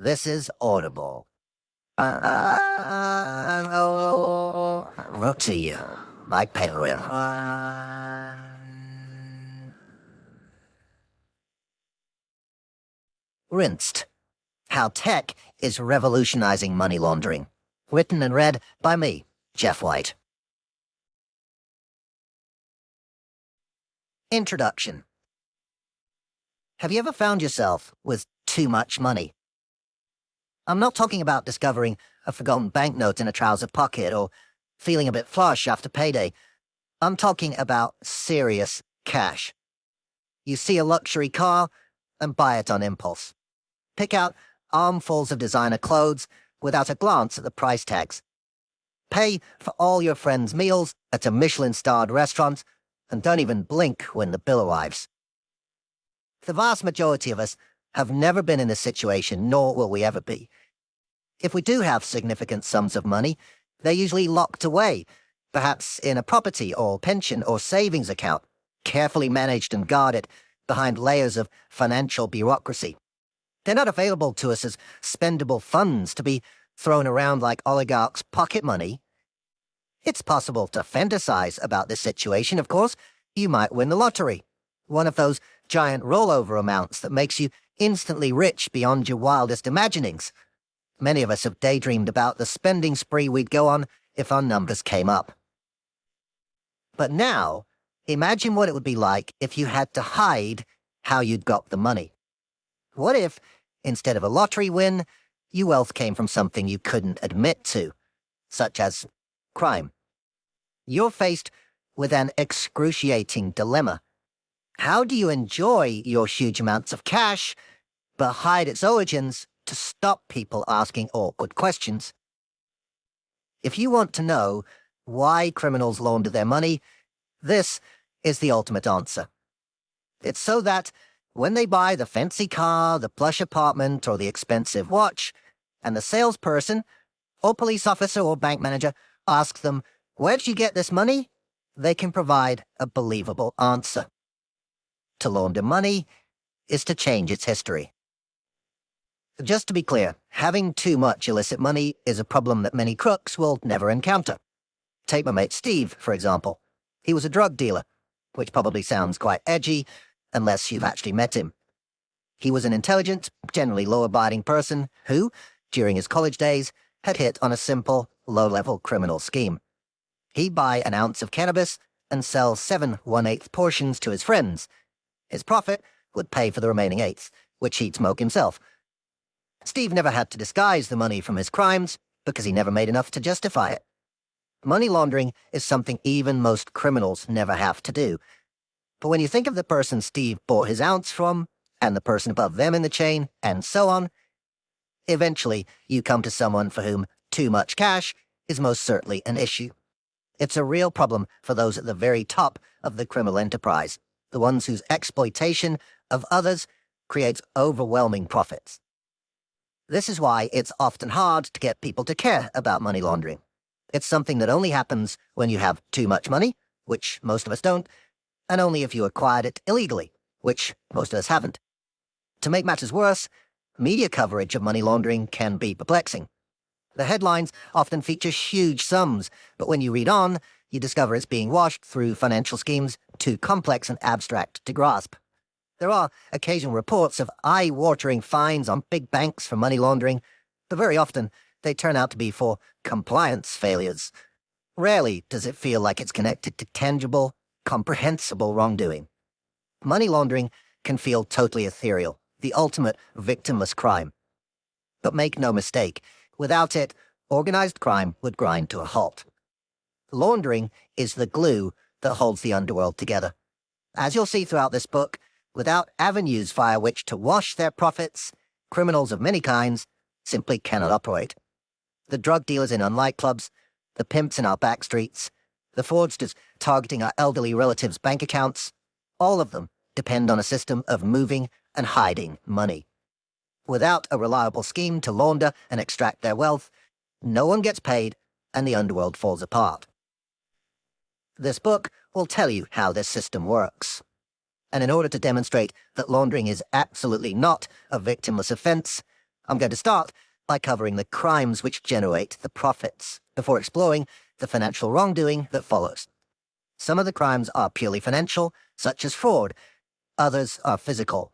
This is Audible. Wrote to you, Mike Penguin. Rinsed. How Tech is Revolutionizing Money Laundering. Written and read by me, Geoff White. Introduction. Have you ever found yourself with too much money? I'm not talking about discovering a forgotten banknote in a trouser pocket or feeling a bit flush after payday. I'm talking about serious cash. You see a luxury car and buy it on impulse. Pick out armfuls of designer clothes without a glance at the price tags. Pay for all your friends' meals at a Michelin-starred restaurant and don't even blink when the bill arrives. The vast majority of us have never been in this situation, nor will we ever be. If we do have significant sums of money, they're usually locked away, perhaps in a property or pension or savings account, carefully managed and guarded behind layers of financial bureaucracy. They're not available to us as spendable funds to be thrown around like oligarchs' pocket money. It's possible to fantasize about this situation, of course. You might win the lottery, one of those giant rollover amounts that makes you instantly rich beyond your wildest imaginings. Many of us have daydreamed about the spending spree we'd go on if our numbers came up. But now, imagine what it would be like if you had to hide how you'd got the money. What if, instead of a lottery win, your wealth came from something you couldn't admit to, such as crime? You're faced with an excruciating dilemma. How do you enjoy your huge amounts of cash, but hide its origins to stop people asking awkward questions? If you want to know why criminals launder their money, this is the ultimate answer. It's so that when they buy the fancy car, the plush apartment, or the expensive watch, and the salesperson, or police officer, or bank manager asks them, "Where did you get this money?" they can provide a believable answer. To launder money is to change its history. Just to be clear, having too much illicit money is a problem that many crooks will never encounter. Take my mate Steve, for example. He was a drug dealer, which probably sounds quite edgy, unless you've actually met him. He was an intelligent, generally law-abiding person who, during his college days, had hit on a simple, low-level criminal scheme. He'd buy an ounce of cannabis and sell 7 1/8 portions to his friends. His profit would pay for the remaining eighth, which he'd smoke himself. Steve never had to disguise the money from his crimes because he never made enough to justify it. Money laundering is something even most criminals never have to do. But when you think of the person Steve bought his ounce from, and the person above them in the chain, and so on, eventually you come to someone for whom too much cash is most certainly an issue. It's a real problem for those at the very top of the criminal enterprise, the ones whose exploitation of others creates overwhelming profits. This is why it's often hard to get people to care about money laundering. It's something that only happens when you have too much money, which most of us don't, and only if you acquired it illegally, which most of us haven't. To make matters worse, media coverage of money laundering can be perplexing. The headlines often feature huge sums, but when you read on, you discover it's being washed through financial schemes too complex and abstract to grasp. There are occasional reports of eye-watering fines on big banks for money laundering, but very often they turn out to be for compliance failures. Rarely does it feel like it's connected to tangible, comprehensible wrongdoing. Money laundering can feel totally ethereal, the ultimate victimless crime. But make no mistake, without it, organized crime would grind to a halt. Laundering is the glue that holds the underworld together. As you'll see throughout this book, without avenues via which to wash their profits, criminals of many kinds simply cannot operate. The drug dealers in our nightclubs, the pimps in our backstreets, the fraudsters targeting our elderly relatives' bank accounts, all of them depend on a system of moving and hiding money. Without a reliable scheme to launder and extract their wealth, no one gets paid and the underworld falls apart. This book will tell you how this system works. And in order to demonstrate that laundering is absolutely not a victimless offense, I'm going to start by covering the crimes which generate the profits, before exploring the financial wrongdoing that follows. Some of the crimes are purely financial, such as fraud. Others are physical,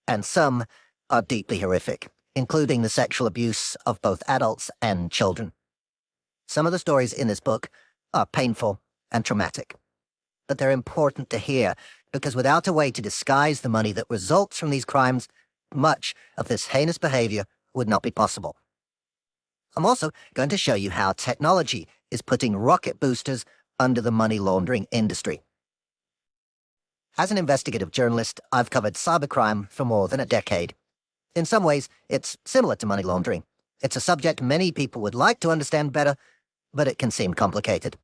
and some are deeply horrific, including the sexual abuse of both adults and children. Some of the stories in this book are painful and traumatic, but they're important to hear because without a way to disguise the money that results from these crimes, much of this heinous behavior would not be possible. I'm also going to show you how technology is putting rocket boosters under the money laundering industry. As an investigative journalist, I've covered cybercrime for more than a decade. In some ways, it's similar to money laundering. It's a subject many people would like to understand better, but it can seem complicated.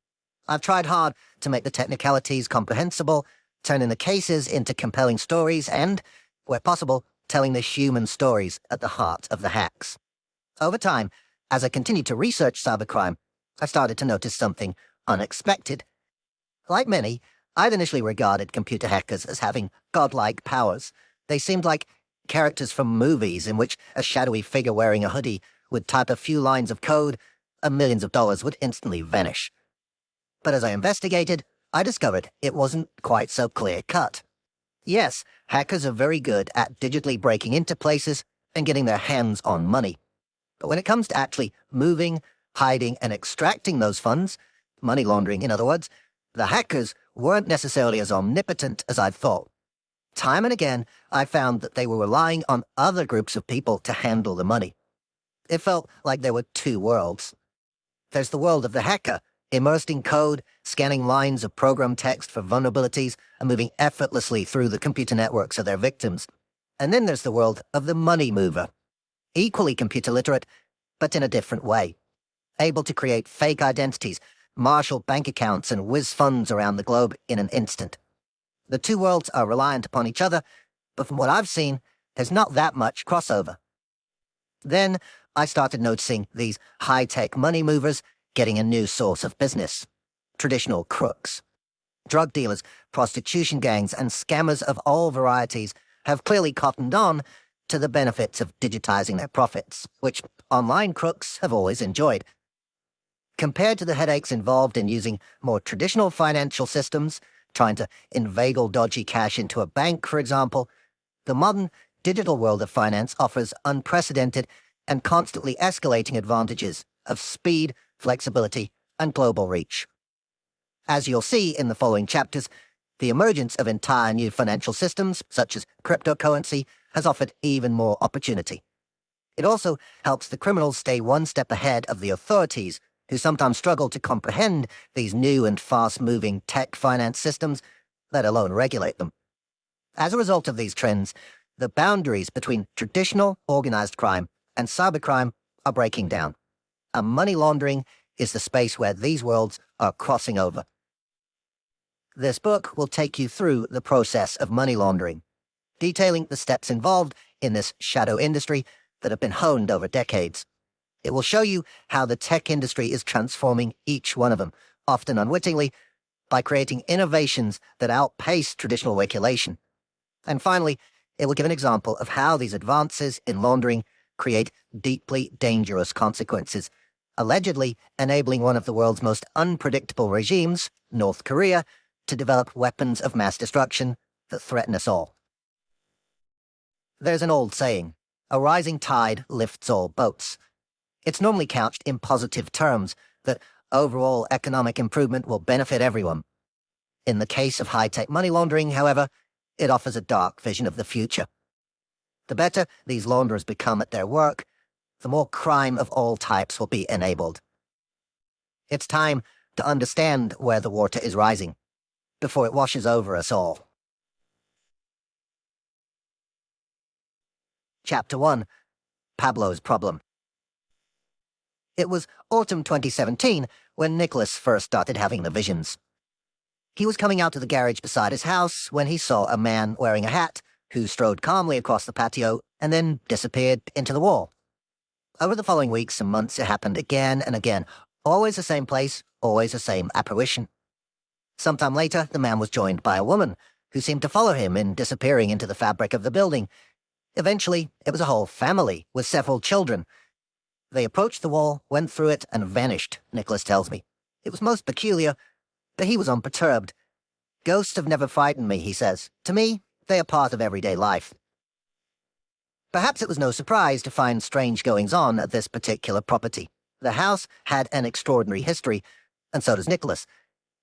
I've tried hard to make the technicalities comprehensible, turning the cases into compelling stories and, where possible, telling the human stories at the heart of the hacks. Over time, as I continued to research cybercrime, I started to notice something unexpected. Like many, I'd initially regarded computer hackers as having godlike powers. They seemed like characters from movies in which a shadowy figure wearing a hoodie would type a few lines of code and millions of dollars would instantly vanish. But as I investigated, I discovered it wasn't quite so clear-cut. Yes, hackers are very good at digitally breaking into places and getting their hands on money. But when it comes to actually moving, hiding, and extracting those funds, money laundering in other words, the hackers weren't necessarily as omnipotent as I'd thought. Time and again, I found that they were relying on other groups of people to handle the money. It felt like there were two worlds. There's the world of the hacker, immersed in code, scanning lines of program text for vulnerabilities, and moving effortlessly through the computer networks of their victims. And then there's the world of the money mover, equally computer literate, but in a different way, able to create fake identities, marshal bank accounts, and whiz funds around the globe in an instant. The two worlds are reliant upon each other, but from what I've seen, there's not that much crossover. Then I started noticing these high-tech money movers getting a new source of business: traditional crooks. Drug dealers, prostitution gangs, and scammers of all varieties have clearly cottoned on to the benefits of digitizing their profits, which online crooks have always enjoyed. Compared to the headaches involved in using more traditional financial systems, trying to inveigle dodgy cash into a bank, for example, the modern digital world of finance offers unprecedented and constantly escalating advantages of speed, flexibility, and global reach. As you'll see in the following chapters, the emergence of entire new financial systems, such as cryptocurrency, has offered even more opportunity. It also helps the criminals stay one step ahead of the authorities, who sometimes struggle to comprehend these new and fast-moving tech finance systems, let alone regulate them. As a result of these trends, the boundaries between traditional organized crime and cybercrime are breaking down. And money laundering is the space where these worlds are crossing over. This book will take you through the process of money laundering, detailing the steps involved in this shadow industry that have been honed over decades. It will show you how the tech industry is transforming each one of them, often unwittingly, by creating innovations that outpace traditional regulation. And finally, it will give an example of how these advances in laundering create deeply dangerous consequences, allegedly enabling one of the world's most unpredictable regimes, North Korea, to develop weapons of mass destruction that threaten us all. There's an old saying, "A rising tide lifts all boats." It's normally couched in positive terms, that overall economic improvement will benefit everyone. In the case of high-tech money laundering, however, it offers a dark vision of the future. The better these launderers become at their work, the more crime of all types will be enabled. It's time to understand where the water is rising, before it washes over us all. Chapter 1. Pablo's Problem. It was autumn 2017 when Nicholas first started having the visions. He was coming out to the garage beside his house when he saw a man wearing a hat who strode calmly across the patio and then disappeared into the wall. Over the following weeks and months, it happened again and again, always the same place, always the same apparition. Sometime later, the man was joined by a woman who seemed to follow him in disappearing into the fabric of the building. Eventually, it was a whole family with several children. They approached the wall, went through it, and vanished, Nicholas tells me. It was most peculiar, but he was unperturbed. Ghosts have never frightened me, he says. To me, they are part of everyday life. Perhaps it was no surprise to find strange goings-on at this particular property. The house had an extraordinary history, and so does Nicholas.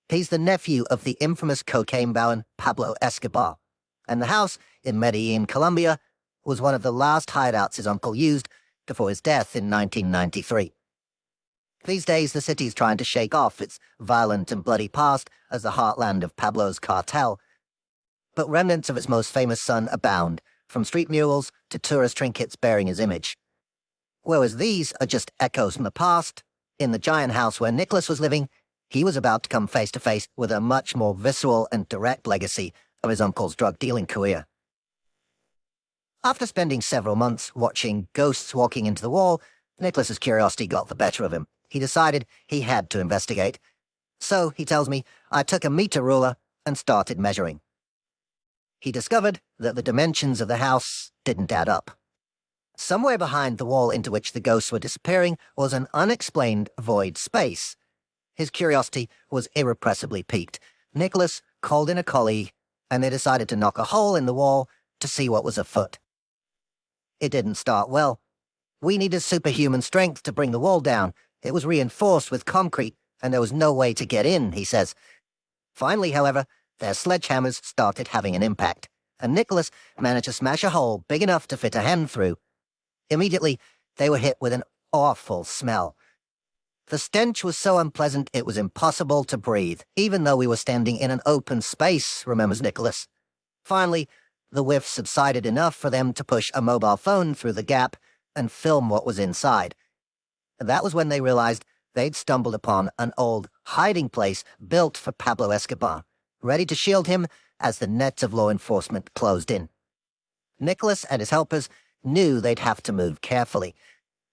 He's the nephew of the infamous cocaine baron Pablo Escobar, and the house in Medellin, Colombia, was one of the last hideouts his uncle used before his death in 1993. These days, the city's trying to shake off its violent and bloody past as the heartland of Pablo's cartel. But remnants of its most famous son abound, from street murals to tourist trinkets bearing his image. Whereas these are just echoes from the past, in the giant house where Nicholas was living, he was about to come face to face with a much more visceral and direct legacy of his uncle's drug-dealing career. After spending several months watching ghosts walking into the wall, Nicholas's curiosity got the better of him. He decided he had to investigate. So, he tells me, I took a meter ruler and started measuring. He discovered that the dimensions of the house didn't add up. Somewhere behind the wall into which the ghosts were disappearing was an unexplained void space. His curiosity was irrepressibly piqued. Nicholas called in a colleague, and they decided to knock a hole in the wall to see what was afoot. It didn't start well. We needed superhuman strength to bring the wall down. It was reinforced with concrete, and there was no way to get in, he says. Finally, however, their sledgehammers started having an impact, and Nicholas managed to smash a hole big enough to fit a hand through. Immediately, they were hit with an awful smell. The stench was so unpleasant it was impossible to breathe, even though we were standing in an open space, remembers Nicholas. Finally, the whiff subsided enough for them to push a mobile phone through the gap and film what was inside. And that was when they realized they'd stumbled upon an old hiding place built for Pablo Escobar, ready to shield him as the net of law enforcement closed in. Nicholas and his helpers knew they'd have to move carefully.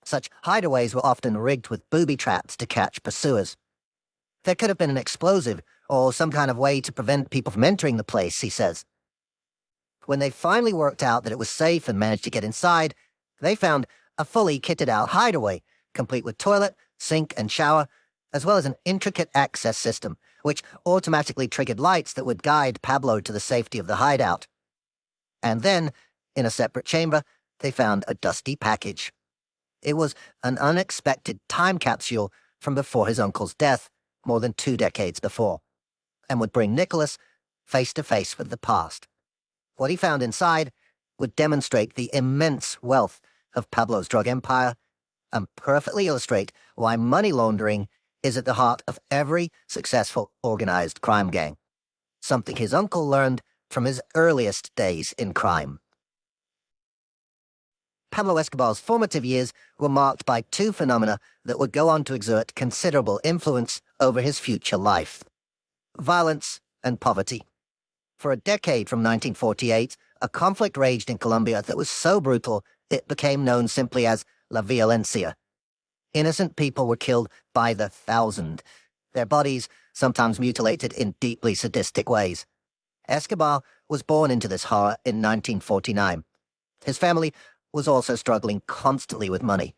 Such hideaways were often rigged with booby traps to catch pursuers. There could have been an explosive or some kind of way to prevent people from entering the place, he says. When they finally worked out that it was safe and managed to get inside, they found a fully kitted-out hideaway, complete with toilet, sink, and shower, as well as an intricate access system, which automatically triggered lights that would guide Pablo to the safety of the hideout. And then, in a separate chamber, they found a dusty package. It was an unexpected time capsule from before his uncle's death, more than 2 decades before, and would bring Nicholas face to face with the past. What he found inside would demonstrate the immense wealth of Pablo's drug empire and perfectly illustrate why money laundering is at the heart of every successful organized crime gang, something his uncle learned from his earliest days in crime. Pablo Escobar's formative years were marked by 2 phenomena that would go on to exert considerable influence over his future life: violence and poverty. For a decade from 1948, a conflict raged in Colombia that was so brutal it became known simply as La Violencia. Innocent people were killed by the thousand, their bodies sometimes mutilated in deeply sadistic ways. Escobar was born into this horror in 1949. His family was also struggling constantly with money.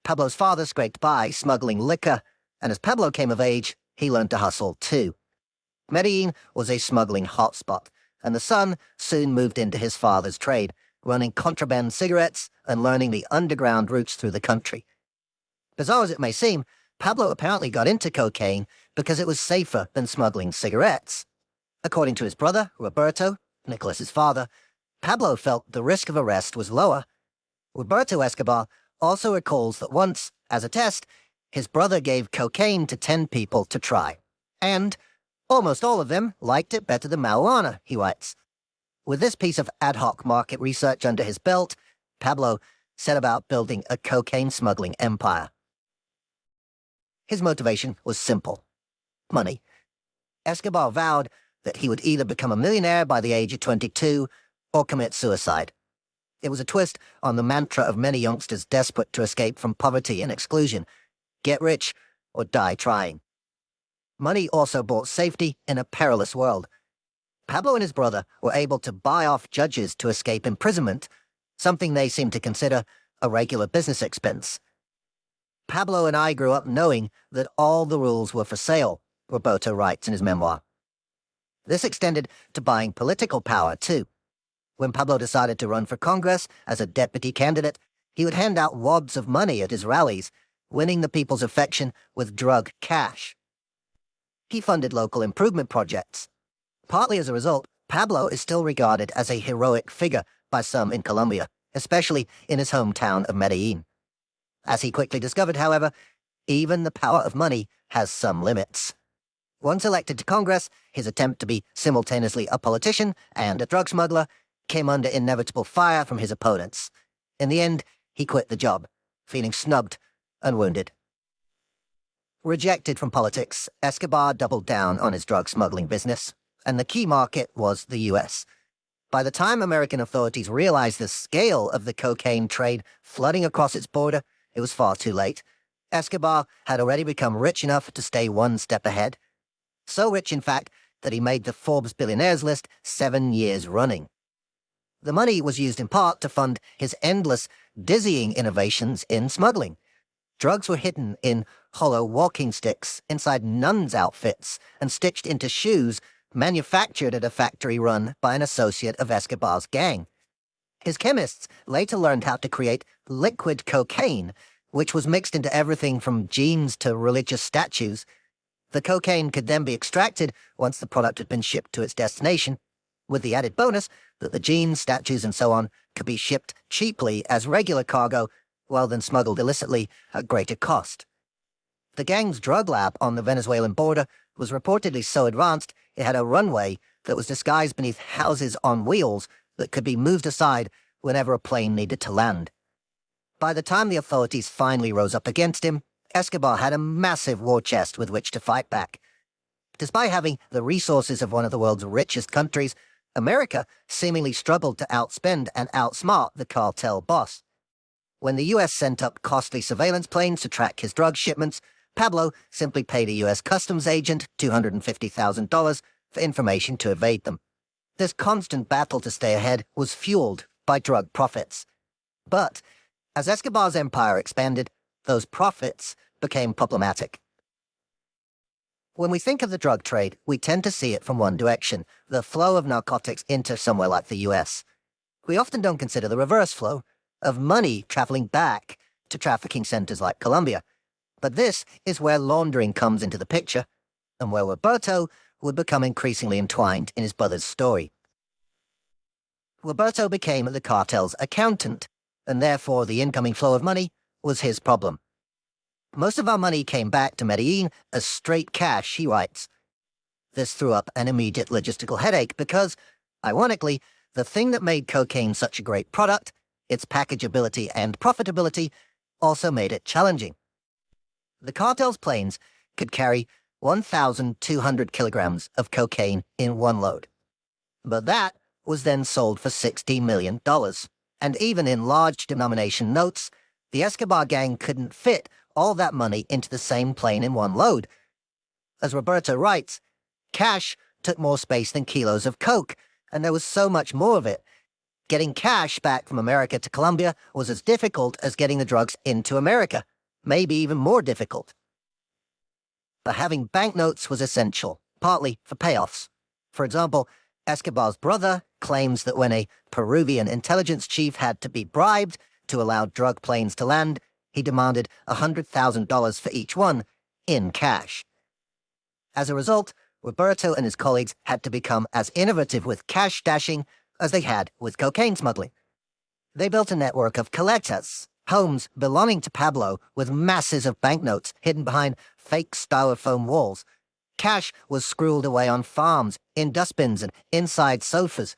Pablo's father scraped by smuggling liquor, and as Pablo came of age, he learned to hustle too. Medellin was a smuggling hotspot, and the son soon moved into his father's trade, running contraband cigarettes and learning the underground routes through the country. Bizarre as it may seem, Pablo apparently got into cocaine because it was safer than smuggling cigarettes. According to his brother, Roberto, Nicholas's father, Pablo felt the risk of arrest was lower. Roberto Escobar also recalls that once, as a test, his brother gave cocaine to 10 people to try, and almost all of them liked it better than marijuana, he writes. With this piece of ad hoc market research under his belt, Pablo set about building a cocaine smuggling empire. His motivation was simple: money. Escobar vowed that he would either become a millionaire by the age of 22 or commit suicide. It was a twist on the mantra of many youngsters desperate to escape from poverty and exclusion: get rich or die trying. Money also brought safety in a perilous world. Pablo and his brother were able to buy off judges to escape imprisonment, something they seemed to consider a regular business expense. Pablo and I grew up knowing that all the rules were for sale, Roberto writes in his memoir. This extended to buying political power, too. When Pablo decided to run for Congress as a deputy candidate, he would hand out wads of money at his rallies, winning the people's affection with drug cash. He funded local improvement projects. Partly as a result, Pablo is still regarded as a heroic figure by some in Colombia, especially in his hometown of Medellin. As he quickly discovered, however, even the power of money has some limits. Once elected to Congress, his attempt to be simultaneously a politician and a drug smuggler came under inevitable fire from his opponents. In the end, he quit the job, feeling snubbed and wounded. Rejected from politics, Escobar doubled down on his drug smuggling business, and the key market was the U.S. By the time American authorities realized the scale of the cocaine trade flooding across its border, it was far too late. Escobar had already become rich enough to stay one step ahead. So rich, in fact, that he made the Forbes billionaires list 7 years running. The money was used in part to fund his endless, dizzying innovations in smuggling. Drugs were hidden in hollow walking sticks inside nuns' outfits and stitched into shoes manufactured at a factory run by an associate of Escobar's gang. His chemists later learned how to create liquid cocaine, which was mixed into everything from jeans to religious statues. The cocaine could then be extracted once the product had been shipped to its destination, with the added bonus that the jeans, statues, and so on could be shipped cheaply as regular cargo, while then smuggled illicitly at greater cost. The gang's drug lab on the Venezuelan border was reportedly so advanced it had a runway that was disguised beneath houses on wheels that could be moved aside whenever a plane needed to land. By the time the authorities finally rose up against him, Escobar had a massive war chest with which to fight back. Despite having the resources of one of the world's richest countries, America seemingly struggled to outspend and outsmart the cartel boss. When the U.S. sent up costly surveillance planes to track his drug shipments, Pablo simply paid a U.S. customs agent $250,000 for information to evade them. This constant battle to stay ahead was fueled by drug profits. But as Escobar's empire expanded, those profits became problematic. When we think of the drug trade, we tend to see it from one direction, the flow of narcotics into somewhere like the U.S. We often don't consider the reverse flow, of money traveling back to trafficking centers like Colombia. But this is where laundering comes into the picture, and where Roberto would become increasingly entwined in his brother's story. Roberto became the cartel's accountant, and therefore the incoming flow of money was his problem. Most of our money came back to Medellin as straight cash, he writes. This threw up an immediate logistical headache because, ironically, the thing that made cocaine such a great product, its packageability and profitability, also made it challenging. The cartel's planes could carry 1,200 kilograms of cocaine in one load. But that was then sold for $60 million. And even in large denomination notes, the Escobar gang couldn't fit all that money into the same plane in one load. As Roberto writes, cash took more space than kilos of coke, and there was so much more of it. Getting cash back from America to Colombia was as difficult as getting the drugs into America, maybe even more difficult. But having banknotes was essential, partly for payoffs. For example, Escobar's brother claims that when a Peruvian intelligence chief had to be bribed to allow drug planes to land, he demanded $100,000 for each one, in cash. As a result, Roberto and his colleagues had to become as innovative with cash stashing as they had with cocaine smuggling. They built a network of colectas, homes belonging to Pablo with masses of banknotes hidden behind fake styrofoam walls. Cash was squirreled away on farms, in dustbins, and inside sofas.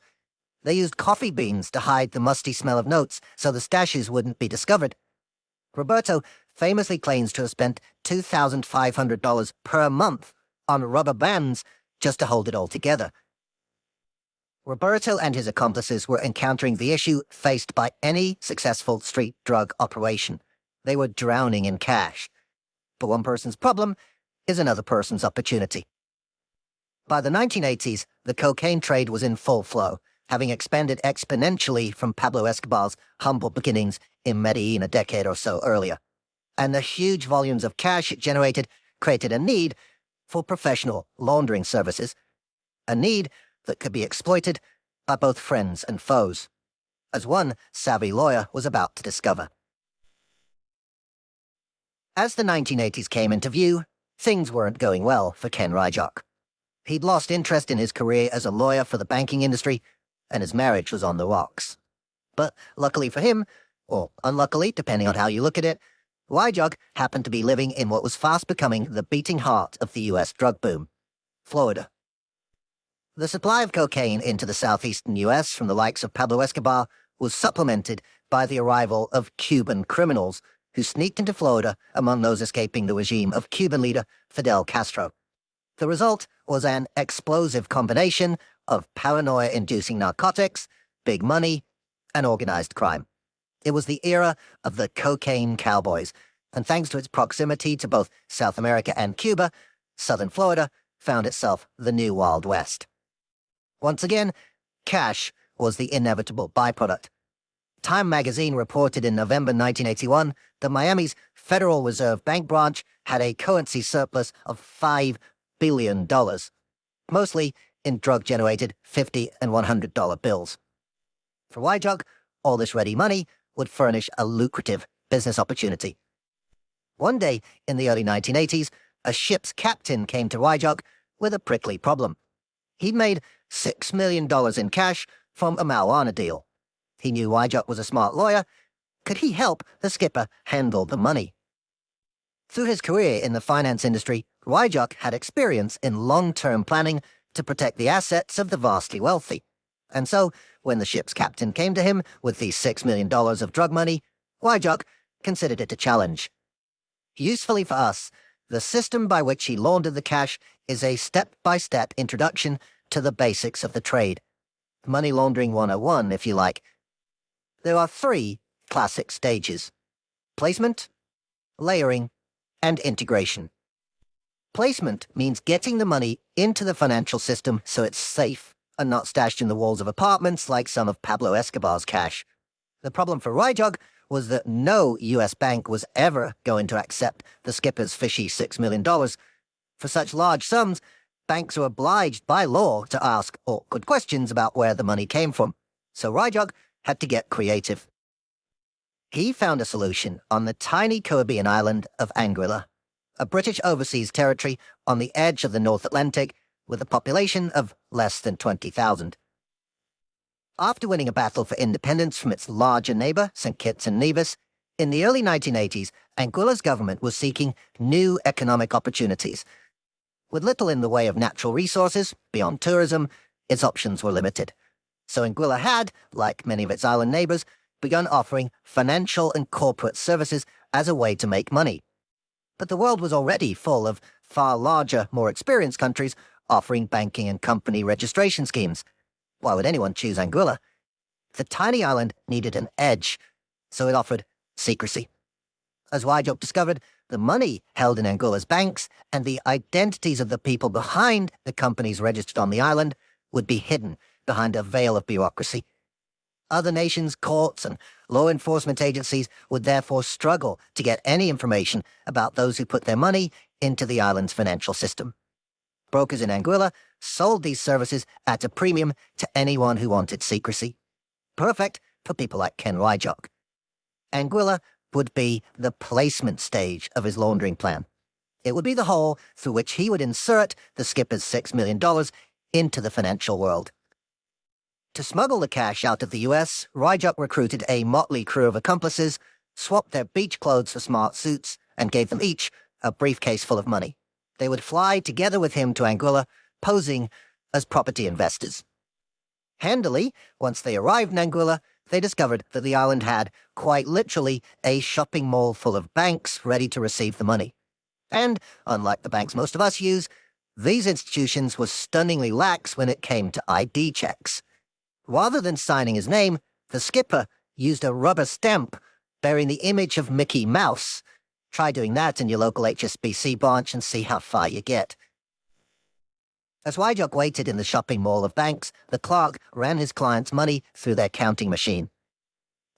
They used coffee beans to hide the musty smell of notes so the stashes wouldn't be discovered. Roberto famously claims to have spent $2,500 per month on rubber bands just to hold it all together. Roberto and his accomplices were encountering the issue faced by any successful street drug operation. They were drowning in cash. But one person's problem is another person's opportunity. By the 1980s, the cocaine trade was in full flow, having expanded exponentially from Pablo Escobar's humble beginnings in Medellin a decade or so earlier. And the huge volumes of cash it generated created a need for professional laundering services, a need that could be exploited by both friends and foes, as one savvy lawyer was about to discover. As the 1980s came into view, things weren't going well for Ken Ryjock. He'd lost interest in his career as a lawyer for the banking industry, and his marriage was on the rocks. But luckily for him, or unluckily, depending on how you look at it, Ryjock happened to be living in what was fast becoming the beating heart of the U.S. drug boom, Florida. The supply of cocaine into the southeastern U.S. from the likes of Pablo Escobar was supplemented by the arrival of Cuban criminals who sneaked into Florida among those escaping the regime of Cuban leader Fidel Castro. The result was an explosive combination of paranoia-inducing narcotics, big money, and organized crime. It was the era of the cocaine cowboys, and thanks to its proximity to both South America and Cuba, southern Florida found itself the new Wild West. Once again, cash was the inevitable byproduct. Time magazine reported in November 1981 that Miami's Federal Reserve Bank branch had a currency surplus of $5 billion, mostly in drug-generated $50 and $100 bills. For Ryjock, all this ready money would furnish a lucrative business opportunity. One day in the early 1980s, a ship's captain came to Ryjock with a prickly problem. He'd made $6 million in cash from a marijuana deal. He knew Ryjock was a smart lawyer. Could he help the skipper handle the money? Through his career in the finance industry, Ryjock had experience in long-term planning to protect the assets of the vastly wealthy. And so, when the ship's captain came to him with the $6 million of drug money, Ryjock considered it a challenge. Usefully for us, the system by which he laundered the cash is a step-by-step introduction to the basics of the trade. Money laundering 101, if you like. There are 3 classic stages: placement, layering, and integration. Placement means getting the money into the financial system so it's safe and not stashed in the walls of apartments like some of Pablo Escobar's cash. The problem for Ryjock was that no U.S. bank was ever going to accept the skipper's fishy $6 million. For such large sums, banks are obliged by law to ask awkward questions about where the money came from, so Ryjock had to get creative. He found a solution on the tiny Caribbean island of Anguilla, a British overseas territory on the edge of the North Atlantic with a population of less than 20,000. After winning a battle for independence from its larger neighbor, St. Kitts and Nevis, in the early 1980s, Anguilla's government was seeking new economic opportunities. With little in the way of natural resources, beyond tourism, its options were limited. So Anguilla had, like many of its island neighbors, begun offering financial and corporate services as a way to make money. But the world was already full of far larger, more experienced countries offering banking and company registration schemes. Why would anyone choose Anguilla? The tiny island needed an edge, so it offered secrecy. As Ryjock discovered, the money held in Anguilla's banks and the identities of the people behind the companies registered on the island would be hidden behind a veil of bureaucracy. Other nations' courts and law enforcement agencies would therefore struggle to get any information about those who put their money into the island's financial system. Brokers in Anguilla sold these services at a premium to anyone who wanted secrecy. Perfect for people like Ken Ryjock. Anguilla would be the placement stage of his laundering plan. It would be the hole through which he would insert the skipper's $6 million into the financial world. To smuggle the cash out of the U.S., Ryjock recruited a motley crew of accomplices, swapped their beach clothes for smart suits, and gave them each a briefcase full of money. They would fly together with him to Anguilla, posing as property investors. Handily, once they arrived in Anguilla, they discovered that the island had, quite literally, a shopping mall full of banks ready to receive the money. And, unlike the banks most of us use, these institutions were stunningly lax when it came to ID checks. Rather than signing his name, the skipper used a rubber stamp bearing the image of Mickey Mouse. Try doing that in your local HSBC branch and see how far you get. As Wyjock waited in the shopping mall of banks, the clerk ran his client's money through their counting machine.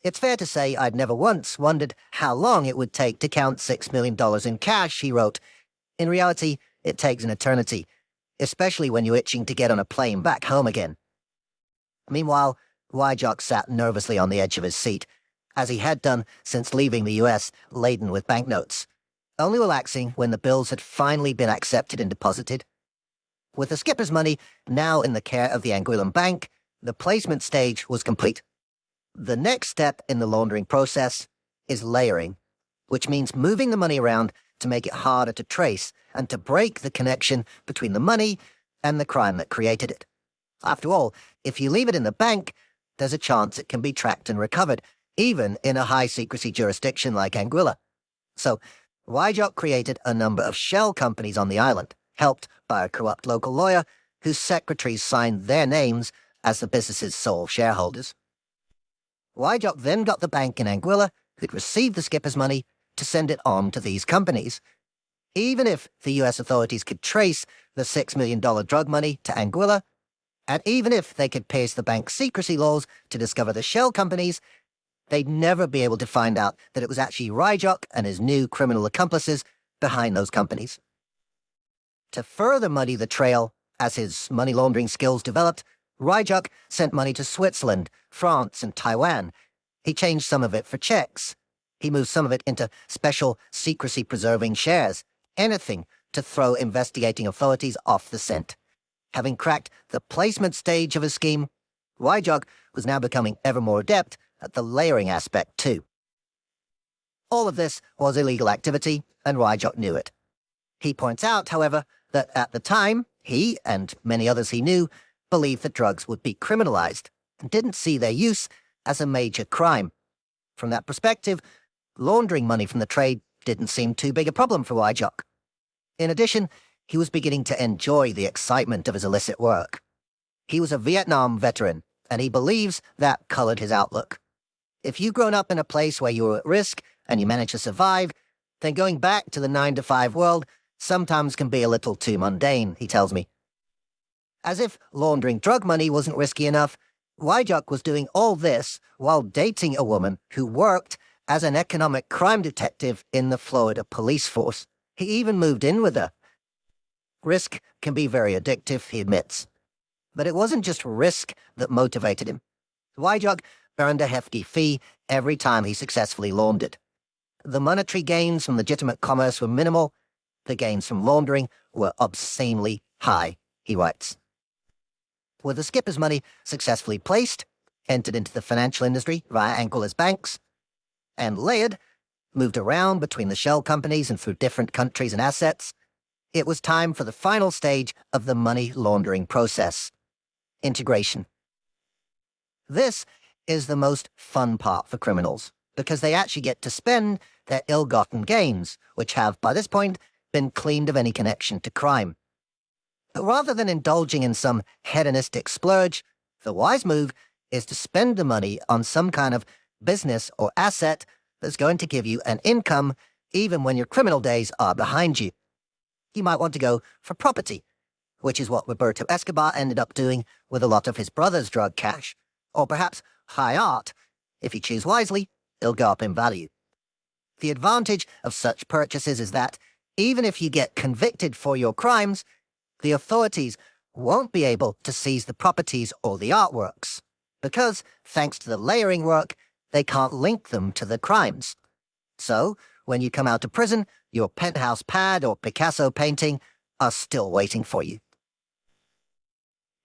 It's fair to say I'd never once wondered how long it would take to count $6 million in cash, he wrote. In reality, it takes an eternity, especially when you're itching to get on a plane back home again. Meanwhile, Wyjock sat nervously on the edge of his seat, as he had done since leaving the US laden with banknotes, only relaxing when the bills had finally been accepted and deposited. With the skipper's money now in the care of the Anguillan Bank, the placement stage was complete. The next step in the laundering process is layering, which means moving the money around to make it harder to trace and to break the connection between the money and the crime that created it. After all, if you leave it in the bank, there's a chance it can be tracked and recovered, even in a high-secrecy jurisdiction like Anguilla. So, Wyjock created a number of shell companies on the island, helped by a corrupt local lawyer whose secretaries signed their names as the business's sole shareholders. Wyjock then got the bank in Anguilla, who'd received the skipper's money, to send it on to these companies. Even if the US authorities could trace the $6 million drug money to Anguilla, and even if they could pierce the bank's secrecy laws to discover the shell companies, they'd never be able to find out that it was actually Wyjock and his new criminal accomplices behind those companies. To further muddy the trail, as his money laundering skills developed, Wyjock sent money to Switzerland, France, and Taiwan. He changed some of it for checks. He moved some of it into special secrecy-preserving shares, anything to throw investigating authorities off the scent. Having cracked the placement stage of his scheme, Wyjock was now becoming ever more adept at the layering aspect too. All of this was illegal activity, and Wyjock knew it. He points out, however, that at the time, he, and many others he knew, believed that drugs would be criminalized, and didn't see their use as a major crime. From that perspective, laundering money from the trade didn't seem too big a problem for Wyjock. In addition, he was beginning to enjoy the excitement of his illicit work. He was a Vietnam veteran, and he believes that colored his outlook. If you've grown up in a place where you were at risk and you manage to survive, then going back to the 9-to-5 world sometimes can be a little too mundane, he tells me. As if laundering drug money wasn't risky enough, Wyjock was doing all this while dating a woman who worked as an economic crime detective in the Florida police force. He even moved in with her. Risk can be very addictive, he admits. But it wasn't just risk that motivated him. Wyjock earned a hefty fee every time he successfully laundered. The monetary gains from legitimate commerce were minimal. The gains from laundering were obscenely high, he writes. With the skipper's money successfully placed, entered into the financial industry via Anguilla's banks, and layered, moved around between the shell companies and through different countries and assets, it was time for the final stage of the money laundering process: integration. This is the most fun part for criminals, because they actually get to spend their ill-gotten gains, which have, by this point, been cleaned of any connection to crime. But rather than indulging in some hedonistic splurge, the wise move is to spend the money on some kind of business or asset that's going to give you an income even when your criminal days are behind you. You might want to go for property, which is what Roberto Escobar ended up doing with a lot of his brother's drug cash, or perhaps high art. If you choose wisely, it'll go up in value. The advantage of such purchases is that, even if you get convicted for your crimes, the authorities won't be able to seize the properties or the artworks, because, thanks to the layering work, they can't link them to the crimes. So, when you come out of prison, your penthouse pad or Picasso painting are still waiting for you.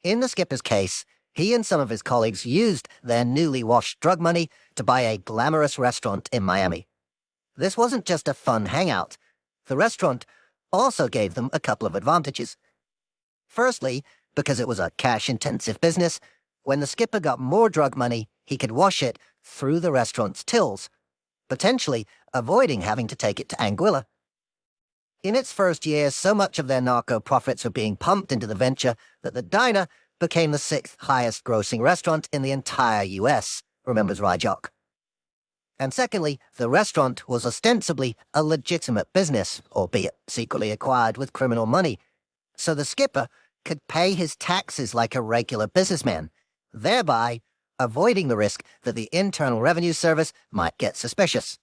In the skipper's case, he and some of his colleagues used their newly washed drug money to buy a glamorous restaurant in Miami. This wasn't just a fun hangout. The restaurant also gave them a couple of advantages. Firstly, because it was a cash-intensive business, when the skipper got more drug money, he could wash it through the restaurant's tills, potentially avoiding having to take it to Anguilla. In its first year, so much of their narco profits were being pumped into the venture that the diner became the 6th highest-grossing restaurant in the entire US, remembers Wyjock. And secondly, the restaurant was ostensibly a legitimate business, albeit secretly acquired with criminal money. So the skipper could pay his taxes like a regular businessman, thereby avoiding the risk that the Internal Revenue Service might get suspicious.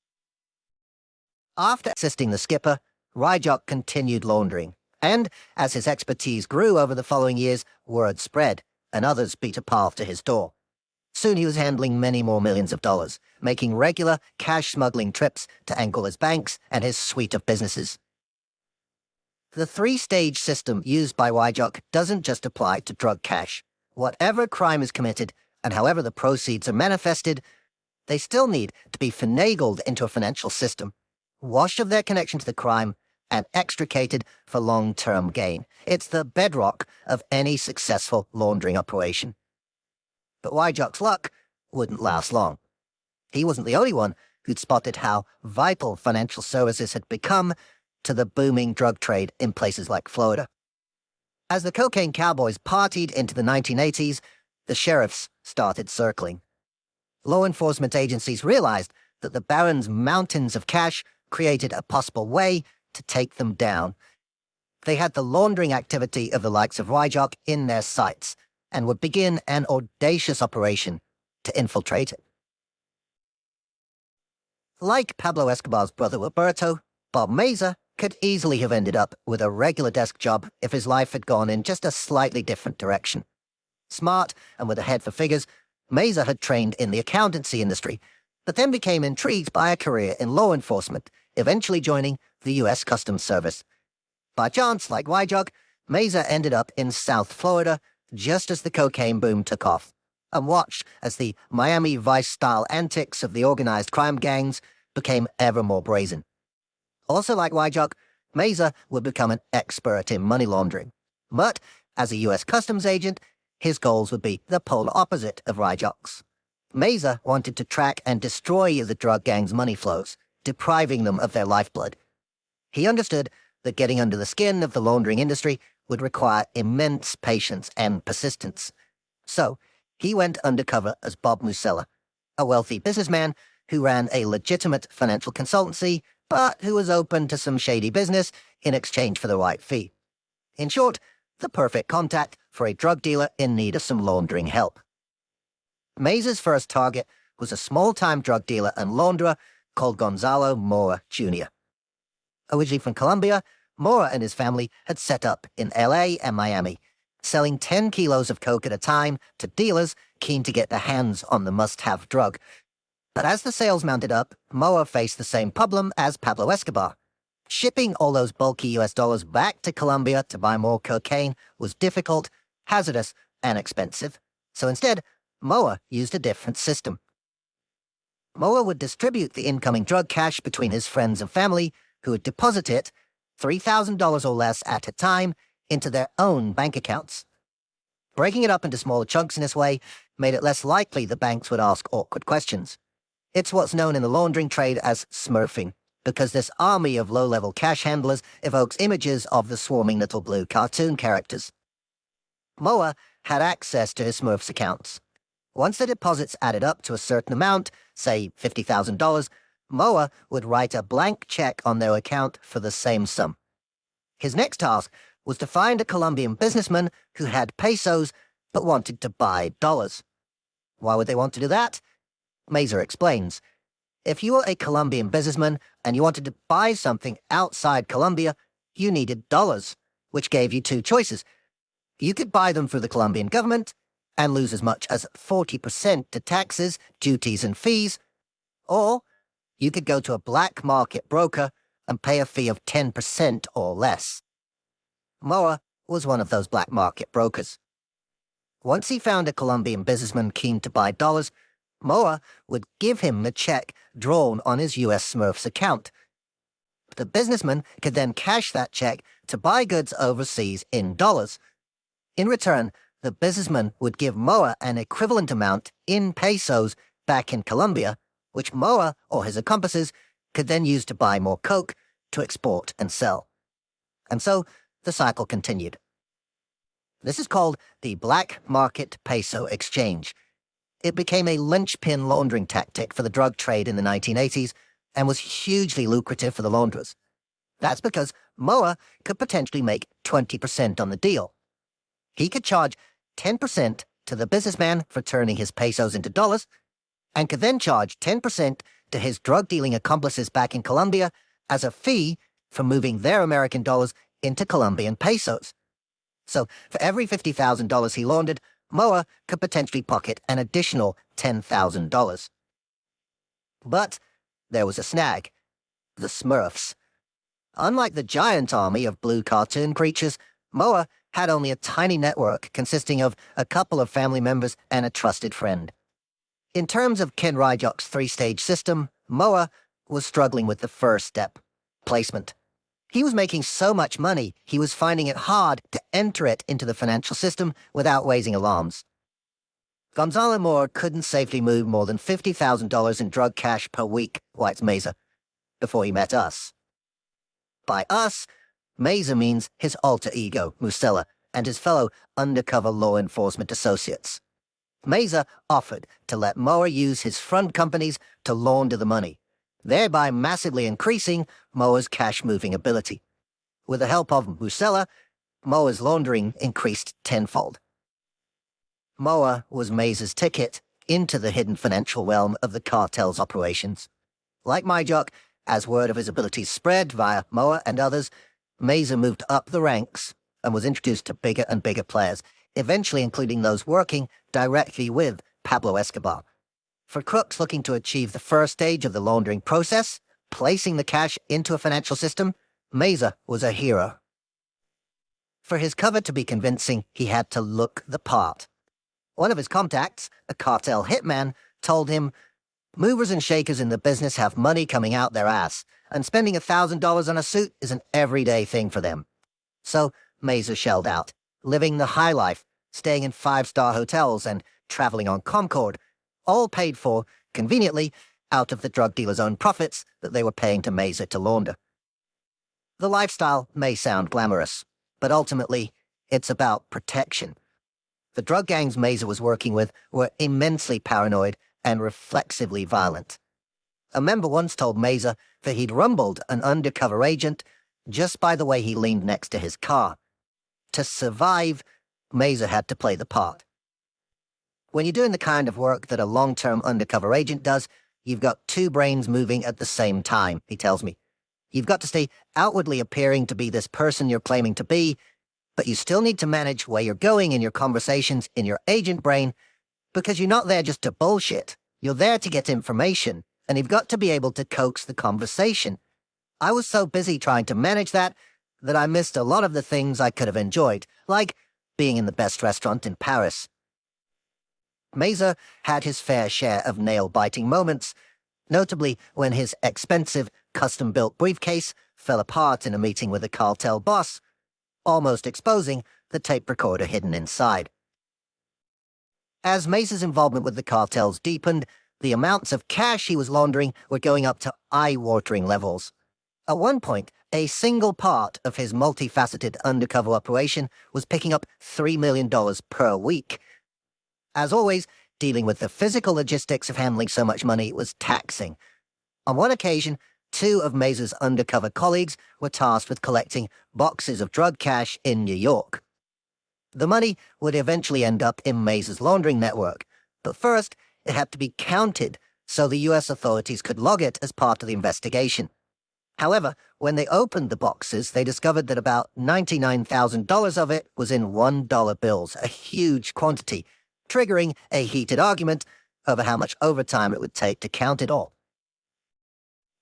After assisting the skipper, Ryjock continued laundering, and as his expertise grew over the following years, word spread, and others beat a path to his door. Soon he was handling many more millions of dollars, making regular cash smuggling trips to Angola's banks and his suite of businesses. The three-stage system used by Ryjock doesn't just apply to drug cash. Whatever crime is committed, and however the proceeds are manifested, they still need to be finagled into a financial system, washed of their connection to the crime, and extricated for long-term gain. It's the bedrock of any successful laundering operation. But Ryjock's luck wouldn't last long. He wasn't the only one who'd spotted how vital financial services had become to the booming drug trade in places like Florida. As the cocaine cowboys partied into the 1980s, the sheriffs started circling. Law enforcement agencies realized that the Baron's mountains of cash created a possible way to take them down. They had the laundering activity of the likes of Ryjock in their sights, and would begin an audacious operation to infiltrate it. Like Pablo Escobar's brother Roberto, Bob Meza could easily have ended up with a regular desk job if his life had gone in just a slightly different direction. Smart and with a head for figures, Meza had trained in the accountancy industry, but then became intrigued by a career in law enforcement, eventually joining the U.S. Customs Service. By chance, like Ryjock, Meza ended up in South Florida just as the cocaine boom took off, and watched as the Miami Vice-style antics of the organized crime gangs became ever more brazen. Also like Ryjock, Meza would become an expert in money laundering. But, as a U.S. Customs agent, his goals would be the polar opposite of Ryjock's. Meza wanted to track and destroy the drug gangs' money flows, depriving them of their lifeblood. He understood that getting under the skin of the laundering industry would require immense patience and persistence. So, he went undercover as Bob Musella, a wealthy businessman who ran a legitimate financial consultancy, but who was open to some shady business in exchange for the right fee. In short, the perfect contact for a drug dealer in need of some laundering help. Meza's first target was a small-time drug dealer and launderer called Gonzalo Mora Jr. Originally from Colombia, Mora and his family had set up in L.A. and Miami, selling 10 kilos of coke at a time to dealers keen to get their hands on the must-have drug. But as the sales mounted up, Mora faced the same problem as Pablo Escobar. Shipping all those bulky US dollars back to Colombia to buy more cocaine was difficult, hazardous, and expensive. So instead, Mora used a different system. Mora would distribute the incoming drug cash between his friends and family, who would deposit it, $3,000 or less at a time, into their own bank accounts. Breaking it up into smaller chunks in this way made it less likely the banks would ask awkward questions. It's what's known in the laundering trade as smurfing, because this army of low-level cash handlers evokes images of the swarming little blue cartoon characters. Mora had access to his Smurfs accounts. Once the deposits added up to a certain amount, say $50,000, Mora would write a blank check on their account for the same sum. His next task was to find a Colombian businessman who had pesos but wanted to buy dollars. Why would they want to do that? Meza explains. If you were a Colombian businessman and you wanted to buy something outside Colombia, you needed dollars, which gave you two choices. You could buy them through the Colombian government and lose as much as 40% to taxes, duties, and fees, or you could go to a black market broker and pay a fee of 10% or less. Mora was one of those black market brokers. Once he found a Colombian businessman keen to buy dollars, Mora would give him the check drawn on his U.S. Smurfs account. The businessman could then cash that check to buy goods overseas in dollars. In return, the businessman would give Mora an equivalent amount in pesos back in Colombia, which Mora or his accomplices could then use to buy more coke to export and sell. And so the cycle continued. This is called the black market peso exchange. It became a linchpin laundering tactic for the drug trade in the 1980s and was hugely lucrative for the launderers. That's because Mora could potentially make 20% on the deal. He could charge 10% to the businessman for turning his pesos into dollars, and could then charge 10% to his drug-dealing accomplices back in Colombia as a fee for moving their American dollars into Colombian pesos. So for every $50,000 he laundered, Moa could potentially pocket an additional $10,000. But there was a snag: the Smurfs. Unlike the giant army of blue cartoon creatures, Moa had only a tiny network consisting of a couple of family members and a trusted friend. In terms of Ken Ryjok's three-stage system, Moa was struggling with the first step: placement. He was making so much money, he was finding it hard to enter it into the financial system without raising alarms. Gonzalo Moore couldn't safely move more than $50,000 in drug cash per week, White's Mesa, before he met us. By us, Mesa means his alter ego, Musella, and his fellow undercover law enforcement associates. Mesa offered to let Moore use his front companies to launder the money, thereby massively increasing Moa's cash-moving ability. With the help of Musella, Moa's laundering increased tenfold. Moa was Mesa's ticket into the hidden financial realm of the cartel's operations. Like Myjok, as word of his abilities spread via Moa and others, Mesa moved up the ranks and was introduced to bigger and bigger players, eventually including those working directly with Pablo Escobar. For crooks looking to achieve the first stage of the laundering process, placing the cash into a financial system, Mesa was a hero. For his cover to be convincing, he had to look the part. One of his contacts, a cartel hitman, told him, "Movers and shakers in the business have money coming out their ass, and spending $1,000 on a suit is an everyday thing for them." So Mesa shelled out, living the high life, staying in five-star hotels and traveling on Concorde, all paid for, conveniently, out of the drug dealers' own profits that they were paying to Mesa to launder. The lifestyle may sound glamorous, but ultimately, it's about protection. The drug gangs Mesa was working with were immensely paranoid and reflexively violent. A member once told Mesa that he'd rumbled an undercover agent just by the way he leaned next to his car. To survive, Mesa had to play the part. When you're doing the kind of work that a long-term undercover agent does, you've got two brains moving at the same time, he tells me. You've got to stay outwardly appearing to be this person you're claiming to be, but you still need to manage where you're going in your conversations in your agent brain, because you're not there just to bullshit. You're there to get information, and you've got to be able to coax the conversation. I was so busy trying to manage that I missed a lot of the things I could have enjoyed, like being in the best restaurant in Paris. Mesa had his fair share of nail-biting moments, notably when his expensive, custom-built briefcase fell apart in a meeting with a cartel boss, almost exposing the tape recorder hidden inside. As Mesa's involvement with the cartels deepened, the amounts of cash he was laundering were going up to eye-watering levels. At one point, a single part of his multifaceted undercover operation was picking up $3 million per week. As always, dealing with the physical logistics of handling so much money was taxing. On one occasion, two of Mesa's undercover colleagues were tasked with collecting boxes of drug cash in New York. The money would eventually end up in Mesa's laundering network, but first it had to be counted so the U.S. authorities could log it as part of the investigation. However, when they opened the boxes, they discovered that about $99,000 of it was in $1 bills, a huge quantity, triggering a heated argument over how much overtime it would take to count it all.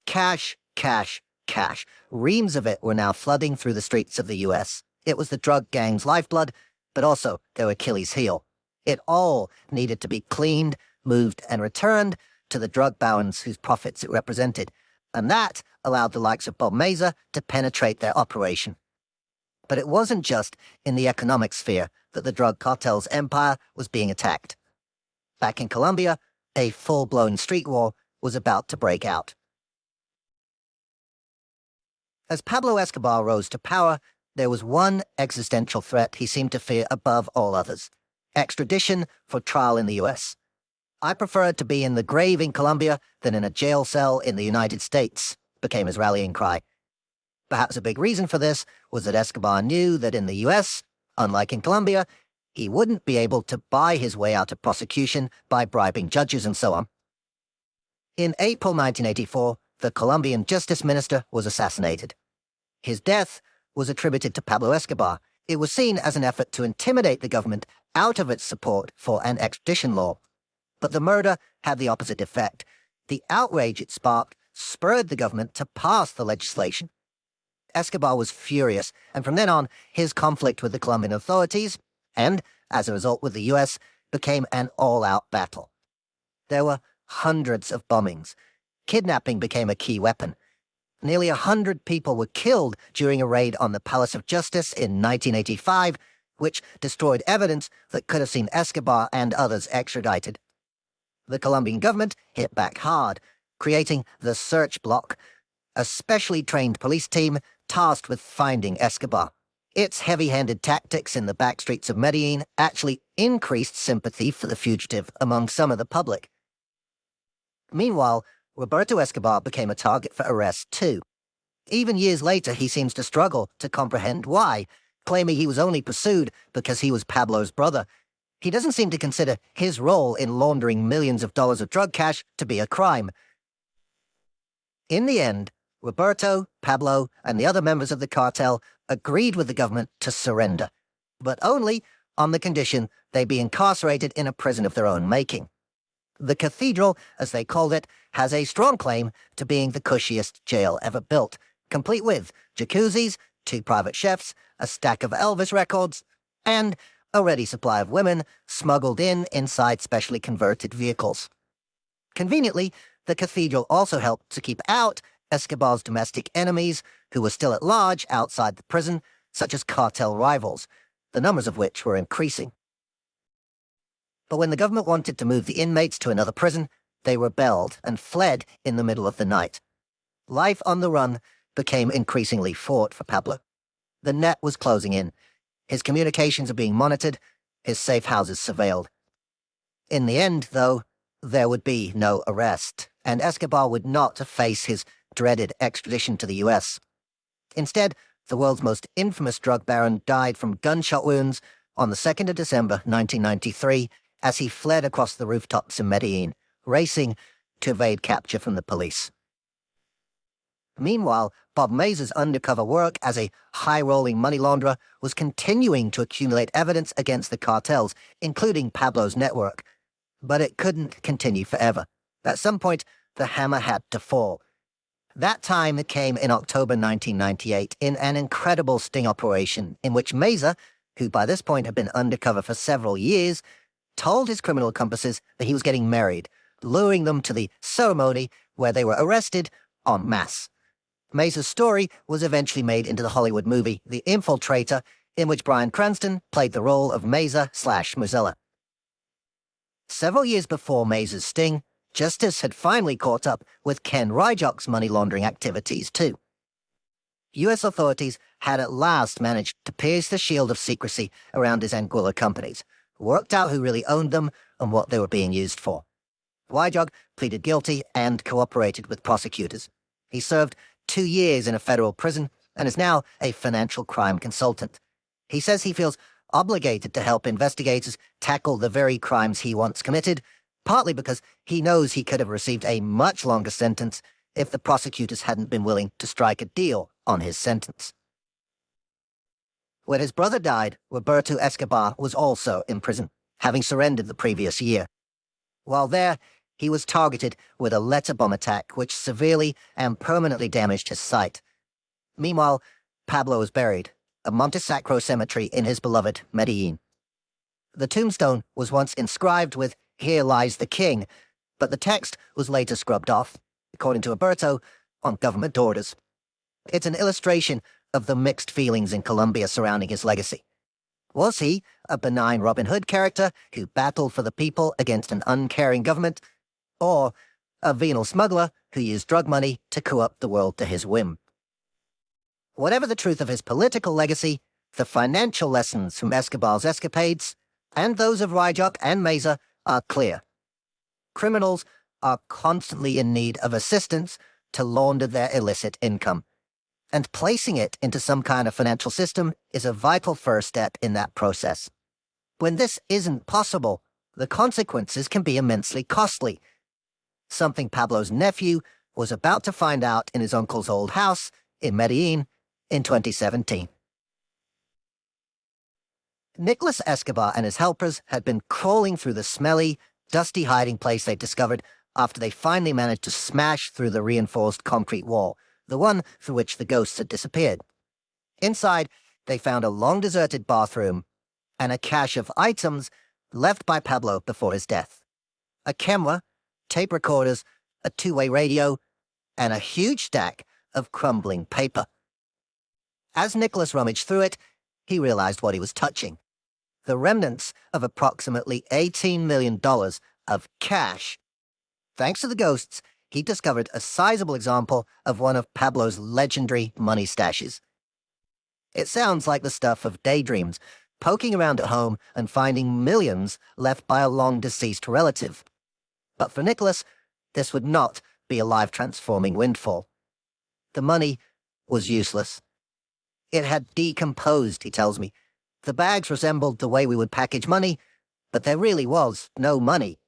Cash, cash, cash. Reams of it were now flooding through the streets of the U.S. It was the drug gang's lifeblood, but also their Achilles heel. It all needed to be cleaned, moved, and returned to the drug barons whose profits it represented, and that allowed the likes of Bob Mesa to penetrate their operation. But it wasn't just in the economic sphere that the drug cartel's empire was being attacked. Back in Colombia, a full-blown street war was about to break out. As Pablo Escobar rose to power, there was one existential threat he seemed to fear above all others: extradition for trial in the U.S. "I prefer to be in the grave in Colombia than in a jail cell in the United States," became his rallying cry. Perhaps a big reason for this was that Escobar knew that in the U.S., Unlike in Colombia, he wouldn't be able to buy his way out of prosecution by bribing judges and so on. In April 1984, the Colombian justice minister was assassinated. His death was attributed to Pablo Escobar. It was seen as an effort to intimidate the government out of its support for an extradition law. But the murder had the opposite effect. The outrage it sparked spurred the government to pass the legislation. Escobar was furious, and from then on, his conflict with the Colombian authorities, and, as a result with the US, became an all-out battle. There were hundreds of bombings. Kidnapping became a key weapon. Nearly 100 people were killed during a raid on the Palace of Justice in 1985, which destroyed evidence that could have seen Escobar and others extradited. The Colombian government hit back hard, creating the Search Bloc, a specially trained police team tasked with finding Escobar. Its heavy-handed tactics in the backstreets of Medellin actually increased sympathy for the fugitive among some of the public. Meanwhile, Roberto Escobar became a target for arrest too. Even years later, he seems to struggle to comprehend why, claiming he was only pursued because he was Pablo's brother. He doesn't seem to consider his role in laundering millions of dollars of drug cash to be a crime. In the end, Roberto, Pablo, and the other members of the cartel agreed with the government to surrender, but only on the condition they be incarcerated in a prison of their own making. The Cathedral, as they called it, has a strong claim to being the cushiest jail ever built, complete with jacuzzis, 2 private chefs, a stack of Elvis records, and a ready supply of women smuggled inside specially converted vehicles. Conveniently, the Cathedral also helped to keep out Escobar's domestic enemies, who were still at large outside the prison, such as cartel rivals, the numbers of which were increasing. But when the government wanted to move the inmates to another prison, they rebelled and fled in the middle of the night. Life on the run became increasingly fraught for Pablo. The net was closing in. His communications are being monitored, his safe houses surveilled. In the end, though, there would be no arrest, and Escobar would not face his dreaded extradition to the US. Instead, the world's most infamous drug baron died from gunshot wounds on the 2nd of December 1993 as he fled across the rooftops in Medellin, racing to evade capture from the police. Meanwhile, Bob Mesa's undercover work as a high-rolling money launderer was continuing to accumulate evidence against the cartels, including Pablo's network. But it couldn't continue forever. At some point, the hammer had to fall. That time came in October 1998 in an incredible sting operation in which Mesa, who by this point had been undercover for several years, told his criminal accomplices that he was getting married, luring them to the ceremony where they were arrested en masse. Mesa's story was eventually made into the Hollywood movie The Infiltrator, in which Bryan Cranston played the role of Mesa/Mozilla. Several years before Mesa's sting, justice had finally caught up with Ken Ryjock's money laundering activities too. US authorities had at last managed to pierce the shield of secrecy around his Anguilla companies, worked out who really owned them and what they were being used for. Ryjock pleaded guilty and cooperated with prosecutors. He served 2 years in a federal prison and is now a financial crime consultant. He says he feels obligated to help investigators tackle the very crimes he once committed, partly because he knows he could have received a much longer sentence if the prosecutors hadn't been willing to strike a deal on his sentence. When his brother died, Roberto Escobar was also in prison, having surrendered the previous year. While there, he was targeted with a letter bomb attack which severely and permanently damaged his sight. Meanwhile, Pablo was buried at Monte Sacro Cemetery in his beloved Medellin. The tombstone was once inscribed with "Here lies the king," but the text was later scrubbed off, according to Roberto, on government orders. It's an illustration of the mixed feelings in Colombia surrounding his legacy. Was he a benign Robin Hood character who battled for the people against an uncaring government, or a venal smuggler who used drug money to co-opt the world to his whim? Whatever the truth of his political legacy, the financial lessons from Escobar's escapades, and those of Ryjock and Mesa, are clear. Criminals are constantly in need of assistance to launder their illicit income. and placing it into some kind of financial system is a vital first step in that process. When this isn't possible, the consequences can be immensely costly. Something Pablo's nephew was about to find out in his uncle's old house in Medellin in 2017. Nicolas Escobar and his helpers had been crawling through the smelly, dusty hiding place they discovered after they finally managed to smash through the reinforced concrete wall, the one through which the ghosts had disappeared. Inside, they found a long-deserted bathroom and a cache of items left by Pablo before his death. A camera, tape recorders, a two-way radio, and a huge stack of crumbling paper. As Nicholas rummaged through it, he realized what he was touching. The remnants of approximately $18 million of cash. Thanks to the ghosts, he discovered a sizable example of one of Pablo's legendary money stashes. It sounds like the stuff of daydreams, poking around at home and finding millions left by a long-deceased relative. But for Nicholas, this would not be a life-transforming windfall. The money was useless. It had decomposed, he tells me. The bags resembled the way we would package money, but there really was no money.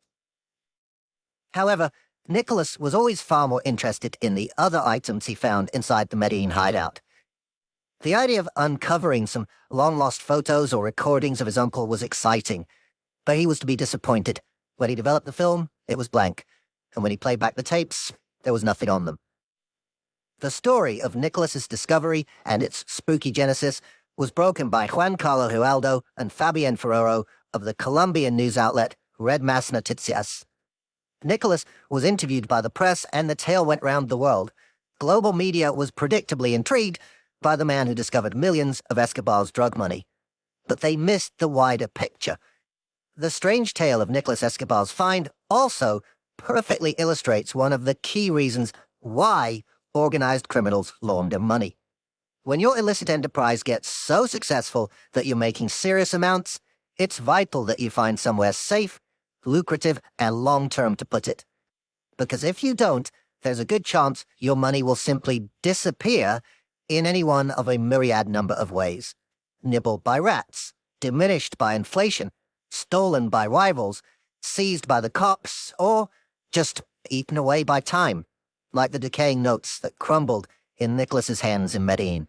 However, Nicholas was always far more interested in the other items he found inside the Medellin hideout. The idea of uncovering some long-lost photos or recordings of his uncle was exciting, but he was to be disappointed. When he developed the film, it was blank, and when he played back the tapes, there was nothing on them. The story of Nicholas's discovery and its spooky genesis was broken by Juan Carlos Giraldo and Fabienne Ferrero of the Colombian news outlet Red Mas Noticias. Nicholas was interviewed by the press and the tale went round the world. Global media was predictably intrigued by the man who discovered millions of Escobar's drug money. But they missed the wider picture. The strange tale of Nicholas Escobar's find also perfectly illustrates one of the key reasons why organized criminals launder money. When your illicit enterprise gets so successful that you're making serious amounts, it's vital that you find somewhere safe, lucrative, and long-term to put it. Because if you don't, there's a good chance your money will simply disappear in any one of a myriad number of ways. Nibbled by rats, diminished by inflation, stolen by rivals, seized by the cops, or just eaten away by time, like the decaying notes that crumbled in Nicholas's hands in Medellin.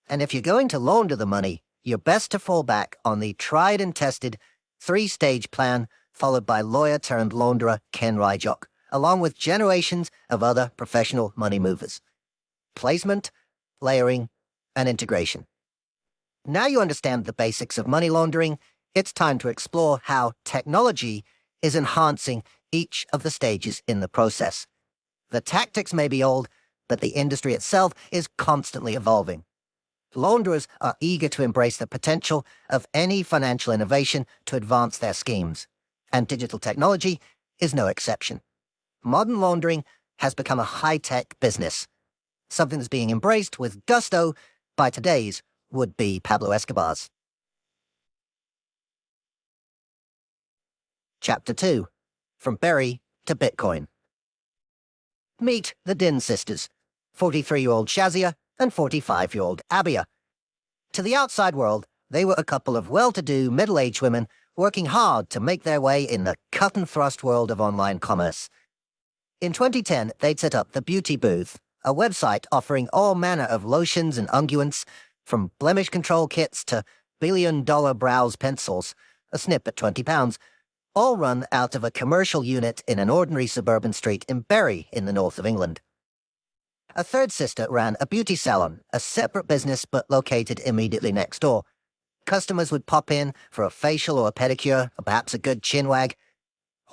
And if you're going to launder the money, you're best to fall back on the tried and tested three-stage plan followed by lawyer-turned-launderer Ken Ryjock, along with generations of other professional money movers. Placement, layering, and integration. Now you understand the basics of money laundering, it's time to explore how technology is enhancing each of the stages in the process. The tactics may be old, but the industry itself is constantly evolving. Launderers are eager to embrace the potential of any financial innovation to advance their schemes, and digital technology is no exception. Modern laundering has become a high-tech business, something that's being embraced with gusto by today's would-be Pablo Escobars. Chapter 2. From Berry to Bitcoin. Meet the Din sisters, 43-year-old Shazia and 45-year-old Abia. To the outside world, they were a couple of well-to-do, middle-aged women working hard to make their way in the cut-and-thrust world of online commerce. In 2010, they'd set up the Beauty Booth, a website offering all manner of lotions and unguents, from blemish control kits to billion-dollar brows pencils, a snip at £20, all run out of a commercial unit in an ordinary suburban street in Bury in the north of England. A third sister ran a beauty salon, a separate business but located immediately next door. Customers would pop in for a facial or a pedicure, or perhaps a good chin wag.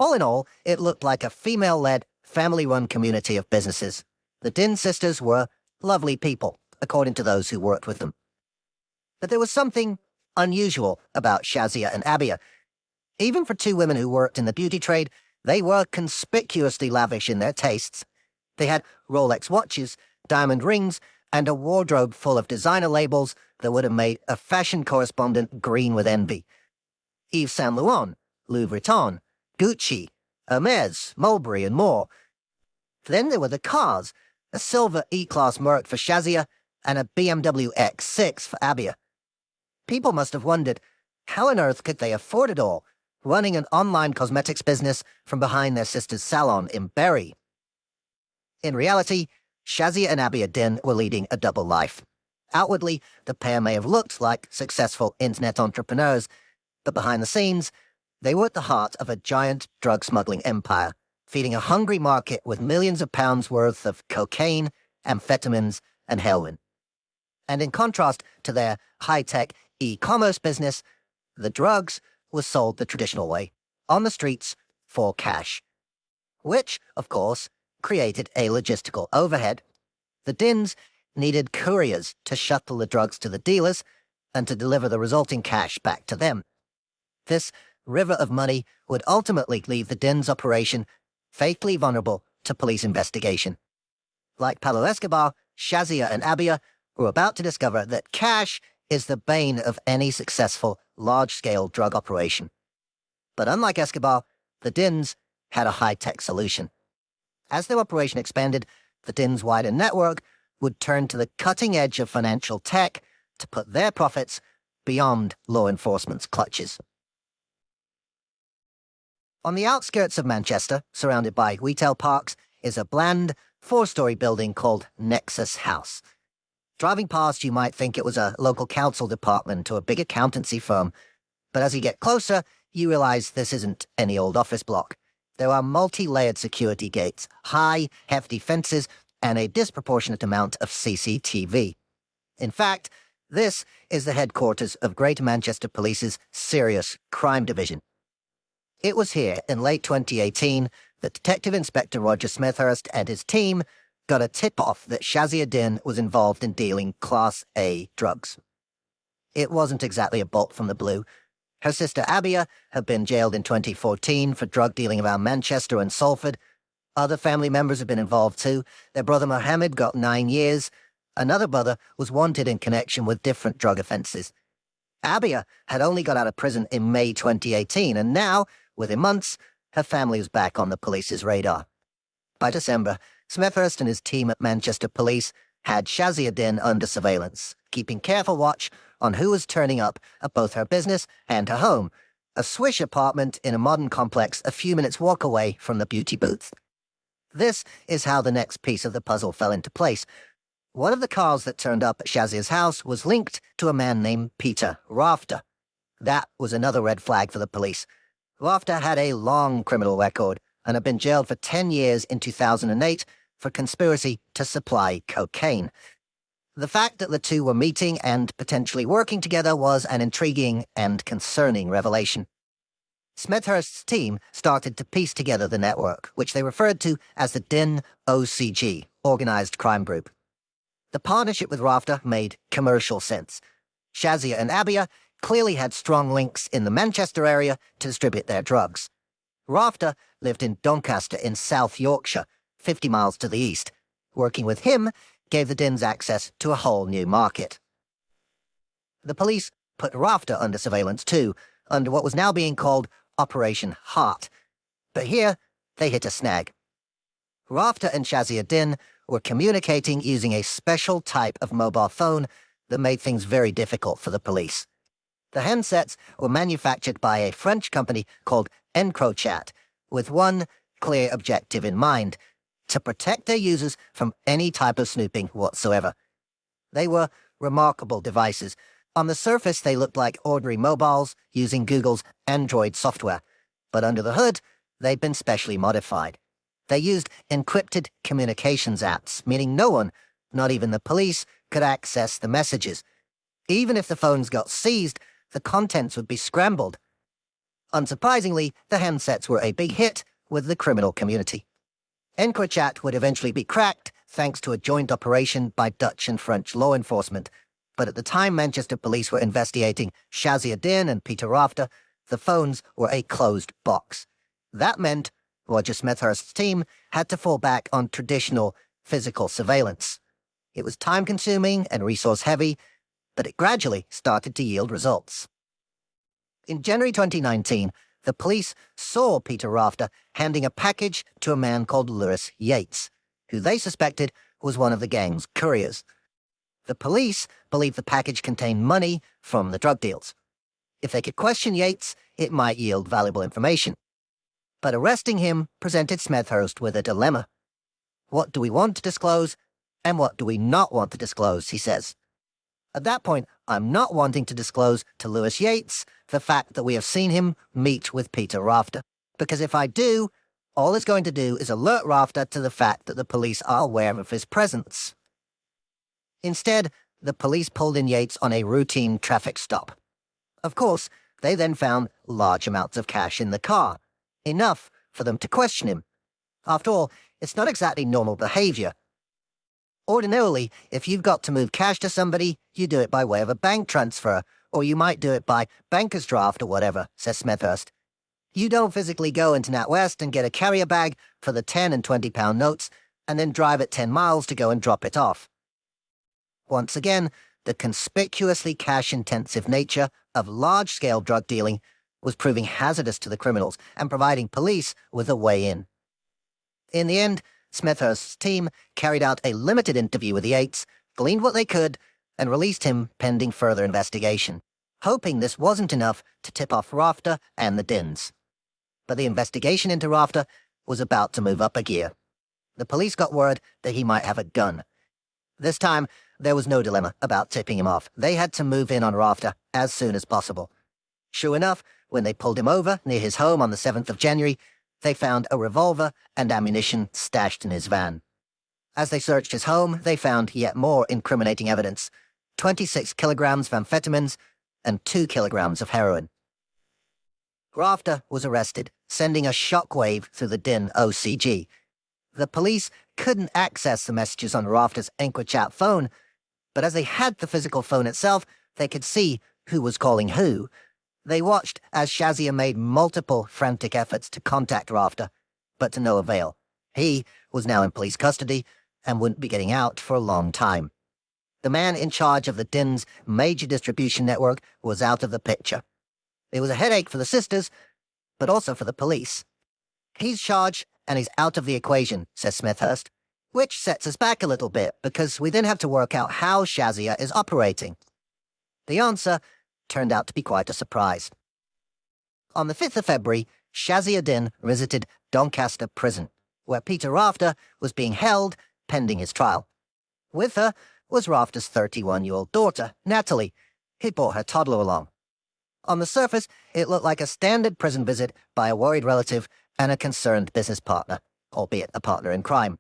All in all, it looked like a female-led, family-run community of businesses. The Din sisters were lovely people, according to those who worked with them. But there was something unusual about Shazia and Abia. Even for two women who worked in the beauty trade, they were conspicuously lavish in their tastes. They had Rolex watches, diamond rings, and a wardrobe full of designer labels that would have made a fashion correspondent green with envy. Yves Saint Laurent, Louis Vuitton, Gucci, Hermes, Mulberry, and more. Then there were the cars, a silver E-Class Merc for Shazia, and a BMW X6 for Abia. People must have wondered, how on earth could they afford it all, running an online cosmetics business from behind their sister's salon in Bury? In reality, Shazia and Abia Din were leading a double life. Outwardly, the pair may have looked like successful internet entrepreneurs, but behind the scenes, they were at the heart of a giant drug smuggling empire, feeding a hungry market with millions of pounds worth of cocaine, amphetamines, and heroin. And in contrast to their high-tech e-commerce business, the drugs were sold the traditional way, on the streets, for cash. Which, of course, created a logistical overhead. The Dins needed couriers to shuttle the drugs to the dealers and to deliver the resulting cash back to them. This river of money would ultimately leave the Dins' operation fatally vulnerable to police investigation. Like Pablo Escobar, Shazia and Abia were about to discover that cash is the bane of any successful, large-scale drug operation. But unlike Escobar, the Dins had a high-tech solution. As their operation expanded, the Dins' wider network would turn to the cutting edge of financial tech to put their profits beyond law enforcement's clutches. On the outskirts of Manchester, surrounded by retail parks, is a bland, four-story building called Nexus House. Driving past, you might think it was a local council department or a big accountancy firm, but as you get closer, you realize this isn't any old office block. There are multi-layered security gates, high, hefty fences, and a disproportionate amount of CCTV. In fact, this is the headquarters of Greater Manchester Police's Serious Crime Division. It was here in late 2018 that Detective Inspector Roger Smethurst and his team got a tip-off that Shazia Din was involved in dealing Class A drugs. It wasn't exactly a bolt from the blue. Her sister Abia had been jailed in 2014 for drug dealing around Manchester and Salford. Other family members have been involved too. Their brother Mohammed got 9 years. Another brother was wanted in connection with different drug offences. Abia had only got out of prison in May 2018, and now, within months, her family was back on the police's radar. By December, Smethurst and his team at Manchester Police had Shazia Din under surveillance, keeping careful watch on who was turning up at both her business and her home, a swish apartment in a modern complex a few minutes' walk away from the beauty booth. This is how the next piece of the puzzle fell into place. One of the cars that turned up at Shazia's house was linked to a man named Peter Rafter. That was another red flag for the police. Rafter had a long criminal record and had been jailed for 10 years in 2008 for conspiracy to supply cocaine. The fact that the two were meeting and potentially working together was an intriguing and concerning revelation. Smethurst's team started to piece together the network, which they referred to as the Din OCG, Organised Crime Group. The partnership with Rafter made commercial sense. Shazia and Abia clearly had strong links in the Manchester area to distribute their drugs. Rafter lived in Doncaster in South Yorkshire, 50 miles to the east. Working with him gave the Dins access to a whole new market. The police put Rafter under surveillance too, under what was now being called Operation Heart. But here, they hit a snag. Rafter and Shazia Din were communicating using a special type of mobile phone that made things very difficult for the police. The handsets were manufactured by a French company called EncroChat, with one clear objective in mind: to protect their users from any type of snooping whatsoever. They were remarkable devices. On the surface, they looked like ordinary mobiles using Google's Android software, but under the hood, they'd been specially modified. They used encrypted communications apps, meaning no one, not even the police, could access the messages. Even if the phones got seized, the contents would be scrambled. Unsurprisingly, the handsets were a big hit with the criminal community. EncroChat would eventually be cracked thanks to a joint operation by Dutch and French law enforcement, but at the time Manchester police were investigating Shazia Din and Peter Rafter, the phones were a closed box. That meant Roger Smethurst's team had to fall back on traditional physical surveillance. It was time-consuming and resource-heavy, but it gradually started to yield results. In January 2019, the police saw Peter Rafter handing a package to a man called Lewis Yates, who they suspected was one of the gang's couriers. The police believed the package contained money from the drug deals. If they could question Yates, it might yield valuable information. But arresting him presented Smethurst with a dilemma. What do we want to disclose, and what do we not want to disclose, he says. At that point, I'm not wanting to disclose to Lewis Yates the fact that we have seen him meet with Peter Rafter, because if I do, all it's going to do is alert Rafter to the fact that the police are aware of his presence. Instead, the police pulled in Yates on a routine traffic stop. Of course, they then found large amounts of cash in the car, enough for them to question him. After all, it's not exactly normal behavior. Ordinarily, if you've got to move cash to somebody, you do it by way of a bank transfer, or you might do it by banker's draft or whatever, says Smethurst. You don't physically go into NatWest and get a carrier bag for the 10 and 20-pound notes and then drive it 10 miles to go and drop it off. Once again, the conspicuously cash-intensive nature of large-scale drug dealing was proving hazardous to the criminals and providing police with a way in. In the end, Smethurst's team carried out a limited interview with Yates, gleaned what they could, and released him pending further investigation, hoping this wasn't enough to tip off Rafter and the Dins. But the investigation into Rafter was about to move up a gear. The police got word that he might have a gun. This time, there was no dilemma about tipping him off. They had to move in on Rafter as soon as possible. Sure enough, when they pulled him over near his home on the 7th of January, they found a revolver and ammunition stashed in his van. As they searched his home, they found yet more incriminating evidence: 26 kilograms of amphetamines and 2 kilograms of heroin. Rafter was arrested, sending a shockwave through the Din OCG. The police couldn't access the messages on Rafter's EnquiChat phone, but as they had the physical phone itself, they could see who was calling who. They watched as Shazia made multiple frantic efforts to contact Rafter, but to no avail. He was now in police custody and wouldn't be getting out for a long time. The man in charge of the Din's major distribution network was out of the picture. It was a headache for the sisters, but also for the police. He's charged and he's out of the equation, says Smethurst, which sets us back a little bit because we then have to work out how Shazia is operating. The answer turned out to be quite a surprise. On the 5th of February, Shazia Din visited Doncaster Prison, where Peter Rafter was being held pending his trial. With her was Rafter's 31-year-old daughter, Natalie. He brought her toddler along. On the surface, it looked like a standard prison visit by a worried relative and a concerned business partner, albeit a partner in crime.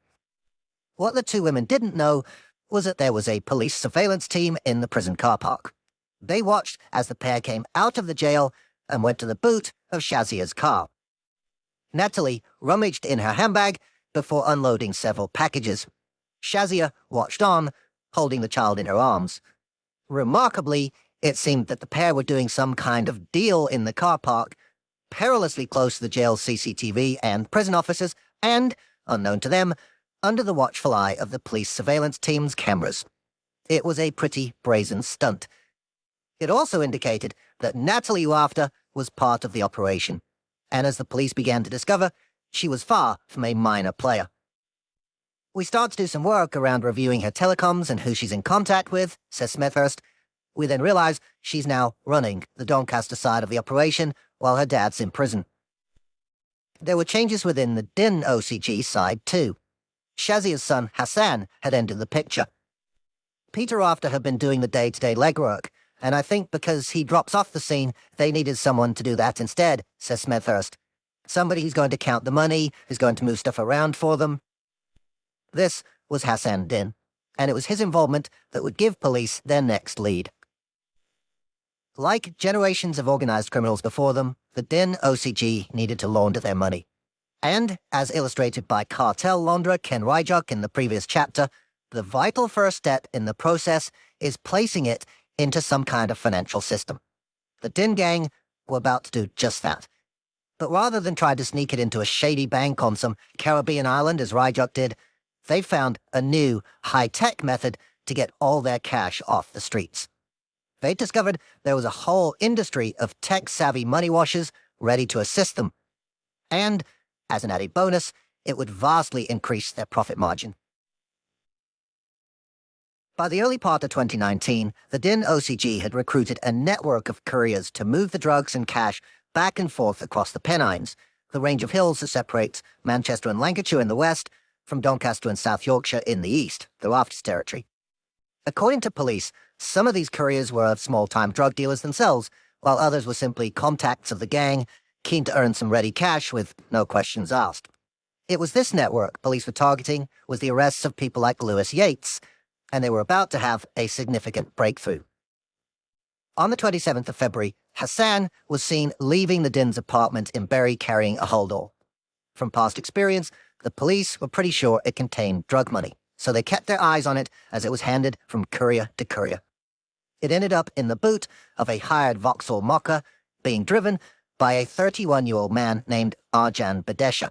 What the two women didn't know was that there was a police surveillance team in the prison car park. They watched as the pair came out of the jail and went to the boot of Shazia's car. Natalie rummaged in her handbag before unloading several packages. Shazia watched on, holding the child in her arms. Remarkably, it seemed that the pair were doing some kind of deal in the car park, perilously close to the jail's CCTV and prison officers, and, unknown to them, under the watchful eye of the police surveillance team's cameras. It was a pretty brazen stunt. It also indicated that Natalie Rafter was part of the operation, and as the police began to discover, she was far from a minor player. We start to do some work around reviewing her telecoms and who she's in contact with, says Smethurst. We then realize she's now running the Doncaster side of the operation while her dad's in prison. There were changes within the Din OCG side too. Shazia's son, Hassan, had entered the picture. Peter Rafter had been doing the day-to-day legwork, and I think because he drops off the scene, they needed someone to do that instead, says Smethurst. Somebody who's going to count the money, who's going to move stuff around for them. This was Hassan Din, and it was his involvement that would give police their next lead. Like generations of organized criminals before them, the Din OCG needed to launder their money. And, as illustrated by cartel launderer Ken Ryjock in the previous chapter, the vital first step in the process is placing it into some kind of financial system. The Din gang were about to do just that. But rather than try to sneak it into a shady bank on some Caribbean island as Ryjock did, they found a new, high-tech method to get all their cash off the streets. They discovered there was a whole industry of tech-savvy money washers ready to assist them. And, as an added bonus, it would vastly increase their profit margin. By the early part of 2019, the Din OCG had recruited a network of couriers to move the drugs and cash back and forth across the Pennines, the range of hills that separates Manchester and Lancashire in the west from Doncaster and South Yorkshire in the east, the Rafts territory. According to police, some of these couriers were small-time drug dealers themselves, while others were simply contacts of the gang, keen to earn some ready cash with no questions asked. It was this network police were targeting with the arrests of people like Lewis Yates, and they were about to have a significant breakthrough. On the 27th of February, Hassan was seen leaving the Din's apartment in Bury carrying a holdall. From past experience, the police were pretty sure it contained drug money, so they kept their eyes on it as it was handed from courier to courier. It ended up in the boot of a hired Vauxhall Mocha, being driven by a 31-year-old man named Arjan Badesha.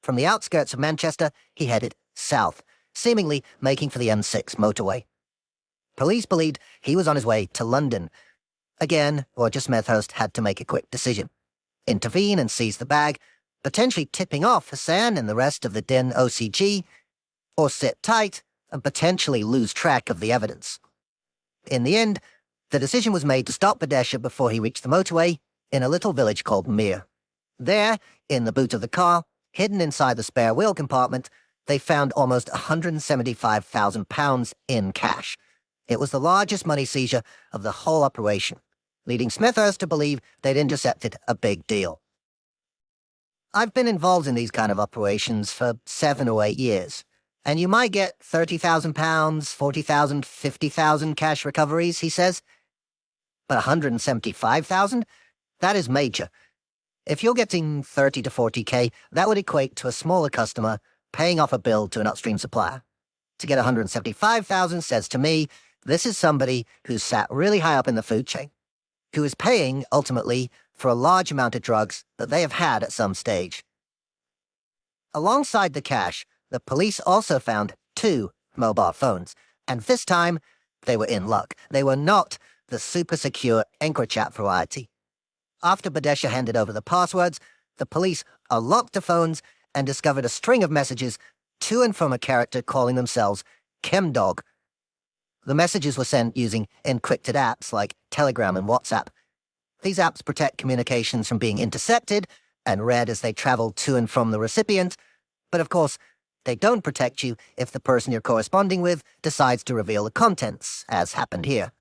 From the outskirts of Manchester, he headed south, seemingly making for the M6 motorway. Police believed he was on his way to London. Again, Roger Smethurst had to make a quick decision. Intervene and seize the bag, potentially tipping off Hassan and the rest of the Din OCG, or sit tight and potentially lose track of the evidence. In the end, the decision was made to stop Badesha before he reached the motorway in a little village called Mere. There, in the boot of the car, hidden inside the spare wheel compartment, they found almost £175,000 in cash. It was the largest money seizure of the whole operation, leading Smethurst to believe they'd intercepted a big deal. I've been involved in these kind of operations for 7 or 8 years, and you might get £30,000, £40,000, £50,000 cash recoveries, he says. But £175,000? That is major. If you're getting 30 to 40k, that would equate to a smaller customer paying off a bill to an upstream supplier. To get £175,000 says to me, this is somebody who's sat really high up in the food chain, who is paying, ultimately, for a large amount of drugs that they have had at some stage. Alongside the cash, the police also found 2 mobile phones, and this time, they were in luck. They were not the super secure EncroChat variety. After Badesha handed over the passwords, the police unlocked the phones and discovered a string of messages to and from a character calling themselves Chemdog. The messages were sent using encrypted apps like Telegram and WhatsApp. These apps protect communications from being intercepted and read as they travel to and from the recipient, but of course, they don't protect you if the person you're corresponding with decides to reveal the contents, as happened here.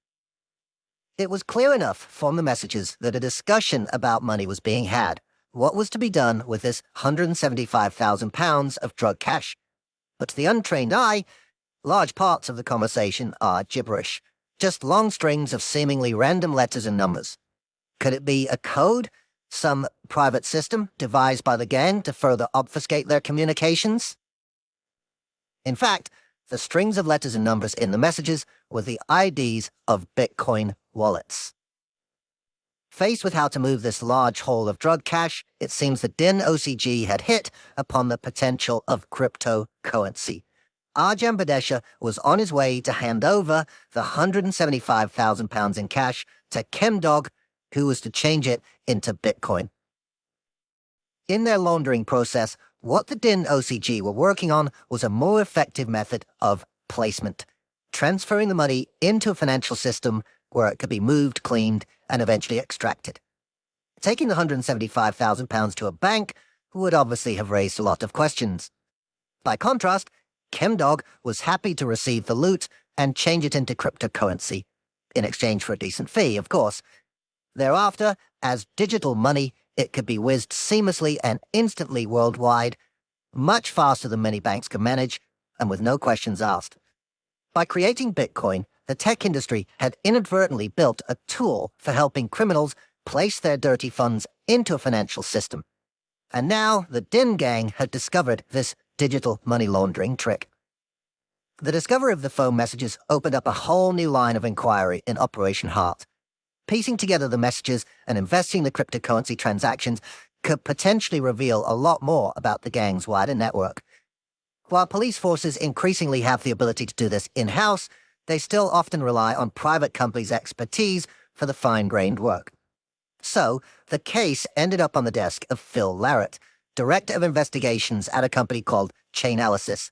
It was clear enough from the messages that a discussion about money was being had. What was to be done with this £175,000 of drug cash? But to the untrained eye, large parts of the conversation are gibberish, just long strings of seemingly random letters and numbers. Could it be a code? Some private system devised by the gang to further obfuscate their communications? In fact, the strings of letters and numbers in the messages were the IDs of Bitcoin wallets. Faced with how to move this large haul of drug cash, it seems the Din OCG had hit upon the potential of cryptocurrency. Arjan Badesha was on his way to hand over the £175,000 in cash to Chemdog, who was to change it into Bitcoin. In their laundering process, what the Din OCG were working on was a more effective method of placement, transferring the money into a financial system where it could be moved, cleaned, and eventually extracted. Taking the £175,000 to a bank would obviously have raised a lot of questions. By contrast, Chemdog was happy to receive the loot and change it into cryptocurrency, in exchange for a decent fee, of course. Thereafter, as digital money, it could be whizzed seamlessly and instantly worldwide, much faster than many banks could manage, and with no questions asked. By creating Bitcoin, the tech industry had inadvertently built a tool for helping criminals place their dirty funds into a financial system. And now the Din gang had discovered this digital money laundering trick. The discovery of the phone messages opened up a whole new line of inquiry in Operation Heart. Piecing together the messages and investing the cryptocurrency transactions could potentially reveal a lot more about the gang's wider network. While police forces increasingly have the ability to do this in-house, they still often rely on private companies' expertise for the fine-grained work. So, the case ended up on the desk of Phil Larratt, Director of Investigations at a company called Chainalysis.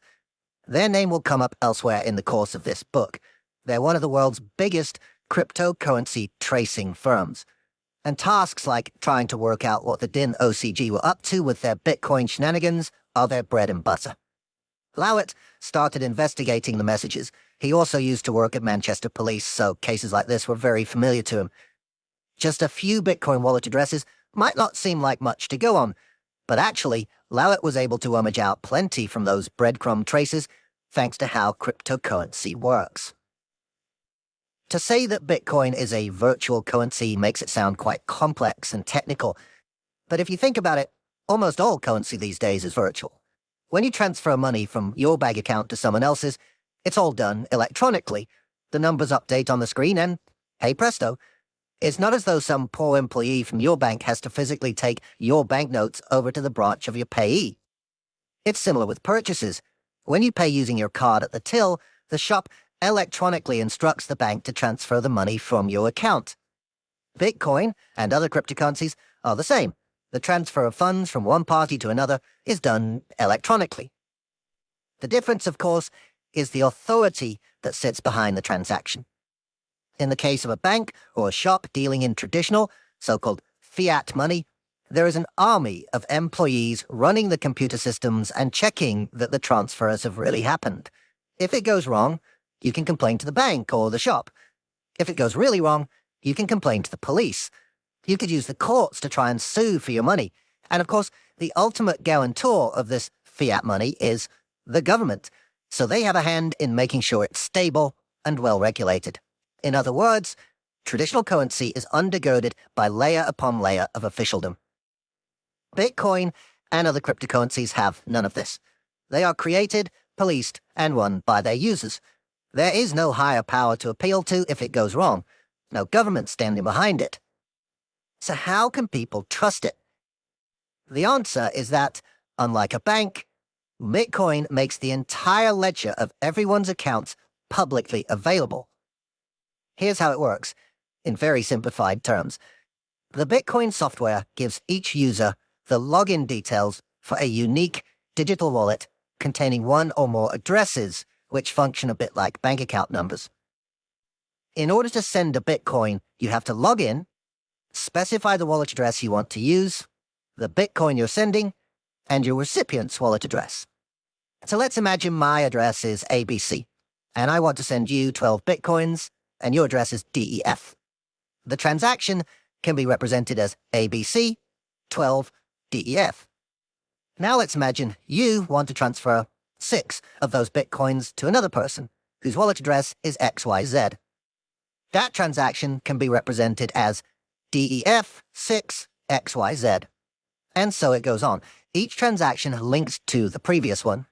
Their name will come up elsewhere in the course of this book. They're one of the world's biggest cryptocurrency tracing firms. And tasks like trying to work out what the Din OCG were up to with their Bitcoin shenanigans are their bread and butter. Lowett started investigating the messages. He also used to work at Manchester Police, so cases like this were very familiar to him. Just a few Bitcoin wallet addresses might not seem like much to go on, but actually, Lowett was able to rummage out plenty from those breadcrumb traces thanks to how cryptocurrency works. To say that Bitcoin is a virtual currency makes it sound quite complex and technical, but if you think about it, almost all currency these days is virtual. When you transfer money from your bank account to someone else's, it's all done electronically. The numbers update on the screen and, hey presto, it's not as though some poor employee from your bank has to physically take your banknotes over to the branch of your payee. It's similar with purchases. When you pay using your card at the till, the shop electronically instructs the bank to transfer the money from your account. Bitcoin and other cryptocurrencies are the same. The transfer of funds from one party to another is done electronically. The difference, of course, is the authority that sits behind the transaction. In the case of a bank or a shop dealing in traditional, so-called fiat money, there is an army of employees running the computer systems and checking that the transfers have really happened. If it goes wrong, you can complain to the bank or the shop. If it goes really wrong, you can complain to the police. You could use the courts to try and sue for your money. And of course, the ultimate guarantor of this fiat money is the government. So they have a hand in making sure it's stable and well-regulated. In other words, traditional currency is undergirded by layer upon layer of officialdom. Bitcoin and other cryptocurrencies have none of this. They are created, policed, and run by their users. There is no higher power to appeal to if it goes wrong. No government standing behind it. So how can people trust it? The answer is that, unlike a bank, Bitcoin makes the entire ledger of everyone's accounts publicly available. Here's how it works, in very simplified terms. The Bitcoin software gives each user the login details for a unique digital wallet containing one or more addresses, which function a bit like bank account numbers. In order to send a Bitcoin, you have to log in, specify the wallet address you want to use, the Bitcoin you're sending, and your recipient's wallet address. So let's imagine my address is ABC, and I want to send you 12 Bitcoins, and your address is DEF. The transaction can be represented as ABC, 12, DEF. Now let's imagine you want to transfer 6 of those Bitcoins to another person, whose wallet address is XYZ. That transaction can be represented as DEF 6 XYZ. And so it goes on. Each transaction links to the previous one.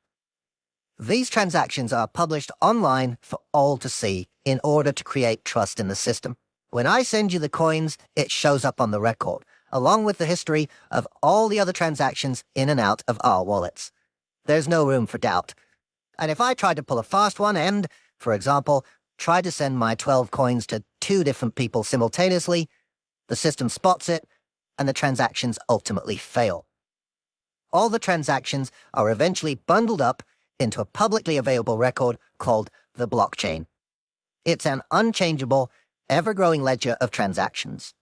These transactions are published online for all to see in order to create trust in the system. When I send you the coins, it shows up on the record, along with the history of all the other transactions in and out of our wallets. There's no room for doubt. And if I tried to pull a fast one and, for example, tried to send my 12 coins to 2 different people simultaneously, the system spots it, and the transactions ultimately fail. All the transactions are eventually bundled up into a publicly available record called the blockchain. It's an unchangeable, ever-growing ledger of transactions.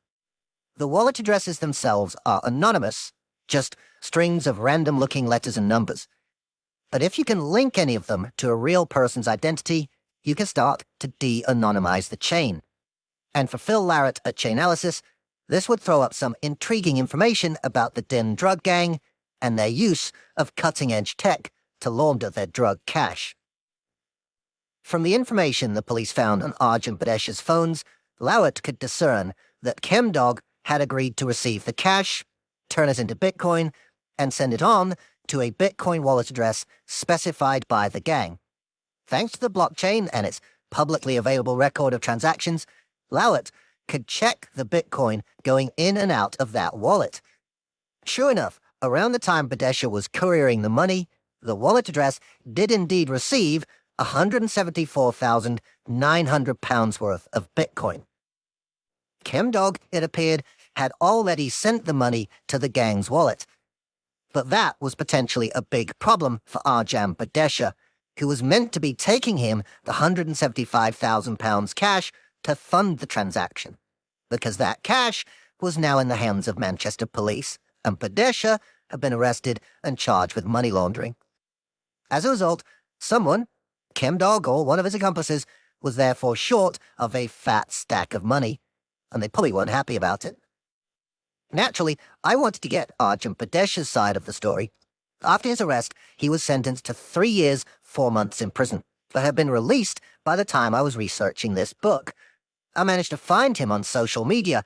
The wallet addresses themselves are anonymous, just strings of random-looking letters and numbers. But if you can link any of them to a real person's identity, you can start to de-anonymize the chain. And for Phil Larratt at Chainalysis, this would throw up some intriguing information about the Din drug gang and their use of cutting-edge tech to launder their drug cash. From the information the police found on Arjun Badesha's phones, Larratt could discern that ChemDog had agreed to receive the cash, turn it into Bitcoin, and send it on to a Bitcoin wallet address specified by the gang. Thanks to the blockchain and its publicly available record of transactions, Larratt could check the Bitcoin going in and out of that wallet. Sure enough, around the time Badesha was couriering the money, the wallet address did indeed receive £174,900 worth of Bitcoin. ChemDog, it appeared, had already sent the money to the gang's wallet. But that was potentially a big problem for Arjun Badesha. who was meant to be taking him the £175,000 cash to fund the transaction, because that cash was now in the hands of Manchester police, and Badesha had been arrested and charged with money laundering. As a result, someone, Chemdog or one of his accomplices, was therefore short of a fat stack of money, and they probably weren't happy about it. Naturally, I wanted to get Arjun Badesha's side of the story. After his arrest, he was sentenced to 3 years, 4 months in prison, but had been released by the time I was researching this book. I managed to find him on social media,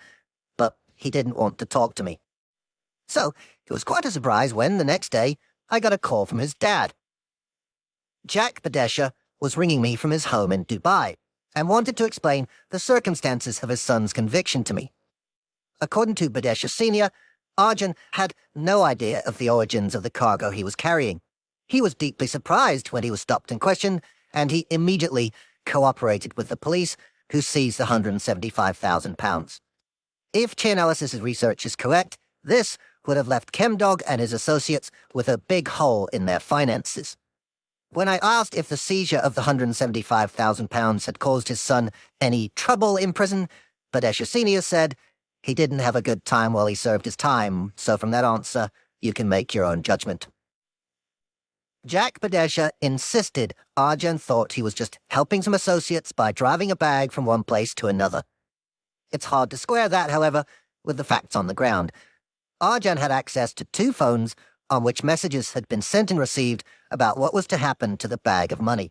but he didn't want to talk to me. So, it was quite a surprise when, the next day, I got a call from his dad. Jack Badesha was ringing me from his home in Dubai and wanted to explain the circumstances of his son's conviction to me. According to Badesha Sr., Arjun had no idea of the origins of the cargo he was carrying. He was deeply surprised when he was stopped and questioned, and he immediately cooperated with the police, who seized the £175,000. If Chainalysis' research is correct, this would have left Chemdog and his associates with a big hole in their finances. When I asked if the seizure of the £175,000 had caused his son any trouble in prison, Badesha Sr. said he didn't have a good time while he served his time, so from that answer, you can make your own judgment. Jack Badesha insisted Arjun thought he was just helping some associates by driving a bag from one place to another. It's hard to square that, however, with the facts on the ground. Arjun had access to 2 phones on which messages had been sent and received about what was to happen to the bag of money.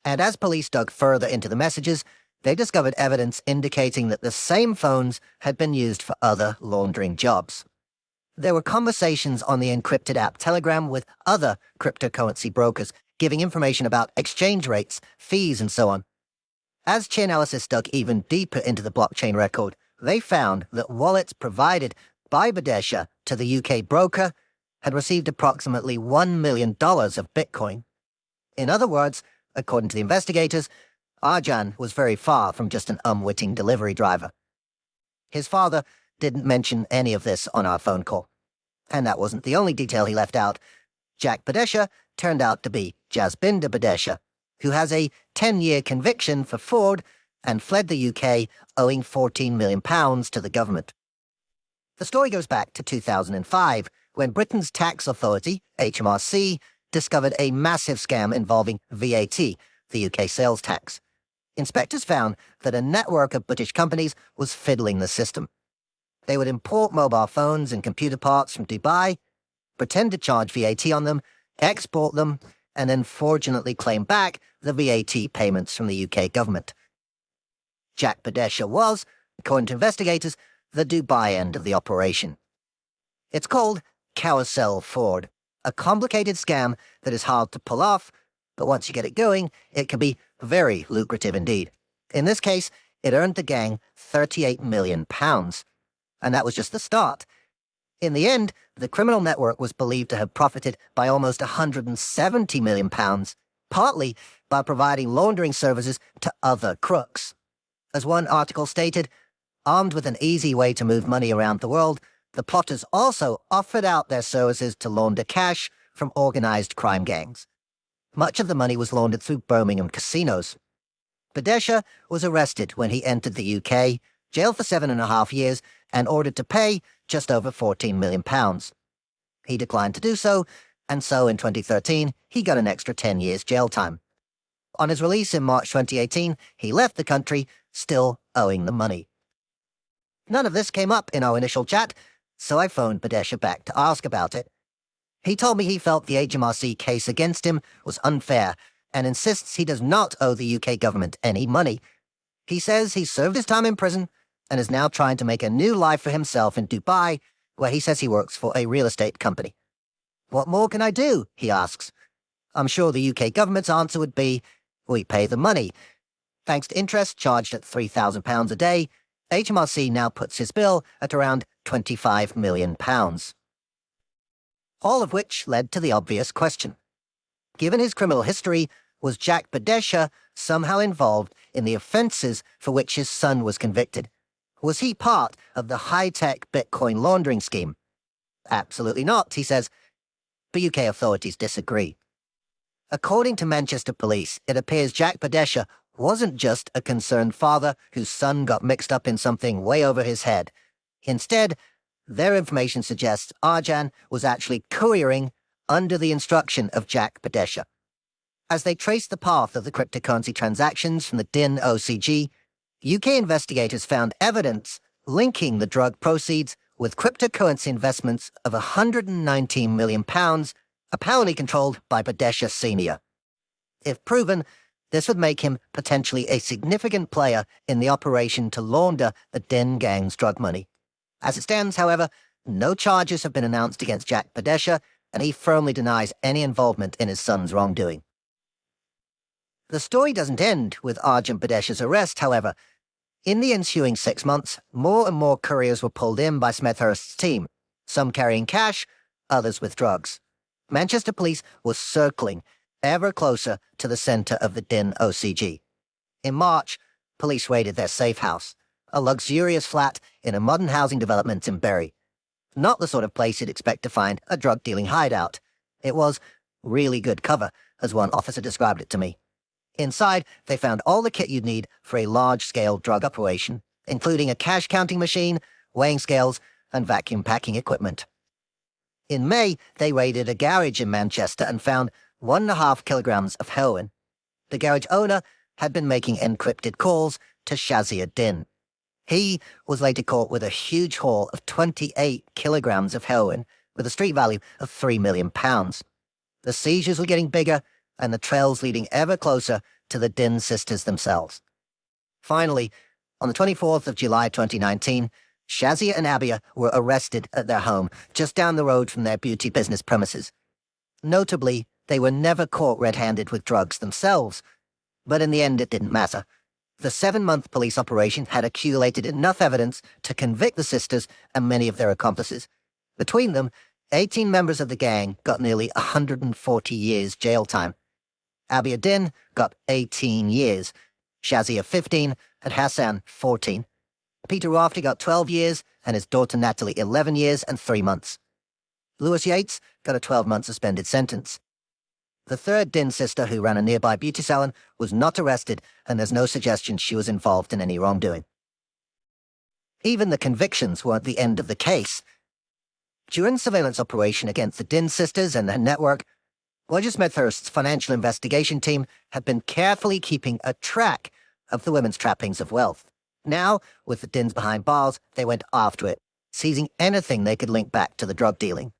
And as police dug further into the messages, they discovered evidence indicating that the same phones had been used for other laundering jobs. There were conversations on the encrypted app Telegram with other cryptocurrency brokers, giving information about exchange rates, fees, and so on. As Chainalysis dug even deeper into the blockchain record, they found that wallets provided by Badesha to the UK broker had received approximately $1 million of Bitcoin. In other words, according to the investigators, Arjun was very far from just an unwitting delivery driver. His father didn't mention any of this on our phone call. And that wasn't the only detail he left out. Jack Badesha turned out to be Jasbinder Badesha, who has a 10-year conviction for fraud and fled the UK owing £14 million to the government. The story goes back to 2005, when Britain's tax authority, HMRC, discovered a massive scam involving VAT, the UK sales tax. Inspectors found that a network of British companies was fiddling the system. They would import mobile phones and computer parts from Dubai, pretend to charge VAT on them, export them, and then fraudulently claim back the VAT payments from the UK government. Jack Badesha was, according to investigators, the Dubai end of the operation. It's called carousel fraud, a complicated scam that is hard to pull off, but once you get it going, it can be very lucrative indeed. In this case, it earned the gang £38 million. And that was just the start. In the end, the criminal network was believed to have profited by almost £170 million, partly by providing laundering services to other crooks. As one article stated, armed with an easy way to move money around the world, the plotters also offered out their services to launder cash from organized crime gangs. Much of the money was laundered through Birmingham casinos. Badesha was arrested when he entered the UK, jailed for 7.5 years, and ordered to pay just over £14 million. He declined to do so, and so in 2013, he got an extra 10 years jail time. On his release in March 2018, he left the country, still owing the money. None of this came up in our initial chat, so I phoned Badesha back to ask about it. He told me he felt the HMRC case against him was unfair, and insists he does not owe the UK government any money. He says he served his time in prison, and is now trying to make a new life for himself in Dubai, where he says he works for a real estate company. What more can I do? He asks. I'm sure the UK government's answer would be, we pay the money. Thanks to interest charged at £3,000 a day, HMRC now puts his bill at around £25 million. All of which led to the obvious question. Given his criminal history, was Jack Badesha somehow involved in the offences for which his son was convicted? Was he part of the high-tech Bitcoin laundering scheme? Absolutely not, he says, but UK authorities disagree. According to Manchester police, it appears Jack Padesha wasn't just a concerned father whose son got mixed up in something way over his head. Instead, their information suggests Arjan was actually couriering under the instruction of Jack Padesha. As they traced the path of the cryptocurrency transactions from the DIN OCG, UK investigators found evidence linking the drug proceeds with cryptocurrency investments of £119 million, apparently controlled by Padesha Sr. If proven, this would make him potentially a significant player in the operation to launder the DIN gang's drug money. As it stands, however, no charges have been announced against Jack Padesha, and he firmly denies any involvement in his son's wrongdoing. The story doesn't end with Arjan Padesha's arrest, however. In the ensuing 6 months, more and more couriers were pulled in by Smethurst's team, some carrying cash, others with drugs. Manchester police were circling ever closer to the centre of the DIN OCG. In March, police raided their safe house, a luxurious flat in a modern housing development in Bury. Not the sort of place you'd expect to find a drug-dealing hideout. It was really good cover, as one officer described it to me. Inside, they found all the kit you'd need for a large-scale drug operation, including a cash-counting machine, weighing scales, and vacuum packing equipment. In May, they raided a garage in Manchester and found 1.5 kilograms of heroin. The garage owner had been making encrypted calls to Shazia Din. He was later caught with a huge haul of 28 kilograms of heroin with a street value of £3 million. The seizures were getting bigger, and the trails leading ever closer to the Din sisters themselves. Finally, on the 24th of July 2019, Shazia and Abia were arrested at their home, just down the road from their beauty business premises. Notably, they were never caught red-handed with drugs themselves, but in the end it didn't matter. The 7-month police operation had accumulated enough evidence to convict the sisters and many of their accomplices. Between them, 18 members of the gang got nearly 140 years jail time. Abia Din got 18 years, Shazia 15, and Hassan 14. Peter Rafferty got 12 years, and his daughter Natalie 11 years and 3 months. Lewis Yates got a 12-month suspended sentence. The third Din sister, who ran a nearby beauty salon, was not arrested, and there's no suggestion she was involved in any wrongdoing. Even the convictions weren't the end of the case. During the surveillance operation against the Din sisters and their network, Roger Smethurst's financial investigation team had been carefully keeping a track of the women's trappings of wealth. Now, with the Dins behind bars, they went after it, seizing anything they could link back to the drug dealing.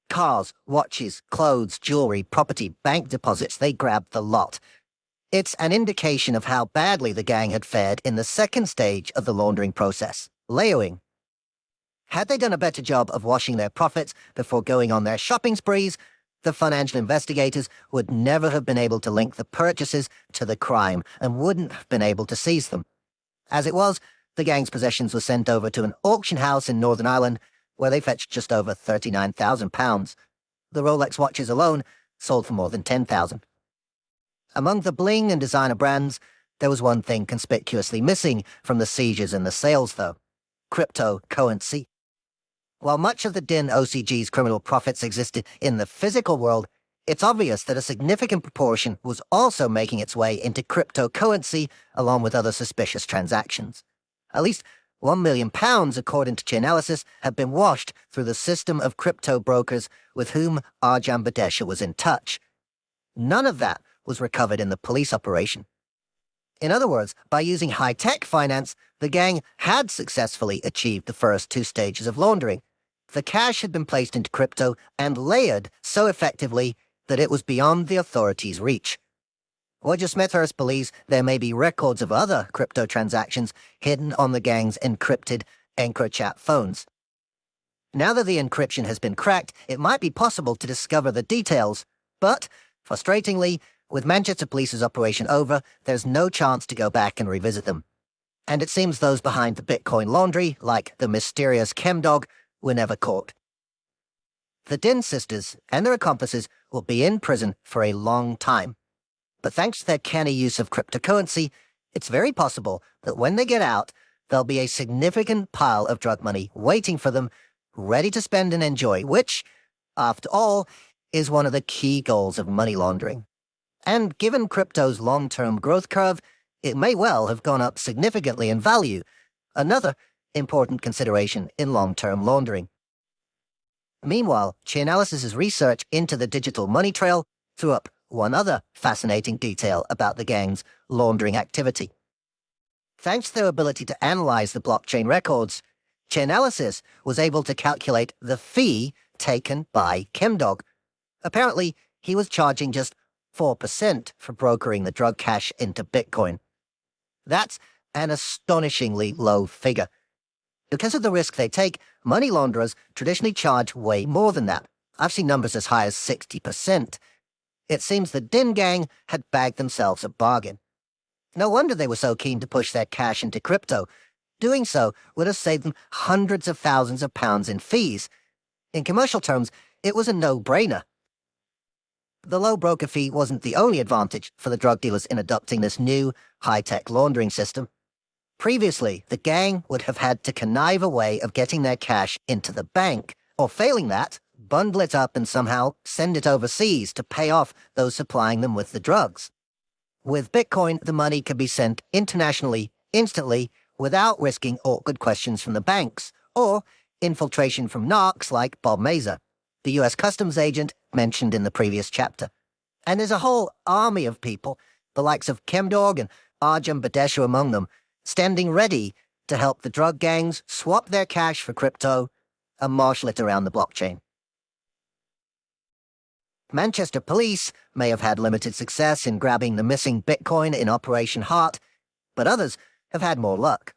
Cars, watches, clothes, jewelry, property, bank deposits, they grabbed the lot. It's an indication of how badly the gang had fared in the second stage of the laundering process, layering. Had they done a better job of washing their profits before going on their shopping sprees, the financial investigators would never have been able to link the purchases to the crime and wouldn't have been able to seize them. As it was, the gang's possessions were sent over to an auction house in Northern Ireland, where they fetched just over £39,000. The Rolex watches alone sold for more than £10,000. Among the bling and designer brands, there was one thing conspicuously missing from the seizures and the sales, though: cryptocurrency. While much of the Din OCG's criminal profits existed in the physical world, it's obvious that a significant proportion was also making its way into cryptocurrency along with other suspicious transactions. At least £1 million, according to Chainalysis, had been washed through the system of crypto brokers with whom Arjan Padesha was in touch. None of that was recovered in the police operation. In other words, by using high-tech finance, the gang had successfully achieved the first 2 stages of laundering. The cash had been placed into crypto and layered so effectively that it was beyond the authorities' reach. Roger Smethurst believes there may be records of other crypto transactions hidden on the gang's encrypted EncroChat phones. Now that the encryption has been cracked, it might be possible to discover the details, but, frustratingly, with Manchester Police's operation over, there's no chance to go back and revisit them. And it seems those behind the Bitcoin laundry, like the mysterious Chemdog, were never caught. The Din sisters and their accomplices will be in prison for a long time. But thanks to their canny use of cryptocurrency, it's very possible that when they get out, there'll be a significant pile of drug money waiting for them, ready to spend and enjoy, which, after all, is one of the key goals of money laundering. And given crypto's long-term growth curve, it may well have gone up significantly in value, another important consideration in long-term laundering. Meanwhile, Chainalysis' research into the digital money trail threw up one other fascinating detail about the gang's laundering activity. Thanks to their ability to analyze the blockchain records, Chainalysis was able to calculate the fee taken by ChemDog. Apparently, he was charging just 4% for brokering the drug cash into Bitcoin. That's an astonishingly low figure. Because of the risk they take, money launderers traditionally charge way more than that. I've seen numbers as high as 60%. It seems the Din gang had bagged themselves a bargain. No wonder they were so keen to push their cash into crypto. Doing so would have saved them hundreds of thousands of pounds in fees. In commercial terms, it was a no-brainer. The low broker fee wasn't the only advantage for the drug dealers in adopting this new, high-tech laundering system. Previously, the gang would have had to connive a way of getting their cash into the bank, or failing that, bundle it up and somehow send it overseas to pay off those supplying them with the drugs. With Bitcoin, the money could be sent internationally, instantly, without risking awkward questions from the banks, or infiltration from narcs like Bob Mazur, the US Customs agent mentioned in the previous chapter. And there's a whole army of people, the likes of ChemDog and Arjun Badesha among them, standing ready to help the drug gangs swap their cash for crypto and marshal it around the blockchain. Manchester police may have had limited success in grabbing the missing Bitcoin in Operation Heart, but others have had more luck.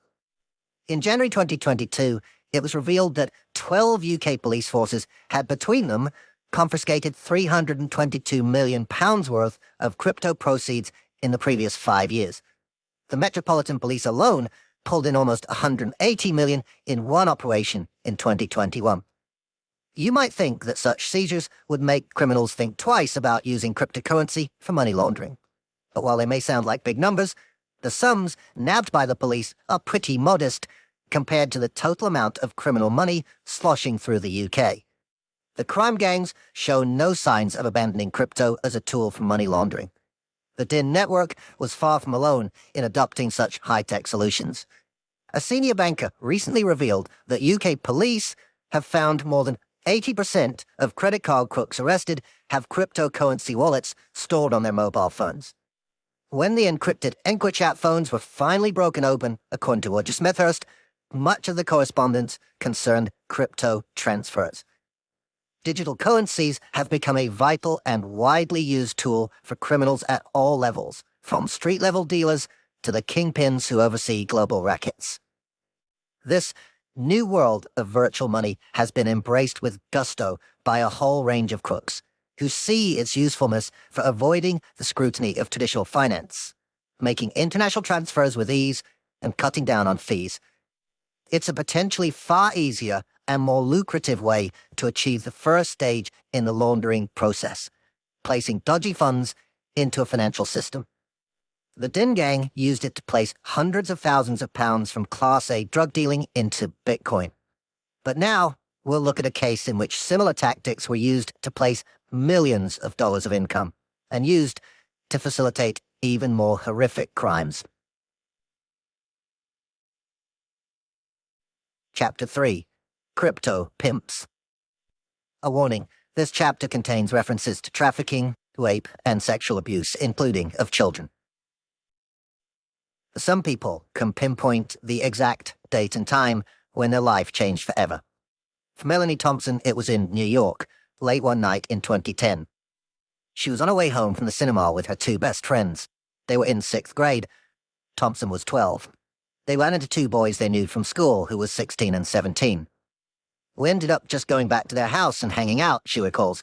In January 2022, it was revealed that 12 UK police forces had between them confiscated £322 million worth of crypto proceeds in the previous 5 years. The Metropolitan Police alone pulled in almost £180 million in one operation in 2021. You might think that such seizures would make criminals think twice about using cryptocurrency for money laundering. But while they may sound like big numbers, the sums nabbed by the police are pretty modest compared to the total amount of criminal money sloshing through the UK. The crime gangs show no signs of abandoning crypto as a tool for money laundering. The Din network was far from alone in adopting such high-tech solutions. A senior banker recently revealed that UK police have found more than 80% of credit card crooks arrested have cryptocurrency wallets stored on their mobile phones. When the encrypted EnquiChat phones were finally broken open, according to Roger Smethurst, much of the correspondence concerned crypto transfers. Digital currencies have become a vital and widely used tool for criminals at all levels, from street-level dealers to the kingpins who oversee global rackets. This new world of virtual money has been embraced with gusto by a whole range of crooks, who see its usefulness for avoiding the scrutiny of traditional finance, making international transfers with ease, and cutting down on fees. It's a potentially far easier and more lucrative way to achieve the first stage in the laundering process, placing dodgy funds into a financial system. The Din gang used it to place hundreds of thousands of pounds from Class A drug dealing into Bitcoin. But now, we'll look at a case in which similar tactics were used to place millions of dollars of income, and used to facilitate even more horrific crimes. Chapter 3. Crypto Pimps. A warning, this chapter contains references to trafficking, rape, and sexual abuse, including of children. Some people can pinpoint the exact date and time when their life changed forever. For Melanie Thompson, it was in New York, late one night in 2010. She was on her way home from the cinema with her two best friends. They were in 6th grade. Thompson was 12. They ran into two boys they knew from school who were 16 and 17. We ended up just going back to their house and hanging out, she recalls.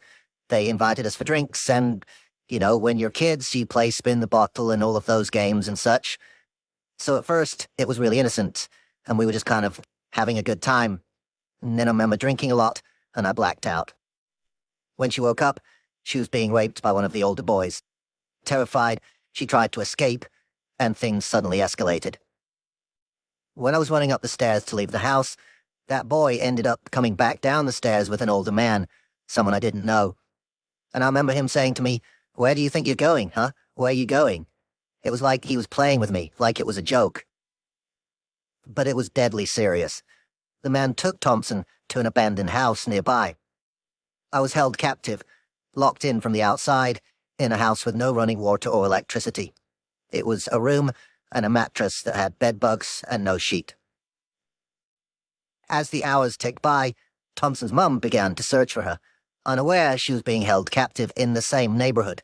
They invited us for drinks and, when you're kids, you play spin the bottle and all of those games and such. So at first, it was really innocent, and we were just kind of having a good time. And then I remember drinking a lot, and I blacked out. When she woke up, she was being raped by one of the older boys. Terrified, she tried to escape, and things suddenly escalated. When I was running up the stairs to leave the house, that boy ended up coming back down the stairs with an older man, someone I didn't know. And I remember him saying to me, Where do you think you're going, huh? Where are you going? It was like he was playing with me, like it was a joke. But it was deadly serious. The man took Thompson to an abandoned house nearby. I was held captive, locked in from the outside, in a house with no running water or electricity. It was a room and a mattress that had bedbugs and no sheet. As the hours ticked by, Thompson's mum began to search for her, unaware she was being held captive in the same neighborhood.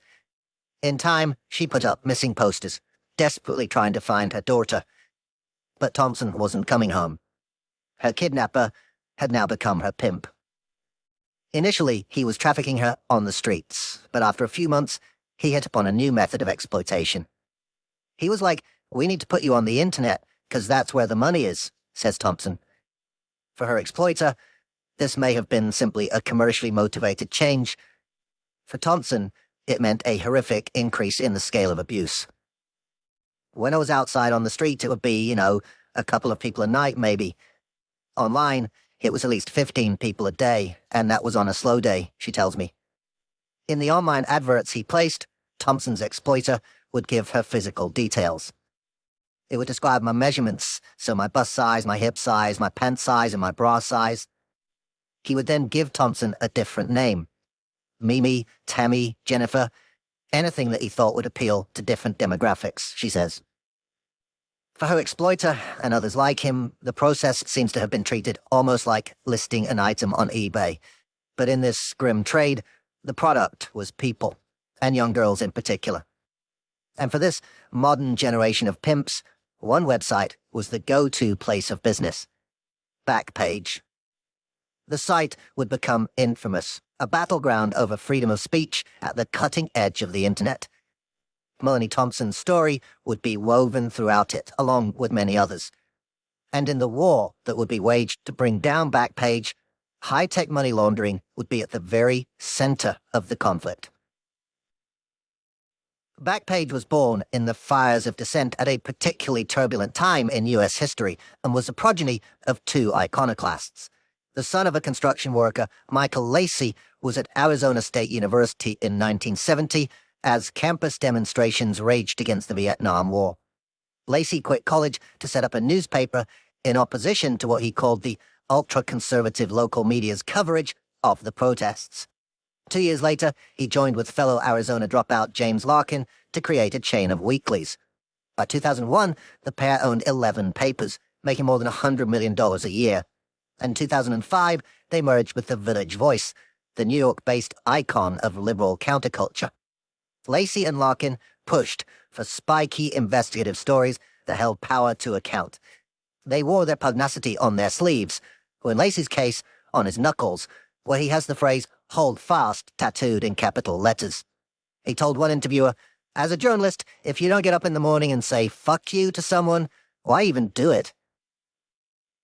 In time, she put up missing posters, desperately trying to find her daughter. But Thompson wasn't coming home. Her kidnapper had now become her pimp. Initially, he was trafficking her on the streets, but after a few months, he hit upon a new method of exploitation. He was like, "We need to put you on the internet, 'cause that's where the money is," says Thompson. For her exploiter, this may have been simply a commercially motivated change. For Thompson, it meant a horrific increase in the scale of abuse. When I was outside on the street, it would be, a couple of people a night, maybe. Online, it was at least 15 people a day, and that was on a slow day, she tells me. In the online adverts he placed, Thompson's exploiter would give her physical details. It would describe my measurements, so my bust size, my hip size, my pant size, and my bra size. He would then give Thompson a different name. Mimi, Tammy, Jennifer, anything that he thought would appeal to different demographics, she says. For her exploiter, and others like him, the process seems to have been treated almost like listing an item on eBay. But in this grim trade, the product was people, and young girls in particular. And for this modern generation of pimps, one website was the go-to place of business: Backpage. The site would become infamous, a battleground over freedom of speech at the cutting edge of the internet. Melanie Thompson's story would be woven throughout it, along with many others. And in the war that would be waged to bring down Backpage, high-tech money laundering would be at the very center of the conflict. Backpage was born in the fires of dissent at a particularly turbulent time in U.S. history and was the progeny of two iconoclasts. The son of a construction worker, Michael Lacey, was at Arizona State University in 1970 as campus demonstrations raged against the Vietnam War. Lacey quit college to set up a newspaper in opposition to what he called the ultra-conservative local media's coverage of the protests. 2 years later, he joined with fellow Arizona dropout James Larkin to create a chain of weeklies. By 2001, the pair owned 11 papers, making more than $100 million a year. In 2005, they merged with the Village Voice, the New York-based icon of liberal counterculture. Lacey and Larkin pushed for spiky investigative stories that held power to account. They wore their pugnacity on their sleeves, or in Lacey's case, on his knuckles, where he has the phrase "hold fast" tattooed in capital letters. He told one interviewer, "As a journalist, if you don't get up in the morning and say 'fuck you' to someone, why even do it?"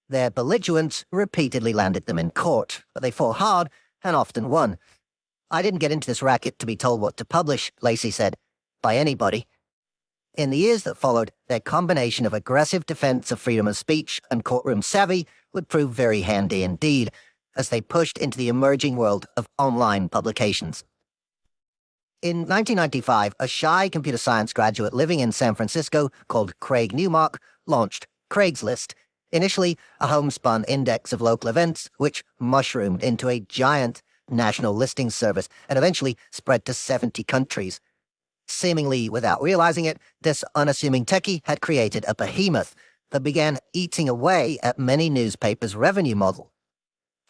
Their belligerents repeatedly landed them in court, but they fought hard and often won. "I didn't get into this racket to be told what to publish," Lacey said, "by anybody." In the years that followed, their combination of aggressive defense of freedom of speech and courtroom savvy would prove very handy indeed, as they pushed into the emerging world of online publications. In 1995, a shy computer science graduate living in San Francisco called Craig Newmark launched Craigslist, initially a homespun index of local events, which mushroomed into a giant national listing service and eventually spread to 70 countries. Seemingly without realizing it, this unassuming techie had created a behemoth that began eating away at many newspapers' revenue model.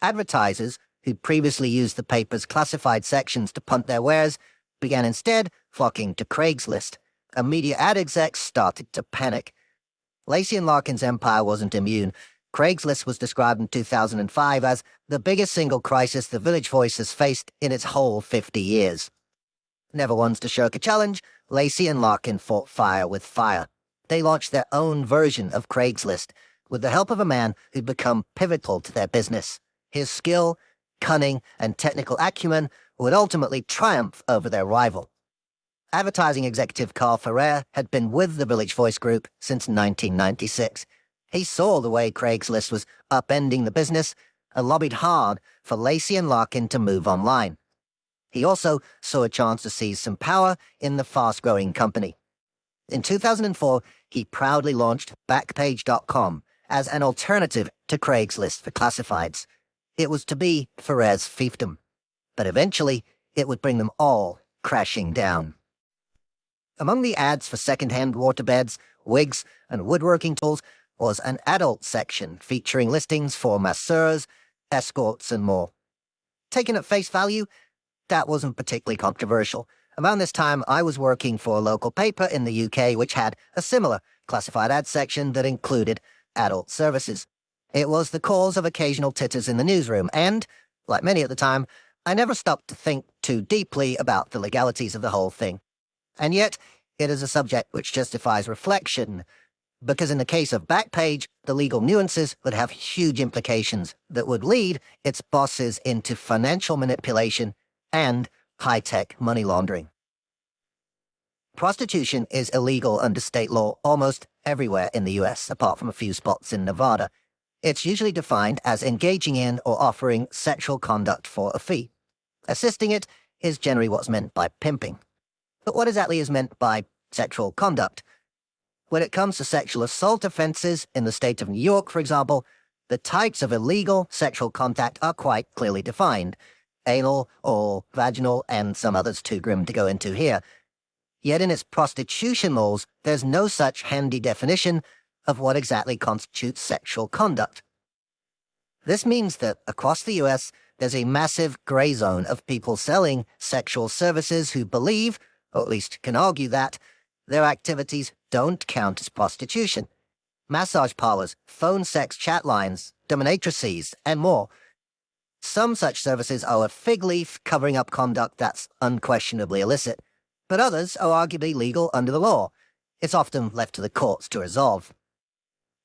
Advertisers, who previously used the paper's classified sections to punt their wares, began instead flocking to Craigslist, and media ad execs started to panic. Lacey and Larkin's empire wasn't immune. Craigslist was described in 2005 as the biggest single crisis the Village Voice has faced in its whole 50 years. Never ones to shirk a challenge, Lacey and Larkin fought fire with fire. They launched their own version of Craigslist, with the help of a man who'd become pivotal to their business. His skill, cunning, and technical acumen would ultimately triumph over their rival. Advertising executive Carl Ferrer had been with the Village Voice Group since 1996. He saw the way Craigslist was upending the business and lobbied hard for Lacey and Larkin to move online. He also saw a chance to seize some power in the fast-growing company. In 2004, he proudly launched Backpage.com as an alternative to Craigslist for classifieds. It was to be Ferrer's fiefdom, but eventually it would bring them all crashing down. Among the ads for second-hand waterbeds, wigs, and woodworking tools was an adult section featuring listings for masseurs, escorts, and more. Taken at face value, that wasn't particularly controversial. Around this time, I was working for a local paper in the UK which had a similar classified ad section that included adult services. It was the cause of occasional titters in the newsroom, and, like many at the time, I never stopped to think too deeply about the legalities of the whole thing. And yet, it is a subject which justifies reflection, because in the case of Backpage, the legal nuances would have huge implications that would lead its bosses into financial manipulation and high-tech money laundering. Prostitution is illegal under state law almost everywhere in the US, apart from a few spots in Nevada. It's usually defined as engaging in or offering sexual conduct for a fee. Assisting it is generally what's meant by pimping. But what exactly is meant by sexual conduct? When it comes to sexual assault offenses in the state of New York, for example, the types of illegal sexual contact are quite clearly defined: anal, oral, vaginal, and some others too grim to go into here. Yet in its prostitution laws, there's no such handy definition of what exactly constitutes sexual conduct. This means that across the US, there's a massive gray zone of people selling sexual services who believe, or at least can argue that, their activities don't count as prostitution. Massage parlors, phone sex chat lines, dominatrices, and more. Some such services are a fig leaf covering up conduct that's unquestionably illicit, but others are arguably legal under the law. It's often left to the courts to resolve.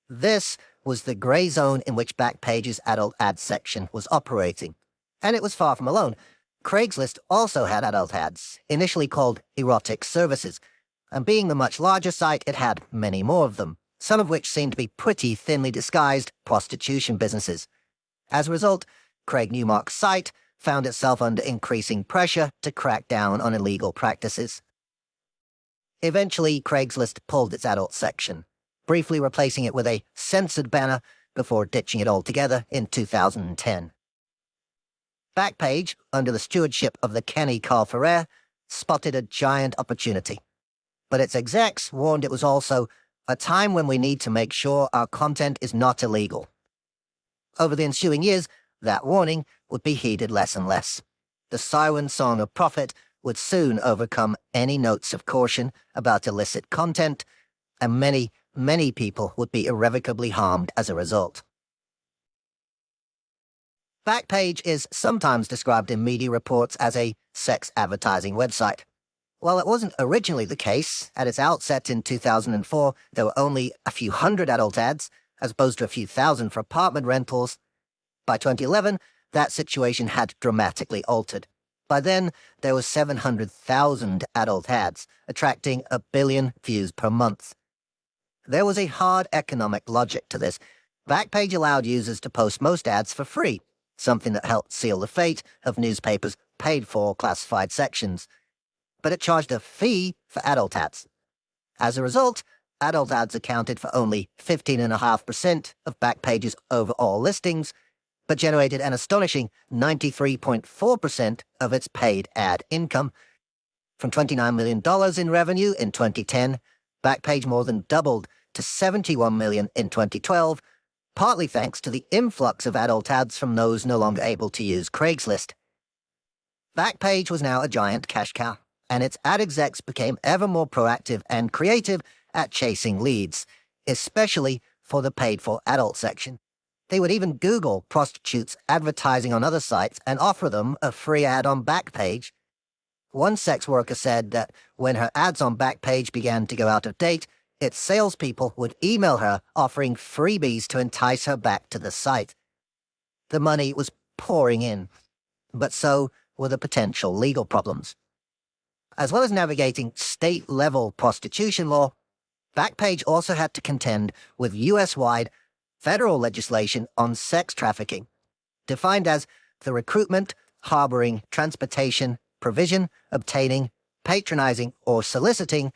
This was the gray zone in which Backpage's adult ad section was operating. And it was far from alone. Craigslist also had adult ads, initially called erotic services, and being the much larger site, it had many more of them, some of which seemed to be pretty thinly disguised prostitution businesses. As a result, Craig Newmark's site found itself under increasing pressure to crack down on illegal practices. Eventually, Craigslist pulled its adult section, briefly replacing it with a censored banner before ditching it altogether in 2010. Backpage, under the stewardship of the canny Carl Ferrer, spotted a giant opportunity. But its execs warned it was also a time when we need to make sure our content is not illegal. Over the ensuing years, that warning would be heeded less and less. The siren song of profit would soon overcome any notes of caution about illicit content, and many, many people would be irrevocably harmed as a result. Backpage is sometimes described in media reports as a sex advertising website. While it wasn't originally the case, at its outset in 2004, there were only a few hundred adult ads, as opposed to a few thousand for apartment rentals. By 2011, that situation had dramatically altered. By then, there were 700,000 adult ads, attracting 1 billion views per month. There was a hard economic logic to this. Backpage allowed users to post most ads for free, something that helped seal the fate of newspapers' paid-for classified sections. But it charged a fee for adult ads. As a result, adult ads accounted for only 15.5% of Backpage's overall listings, but generated an astonishing 93.4% of its paid ad income. From $29 million in revenue in 2010, Backpage more than doubled to $71 million in 2012, partly thanks to the influx of adult ads from those no longer able to use Craigslist. Backpage was now a giant cash cow, and its ad execs became ever more proactive and creative at chasing leads, especially for the paid-for adult section. They would even Google prostitutes advertising on other sites and offer them a free ad on Backpage. One sex worker said that when her ads on Backpage began to go out of date, its salespeople would email her offering freebies to entice her back to the site. The money was pouring in, but so were the potential legal problems. As well as navigating state-level prostitution law, Backpage also had to contend with US-wide federal legislation on sex trafficking, defined as the recruitment, harboring, transportation, provision, obtaining, patronizing, or soliciting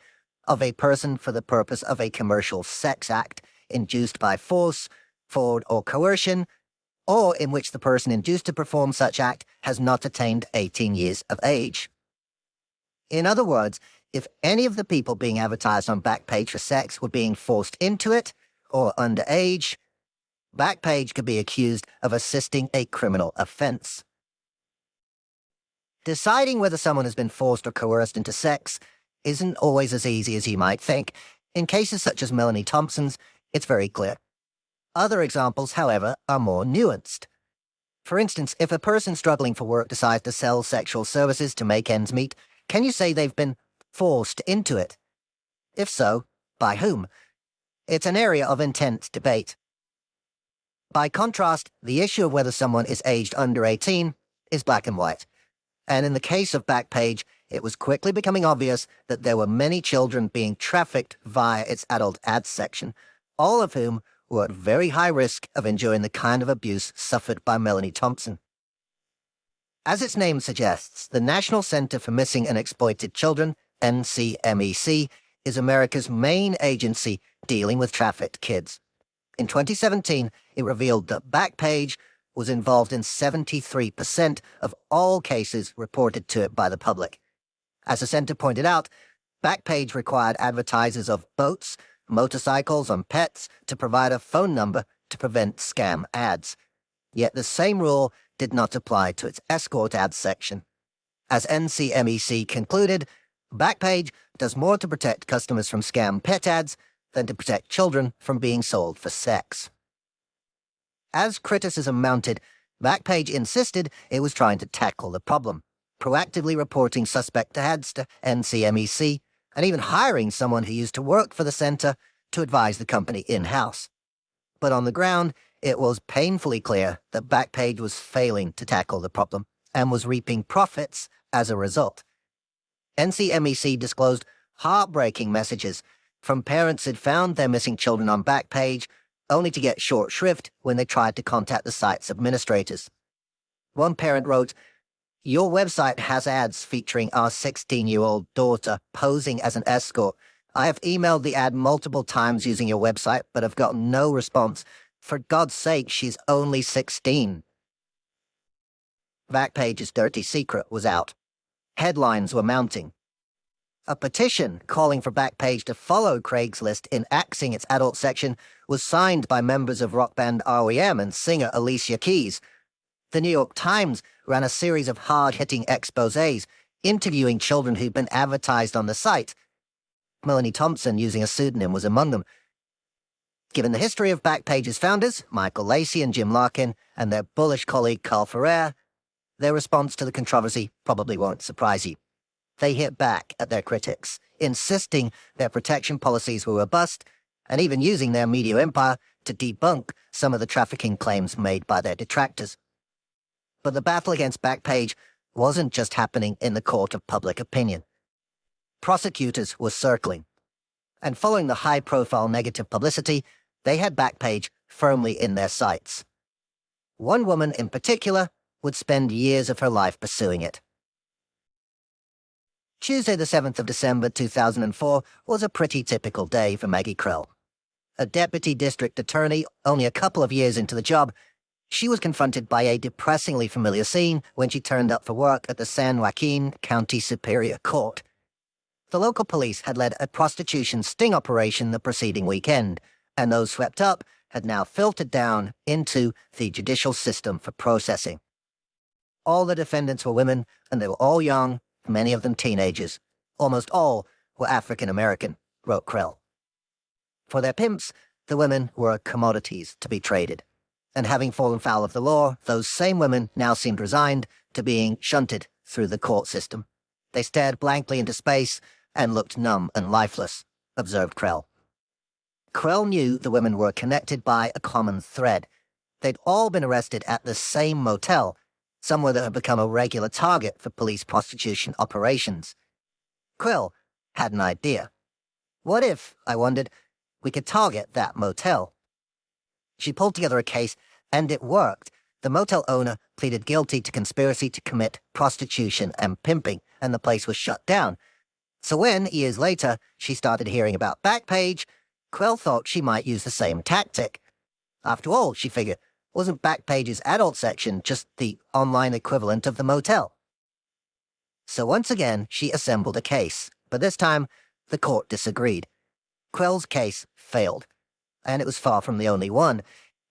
of a person for the purpose of a commercial sex act induced by force, fraud, or coercion, or in which the person induced to perform such act has not attained 18 years of age. In other words, if any of the people being advertised on Backpage for sex were being forced into it, or underage, Backpage could be accused of assisting a criminal offense. Deciding whether someone has been forced or coerced into sex isn't always as easy as you might think. In cases such as Melanie Thompson's, it's very clear. Other examples, however, are more nuanced. For instance, if a person struggling for work decides to sell sexual services to make ends meet, can you say they've been forced into it? If so, by whom? It's an area of intense debate. By contrast, the issue of whether someone is aged under 18 is black and white. And in the case of Backpage, it was quickly becoming obvious that there were many children being trafficked via its adult ads section, all of whom were at very high risk of enduring the kind of abuse suffered by Melanie Thompson. As its name suggests, the National Center for Missing and Exploited Children, NCMEC, is America's main agency dealing with trafficked kids. In 2017, it revealed that Backpage was involved in 73% of all cases reported to it by the public. As the center pointed out, Backpage required advertisers of boats, motorcycles, and pets to provide a phone number to prevent scam ads. Yet the same rule did not apply to its escort ads section. As NCMEC concluded, Backpage does more to protect customers from scam pet ads than to protect children from being sold for sex. As criticism mounted, Backpage insisted it was trying to tackle the problem, proactively reporting suspect ads to NCMEC, and even hiring someone who used to work for the center to advise the company in-house. But on the ground, it was painfully clear that Backpage was failing to tackle the problem and was reaping profits as a result. NCMEC disclosed heartbreaking messages from parents who'd found their missing children on Backpage, only to get short shrift when they tried to contact the site's administrators. One parent wrote, "Your website has ads featuring our 16-year-old daughter posing as an escort. I have emailed the ad multiple times using your website, but have gotten no response. For God's sake, she's only 16. Backpage's dirty secret was out. Headlines were mounting. A petition calling for Backpage to follow Craigslist in axing its adult section was signed by members of rock band REM and singer Alicia Keys. The New York Times ran a series of hard-hitting exposés interviewing children who'd been advertised on the site. Melanie Thompson, using a pseudonym, was among them. Given the history of Backpage's founders, Michael Lacey and Jim Larkin, and their bullish colleague Carl Ferrer, their response to the controversy probably won't surprise you. They hit back at their critics, insisting their protection policies were robust, and even using their media empire to debunk some of the trafficking claims made by their detractors. But the battle against Backpage wasn't just happening in the court of public opinion. Prosecutors were circling, and following the high-profile negative publicity, they had Backpage firmly in their sights. One woman in particular would spend years of her life pursuing it. Tuesday the 7th of December 2004 was a pretty typical day for Maggie Krell. A deputy district attorney, only a couple of years into the job, she was confronted by a depressingly familiar scene when she turned up for work at the San Joaquin County Superior Court. The local police had led a prostitution sting operation the preceding weekend, and those swept up had now filtered down into the judicial system for processing. All the defendants were women, and they were all young, many of them teenagers. Almost all were African American, wrote Krell. For their pimps, the women were commodities to be traded. And having fallen foul of the law, those same women now seemed resigned to being shunted through the court system. They stared blankly into space and looked numb and lifeless, observed Krell. Krell knew the women were connected by a common thread. They'd all been arrested at the same motel, somewhere that had become a regular target for police prostitution operations. Krell had an idea. What if, I wondered, we could target that motel? She pulled together a case, and it worked. The motel owner pleaded guilty to conspiracy to commit prostitution and pimping, and the place was shut down. So when, years later, she started hearing about Backpage, Quell thought she might use the same tactic. After all, she figured, wasn't Backpage's adult section just the online equivalent of the motel? So once again, she assembled a case, but this time, the court disagreed. Quell's case failed, and it was far from the only one.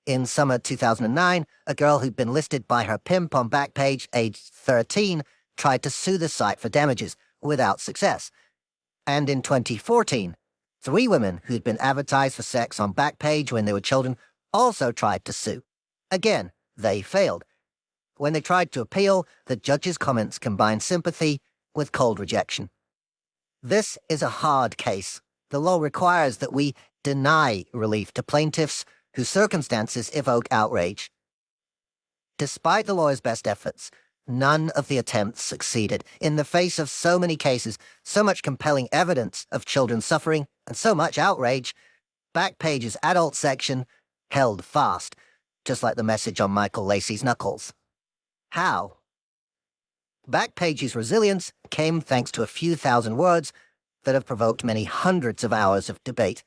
In summer 2009, a girl who'd been listed by her pimp on Backpage, aged 13, tried to sue the site for damages, without success. And in 2014, 3 women who'd been advertised for sex on Backpage when they were children also tried to sue. Again, they failed. When they tried to appeal, the judge's comments combined sympathy with cold rejection. This is a hard case. The law requires that we deny relief to plaintiffs whose circumstances evoke outrage. Despite the lawyer's best efforts, none of the attempts succeeded. In the face of so many cases, so much compelling evidence of children suffering, and so much outrage, Backpage's adult section held fast, just like the message on Michael Lacey's knuckles. How? Backpage's resilience came thanks to a few thousand words that have provoked many hundreds of hours of debate.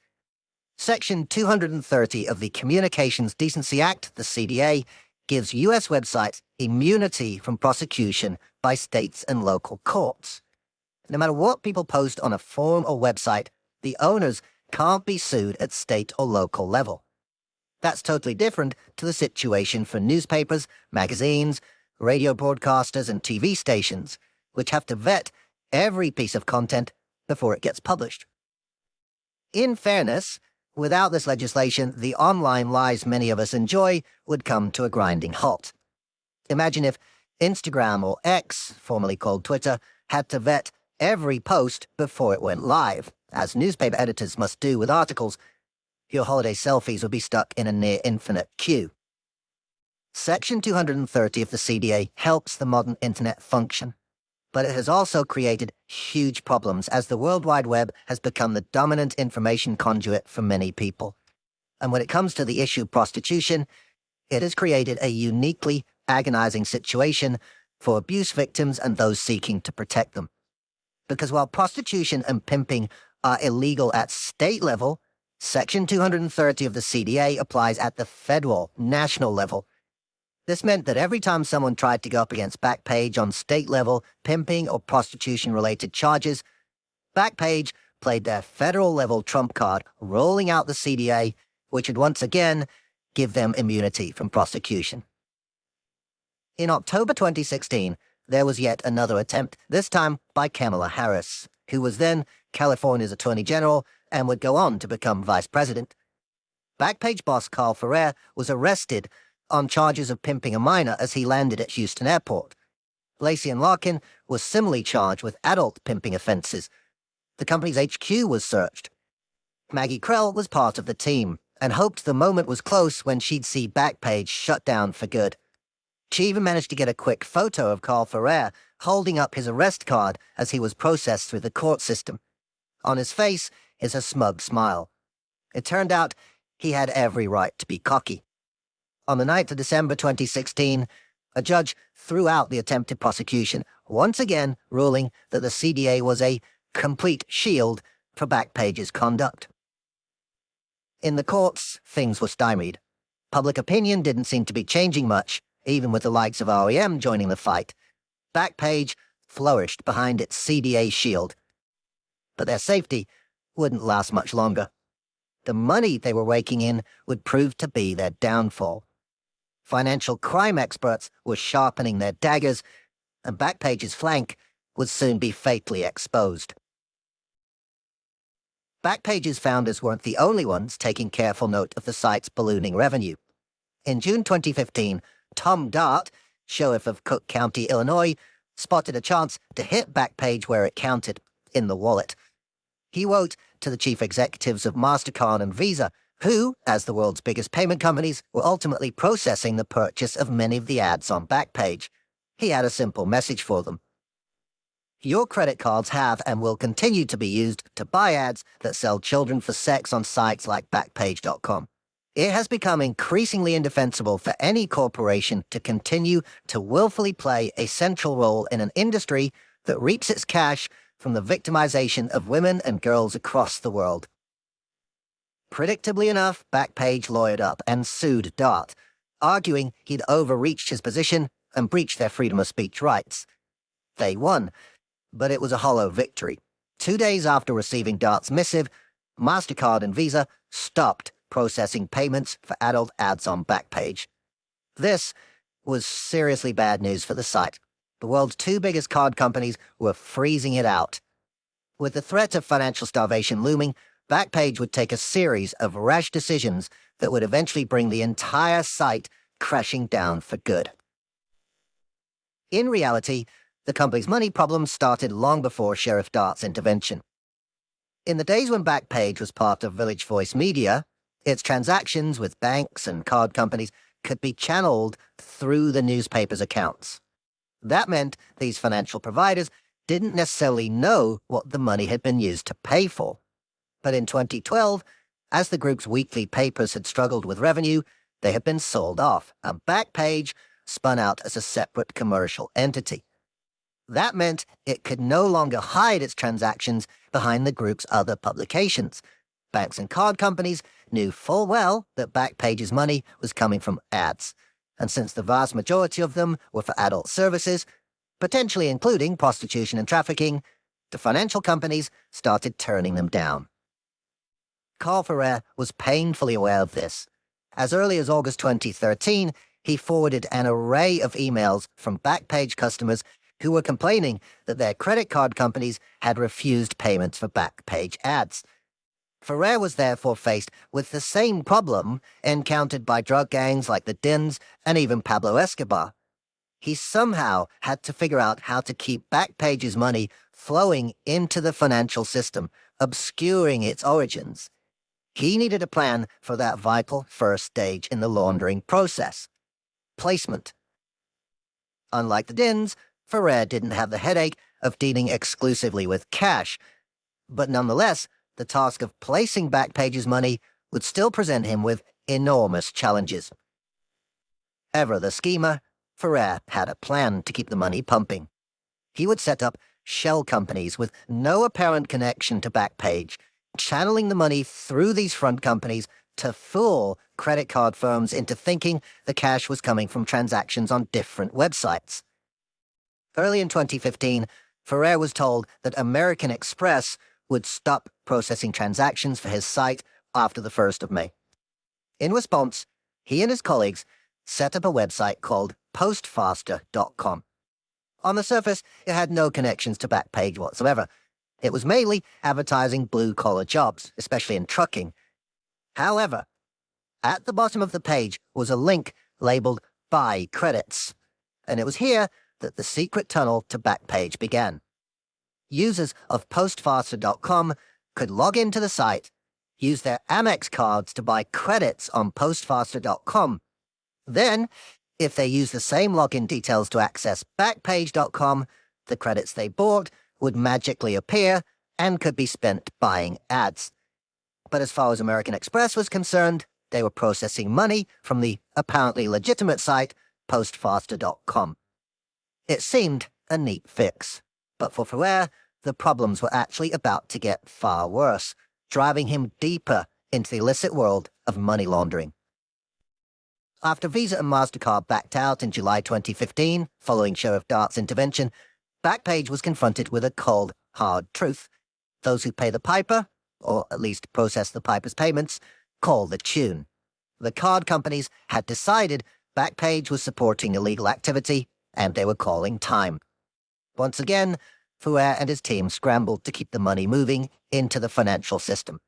Section 230 of the Communications Decency Act, the CDA, gives U.S. websites immunity from prosecution by states and local courts. No matter what people post on a forum or website, the owners can't be sued at state or local level. That's totally different to the situation for newspapers, magazines, radio broadcasters, and TV stations, which have to vet every piece of content before it gets published. In fairness, without this legislation, the online lies many of us enjoy would come to a grinding halt. Imagine if Instagram or X, formerly called Twitter, had to vet every post before it went live, as newspaper editors must do with articles. Your holiday selfies would be stuck in a near-infinite queue. Section 230 of the CDA helps the modern internet function, but it has also created huge problems as the World Wide Web has become the dominant information conduit for many people. And when it comes to the issue of prostitution, it has created a uniquely agonizing situation for abuse victims and those seeking to protect them. Because while prostitution and pimping are illegal at state level, Section 230 of the CDA applies at the federal, national level. This meant that every time someone tried to go up against Backpage on state-level pimping or prostitution-related charges, Backpage played their federal-level trump card, rolling out the CDA, which would once again give them immunity from prosecution. In October 2016, there was yet another attempt, this time by Kamala Harris, who was then California's Attorney General and would go on to become Vice President. Backpage boss Carl Ferrer was arrested on charges of pimping a minor as he landed at Houston Airport. Lacey and Larkin was similarly charged with adult pimping offenses. The company's HQ was searched. Maggie Krell was part of the team and hoped the moment was close when she'd see Backpage shut down for good. She even managed to get a quick photo of Carl Ferrer holding up his arrest card as he was processed through the court system. On his face is a smug smile. It turned out he had every right to be cocky. On the 9th of December 2016, a judge threw out the attempted prosecution, once again ruling that the CDA was a complete shield for Backpage's conduct. In the courts, things were stymied. Public opinion didn't seem to be changing much, even with the likes of REM joining the fight. Backpage flourished behind its CDA shield. But their safety wouldn't last much longer. The money they were raking in would prove to be their downfall. Financial crime experts were sharpening their daggers, and Backpage's flank would soon be fatally exposed. Backpage's founders weren't the only ones taking careful note of the site's ballooning revenue. In June 2015, Tom Dart, sheriff of Cook County, Illinois, spotted a chance to hit Backpage where it counted, in the wallet. He wrote to the chief executives of MasterCard and Visa, who, as the world's biggest payment companies, were ultimately processing the purchase of many of the ads on Backpage. He had a simple message for them. Your credit cards have and will continue to be used to buy ads that sell children for sex on sites like Backpage.com. It has become increasingly indefensible for any corporation to continue to willfully play a central role in an industry that reaps its cash from the victimization of women and girls across the world. Predictably enough, Backpage lawyered up and sued Dart, arguing he'd overreached his position and breached their freedom of speech rights. They won, but it was a hollow victory. 2 days after receiving Dart's missive, MasterCard and Visa stopped processing payments for adult ads on Backpage. This was seriously bad news for the site. The world's two biggest card companies were freezing it out. With the threat of financial starvation looming, Backpage would take a series of rash decisions that would eventually bring the entire site crashing down for good. In reality, the company's money problems started long before Sheriff Dart's intervention. In the days when Backpage was part of Village Voice Media, its transactions with banks and card companies could be channeled through the newspaper's accounts. That meant these financial providers didn't necessarily know what the money had been used to pay for. But in 2012, as the group's weekly papers had struggled with revenue, they had been sold off, and Backpage spun out as a separate commercial entity. That meant it could no longer hide its transactions behind the group's other publications. Banks and card companies knew full well that Backpage's money was coming from ads, and since the vast majority of them were for adult services, potentially including prostitution and trafficking, the financial companies started turning them down. Carl Ferrer was painfully aware of this. As early as August 2013, he forwarded an array of emails from Backpage customers who were complaining that their credit card companies had refused payments for Backpage ads. Ferrer was therefore faced with the same problem encountered by drug gangs like the Dins and even Pablo Escobar. He somehow had to figure out how to keep Backpage's money flowing into the financial system, obscuring its origins. He needed a plan for that vital first stage in the laundering process: placement. Unlike the Dins, Ferrer didn't have the headache of dealing exclusively with cash, but nonetheless, the task of placing Backpage's money would still present him with enormous challenges. Ever the schemer, Ferrer had a plan to keep the money pumping. He would set up shell companies with no apparent connection to Backpage, channeling the money through these front companies to fool credit card firms into thinking the cash was coming from transactions on different websites. Early in 2015, Ferrer was told that American Express would stop processing transactions for his site after the 1st of May. In response, he and his colleagues set up a website called postfaster.com. On the surface, it had no connections to Backpage whatsoever. It was mainly advertising blue-collar jobs, especially in trucking. However, at the bottom of the page was a link labeled Buy Credits, and it was here that the secret tunnel to Backpage began. Users of postfaster.com could log into the site, use their Amex cards to buy credits on postfaster.com. Then, if they use the same login details to access Backpage.com, the credits they bought would magically appear and could be spent buying ads. But as far as American Express was concerned, they were processing money from the apparently legitimate site postfaster.com. It seemed a neat fix, but for Ferrer, the problems were actually about to get far worse, driving him deeper into the illicit world of money laundering. After Visa and MasterCard backed out in July 2015, following Sheriff Dart's intervention, Backpage was confronted with a cold, hard truth. Those who pay the piper, or at least process the piper's payments, call the tune. The card companies had decided Backpage was supporting illegal activity, and they were calling time. Once again, Ferrer and his team scrambled to keep the money moving into the financial system.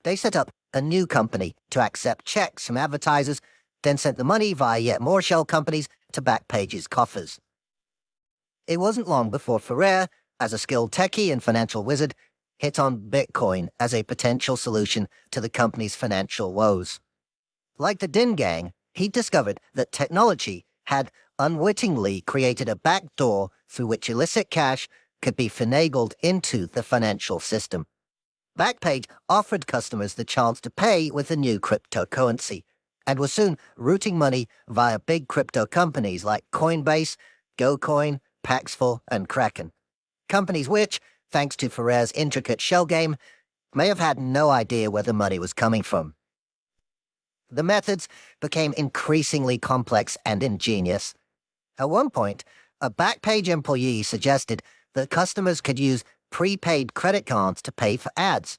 They set up a new company to accept checks from advertisers, then sent the money via yet more shell companies to Backpage's coffers. It wasn't long before Ferrer, as a skilled techie and financial wizard, hit on Bitcoin as a potential solution to the company's financial woes. Like the Din Gang, he discovered that technology had unwittingly created a backdoor through which illicit cash could be finagled into the financial system. Backpage offered customers the chance to pay with the new cryptocurrency, and was soon routing money via big crypto companies like Coinbase, GoCoin, Paxful, and Kraken. Companies which, thanks to Ferrer's intricate shell game, may have had no idea where the money was coming from. The methods became increasingly complex and ingenious. At one point, a Backpage employee suggested that customers could use prepaid credit cards to pay for ads.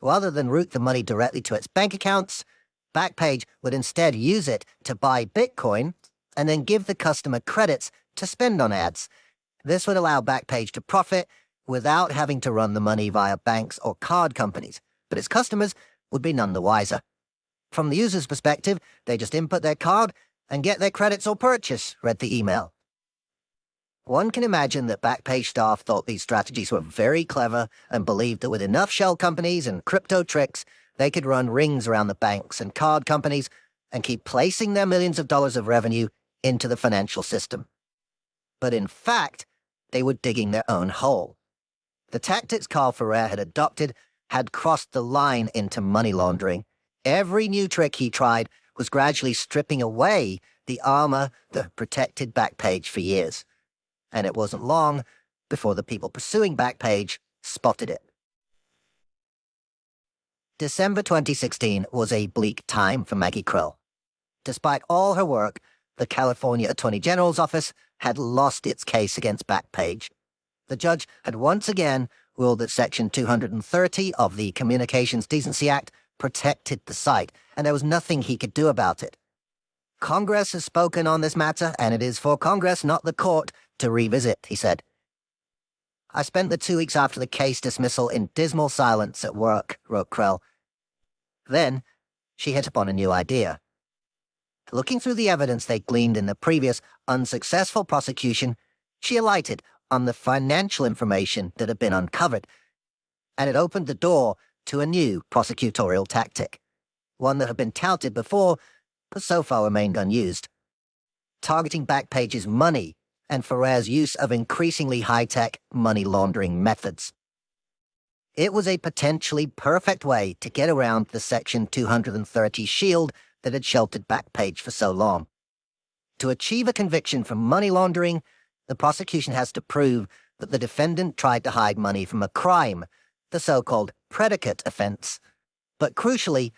Rather than route the money directly to its bank accounts, Backpage would instead use it to buy Bitcoin and then give the customer credits to spend on ads. This would allow Backpage to profit without having to run the money via banks or card companies, but its customers would be none the wiser. From the user's perspective, they just input their card and get their credits or purchase, read the email. One can imagine that Backpage staff thought these strategies were very clever and believed that with enough shell companies and crypto tricks, they could run rings around the banks and card companies and keep placing their millions of dollars of revenue into the financial system. But in fact, they were digging their own hole. The tactics Carl Ferrer had adopted had crossed the line into money laundering. Every new trick he tried was gradually stripping away the armor that protected Backpage for years. And it wasn't long before the people pursuing Backpage spotted it. December 2016 was a bleak time for Maggie Krell. Despite all her work, the California Attorney General's office had lost its case against Backpage. The judge had once again ruled that Section 230 of the Communications Decency Act protected the site, and there was nothing he could do about it. Congress has spoken on this matter, and it is for Congress, not the court, to revisit, he said. I spent the 2 weeks after the case dismissal in dismal silence at work, wrote Krell. Then, she hit upon a new idea. Looking through the evidence they gleaned in the previous unsuccessful prosecution, she alighted on the financial information that had been uncovered, and it opened the door to a new prosecutorial tactic, one that had been touted before, but so far remained unused. Targeting Backpage's money and Ferrer's use of increasingly high-tech money laundering methods. It was a potentially perfect way to get around the Section 230 shield that had sheltered Backpage for so long. To achieve a conviction for money laundering, the prosecution has to prove that the defendant tried to hide money from a crime, the so-called predicate offense. But crucially,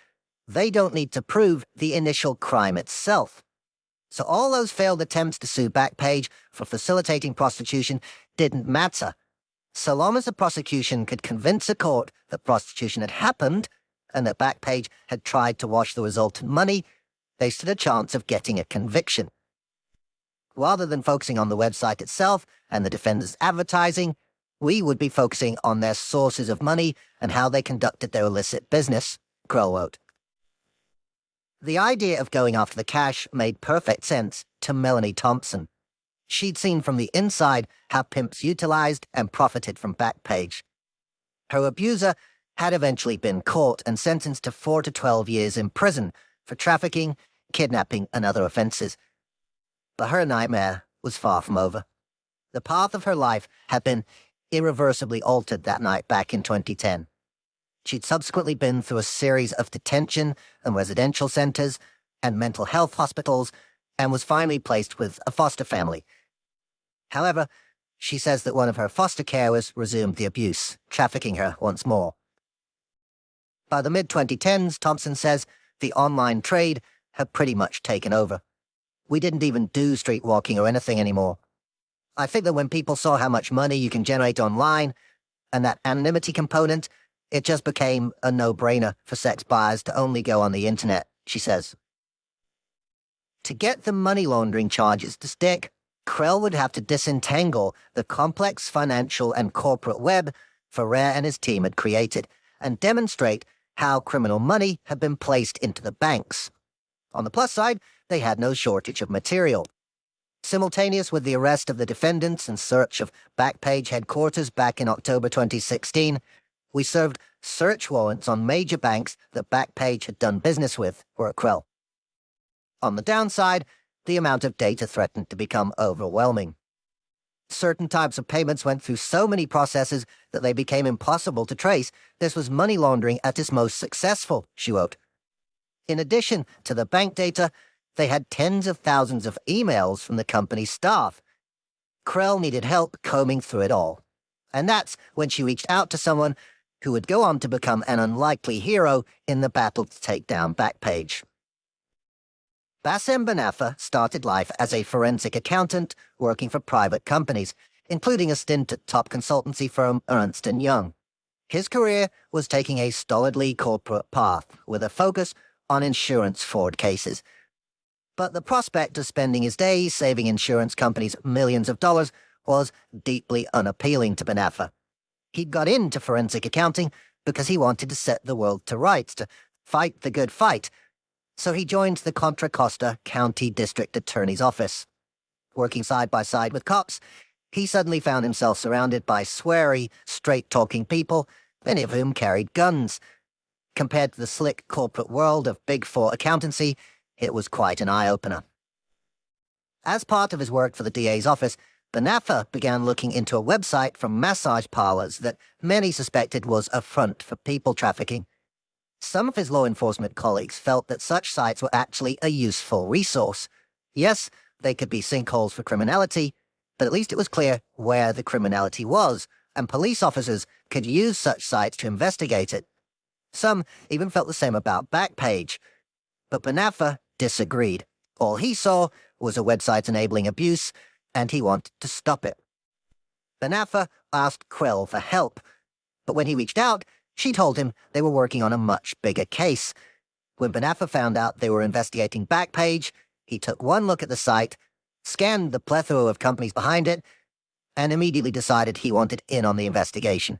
they don't need to prove the initial crime itself. So all those failed attempts to sue Backpage for facilitating prostitution didn't matter. So long as the prosecution could convince a court that prostitution had happened and that Backpage had tried to wash the resultant money, they stood a chance of getting a conviction. Rather than focusing on the website itself and the defendant's advertising, we would be focusing on their sources of money and how they conducted their illicit business, Krell wrote. The idea of going after the cash made perfect sense to Melanie Thompson. She'd seen from the inside how pimps utilized and profited from Backpage. Her abuser had eventually been caught and sentenced to 4 to 12 years in prison for trafficking, kidnapping, and other offenses. But her nightmare was far from over. The path of her life had been irreversibly altered that night back in 2010. She'd subsequently been through a series of detention and residential centers and mental health hospitals and was finally placed with a foster family. However, she says that one of her foster carers resumed the abuse, trafficking her once more. By the mid-2010s, Thompson says, the online trade had pretty much taken over. We didn't even do street walking or anything anymore. I think that when people saw how much money you can generate online and that anonymity component, it just became a no-brainer for sex buyers to only go on the internet, she says. To get the money laundering charges to stick, Krell would have to disentangle the complex financial and corporate web Ferrer and his team had created and demonstrate how criminal money had been placed into the banks. On the plus side, they had no shortage of material. Simultaneous with the arrest of the defendants and search of Backpage headquarters back in October 2016, we served search warrants on major banks that Backpage had done business with, wrote Krell. On the downside, the amount of data threatened to become overwhelming. Certain types of payments went through so many processes that they became impossible to trace. This was money laundering at its most successful, she wrote. In addition to the bank data, they had tens of thousands of emails from the company's staff. Krell needed help combing through it all. And that's when she reached out to someone who would go on to become an unlikely hero in the battle to take down Backpage. Bassem Benafa started life as a forensic accountant working for private companies, including a stint at top consultancy firm Ernst & Young. His career was taking a stolidly corporate path with a focus on insurance fraud cases. But the prospect of spending his days saving insurance companies millions of dollars was deeply unappealing to Benafa. He'd got into forensic accounting because he wanted to set the world to rights, to fight the good fight. So he joined the Contra Costa County District Attorney's Office. Working side by side with cops, he suddenly found himself surrounded by sweary, straight-talking people, many of whom carried guns. Compared to the slick corporate world of Big Four accountancy, it was quite an eye-opener. As part of his work for the DA's office, Benafa began looking into a website from massage parlors that many suspected was a front for people trafficking. Some of his law enforcement colleagues felt that such sites were actually a useful resource. Yes, they could be sinkholes for criminality, but at least it was clear where the criminality was, and police officers could use such sites to investigate it. Some even felt the same about Backpage. But Benafa disagreed. All he saw was a website enabling abuse, and he wanted to stop it. Benafa asked Krell for help, but when he reached out, she told him they were working on a much bigger case. When Benafa found out they were investigating Backpage, he took one look at the site, scanned the plethora of companies behind it, and immediately decided he wanted in on the investigation.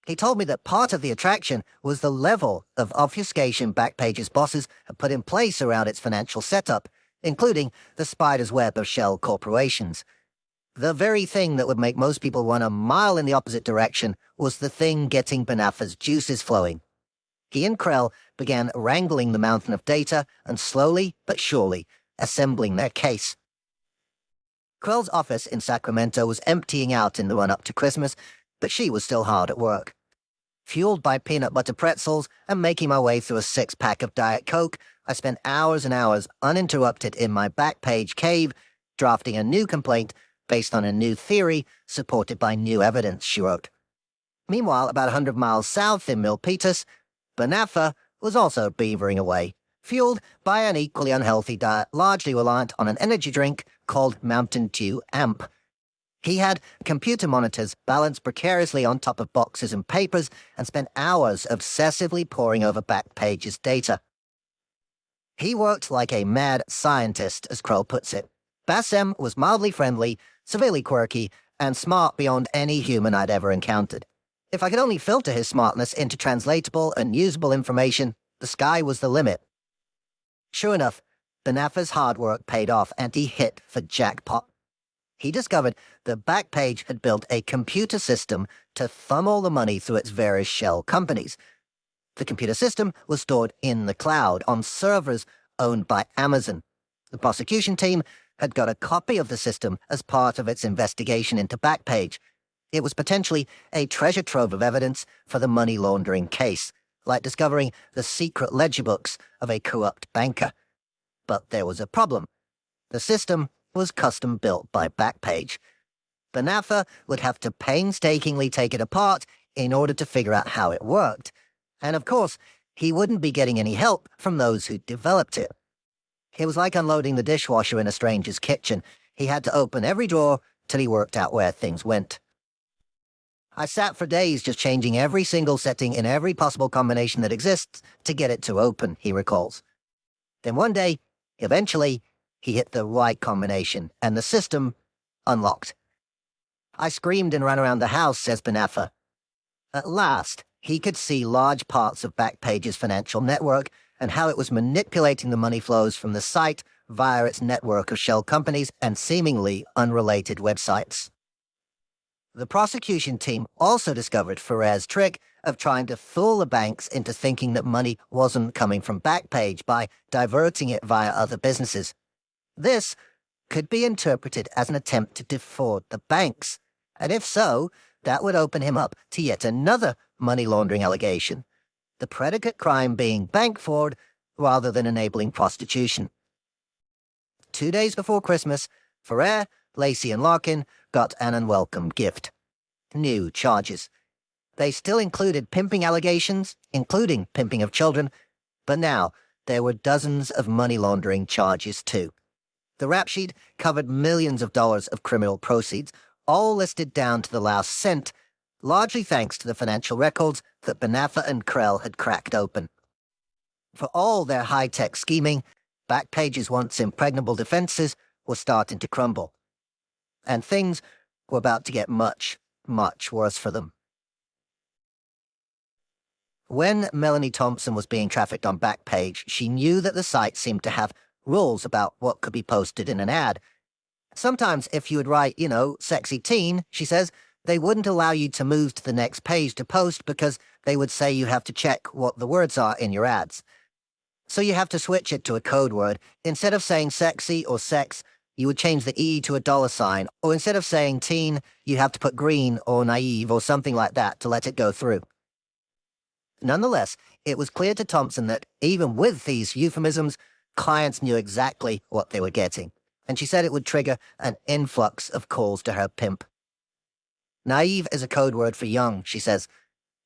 He told me that part of the attraction was the level of obfuscation Backpage's bosses had put in place around its financial setup, including the spider's web of shell corporations. The very thing that would make most people run a mile in the opposite direction was the thing getting Benafa's juices flowing. He and Krell began wrangling the mountain of data and slowly but surely assembling their case. Krell's office in Sacramento was emptying out in the run-up to Christmas, but she was still hard at work. Fueled by peanut butter pretzels and making my way through a six-pack of Diet Coke, I spent hours and hours uninterrupted in my Backpage cave, drafting a new complaint based on a new theory supported by new evidence, she wrote. Meanwhile, about 100 miles south in Milpitas, Benafa was also beavering away, fueled by an equally unhealthy diet largely reliant on an energy drink called Mountain Dew Amp. He had computer monitors balanced precariously on top of boxes and papers and spent hours obsessively poring over Backpage's data. He worked like a mad scientist, as Krell puts it. Bassem was mildly friendly, severely quirky, and smart beyond any human I'd ever encountered. If I could only filter his smartness into translatable and usable information, the sky was the limit. Sure enough, Benafa's hard work paid off, and he hit for jackpot. He discovered that Backpage had built a computer system to thumb all the money through its various shell companies. The computer system was stored in the cloud on servers owned by Amazon. The prosecution team had got a copy of the system as part of its investigation into Backpage. It was potentially a treasure trove of evidence for the money laundering case, like discovering the secret ledger books of a corrupt banker. But there was a problem. The system was custom-built by Backpage. Benafa would have to painstakingly take it apart in order to figure out how it worked. And of course, he wouldn't be getting any help from those who developed it. It was like unloading the dishwasher in a stranger's kitchen. He had to open every drawer till he worked out where things went. I sat for days just changing every single setting in every possible combination that exists to get it to open, he recalls. Then one day, eventually, he hit the right combination, and the system unlocked. I screamed and ran around the house, says Benafa. At last, he could see large parts of Backpage's financial network and how it was manipulating the money flows from the site via its network of shell companies and seemingly unrelated websites. The prosecution team also discovered Ferrer's trick of trying to fool the banks into thinking that money wasn't coming from Backpage by diverting it via other businesses. This, could be interpreted as an attempt to defraud the banks, and if so, that would open him up to yet another money laundering allegation, the predicate crime being bank fraud rather than enabling prostitution. 2 days before Christmas, Ferrer, Lacey, and Larkin got an unwelcome gift. New charges. They still included pimping allegations, including pimping of children, but now there were dozens of money laundering charges too. The rap sheet covered millions of dollars of criminal proceeds, all listed down to the last cent, largely thanks to the financial records that Banafa and Krell had cracked open. For all their high-tech scheming, Backpage's once impregnable defenses were starting to crumble. And things were about to get much, much worse for them. When Melanie Thompson was being trafficked on Backpage, she knew that the site seemed to have rules about what could be posted in an ad. Sometimes if you would write, sexy teen, she says, they wouldn't allow you to move to the next page to post because they would say you have to check what the words are in your ads. So you have to switch it to a code word. Instead of saying sexy or sex, you would change the E to a $sign, or instead of saying teen, you have to put green or naive or something like that to let it go through. Nonetheless, it was clear to Thompson that even with these euphemisms, clients knew exactly what they were getting, and she said it would trigger an influx of calls to her pimp. Naive is a code word for young, she says.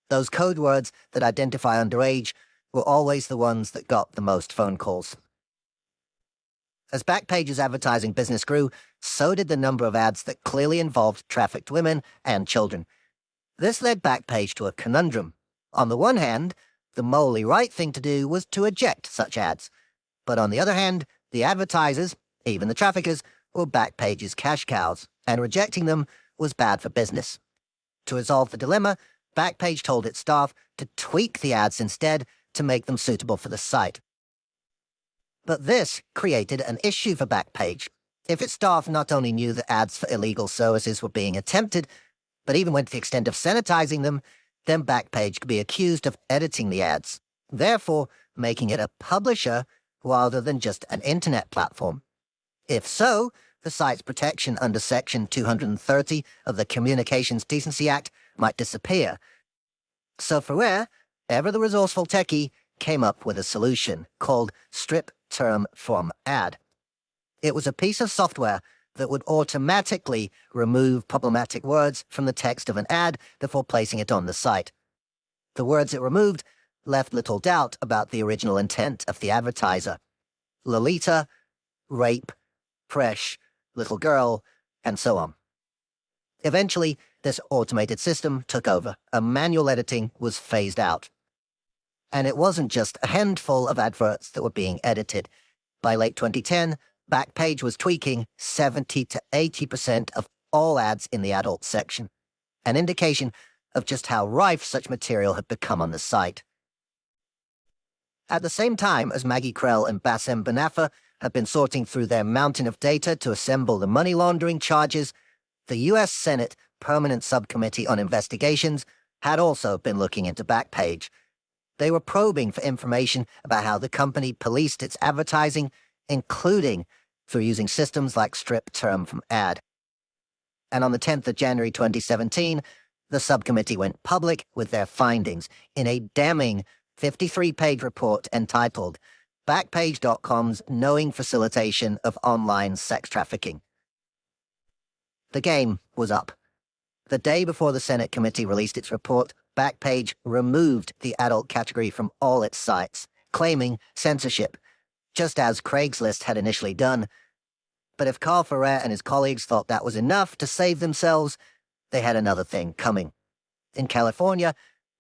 Those code words that identify underage were always the ones that got the most phone calls. As Backpage's advertising business grew, so did the number of ads that clearly involved trafficked women and children. This led Backpage to a conundrum. On the one hand, the morally right thing to do was to eject such ads. But on the other hand, the advertisers, even the traffickers, were Backpage's cash cows, and rejecting them was bad for business. To resolve the dilemma, Backpage told its staff to tweak the ads instead to make them suitable for the site. But this created an issue for Backpage. If its staff not only knew that ads for illegal services were being attempted, but even went to the extent of sanitizing them, then Backpage could be accused of editing the ads, therefore making it a publisher rather than just an internet platform. If so, the site's protection under Section 230 of the Communications Decency Act might disappear. So Ferrer, ever the resourceful techie, came up with a solution called Strip Term from Ad. It was a piece of software that would automatically remove problematic words from the text of an ad before placing it on the site. The words it removed left little doubt about the original intent of the advertiser. Lolita, rape, fresh, little girl, and so on. Eventually, this automated system took over, and manual editing was phased out. And it wasn't just a handful of adverts that were being edited. By late 2010, Backpage was tweaking 70 to 80% of all ads in the adult section, an indication of just how rife such material had become on the site. At the same time as Maggie Krell and Bassem Banafa had been sorting through their mountain of data to assemble the money laundering charges, the U.S. Senate Permanent Subcommittee on Investigations had also been looking into Backpage. They were probing for information about how the company policed its advertising, including through using systems like Strip Term from Ad. And on the 10th of January 2017, the subcommittee went public with their findings in a damning 53-page report entitled Backpage.com's Knowing Facilitation of Online Sex Trafficking. The game was up. The day before the Senate committee released its report, Backpage removed the adult category from all its sites, claiming censorship, just as Craigslist had initially done. But if Carl Ferrer and his colleagues thought that was enough to save themselves, they had another thing coming. In California,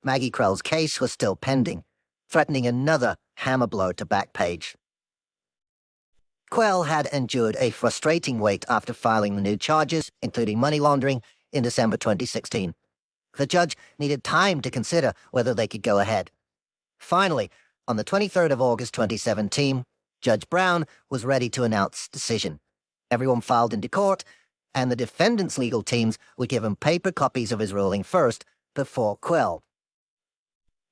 Maggie Krell's case was still pending, threatening another hammer blow to Backpage. Krell had endured a frustrating wait after filing the new charges, including money laundering, in December 2016. The judge needed time to consider whether they could go ahead. Finally, on the 23rd of August 2017, Judge Brown was ready to announce decision. Everyone filed into court, and the defendants' legal teams were given paper copies of his ruling first, before Krell.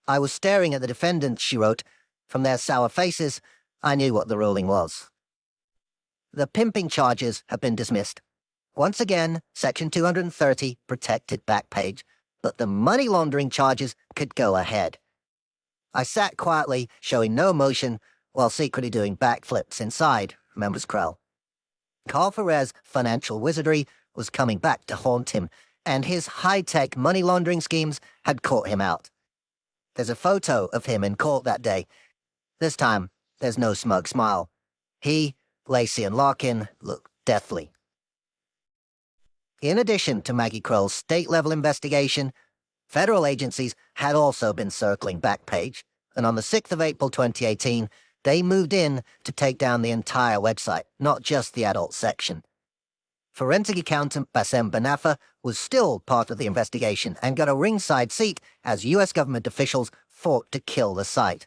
I was staring at the defendants, she wrote. From their sour faces, I knew what the ruling was. The pimping charges have been dismissed. Once again, Section 230 protected Backpage, but the money laundering charges could go ahead. I sat quietly, showing no emotion, while secretly doing backflips inside, remembers Krell. Carl Ferrer's financial wizardry was coming back to haunt him, and his high-tech money laundering schemes had caught him out. There's a photo of him in court that day. This time, there's no smug smile. He, Lacey, and Larkin look deathly. In addition to Maggie Krell's state-level investigation, federal agencies had also been circling Backpage, and on the 6th of April 2018, they moved in to take down the entire website, not just the adult section. Forensic accountant Bassem Benafa was still part of the investigation and got a ringside seat as U.S. government officials fought to kill the site.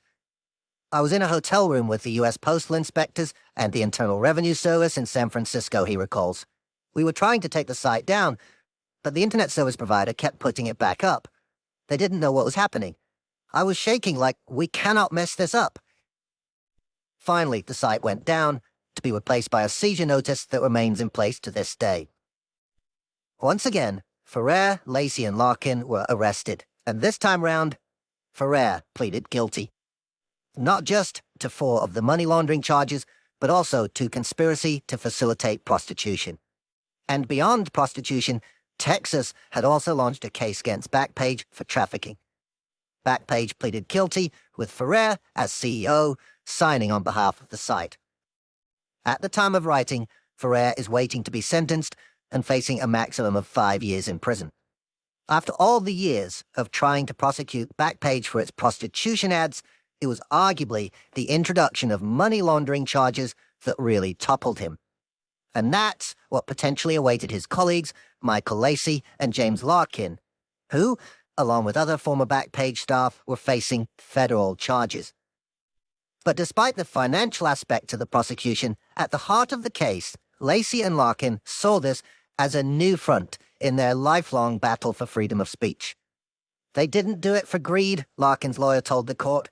I was in a hotel room with the U.S. Postal Inspectors and the Internal Revenue Service in San Francisco, he recalls. We were trying to take the site down, but the internet service provider kept putting it back up. They didn't know what was happening. I was shaking like, we cannot mess this up. Finally, the site went down, to be replaced by a seizure notice that remains in place to this day. Once again, Ferrer, Lacey, and Larkin were arrested, and this time round, Ferrer pleaded guilty. Not just to 4 of the money laundering charges, but also to conspiracy to facilitate prostitution. And beyond prostitution, Texas had also launched a case against Backpage for trafficking. Backpage pleaded guilty, with Ferrer, as CEO, signing on behalf of the site. At the time of writing, Ferrer is waiting to be sentenced and facing a maximum of 5 years in prison. After all the years of trying to prosecute Backpage for its prostitution ads, it was arguably the introduction of money laundering charges that really toppled him. And that's what potentially awaited his colleagues, Michael Lacey and James Larkin, who, along with other former Backpage staff, were facing federal charges. But despite the financial aspect of the prosecution, at the heart of the case, Lacey and Larkin saw this as a new front in their lifelong battle for freedom of speech. They didn't do it for greed, Larkin's lawyer told the court.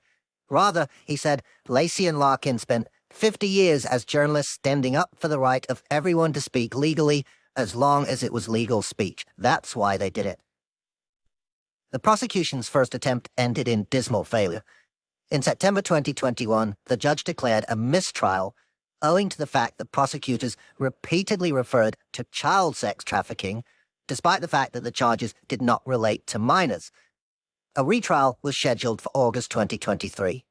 Rather, he said, Lacey and Larkin spent 50 years as journalists standing up for the right of everyone to speak legally as long as it was legal speech. That's why they did it. The prosecution's first attempt ended in dismal failure. In September 2021, the judge declared a mistrial owing to the fact that prosecutors repeatedly referred to child sex trafficking, despite the fact that the charges did not relate to minors. A retrial was scheduled for August 2023.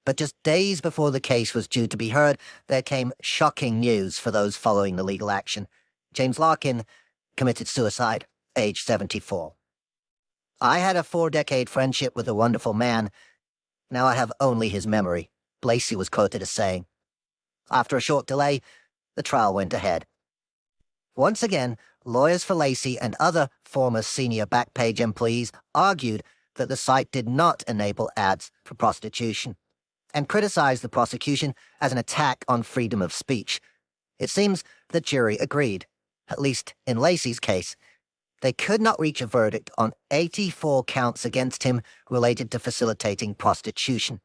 But just days before the case was due to be heard, there came shocking news for those following the legal action. James Larkin committed suicide, age 74. I had a 4-decade friendship with a wonderful man. Now I have only his memory, Lacey was quoted as saying. After a short delay, the trial went ahead. Once again, lawyers for Lacey and other former senior Backpage employees argued that the site did not enable ads for prostitution, and criticized the prosecution as an attack on freedom of speech. It seems the jury agreed, at least in Lacey's case. They could not reach a verdict on 84 counts against him related to facilitating prostitution.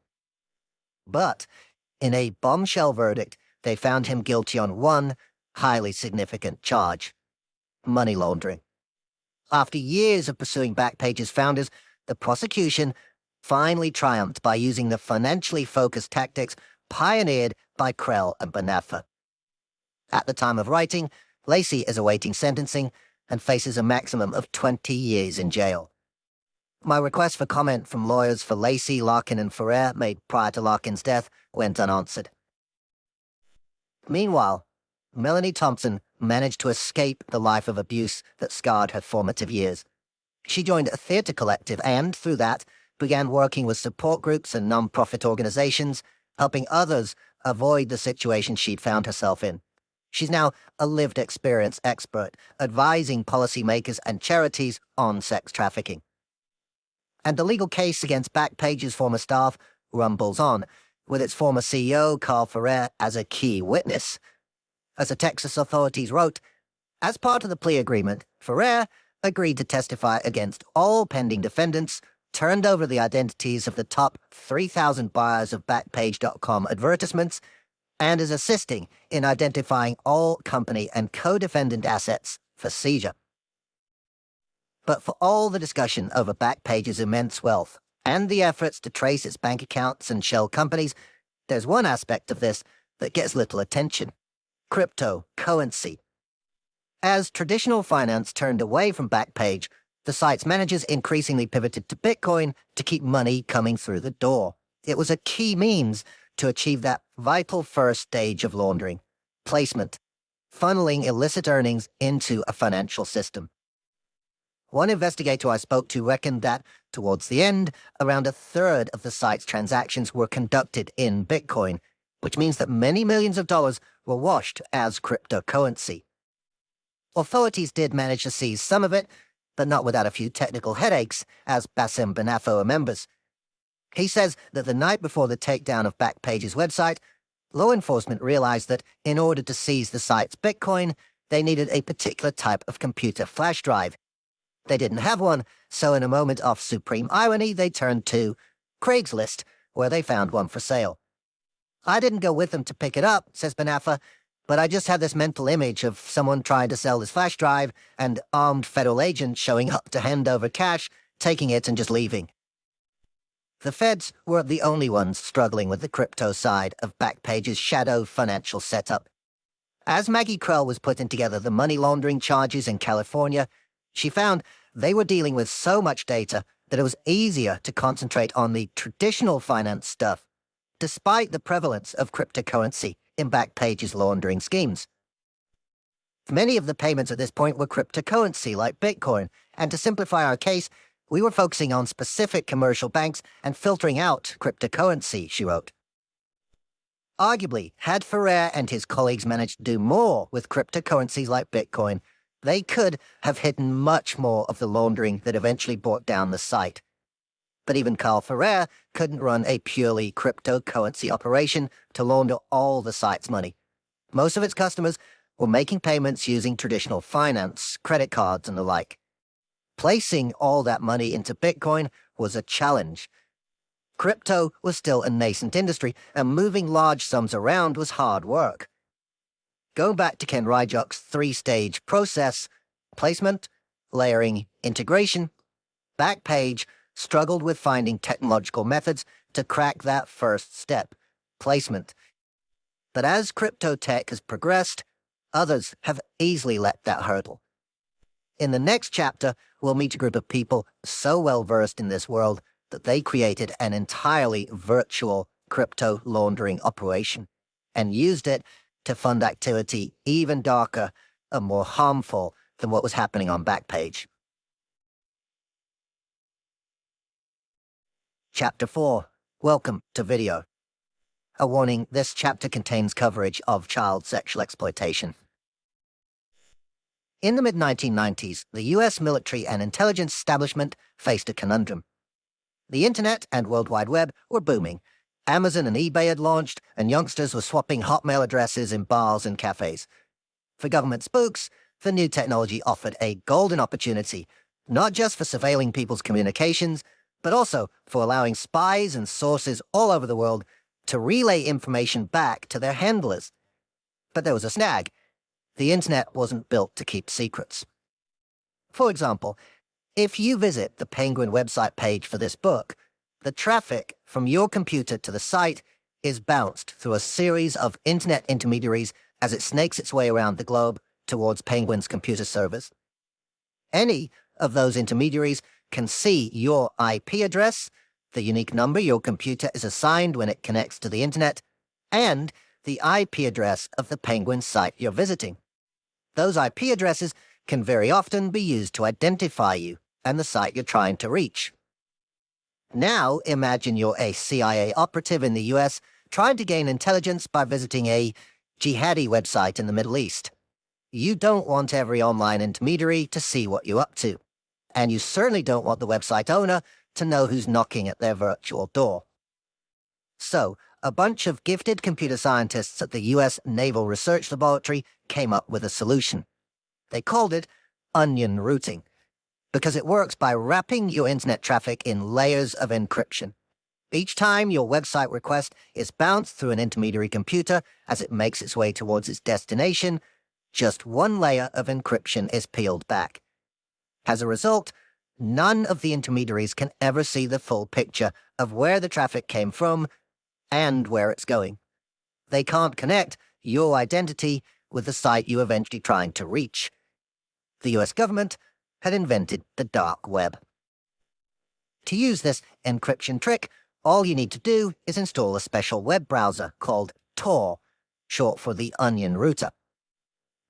But in a bombshell verdict, they found him guilty on one highly significant charge: money laundering. After years of pursuing Backpage's founders, the prosecution finally triumphed by using the financially focused tactics pioneered by Krell and Benafa. At the time of writing, Lacey is awaiting sentencing and faces a maximum of 20 years in jail. My request for comment from lawyers for Lacey, Larkin, and Ferrer, made prior to Larkin's death, went unanswered. Meanwhile, Melanie Thompson managed to escape the life of abuse that scarred her formative years. She joined a theater collective and, through that, began working with support groups and non-profit organizations, helping others avoid the situation she'd found herself in. She's now a lived experience expert, advising policymakers and charities on sex trafficking. And the legal case against Backpage's former staff rumbles on, with its former CEO, Carl Ferrer, as a key witness. As the Texas authorities wrote, as part of the plea agreement, Ferrer agreed to testify against all pending defendants, turned over the identities of the top 3,000 buyers of Backpage.com advertisements, and is assisting in identifying all company and co-defendant assets for seizure. But for all the discussion over Backpage's immense wealth and the efforts to trace its bank accounts and shell companies, there's one aspect of this that gets little attention: cryptocurrency. As traditional finance turned away from Backpage, the site's managers increasingly pivoted to Bitcoin to keep money coming through the door. It was a key means to achieve that vital first stage of laundering: placement, funneling illicit earnings into a financial system. One investigator I spoke to reckoned that, towards the end, around a third of the site's transactions were conducted in Bitcoin, which means that many millions of dollars were washed as cryptocurrency. Authorities did manage to seize some of it, but not without a few technical headaches, as Bassem Benafo remembers. He says that the night before the takedown of Backpage's website, law enforcement realized that in order to seize the site's Bitcoin, they needed a particular type of computer flash drive. They didn't have one, so in a moment of supreme irony, they turned to Craigslist, where they found one for sale. I didn't go with them to pick it up, says Benafa, but I just had this mental image of someone trying to sell this flash drive and armed federal agents showing up to hand over cash, taking it and just leaving. The feds weren't the only ones struggling with the crypto side of Backpage's shadow financial setup. As Maggie Krell was putting together the money laundering charges in California, she found they were dealing with so much data that it was easier to concentrate on the traditional finance stuff, despite the prevalence of cryptocurrency in Backpage's laundering schemes. Many of the payments at this point were cryptocurrency, like Bitcoin, and to simplify our case, we were focusing on specific commercial banks and filtering out cryptocurrency, she wrote. Arguably, had Ferrer and his colleagues managed to do more with cryptocurrencies like Bitcoin, they could have hidden much more of the laundering that eventually brought down the site. But even Carl Ferrer couldn't run a purely cryptocurrency operation to launder all the site's money. Most of its customers were making payments using traditional finance, credit cards, and the like. Placing all that money into Bitcoin was a challenge. Crypto was still a nascent industry, and moving large sums around was hard work. Going back to Ken Ryjock's three-stage process: placement, layering, integration, Backpage struggled with finding technological methods to crack that first step: placement. But as crypto tech has progressed, others have easily let that hurdle. In the next chapter, we'll meet a group of people so well-versed in this world that they created an entirely virtual crypto laundering operation and used it to fund activity even darker and more harmful than what was happening on Backpage. Chapter 4. Welcome to Video. A warning: this chapter contains coverage of child sexual exploitation. In the mid-1990s, the U.S. military and intelligence establishment faced a conundrum. The Internet and World Wide Web were booming. Amazon and eBay had launched, and youngsters were swapping Hotmail addresses in bars and cafes. For government spooks, the new technology offered a golden opportunity, not just for surveilling people's communications, but also for allowing spies and sources all over the world to relay information back to their handlers. But there was a snag. The Internet wasn't built to keep secrets. For example, if you visit the Penguin website page for this book, the traffic from your computer to the site is bounced through a series of Internet intermediaries as it snakes its way around the globe towards Penguin's computer servers. Any of those intermediaries can see your IP address, the unique number your computer is assigned when it connects to the Internet, and the IP address of the Penguin site you're visiting. Those IP addresses can very often be used to identify you and the site you're trying to reach. Now imagine you're a CIA operative in the US trying to gain intelligence by visiting a jihadi website in the Middle East. You don't want every online intermediary to see what you're up to, and you certainly don't want the website owner to know who's knocking at their virtual door. So, a bunch of gifted computer scientists at the US Naval Research Laboratory came up with a solution. They called it onion routing, because it works by wrapping your internet traffic in layers of encryption. Each time your website request is bounced through an intermediary computer as it makes its way towards its destination, just one layer of encryption is peeled back. As a result, none of the intermediaries can ever see the full picture of where the traffic came from and where it's going. They can't connect your identity with the site you're eventually trying to reach. The US government had invented the dark web. To use this encryption trick, all you need to do is install a special web browser called Tor, short for the Onion Router.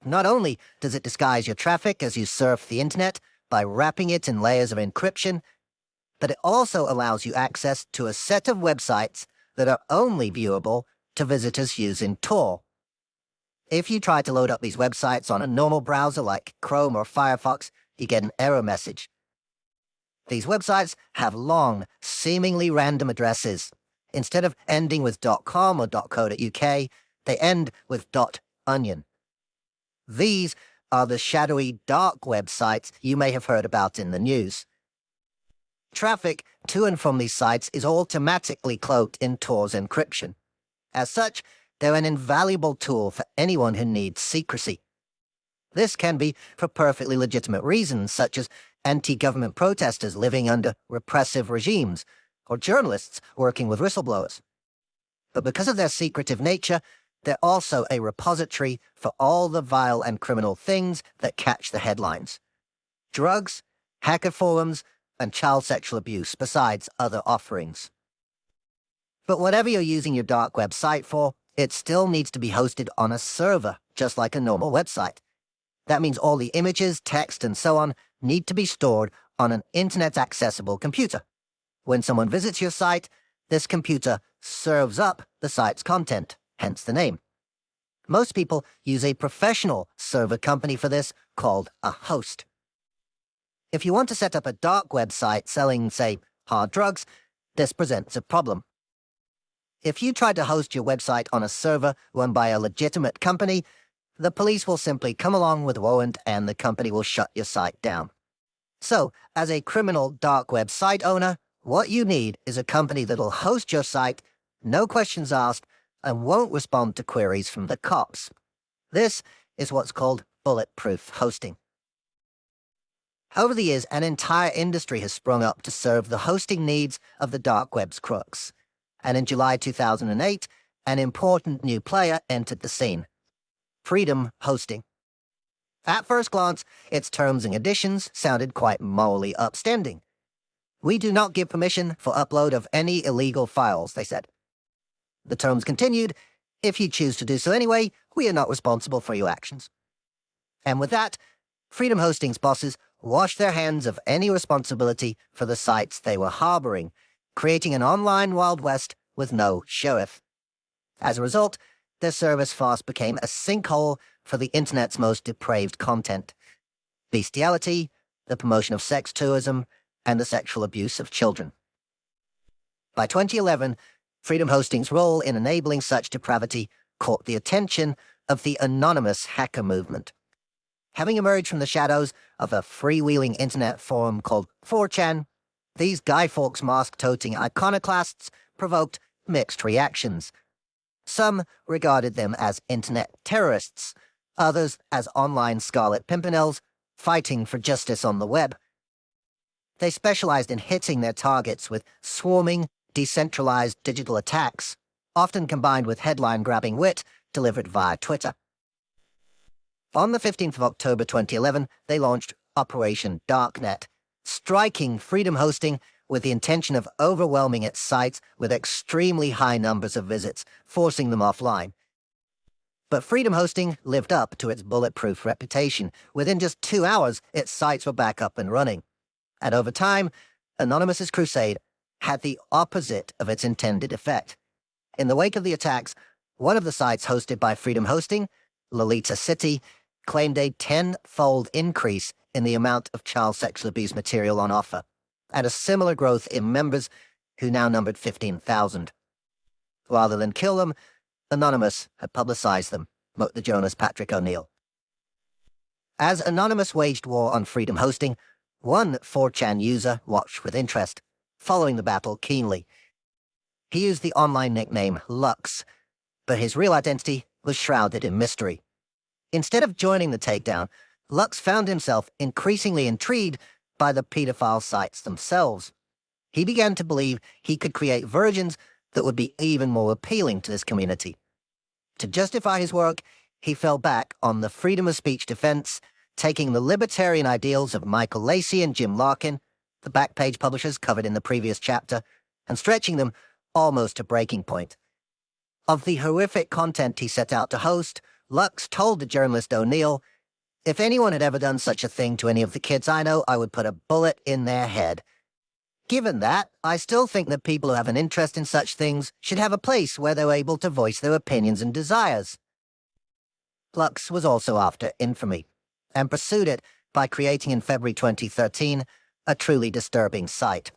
Not only does it disguise your traffic as you surf the internet by wrapping it in layers of encryption, but it also allows you access to a set of websites that are only viewable to visitors using Tor. If you try to load up these websites on a normal browser like Chrome or Firefox, you get an error message. These websites have long, seemingly random addresses. Instead of ending with .com or .co.uk, they end with .onion. These are the shadowy dark websites you may have heard about in the news. Traffic to and from these sites is automatically cloaked in Tor's encryption. As such, they're an invaluable tool for anyone who needs secrecy. This can be for perfectly legitimate reasons, such as anti-government protesters living under repressive regimes, or journalists working with whistleblowers. But because of their secretive nature, they're also a repository for all the vile and criminal things that catch the headlines. Drugs, hacker forums, and child sexual abuse, besides other offerings. But whatever you're using your dark web site for, it still needs to be hosted on a server, just like a normal website. That means all the images, text, and so on need to be stored on an internet-accessible computer. When someone visits your site, this computer serves up the site's content, hence the name. Most people use a professional server company for this called a host. If you want to set up a dark website selling, say, hard drugs, this presents a problem. If you try to host your website on a server run by a legitimate company, the police will simply come along with a warrant and the company will shut your site down. So, as a criminal dark web site owner, what you need is a company that'll host your site, no questions asked, and won't respond to queries from the cops. This is what's called bulletproof hosting. Over the years, an entire industry has sprung up to serve the hosting needs of the dark web's crooks. And in July 2008, an important new player entered the scene: Freedom Hosting. At first glance, its terms and conditions sounded quite morally upstanding. We do not give permission for upload of any illegal files, they said. The terms continued, if you choose to do so anyway, we are not responsible for your actions. And with that, Freedom Hosting's bosses washed their hands of any responsibility for the sites they were harboring, creating an online Wild West with no sheriff. As a result, their service fast became a sinkhole for the internet's most depraved content: bestiality, the promotion of sex tourism, and the sexual abuse of children. By 2011, Freedom Hosting's role in enabling such depravity caught the attention of the anonymous hacker movement. Having emerged from the shadows of a freewheeling internet forum called 4chan, these Guy Fawkes mask-toting iconoclasts provoked mixed reactions. Some regarded them as internet terrorists, others as online Scarlet Pimpernels fighting for justice on the web. They specialized in hitting their targets with swarming, decentralized digital attacks, often combined with headline-grabbing wit delivered via Twitter. On the 15th of October 2011, they launched Operation Darknet, striking Freedom Hosting with the intention of overwhelming its sites with extremely high numbers of visits, forcing them offline. But Freedom Hosting lived up to its bulletproof reputation. Within just 2 hours, its sites were back up and running. And over time, Anonymous's crusade had the opposite of its intended effect. In the wake of the attacks, one of the sites hosted by Freedom Hosting, Lolita City, claimed a 10-fold increase in the amount of child sexual abuse material on offer, and a similar growth in members who now numbered 15,000. Rather than kill them, Anonymous had publicized them, wrote the journalist Patrick O'Neill. As Anonymous waged war on Freedom Hosting, one 4chan user watched with interest, following the battle keenly. He used the online nickname Lux, but his real identity was shrouded in mystery. Instead of joining the takedown, Lux found himself increasingly intrigued by the pedophile sites themselves. He began to believe he could create versions that would be even more appealing to this community. To justify his work, he fell back on the freedom of speech defense, taking the libertarian ideals of Michael Lacey and Jim Larkin, the Backpage publishers covered in the previous chapter, and stretching them almost to breaking point. Of the horrific content he set out to host, Lux told the journalist O'Neill, "If anyone had ever done such a thing to any of the kids I know, I would put a bullet in their head. Given that, I still think that people who have an interest in such things should have a place where they're able to voice their opinions and desires." Lux was also after infamy, and pursued it by creating in February 2013 a truly disturbing site.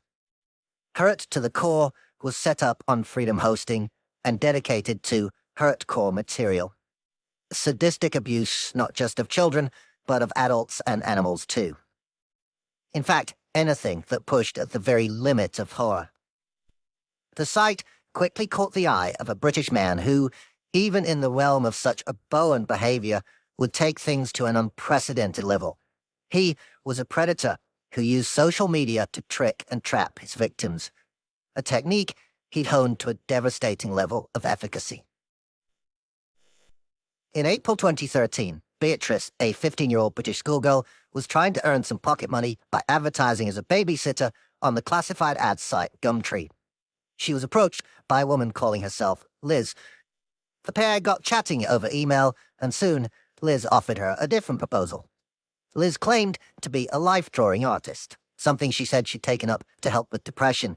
Hurt to the Core was set up on Freedom Hosting and dedicated to hurtcore material. Sadistic abuse not just of children, but of adults and animals too. In fact, anything that pushed at the very limit of horror. The site quickly caught the eye of a British man who, even in the realm of such abhorrent behavior, would take things to an unprecedented level. He was a predator who used social media to trick and trap his victims, a technique he'd honed to a devastating level of efficacy. In April 2013, Beatrice, a 15-year-old British schoolgirl, was trying to earn some pocket money by advertising as a babysitter on the classified ads site Gumtree. She was approached by a woman calling herself Liz. The pair got chatting over email, and soon Liz offered her a different proposal. Liz claimed to be a life-drawing artist, something she said she'd taken up to help with depression.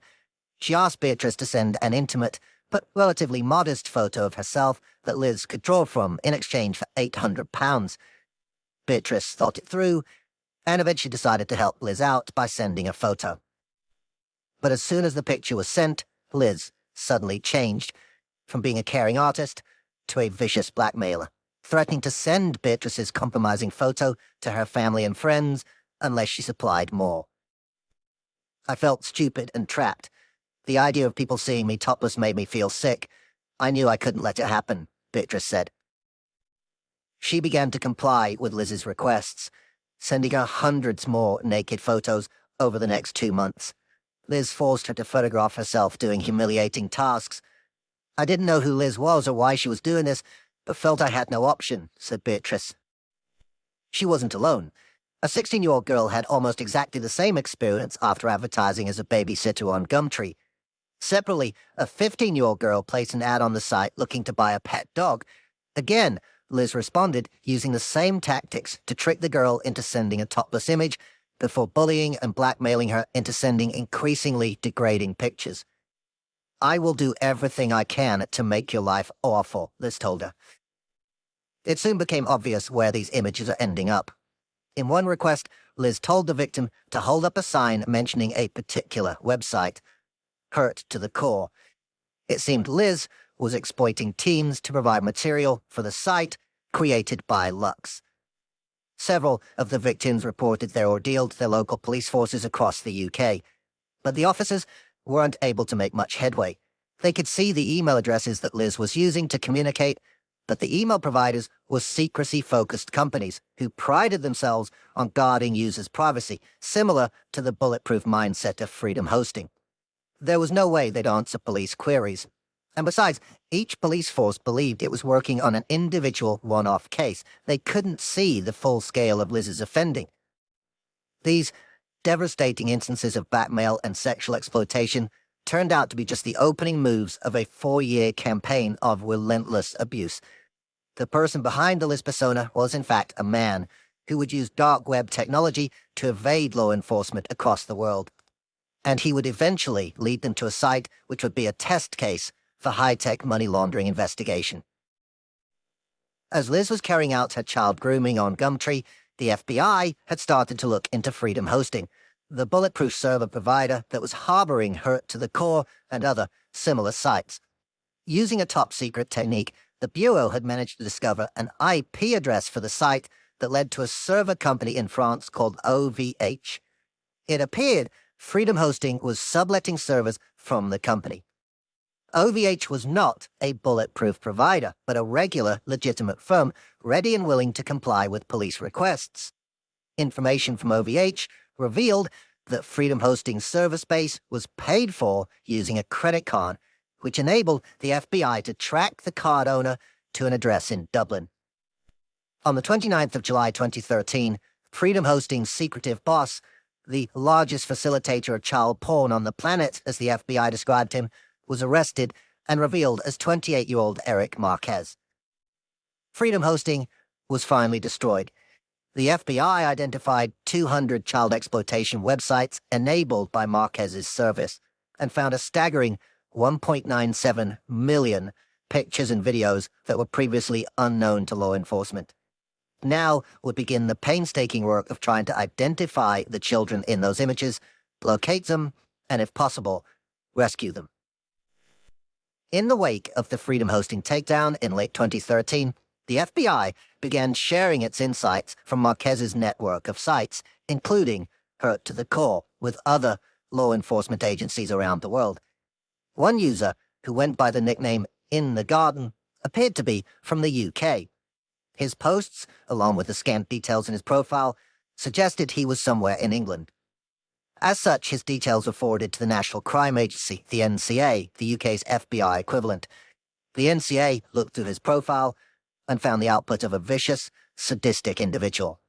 She asked Beatrice to send an intimate, but relatively modest photo of herself that Liz could draw from in exchange for £800. Beatrice thought it through, and eventually decided to help Liz out by sending a photo. But as soon as the picture was sent, Liz suddenly changed from being a caring artist to a vicious blackmailer, threatening to send Beatrice's compromising photo to her family and friends unless she supplied more. I felt stupid and trapped. The idea of people seeing me topless made me feel sick. I knew I couldn't let it happen, Beatrice said. She began to comply with Liz's requests, sending her hundreds more naked photos over the next 2 months. Liz forced her to photograph herself doing humiliating tasks. "I didn't know who Liz was or why she was doing this, but felt I had no option," said Beatrice. She wasn't alone. A 16-year-old girl had almost exactly the same experience after advertising as a babysitter on Gumtree. Separately, a 15-year-old girl placed an ad on the site looking to buy a pet dog. Again, Liz responded using the same tactics to trick the girl into sending a topless image before bullying and blackmailing her into sending increasingly degrading pictures. "I will do everything I can to make your life awful," Liz told her. It soon became obvious where these images are ending up. In one request, Liz told the victim to hold up a sign mentioning a particular website, Hurt to the Core. It seemed Liz was exploiting teens to provide material for the site created by Lux. Several of the victims reported their ordeal to their local police forces across the UK, but the officers weren't able to make much headway. They could see the email addresses that Liz was using to communicate, but the email providers were secrecy-focused companies who prided themselves on guarding users' privacy, similar to the bulletproof mindset of Freedom Hosting. There was no way they'd answer police queries. And besides, each police force believed it was working on an individual one-off case. They couldn't see the full scale of Liz's offending. These devastating instances of blackmail and sexual exploitation turned out to be just the opening moves of a 4-year campaign of relentless abuse. The person behind the Liz persona was in fact a man who would use dark web technology to evade law enforcement across the world. And he would eventually lead them to a site which would be a test case for high-tech money laundering investigation. As Liz was carrying out her child grooming on Gumtree, the FBI had started to look into Freedom Hosting, the bulletproof server provider that was harboring Hurt to the Core and other similar sites. Using a top-secret technique, the Bureau had managed to discover an IP address for the site that led to a server company in France called OVH. It appeared Freedom Hosting was subletting servers from the company. OVH was not a bulletproof provider, but a regular, legitimate firm ready and willing to comply with police requests. Information from OVH revealed that Freedom Hosting's server space was paid for using a credit card, which enabled the FBI to track the card owner to an address in Dublin. On the 29th of July 2013, Freedom Hosting's secretive boss, the largest facilitator of child porn on the planet, as the FBI described him, was arrested and revealed as 28-year-old Eric Marquez. Freedom Hosting was finally destroyed. The FBI identified 200 child exploitation websites enabled by Marquez's service and found a staggering 1.97 million pictures and videos that were previously unknown to law enforcement. Now would begin the painstaking work of trying to identify the children in those images, locate them, and if possible, rescue them. In the wake of the Freedom Hosting takedown in late 2013, the FBI began sharing its insights from Marquez's network of sites, including Hurt to the Core, with other law enforcement agencies around the world. One user, who went by the nickname In the Garden, appeared to be from the UK. His posts, along with the scant details in his profile, suggested he was somewhere in England. As such, his details were forwarded to the National Crime Agency, the NCA, the UK's FBI equivalent. The NCA looked through his profile and found the output of a vicious, sadistic individual.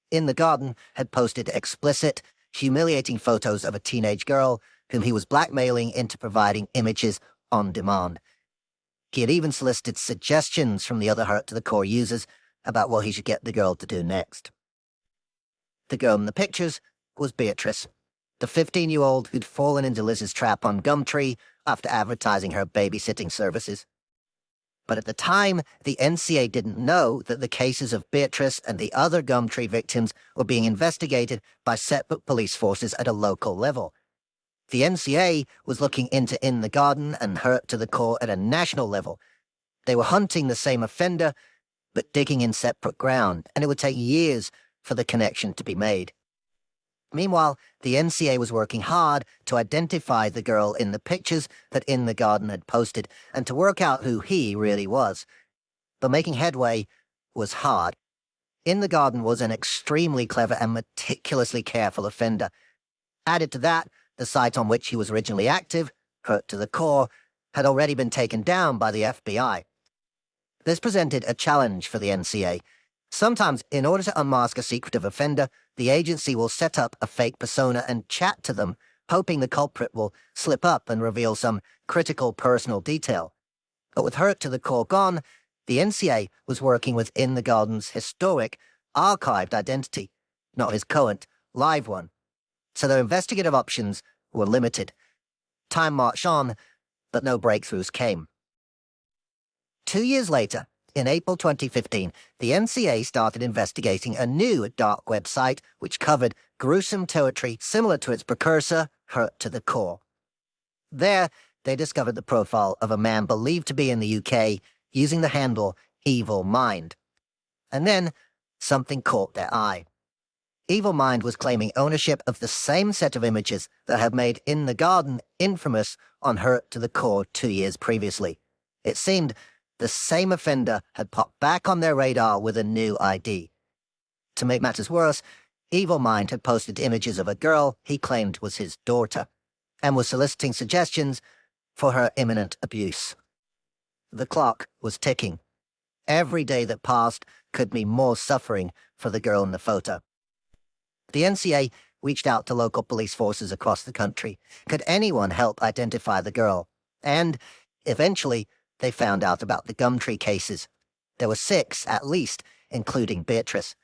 In the Garden had posted explicit, humiliating photos of a teenage girl whom he was blackmailing into providing images on demand. He had even solicited suggestions from the other Hurt to the Core users about what he should get the girl to do next. The girl in the pictures was Beatrice, the 15-year-old who'd fallen into Liz's trap on Gumtree after advertising her babysitting services. But at the time, the NCA didn't know that the cases of Beatrice and the other Gumtree victims were being investigated by separate police forces at a local level. The NCA was looking into In the Garden and Hurt to the Core at a national level. They were hunting the same offender, but digging in separate ground, and it would take years for the connection to be made. Meanwhile, the NCA was working hard to identify the girl in the pictures that In the Garden had posted and to work out who he really was. But making headway was hard. In the Garden was an extremely clever and meticulously careful offender. Added to that, the site on which he was originally active, Hurt to the Core, had already been taken down by the FBI. This presented a challenge for the NCA. Sometimes, in order to unmask a secretive offender, the agency will set up a fake persona and chat to them, hoping the culprit will slip up and reveal some critical personal detail. But with Hurt to the Core gone, the NCA was working with In the Garden's historic, archived identity, not his current, live one. So their investigative options were limited. Time marched on, but no breakthroughs came. 2 years later, in April 2015, the NCA started investigating a new dark website which covered gruesome territory similar to its precursor, Hurt to the Core. There, they discovered the profile of a man believed to be in the UK using the handle Evil Mind. And then, something caught their eye. Evil Mind was claiming ownership of the same set of images that had made In the Garden infamous on Hurt to the Core 2 years previously. It seemed the same offender had popped back on their radar with a new ID. To make matters worse, Evil Mind had posted images of a girl he claimed was his daughter, and was soliciting suggestions for her imminent abuse. The clock was ticking. Every day that passed could mean more suffering for the girl in the photo. The NCA reached out to local police forces across the country. Could anyone help identify the girl? And, eventually, they found out about the Gumtree cases. There were 6, at least, including Beatrice.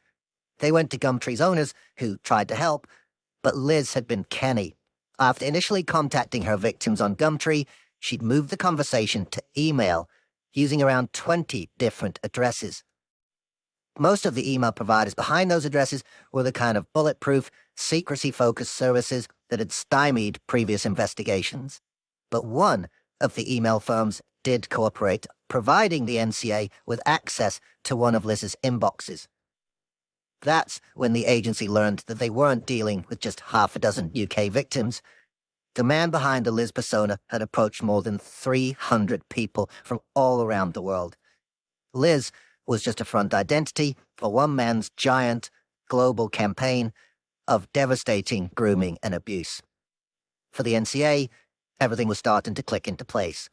They went to Gumtree's owners, who tried to help, but Liz had been canny. After initially contacting her victims on Gumtree, she'd moved the conversation to email, using around 20 different addresses. Most of the email providers behind those addresses were the kind of bulletproof, secrecy-focused services that had stymied previous investigations. But one of the email firms did cooperate, providing the NCA with access to one of Liz's inboxes. That's when the agency learned that they weren't dealing with just half a dozen UK victims. The man behind the Liz persona had approached more than 300 people from all around the world. Liz was just a front identity for one man's giant global campaign of devastating grooming and abuse. For the NCA, everything was starting to click into place.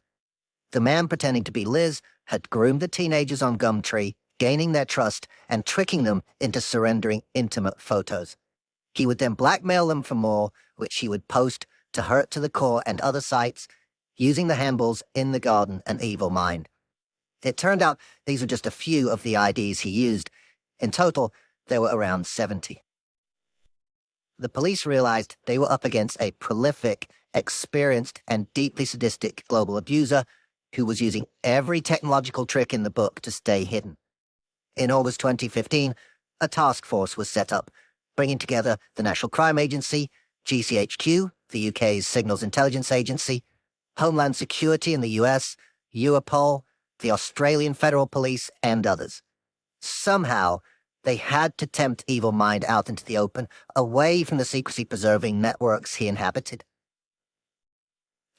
The man pretending to be Liz had groomed the teenagers on Gumtree, gaining their trust and tricking them into surrendering intimate photos. He would then blackmail them for more, which he would post to Hurt to the Core and other sites, using the handles In the Garden and Evil Mind. It turned out these were just a few of the IDs he used. In total, there were around 70. The police realized they were up against a prolific, experienced, and deeply sadistic global abuser who was using every technological trick in the book to stay hidden. In August 2015, a task force was set up, bringing together the National Crime Agency, GCHQ, the UK's Signals Intelligence Agency, Homeland Security in the US, Europol, the Australian Federal Police, and others. Somehow, they had to tempt Evil Mind out into the open, away from the secrecy-preserving networks he inhabited.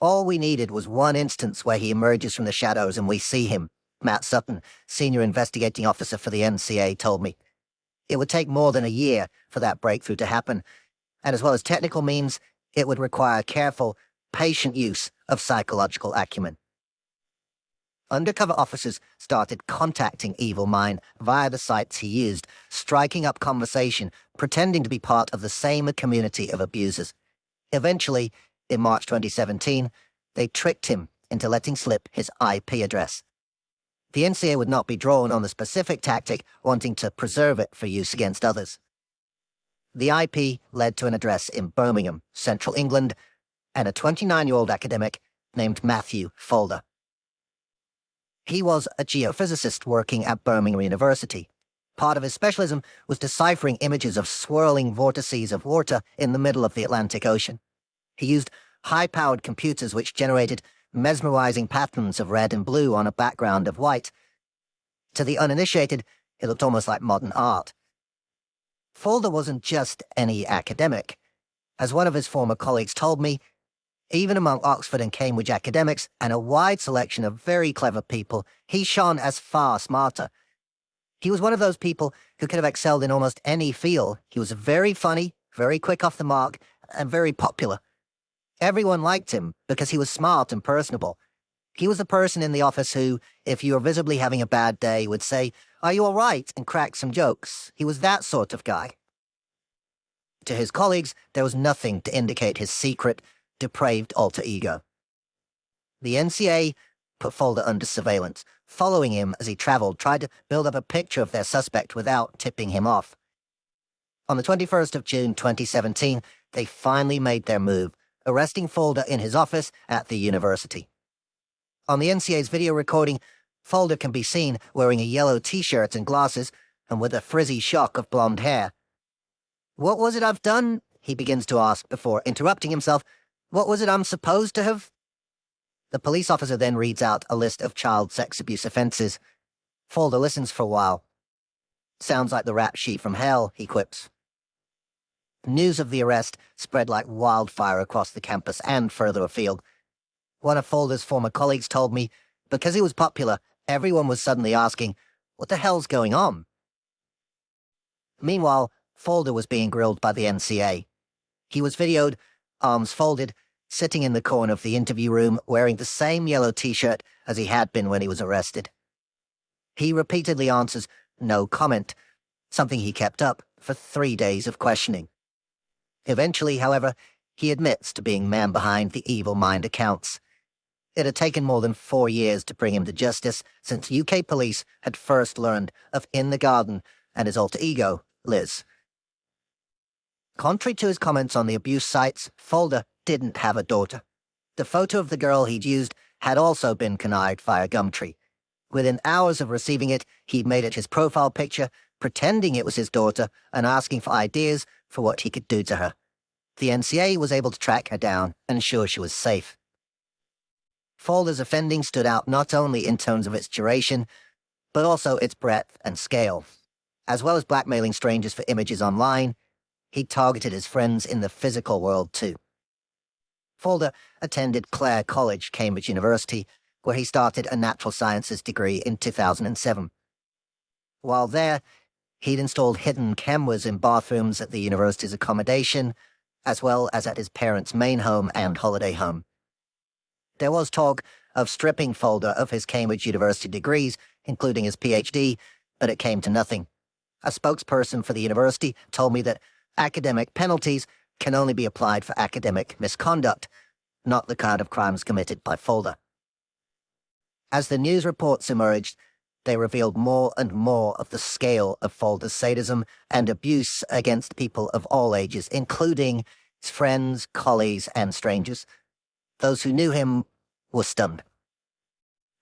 All we needed was one instance where he emerges from the shadows and we see him, Matt Sutton, Senior Investigating Officer for the NCA, told me. It would take more than a year for that breakthrough to happen, and as well as technical means, it would require careful, patient use of psychological acumen. Undercover officers started contacting Evil Mind via the sites he used, striking up conversation, pretending to be part of the same community of abusers. Eventually, in March 2017, they tricked him into letting slip his IP address. The NCA would not be drawn on the specific tactic, wanting to preserve it for use against others. The IP led to an address in Birmingham, central England, and a 29-year-old academic named Matthew Folder. He was a geophysicist working at Birmingham University. Part of his specialism was deciphering images of swirling vortices of water in the middle of the Atlantic Ocean. He used high-powered computers which generated mesmerizing patterns of red and blue on a background of white. To the uninitiated, it looked almost like modern art. Folder wasn't just any academic. As one of his former colleagues told me, even among Oxford and Cambridge academics and a wide selection of very clever people, he shone as far smarter. He was one of those people who could have excelled in almost any field. He was very funny, very quick off the mark, and very popular. Everyone liked him because he was smart and personable. He was the person in the office who, if you were visibly having a bad day, would say, "Are you all right?" and crack some jokes. He was that sort of guy. To his colleagues, there was nothing to indicate his secret, depraved alter ego. The NCA put Folder under surveillance, following him as he traveled, tried to build up a picture of their suspect without tipping him off. On the 21st of June 2017, they finally made their move, arresting Folder in his office at the university. On the NCA's video recording, Folder can be seen wearing a yellow t-shirt and glasses and with a frizzy shock of blonde hair. "What was it I've done?" he begins to ask before interrupting himself. "What was it I'm supposed to have?" The police officer then reads out a list of child sex abuse offences. Folder listens for a while. "Sounds like the rap sheet from hell," he quips. News of the arrest spread like wildfire across the campus and further afield. One of Folder's former colleagues told me, because he was popular, everyone was suddenly asking, "What the hell's going on?" Meanwhile, Folder was being grilled by the NCA. He was videoed, arms folded, sitting in the corner of the interview room wearing the same yellow t-shirt as he had been when he was arrested. He repeatedly answers no comment, something he kept up for 3 days of questioning. Eventually, however, he admits to being man behind the Evil Mind accounts. It had taken more than 4 years to bring him to justice since UK police had first learned of In the Garden and his alter ego, Liz. Contrary to his comments on the abuse sites, Folder didn't have a daughter. The photo of the girl he'd used had also been connived via Gumtree. Within hours of receiving it, he'd made it his profile picture, pretending it was his daughter and asking for ideas for what he could do to her. The NCA was able to track her down and ensure she was safe. Folder's offending stood out not only in terms of its duration, but also its breadth and scale. As well as blackmailing strangers for images online, he targeted his friends in the physical world too. Folder attended Clare College, Cambridge University, where he started a natural sciences degree in 2007. While there, he'd installed hidden cameras in bathrooms at the university's accommodation, as well as at his parents' main home and holiday home. There was talk of stripping Folder of his Cambridge University degrees, including his PhD, but it came to nothing. A spokesperson for the university told me that academic penalties can only be applied for academic misconduct, not the kind of crimes committed by Folder. As the news reports emerged, they revealed more and more of the scale of Folder's sadism and abuse against people of all ages, including his friends, colleagues, and strangers. Those who knew him were stunned.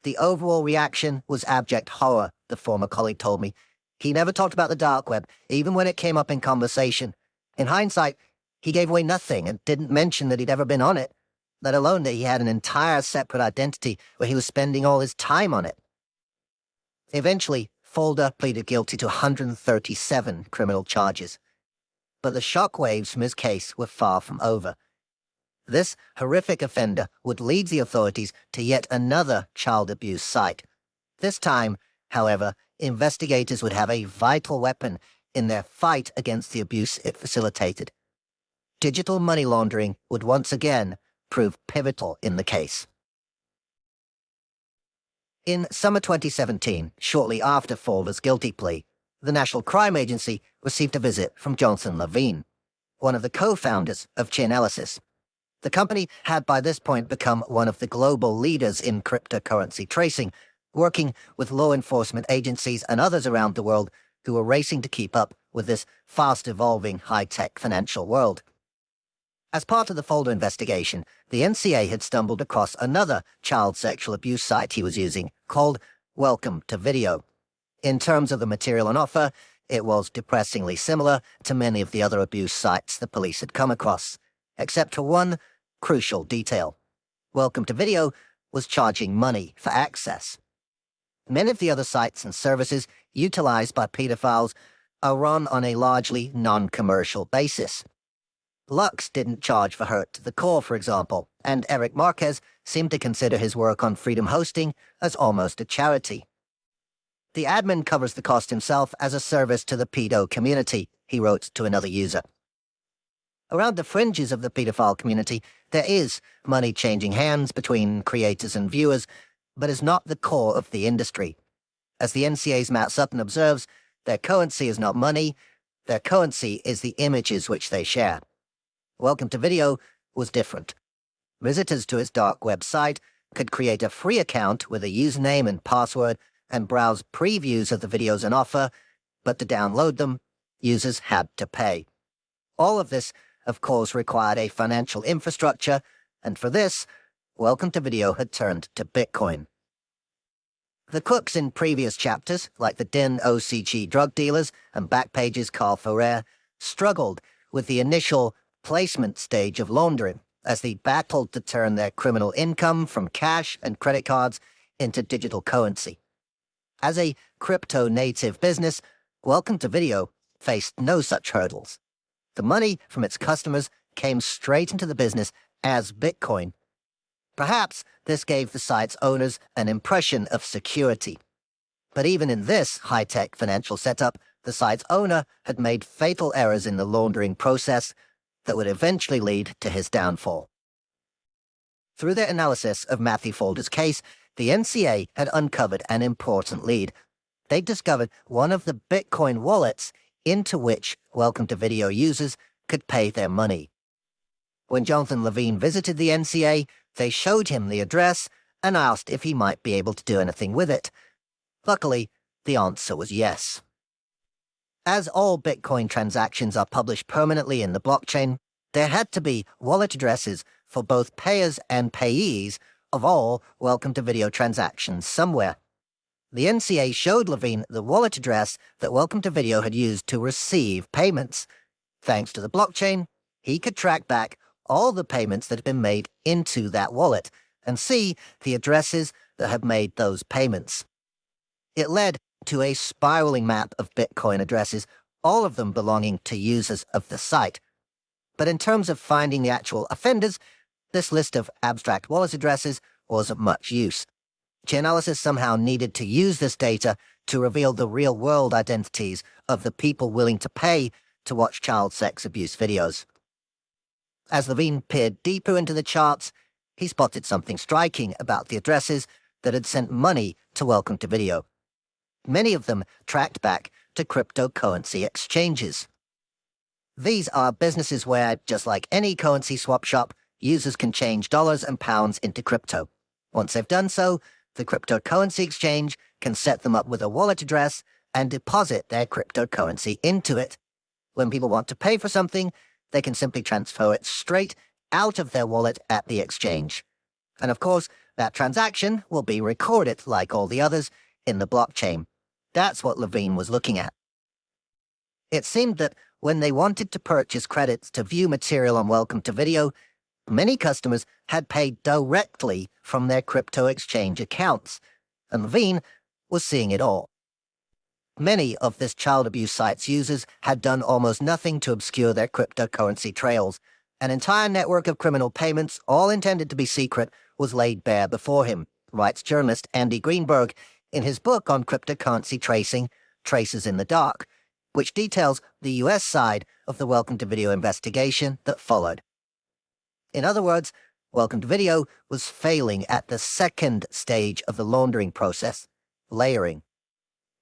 The overall reaction was abject horror, the former colleague told me. He never talked about the dark web, even when it came up in conversation. In hindsight, he gave away nothing and didn't mention that he'd ever been on it, let alone that he had an entire separate identity where he was spending all his time on it. Eventually, Folder pleaded guilty to 137 criminal charges. But the shockwaves from his case were far from over. This horrific offender would lead the authorities to yet another child abuse site. This time, however, investigators would have a vital weapon in their fight against the abuse it facilitated. Digital money laundering would once again prove pivotal in the case. In summer 2017, shortly after Folder's guilty plea, the National Crime Agency received a visit from Jonathan Levine, one of the co-founders of Chainalysis. The company had by this point become one of the global leaders in cryptocurrency tracing, working with law enforcement agencies and others around the world who were racing to keep up with this fast-evolving high-tech financial world. As part of the Folder investigation, the NCA had stumbled across another child sexual abuse site he was using, called Welcome to Video. In terms of the material on offer, it was depressingly similar to many of the other abuse sites the police had come across, except for one crucial detail. Welcome to Video was charging money for access. Many of the other sites and services utilized by pedophiles are run on a largely non-commercial basis. Lux didn't charge for Hurt to the Core, for example, and Eric Marquez seemed to consider his work on Freedom Hosting as almost a charity. The admin covers the cost himself as a service to the pedo community, he wrote to another user. Around the fringes of the pedophile community, there is money changing hands between creators and viewers, but is not the core of the industry. As the NCA's Matt Sutton observes, their currency is not money, their currency is the images which they share. Welcome to Video was different. Visitors to its dark website could create a free account with a username and password and browse previews of the videos on offer, but to download them, users had to pay. All of this, of course, required a financial infrastructure, and for this, Welcome to Video had turned to Bitcoin. The crooks in previous chapters, like the Din OCG drug dealers and Backpage's Carl Ferrer, struggled with the initial placement stage of laundering as they battled to turn their criminal income from cash and credit cards into digital currency. As a crypto-native business, Welcome to Video faced no such hurdles. The money from its customers came straight into the business as Bitcoin. Perhaps this gave the site's owners an impression of security. But even in this high-tech financial setup, the site's owner had made fatal errors in the laundering process that would eventually lead to his downfall. Through their analysis of Matthew Folder's case, the NCA had uncovered an important lead. They'd discovered one of the Bitcoin wallets into which Welcome to Video users could pay their money. When Jonathan Levine visited the NCA, they showed him the address and asked if he might be able to do anything with it. Luckily, the answer was yes. As all Bitcoin transactions are published permanently in the blockchain, there had to be wallet addresses for both payers and payees of all Welcome to Video transactions somewhere. The NCA showed Levine the wallet address that Welcome to Video had used to receive payments. Thanks to the blockchain, he could track back all the payments that had been made into that wallet and see the addresses that had made those payments. It led to a spiraling map of Bitcoin addresses, all of them belonging to users of the site. But in terms of finding the actual offenders, This list of abstract wallet addresses was of much use. Chainalysis somehow needed to use this data to reveal the real-world identities of the people willing to pay to watch child sex abuse videos. As Levine peered deeper into the charts, he spotted something striking about the addresses that had sent money to Welcome to Video. Many of them tracked back to cryptocurrency exchanges. These are businesses where, just like any currency swap shop, users can change dollars and pounds into crypto. Once they've done so, the cryptocurrency exchange can set them up with a wallet address and deposit their cryptocurrency into it. When people want to pay for something, they can simply transfer it straight out of their wallet at the exchange. And of course, that transaction will be recorded, like all the others, in the blockchain. That's what Levine was looking at. It seemed that when they wanted to purchase credits to view material on Welcome to Video, many customers had paid directly from their crypto exchange accounts, and Levine was seeing it all. Many of this child abuse site's users had done almost nothing to obscure their cryptocurrency trails. An entire network of criminal payments, all intended to be secret, was laid bare before him, writes journalist Andy Greenberg in his book on cryptocurrency tracing, Traces in the Dark, which details the U.S. side of the Welcome to Video investigation that followed. In other words, Welcome to Video was failing at the second stage of the laundering process, layering.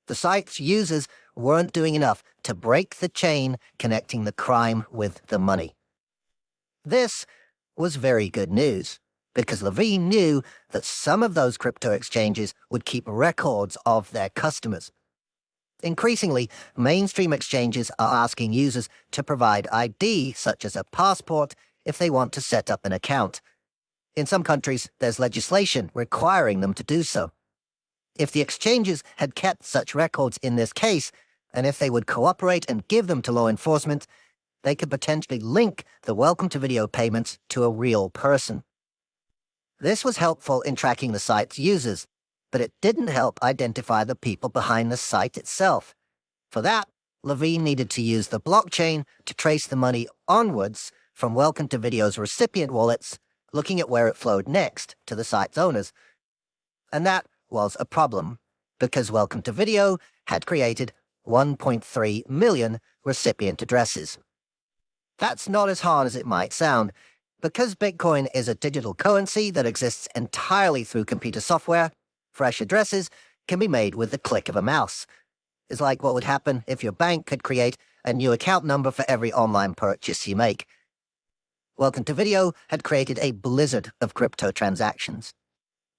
The site's users weren't doing enough to break the chain connecting the crime with the money. This was very good news, because Levine knew that some of those crypto exchanges would keep records of their customers. Increasingly, mainstream exchanges are asking users to provide ID, such as a passport, if they want to set up an account. In some countries, there's legislation requiring them to do so. If the exchanges had kept such records in this case, and if they would cooperate and give them to law enforcement, they could potentially link the Welcome to Video payments to a real person. This was helpful in tracking the site's users, but it didn't help identify the people behind the site itself. For that, Levine needed to use the blockchain to trace the money onwards from Welcome to Video's recipient wallets, looking at where it flowed next to the site's owners. And that was a problem, because Welcome to Video had created 1.3 million recipient addresses. That's not as hard as it might sound. Because Bitcoin is a digital currency that exists entirely through computer software, fresh addresses can be made with the click of a mouse. It's like what would happen if your bank could create a new account number for every online purchase you make. Welcome to Video had created a blizzard of crypto transactions.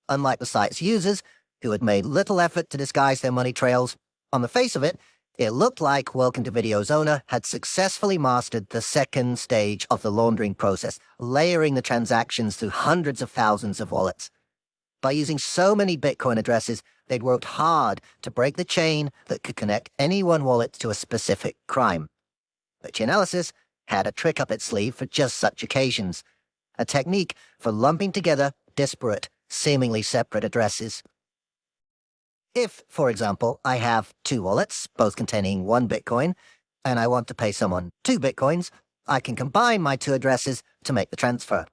Unlike the site's users, who had made little effort to disguise their money trails, on the face of it, it looked like Welcome to Video's owner had successfully mastered the second stage of the laundering process, layering the transactions through hundreds of thousands of wallets. By using so many Bitcoin addresses, they'd worked hard to break the chain that could connect any one wallet to a specific crime. But Chainalysis had a trick up its sleeve for just such occasions, a technique for lumping together disparate, seemingly separate addresses. If, for example, I have two wallets, both containing 1 Bitcoin, and I want to pay someone 2 Bitcoins, I can combine my 2 addresses to make the transfer.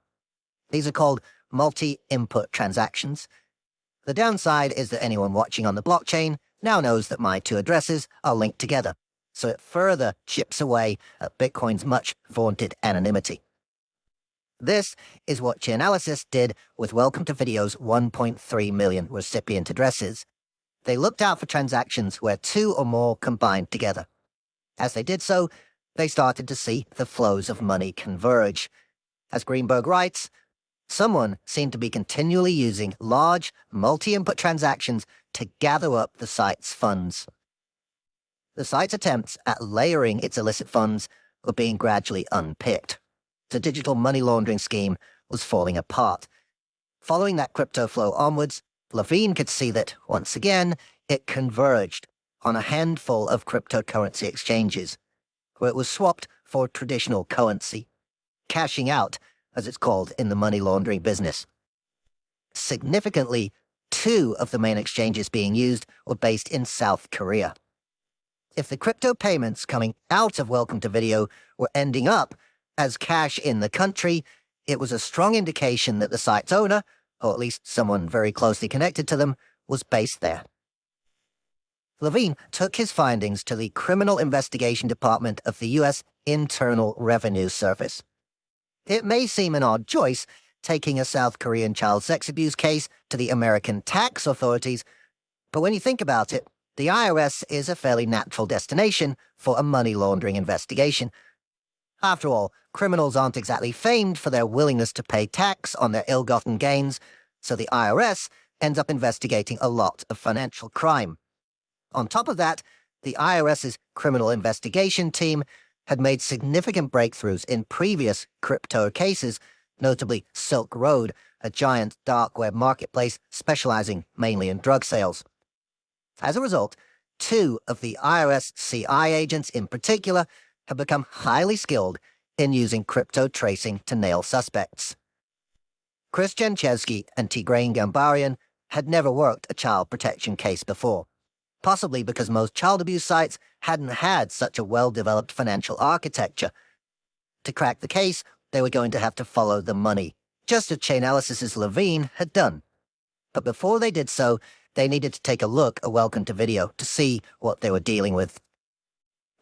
These are called multi-input transactions. The downside is that anyone watching on the blockchain now knows that my 2 addresses are linked together, so it further chips away at Bitcoin's much vaunted anonymity. This is what Chainalysis did with Welcome to Video's 1.3 million recipient addresses. They looked out for transactions where 2 or more combined together. As they did so, they started to see the flows of money converge. As Greenberg writes, someone seemed to be continually using large, multi-input transactions to gather up the site's funds. The site's attempts at layering its illicit funds were being gradually unpicked. The digital money laundering scheme was falling apart. Following that crypto flow onwards, Levine could see that, once again, it converged on a handful of cryptocurrency exchanges, where it was swapped for traditional currency, cashing out, as it's called in the money laundering business. Significantly, 2 of the main exchanges being used were based in South Korea. If the crypto payments coming out of Welcome to Video were ending up as cash in the country, it was a strong indication that the site's owner, or at least someone very closely connected to them, was based there. Levine took his findings to the Criminal Investigation Department of the U.S. Internal Revenue Service. It may seem an odd choice, taking a South Korean child sex abuse case to the American tax authorities, but when you think about it, the IRS is a fairly natural destination for a money laundering investigation. After all, criminals aren't exactly famed for their willingness to pay tax on their ill-gotten gains, so the IRS ends up investigating a lot of financial crime. On top of that, the IRS's criminal investigation team had made significant breakthroughs in previous crypto cases, notably Silk Road, a giant dark web marketplace specializing mainly in drug sales. As a result, 2 of the IRS CI agents in particular have become highly skilled in using crypto tracing to nail suspects. Chris Janchevsky and Tigrain Gambarian had never worked a child protection case before, possibly because most child abuse sites hadn't had such a well-developed financial architecture. To crack the case, they were going to have to follow the money, just as Chainalysis' Levine had done. But before they did so, they needed to take a look at Welcome to Video to see what they were dealing with.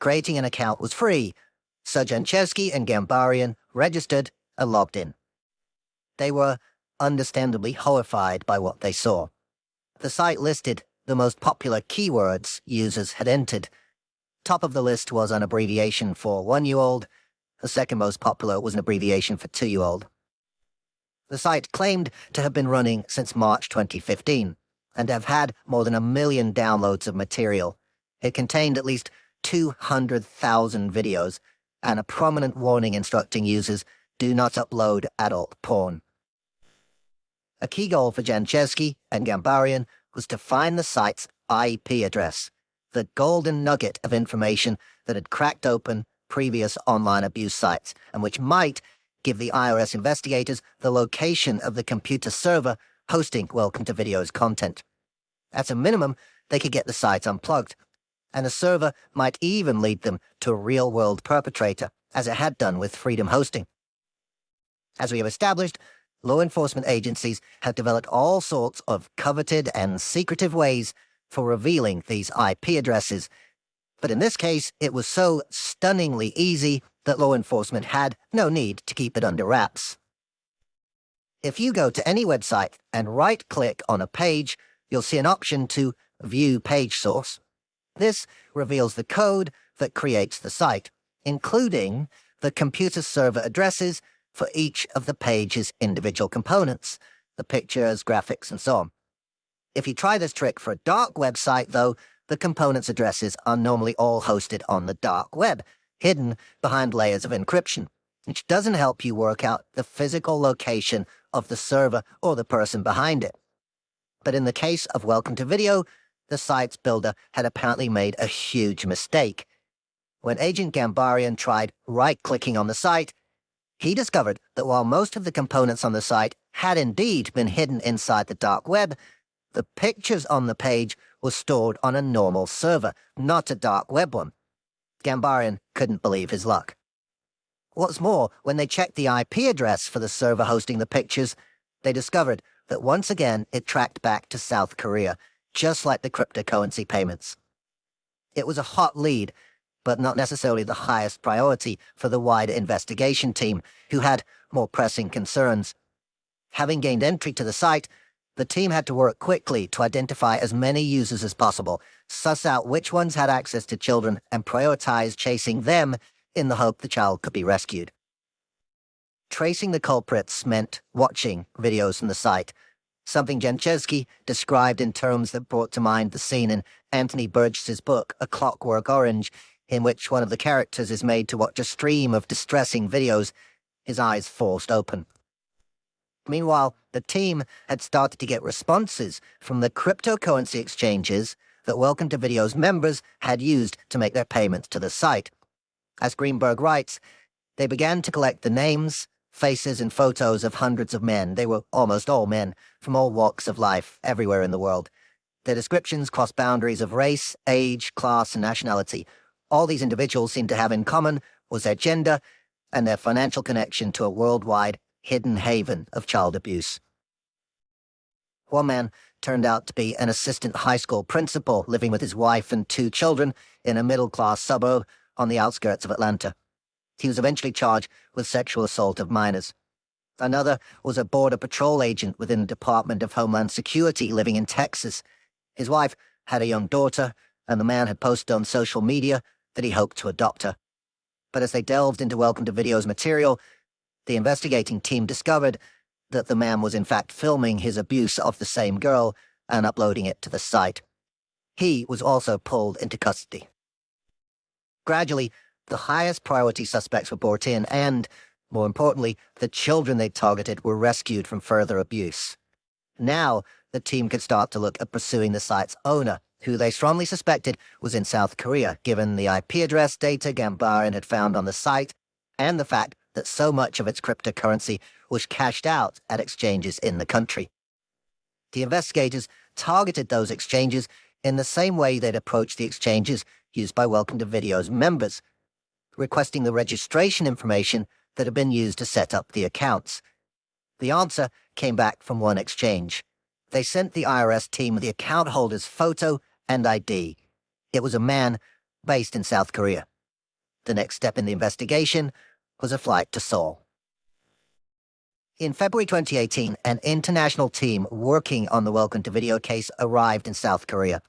Creating an account was free, so Janchevsky and Gambarian registered and logged in. They were understandably horrified by what they saw. The site listed the most popular keywords users had entered. Top of the list was an abbreviation for 1-year-old. The second most popular was an abbreviation for 2-year-old. The site claimed to have been running since March 2015 and have had more than 1 million downloads of material. It contained at least 200,000 videos and a prominent warning instructing users do not upload adult porn. A key goal for Janchevsky and Gambarian was to find the site's IP address, the golden nugget of information that had cracked open previous online abuse sites and which might give the IRS investigators the location of the computer server hosting Welcome to Video's content. At a minimum, they could get the site unplugged, and the server might even lead them to a real-world perpetrator, as it had done with Freedom Hosting. As we have established, law enforcement agencies have developed all sorts of coveted and secretive ways for revealing these IP addresses, but in this case, it was so stunningly easy that law enforcement had no need to keep it under wraps. If you go to any website and right-click on a page, you'll see an option to View Page Source. This reveals the code that creates the site, including the computer server addresses for each of the page's individual components, the pictures, graphics, and so on. If you try this trick for a dark website, though, the components' addresses are normally all hosted on the dark web, hidden behind layers of encryption, which doesn't help you work out the physical location of the server or the person behind it. But in the case of Welcome to Video, the site's builder had apparently made a huge mistake. When Agent Gambarian tried right-clicking on the site, he discovered that while most of the components on the site had indeed been hidden inside the dark web, the pictures on the page were stored on a normal server, not a dark web one. Gambarian couldn't believe his luck. What's more, when they checked the IP address for the server hosting the pictures, they discovered that once again it tracked back to South Korea, just like the cryptocurrency payments. It was a hot lead, but not necessarily the highest priority for the wider investigation team, who had more pressing concerns. Having gained entry to the site, the team had to work quickly to identify as many users as possible, suss out which ones had access to children, and prioritize chasing them in the hope the child could be rescued. Tracing the culprits meant watching videos from the site, something Janchevsky described in terms that brought to mind the scene in Anthony Burgess's book, A Clockwork Orange, in which one of the characters is made to watch a stream of distressing videos, his eyes forced open. Meanwhile, the team had started to get responses from the cryptocurrency exchanges that Welcome to Video's members had used to make their payments to the site. As Greenberg writes, they began to collect the names, faces, and photos of hundreds of men. They were almost all men, from all walks of life, everywhere in the world. Their descriptions crossed boundaries of race, age, class, and nationality. All these individuals seemed to have in common was their gender and their financial connection to a worldwide hidden haven of child abuse. One man turned out to be an assistant high school principal living with his wife and 2 children in a middle-class suburb on the outskirts of Atlanta. He was eventually charged with sexual assault of minors. Another was a Border Patrol agent within the Department of Homeland Security living in Texas. His wife had a young daughter, and the man had posted on social media that he hoped to adopt her. But as they delved into Welcome to Video's material, the investigating team discovered that the man was in fact filming his abuse of the same girl and uploading it to the site. He was also pulled into custody. Gradually, the highest priority suspects were brought in and, more importantly, the children they targeted were rescued from further abuse. Now, the team could start to look at pursuing the site's owner, who they strongly suspected was in South Korea, given the IP address data Gambarian had found on the site and the fact that so much of its cryptocurrency was cashed out at exchanges in the country. The investigators targeted those exchanges in the same way they'd approached the exchanges used by Welcome to Video's members, requesting the registration information that had been used to set up the accounts. The answer came back from one exchange. They sent the IRS team the account holder's photo and ID. It was a man based in South Korea. The next step in the investigation was a flight to Seoul. In February 2018, an international team working on the Welcome to Video case arrived in South Korea.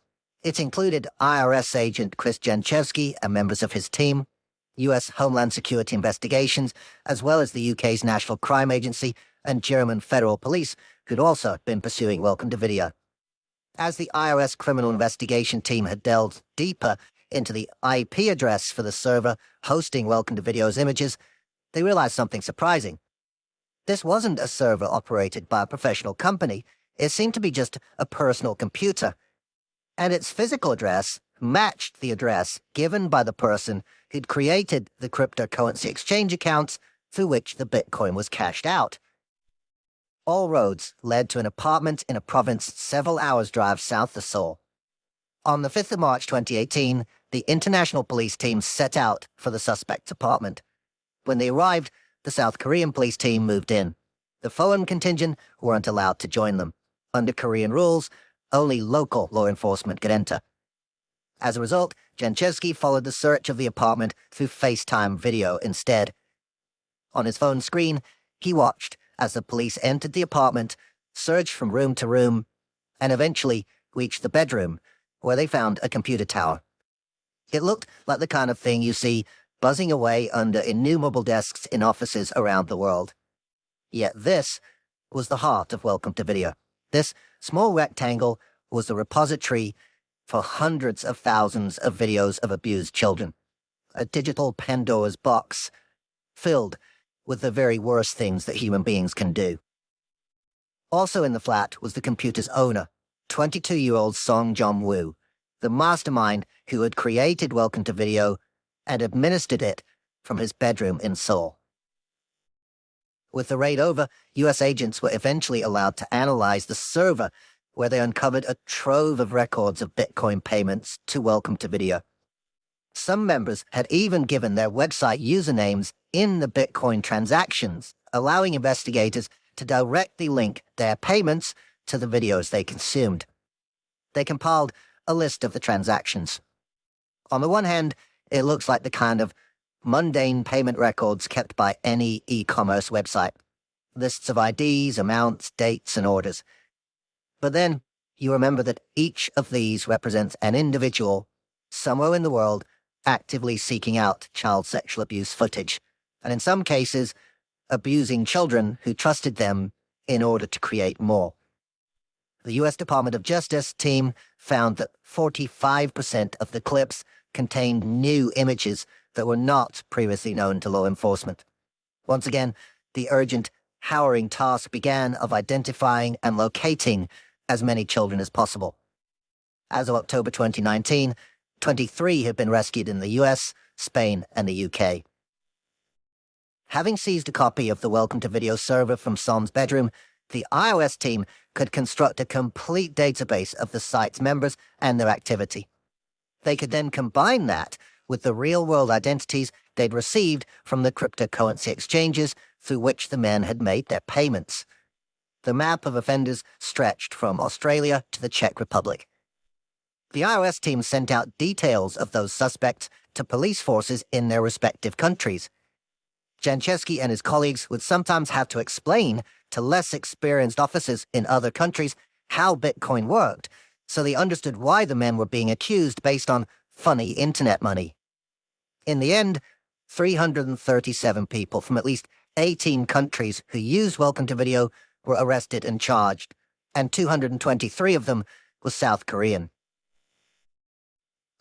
It included IRS agent Chris Janchevsky and members of his team, U.S. Homeland Security Investigations, as well as the UK's National Crime Agency and German Federal Police, who'd also been pursuing Welcome to Video. As the IRS criminal investigation team had delved deeper into the IP address for the server hosting Welcome to Video's images, they realized something surprising. This wasn't a server operated by a professional company. It seemed to be just a personal computer. And its physical address matched the address given by the person who'd created the cryptocurrency exchange accounts through which the Bitcoin was cashed out. All roads led to an apartment in a province several hours' drive south of Seoul. On the 5th of March 2018, the international police team set out for the suspect's apartment. When they arrived, the South Korean police team moved in. The foreign contingent weren't allowed to join them. Under Korean rules, only local law enforcement could enter. As a result, Janchevsky followed the search of the apartment through FaceTime video instead. On his phone screen, he watched as the police entered the apartment, searched from room to room, and eventually reached the bedroom, where they found a computer tower. It looked like the kind of thing you see buzzing away under innumerable desks in offices around the world. Yet this was the heart of Welcome to Video. This small rectangle was the repository for hundreds of thousands of videos of abused children. A digital Pandora's box filled with the very worst things that human beings can do. Also in the flat was the computer's owner, 22-year-old Song Jong-woo, the mastermind who had created Welcome to Video and administered it from his bedroom in Seoul. With the raid over, U.S. agents were eventually allowed to analyze the server, where they uncovered a trove of records of Bitcoin payments to Welcome to Video. Some members had even given their website usernames in the Bitcoin transactions, allowing investigators to directly link their payments to the videos they consumed. They compiled a list of the transactions. On the one hand, it looks like the kind of mundane payment records kept by any e-commerce website. Lists of IDs, amounts, dates, and orders. But then you remember that each of these represents an individual, somewhere in the world, actively seeking out child sexual abuse footage, and in some cases, abusing children who trusted them in order to create more. The U.S. Department of Justice team found that 45% of the clips contained new images that were not previously known to law enforcement. Once again, the urgent, harrowing task began of identifying and locating as many children as possible. As of October 2019, 23 had been rescued in the US, Spain, and the UK. Having seized a copy of the Welcome to Video server from Som's bedroom, the iOS team could construct a complete database of the site's members and their activity. They could then combine that with the real-world identities they'd received from the cryptocurrency exchanges through which the men had made their payments. The map of offenders stretched from Australia to the Czech Republic. The IRS team sent out details of those suspects to police forces in their respective countries. Janczewski and his colleagues would sometimes have to explain to less experienced officers in other countries how Bitcoin worked, so they understood why the men were being accused based on funny internet money. In the end, 337 people from at least 18 countries who used Welcome to Video were arrested and charged, and 223 of them were South Korean.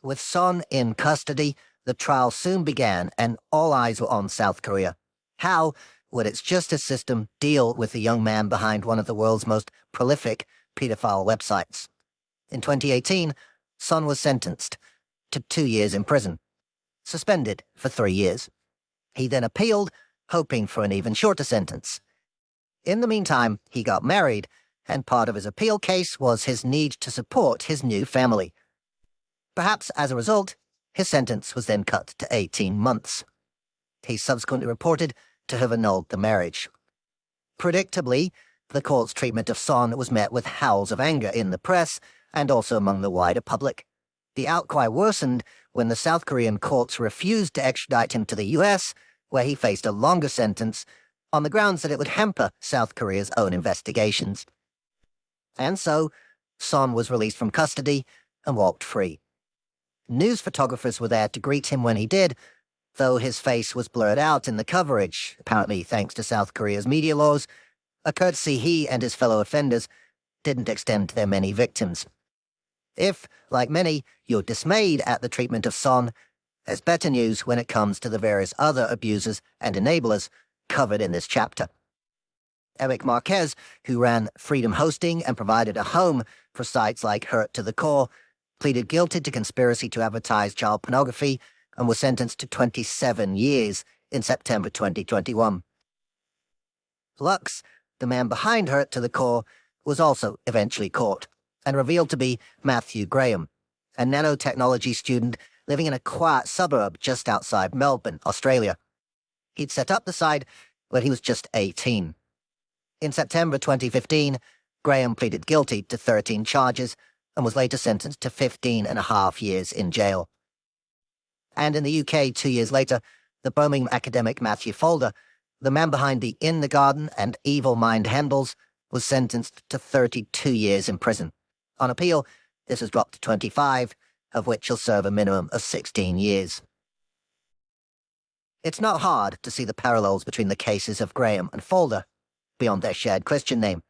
With Son in custody, the trial soon began, and all eyes were on South Korea. How would its justice system deal with the young man behind one of the world's most prolific pedophile websites? In 2018, Son was sentenced to 2 years in prison, suspended for 3 years. He then appealed, hoping for an even shorter sentence. In the meantime, he got married, and part of his appeal case was his need to support his new family. Perhaps as a result, his sentence was then cut to 18 months. He subsequently reported to have annulled the marriage. Predictably, the court's treatment of Son was met with howls of anger in the press and also among the wider public. The outcry worsened when the South Korean courts refused to extradite him to the US, where he faced a longer sentence, on the grounds that it would hamper South Korea's own investigations. And so, Son was released from custody and walked free. News photographers were there to greet him when he did, though his face was blurred out in the coverage, apparently thanks to South Korea's media laws, a courtesy he and his fellow offenders didn't extend to their many victims. If, like many, you're dismayed at the treatment of Son, there's better news when it comes to the various other abusers and enablers covered in this chapter. Eric Marquez, who ran Freedom Hosting and provided a home for sites like Hurt to the Core, pleaded guilty to conspiracy to advertise child pornography and was sentenced to 27 years in September 2021. Lux, the man behind Hurt to the Core, was also eventually caught and revealed to be Matthew Graham, a nanotechnology student living in a quiet suburb just outside Melbourne, Australia. He'd set up the site when he was just 18. In September 2015, Graham pleaded guilty to 13 charges and was later sentenced to 15.5 years in jail. And in the UK 2 years later, the Birmingham academic Matthew Folder, the man behind the In the Garden and Evil Mind handles, was sentenced to 32 years in prison. On appeal, this was dropped to 25, of which he'll serve a minimum of 16 years. It's not hard to see the parallels between the cases of Graham and Folder, beyond their shared Christian name.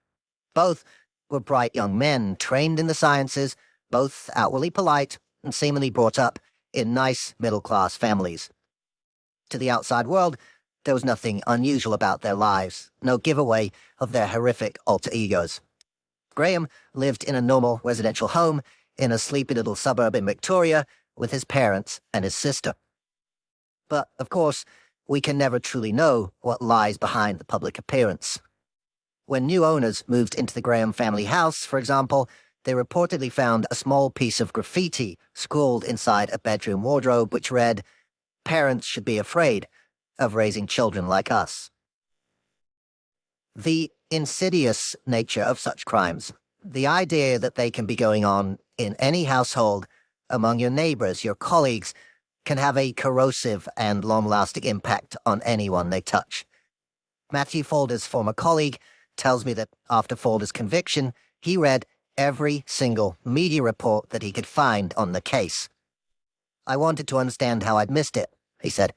Both were bright young men trained in the sciences, both outwardly polite and seemingly brought up in nice middle-class families. To the outside world, there was nothing unusual about their lives, no giveaway of their horrific alter egos. Graham lived in a normal residential home in a sleepy little suburb in Victoria with his parents and his sister. But, of course, we can never truly know what lies behind the public appearance. When new owners moved into the Graham family house, for example, they reportedly found a small piece of graffiti scrawled inside a bedroom wardrobe which read, "Parents should be afraid of raising children like us." The insidious nature of such crimes, the idea that they can be going on in any household, among your neighbors, your colleagues, can have a corrosive and long-lasting impact on anyone they touch. Matthew Folder's former colleague tells me that after Folder's conviction, he read every single media report that he could find on the case. "I wanted to understand how I'd missed it," he said.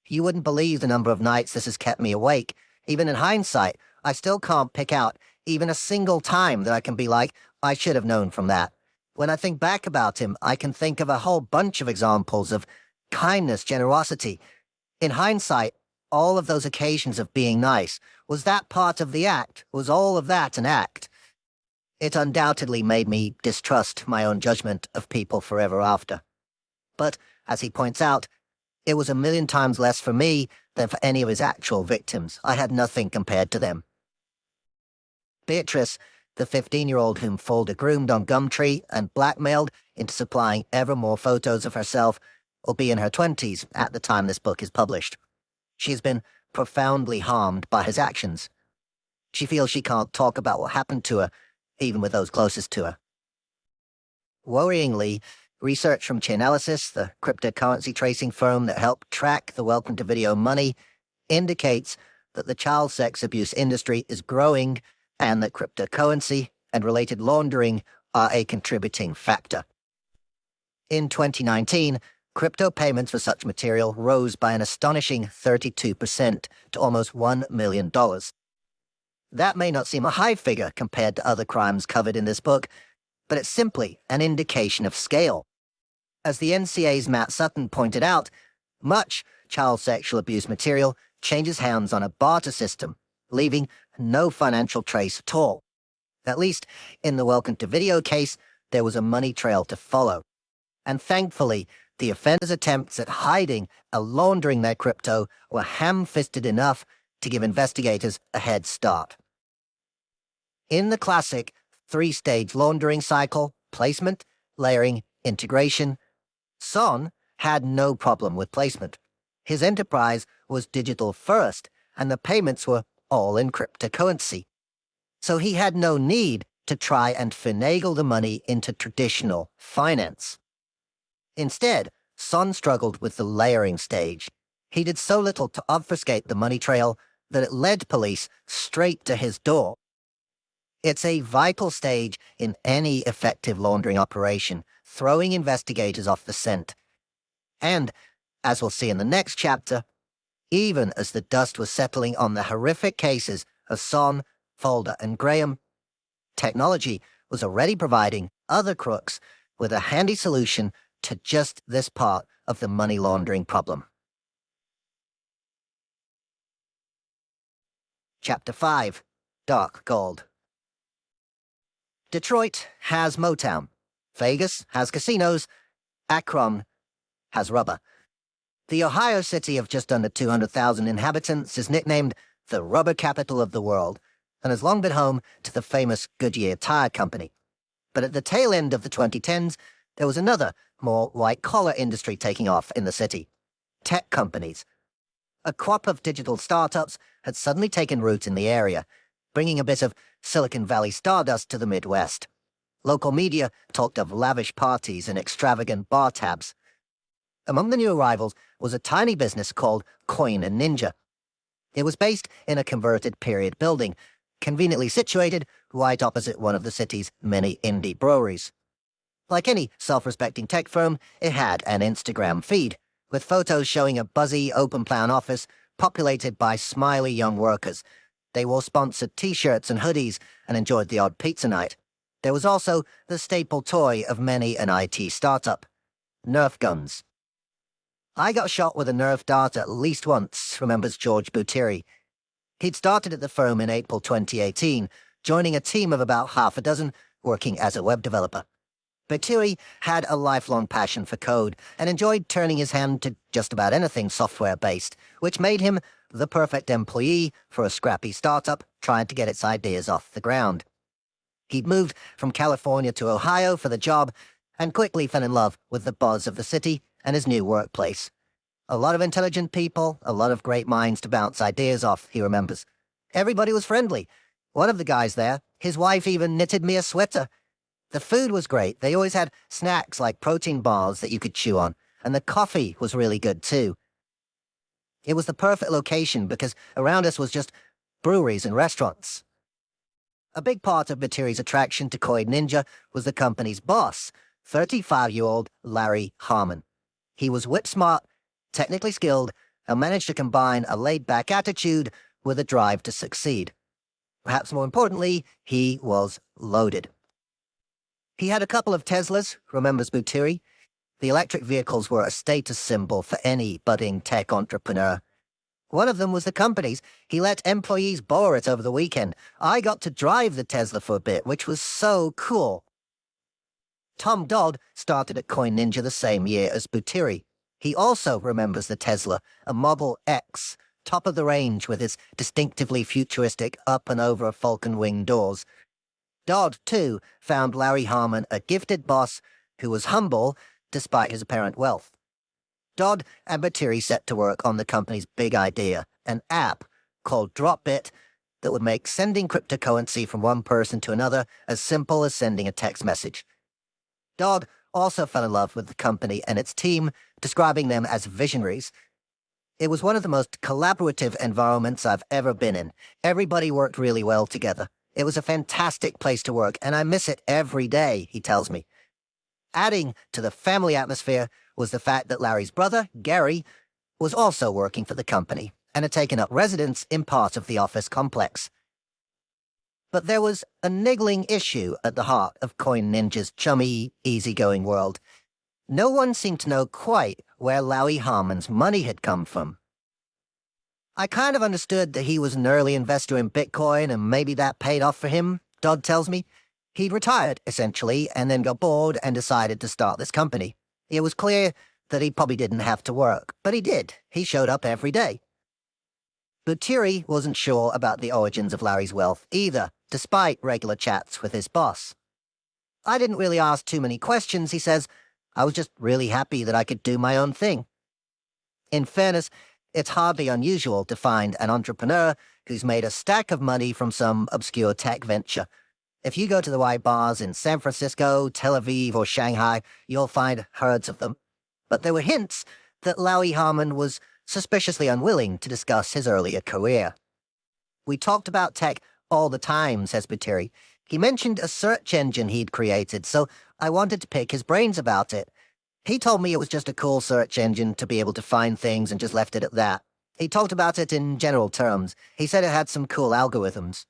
"You wouldn't believe the number of nights this has kept me awake. Even in hindsight, I still can't pick out even a single time that I can be like, I should have known from that. When I think back about him, I can think of a whole bunch of examples of kindness, generosity. In hindsight, all of those occasions of being nice, was that part of the act? Was all of that an act?" It undoubtedly made me distrust my own judgment of people forever after. But, as he points out, it was 1,000,000 times less for me than for any of his actual victims. I had nothing compared to them. Beatrice, the 15-year-old whom Folder groomed on Gumtree and blackmailed into supplying ever more photos of herself, will be in her 20s at the time this book is published. She has been profoundly harmed by his actions. She feels she can't talk about what happened to her, even with those closest to her. Worryingly, research from Chainalysis, the cryptocurrency tracing firm that helped track the Welcome to Video money, indicates that the child sex abuse industry is growing and that cryptocurrency and related laundering are a contributing factor. In 2019, crypto payments for such material rose by an astonishing 32% to almost $1 million. That may not seem a high figure compared to other crimes covered in this book, but it's simply an indication of scale. As the NCA's Matt Sutton pointed out, much child sexual abuse material changes hands on a barter system, leaving no financial trace at all. At least, in the Welcome to Video case, there was a money trail to follow. And thankfully, the offenders' attempts at hiding or laundering their crypto were ham-fisted enough to give investigators a head start. In the classic three-stage laundering cycle, placement, layering, integration, Son had no problem with placement. His enterprise was digital first, and the payments were all in cryptocurrency. So he had no need to try and finagle the money into traditional finance. Instead, Son struggled with the layering stage. He did so little to obfuscate the money trail that it led police straight to his door. It's a vital stage in any effective laundering operation, throwing investigators off the scent. And, as we'll see in the next chapter, even as the dust was settling on the horrific cases of Son, Folder, and Graham, technology was already providing other crooks with a handy solution to just this part of the money laundering problem. Chapter 5. Dark Gold. Detroit has Motown. Vegas has casinos. Akron has rubber. The Ohio city of just under 200,000 inhabitants is nicknamed the rubber capital of the world and has long been home to the famous Goodyear Tire Company. But at the tail end of the 2010s, there was another, more white-collar industry taking off in the city. Tech companies. A crop of digital startups had suddenly taken root in the area, bringing a bit of Silicon Valley stardust to the Midwest. Local media talked of lavish parties and extravagant bar tabs. Among the new arrivals was a tiny business called Coin & Ninja. It was based in a converted period building, conveniently situated right opposite one of the city's many indie breweries. Like any self-respecting tech firm, it had an Instagram feed, with photos showing a buzzy, open-plan office populated by smiley young workers. They wore sponsored T-shirts and hoodies and enjoyed the odd pizza night. There was also the staple toy of many an IT startup: Nerf guns. I got shot with a Nerf dart at least once, remembers George Buteri. He'd started at the firm in April 2018, joining a team of about half a dozen, working as a web developer. Buteri had a lifelong passion for code and enjoyed turning his hand to just about anything software-based, which made him the perfect employee for a scrappy startup trying to get its ideas off the ground. He'd moved from California to Ohio for the job and quickly fell in love with the buzz of the city and his new workplace. A lot of intelligent people, a lot of great minds to bounce ideas off, he remembers. Everybody was friendly. One of the guys there, his wife even knitted me a sweater. The food was great. They always had snacks like protein bars that you could chew on, and the coffee was really good too. It was the perfect location because around us was just breweries and restaurants. A big part of Buteri's attraction to Coin Ninja was the company's boss, 35-year-old Larry Harmon. He was whip-smart, technically skilled, and managed to combine a laid-back attitude with a drive to succeed. Perhaps more importantly, he was loaded. He had a couple of Teslas, remembers Buteri. The electric vehicles were a status symbol for any budding tech entrepreneur. One of them was the company's. He let employees borrow it over the weekend. I got to drive the Tesla for a bit, which was so cool. Tom Dodd started at Coin Ninja the same year as Buteri. He also remembers the Tesla, a Model X, top of the range with its distinctively futuristic up-and-over falcon wing doors. Dodd, too, found Larry Harmon a gifted boss who was humble despite his apparent wealth. Dodd and Buteri set to work on the company's big idea, an app called Dropbit that would make sending cryptocurrency from one person to another as simple as sending a text message. Dodd also fell in love with the company and its team, describing them as visionaries. It was one of the most collaborative environments I've ever been in. Everybody worked really well together. It was a fantastic place to work, and I miss it every day, he tells me. Adding to the family atmosphere was the fact that Larry's brother, Gary, was also working for the company and had taken up residence in part of the office complex. But there was a niggling issue at the heart of Coin Ninja's chummy, easygoing world. No one seemed to know quite where Larry Harmon's money had come from. I kind of understood that he was an early investor in Bitcoin and maybe that paid off for him, Dodd tells me. He'd retired, essentially, and then got bored and decided to start this company. It was clear that he probably didn't have to work, but he did. He showed up every day. But Thierry wasn't sure about the origins of Larry's wealth either, despite regular chats with his boss. I didn't really ask too many questions, he says. I was just really happy that I could do my own thing. In fairness, it's hardly unusual to find an entrepreneur who's made a stack of money from some obscure tech venture. If you go to the wine bars in San Francisco, Tel Aviv, or Shanghai, you'll find herds of them. But there were hints that Larry Harmon was suspiciously unwilling to discuss his earlier career. We talked about tech all the time, says Thierry. He mentioned a search engine he'd created, so I wanted to pick his brains about it. He told me it was just a cool search engine to be able to find things and just left it at that. He talked about it in general terms. He said it had some cool algorithms.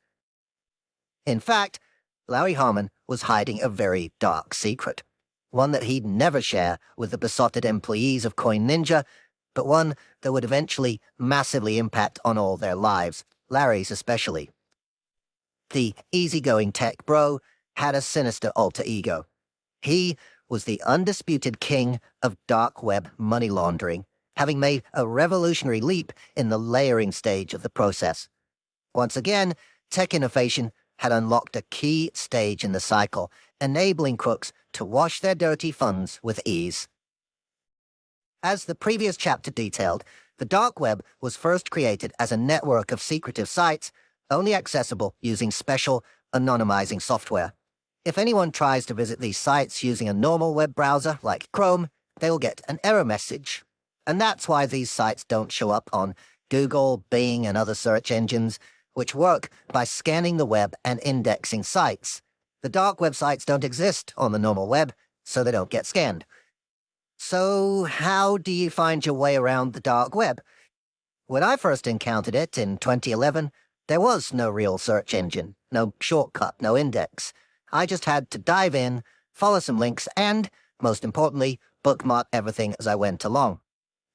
In fact, Larry Harmon was hiding a very dark secret. One that he'd never share with the besotted employees of Coin Ninja, but one that would eventually massively impact on all their lives, Larry's especially. The easygoing tech bro had a sinister alter ego. He was the undisputed king of dark web money laundering, having made a revolutionary leap in the layering stage of the process. Once again, tech innovation had unlocked a key stage in the cycle, enabling crooks to wash their dirty funds with ease. As the previous chapter detailed, the dark web was first created as a network of secretive sites, only accessible using special anonymizing software. If anyone tries to visit these sites using a normal web browser like Chrome, they will get an error message. And that's why these sites don't show up on Google, Bing, and other search engines, which work by scanning the web and indexing sites. The dark websites don't exist on the normal web, so they don't get scanned. So how do you find your way around the dark web? When I first encountered it in 2011, there was no real search engine, no shortcut, no index. I just had to dive in, follow some links, and, most importantly, bookmark everything as I went along.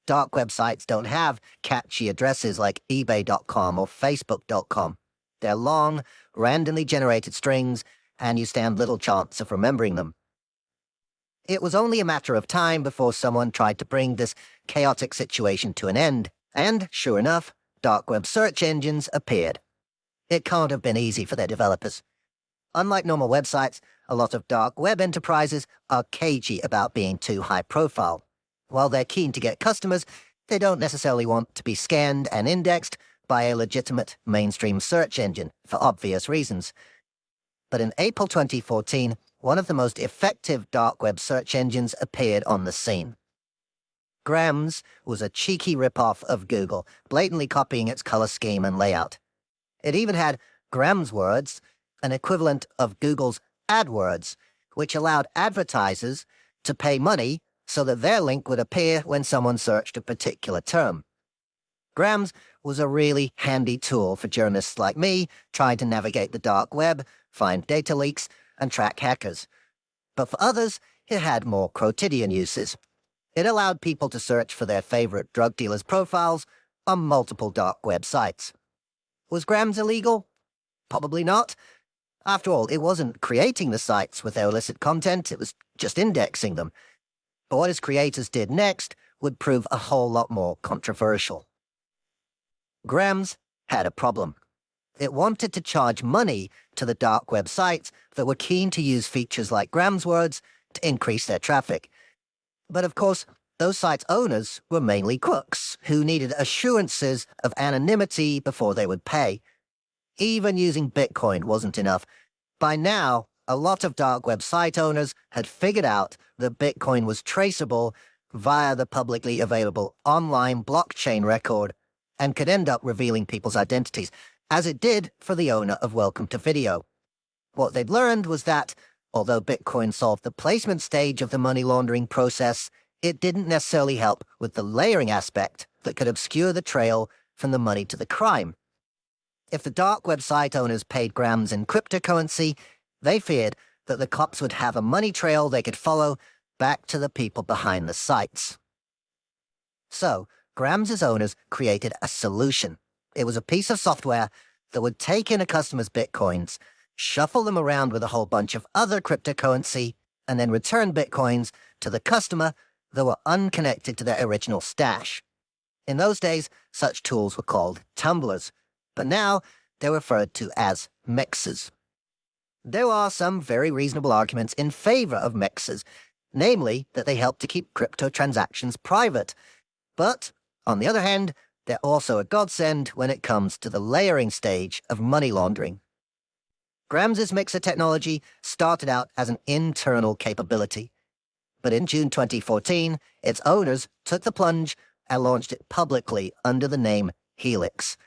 Dark websites don't have catchy addresses like eBay.com or Facebook.com. They're long, randomly generated strings, and you stand little chance of remembering them. It was only a matter of time before someone tried to bring this chaotic situation to an end, and, sure enough, dark web search engines appeared. It can't have been easy for their developers. Unlike normal websites, a lot of dark web enterprises are cagey about being too high profile. While they're keen to get customers, they don't necessarily want to be scanned and indexed by a legitimate mainstream search engine for obvious reasons. But in April 2014, one of the most effective dark web search engines appeared on the scene. Grams was a cheeky ripoff of Google, blatantly copying its color scheme and layout. It even had Grams words, an equivalent of Google's AdWords, which allowed advertisers to pay money so that their link would appear when someone searched a particular term. Grams was a really handy tool for journalists like me trying to navigate the dark web, find data leaks, and track hackers. But for others, it had more quotidian uses. It allowed people to search for their favorite drug dealers' profiles on multiple dark web sites. Was Grams illegal? Probably not. After all, it wasn't creating the sites with their illicit content, it was just indexing them. But what its creators did next would prove a whole lot more controversial. Grams had a problem. It wanted to charge money to the dark web sites that were keen to use features like Grams words to increase their traffic. But of course, Those sites' owners were mainly crooks who needed assurances of anonymity before they would pay. Even using Bitcoin wasn't enough. By now, a lot of dark web site owners had figured out that Bitcoin was traceable via the publicly available online blockchain record and could end up revealing people's identities, as it did for the owner of Welcome to Video. What they'd learned was that, although Bitcoin solved the placement stage of the money laundering process, it didn't necessarily help with the layering aspect that could obscure the trail from the money to the crime. If the dark website owners paid grams in cryptocurrency, they feared that the cops would have a money trail they could follow back to the people behind the sites. So, Grams' owners created a solution. It was a piece of software that would take in a customer's bitcoins, shuffle them around with a whole bunch of other cryptocurrency, and then return bitcoins to the customer that were unconnected to their original stash. In those days, such tools were called tumblers, but now they're referred to as mixers. There are some very reasonable arguments in favor of mixers, namely that they help to keep crypto transactions private. But, on the other hand, they're also a godsend when it comes to the layering stage of money laundering. Grams' mixer technology started out as an internal capability. But in June 2014, its owners took the plunge and launched it publicly under the name Helix.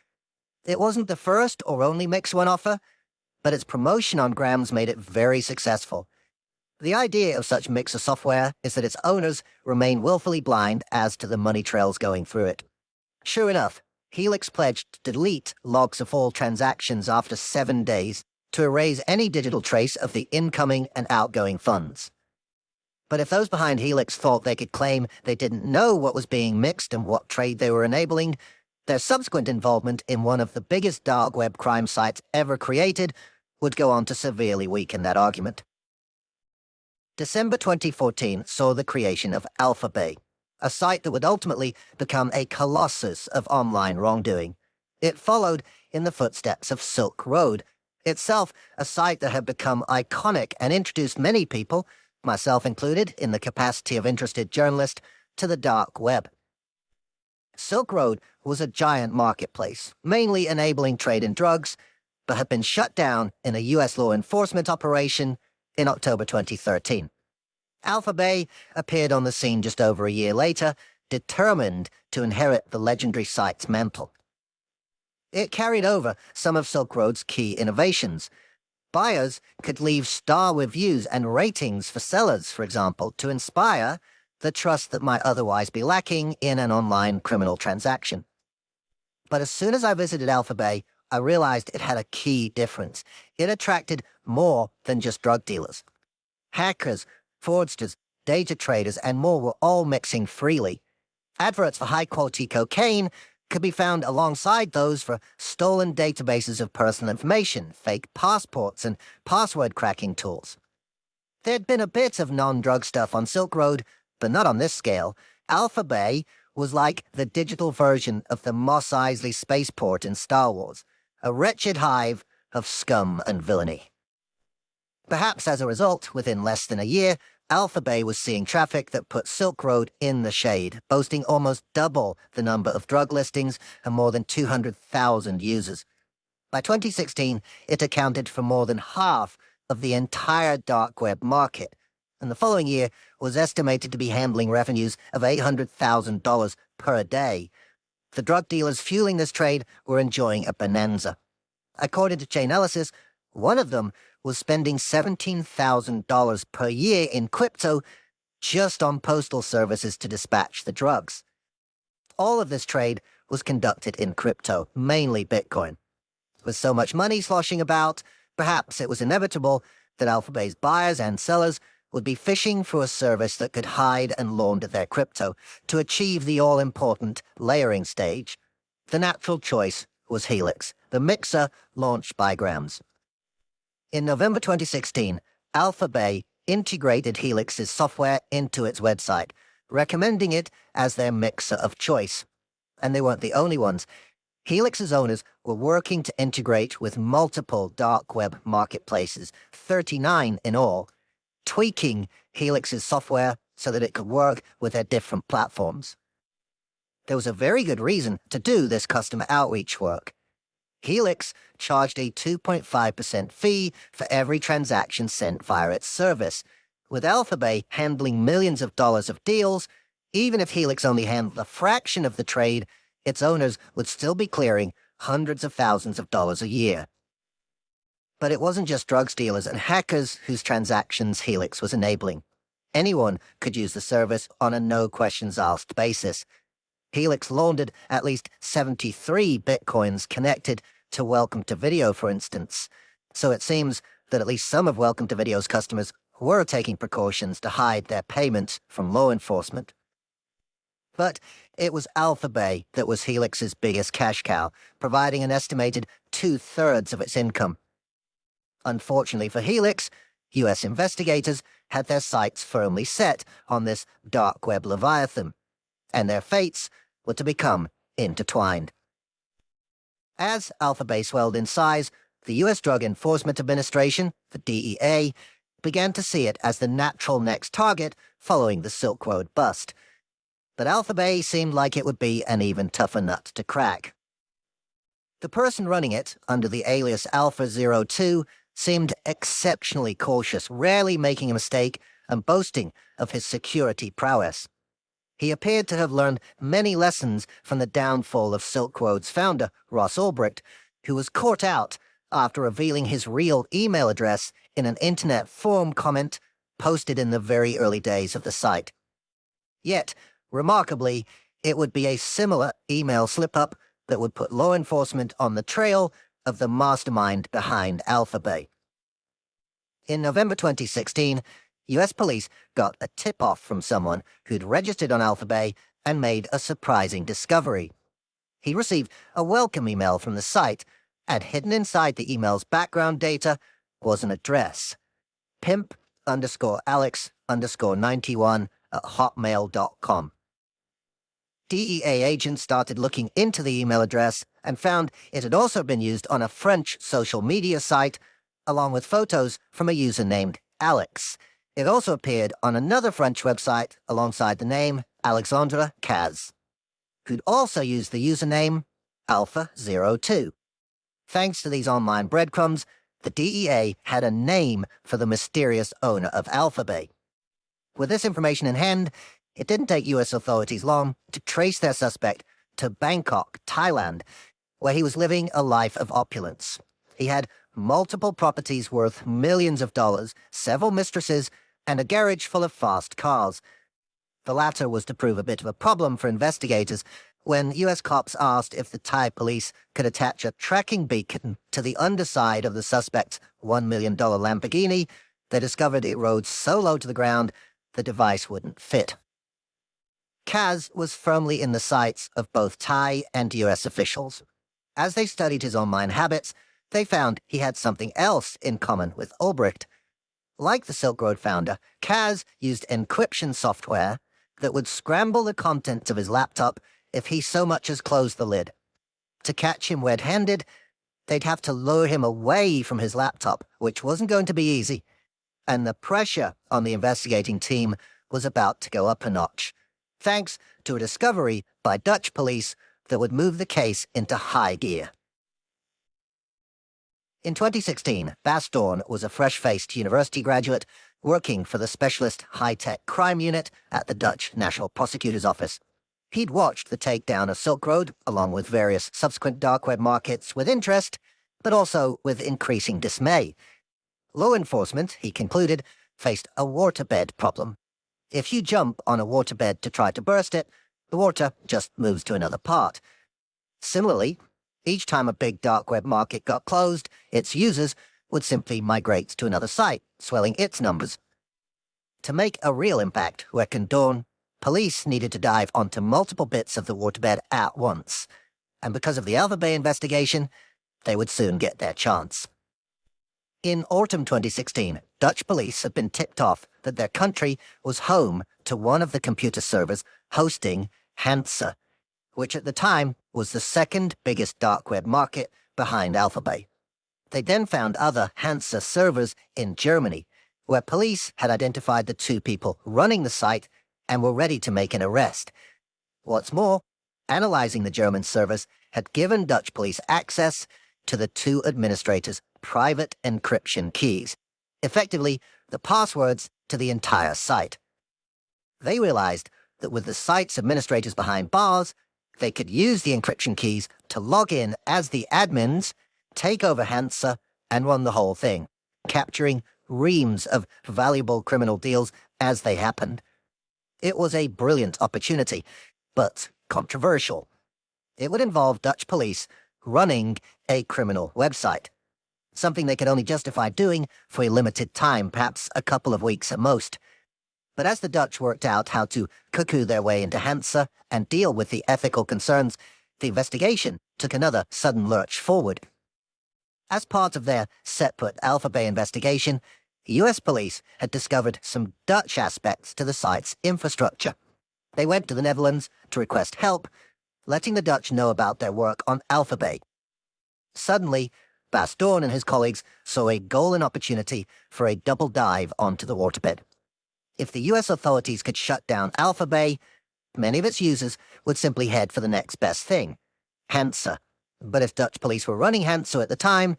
It wasn't the first or only mixer on offer, but its promotion on Grams made it very successful. The idea of such mixer software is that its owners remain willfully blind as to the money trails going through it. Sure enough, Helix pledged to delete logs of all transactions after 7 days to erase any digital trace of the incoming and outgoing funds. But if those behind Helix thought they could claim they didn't know what was being mixed and what trade they were enabling, their subsequent involvement in one of the biggest dark web crime sites ever created would go on to severely weaken that argument. December 2014 saw the creation of AlphaBay, a site that would ultimately become a colossus of online wrongdoing. It followed in the footsteps of Silk Road, itself a site that had become iconic and introduced many people, myself included in the capacity of interested journalist, to the dark web. Silk Road was a giant marketplace, mainly enabling trade in drugs, but had been shut down in a U.S. law enforcement operation in October 2013. AlphaBay appeared on the scene just over a year later, determined to inherit the legendary site's mantle. It carried over some of Silk Road's key innovations. Buyers could leave star reviews and ratings for sellers, for example, to inspire the trust that might otherwise be lacking in an online criminal transaction. But as soon as I visited AlphaBay, I realized it had a key difference. It attracted more than just drug dealers. Hackers, fraudsters, data traders, and more were all mixing freely. Adverts for high-quality cocaine could be found alongside those for stolen databases of personal information, fake passports, and password cracking tools. There'd been a bit of non-drug stuff on Silk Road, but not on this scale. AlphaBay was like the digital version of the Mos Eisley spaceport in Star Wars, a wretched hive of scum and villainy. Perhaps as a result, within less than a year, AlphaBay was seeing traffic that put Silk Road in the shade, boasting almost double the number of drug listings and more than 200,000 users. By 2016, it accounted for more than half of the entire dark web market, and the following year was estimated to be handling revenues of $800,000 per day. The drug dealers fueling this trade were enjoying a bonanza. According to Chainalysis, one of them was spending $17,000 per year in crypto just on postal services to dispatch the drugs. All of this trade was conducted in crypto, mainly Bitcoin. With so much money sloshing about, perhaps it was inevitable that AlphaBay's buyers and sellers would be fishing for a service that could hide and launder their crypto to achieve the all-important layering stage. The natural choice was Helix, the mixer launched by Grams. In November 2016, AlphaBay integrated Helix's software into its website, recommending it as their mixer of choice. And they weren't the only ones. Helix's owners were working to integrate with multiple dark web marketplaces, 39 in all, tweaking Helix's software so that it could work with their different platforms. There was a very good reason to do this customer outreach work. Helix charged a 2.5% fee for every transaction sent via its service. With Alphabay handling millions of dollars of deals, even if Helix only handled a fraction of the trade, its owners would still be clearing hundreds of thousands of dollars a year. But it wasn't just drugs dealers and hackers whose transactions Helix was enabling. Anyone could use the service on a no-questions-asked basis. Helix laundered at least 73 bitcoins connected to Welcome to Video, for instance. So it seems that at least some of Welcome to Video's customers were taking precautions to hide their payments from law enforcement. But it was Alphabay that was Helix's biggest cash cow, providing an estimated 2/3 of its income. Unfortunately for Helix, U.S. investigators had their sights firmly set on this dark web leviathan, and their fates were to become intertwined. As Alphabay swelled in size, the U.S. Drug Enforcement Administration, the DEA, began to see it as the natural next target following the Silk Road bust. But Alphabay seemed like it would be an even tougher nut to crack. The person running it, under the alias Alpha02, seemed exceptionally cautious, rarely making a mistake and boasting of his security prowess. He appeared to have learned many lessons from the downfall of Silk Road's founder, Ross Ulbricht, who was caught out after revealing his real email address in an internet forum comment posted in the very early days of the site. Yet, remarkably, it would be a similar email slip-up that would put law enforcement on the trail of the mastermind behind Alphabay. In November 2016, U.S. police got a tip-off from someone who'd registered on Alphabay and made a surprising discovery. He received a welcome email from the site, and hidden inside the email's background data was an address: pimp_alex_91@hotmail.com. DEA agents started looking into the email address and found it had also been used on a French social media site, along with photos from a user named Alex. It also appeared on another French website alongside the name Alexandre Caz, who'd also used the username Alpha02. Thanks to these online breadcrumbs, the DEA had a name for the mysterious owner of Alphabay. With this information in hand, it didn't take U.S. authorities long to trace their suspect to Bangkok, Thailand, where he was living a life of opulence. He had multiple properties worth millions of dollars, several mistresses, and a garage full of fast cars. The latter was to prove a bit of a problem for investigators when U.S. cops asked if the Thai police could attach a tracking beacon to the underside of the suspect's $1 million Lamborghini. They discovered it rode so low to the ground the device wouldn't fit. Kaz was firmly in the sights of both Thai and U.S. officials. As they studied his online habits, they found he had something else in common with Ulbricht. Like the Silk Road founder, Kaz used encryption software that would scramble the contents of his laptop if he so much as closed the lid. To catch him red-handed, they'd have to lure him away from his laptop, which wasn't going to be easy. And the pressure on the investigating team was about to go up a notch, thanks to a discovery by Dutch police that would move the case into high gear. In 2016, Bas Doorn was a fresh-faced university graduate working for the specialist high-tech crime unit at the Dutch National Prosecutor's Office. He'd watched the takedown of Silk Road, along with various subsequent dark web markets, with interest, but also with increasing dismay. Law enforcement, he concluded, faced a waterbed problem. If you jump on a waterbed to try to burst it, the water just moves to another part. Similarly, each time a big dark web market got closed, its users would simply migrate to another site, swelling its numbers. To make a real impact, reckoned Doorn, police needed to dive onto multiple bits of the waterbed at once. And because of the Alphabay investigation, they would soon get their chance. In autumn 2016, Dutch police had been tipped off that their country was home to one of the computer servers hosting Hansa, which at the time was the second biggest dark web market behind Alphabay. They then found other Hansa servers in Germany, where police had identified the two people running the site and were ready to make an arrest. What's more, analyzing the German servers had given Dutch police access to the two administrators' private encryption keys, effectively the passwords to the entire site. They realized that with the site's administrators behind bars, they could use the encryption keys to log in as the admins, take over Hansa, and run the whole thing, capturing reams of valuable criminal deals as they happened. It was a brilliant opportunity, but controversial. It would involve Dutch police running a criminal website, something they could only justify doing for a limited time, perhaps a couple of weeks at most. But as the Dutch worked out how to cuckoo their way into Hansa and deal with the ethical concerns, the investigation took another sudden lurch forward. As part of their separate Alpha Bay investigation, US police had discovered some Dutch aspects to the site's infrastructure. They went to the Netherlands to request help, letting the Dutch know about their work on Alpha Bay. Suddenly, Bas Doorn and his colleagues saw a golden opportunity for a double dive onto the waterbed. If the US authorities could shut down Alpha Bay, many of its users would simply head for the next best thing, Hansa. But if Dutch police were running Hansa at the time,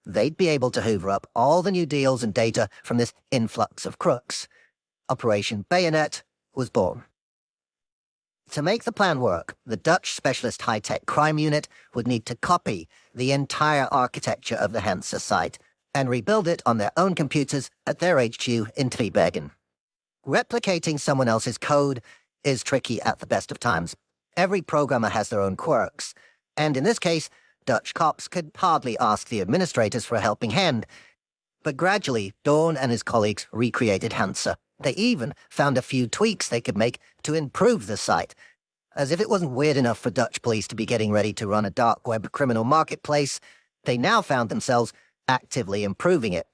they'd be able to hoover up all the new deals and data from this influx of crooks. Operation Bayonet was born. To make the plan work, the Dutch Specialist High-Tech Crime Unit would need to copy the entire architecture of the Hansa site and rebuild it on their own computers at their HQ in Tweebegen. Replicating someone else's code is tricky at the best of times. Every programmer has their own quirks, and in this case, Dutch cops could hardly ask the administrators for a helping hand. But gradually, Doorn and his colleagues recreated Hansa. They even found a few tweaks they could make to improve the site. As if it wasn't weird enough for Dutch police to be getting ready to run a dark web criminal marketplace, they now found themselves actively improving it.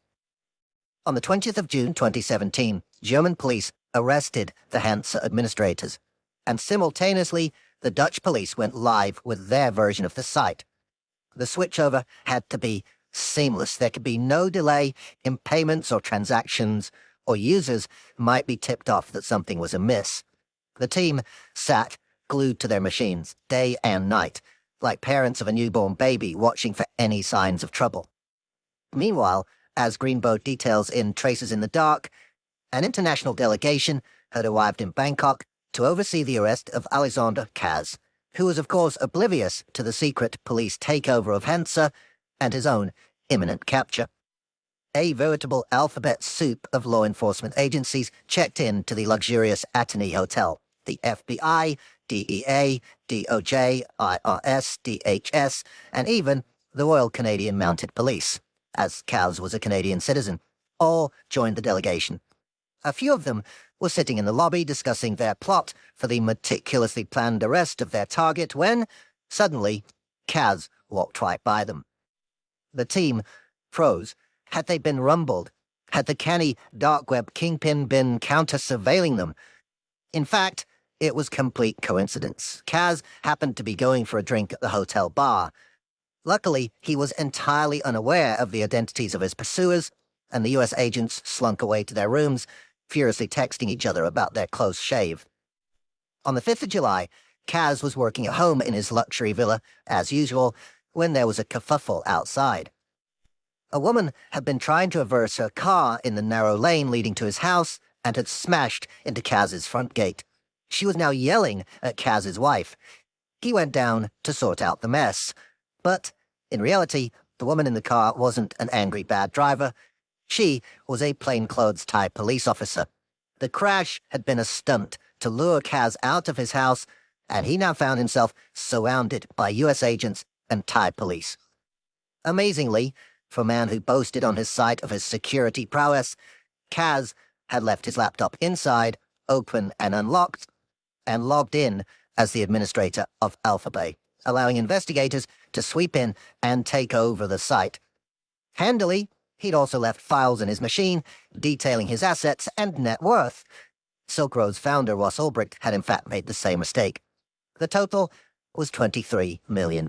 On the 20th of June 2017, German police arrested the Hansa administrators, and simultaneously, the Dutch police went live with their version of the site. The switchover had to be seamless. There could be no delay in payments or transactions, or users might be tipped off that something was amiss. The team sat glued to their machines, day and night, like parents of a newborn baby watching for any signs of trouble. Meanwhile, as Greenbow details in Traces in the Dark, an international delegation had arrived in Bangkok to oversee the arrest of Alexander Kaz, who was of course oblivious to the secret police takeover of Hansa and his own imminent capture. A veritable alphabet soup of law enforcement agencies checked in to the luxurious Athenee Hotel. The FBI, DEA, DOJ, IRS, DHS, and even the Royal Canadian Mounted Police, as Kaz was a Canadian citizen, all joined the delegation. A few of them were sitting in the lobby discussing their plot for the meticulously planned arrest of their target when, suddenly, Kaz walked right by them. The team froze. Had they been rumbled? Had the canny dark web kingpin been counter-surveilling them? In fact, it was complete coincidence. Kaz happened to be going for a drink at the hotel bar. Luckily, he was entirely unaware of the identities of his pursuers, and the US agents slunk away to their rooms, furiously texting each other about their close shave. On the 5th of July, Kaz was working at home in his luxury villa, as usual, when there was a kerfuffle outside. A woman had been trying to reverse her car in the narrow lane leading to his house and had smashed into Kaz's front gate. She was now yelling at Kaz's wife. He went down to sort out the mess. But, in reality, the woman in the car wasn't an angry bad driver. She was a plainclothes Thai police officer. The crash had been a stunt to lure Kaz out of his house, and he now found himself surrounded by US agents and Thai police. Amazingly, for a man who boasted on his site of his security prowess, Kaz had left his laptop inside, open and unlocked, and logged in as the administrator of Alpha Bay, allowing investigators to sweep in and take over the site. Handily, he'd also left files in his machine detailing his assets and net worth. Silk Road's founder, Ross Ulbricht, had in fact made the same mistake. The total was $23 million.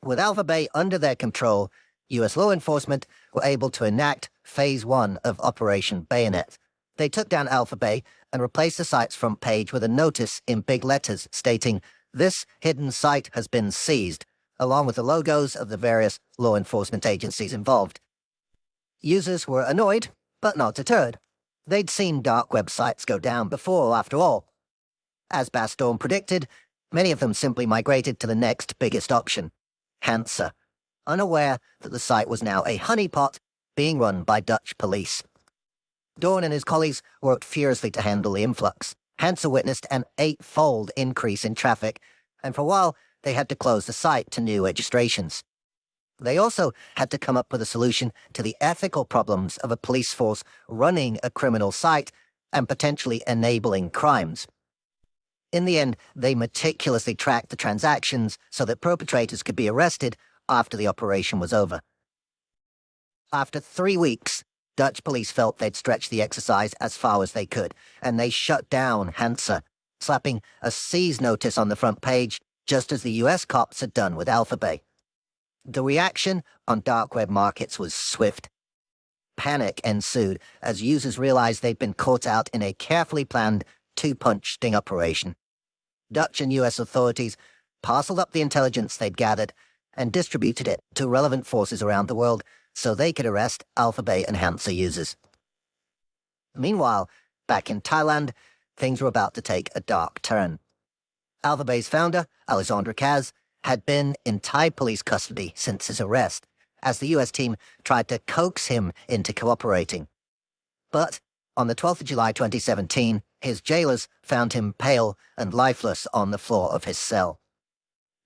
With Alpha Bay under their control, US law enforcement were able to enact Phase 1 of Operation Bayonet. They took down Alphabay and replaced the site's front page with a notice in big letters stating, "This hidden site has been seized," along with the logos of the various law enforcement agencies involved. Users were annoyed, but not deterred. They'd seen dark websites go down before, after all. As Bastorm predicted, many of them simply migrated to the next biggest option, Hansa, unaware that the site was now a honeypot being run by Dutch police. Dorn and his colleagues worked furiously to handle the influx. Hansa witnessed an 8-fold increase in traffic, and for a while they had to close the site to new registrations. They also had to come up with a solution to the ethical problems of a police force running a criminal site and potentially enabling crimes. In the end, they meticulously tracked the transactions so that perpetrators could be arrested after the operation was over. After 3 weeks, Dutch police felt they'd stretched the exercise as far as they could, and they shut down Hansa, slapping a seize notice on the front page, just as the US cops had done with Alphabay. The reaction on dark web markets was swift. Panic ensued as users realized they'd been caught out in a carefully planned 2-punch sting operation. Dutch and US authorities parceled up the intelligence they'd gathered and distributed it to relevant forces around the world so they could arrest Alphabay and Hansa users. Meanwhile, back in Thailand, things were about to take a dark turn. Alphabay's founder, Alexandre Kaz, had been in Thai police custody since his arrest, as the US team tried to coax him into cooperating. But on the 12th of July 2017, his jailers found him pale and lifeless on the floor of his cell.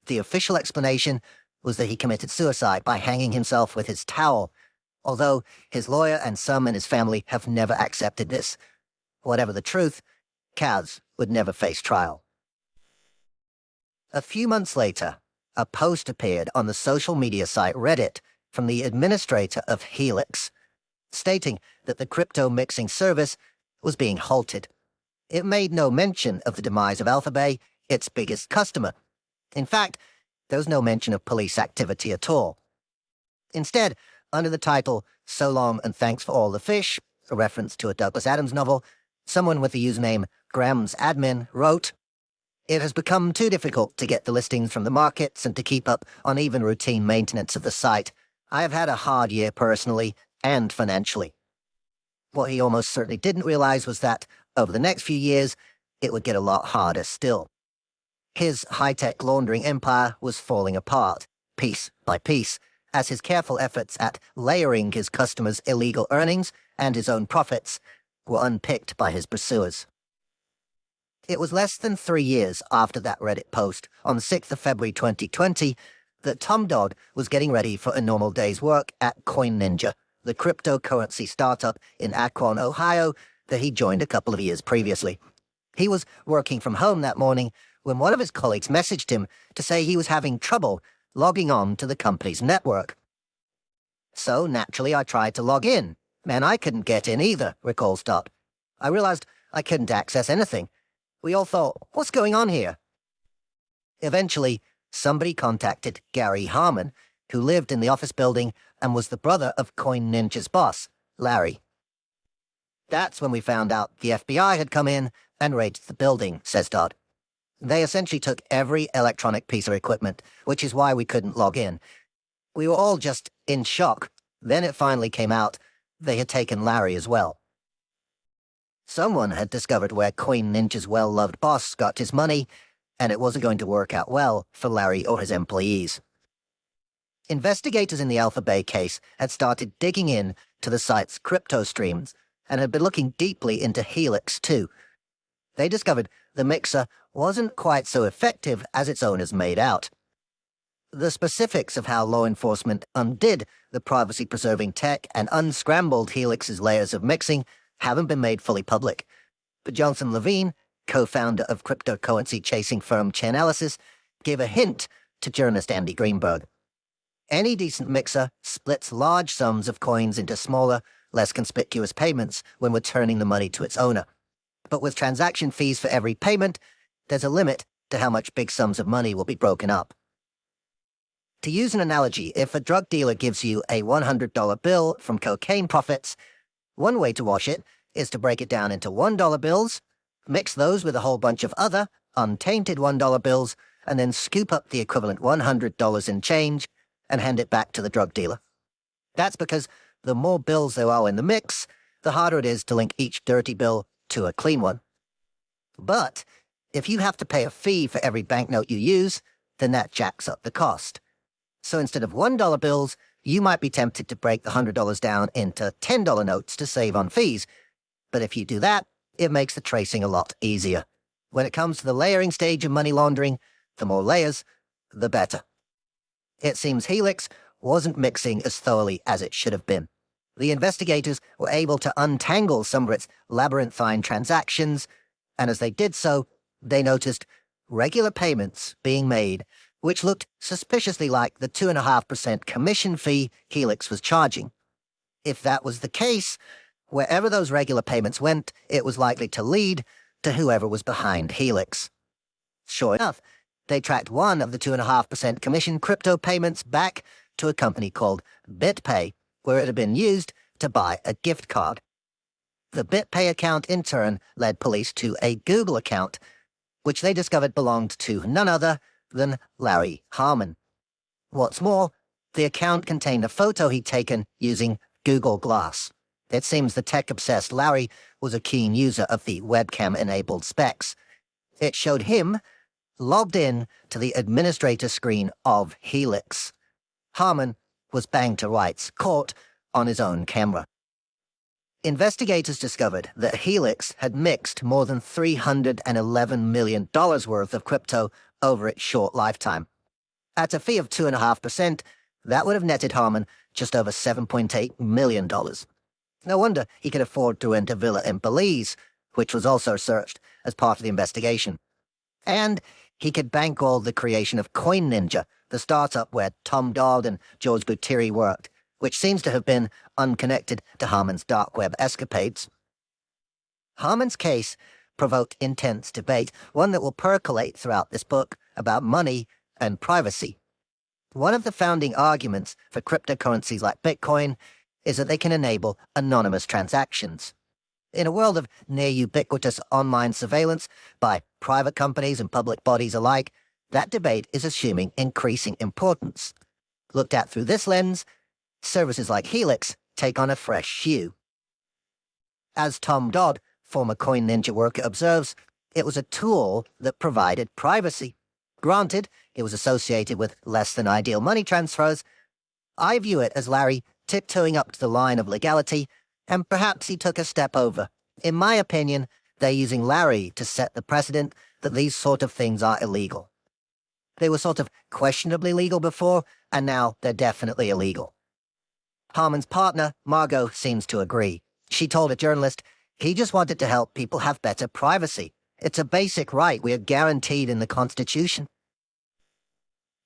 The official explanation was that he committed suicide by hanging himself with his towel, although his lawyer and some in his family have never accepted this. Whatever the truth, Kaz would never face trial. A few months later, a post appeared on the social media site Reddit from the administrator of Helix, stating that the crypto mixing service was being halted. It made no mention of the demise of Alphabay, its biggest customer. In fact, there was no mention of police activity at all. Instead, under the title, "So Long and Thanks for All the Fish," a reference to a Douglas Adams novel, someone with the username Graham's Admin wrote, "It has become too difficult to get the listings from the markets and to keep up on even routine maintenance of the site. I have had a hard year personally and financially." What he almost certainly didn't realize was that, over the next few years, it would get a lot harder still. His high-tech laundering empire was falling apart, piece by piece, as his careful efforts at layering his customers' illegal earnings and his own profits were unpicked by his pursuers. It was less than 3 years after that Reddit post, on the 6th of February 2020, that Tom Dodd was getting ready for a normal day's work at Coin Ninja, the cryptocurrency startup in Akron, Ohio, that he joined a couple of years previously. He was working from home that morning when one of his colleagues messaged him to say he was having trouble logging on to the company's network. So, naturally, I tried to log in. Man, I couldn't get in either, recalls Dodd. I realized I couldn't access anything. We all thought, what's going on here? Eventually, somebody contacted Gary Harmon, who lived in the office building and was the brother of Coin Ninja's boss, Larry. That's when we found out the FBI had come in and raided the building, says Dodd. They essentially took every electronic piece of equipment, which is why we couldn't log in. We were all just in shock. Then it finally came out they had taken Larry as well. Someone had discovered where Coin Ninja's well-loved boss got his money, and it wasn't going to work out well for Larry or his employees. Investigators in the Alphabay case had started digging in to the site's crypto streams and had been looking deeply into Helix too. They discovered the mixer wasn't quite so effective as its owners made out. The specifics of how law enforcement undid the privacy-preserving tech and unscrambled Helix's layers of mixing haven't been made fully public. But Johnson Levine, co-founder of cryptocurrency chasing firm Chainalysis, gave a hint to journalist Andy Greenberg. Any decent mixer splits large sums of coins into smaller, less conspicuous payments when returning the money to its owner. But with transaction fees for every payment, there's a limit to how much big sums of money will be broken up. To use an analogy, if a drug dealer gives you a $100 bill from cocaine profits, one way to wash it is to break it down into $1 bills, mix those with a whole bunch of other, untainted $1 bills, and then scoop up the equivalent $100 in change and hand it back to the drug dealer. That's because the more bills there are in the mix, the harder it is to link each dirty bill to a clean one. But if you have to pay a fee for every banknote you use, then that jacks up the cost. So instead of $1 bills, you might be tempted to break the $100 down into $10 notes to save on fees. But if you do that, it makes the tracing a lot easier. When it comes to the layering stage of money laundering, the more layers, the better. It seems Helix wasn't mixing as thoroughly as it should have been. The investigators were able to untangle some of its labyrinthine transactions, and as they did so, they noticed regular payments being made, which looked suspiciously like the 2.5% commission fee Helix was charging. If that was the case, wherever those regular payments went, it was likely to lead to whoever was behind Helix. Sure enough, they tracked one of the 2.5% commission crypto payments back to a company called BitPay, where it had been used to buy a gift card. The BitPay account, in turn, led police to a Google account, which they discovered belonged to none other than Larry Harmon. What's more, the account contained a photo he'd taken using Google Glass. It seems the tech-obsessed Larry was a keen user of the webcam-enabled specs. It showed him logged in to the administrator screen of Helix. Harmon was banged to rights, caught on his own camera. Investigators discovered that Helix had mixed more than $311 million worth of crypto over its short lifetime. At a fee of 2.5%, that would have netted Harmon just over $7.8 million. No wonder he could afford to rent a villa in Belize, which was also searched as part of the investigation. And he could bankroll the creation of Coin Ninja, the startup where Tom Dodd and George Buttieri worked, which seems to have been unconnected to Harmon's dark web escapades. Harmon's case provoked intense debate, one that will percolate throughout this book, about money and privacy. One of the founding arguments for cryptocurrencies like Bitcoin is that they can enable anonymous transactions. In a world of near-ubiquitous online surveillance by private companies and public bodies alike, that debate is assuming increasing importance. Looked at through this lens, services like Helix take on a fresh hue. As Tom Dodd, former Coin Ninja worker, observes, it was a tool that provided privacy. Granted, it was associated with less than ideal money transfers. I view it as Larry tiptoeing up to the line of legality, and perhaps he took a step over. In my opinion, they're using Larry to set the precedent that these sort of things are illegal. They were sort of questionably legal before, and now they're definitely illegal. Harmon's partner, Margot, seems to agree. She told a journalist, he just wanted to help people have better privacy. It's a basic right we are guaranteed in the Constitution.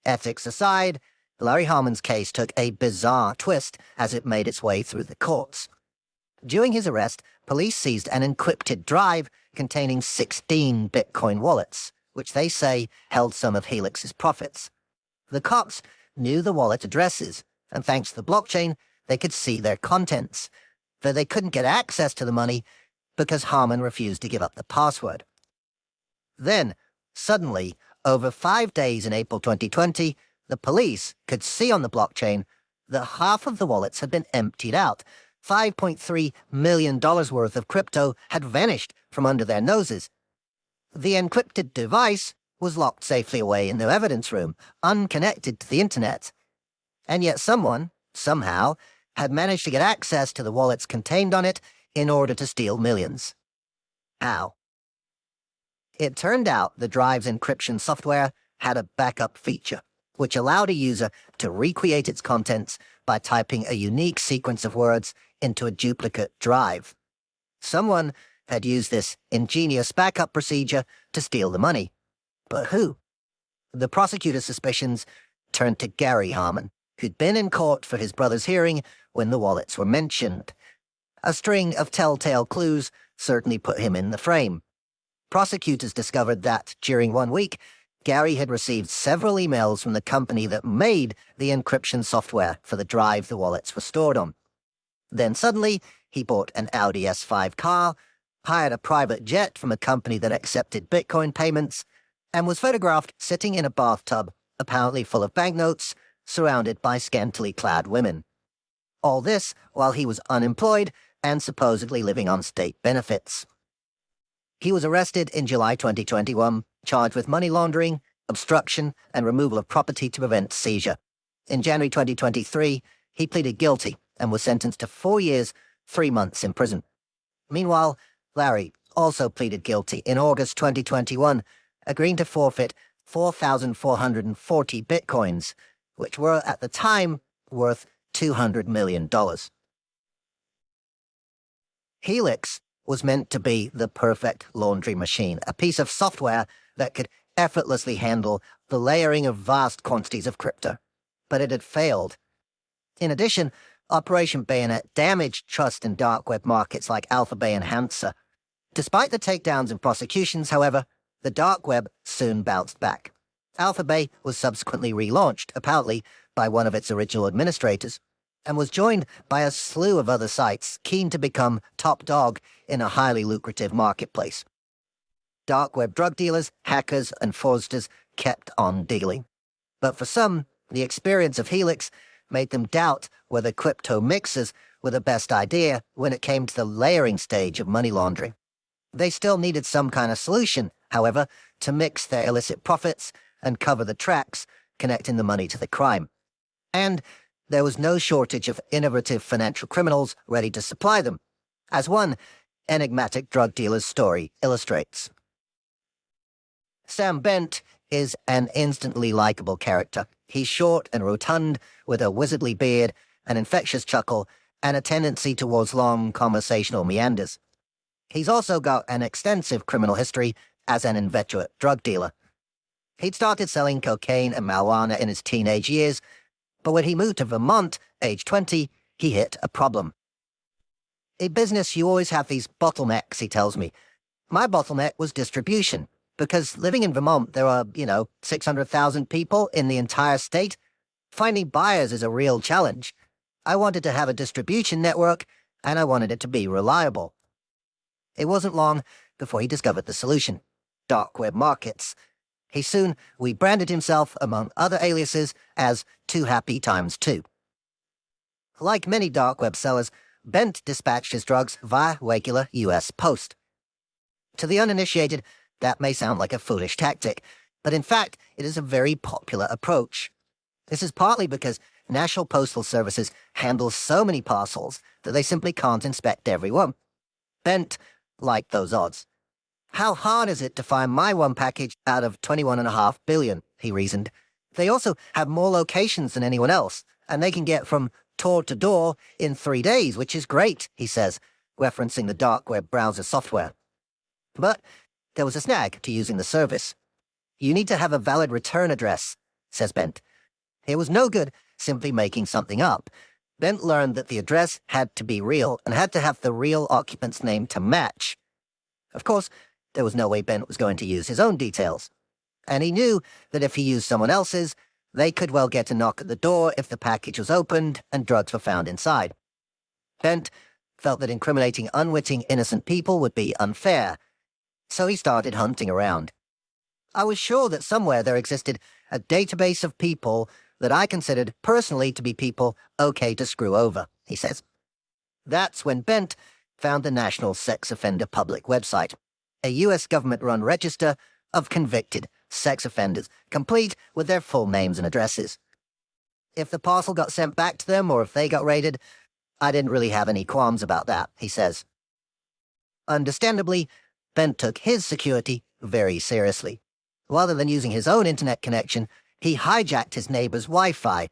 Ethics aside, Larry Harmon's case took a bizarre twist as it made its way through the courts. During his arrest, police seized an encrypted drive containing 16 Bitcoin wallets, which they say held some of Helix's profits. The cops knew the wallet addresses, and thanks to the blockchain, they could see their contents, though they couldn't get access to the money because Harmon refused to give up the password. Then, suddenly, over 5 days in April 2020, the police could see on the blockchain that half of the wallets had been emptied out. $5.3 million worth of crypto had vanished from under their noses. The encrypted device was locked safely away in their evidence room, unconnected to the internet. And yet someone, somehow, had managed to get access to the wallets contained on it in order to steal millions. How? It turned out the drive's encryption software had a backup feature, which allowed a user to recreate its contents by typing a unique sequence of words into a duplicate drive. Someone had used this ingenious backup procedure to steal the money. But who? The prosecutor's suspicions turned to Gary Harmon, who'd been in court for his brother's hearing when the wallets were mentioned. A string of telltale clues certainly put him in the frame. Prosecutors discovered that, during 1 week, Gary had received several emails from the company that made the encryption software for the drive the wallets were stored on. Then suddenly, he bought an Audi S5 car, hired a private jet from a company that accepted Bitcoin payments, and was photographed sitting in a bathtub, apparently full of banknotes, surrounded by scantily clad women. All this while he was unemployed and supposedly living on state benefits. He was arrested in July 2021, charged with money laundering, obstruction, and removal of property to prevent seizure. In January 2023, he pleaded guilty and was sentenced to 4 years, 3 months in prison. Meanwhile, Larry also pleaded guilty in August 2021, agreeing to forfeit 4,440 bitcoins, which were at the time worth $200 million. Helix was meant to be the perfect laundry machine, a piece of software that could effortlessly handle the layering of vast quantities of crypto. But it had failed. In addition, Operation Bayonet damaged trust in dark web markets like Alphabay and Hansa. Despite the takedowns and prosecutions, however, the dark web soon bounced back. Alphabay was subsequently relaunched, apparently by one of its original administrators, and was joined by a slew of other sites keen to become top dog in a highly lucrative marketplace. Dark web drug dealers, hackers, and fraudsters kept on dealing. But for some, the experience of Helix made them doubt whether crypto mixers were the best idea when it came to the layering stage of money laundering. They still needed some kind of solution, however, to mix their illicit profits and cover the tracks connecting the money to the crime. And there was no shortage of innovative financial criminals ready to supply them, as one enigmatic drug dealer's story illustrates. Sam Bent is an instantly likable character. He's short and rotund, with a wizardly beard, an infectious chuckle, and a tendency towards long conversational meanders. He's also got an extensive criminal history as an inveterate drug dealer. He'd started selling cocaine and marijuana in his teenage years, but when he moved to Vermont, age 20, he hit a problem. In business, you always have these bottlenecks, he tells me. My bottleneck was distribution, because living in Vermont, there are, 600,000 people in the entire state. Finding buyers is a real challenge. I wanted to have a distribution network, and I wanted it to be reliable. It wasn't long before he discovered the solution: dark web markets. He soon rebranded himself, among other aliases, as Too Happy x2. Like many dark web sellers, Bent dispatched his drugs via regular U.S. post. To the uninitiated, that may sound like a foolish tactic, but in fact, it is a very popular approach. This is partly because National Postal Services handle so many parcels that they simply can't inspect every one. Bent liked those odds. How hard is it to find my one package out of 21.5 billion, he reasoned. They also have more locations than anyone else, and they can get from door to door in 3 days, which is great, he says, referencing the dark web browser software. But there was a snag to using the service. You need to have a valid return address, says Bent. It was no good simply making something up. Bent learned that the address had to be real and had to have the real occupant's name to match. Of course, there was no way Bent was going to use his own details. And he knew that if he used someone else's, they could well get a knock at the door if the package was opened and drugs were found inside. Bent felt that incriminating unwitting innocent people would be unfair, so he started hunting around. I was sure that somewhere there existed a database of people that I considered personally to be people okay to screw over, he says. That's when Bent found the National Sex Offender Public website, a U.S. government-run register of convicted sex offenders, complete with their full names and addresses. If the parcel got sent back to them or if they got raided, I didn't really have any qualms about that, he says. Understandably, Bent took his security very seriously. Rather than using his own internet connection, he hijacked his neighbor's Wi-Fi.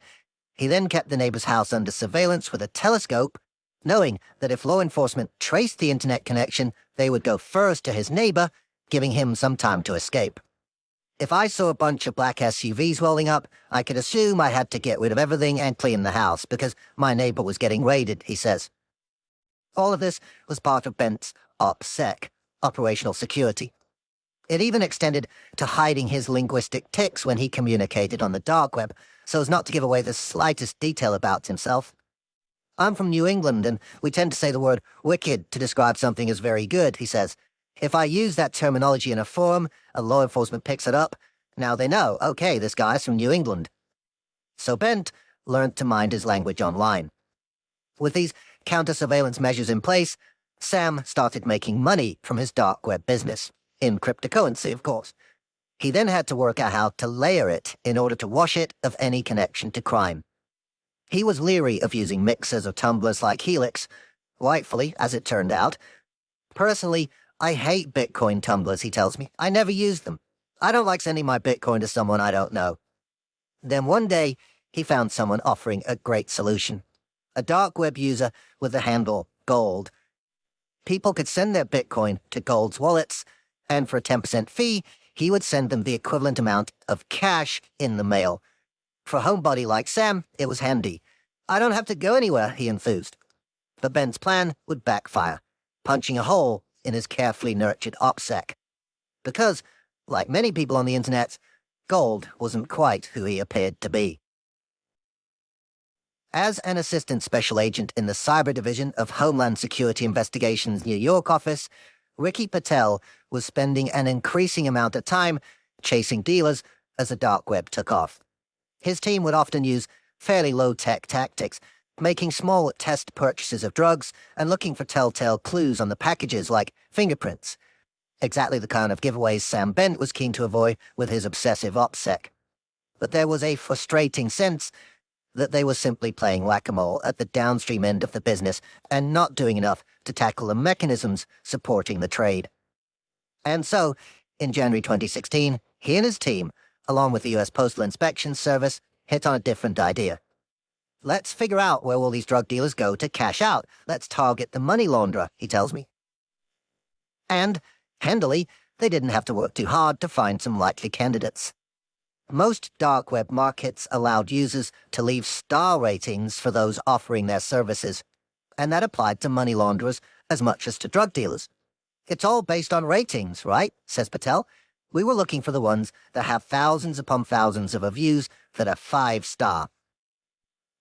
He then kept the neighbor's house under surveillance with a telescope, knowing that if law enforcement traced the internet connection, they would go first to his neighbor, giving him some time to escape. If I saw a bunch of black SUVs rolling up, I could assume I had to get rid of everything and clean the house because my neighbor was getting raided, he says. All of this was part of Bent's OPSEC, operational security. It even extended to hiding his linguistic tics when he communicated on the dark web, so as not to give away the slightest detail about himself. I'm from New England, and we tend to say the word wicked to describe something as very good, he says. If I use that terminology in a forum, and law enforcement picks it up, now they know, okay, this guy's from New England. So Bent learned to mind his language online. With these counter-surveillance measures in place, Sam started making money from his dark web business, in cryptocurrency, of course. He then had to work out how to layer it in order to wash it of any connection to crime. He was leery of using mixers or tumblers like Helix, rightfully, as it turned out. Personally, I hate Bitcoin tumblers, he tells me. I never use them. I don't like sending my Bitcoin to someone I don't know. Then one day, he found someone offering a great solution. A dark web user with the handle Gold. People could send their Bitcoin to Gold's wallets, and for a 10% fee, he would send them the equivalent amount of cash in the mail. For a homebody like Sam, it was handy. I don't have to go anywhere, he enthused. But Ben's plan would backfire, punching a hole in his carefully nurtured OPSEC. Because, like many people on the internet, Gold wasn't quite who he appeared to be. As an assistant special agent in the Cyber Division of Homeland Security Investigations' New York office, Ricky Patel was spending an increasing amount of time chasing dealers as the dark web took off. His team would often use fairly low-tech tactics, making small test purchases of drugs and looking for telltale clues on the packages like fingerprints. Exactly the kind of giveaways Sam Bent was keen to avoid with his obsessive OPSEC. But there was a frustrating sense that they were simply playing whack-a-mole at the downstream end of the business and not doing enough to tackle the mechanisms supporting the trade. And so, in January 2016, he and his team, along with the U.S. Postal Inspection Service, hit on a different idea. Let's figure out where all these drug dealers go to cash out. Let's target the money launderer, he tells me. And, handily, they didn't have to work too hard to find some likely candidates. Most dark web markets allowed users to leave star ratings for those offering their services, and that applied to money launderers as much as to drug dealers. It's all based on ratings, right? Says Patel. We were looking for the ones that have thousands upon thousands of reviews that are 5-star.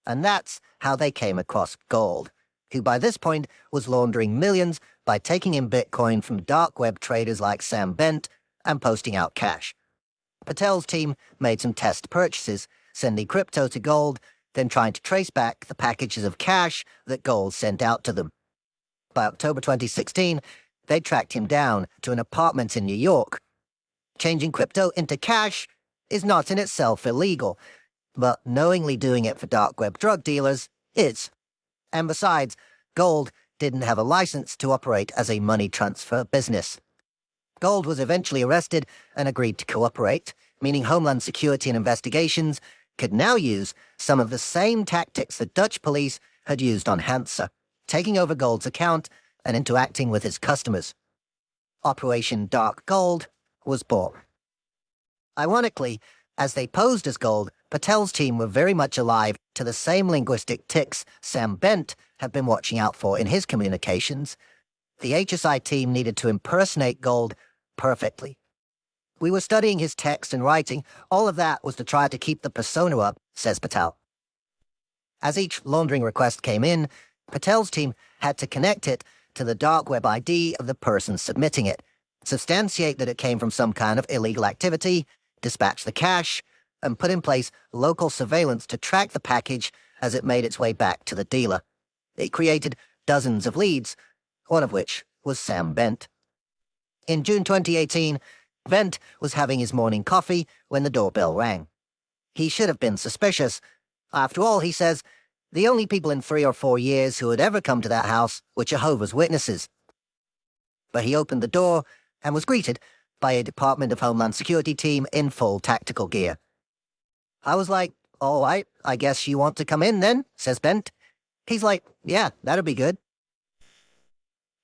And that's how they came across Gold, who by this point was laundering millions by taking in Bitcoin from dark web traders like Sam Bent and posting out cash. Patel's team made some test purchases, sending crypto to Gold, then trying to trace back the packages of cash that Gold sent out to them. By October 2016, they tracked him down to an apartment in New York. Changing crypto into cash is not in itself illegal, but knowingly doing it for dark web drug dealers is. And besides, Gold didn't have a license to operate as a money transfer business. Gold was eventually arrested and agreed to cooperate, meaning Homeland Security and Investigations could now use some of the same tactics the Dutch police had used on Hansa, taking over Gold's account and interacting with his customers. Operation Dark Gold was born. Ironically, as they posed as Gold, Patel's team were very much alive to the same linguistic tics Sam Bent had been watching out for in his communications. The HSI team needed to impersonate Gold perfectly. We were studying his text and writing. All of that was to try to keep the persona up, says Patel. As each laundering request came in, Patel's team had to connect it to the dark web ID of the person submitting it, substantiate that it came from some kind of illegal activity, dispatch the cash, and put in place local surveillance to track the package as it made its way back to the dealer. It created dozens of leads, one of which was Sam Bent. In June 2018, Bent was having his morning coffee when the doorbell rang. He should have been suspicious. After all, he says, the only people in 3 or 4 years who had ever come to that house were Jehovah's Witnesses. But he opened the door and was greeted by a Department of Homeland Security team in full tactical gear. I was like, all right, I guess you want to come in then, says Bent. He's like, yeah, that'd be good.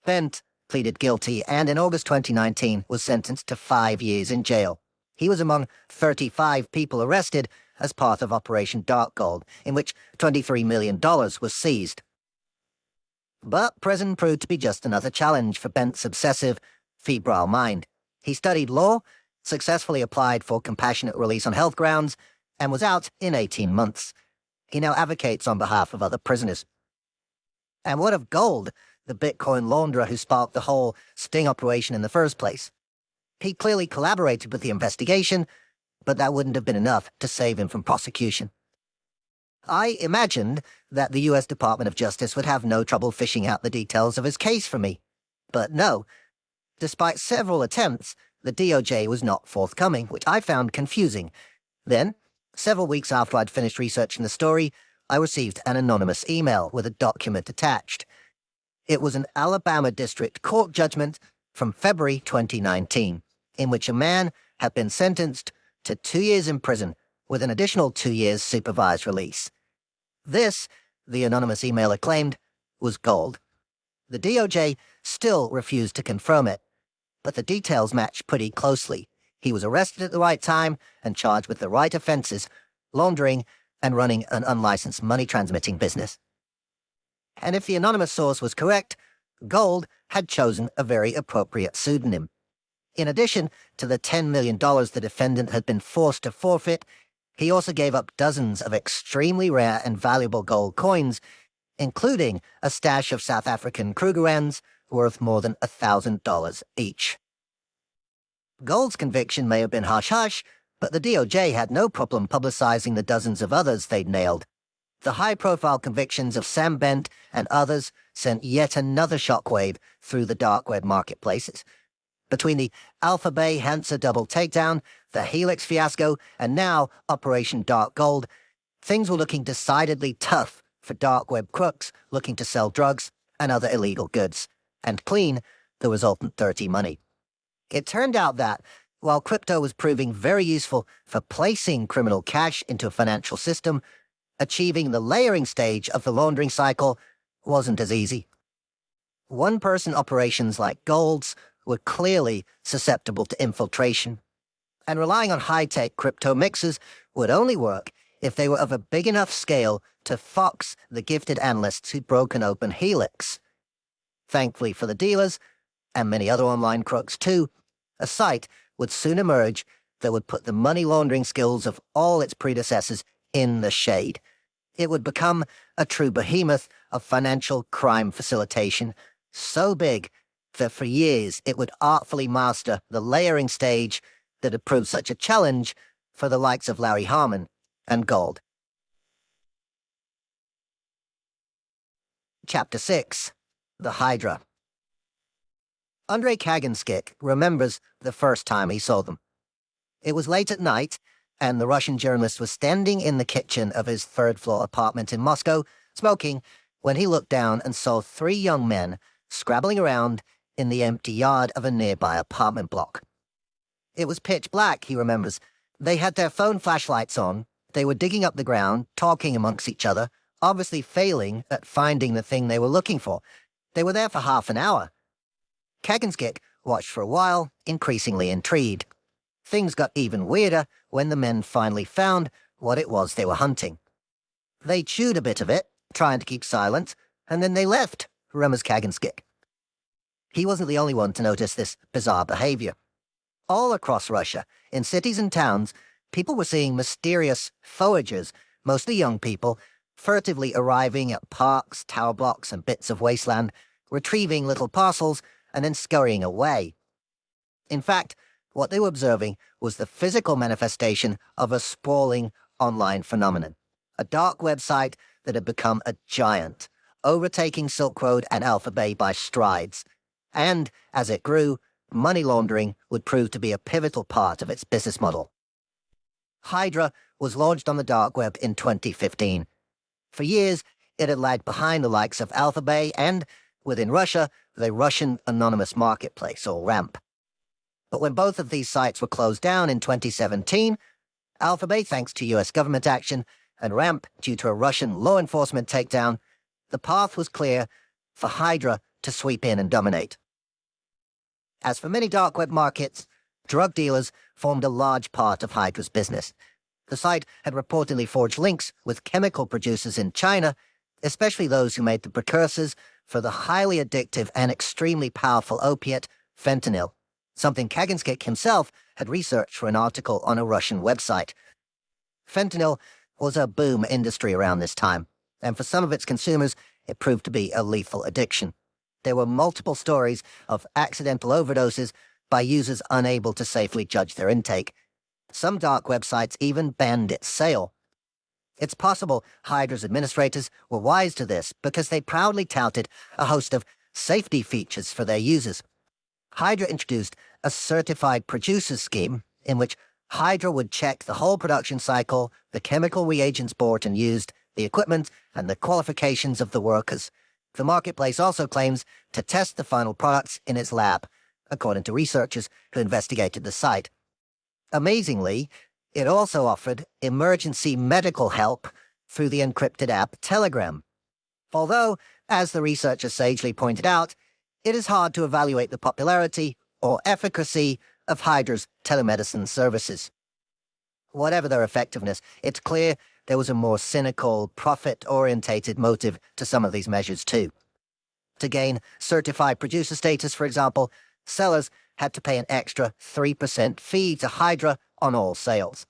Bent pleaded guilty and in August 2019 was sentenced to 5 years in jail. He was among 35 people arrested as part of Operation Dark Gold, in which $23 million was seized. But prison proved to be just another challenge for Bent's obsessive, febrile mind. He studied law, successfully applied for compassionate release on health grounds, and was out in 18 months. He now advocates on behalf of other prisoners. And what of Gold, the Bitcoin launderer who sparked the whole sting operation in the first place? He clearly collaborated with the investigation, but that wouldn't have been enough to save him from prosecution. I imagined that the US Department of Justice would have no trouble fishing out the details of his case for me. But no. Despite several attempts, the DOJ was not forthcoming, which I found confusing. Then, several weeks after I'd finished researching the story, I received an anonymous email with a document attached. It was an Alabama District Court judgment from February 2019, in which a man had been sentenced to 2 years in prison with an additional 2 years supervised release. This, the anonymous emailer claimed, was Gold. The DOJ still refused to confirm it, but the details match pretty closely. He was arrested at the right time and charged with the right offenses, laundering and running an unlicensed money-transmitting business. And if the anonymous source was correct, Gold had chosen a very appropriate pseudonym. In addition to the $10 million the defendant had been forced to forfeit, he also gave up dozens of extremely rare and valuable gold coins, including a stash of South African Krugerrands worth more than $1,000 each. Gold's conviction may have been hush-hush, but the DOJ had no problem publicizing the dozens of others they'd nailed. The high-profile convictions of Sam Bent and others sent yet another shockwave through the dark web marketplaces. Between the Alpha Bay Hansa double takedown, the Helix fiasco, and now Operation Dark Gold, things were looking decidedly tough for dark web crooks looking to sell drugs and other illegal goods, and clean the resultant dirty money. It turned out that, while crypto was proving very useful for placing criminal cash into a financial system, achieving the layering stage of the laundering cycle wasn't as easy. One-person operations like Gold's were clearly susceptible to infiltration, and relying on high-tech crypto mixers would only work if they were of a big enough scale to fox the gifted analysts who'd broken open Helix. Thankfully for the dealers, and many other online crooks too, a site would soon emerge that would put the money laundering skills of all its predecessors in the shade. It would become a true behemoth of financial crime facilitation, so big that for years it would artfully master the layering stage that had proved such a challenge for the likes of Larry Harmon and Gold. Chapter 6. The Hydra. Andrei Kaganskik remembers the first time he saw them. It was late at night, and the Russian journalist was standing in the kitchen of his third-floor apartment in Moscow, smoking, when he looked down and saw 3 young men scrabbling around in the empty yard of a nearby apartment block. It was pitch black, he remembers. They had their phone flashlights on, they were digging up the ground, talking amongst each other, obviously failing at finding the thing they were looking for. They were there for half an hour. Kaganskik watched for a while, increasingly intrigued. Things got even weirder when the men finally found what it was they were hunting. They chewed a bit of it, trying to keep silent, and then they left, remembers Kaganskik. He wasn't the only one to notice this bizarre behavior. All across Russia, in cities and towns, people were seeing mysterious foragers, mostly young people, furtively arriving at parks, tower blocks, and bits of wasteland, retrieving little parcels, and then scurrying away. In fact, what they were observing was the physical manifestation of a sprawling online phenomenon, a dark website that had become a giant, overtaking Silk Road and Alpha Bay by strides. And, as it grew, money laundering would prove to be a pivotal part of its business model. Hydra was launched on the dark web in 2015. For years, it had lagged behind the likes of Alpha Bay and, within Russia, the Russian Anonymous Marketplace, or RAMP. But when both of these sites were closed down in 2017, Alpha Bay thanks to US government action, and RAMP due to a Russian law enforcement takedown, the path was clear for Hydra to sweep in and dominate. As for many dark web markets, drug dealers formed a large part of Hydra's business. The site had reportedly forged links with chemical producers in China, especially those who made the precursors for the highly addictive and extremely powerful opiate, fentanyl. something Kaganskik himself had researched for an article on a Russian website. Fentanyl was a boom industry around this time, and for some of its consumers, it proved to be a lethal addiction. There were multiple stories of accidental overdoses by users unable to safely judge their intake. Some dark websites even banned its sale. It's possible Hydra's administrators were wise to this because they proudly touted a host of safety features for their users. Hydra introduced a certified producer scheme in which Hydra would check the whole production cycle, the chemical reagents bought and used, the equipment, and the qualifications of the workers. The marketplace also claims to test the final products in its lab, according to researchers who investigated the site. Amazingly, it also offered emergency medical help through the encrypted app Telegram. Although, as the researchers sagely pointed out, it is hard to evaluate the popularity or efficacy of Hydra's telemedicine services. Whatever their effectiveness, it's clear there was a more cynical, profit-orientated motive to some of these measures too. To gain certified producer status, for example, sellers had to pay an extra 3% fee to Hydra on all sales.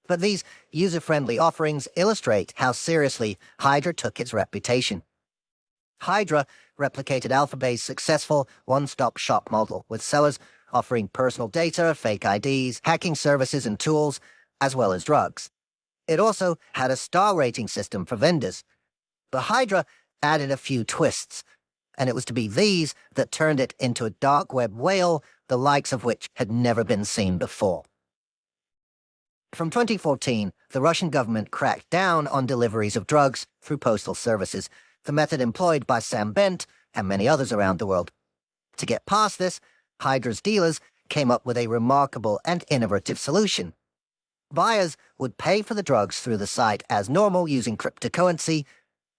But these user-friendly offerings illustrate how seriously Hydra took its reputation. Hydra replicated Alphabet's successful one-stop shop model, with sellers offering personal data, fake IDs, hacking services and tools, as well as drugs. It also had a star rating system for vendors. But Hydra added a few twists, and it was to be these that turned it into a dark web whale, the likes of which had never been seen before. From 2014, the Russian government cracked down on deliveries of drugs through postal services, the method employed by Sam Bent and many others around the world. To get past this, Hydra's dealers came up with a remarkable and innovative solution. Buyers would pay for the drugs through the site as normal using cryptocurrency,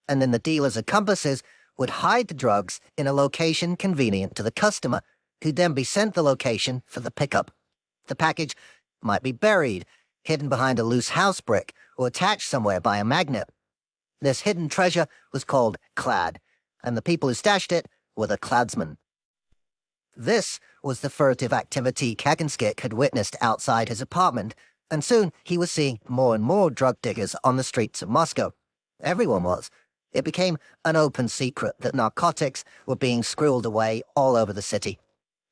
and then the dealer's accomplices would hide the drugs in a location convenient to the customer, who'd then be sent the location for the pickup. The package might be buried, hidden behind a loose house brick, or attached somewhere by a magnet. This hidden treasure was called clad, and the people who stashed it were the cladsmen. This was the furtive activity Kaganskik had witnessed outside his apartment, and soon he was seeing more and more drug diggers on the streets of Moscow. Everyone was. It became an open secret that narcotics were being squirreled away all over the city.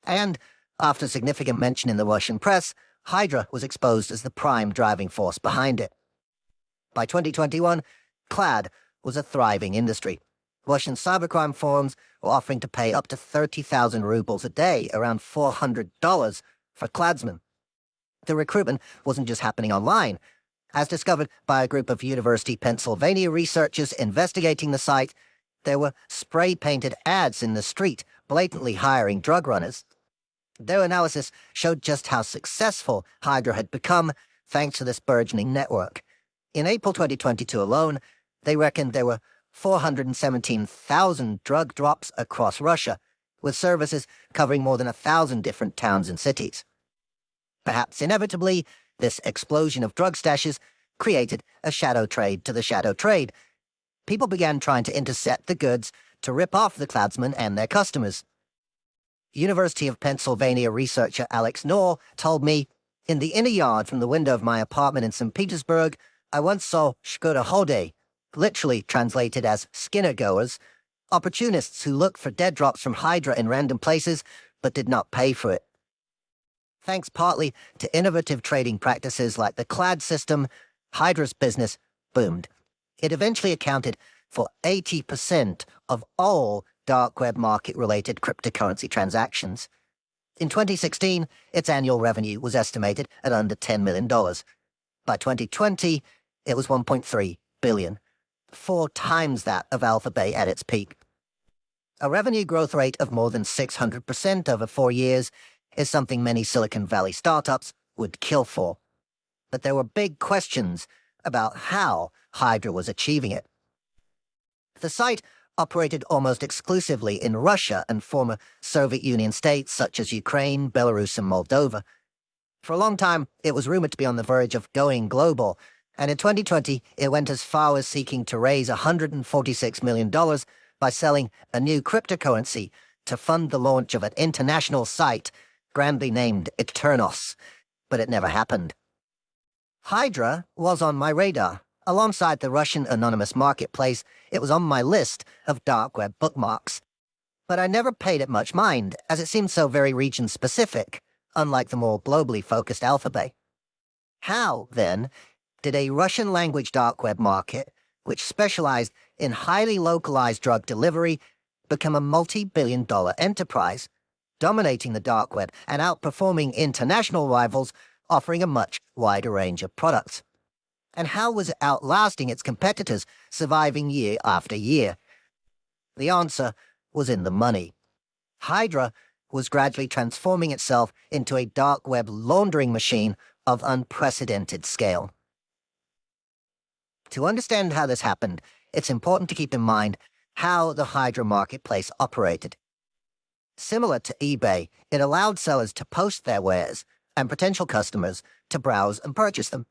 And, after significant mention in the Russian press, Hydra was exposed as the prime driving force behind it. By 2021, Clad was a thriving industry. Russian cybercrime forums were offering to pay up to 30,000 rubles a day, around $400, for cladsmen. The recruitment wasn't just happening online. As discovered by a group of University of Pennsylvania researchers investigating the site, there were spray-painted ads in the street blatantly hiring drug runners. Their analysis showed just how successful Hydra had become thanks to this burgeoning network. In April 2022 alone, they reckoned there were 417,000 drug drops across Russia, with services covering more than 1,000 different towns and cities. Perhaps inevitably, this explosion of drug stashes created a shadow trade to the shadow trade. People began trying to intercept the goods to rip off the cladsmen and their customers. University of Pennsylvania researcher Alex Knorr told me, "In the inner yard from the window of my apartment in St. Petersburg, I once saw shkurahode, literally translated as skinner-goers, opportunists who looked for dead drops from Hydra in random places but did not pay for it." Thanks partly to innovative trading practices like the clad system, Hydra's business boomed. It eventually accounted for 80% of all dark web market-related cryptocurrency transactions. In 2016, its annual revenue was estimated at under $10 million. By 2020, it was $1.3 billion, 4 times that of Alphabet at its peak. A revenue growth rate of more than 600% over 4 years is something many Silicon Valley startups would kill for. But there were big questions about how Hydra was achieving it. The site operated almost exclusively in Russia and former Soviet Union states such as Ukraine, Belarus, and Moldova. For a long time, it was rumored to be on the verge of going global, and in 2020, it went as far as seeking to raise $146 million by selling a new cryptocurrency to fund the launch of an international site grandly named Eternos, but it never happened. Hydra was on my radar. Alongside the Russian anonymous marketplace, it was on my list of dark web bookmarks. But I never paid it much mind, as it seemed so very region-specific, unlike the more globally focused Alphabet. How, then, did a Russian-language dark web market, which specialized in highly localized drug delivery, become a multi-billion-dollar enterprise, dominating the dark web and outperforming international rivals, offering a much wider range of products? And how was it outlasting its competitors, surviving year after year? The answer was in the money. Hydra was gradually transforming itself into a dark web laundering machine of unprecedented scale. To understand how this happened, it's important to keep in mind how the Hydra marketplace operated. Similar to eBay, it allowed sellers to post their wares and potential customers to browse and purchase them.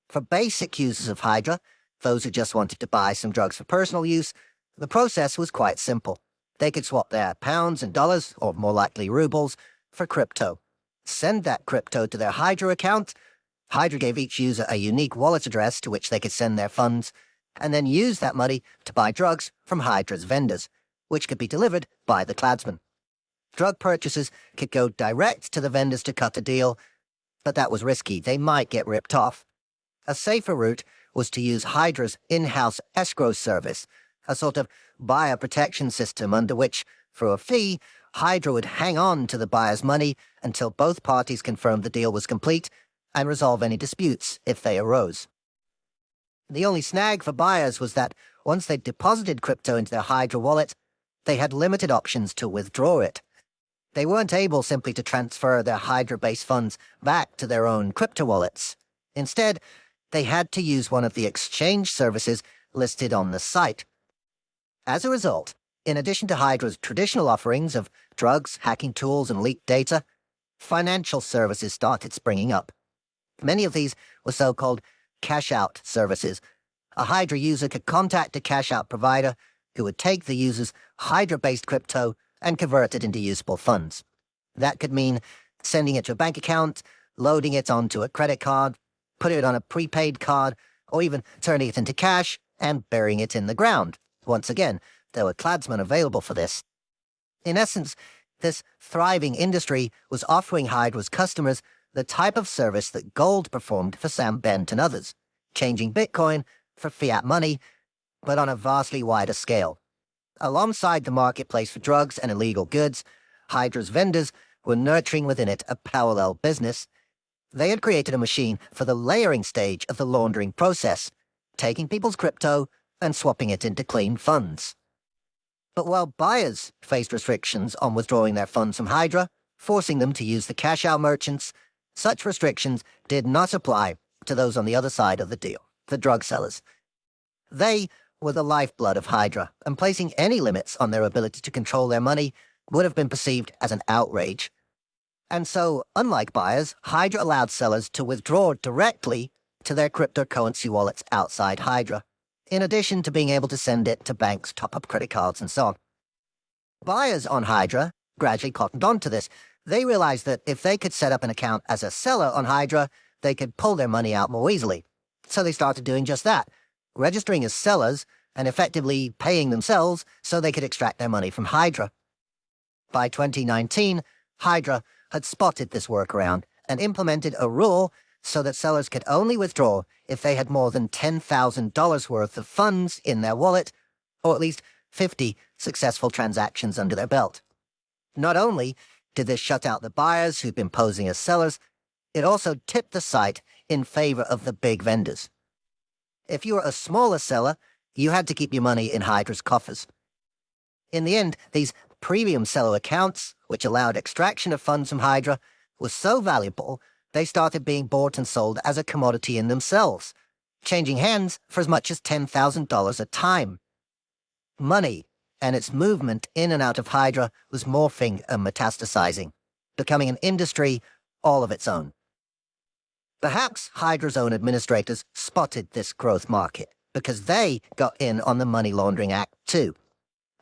For basic users of Hydra, those who just wanted to buy some drugs for personal use, the process was quite simple. They could swap their pounds and dollars, or more likely rubles, for crypto. Send that crypto to their Hydra account. Hydra gave each user a unique wallet address to which they could send their funds, and then use that money to buy drugs from Hydra's vendors, which could be delivered by the cladsman. Drug purchasers could go direct to the vendors to cut a deal, but that was risky. They might get ripped off. A safer route was to use Hydra's in-house escrow service, a sort of buyer protection system under which, for a fee, Hydra would hang on to the buyer's money until both parties confirmed the deal was complete and resolve any disputes if they arose. The only snag for buyers was that once they'd deposited crypto into their Hydra wallet, they had limited options to withdraw it. They weren't able simply to transfer their Hydra-based funds back to their own crypto wallets. Instead, they had to use one of the exchange services listed on the site. As a result, in addition to Hydra's traditional offerings of drugs, hacking tools, and leaked data, financial services started springing up. Many of these were so-called cash-out services. A Hydra user could contact a cash-out provider who would take the user's Hydra-based crypto and convert it into usable funds. That could mean sending it to a bank account, loading it onto a credit card, putting it on a prepaid card, or even turning it into cash and burying it in the ground. Once again, there were cladsmen available for this. In essence, this thriving industry was offering Hydra's customers the type of service that gold performed for Sam Bent and others, changing Bitcoin for fiat money, but on a vastly wider scale. Alongside the marketplace for drugs and illegal goods, Hydra's vendors were nurturing within it a parallel business. They had created a machine for the layering stage of the laundering process, taking people's crypto and swapping it into clean funds. But while buyers faced restrictions on withdrawing their funds from Hydra, forcing them to use the cash-out merchants, such restrictions did not apply to those on the other side of the deal, the drug sellers. They were the lifeblood of Hydra, and placing any limits on their ability to control their money would have been perceived as an outrage. And so, unlike buyers, Hydra allowed sellers to withdraw directly to their cryptocurrency wallets outside Hydra, in addition to being able to send it to banks, top-up credit cards, and so on. Buyers on Hydra gradually cottoned on to this. They realized that if they could set up an account as a seller on Hydra, they could pull their money out more easily. So they started doing just that, registering as sellers and effectively paying themselves so they could extract their money from Hydra. By 2019, Hydra had spotted this workaround and implemented a rule so that sellers could only withdraw if they had more than $10,000 worth of funds in their wallet, or at least 50 successful transactions under their belt. Not only did this shut out the buyers who'd been posing as sellers, it also tipped the site in favor of the big vendors. If you were a smaller seller, you had to keep your money in Hydra's coffers. In the end, these premium seller accounts, which allowed extraction of funds from Hydra, were so valuable they started being bought and sold as a commodity in themselves, changing hands for as much as $10,000 a time. Money and its movement in and out of Hydra was morphing and metastasizing, becoming an industry all of its own. Perhaps Hydra's own administrators spotted this growth market because they got in on the money laundering act too.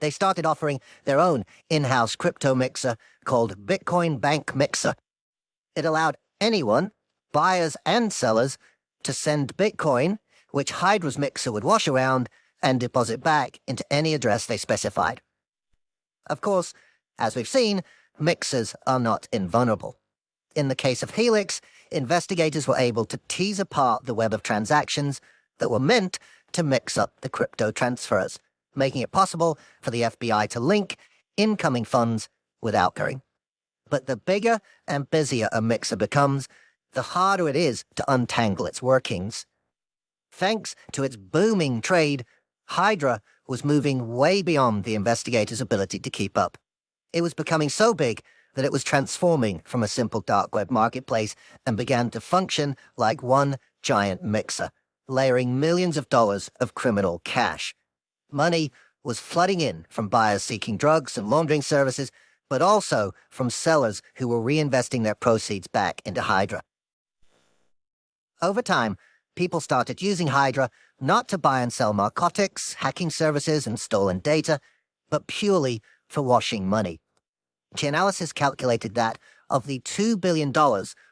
they started offering their own in-house crypto mixer called Bitcoin Bank Mixer. It allowed anyone, buyers and sellers, to send Bitcoin, which Hydra's mixer would wash around and deposit back into any address they specified. Of course, as we've seen, mixers are not invulnerable. In the case of Helix, investigators were able to tease apart the web of transactions that were meant to mix up the crypto transfers, making it possible for the FBI to link incoming funds with outgoing. But the bigger and busier a mixer becomes, the harder it is to untangle its workings. Thanks to its booming trade, Hydra was moving way beyond the investigators' ability to keep up. It was becoming so big that it was transforming from a simple dark web marketplace and began to function like one giant mixer, layering millions of dollars of criminal cash. Money was flooding in from buyers seeking drugs and laundering services, but also from sellers who were reinvesting their proceeds back into Hydra. Over time, people started using Hydra not to buy and sell narcotics, hacking services, and stolen data, but purely for washing money. Chainalysis calculated that of the $2 billion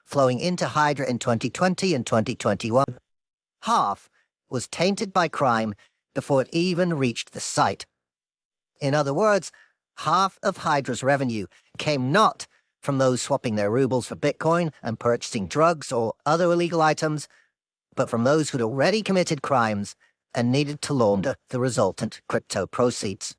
flowing into Hydra in 2020 and 2021, half was tainted by crime before it even reached the site. In other words, half of Hydra's revenue came not from those swapping their rubles for Bitcoin and purchasing drugs or other illegal items, but from those who'd already committed crimes and needed to launder the resultant crypto proceeds.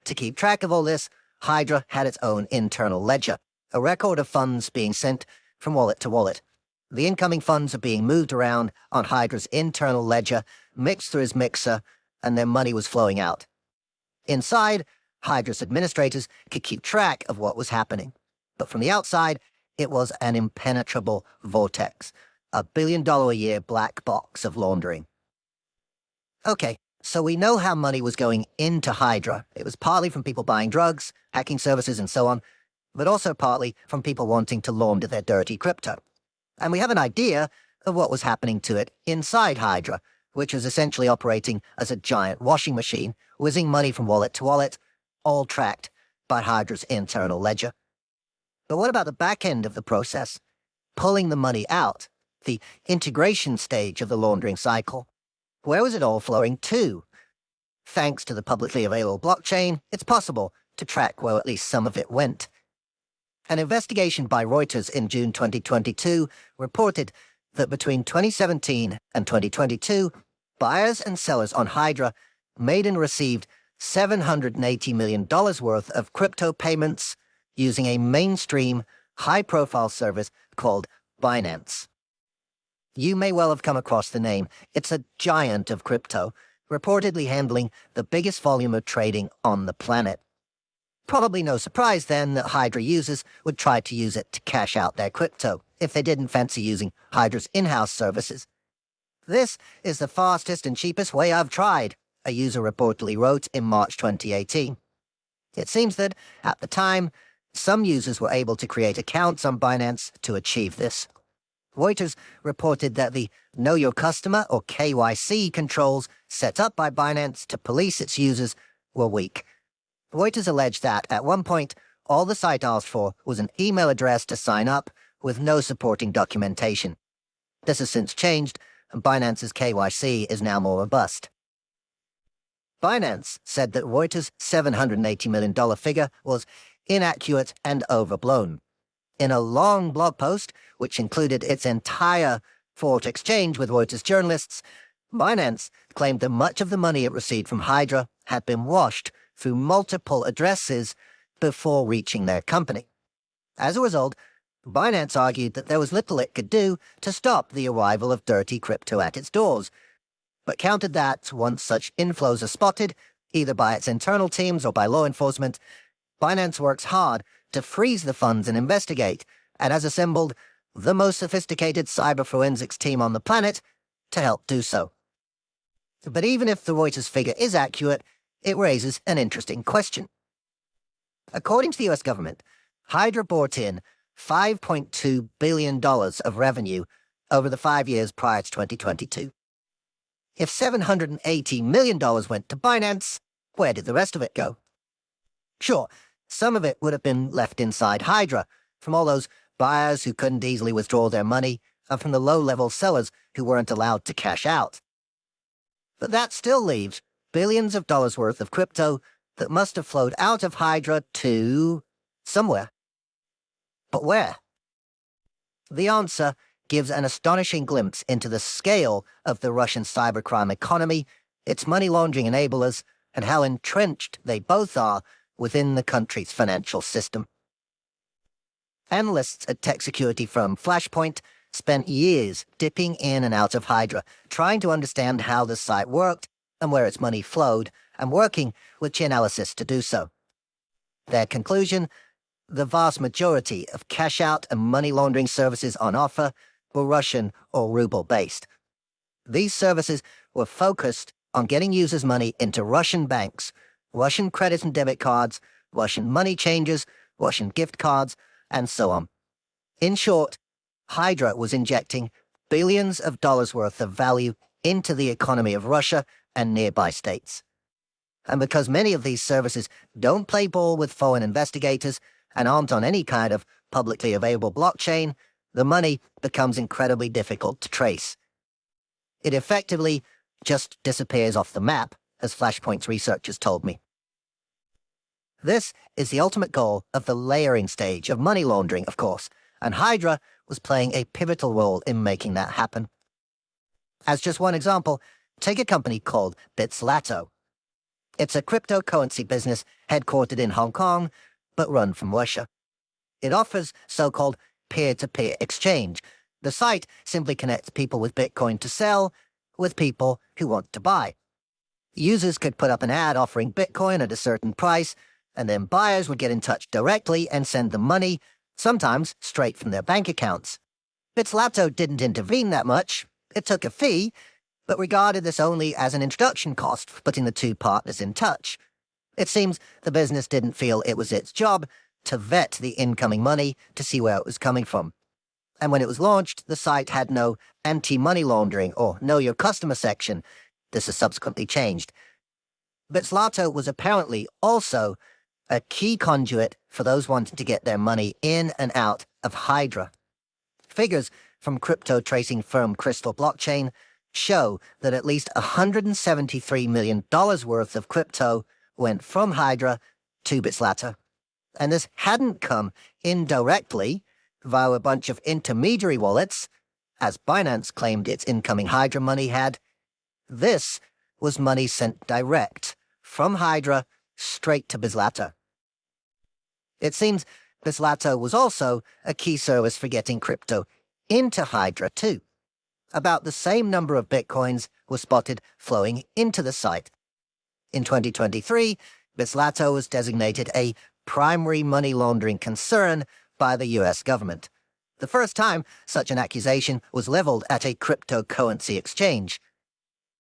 To keep track of all this, Hydra had its own internal ledger, a record of funds being sent from wallet to wallet. The incoming funds are being moved around on Hydra's internal ledger, mixed through his mixer, and then money was flowing out. Inside, Hydra's administrators could keep track of what was happening. But from the outside, it was an impenetrable vortex, a billion-dollar-a-year black box of laundering. Okay, so we know how money was going into Hydra. It was partly from people buying drugs, hacking services, and so on, but also partly from people wanting to launder their dirty crypto. And we have an idea of what was happening to it inside Hydra, which was essentially operating as a giant washing machine, whizzing money from wallet to wallet, all tracked by Hydra's internal ledger. But what about the back end of the process? Pulling the money out, the integration stage of the laundering cycle. Where was it all flowing to? Thanks to the publicly available blockchain, it's possible to track where at least some of it went. An investigation by Reuters in June 2022 reported that between 2017 and 2022, buyers and sellers on Hydra made and received $780 million worth of crypto payments using a mainstream, high-profile service called Binance. You may well have come across the name. It's a giant of crypto, reportedly handling the biggest volume of trading on the planet. Probably no surprise, then, that Hydra users would try to use it to cash out their crypto, if they didn't fancy using Hydra's in-house services. "This is the fastest and cheapest way I've tried," a user reportedly wrote in March 2018. It seems that, at the time, some users were able to create accounts on Binance to achieve this. Reuters reported that the Know Your Customer, or KYC, controls set up by Binance to police its users were weak. Reuters alleged that, at one point, all the site asked for was an email address to sign up, with no supporting documentation. This has since changed, and Binance's KYC is now more robust. Binance said that Reuters' $780 million figure was inaccurate and overblown. In a long blog post, which included its entire fraught exchange with Reuters journalists, Binance claimed that much of the money it received from Hydra had been washed through multiple addresses before reaching their company. As a result, Binance argued that there was little it could do to stop the arrival of dirty crypto at its doors, but countered that once such inflows are spotted, either by its internal teams or by law enforcement, Binance works hard to freeze the funds and investigate, and has assembled the most sophisticated cyber forensics team on the planet to help do so. But even if the Reuters figure is accurate, it raises an interesting question. According to the US government, Hydra brought in $5.2 billion of revenue over the 5 years prior to 2022. If $780 million went to Binance, Where did the rest of it go? Sure, some of it would have been left inside Hydra, from all those buyers who couldn't easily withdraw their money, and from the low-level sellers who weren't allowed to cash out. But that still leaves billions of dollars worth of crypto that must have flowed out of Hydra to somewhere. But where? The answer gives an astonishing glimpse into the scale of the Russian cybercrime economy, its money laundering enablers, and how entrenched they both are within the country's financial system. Analysts at tech security firm Flashpoint spent years dipping in and out of Hydra, trying to understand how the site worked and where its money flowed, and working with Chainalysis to do so. Their conclusion: the vast majority of cash-out and money laundering services on offer were Russian or ruble-based. These services were focused on getting users' money into Russian banks, Russian credit and debit cards, Russian money changers, Russian gift cards, and so on. In short, Hydra was injecting billions of dollars worth of value into the economy of Russia and nearby states. And because many of these services don't play ball with foreign investigators and aren't on any kind of publicly available blockchain, the money becomes incredibly difficult to trace. It effectively just disappears off the map, as Flashpoint's researchers told me. This is the ultimate goal of the layering stage of money laundering, of course, and Hydra was playing a pivotal role in making that happen. As just one example, take a company called Bitslato. It's a cryptocurrency business headquartered in Hong Kong, but run from Russia. It offers so-called peer-to-peer exchange. The site simply connects people with Bitcoin to sell with people who want to buy. Users could put up an ad offering Bitcoin at a certain price, and then buyers would get in touch directly and send them money, sometimes straight from their bank accounts. Bitslato didn't intervene that much. It took a fee, but regarded this only as an introduction cost for putting the two partners in touch. It seems the business didn't feel it was its job to vet the incoming money to see where it was coming from. And when it was launched, the site had no anti-money laundering or know your customer section. This has subsequently changed. Bitslato was apparently also a key conduit for those wanting to get their money in and out of Hydra. Figures from crypto tracing firm Crystal Blockchain show that at least $173 million worth of crypto went from Hydra to Bitslato. And this hadn't come indirectly via a bunch of intermediary wallets, as Binance claimed its incoming Hydra money had. This was money sent direct from Hydra straight to Bitslato. It seems Bitslato was also a key service for getting crypto into Hydra too. About the same number of bitcoins were spotted flowing into the site. In 2023, Bitslato was designated a primary money laundering concern by the US government. The first time such an accusation was leveled at a cryptocurrency exchange.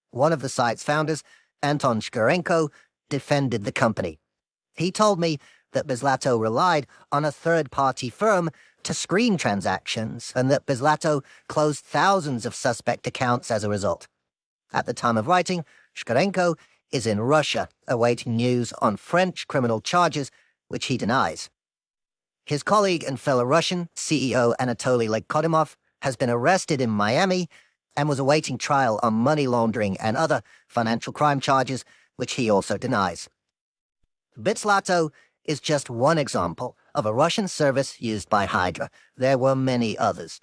One of the site's founders, Anton Shkurenko, defended the company. He told me that Bitslato relied on a third-party firm to screen transactions, and that Bitslato closed thousands of suspect accounts as a result. At the time of writing, Shkurenko is in Russia, awaiting news on French criminal charges, which he denies. His colleague and fellow Russian, CEO Anatoly Legkodimov, has been arrested in Miami and was awaiting trial on money laundering and other financial crime charges, which he also denies. Bitslato is just one example of a Russian service used by Hydra. There were many others.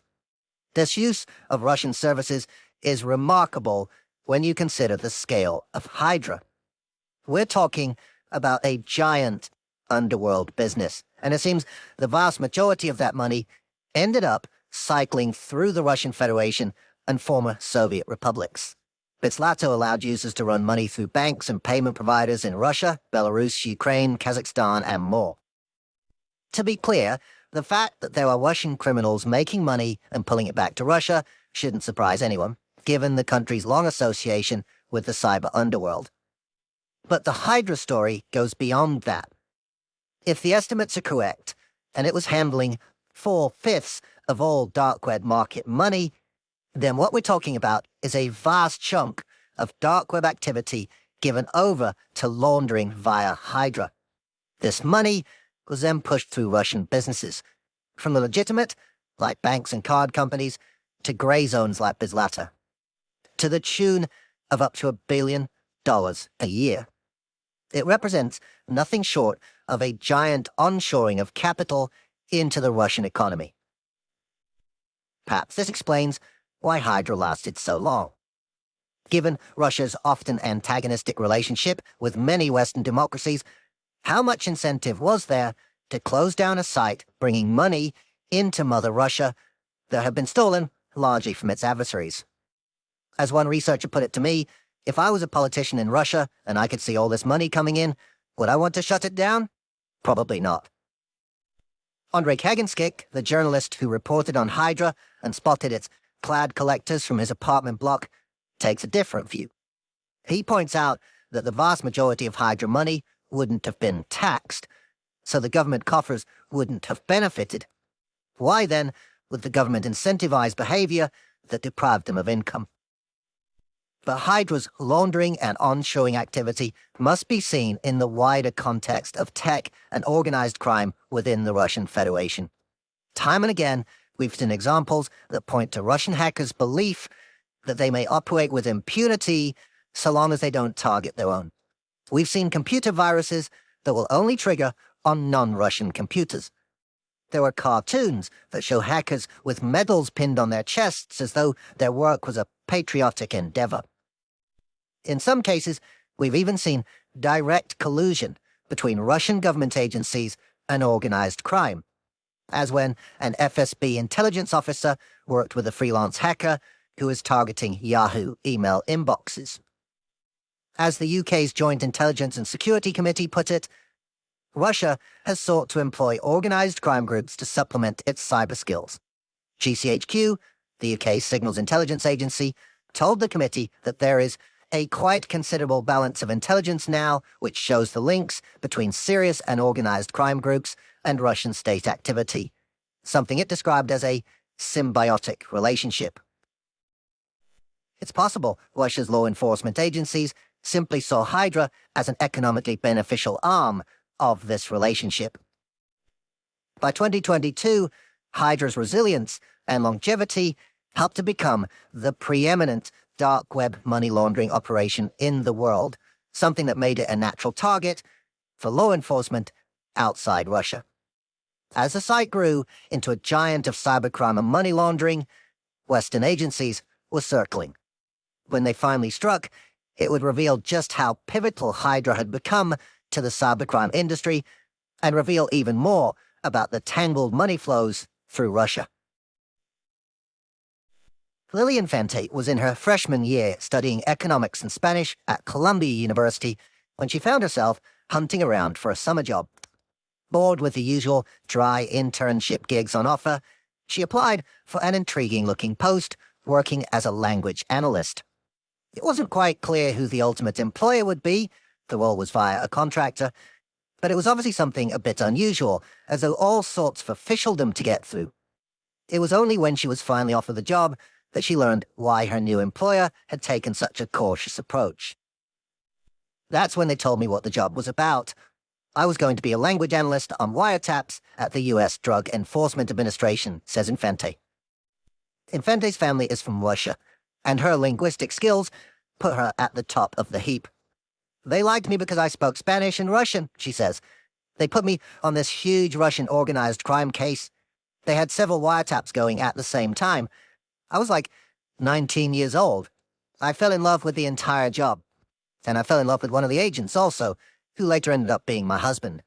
This use of Russian services is remarkable when you consider the scale of Hydra. We're talking about a giant underworld business, and it seems the vast majority of that money ended up cycling through the Russian Federation and former Soviet republics. Bitslato allowed users to run money through banks and payment providers in Russia, Belarus, Ukraine, Kazakhstan, and more. To be clear, the fact that there are Russian criminals making money and pulling it back to Russia shouldn't surprise anyone, given the country's long association with the cyber underworld. But the Hydra story goes beyond that. If the estimates are correct, and it was handling 4/5 of all dark web market money, then what we're talking about is a vast chunk of dark web activity given over to laundering via Hydra. This money was then pushed through Russian businesses, from the legitimate, like banks and card companies, to grey zones like Bizlata, to the tune of up to $1 billion a year. It represents nothing short of a giant onshoring of capital into the Russian economy. Perhaps this explains why Hydra lasted so long. Given Russia's often antagonistic relationship with many Western democracies, how much incentive was there to close down a site bringing money into Mother Russia that had been stolen largely from its adversaries? As one researcher put it to me, if I was a politician in Russia and I could see all this money coming in, would I want to shut it down? Probably not. Andrei Kaganskik, the journalist who reported on Hydra and spotted its plaid collectors from his apartment block, takes a different view. He points out that the vast majority of Hydra money wouldn't have been taxed, so the government coffers wouldn't have benefited. Why then would the government incentivize behavior that deprived them of income? But Hydra's laundering and onshoring activity must be seen in the wider context of tech and organized crime within the Russian Federation. Time and again, we've seen examples that point to Russian hackers' belief that they may operate with impunity so long as they don't target their own. We've seen computer viruses that will only trigger on non-Russian computers. There were cartoons that show hackers with medals pinned on their chests as though their work was a patriotic endeavor. In some cases, we've even seen direct collusion between Russian government agencies and organized crime, as when an FSB intelligence officer worked with a freelance hacker who was targeting Yahoo email inboxes. As the UK's Joint Intelligence and Security Committee put it, Russia has sought to employ organized crime groups to supplement its cyber skills. GCHQ, the UK's Signals Intelligence Agency, told the committee that there is a quite considerable balance of intelligence now which shows the links between serious and organized crime groups and Russian state activity, something it described as a symbiotic relationship. It's possible Russia's law enforcement agencies simply saw Hydra as an economically beneficial arm of this relationship. By 2022, Hydra's resilience and longevity helped to become the preeminent dark web money laundering operation in the world, something that made it a natural target for law enforcement outside Russia. As the site grew into a giant of cybercrime and money laundering, Western agencies were circling. When they finally struck, it would reveal just how pivotal Hydra had become to the cybercrime industry and reveal even more about the tangled money flows through Russia. Lily Infante was in her freshman year studying economics and Spanish at Columbia University when she found herself hunting around for a summer job. Bored with the usual dry internship gigs on offer, she applied for an intriguing-looking post working as a language analyst. It wasn't quite clear who the ultimate employer would be. The role was via a contractor, but it was obviously something a bit unusual, as though all sorts of officialdom to get through. It was only when she was finally offered the job that she learned why her new employer had taken such a cautious approach. That's when they told me what the job was about. I was going to be a language analyst on wiretaps at the U.S. Drug Enforcement Administration, says Infante. Infante's family is from Russia, and her linguistic skills put her at the top of the heap. They liked me because I spoke Spanish and Russian, she says. They put me on this huge Russian organized crime case. They had several wiretaps going at the same time. I was like 19 years old. I fell in love with the entire job. And I fell in love with one of the agents also, who later ended up being my husband.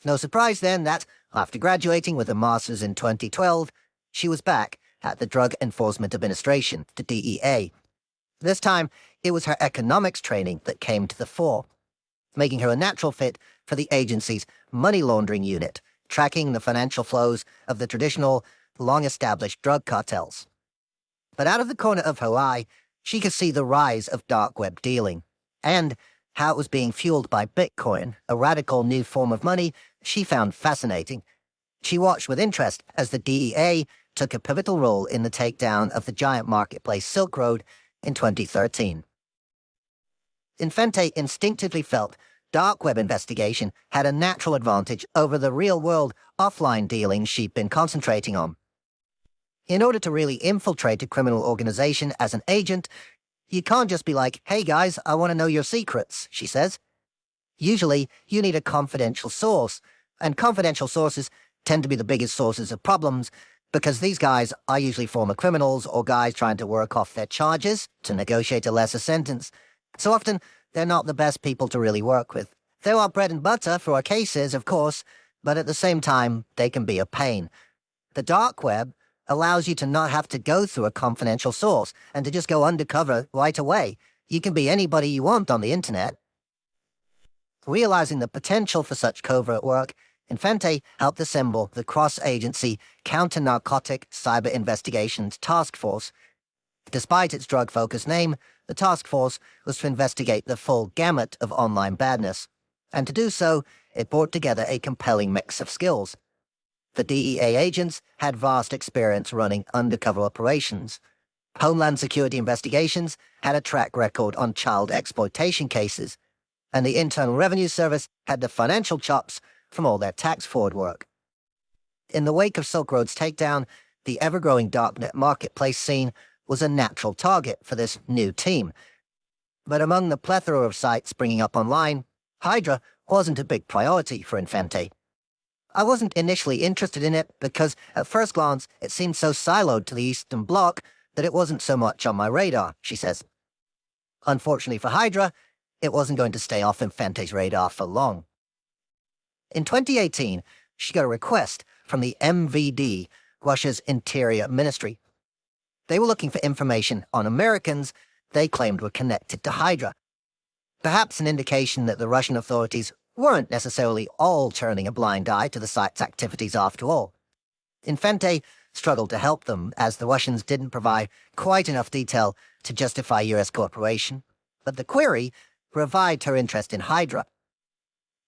No surprise then that, after graduating with a master's in 2012, she was back at the Drug Enforcement Administration, the DEA. This time, it was her economics training that came to the fore, making her a natural fit for the agency's money laundering unit, tracking the financial flows of the traditional, long-established drug cartels. But out of the corner of her eye, she could see the rise of dark web dealing, and how it was being fueled by Bitcoin, a radical new form of money she found fascinating. She watched with interest as the DEA took a pivotal role in the takedown of the giant marketplace Silk Road in 2013. Infante instinctively felt dark web investigation had a natural advantage over the real-world offline dealings she'd been concentrating on. In order to really infiltrate a criminal organization as an agent, you can't just be like, "Hey guys, I want to know your secrets," she says. Usually, you need a confidential source, and confidential sources tend to be the biggest sources of problems because these guys are usually former criminals or guys trying to work off their charges to negotiate a lesser sentence. So often, they're not the best people to really work with. They're our bread and butter for our cases, of course, but at the same time, they can be a pain. The dark web allows you to not have to go through a confidential source and to just go undercover right away. You can be anybody you want on the internet. Realizing the potential for such covert work, Infante helped assemble the cross-agency Counter-Narcotic Cyber Investigations Task Force. Despite its drug-focused name, the task force was to investigate the full gamut of online badness. And to do so, it brought together a compelling mix of skills. The DEA agents had vast experience running undercover operations. Homeland Security Investigations had a track record on child exploitation cases, and the Internal Revenue Service had the financial chops from all their tax fraud work. In the wake of Silk Road's takedown, the ever-growing darknet marketplace scene was a natural target for this new team. But among the plethora of sites springing up online, Hydra wasn't a big priority for Infante. "I wasn't initially interested in it because, at first glance, it seemed so siloed to the Eastern Bloc that it wasn't so much on my radar," she says. Unfortunately for Hydra, it wasn't going to stay off Infante's radar for long. In 2018, she got a request from the MVD, Russia's Interior Ministry. They were looking for information on Americans they claimed were connected to Hydra. Perhaps an indication that the Russian authorities weren't necessarily all turning a blind eye to the site's activities after all. Infante struggled to help them, as the Russians didn't provide quite enough detail to justify U.S. cooperation, but the query revived her interest in Hydra.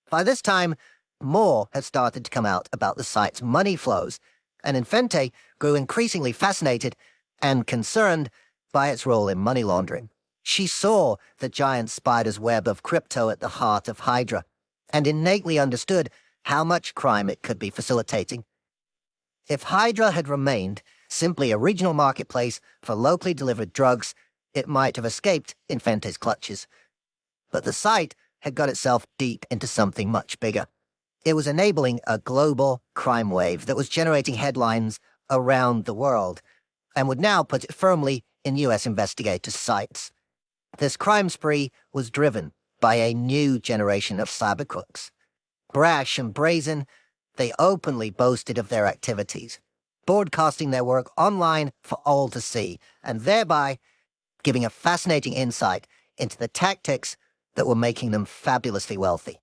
By this time, more had started to come out about the site's money flows, and Infante grew increasingly fascinated and concerned by its role in money laundering. She saw the giant spider's web of crypto at the heart of Hydra, and innately understood how much crime it could be facilitating. If Hydra had remained simply a regional marketplace for locally delivered drugs, it might have escaped Infante's clutches. But the site had got itself deep into something much bigger. It was enabling a global crime wave that was generating headlines around the world, and would now put it firmly in U.S. investigators' sights. This crime spree was driven by a new generation of cybercriminals. Brash and brazen, they openly boasted of their activities, broadcasting their work online for all to see, and thereby giving a fascinating insight into the tactics that were making them fabulously wealthy.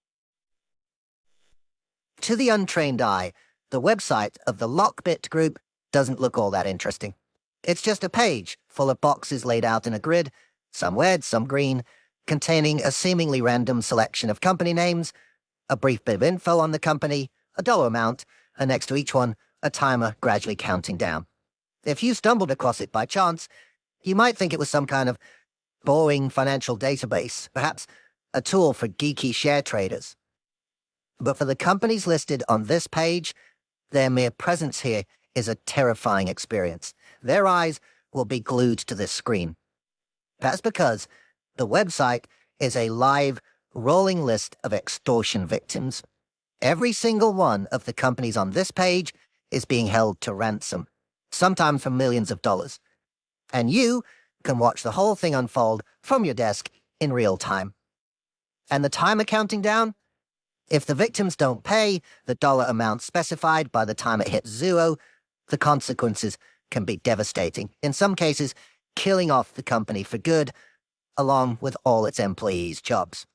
To the untrained eye, the website of the Lockbit group doesn't look all that interesting. It's just a page full of boxes laid out in a grid, some red, some green, containing a seemingly random selection of company names, a brief bit of info on the company, a dollar amount, and next to each one, a timer gradually counting down. If you stumbled across it by chance, you might think it was some kind of boring financial database, perhaps a tool for geeky share traders. But for the companies listed on this page, their mere presence here is a terrifying experience. Their eyes will be glued to this screen. That's because the website is a live, rolling list of extortion victims. Every single one of the companies on this page is being held to ransom, sometimes for millions of dollars. And you can watch the whole thing unfold from your desk in real time. And the timer counting down? If the victims don't pay the dollar amount specified by the time it hits zero, the consequences can be devastating, in some cases killing off the company for good, along with all its employees' jobs.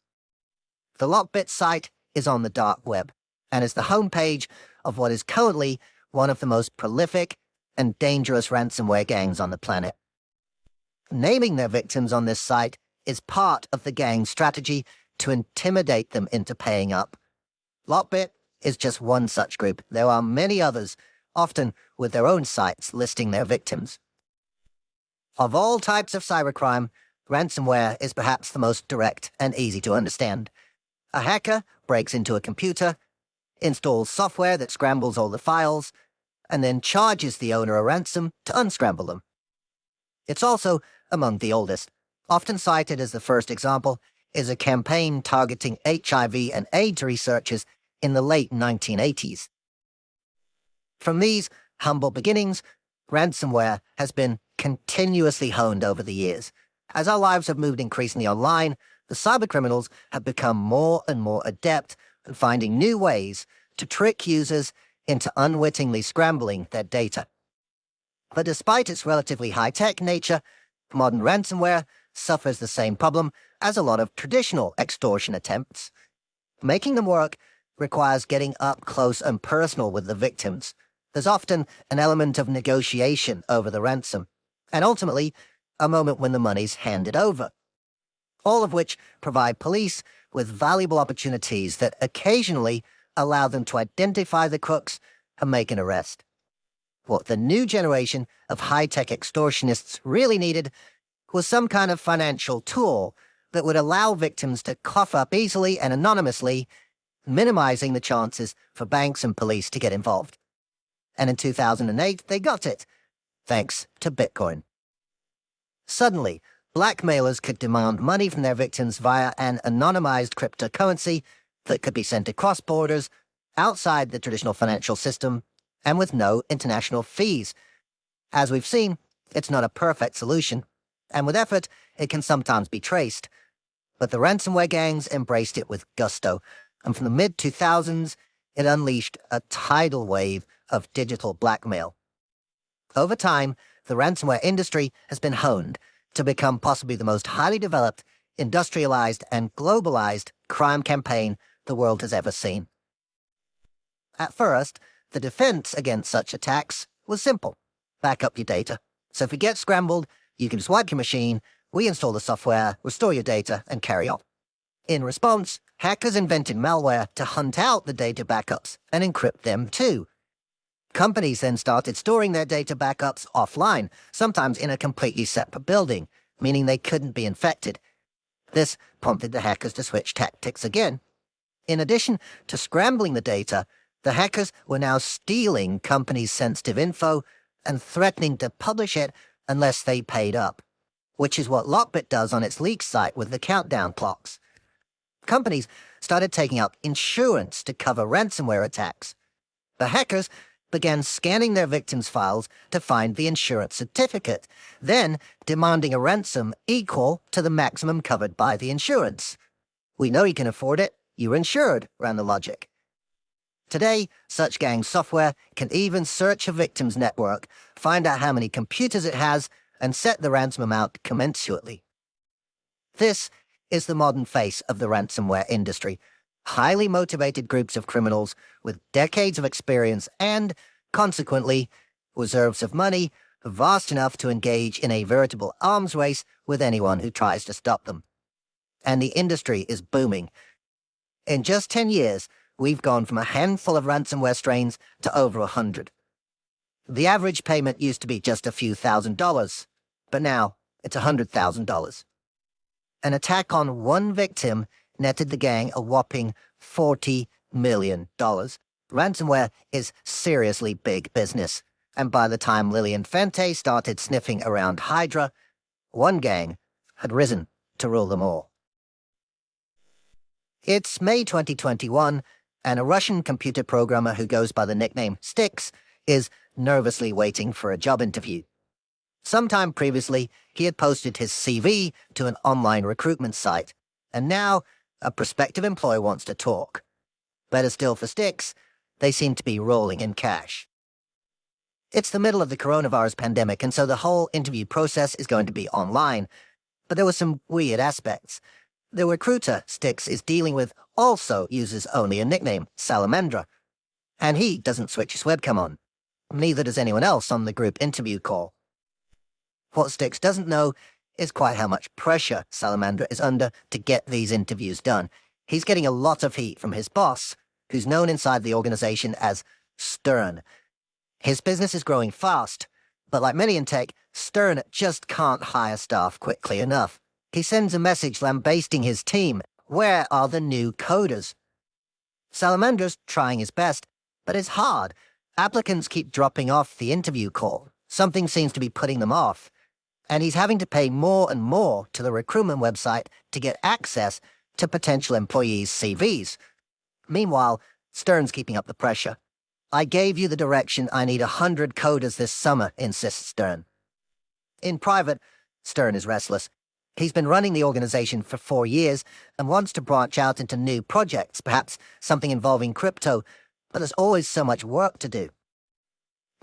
The Lockbit site is on the dark web, and is the homepage of what is currently one of the most prolific and dangerous ransomware gangs on the planet. Naming their victims on this site is part of the gang's strategy to intimidate them into paying up. Lockbit is just one such group. There are many others, often with their own sites listing their victims. Of all types of cybercrime, Ransomware is perhaps the most direct and easy to understand. A hacker breaks into a computer, installs software that scrambles all the files, and then charges the owner a ransom to unscramble them. It's also among the oldest. Often cited as the first example is a campaign targeting HIV and AIDS researchers in the late 1980s. From these humble beginnings, ransomware has been continuously honed over the years. As our lives have moved increasingly online, the cybercriminals have become more and more adept at finding new ways to trick users into unwittingly scrambling their data. But despite its relatively high-tech nature, modern ransomware suffers the same problem as a lot of traditional extortion attempts. Making them work requires getting up close and personal with the victims. There's often an element of negotiation over the ransom, and ultimately, a moment when the money's handed over. All of which provide police with valuable opportunities that occasionally allow them to identify the crooks and make an arrest. What the new generation of high-tech extortionists really needed was some kind of financial tool that would allow victims to cough up easily and anonymously, minimizing the chances for banks and police to get involved. And in 2008, they got it, thanks to Bitcoin. Suddenly, blackmailers could demand money from their victims via an anonymized cryptocurrency that could be sent across borders, outside the traditional financial system, and with no international fees. As we've seen, it's not a perfect solution, and with effort, it can sometimes be traced. But the ransomware gangs embraced it with gusto, and from the mid-2000s, it unleashed a tidal wave of digital blackmail. Over time, the ransomware industry has been honed to become possibly the most highly developed, industrialized, and globalized crime campaign the world has ever seen. At first, the defense against such attacks was simple. Back up your data. So if you get scrambled, you can just wipe your machine, reinstall the software, restore your data, and carry on. In response, hackers invented malware to hunt out the data backups and encrypt them too. Companies then started storing their data backups offline, sometimes in a completely separate building, meaning they couldn't be infected. This prompted the hackers to switch tactics again. In addition to scrambling the data, the hackers were now stealing companies' sensitive info and threatening to publish it unless they paid up, which is what Lockbit does on its leak site with the countdown clocks. Companies started taking out insurance to cover ransomware attacks. The hackers began scanning their victims' files to find the insurance certificate, then demanding a ransom equal to the maximum covered by the insurance. We know you can afford it, you're insured, ran the logic. Today, such gang software can even search a victim's network, find out how many computers it has, and set the ransom amount commensurately. This is the modern face of the ransomware industry. Highly motivated groups of criminals with decades of experience and, consequently, reserves of money vast enough to engage in a veritable arms race with anyone who tries to stop them. And the industry is booming. In just 10 years, we've gone from a handful of ransomware strains to over 100. The average payment used to be just a few $1,000s, but now it's $100,000. An attack on one victim netted the gang a whopping $40 million. Ransomware is seriously big business, and by the time Lillian Fente started sniffing around Hydra, one gang had risen to rule them all. It's May 2021, and a Russian computer programmer who goes by the nickname Styx is nervously waiting for a job interview. Sometime previously, he had posted his CV to an online recruitment site, and now a prospective employer wants to talk. Better still for Styx, they seem to be rolling in cash. It's the middle of the coronavirus pandemic, and so the whole interview process is going to be online. But there were some weird aspects. The recruiter Styx is dealing with also uses only a nickname, Salamandra, and he doesn't switch his webcam on. Neither does anyone else on the group interview call. What Styx doesn't know is quite how much pressure Salamandra is under to get these interviews done. He's getting a lot of heat from his boss, who's known inside the organization as Stern. His business is growing fast, but like many in tech, Stern just can't hire staff quickly enough. He sends a message lambasting his team. Where are the new coders? Salamander's trying his best, but it's hard. Applicants keep dropping off the interview call. Something seems to be putting them off. And he's having to pay more and more to the recruitment website to get access to potential employees' CVs. Meanwhile, Stern's keeping up the pressure. I gave you the direction I need 100 coders this summer, insists Stern. In private, Stern is restless. He's been running the organization for 4 years and wants to branch out into new projects, perhaps something involving crypto, but there's always so much work to do.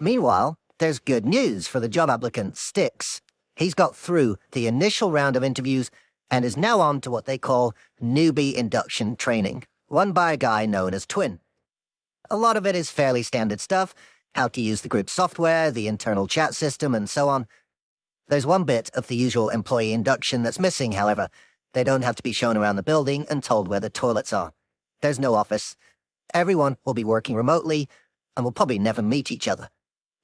Meanwhile, there's good news for the job applicant, Styx. He's got through the initial round of interviews and is now on to what they call newbie induction training, run by a guy known as Twin. A lot of it is fairly standard stuff, how to use the group software, the internal chat system, and so on. There's one bit of the usual employee induction that's missing, however. They don't have to be shown around the building and told where the toilets are. There's no office. Everyone will be working remotely and will probably never meet each other.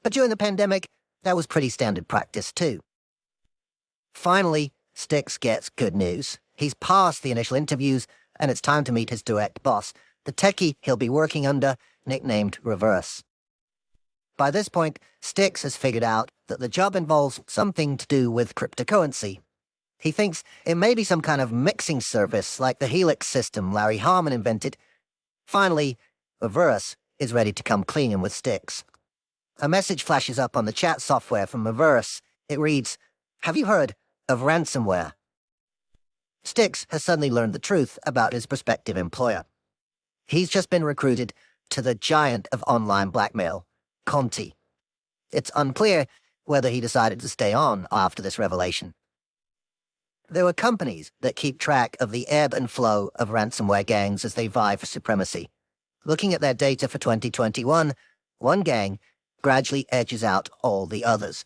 But during the pandemic, that was pretty standard practice too. Finally, Styx gets good news. He's passed the initial interviews, and it's time to meet his direct boss, the techie he'll be working under, nicknamed Reverse. By this point, Styx has figured out that the job involves something to do with cryptocurrency. He thinks it may be some kind of mixing service like the Helix system Larry Harmon invented. Finally, Reverse is ready to come clean with Styx. A message flashes up on the chat software from Reverse. It reads, "Have you heard of ransomware?" Styx has suddenly learned the truth about his prospective employer. He's just been recruited to the giant of online blackmail, Conti. It's unclear whether he decided to stay on after this revelation. There were companies that keep track of the ebb and flow of ransomware gangs as they vie for supremacy. Looking at their data for 2021, one gang gradually edges out all the others.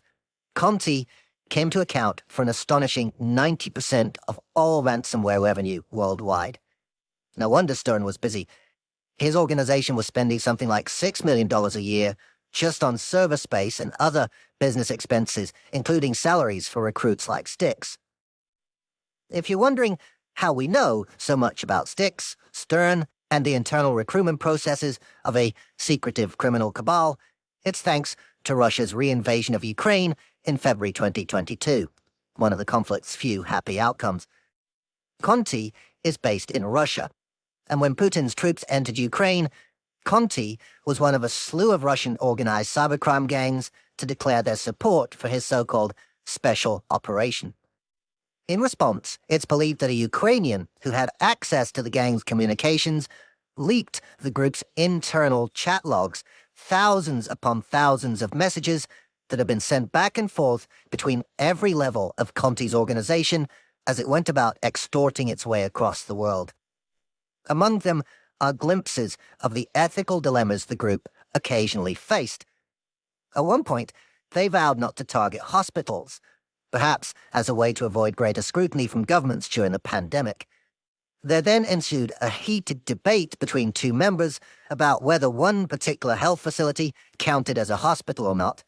Conti came to account for an astonishing 90% of all ransomware revenue worldwide. No wonder Stern was busy. His organization was spending something like $6 million a year just on server space and other business expenses, including salaries for recruits like Styx. If you're wondering how we know so much about Styx, Stern, and the internal recruitment processes of a secretive criminal cabal, it's thanks to Russia's reinvasion of Ukraine in February 2022, one of the conflict's few happy outcomes. Conti is based in Russia, and when Putin's troops entered Ukraine, Conti was one of a slew of Russian organized cybercrime gangs to declare their support for his so-called special operation. In response, it's believed that a Ukrainian who had access to the gang's communications leaked the group's internal chat logs, thousands upon thousands of messages that have been sent back and forth between every level of Conti's organization as it went about extorting its way across the world. Among them are glimpses of the ethical dilemmas the group occasionally faced. At one point, they vowed not to target hospitals, perhaps as a way to avoid greater scrutiny from governments during the pandemic. There then ensued a heated debate between two members about whether one particular health facility counted as a hospital or not.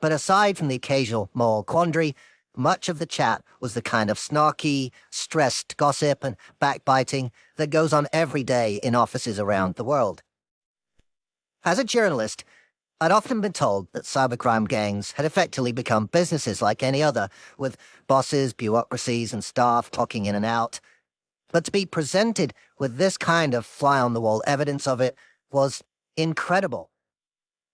But aside from the occasional moral quandary, much of the chat was the kind of snarky, stressed gossip and backbiting that goes on every day in offices around the world. As a journalist, I'd often been told that cybercrime gangs had effectively become businesses like any other, with bosses, bureaucracies, and staff clocking in and out. But to be presented with this kind of fly-on-the-wall evidence of it was incredible.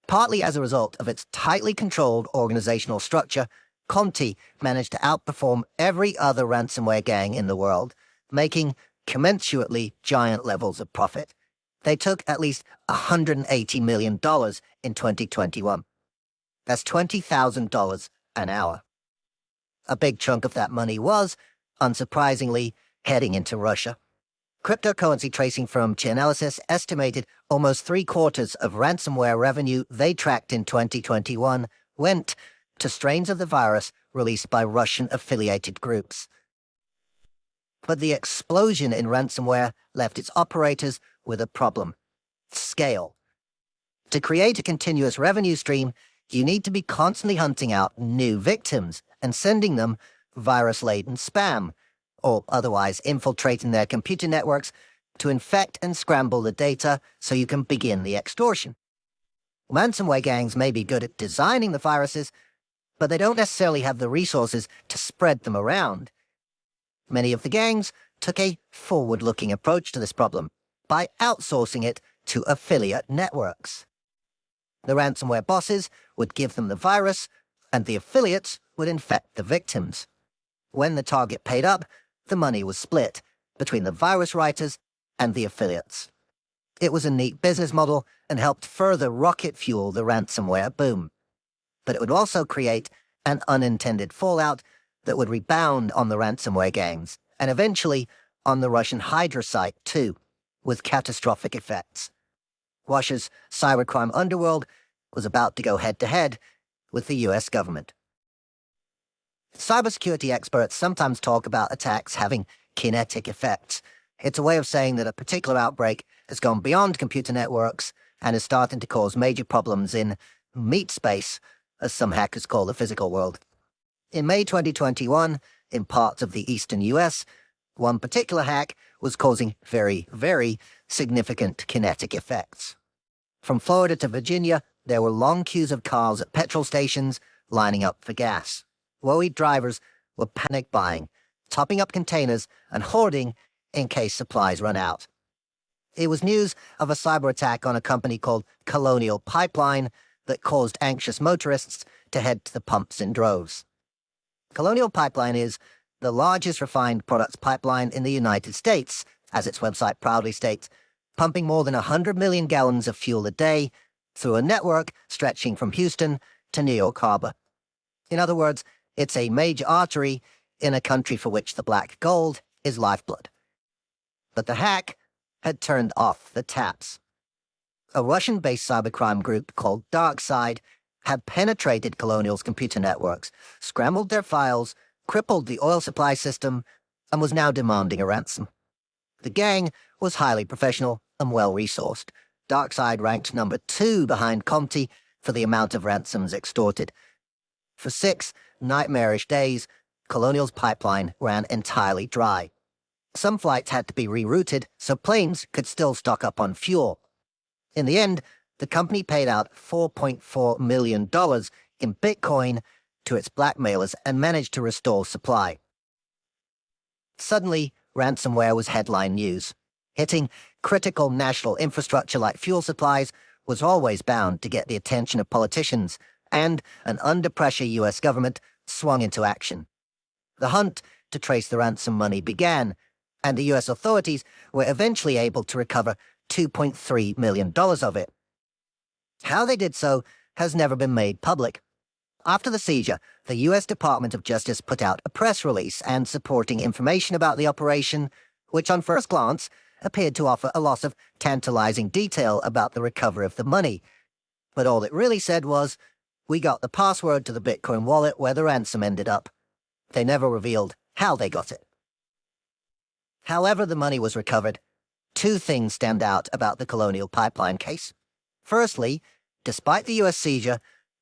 Partly as a result of its tightly controlled organizational structure, Conti managed to outperform every other ransomware gang in the world, making commensurately giant levels of profit. They took at least $180 million in 2021. That's $20,000 an hour. A big chunk of that money was, unsurprisingly, heading into Russia. Cryptocurrency tracing firm Chainalysis estimated almost 3/4 of ransomware revenue they tracked in 2021 went to strains of the virus released by Russian-affiliated groups. But the explosion in ransomware left its operators with a problem: scale. To create a continuous revenue stream, you need to be constantly hunting out new victims and sending them virus-laden spam, or otherwise infiltrating their computer networks to infect and scramble the data so you can begin the extortion. Ransomware gangs may be good at designing the viruses, but they don't necessarily have the resources to spread them around. Many of the gangs took a forward-looking approach to this problem by outsourcing it to affiliate networks. The ransomware bosses would give them the virus, and the affiliates would infect the victims. When the target paid up, the money was split between the virus writers and the affiliates. It was a neat business model and helped further rocket fuel the ransomware boom. But it would also create an unintended fallout that would rebound on the ransomware gangs, and eventually on the Russian Hydra site too, with catastrophic effects. Russia's cybercrime underworld was about to go head-to-head with the US government. Cybersecurity experts sometimes talk about attacks having kinetic effects. It's a way of saying that a particular outbreak has gone beyond computer networks and is starting to cause major problems in meat space, as some hackers call the physical world. In May 2021, in parts of the eastern US, one particular hack was causing very, very significant kinetic effects. From Florida to Virginia, there were long queues of cars at petrol stations lining up for gas. Worried drivers were panic buying, topping up containers and hoarding in case supplies run out. It was news of a cyber attack on a company called Colonial Pipeline that caused anxious motorists to head to the pumps in droves. Colonial Pipeline is the largest refined products pipeline in the United States, as its website proudly states, pumping more than 100 million gallons of fuel a day through a network stretching from Houston to New York Harbor. In other words, it's a major artery in a country for which the black gold is lifeblood. But the hack had turned off the taps. A Russian-based cybercrime group called DarkSide had penetrated Colonial's computer networks, scrambled their files, crippled the oil supply system, and was now demanding a ransom. The gang was highly professional and well-resourced. DarkSide ranked number 2 behind Comte for the amount of ransoms extorted. For 6 nightmarish days, Colonial's pipeline ran entirely dry. Some flights had to be rerouted so planes could still stock up on fuel. In the end, the company paid out $4.4 million in Bitcoin to its blackmailers and managed to restore supply. Suddenly, ransomware was headline news. Hitting critical national infrastructure like fuel supplies was always bound to get the attention of politicians, and an under-pressure US government swung into action. The hunt to trace the ransom money began, and the US authorities were eventually able to recover $2.3 million of it. How they did so has never been made public. After the seizure, the US Department of Justice put out a press release and supporting information about the operation, which on first glance appeared to offer a lot of tantalizing detail about the recovery of the money. But all it really said was, "We got the password to the Bitcoin wallet where the ransom ended up." They never revealed how they got it. However the money was recovered, 2 things stand out about the Colonial Pipeline case. Firstly, despite the US seizure,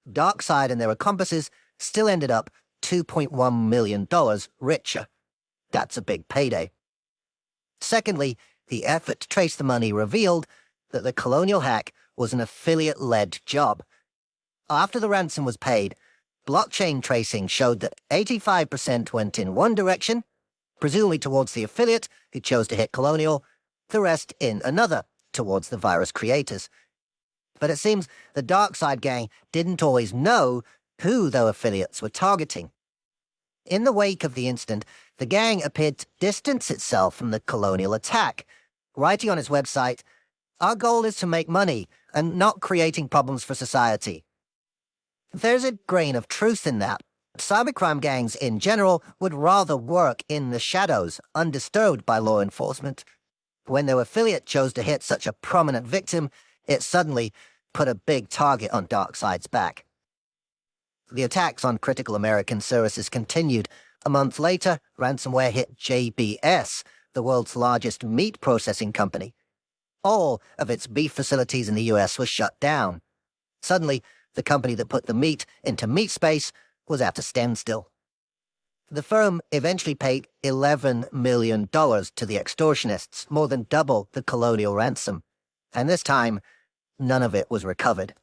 DarkSide and their accomplices still ended up $2.1 million richer. That's a big payday. Secondly, the effort to trace the money revealed that the Colonial hack was an affiliate-led job. After the ransom was paid, blockchain tracing showed that 85% went in one direction, presumably towards the affiliate who chose to hit Colonial, the rest in another, towards the virus creators. But it seems the DarkSide gang didn't always know who their affiliates were targeting. In the wake of the incident, the gang appeared to distance itself from the Colonial attack, writing on its website, "Our goal is to make money and not creating problems for society." There's a grain of truth in that. Cybercrime gangs in general would rather work in the shadows, undisturbed by law enforcement. When their affiliate chose to hit such a prominent victim, it suddenly put a big target on DarkSide's back. The attacks on critical American services continued. A month later, ransomware hit JBS, the world's largest meat processing company. All of its beef facilities in the US were shut down. Suddenly, the company that put the meat into meat space was at a standstill. The firm eventually paid $11 million to the extortionists, more than double the colonial ransom. And this time, none of it was recovered.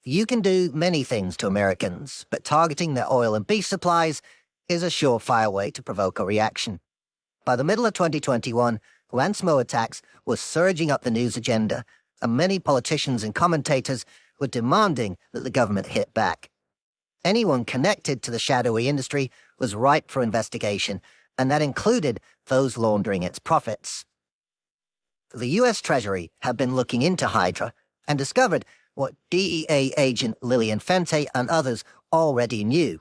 You can do many things to Americans, but targeting their oil and beef supplies is a surefire way to provoke a reaction. By the middle of 2021, ransomware attacks were surging up the news agenda, and many politicians and commentators were demanding that the government hit back. Anyone connected to the shadowy industry was ripe for investigation, and that included those laundering its profits. The U.S. Treasury had been looking into Hydra and discovered what DEA agent Lillian Fente and others already knew.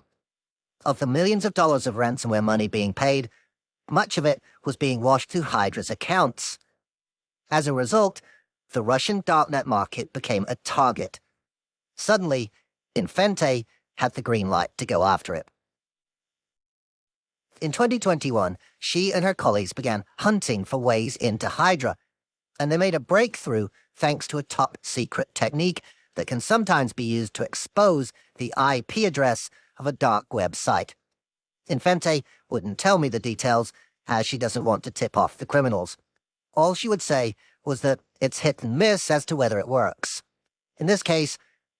Of the millions of dollars of ransomware money being paid, much of it was being washed through Hydra's accounts. As a result, the Russian darknet market became a target. Suddenly, Infente had the green light to go after it. In 2021, she and her colleagues began hunting for ways into Hydra, and they made a breakthrough thanks to a top-secret technique that can sometimes be used to expose the IP address of a dark web site. Infente wouldn't tell me the details, as she doesn't want to tip off the criminals. All she would say was that it's hit and miss as to whether it works. In this case,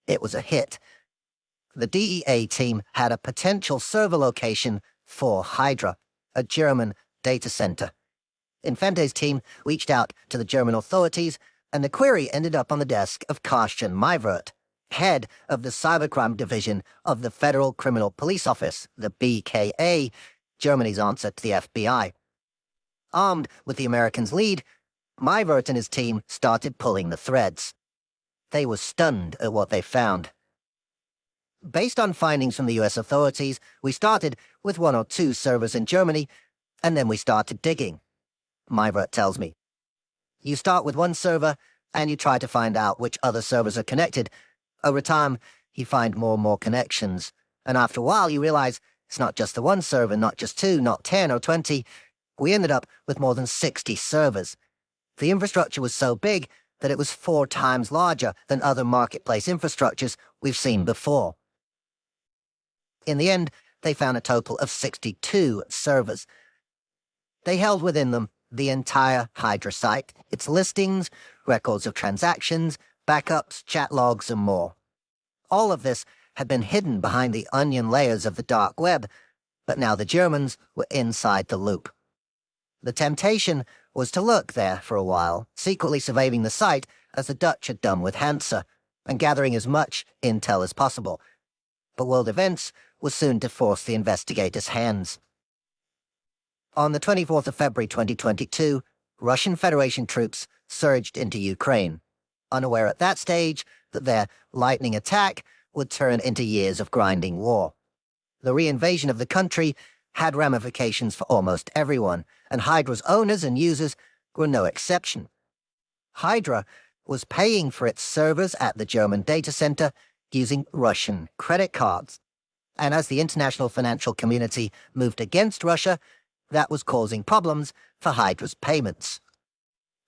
it was a hit. The DEA team had a potential server location for Hydra, a German data center. Infente's team reached out to the German authorities, and the query ended up on the desk of Carsten Meiwert, head of the cybercrime division of the Federal Criminal Police Office, the BKA, Germany's answer to the FBI. Armed with the Americans' lead, Meiwert and his team started pulling the threads. They were stunned at what they found. Based on findings from the U.S. authorities, we started with 1 or 2 servers in Germany, and then we started digging. Meiwert tells me. You start with one server, and you try to find out which other servers are connected. Over time, you find more and more connections, and after a while you realize it's not just the one server, not just 2, not 10 or 20. We ended up with more than 60 servers. The infrastructure was so big that it was 4 times larger than other marketplace infrastructures we've seen before. In the end, they found a total of 62 servers. They held within them the entire Hydra site, its listings, records of transactions, backups, chat logs, and more. All of this had been hidden behind the onion layers of the dark web, but now the Germans were inside the loop. The temptation was to lurk there for a while, secretly surveying the site as the Dutch had done with Hansa, and gathering as much intel as possible. But world events was soon to force the investigators' hands. On the 24th of February 2022, Russian Federation troops surged into Ukraine, unaware at that stage that their lightning attack would turn into years of grinding war. The reinvasion of the country had ramifications for almost everyone, and Hydra's owners and users were no exception. Hydra was paying for its servers at the German data center using Russian credit cards. And as the international financial community moved against Russia, that was causing problems for Hydra's payments.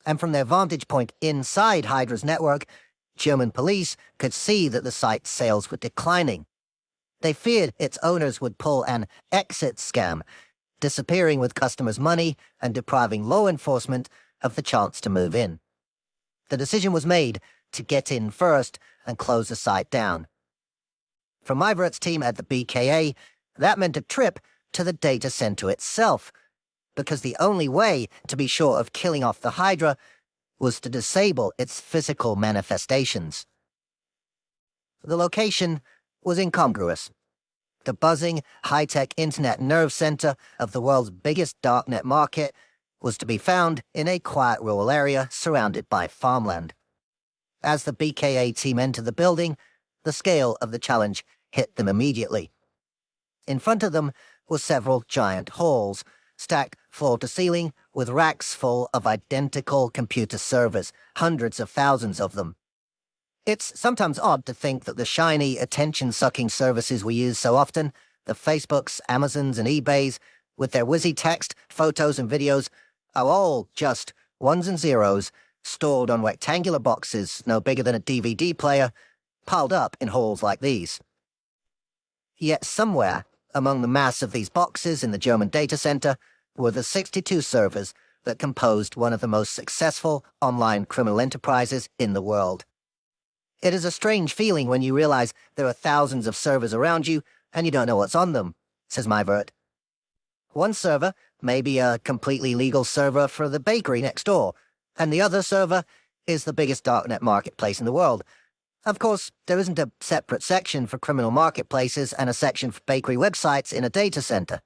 And from their vantage point inside Hydra's network, German police could see that the site's sales were declining. They feared its owners would pull an exit scam, disappearing with customers' money and depriving law enforcement of the chance to move in. The decision was made to get in first and close the site down. For Meiwert's team at the BKA, that meant a trip to the data center itself, because the only way to be sure of killing off the Hydra was to disable its physical manifestations. The location was incongruous. The buzzing, high-tech internet nerve center of the world's biggest darknet market was to be found in a quiet rural area surrounded by farmland. As the BKA team entered the building, the scale of the challenge hit them immediately. In front of them were several giant halls, stacked floor to ceiling with racks full of identical computer servers, hundreds of thousands of them. It's sometimes odd to think that the shiny, attention-sucking services we use so often, the Facebooks, Amazons, and eBays, with their whizzy text, photos, and videos, are all just ones and zeros stored on rectangular boxes no bigger than a DVD player, piled up in halls like these. Yet somewhere, Among the mass of these boxes in the German data center were the 62 servers that composed one of the most successful online criminal enterprises in the world. It is a strange feeling when you realize there are thousands of servers around you and you don't know what's on them, says Maivert. One server may be a completely legal server for the bakery next door, and the other server is the biggest darknet marketplace in the world. Of course, there isn't a separate section for criminal marketplaces and a section for bakery websites in a data center.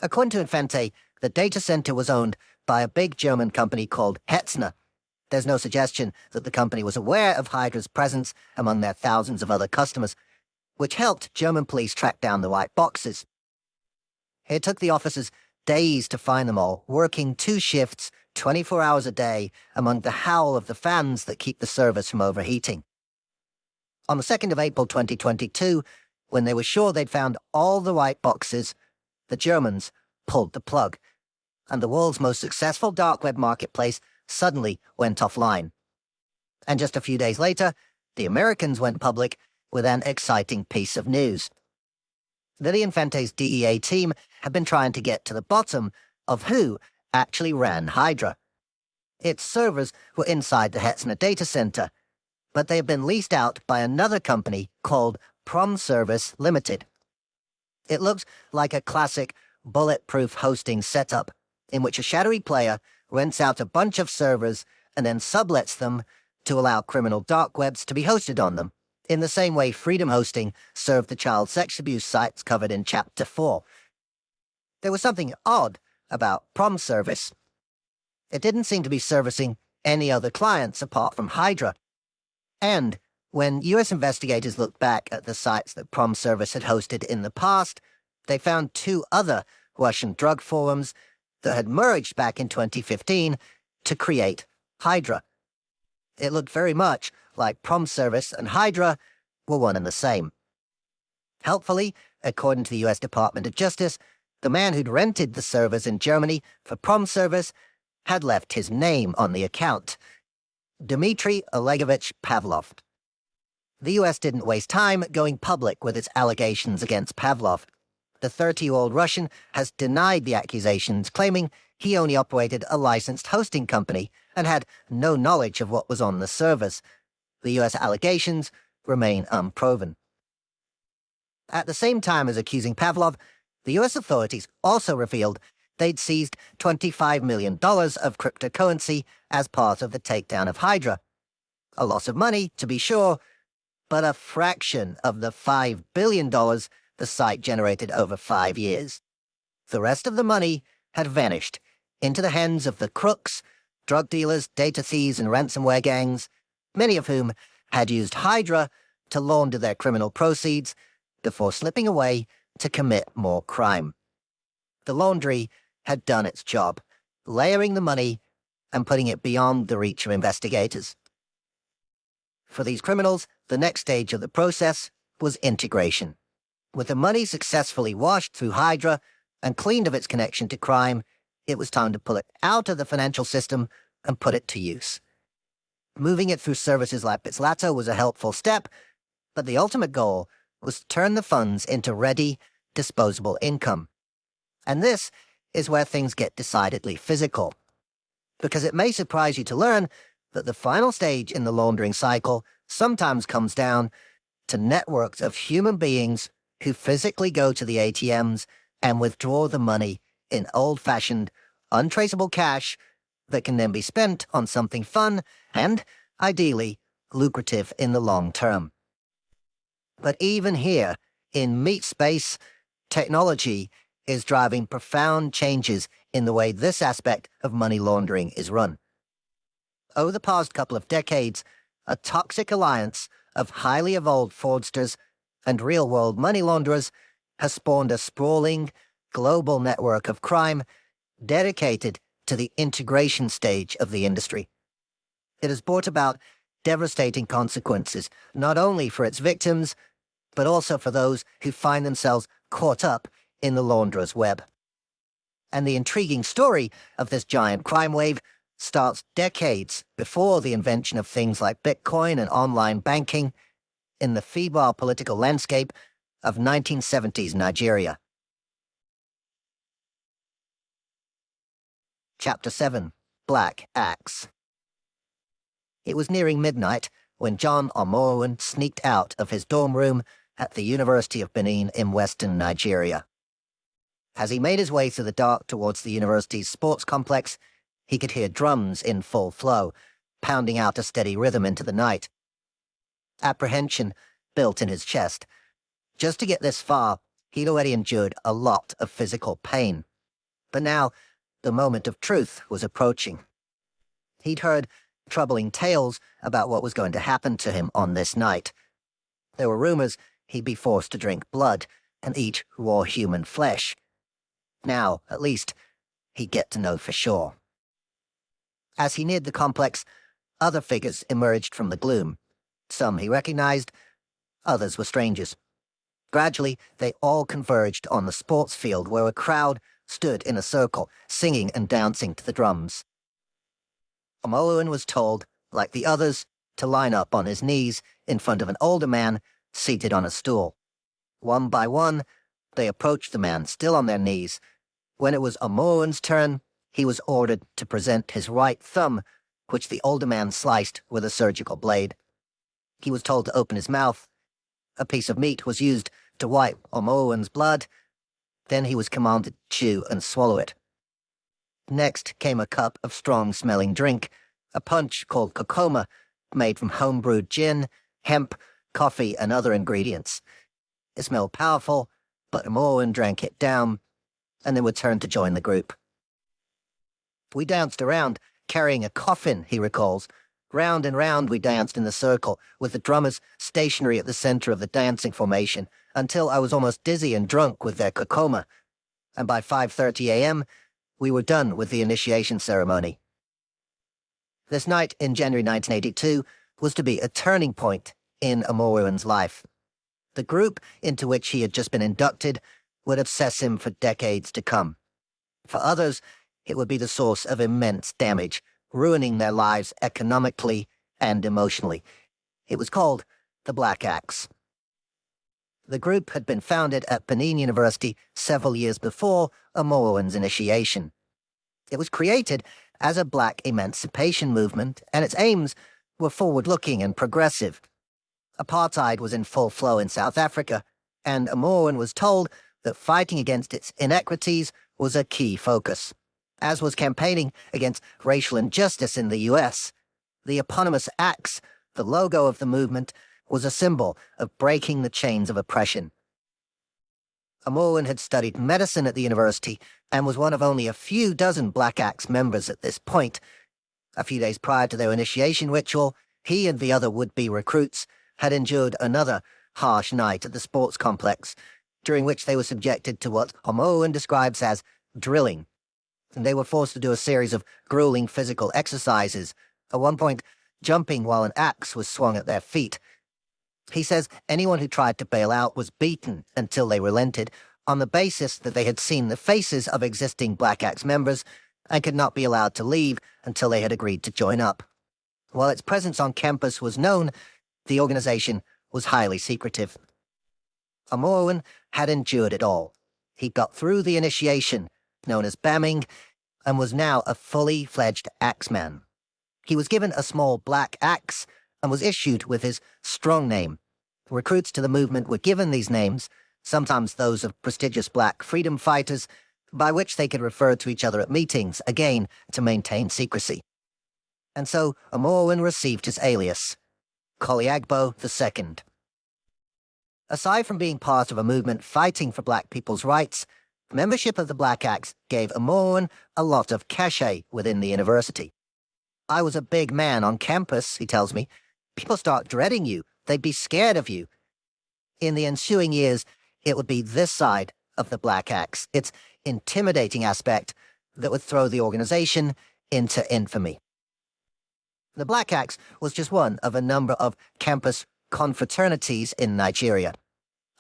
According to Infante, the data center was owned by a big German company called Hetzner. There's no suggestion that the company was aware of Hydra's presence among their thousands of other customers, which helped German police track down the white boxes. It took the officers days to find them all, working 2 shifts, 24 hours a day, among the howl of the fans that keep the servers from overheating. On the 2nd of April 2022, when they were sure they'd found all the white boxes, the Germans pulled the plug, and the world's most successful dark web marketplace suddenly went offline. And just a few days later, the Americans went public with an exciting piece of news. Lily Infante's DEA team had been trying to get to the bottom of who actually ran Hydra. Its servers were inside the Hetzner data center, but they had been leased out by another company called Prom Service Limited. It looked like a classic bulletproof hosting setup, in which a shadowy player rents out a bunch of servers and then sublets them to allow criminal dark webs to be hosted on them, in the same way Freedom Hosting served the child sex abuse sites covered in Chapter 4. There was something odd about Prom Service. It didn't seem to be servicing any other clients apart from Hydra. And when U.S. investigators looked back at the sites that Prom Service had hosted in the past, they found 2 other Russian drug forums that had merged back in 2015 to create Hydra. It looked very much like Prom Service and Hydra were one and the same. Helpfully, according to the U.S. Department of Justice, the man who'd rented the servers in Germany for Prom Service had left his name on the account: Dmitry Olegovich Pavlov. The U.S. didn't waste time going public with its allegations against Pavlov. The 30-year-old Russian has denied the accusations, claiming he only operated a licensed hosting company and had no knowledge of what was on the servers. The U.S. allegations remain unproven. At the same time as accusing Pavlov, the U.S. authorities also revealed they'd seized $25 million of cryptocurrency as part of the takedown of Hydra. A loss of money, to be sure, but a fraction of the $5 billion the site generated over 5 years. The rest of the money had vanished into the hands of the crooks, drug dealers, data thieves, and ransomware gangs, many of whom had used Hydra to launder their criminal proceeds before slipping away to commit more crime. The laundry had done its job, layering the money and putting it beyond the reach of investigators. For these criminals, the next stage of the process was integration. With the money successfully washed through Hydra and cleaned of its connection to crime, it was time to pull it out of the financial system and put it to use. Moving it through services like Bitslato was a helpful step, but the ultimate goal was to turn the funds into ready, disposable income. And this is where things get decidedly physical. Because it may surprise you to learn that the final stage in the laundering cycle sometimes comes down to networks of human beings who physically go to the ATMs and withdraw the money in old-fashioned, untraceable cash that can then be spent on something fun and, ideally, lucrative in the long term. But even here, in meat space, technology is driving profound changes in the way this aspect of money laundering is run. Over the past couple of decades, a toxic alliance of highly evolved fraudsters and real-world money launderers has spawned a sprawling, global network of crime dedicated to the integration stage of the industry. It has brought about devastating consequences, not only for its victims, but also for those who find themselves caught up in the launderer's web. And the intriguing story of this giant crime wave starts decades before the invention of things like Bitcoin and online banking. In the febrile political landscape, of 1970s Nigeria. Chapter 7. Black Axe. It was nearing midnight when John Omoruan sneaked out of his dorm room at the University of Benin in western Nigeria. As he made his way through the dark towards the university's sports complex, he could hear drums in full flow, pounding out a steady rhythm into the night. Apprehension built in his chest. Just to get this far, he'd already endured a lot of physical pain. But now, the moment of truth was approaching. He'd heard troubling tales about what was going to happen to him on this night. There were rumors he'd be forced to drink blood and eat raw human flesh. Now, at least, he'd get to know for sure. As he neared the complex, other figures emerged from the gloom. Some he recognized, others were strangers. Gradually, they all converged on the sports field where a crowd stood in a circle, singing and dancing to the drums. Omoruan was told, like the others, to line up on his knees in front of an older man seated on a stool. One by one, they approached the man, still on their knees. When it was Omoruan's turn, he was ordered to present his right thumb, which the older man sliced with a surgical blade. He was told to open his mouth. A piece of meat was used to wipe Omoruan's blood. Then he was commanded to chew and swallow it. Next came a cup of strong-smelling drink, a punch called kokoma, made from home-brewed gin, hemp, coffee, and other ingredients. It smelled powerful, but Omoruan drank it down, and then returned to join the group. We danced around, carrying a coffin, he recalls. Round and round we danced in the circle, with the drummers stationary at the center of the dancing formation, until I was almost dizzy and drunk with their kokoma. And by 5:30 a.m., we were done with the initiation ceremony. This night in January 1982 was to be a turning point in Omoruan's life. The group into which he had just been inducted would obsess him for decades to come. For others, it would be the source of immense damage, ruining their lives economically and emotionally. It was called the Black Axe. The group had been founded at Benin University several years before Omoruan's initiation. It was created as a black emancipation movement, and its aims were forward-looking and progressive. Apartheid was in full flow in South Africa, and Omoruan was told that fighting against its inequities was a key focus, as was campaigning against racial injustice in the U.S. The eponymous axe, the logo of the movement, was a symbol of breaking the chains of oppression. Omoruan had studied medicine at the university and was one of only a few dozen Black Axe members at this point. A few days prior to their initiation ritual, he and the other would-be recruits had endured another harsh night at the sports complex, during which they were subjected to what Omoruan describes as drilling. And they were forced to do a series of grueling physical exercises, at one point jumping while an axe was swung at their feet. He says anyone who tried to bail out was beaten until they relented, on the basis that they had seen the faces of existing Black Axe members and could not be allowed to leave until they had agreed to join up. While its presence on campus was known, the organization was highly secretive. Omoruan had endured it all. He got through the initiation, known as bamming, and was now a fully fledged axeman. He was given a small black axe and was issued with his strong name. Recruits to the movement were given these names, sometimes those of prestigious black freedom fighters, by which they could refer to each other at meetings, again to maintain secrecy. And so Omoruan received his alias, Koliagbo II. Aside from being part of a movement fighting for black people's rights, membership of the Black Axe gave Omoruan a lot of cachet within the university. I was a big man on campus, he tells me. People start dreading you. They'd be scared of you. In the ensuing years, it would be this side of the Black Axe, its intimidating aspect, that would throw the organization into infamy. The Black Axe was just one of a number of campus confraternities in Nigeria.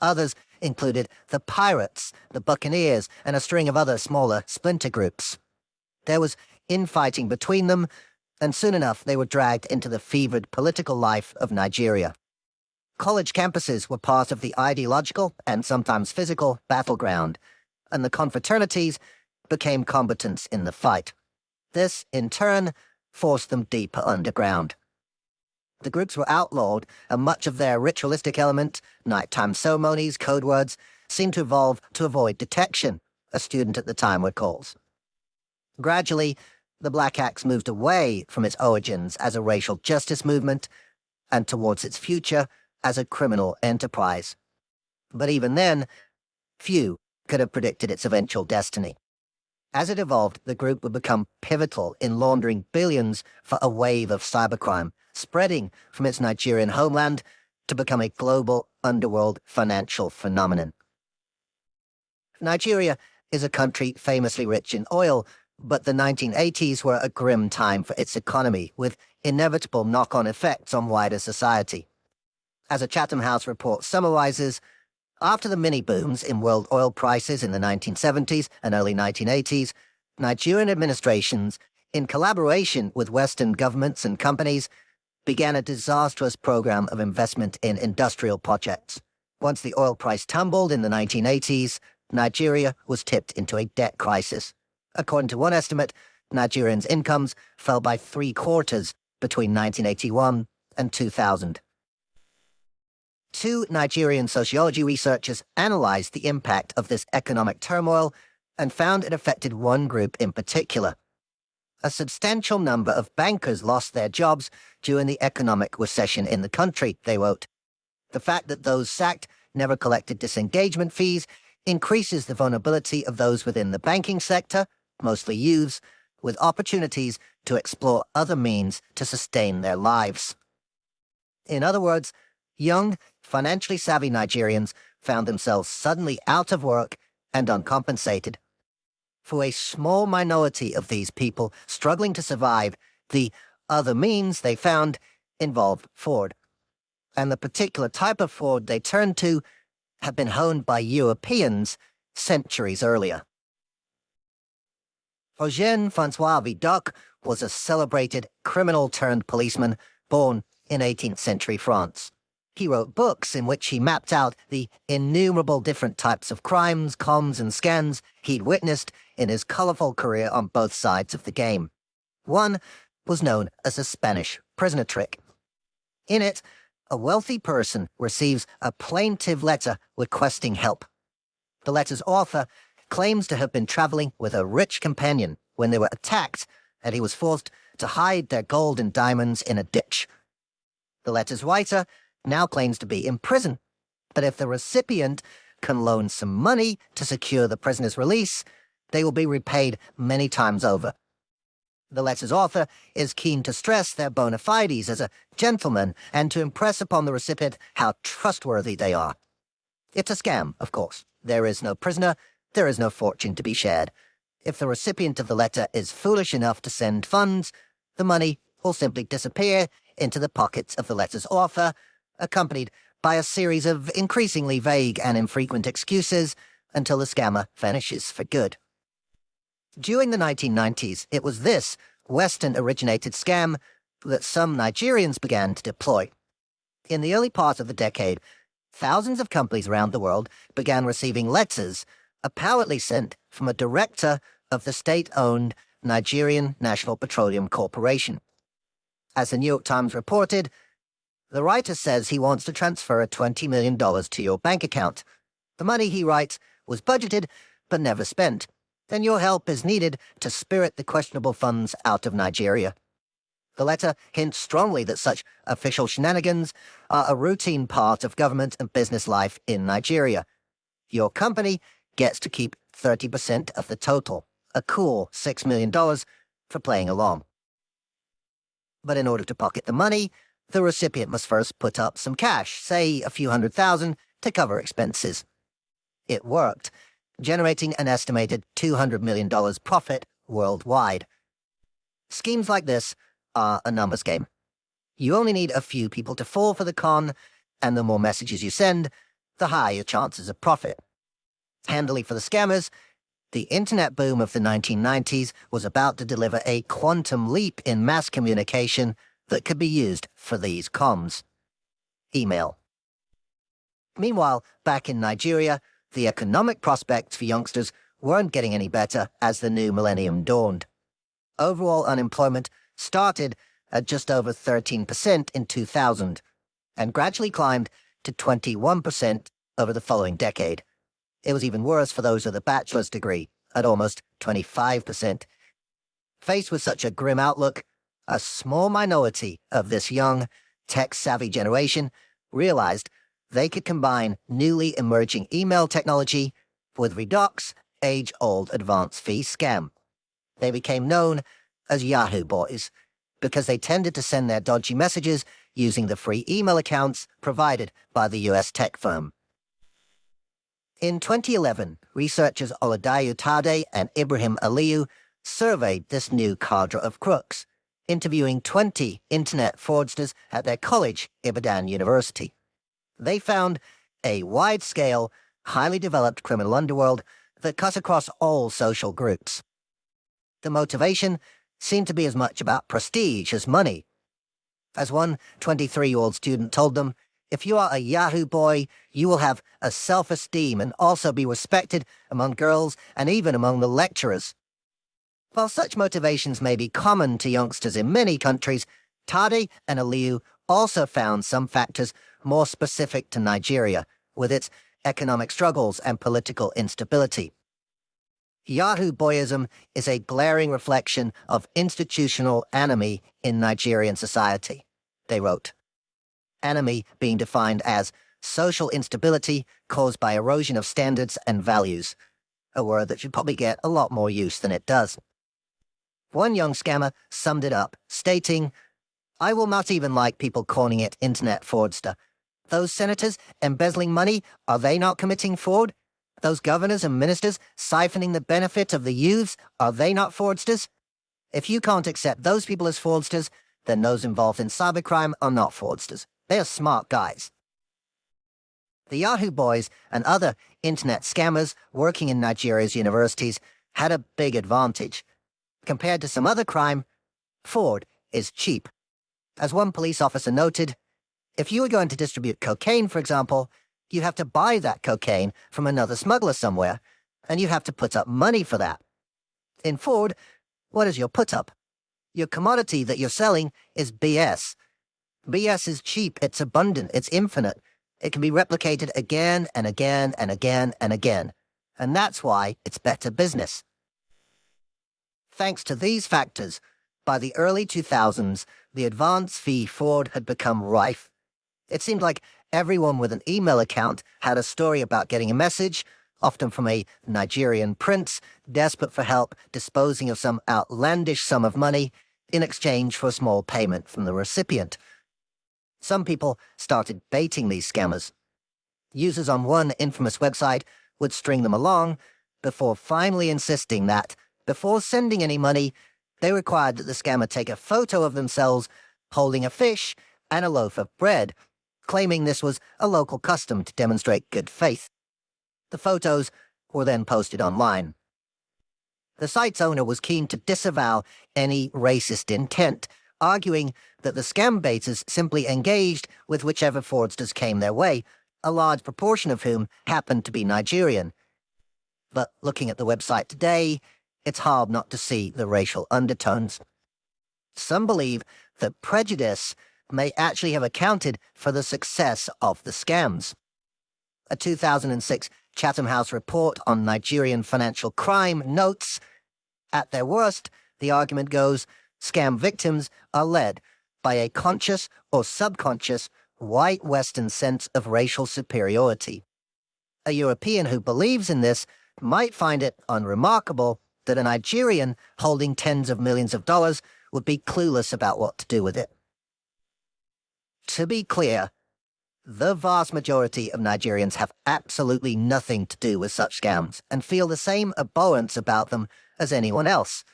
Others included the Pirates, the Buccaneers, and a string of other smaller splinter groups. There was infighting between them, and soon enough they were dragged into the fevered political life of Nigeria. College campuses were part of the ideological and sometimes physical battleground, and the confraternities became combatants in the fight. This, in turn, forced them deeper underground. The groups were outlawed, and much of their ritualistic element, nighttime ceremonies, code words, seemed to evolve to avoid detection, a student at the time recalls. Gradually, the Black Axe moved away from its origins as a racial justice movement and towards its future as a criminal enterprise. But even then, few could have predicted its eventual destiny. As it evolved, the group would become pivotal in laundering billions for a wave of cybercrime, spreading from its Nigerian homeland to become a global underworld financial phenomenon. Nigeria is a country famously rich in oil, but the 1980s were a grim time for its economy, with inevitable knock-on effects on wider society. As a Chatham House report summarizes, after the mini-booms in world oil prices in the 1970s and early 1980s, Nigerian administrations, in collaboration with Western governments and companies, began a disastrous program of investment in industrial projects. Once the oil price tumbled in the 1980s, Nigeria was tipped into a debt crisis. According to one estimate, Nigerians' incomes fell by 3/4 between 1981 and 2000. Two Nigerian sociology researchers analyzed the impact of this economic turmoil and found it affected one group in particular. A substantial number of bankers lost their jobs during the economic recession in the country, they wrote. The fact that those sacked never collected disengagement fees increases the vulnerability of those within the banking sector, mostly youths, with opportunities to explore other means to sustain their lives. In other words, young, financially savvy Nigerians found themselves suddenly out of work and uncompensated. For a small minority of these people struggling to survive, the other means they found involved fraud. And the particular type of fraud they turned to had been honed by Europeans centuries earlier. Eugène François Vidocq was a celebrated criminal-turned-policeman born in 18th century France. He wrote books in which he mapped out the innumerable different types of crimes, cons, and scans he'd witnessed in his colorful career on both sides of the game. One was known as a Spanish prisoner trick. In it, a wealthy person receives a plaintive letter requesting help. The letter's author claims to have been traveling with a rich companion when they were attacked, and he was forced to hide their gold and diamonds in a ditch. The letter's writer now claims to be in prison, but if the recipient can loan some money to secure the prisoner's release, they will be repaid many times over. The letter's author is keen to stress their bona fides as a gentleman and to impress upon the recipient how trustworthy they are. It's a scam, of course. There is no prisoner, there is no fortune to be shared. If the recipient of the letter is foolish enough to send funds, the money will simply disappear into the pockets of the letter's author, accompanied by a series of increasingly vague and infrequent excuses until the scammer vanishes for good. During the 1990s, it was this Western-originated scam that some Nigerians began to deploy. In the early part of the decade, thousands of companies around the world began receiving letters apparently sent from a director of the state-owned Nigerian National Petroleum Corporation. As the New York Times reported, the writer says he wants to transfer $20 million to your bank account. The money, he writes, was budgeted but never spent, and your help is needed to spirit the questionable funds out of Nigeria. The letter hints strongly that such official shenanigans are a routine part of government and business life in Nigeria. Your company gets to keep 30% of the total, a cool $6 million for playing along. But in order to pocket the money, the recipient must first put up some cash, say a few $100,000, to cover expenses. It worked, generating an estimated $200 million profit worldwide. Schemes like this are a numbers game. You only need a few people to fall for the con, and the more messages you send, the higher your chances of profit. Handily for the scammers, the internet boom of the 1990s was about to deliver a quantum leap in mass communication that could be used for these comms. Email. Meanwhile, back in Nigeria, the economic prospects for youngsters weren't getting any better as the new millennium dawned. Overall unemployment started at just over 13% in 2000 and gradually climbed to 21% over the following decade. It was even worse for those with a bachelor's degree, at almost 25%. Faced with such a grim outlook, a small minority of this young, tech-savvy generation realized they could combine newly emerging email technology with Redux, age-old advance fee scam. They became known as Yahoo Boys because they tended to send their dodgy messages using the free email accounts provided by the US tech firm. In 2011, researchers Oladayo Tade and Ibrahim Aliyu surveyed this new cadre of crooks, interviewing 20 internet fraudsters at their college, Ibadan University. They found a wide-scale, highly developed criminal underworld that cut across all social groups. The motivation seemed to be as much about prestige as money. As one 23-year-old student told them, if you are a Yahoo boy, you will have a self-esteem and also be respected among girls and even among the lecturers. While such motivations may be common to youngsters in many countries, Tade and Aliyu also found some factors more specific to Nigeria, with its economic struggles and political instability. Yahoo boyism is a glaring reflection of institutional anomie in Nigerian society, they wrote. Anomie being defined as social instability caused by erosion of standards and values, a word that should probably get a lot more use than it does. One young scammer summed it up, stating, "I will not even like people calling it internet fraudster. Those senators embezzling money, are they not committing fraud? Those governors and ministers siphoning the benefit of the youths, are they not fraudsters? If you can't accept those people as fraudsters, then those involved in cybercrime are not fraudsters. They are smart guys." The Yahoo boys and other internet scammers working in Nigeria's universities had a big advantage. Compared to some other crime, fraud is cheap. As one police officer noted, if you were going to distribute cocaine, for example, you have to buy that cocaine from another smuggler somewhere, and you have to put up money for that. In fraud, what is your put-up? Your commodity that you're selling is BS. BS is cheap, it's abundant, it's infinite. It can be replicated again and again and again and again. And that's why it's better business. Thanks to these factors, by the early 2000s, the advance fee fraud had become rife. It seemed like everyone with an email account had a story about getting a message, often from a Nigerian prince, desperate for help disposing of some outlandish sum of money in exchange for a small payment from the recipient. Some people started baiting these scammers. Users on one infamous website would string them along before finally insisting that, before sending any money, they required that the scammer take a photo of themselves holding a fish and a loaf of bread, claiming this was a local custom to demonstrate good faith. The photos were then posted online. The site's owner was keen to disavow any racist intent, arguing that the scam baiters simply engaged with whichever fraudsters came their way, a large proportion of whom happened to be Nigerian. But looking at the website today, it's hard not to see the racial undertones. Some believe that prejudice may actually have accounted for the success of the scams. A 2006 Chatham House report on Nigerian financial crime notes, at their worst, the argument goes, scam victims are led by a conscious or subconscious white Western sense of racial superiority. A European who believes in this might find it unremarkable that a Nigerian holding tens of millions of dollars would be clueless about what to do with it. To be clear, the vast majority of Nigerians have absolutely nothing to do with such scams and feel the same abhorrence about them as anyone else.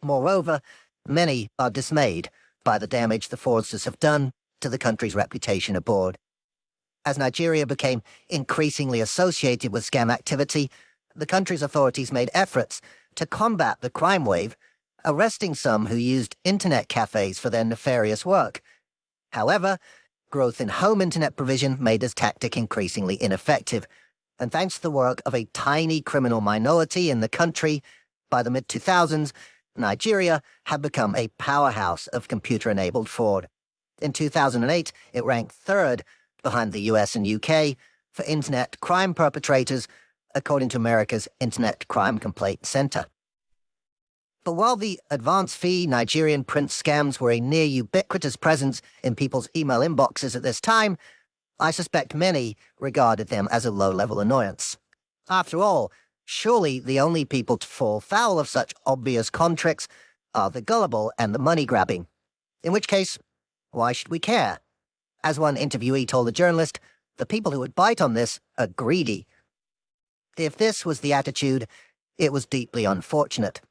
Moreover, many are dismayed by the damage the fraudsters have done to the country's reputation abroad. As Nigeria became increasingly associated with scam activity, the country's authorities made efforts to combat the crime wave, arresting some who used internet cafes for their nefarious work. However, growth in home internet provision made this tactic increasingly ineffective, and thanks to the work of a tiny criminal minority in the country, by the mid-2000s, Nigeria had become a powerhouse of computer-enabled fraud. In 2008, it ranked third behind the US and UK for internet crime perpetrators, according to America's Internet Crime Complaint Center. But while the advance fee Nigerian print scams were a near ubiquitous presence in people's email inboxes at this time, I suspect many regarded them as a low-level annoyance. After all, surely the only people to fall foul of such obvious con tricks are the gullible and the money-grabbing. In which case, why should we care? As one interviewee told a journalist, the people who would bite on this are greedy. If this was the attitude, it was deeply unfortunate,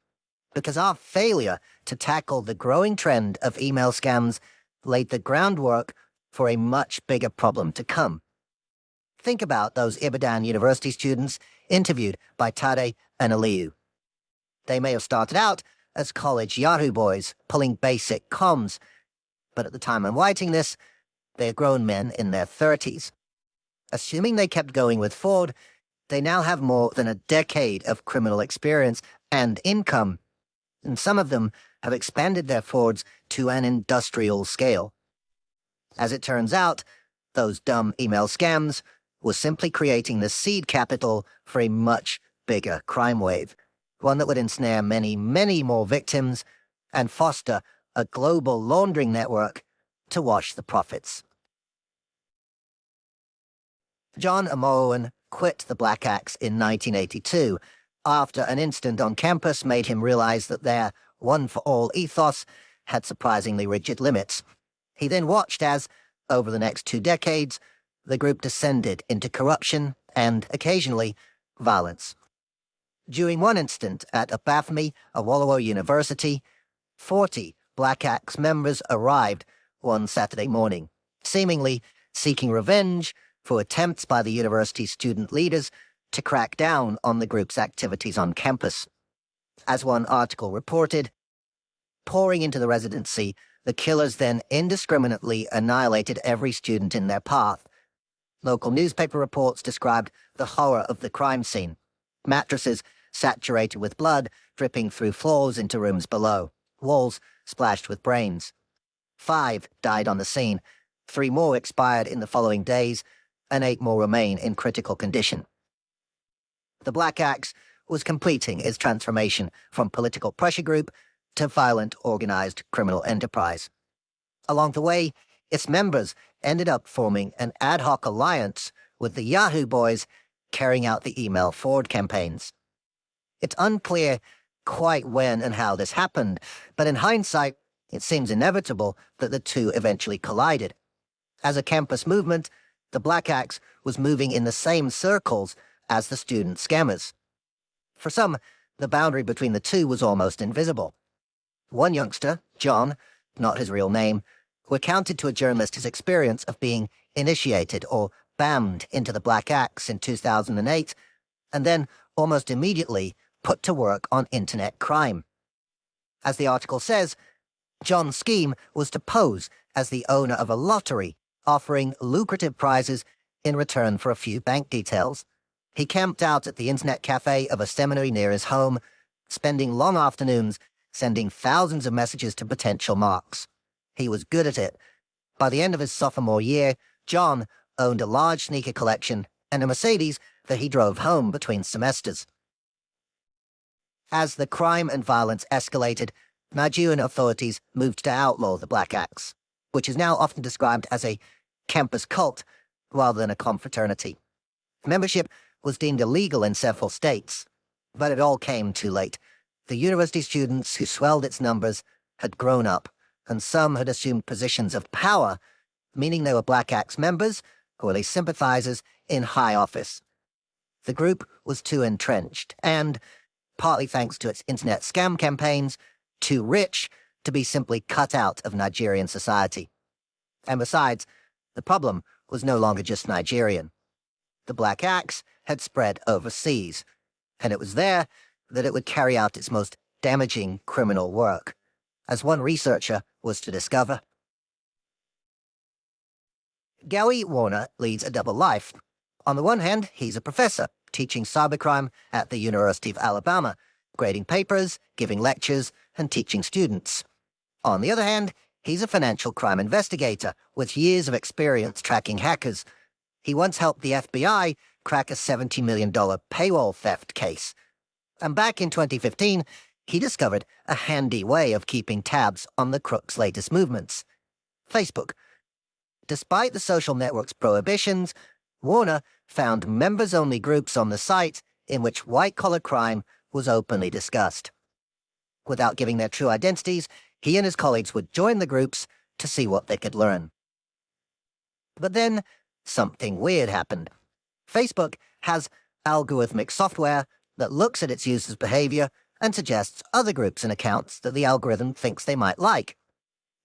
because our failure to tackle the growing trend of email scams laid the groundwork for a much bigger problem to come. Think about those Ibadan University students interviewed by Tade and Aliyu. They may have started out as college Yahoo boys pulling basic comms, but at the time I'm writing this, they're grown men in their 30s. Assuming they kept going with fraud, they now have more than a decade of criminal experience and income, and some of them have expanded their frauds to an industrial scale. As it turns out, those dumb email scams were simply creating the seed capital for a much bigger crime wave, one that would ensnare many, many more victims and foster a global laundering network to wash the profits. John Amorowan quit the Black Axe in 1982 after an incident on campus made him realize that their one-for-all ethos had surprisingly rigid limits. He then watched as, over the next 2 decades, the group descended into corruption and, occasionally, violence. During one incident at Obafemi, Awolowo University, 40 Black Axe members arrived one Saturday morning, seemingly seeking revenge for attempts by the university's student leaders to crack down on the group's activities on campus. As one article reported, pouring into the residency, the killers then indiscriminately annihilated every student in their path. Local newspaper reports described the horror of the crime scene. Mattresses saturated with blood dripping through floors into rooms below, walls splashed with brains. 5 died on the scene, 3 more expired in the following days, and 8 more remain in critical condition. The Black Axe was completing its transformation from political pressure group to violent organized criminal enterprise. Along the way, its members ended up forming an ad hoc alliance with the Yahoo boys carrying out the email fraud campaigns. It's unclear quite when and how this happened, but in hindsight, it seems inevitable that the two eventually collided. As a campus movement, the Black Axe was moving in the same circles as the student scammers. For some, the boundary between the two was almost invisible. One youngster, John, not his real name, recounted to a journalist his experience of being initiated or bammed into the Black Axe in 2008, and then, almost immediately, put to work on internet crime. As the article says, John's scheme was to pose as the owner of a lottery, offering lucrative prizes in return for a few bank details. He camped out at the internet cafe of a seminary near his home, spending long afternoons sending thousands of messages to potential marks. He was good at it. By the end of his sophomore year, John owned a large sneaker collection and a Mercedes that he drove home between semesters. As the crime and violence escalated, Nigerian authorities moved to outlaw the Black Axe, which is now often described as a campus cult rather than a confraternity. Membership was deemed illegal in several states, but it all came too late. The university students who swelled its numbers had grown up, and some had assumed positions of power, meaning they were Black Axe members, or at least sympathizers, in high office. The group was too entrenched and, partly thanks to its internet scam campaigns, too rich to be simply cut out of Nigerian society. And besides, the problem was no longer just Nigerian. The Black Axe had spread overseas, and it was there that it would carry out its most damaging criminal work, as one researcher was to discover. Gary Warner leads a double life. On the one hand, he's a professor, teaching cybercrime at the University of Alabama, grading papers, giving lectures, and teaching students. On the other hand, he's a financial crime investigator with years of experience tracking hackers. He once helped the FBI crack a $70 million payroll theft case. And back in 2015, he discovered a handy way of keeping tabs on the crooks' latest movements: Facebook. Despite the social network's prohibitions, Warner found members-only groups on the site in which white-collar crime was openly discussed. Without giving their true identities, he and his colleagues would join the groups to see what they could learn. But then, something weird happened. Facebook has algorithmic software that looks at its users' behavior and suggests other groups and accounts that the algorithm thinks they might like.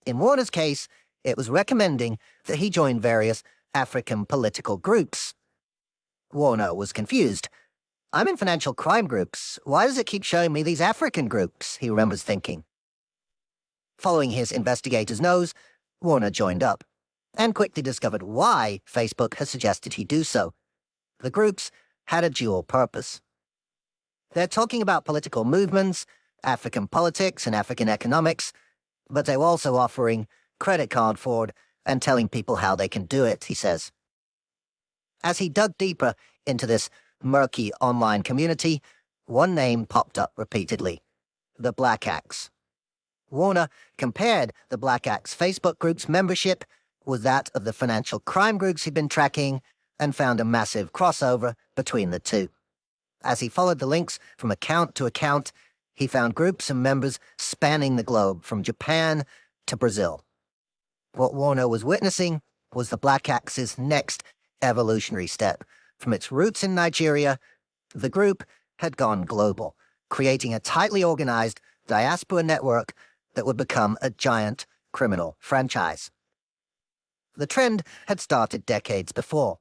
In Warner's case, it was recommending that he join various African political groups. Warner was confused. "I'm in financial crime groups. Why does it keep showing me these African groups?" he remembers thinking. Following his investigator's nose, Warner joined up, and quickly discovered why Facebook had suggested he do so. The groups had a dual purpose. They're talking about political movements, African politics and African economics, but they were also offering credit card fraud and telling people how they can do it, he says. As he dug deeper into this murky online community, one name popped up repeatedly: the Black Axe. Warner compared the Black Axe Facebook group's membership with that of the financial crime groups he'd been tracking and found a massive crossover between the two. As he followed the links from account to account, he found groups and members spanning the globe from Japan to Brazil. What Warner was witnessing was the Black Axe's next evolutionary step. From its roots in Nigeria, the group had gone global, creating a tightly organized diaspora network that would become a giant criminal franchise. The trend had started decades before.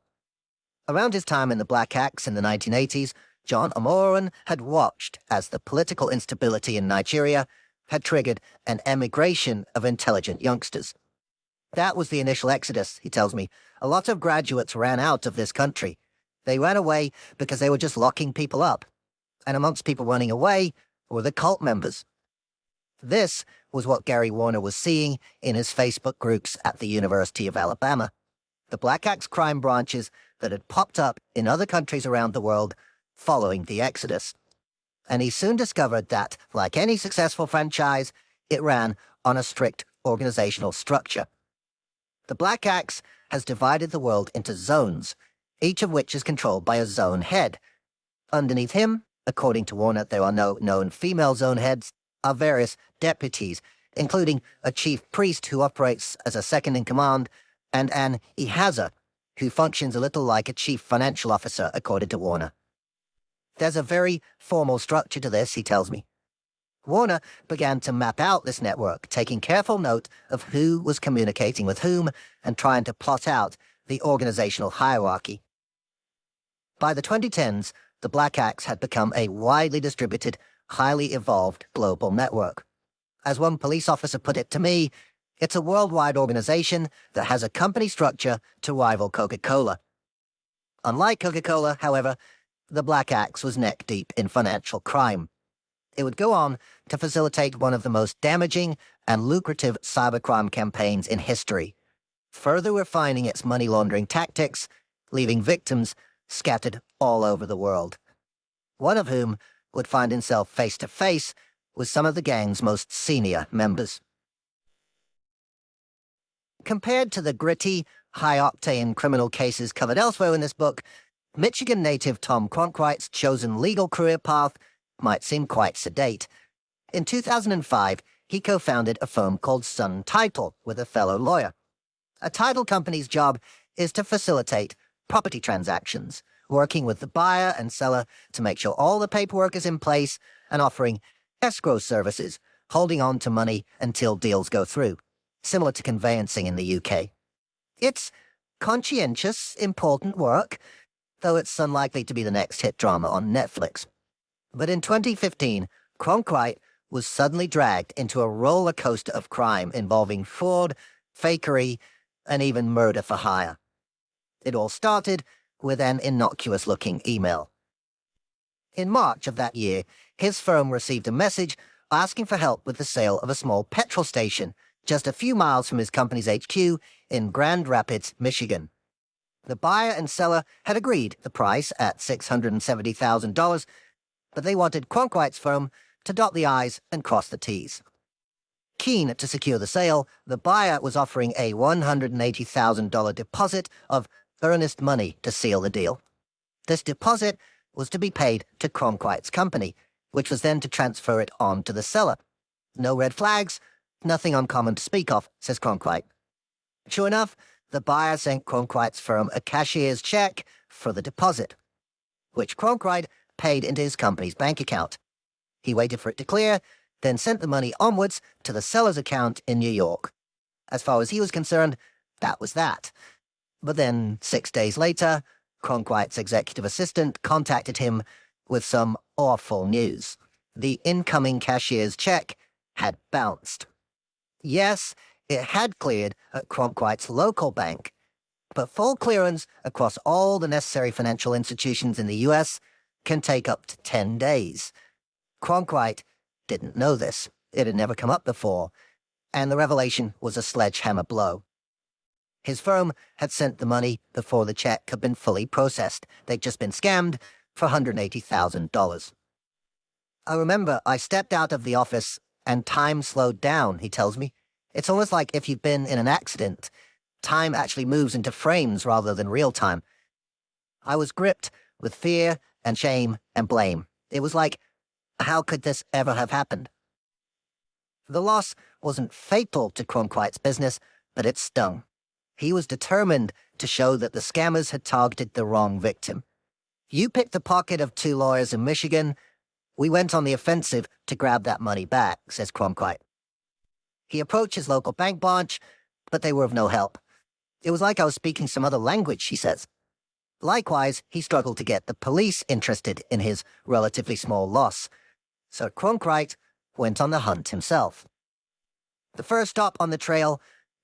Around his time in the Black Axe in the 1980s, John Omoran had watched as the political instability in Nigeria had triggered an emigration of intelligent youngsters. That was the initial exodus, he tells me. A lot of graduates ran out of this country. They ran away because they were just locking people up. And amongst people running away were the cult members. This was what Gary Warner was seeing in his Facebook groups at the University of Alabama. The Black Axe crime branches that had popped up in other countries around the world following the exodus. And he soon discovered that, like any successful franchise, it ran on a strict organizational structure. The Black Axe has divided the world into zones, each of which is controlled by a zone head. Underneath him, according to Warner, there are no known female zone heads, are various deputies, including a chief priest who operates as a second-in-command, and an Ihaza, who functions a little like a chief financial officer, according to Warner. There's a very formal structure to this, he tells me. Warner began to map out this network, taking careful note of who was communicating with whom and trying to plot out the organizational hierarchy. By the 2010s, the Black Axe had become a widely distributed, highly evolved global network. As one police officer put it to me, it's a worldwide organization that has a company structure to rival Coca-Cola. Unlike Coca-Cola, however, the Black Axe was neck-deep in financial crime. It would go on to facilitate one of the most damaging and lucrative cybercrime campaigns in history, further refining its money-laundering tactics, leaving victims scattered all over the world, one of whom would find himself face-to-face with some of the gang's most senior members. Compared to the gritty, high-octane criminal cases covered elsewhere in this book, Michigan native Tom Cronkite's chosen legal career path might seem quite sedate. In 2005, he co-founded a firm called Sun Title with a fellow lawyer. A title company's job is to facilitate property transactions, working with the buyer and seller to make sure all the paperwork is in place and offering escrow services, holding on to money until deals go through, similar to conveyancing in the UK. It's conscientious, important work, though it's unlikely to be the next hit drama on Netflix. But in 2015, Cronkite was suddenly dragged into a roller coaster of crime involving fraud, fakery, and even murder for hire. It all started with an innocuous-looking email. In March of that year, his firm received a message asking for help with the sale of a small petrol station just a few miles from his company's HQ in Grand Rapids, Michigan. The buyer and seller had agreed the price at $670,000, but they wanted Cronkwright's firm to dot the I's and cross the T's. Keen to secure the sale, the buyer was offering a $180,000 deposit of earnest money to seal the deal. This deposit was to be paid to Cronkwright's company, which was then to transfer it on to the seller. No red flags, nothing uncommon to speak of, says Cronkwright. Sure enough, the buyer sent Cronkwright's firm a cashier's check for the deposit, which Cronkwright paid into his company's bank account. He waited for it to clear, then sent the money onwards to the seller's account in New York. As far as he was concerned, that was that. But then, 6 days later, Cronkwright's executive assistant contacted him with some awful news. The incoming cashier's check had bounced. Yes, it had cleared at Cronkwright's local bank, but full clearance across all the necessary financial institutions in the U.S. can take up to 10 days. Cronkwright didn't know this. It had never come up before, and the revelation was a sledgehammer blow. His firm had sent the money before the check had been fully processed. They'd just been scammed for $180,000. I remember I stepped out of the office and time slowed down, he tells me. It's almost like if you've been in an accident, time actually moves into frames rather than real time. I was gripped with fear and shame and blame. It was like, how could this ever have happened? The loss wasn't fatal to Cronkwright's business, but it stung. He was determined to show that the scammers had targeted the wrong victim. You picked the pocket of 2 lawyers in Michigan. We went on the offensive to grab that money back, says Cronkwright. He approached his local bank branch, but they were of no help. It was like I was speaking some other language, she says. Likewise, he struggled to get the police interested in his relatively small loss. So Cronkwright went on the hunt himself. The first stop on the trail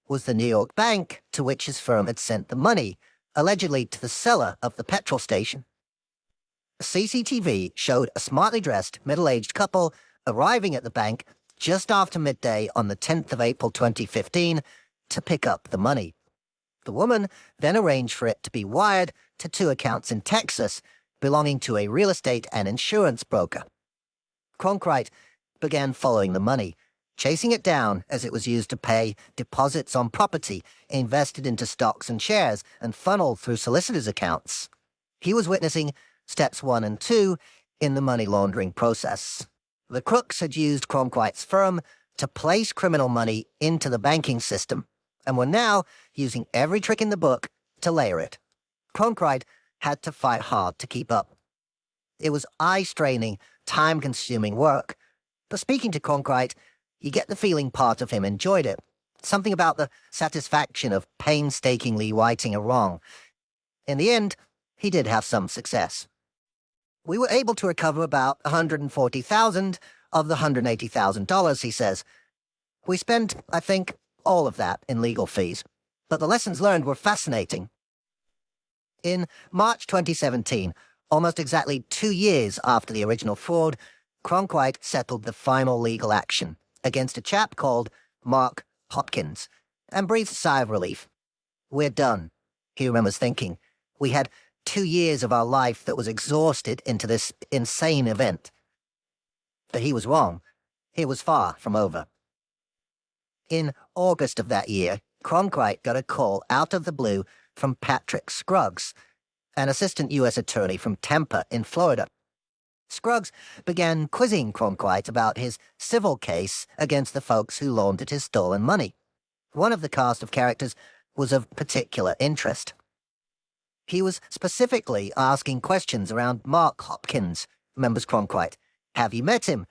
was the New York bank to which his firm had sent the money, allegedly to the seller of the petrol station. CCTV showed a smartly dressed, middle-aged couple arriving at the bank just after midday on the 10th of April 2015 to pick up the money. The woman then arranged for it to be wired to 2 accounts in Texas belonging to a real estate and insurance broker. Cronkwright began following the money, chasing it down as it was used to pay deposits on property invested into stocks and shares and funneled through solicitors' accounts. He was witnessing steps 1 and 2 in the money laundering process. The crooks had used Cronkwright's firm to place criminal money into the banking system, and were now using every trick in the book to layer it. Cronkwright had to fight hard to keep up. It was eye-straining, time-consuming work, but speaking to Cronkwright, you get the feeling part of him enjoyed it. Something about the satisfaction of painstakingly righting a wrong. In the end, he did have some success. We were able to recover about $140,000 of the $180,000, he says. We spent, I think, all of that in legal fees, but the lessons learned were fascinating. In March 2017, almost exactly 2 years after the original fraud, Cronkwright settled the final legal action against a chap called Mark Hopkins, and breathed a sigh of relief. We're done, he remembers thinking. We had 2 years of our life that was exhausted into this insane event. But he was wrong. It was far from over. In August of that year, Cronkwright got a call out of the blue from Patrick Scruggs, an assistant U.S. attorney from Tampa in Florida. Scruggs began quizzing Cronkwright about his civil case against the folks who laundered his stolen money. One of the cast of characters was of particular interest. He was specifically asking questions around Mark Hopkins, remembers Cronkwright. Have you met him?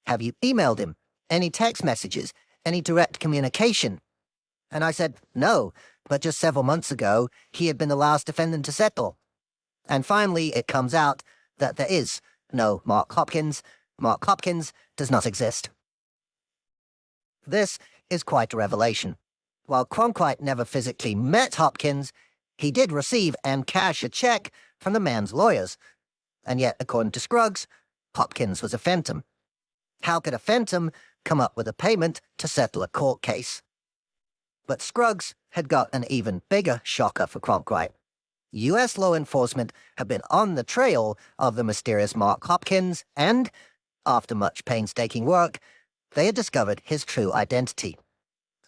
Have you emailed him? Any text messages? Any direct communication? And I said, no, but just several months ago, he had been the last defendant to settle. And finally, it comes out that there is no Mark Hopkins. Mark Hopkins does not exist. This is quite a revelation. While Cronkwright never physically met Hopkins, He did receive and cash a check from the man's lawyers, and yet, according to Scruggs, Hopkins was a phantom. How could a phantom come up with a payment to settle a court case? But Scruggs had got an even bigger shocker for Cronkite. U.S. law enforcement had been on the trail of the mysterious Mark Hopkins, and, after much painstaking work, they had discovered his true identity.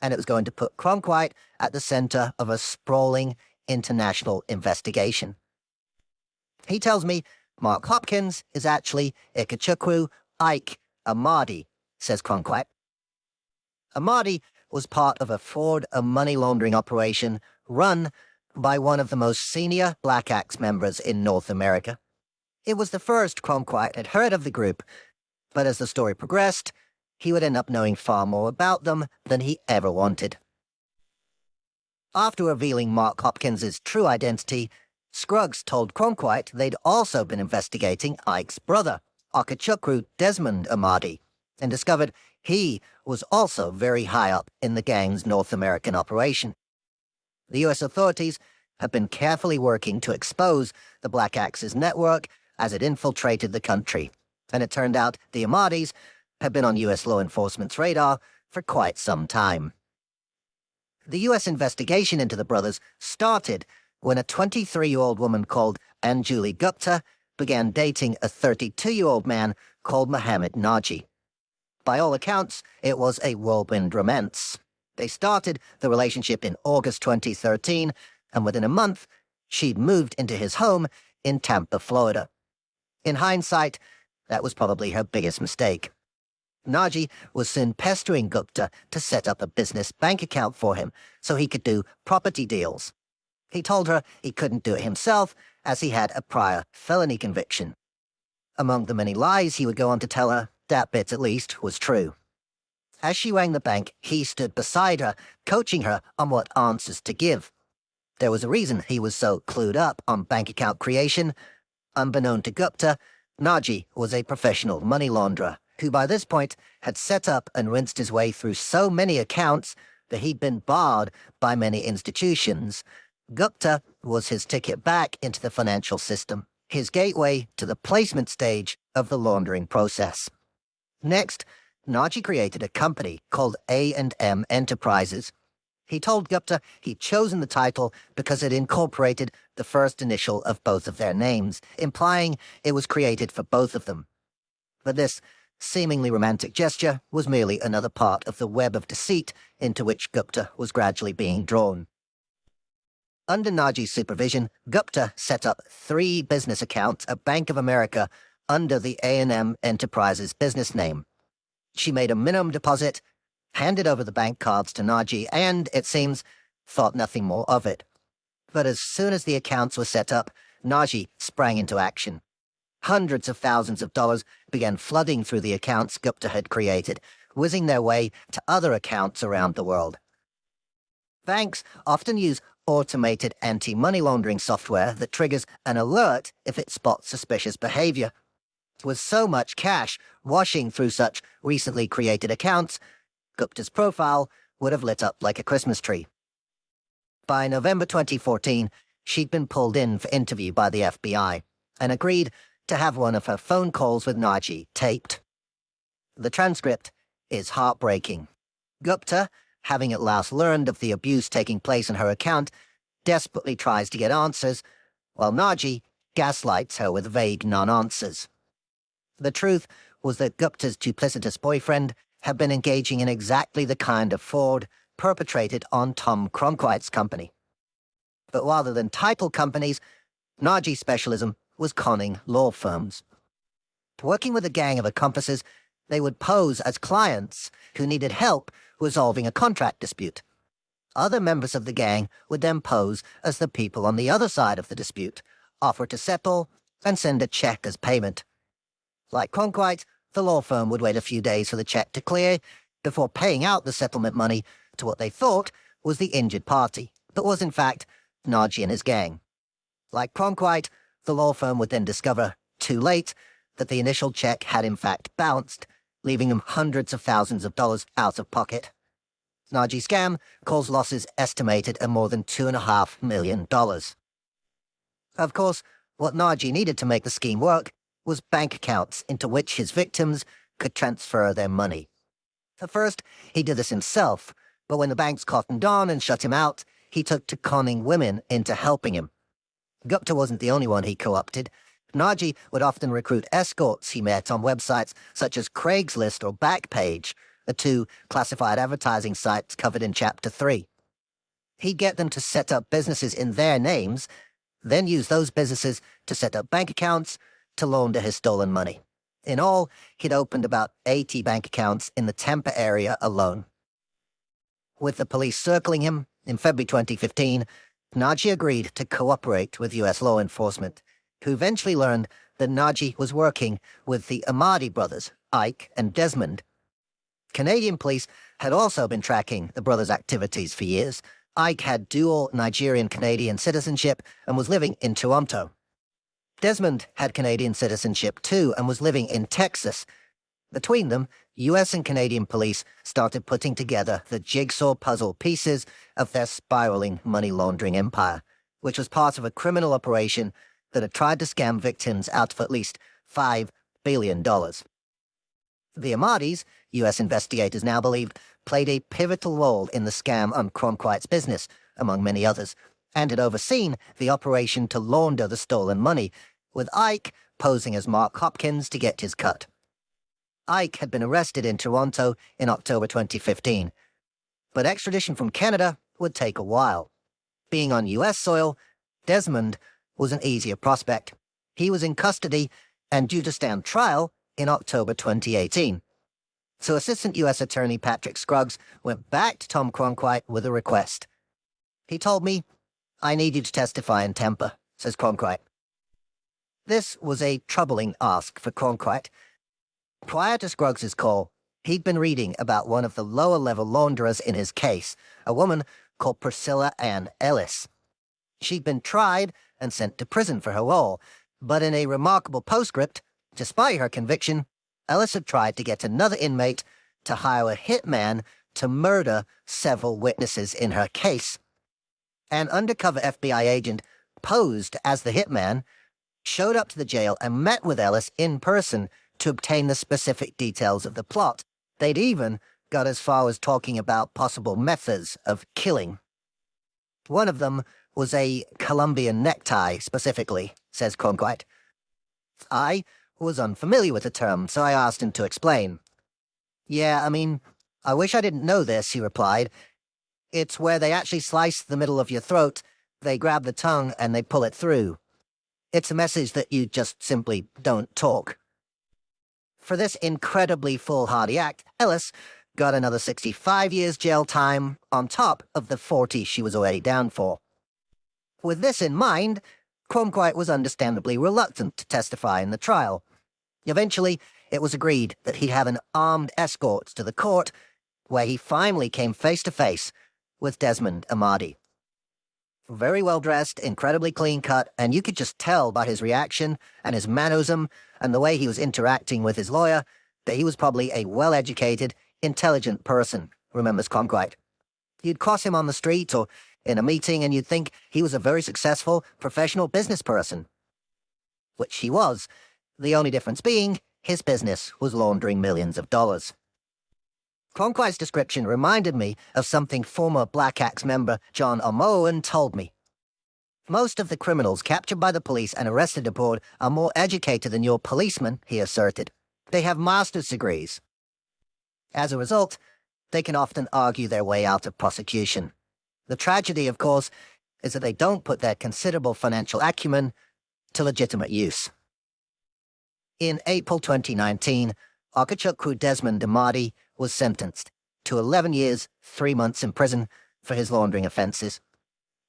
And it was going to put Cronkite at the center of a sprawling international investigation. He tells me Mark Hopkins is actually Ikechukwu Ike Amadi, says Cronkite. Amadi was part of a fraud and money laundering operation run by one of the most senior Black Axe members in North America. It was the first Cronkite had heard of the group, but as the story progressed, he would end up knowing far more about them than he ever wanted. After revealing Mark Hopkins's true identity, Scruggs told Cronkite they'd also been investigating Ike's brother, Okechukwu Desmond Amadi, and discovered he was also very high up in the gang's North American operation. The U.S. authorities had been carefully working to expose the Black Axe's network as it infiltrated the country, and it turned out the Amadis had been on U.S. law enforcement's radar for quite some time. The U.S. investigation into the brothers started when a 23-year-old woman called Anjuli Gupta began dating a 32-year-old man called Mohammed Naji. By all accounts, it was a whirlwind romance. They started the relationship in August 2013, and within a month, she'd moved into his home in Tampa, Florida. In hindsight, that was probably her biggest mistake. Naji was soon pestering Gupta to set up a business bank account for him so he could do property deals. He told her he couldn't do it himself as he had a prior felony conviction. Among the many lies he would go on to tell her, that bit at least was true. As she rang the bank, he stood beside her, coaching her on what answers to give. There was a reason he was so clued up on bank account creation. Unbeknown to Gupta, Naji was a professional money launderer who by this point had set up and rinsed his way through so many accounts that he'd been barred by many institutions. Gupta was his ticket back into the financial system, his gateway to the placement stage of the laundering process. Next, Naji created a company called A&M Enterprises. He told Gupta he'd chosen the title because it incorporated the first initial of both of their names, implying it was created for both of them. But this seemingly romantic gesture was merely another part of the web of deceit into which Gupta was gradually being drawn. Under Naji's supervision, Gupta set up 3 business accounts at Bank of America under the A&M Enterprises business name. She made a minimum deposit, handed over the bank cards to Naji, and, it seems, thought nothing more of it. But as soon as the accounts were set up, Naji sprang into action. Hundreds of thousands of dollars began flooding through the accounts Gupta had created, whizzing their way to other accounts around the world. Banks often use automated anti-money laundering software that triggers an alert if it spots suspicious behavior. With so much cash washing through such recently created accounts, Gupta's profile would have lit up like a Christmas tree. By November 2014, she'd been pulled in for interview by the FBI and agreed to have one of her phone calls with Naji taped. The transcript is heartbreaking. Gupta, having at last learned of the abuse taking place in her account, desperately tries to get answers, while Naji gaslights her with vague non-answers. The truth was that Gupta's duplicitous boyfriend had been engaging in exactly the kind of fraud perpetrated on Tom Cronkite's company. But rather than title companies, Naji's specialism was conning law firms. Working with a gang of accomplices, they would pose as clients who needed help resolving a contract dispute. Other members of the gang would then pose as the people on the other side of the dispute, offer to settle, and send a check as payment. Like Cronkite, the law firm would wait a few days for the check to clear before paying out the settlement money to what they thought was the injured party, but was in fact Naji and his gang. Like Cronkite, the law firm would then discover, too late, that the initial check had in fact bounced, leaving them hundreds of thousands of dollars out of pocket. Naji scam caused losses estimated at more than $2.5 million. Of course, what Naji needed to make the scheme work was bank accounts into which his victims could transfer their money. At first, he did this himself, but when the banks cottoned on and shut him out, he took to conning women into helping him. Gupta wasn't the only one he co-opted. Naji would often recruit escorts he met on websites such as Craigslist or Backpage, the two classified advertising sites covered in Chapter 3. He'd get them to set up businesses in their names, then use those businesses to set up bank accounts to launder his stolen money. In all, he'd opened about 80 bank accounts in the Tampa area alone. With the police circling him, in February 2015, Naji agreed to cooperate with U.S. law enforcement, who eventually learned that Naji was working with the Ahmadi brothers, Ike and Desmond. Canadian police had also been tracking the brothers' activities for years. Ike had dual Nigerian-Canadian citizenship and was living in Toronto. Desmond had Canadian citizenship too and was living in Texas. Between them, U.S. and Canadian police started putting together the jigsaw puzzle pieces of their spiraling money laundering empire, which was part of a criminal operation that had tried to scam victims out of at least $5 billion. The Ahmadis, U.S. investigators now believed, played a pivotal role in the scam on Cronkite's business, among many others, and had overseen the operation to launder the stolen money, with Ike posing as Mark Hopkins to get his cut. Ike had been arrested in Toronto in October 2015, but extradition from Canada would take a while. Being on U.S. soil, Desmond was an easier prospect. He was in custody and due to stand trial in October 2018. So Assistant U.S. Attorney Patrick Scruggs went back to Tom Cronkite with a request. He told me, "I need you to testify in Tampa," says Cronkite. This was a troubling ask for Cronkite. Prior to Scruggs' call, he'd been reading about one of the lower-level launderers in his case, a woman called Priscilla Ann Ellis. She'd been tried and sent to prison for her role, but in a remarkable postscript, despite her conviction, Ellis had tried to get another inmate to hire a hitman to murder several witnesses in her case. An undercover FBI agent posed as the hitman, showed up to the jail and met with Ellis in person to obtain the specific details of the plot. They'd even got as far as talking about possible methods of killing. One of them was a Colombian necktie, specifically, says Cronkite. I was unfamiliar with the term, so I asked him to explain. "Yeah, I wish I didn't know this," he replied. "It's where they actually slice the middle of your throat, they grab the tongue, and they pull it through. It's a message that you just simply don't talk." For this incredibly foolhardy act, Ellis got another 65 years jail time on top of the 40 she was already down for. With this in mind, Cronkite was understandably reluctant to testify in the trial. Eventually, it was agreed that he'd have an armed escort to the court, where he finally came face-to-face with Desmond Ahmadi. Very well-dressed, incredibly clean-cut, and you could just tell by his reaction and his mannerism and the way he was interacting with his lawyer that he was probably a well-educated, intelligent person, remembers Cronkite. You'd cross him on the street or in a meeting and you'd think he was a very successful, professional business person. Which he was, the only difference being his business was laundering millions of dollars. Cronkite's description reminded me of something former Black Axe member John O'Moen told me. "Most of the criminals captured by the police and arrested abroad are more educated than your policemen," he asserted. "They have master's degrees. As a result, they can often argue their way out of prosecution. The tragedy, of course, is that they don't put their considerable financial acumen to legitimate use." In April 2019, Akachuk crew Desmond Ahmadi was sentenced to 11 years, 3 months in prison for his laundering offenses.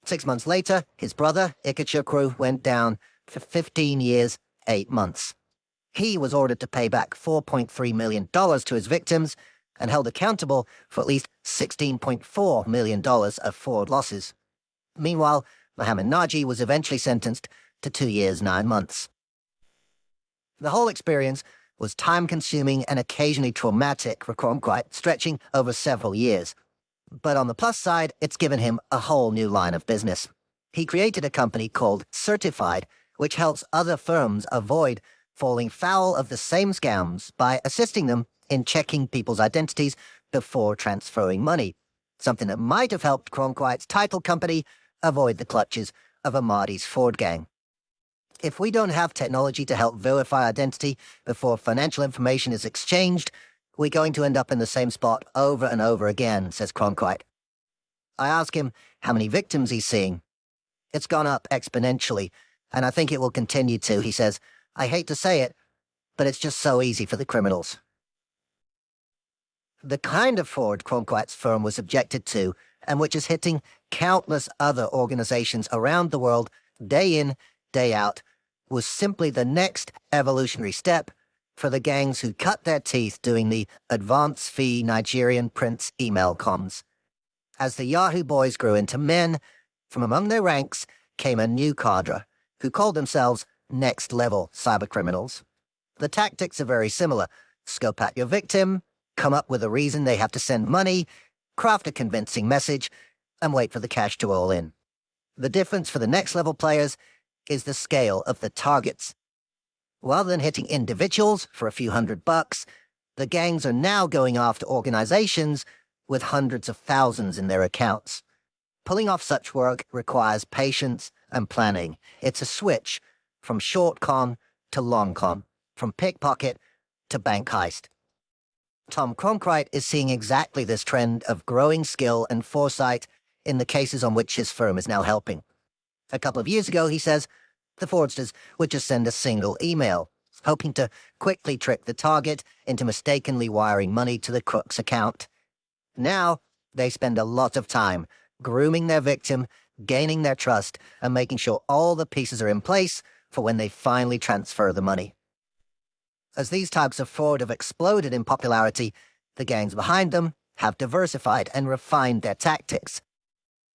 6 months later, his brother, Ikechukwu, went down for 15 years, 8 months. He was ordered to pay back $4.3 million to his victims and held accountable for at least $16.4 million of fraud losses. Meanwhile, Mohammed Naji was eventually sentenced to 2 years, 9 months. The whole experience was time-consuming and occasionally traumatic for Cronkite, stretching over several years. But on the plus side, it's given him a whole new line of business. He created a company called Certified, which helps other firms avoid falling foul of the same scams by assisting them in checking people's identities before transferring money, something that might have helped Cronkite's title company avoid the clutches of Ahmadi's Ford gang. If we don't have technology to help verify identity before financial information is exchanged, we're going to end up in the same spot over and over again, says Cronkite. I ask him how many victims he's seeing. It's gone up exponentially, and I think it will continue to, he says. I hate to say it, but it's just so easy for the criminals. The kind of fraud Cronkite's firm was subjected to, and which is hitting countless other organizations around the world day in, day out, was simply the next evolutionary step for the gangs who cut their teeth doing the advance fee Nigerian prince email comms. As the Yahoo boys grew into men, from among their ranks came a new cadre who called themselves next-level cybercriminals. The tactics are very similar. Scope out your victim, come up with a reason they have to send money, craft a convincing message, and wait for the cash to roll in. The difference for the next-level players is the scale of the targets. Rather than hitting individuals for a few $100, the gangs are now going after organizations with hundreds of thousands in their accounts. Pulling off such work requires patience and planning. It's a switch from short con to long con, from pickpocket to bank heist. Tom Cronkite is seeing exactly this trend of growing skill and foresight in the cases on which his firm is now helping. A couple of years ago, he says, the fraudsters would just send a single email, hoping to quickly trick the target into mistakenly wiring money to the crook's account. Now, they spend a lot of time grooming their victim, gaining their trust, and making sure all the pieces are in place for when they finally transfer the money. As these types of fraud have exploded in popularity, the gangs behind them have diversified and refined their tactics.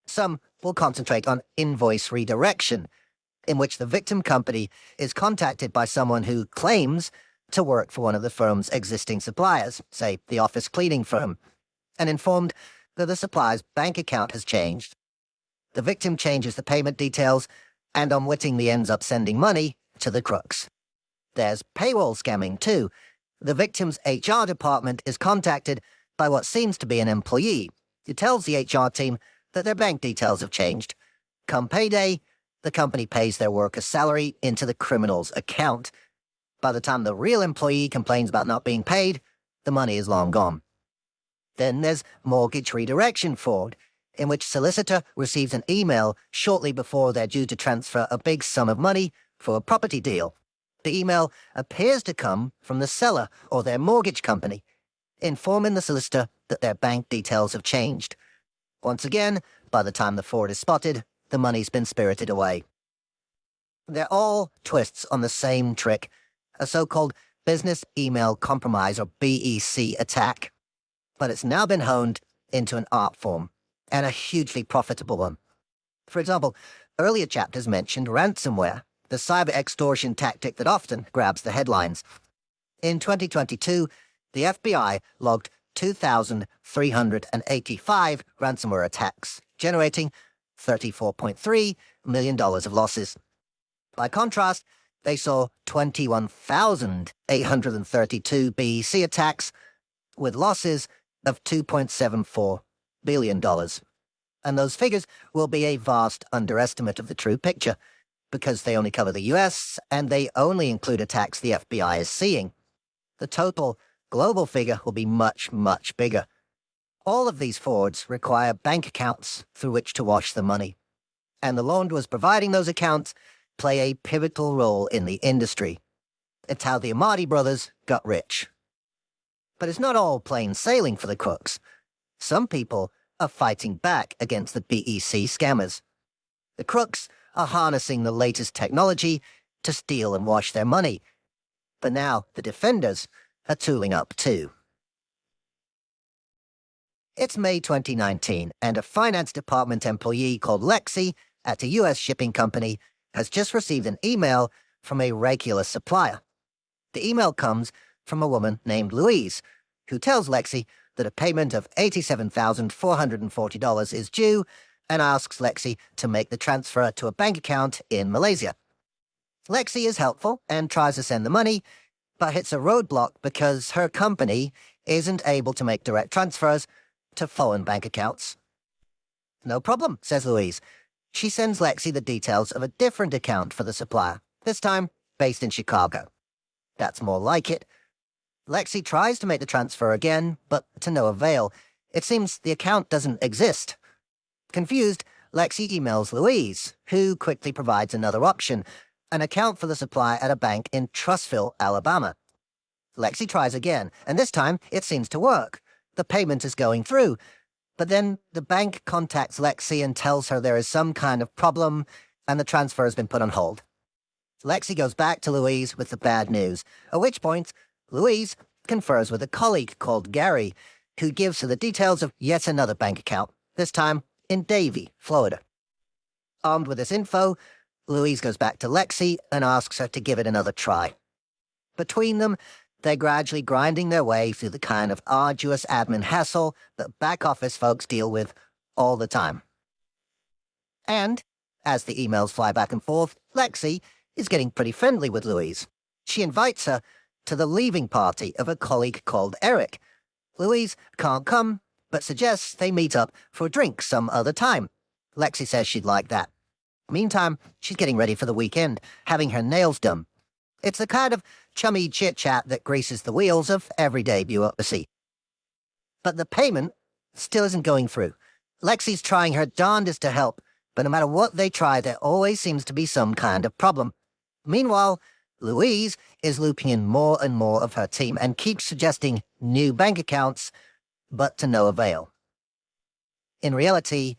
Some will concentrate on invoice redirection, in which the victim company is contacted by someone who claims to work for one of the firm's existing suppliers, say the office cleaning firm, and informed that the supplier's bank account has changed. The victim changes the payment details and unwittingly ends up sending money to the crooks. There's payroll scamming, too. The victim's HR department is contacted by what seems to be an employee who tells the HR team that their bank details have changed. Come payday, the company pays their worker's salary into the criminal's account. By the time the real employee complains about not being paid, the money is long gone. Then there's mortgage redirection fraud, in which solicitor receives an email shortly before they're due to transfer a big sum of money for a property deal. The email appears to come from the seller or their mortgage company, informing the solicitor that their bank details have changed. Once again, by the time the fraud is spotted, the money's been spirited away. They're all twists on the same trick, a so-called business email compromise or BEC attack. But it's now been honed into an art form, and a hugely profitable one. For example, earlier chapters mentioned ransomware, the cyber extortion tactic that often grabs the headlines. In 2022, the FBI logged 2,385 ransomware attacks, generating $34.3 million of losses. By contrast, they saw 21,832 BEC attacks, with losses of $2.74 billion. And those figures will be a vast underestimate of the true picture, because they only cover the US, and they only include attacks the FBI is seeing. The total global figure will be much, much bigger. All of these frauds require bank accounts through which to wash the money, and the launderers providing those accounts play a pivotal role in the industry. It's how the Ahmadi brothers got rich. But it's not all plain sailing for the crooks. Some people are fighting back against the BEC scammers. The crooks are harnessing the latest technology to steal and wash their money. But now the defenders are tooling up too. It's May 2019, and a finance department employee called Lexi at a US shipping company has just received an email from a regular supplier. The email comes from a woman named Louise, who tells Lexi that a payment of $87,440 is due and asks Lexi to make the transfer to a bank account in Malaysia. Lexi is helpful and tries to send the money, but hits a roadblock because her company isn't able to make direct transfers to foreign bank accounts. No problem, says Louise. She sends Lexi the details of a different account for the supplier, this time based in Chicago. That's more like it. Lexi tries to make the transfer again, but to no avail. It seems the account doesn't exist. Confused, Lexi emails Louise, who quickly provides another option, an account for the supplier at a bank in Trussville, Alabama. Lexi tries again, and this time it seems to work. The payment is going through. But then the bank contacts Lexi and tells her there is some kind of problem, and the transfer has been put on hold. Lexi goes back to Louise with the bad news, at which point Louise confers with a colleague called Gary, who gives her the details of yet another bank account, this time in Davie, Florida. Armed with this info, Louise goes back to Lexi and asks her to give it another try. Between them, they're gradually grinding their way through the kind of arduous admin hassle that back-office folks deal with all the time. And, as the emails fly back and forth, Lexi is getting pretty friendly with Louise. She invites her to the leaving party of a colleague called Eric. Louise can't come, but suggests they meet up for a drink some other time. Lexi says she'd like that. Meantime, she's getting ready for the weekend, having her nails done. It's the kind of chummy chit-chat that greases the wheels of everyday bureaucracy. But the payment still isn't going through. Lexi's trying her darndest to help, but no matter what they try, there always seems to be some kind of problem. Meanwhile, Louise is looping in more and more of her team and keeps suggesting new bank accounts, but to no avail. In reality,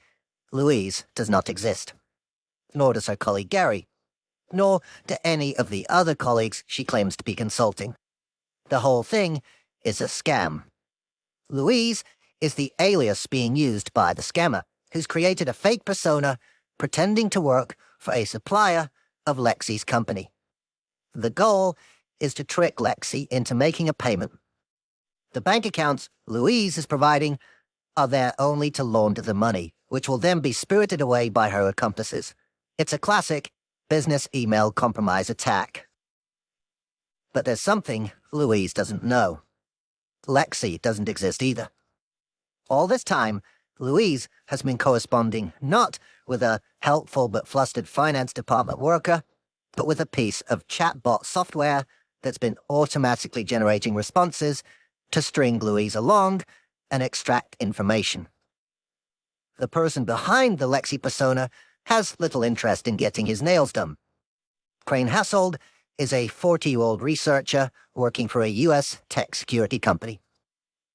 Louise does not exist. Nor does her colleague Gary. Nor do any of the other colleagues she claims to be consulting. The whole thing is a scam. Louise is the alias being used by the scammer, who's created a fake persona pretending to work for a supplier of Lexi's company. The goal is to trick Lexi into making a payment. The bank accounts Louise is providing are there only to launder the money, which will then be spirited away by her accomplices. It's a classic business email compromise attack. But there's something Louise doesn't know. Lexi doesn't exist either. All this time, Louise has been corresponding not with a helpful but flustered finance department worker, but with a piece of chatbot software that's been automatically generating responses to string Louise along and extract information. The person behind the Lexi persona has little interest in getting his nails done. Crane Hassold is a 40-year-old researcher working for a U.S. tech security company.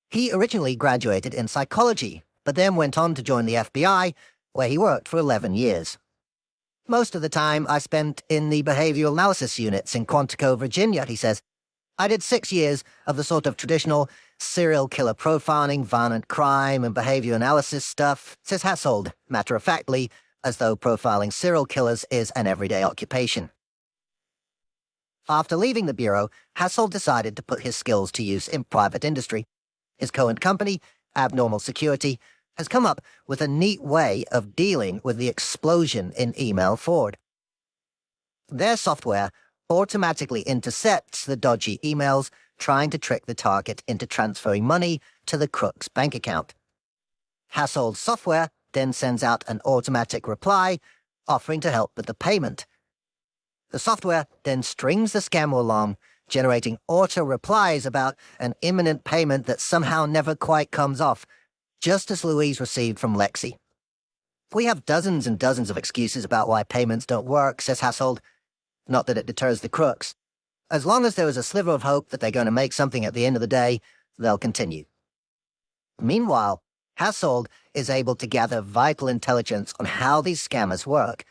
He originally graduated in psychology, but then went on to join the FBI, where he worked for 11 years. Most of the time I spent in the behavioral analysis units in Quantico, Virginia, he says. I did 6 years of the sort of traditional serial killer profiling, violent crime, and behavior analysis stuff, says Hassold, matter-of-factly, as though profiling serial killers is an everyday occupation. After leaving the Bureau, Hassold decided to put his skills to use in private industry. His current company, Abnormal Security, has come up with a neat way of dealing with the explosion in email fraud. Their software automatically intercepts the dodgy emails trying to trick the target into transferring money to the crook's bank account. Hassold's software then sends out an automatic reply offering to help with the payment. The software then strings the scammer along, generating auto-replies about an imminent payment that somehow never quite comes off, just as Louise received from Lexi. We have dozens and dozens of excuses about why payments don't work, says Hassold. Not that it deters the crooks. As long as there is a sliver of hope that they're going to make something at the end of the day, they'll continue. Meanwhile, Hassold is able to gather vital intelligence on how these scammers work,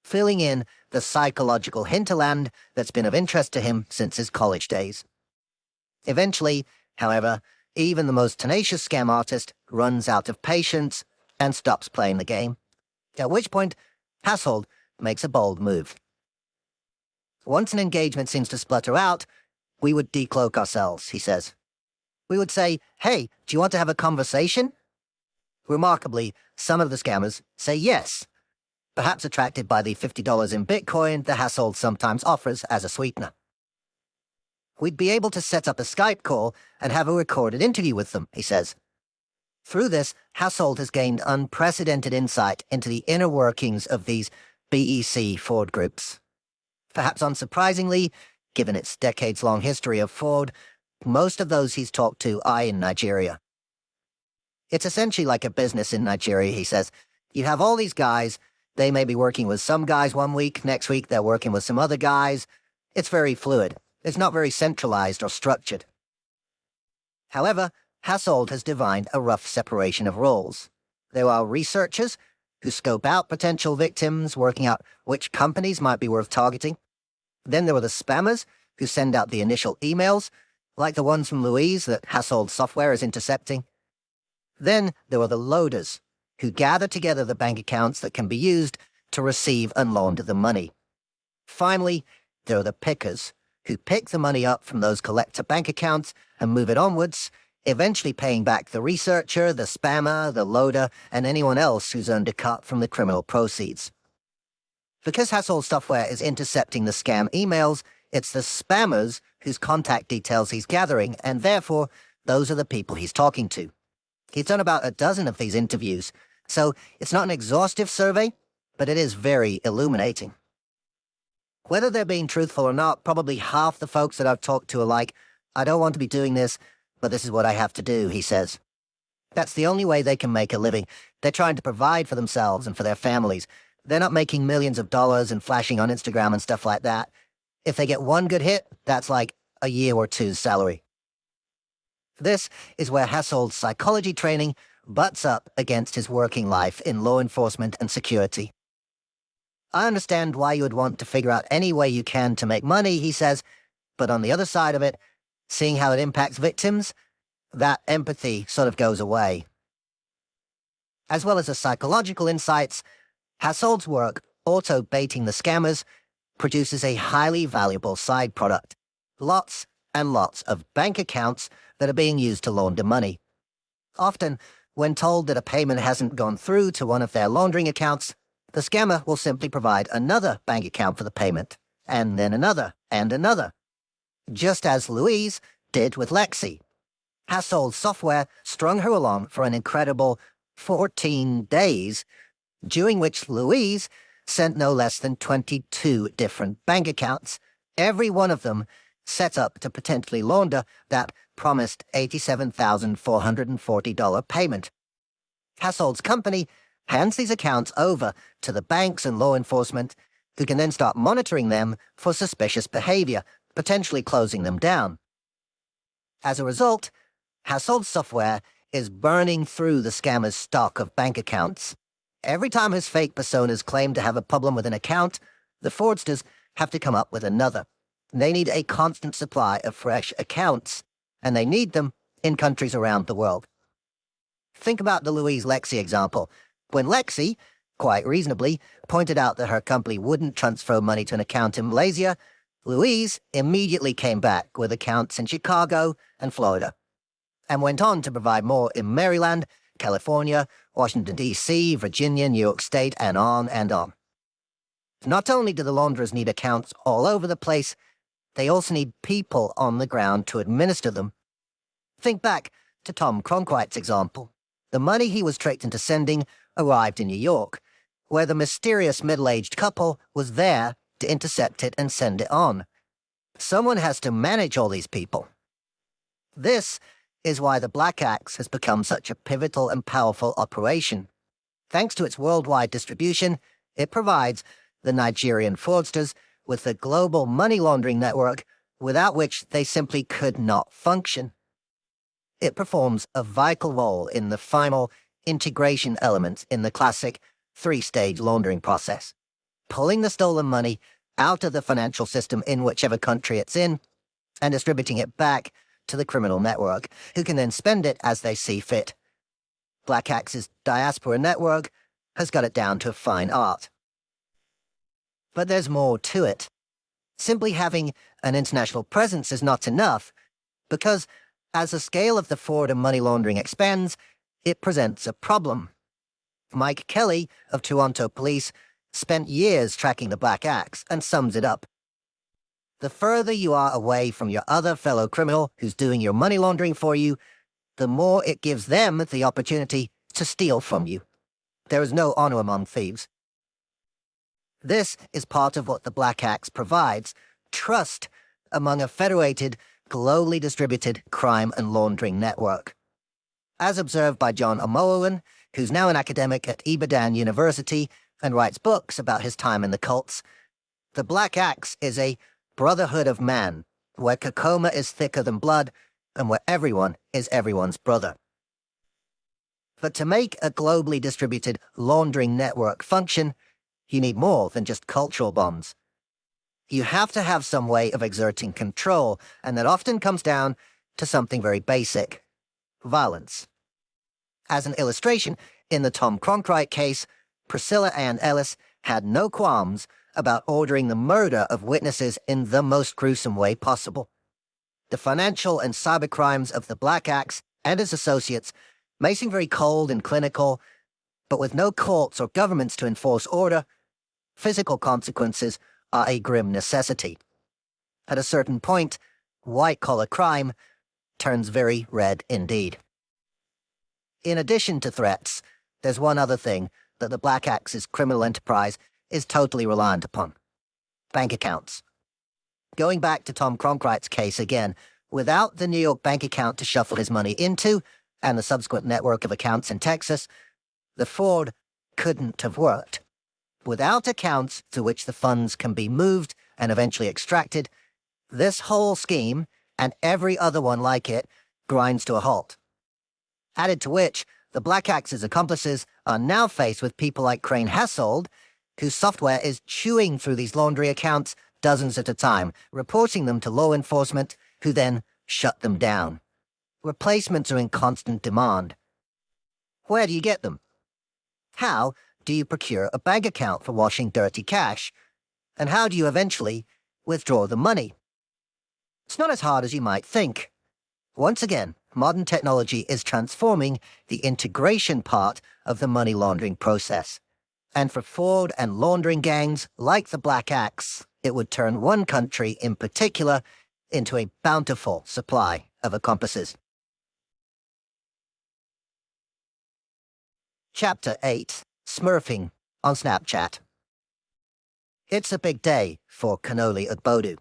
filling in the psychological hinterland that's been of interest to him since his college days. Eventually, however, even the most tenacious scam artist runs out of patience and stops playing the game, at which point Hassold makes a bold move. Once an engagement seems to splutter out, we would decloak ourselves, he says. We would say, "Hey, do you want to have a conversation?" Remarkably, some of the scammers say yes, perhaps attracted by the $50 in Bitcoin the Hassold sometimes offers as a sweetener. We'd be able to set up a Skype call and have a recorded interview with them, he says. Through this, Hassold has gained unprecedented insight into the inner workings of these BEC fraud groups. Perhaps unsurprisingly, given its decades-long history of fraud, most of those he's talked to are in Nigeria. It's essentially like a business in Nigeria, he says. You have all these guys, they may be working with some guys one week, next week they're working with some other guys. It's very fluid. It's not very centralized or structured. However, Hassold has divined a rough separation of roles. There are researchers who scope out potential victims, working out which companies might be worth targeting. Then there are the spammers who send out the initial emails, like the ones from Louise that Hassold software is intercepting. Then there are the loaders, who gather together the bank accounts that can be used to receive and launder the money. Finally, there are the pickers, who pick the money up from those collector bank accounts and move it onwards, eventually paying back the researcher, the spammer, the loader, and anyone else who's earned a cut from the criminal proceeds. Because Hassold software is intercepting the scam emails, it's the spammers whose contact details he's gathering, and therefore, those are the people he's talking to. He's done about a dozen of these interviews, so it's not an exhaustive survey, but it is very illuminating. Whether they're being truthful or not, probably half the folks that I've talked to are like, "I don't want to be doing this, but this is what I have to do," he says. That's the only way they can make a living. They're trying to provide for themselves and for their families. They're not making millions of dollars and flashing on Instagram and stuff like that. If they get one good hit, that's like a year or two's salary. This is where Hassold's psychology training butts up against his working life in law enforcement and security. I understand why you would want to figure out any way you can to make money, he says, but on the other side of it, seeing how it impacts victims, that empathy sort of goes away. As well as the psychological insights, Hassold's work, auto-baiting the scammers, produces a highly valuable side product. Lots and lots of bank accounts that are being used to launder money. Often, when told that a payment hasn't gone through to one of their laundering accounts, the scammer will simply provide another bank account for the payment, and then another, and another. Just as Louise did with Lexi. Hassold's software strung her along for an incredible 14 days, during which Louise sent no less than 22 different bank accounts, every one of them set up to potentially launder that promised $87,440 payment. Hassold's company hands these accounts over to the banks and law enforcement, who can then start monitoring them for suspicious behavior, potentially closing them down. As a result, Hassold's software is burning through the scammer's stock of bank accounts. Every time his fake personas claim to have a problem with an account, the fraudsters have to come up with another. They need a constant supply of fresh accounts, and they need them in countries around the world. Think about the Louise Lexi example. When Lexi, quite reasonably, pointed out that her company wouldn't transfer money to an account in Malaysia, Louise immediately came back with accounts in Chicago and Florida, and went on to provide more in Maryland, California, Washington, D.C., Virginia, New York State, and on and on. Not only do the launderers need accounts all over the place, they also need people on the ground to administer them. Think back to Tom Cronkite's example. The money he was tricked into sending arrived in New York, where the mysterious middle-aged couple was there to intercept it and send it on. Someone has to manage all these people. This is why the Black Axe has become such a pivotal and powerful operation. Thanks to its worldwide distribution, it provides the Nigerian fraudsters with a global money laundering network without which they simply could not function. It performs a vital role in the final integration elements in the classic three-stage laundering process, pulling the stolen money out of the financial system in whichever country it's in and distributing it back to the criminal network, who can then spend it as they see fit. Black Axe's diaspora network has got it down to a fine art. But there's more to it. Simply having an international presence is not enough, because As the scale of the fraud and money laundering expands, it presents a problem. Mike Kelly of Toronto Police spent years tracking the Black Axe and sums it up. The further you are away from your other fellow criminal who's doing your money laundering for you, the more it gives them the opportunity to steal from you. There is no honor among thieves. This is part of what the Black Axe provides: trust among a federated, globally distributed crime and laundering network. As observed by John Omowan, who's now an academic at Ibadan University and writes books about his time in the cults, the Black Axe is a brotherhood of man, where Kakoma is thicker than blood and where everyone is everyone's brother. But to make a globally distributed laundering network function, you need more than just cultural bonds. You have to have some way of exerting control, and that often comes down to something very basic: violence. As an illustration, in the Tom Cronkite case, Priscilla Ann Ellis had no qualms about ordering the murder of witnesses in the most gruesome way possible. The financial and cyber crimes of the Black Axe and its associates may seem very cold and clinical, but with no courts or governments to enforce order, physical consequences are a grim necessity. At a certain point, white-collar crime turns very red indeed. In addition to threats, there's one other thing that the Black Axe's criminal enterprise is totally reliant upon: bank accounts. Going back to Tom Cronkite's case again, without the New York bank account to shuffle his money into, and the subsequent network of accounts in Texas, the fraud couldn't have worked. Without accounts to which the funds can be moved and eventually extracted, this whole scheme, and every other one like it, grinds to a halt. Added to which, the Black Axe's accomplices are now faced with people like Crane Hassold, whose software is chewing through these laundry accounts dozens at a time, reporting them to law enforcement, who then shut them down. Replacements are in constant demand. Where do you get them? How do you procure a bank account for washing dirty cash? And how do you eventually withdraw the money? It's not as hard as you might think. Once again, modern technology is transforming the integration part of the money laundering process. And for fraud and laundering gangs like the Black Axe, it would turn one country in particular into a bountiful supply of accomplices. Chapter 8. Smurfing on Snapchat. It's a big day for Kanoli Ugbodu.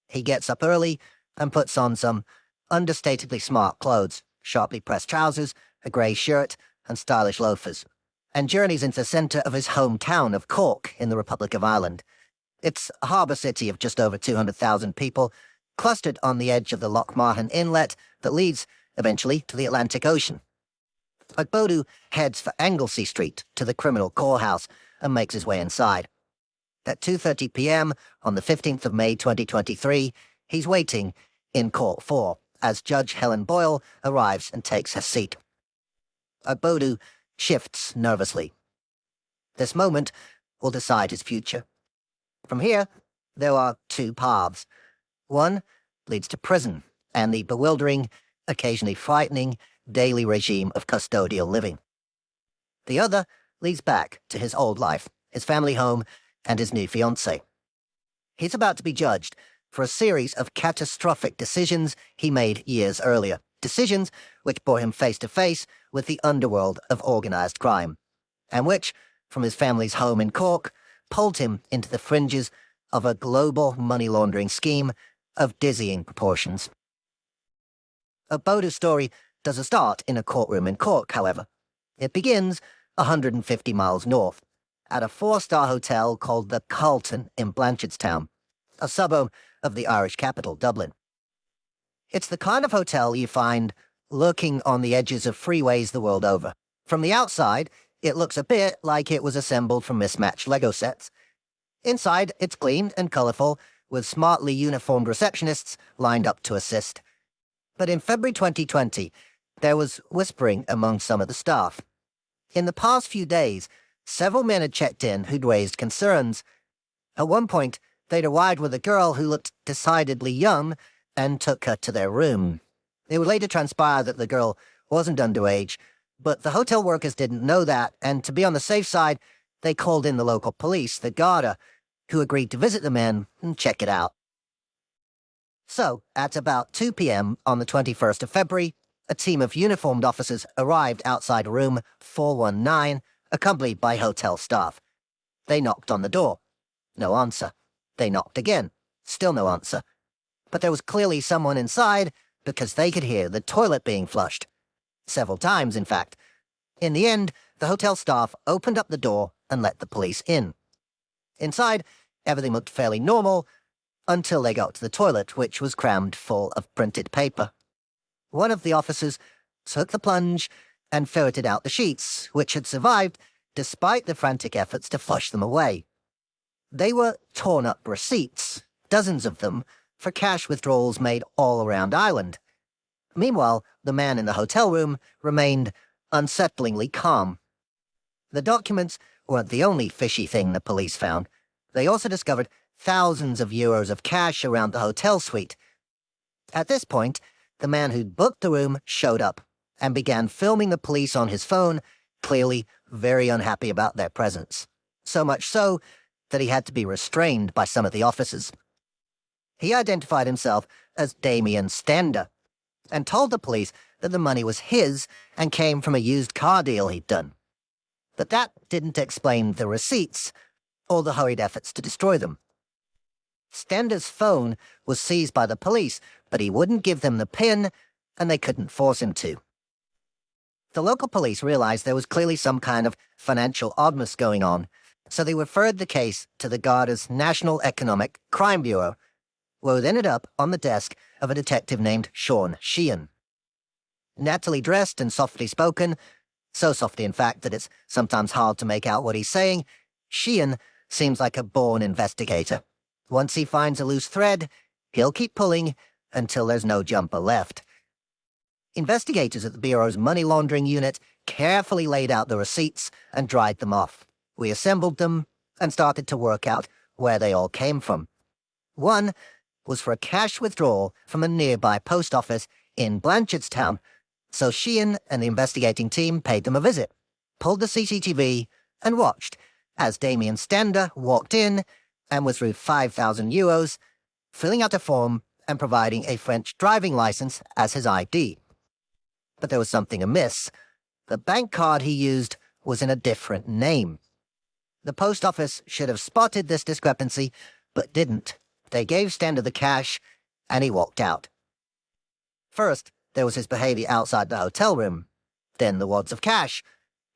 He gets up early and puts on some understatedly smart clothes, sharply pressed trousers, a grey shirt, and stylish loafers, and journeys into the centre of his hometown of Cork in the Republic of Ireland. It's a harbour city of just over 200,000 people, clustered on the edge of the Lochmartin Inlet that leads, eventually, to the Atlantic Ocean. Ugbodu heads for Anglesey Street to the criminal courthouse and makes his way inside. At 2:30 p.m. on the 15th of May 2023, he's waiting in Court 4 as Judge Helen Boyle arrives and takes her seat. Ugbodu shifts nervously. This moment will decide his future. From here, there are two paths. One leads to prison and the bewildering, occasionally frightening, daily regime of custodial living. The other leads back to his old life, his family home, and his new fiancée. He's about to be judged for a series of catastrophic decisions he made years earlier, decisions which brought him face to face with the underworld of organized crime, and which, from his family's home in Cork, pulled him into the fringes of a global money laundering scheme of dizzying proportions. Ugbodu's story doesn't start in a courtroom in Cork, however. It begins 150 miles north, at a 4-star hotel called the Carlton in Blanchardstown, a suburb of the Irish capital, Dublin. It's the kind of hotel you find lurking on the edges of freeways the world over. From the outside, it looks a bit like it was assembled from mismatched Lego sets. Inside, it's clean and colourful, with smartly uniformed receptionists lined up to assist. But in February 2020, there was whispering among some of the staff. In the past few days, several men had checked in who'd raised concerns. At one point, they'd arrived with a girl who looked decidedly young and took her to their room. It would later transpire that the girl wasn't underage, but the hotel workers didn't know that, and to be on the safe side, they called in the local police, the Garda, who agreed to visit the men and check it out. So, at about 2 p.m. on the 21st of February, a team of uniformed officers arrived outside room 419, accompanied by hotel staff. They knocked on the door. No answer. They knocked again. Still no answer. But there was clearly someone inside because they could hear the toilet being flushed. Several times, in fact. In the end, the hotel staff opened up the door and let the police in. Inside, everything looked fairly normal, until they got to the toilet, which was crammed full of printed paper. One of the officers took the plunge and ferreted out the sheets, which had survived despite the frantic efforts to flush them away. They were torn-up receipts, dozens of them, for cash withdrawals made all around Ireland. Meanwhile, the man in the hotel room remained unsettlingly calm. The documents weren't the only fishy thing the police found. They also discovered thousands of euros of cash around the hotel suite. At this point, the man who'd booked the room showed up and began filming the police on his phone, clearly very unhappy about their presence. So much so that he had to be restrained by some of the officers. He identified himself as Damien Stender and told the police that the money was his and came from a used car deal he'd done. But that didn't explain the receipts or the hurried efforts to destroy them. Stender's phone was seized by the police, but he wouldn't give them the PIN, and they couldn't force him to. The local police realized there was clearly some kind of financial oddness going on, so they referred the case to the Garda's National Economic Crime Bureau, where it ended up on the desk of a detective named Sean Sheehan. Nattily dressed and softly spoken, so softly in fact that it's sometimes hard to make out what he's saying, Sheehan seems like a born investigator. Once he finds a loose thread, he'll keep pulling until there's no jumper left. Investigators at the Bureau's money laundering unit carefully laid out the receipts and dried them off. We assembled them and started to work out where they all came from. One was for a cash withdrawal from a nearby post office in Blanchardstown, so Sheehan and the investigating team paid them a visit, pulled the CCTV, and watched as Damien Stender walked in and withdrew 5,000 euros, filling out a form and providing a French driving license as his ID. But there was something amiss. The bank card he used was in a different name. The post office should have spotted this discrepancy, but didn't. They gave Stender the cash, and he walked out. First, there was his behavior outside the hotel room. Then the wads of cash.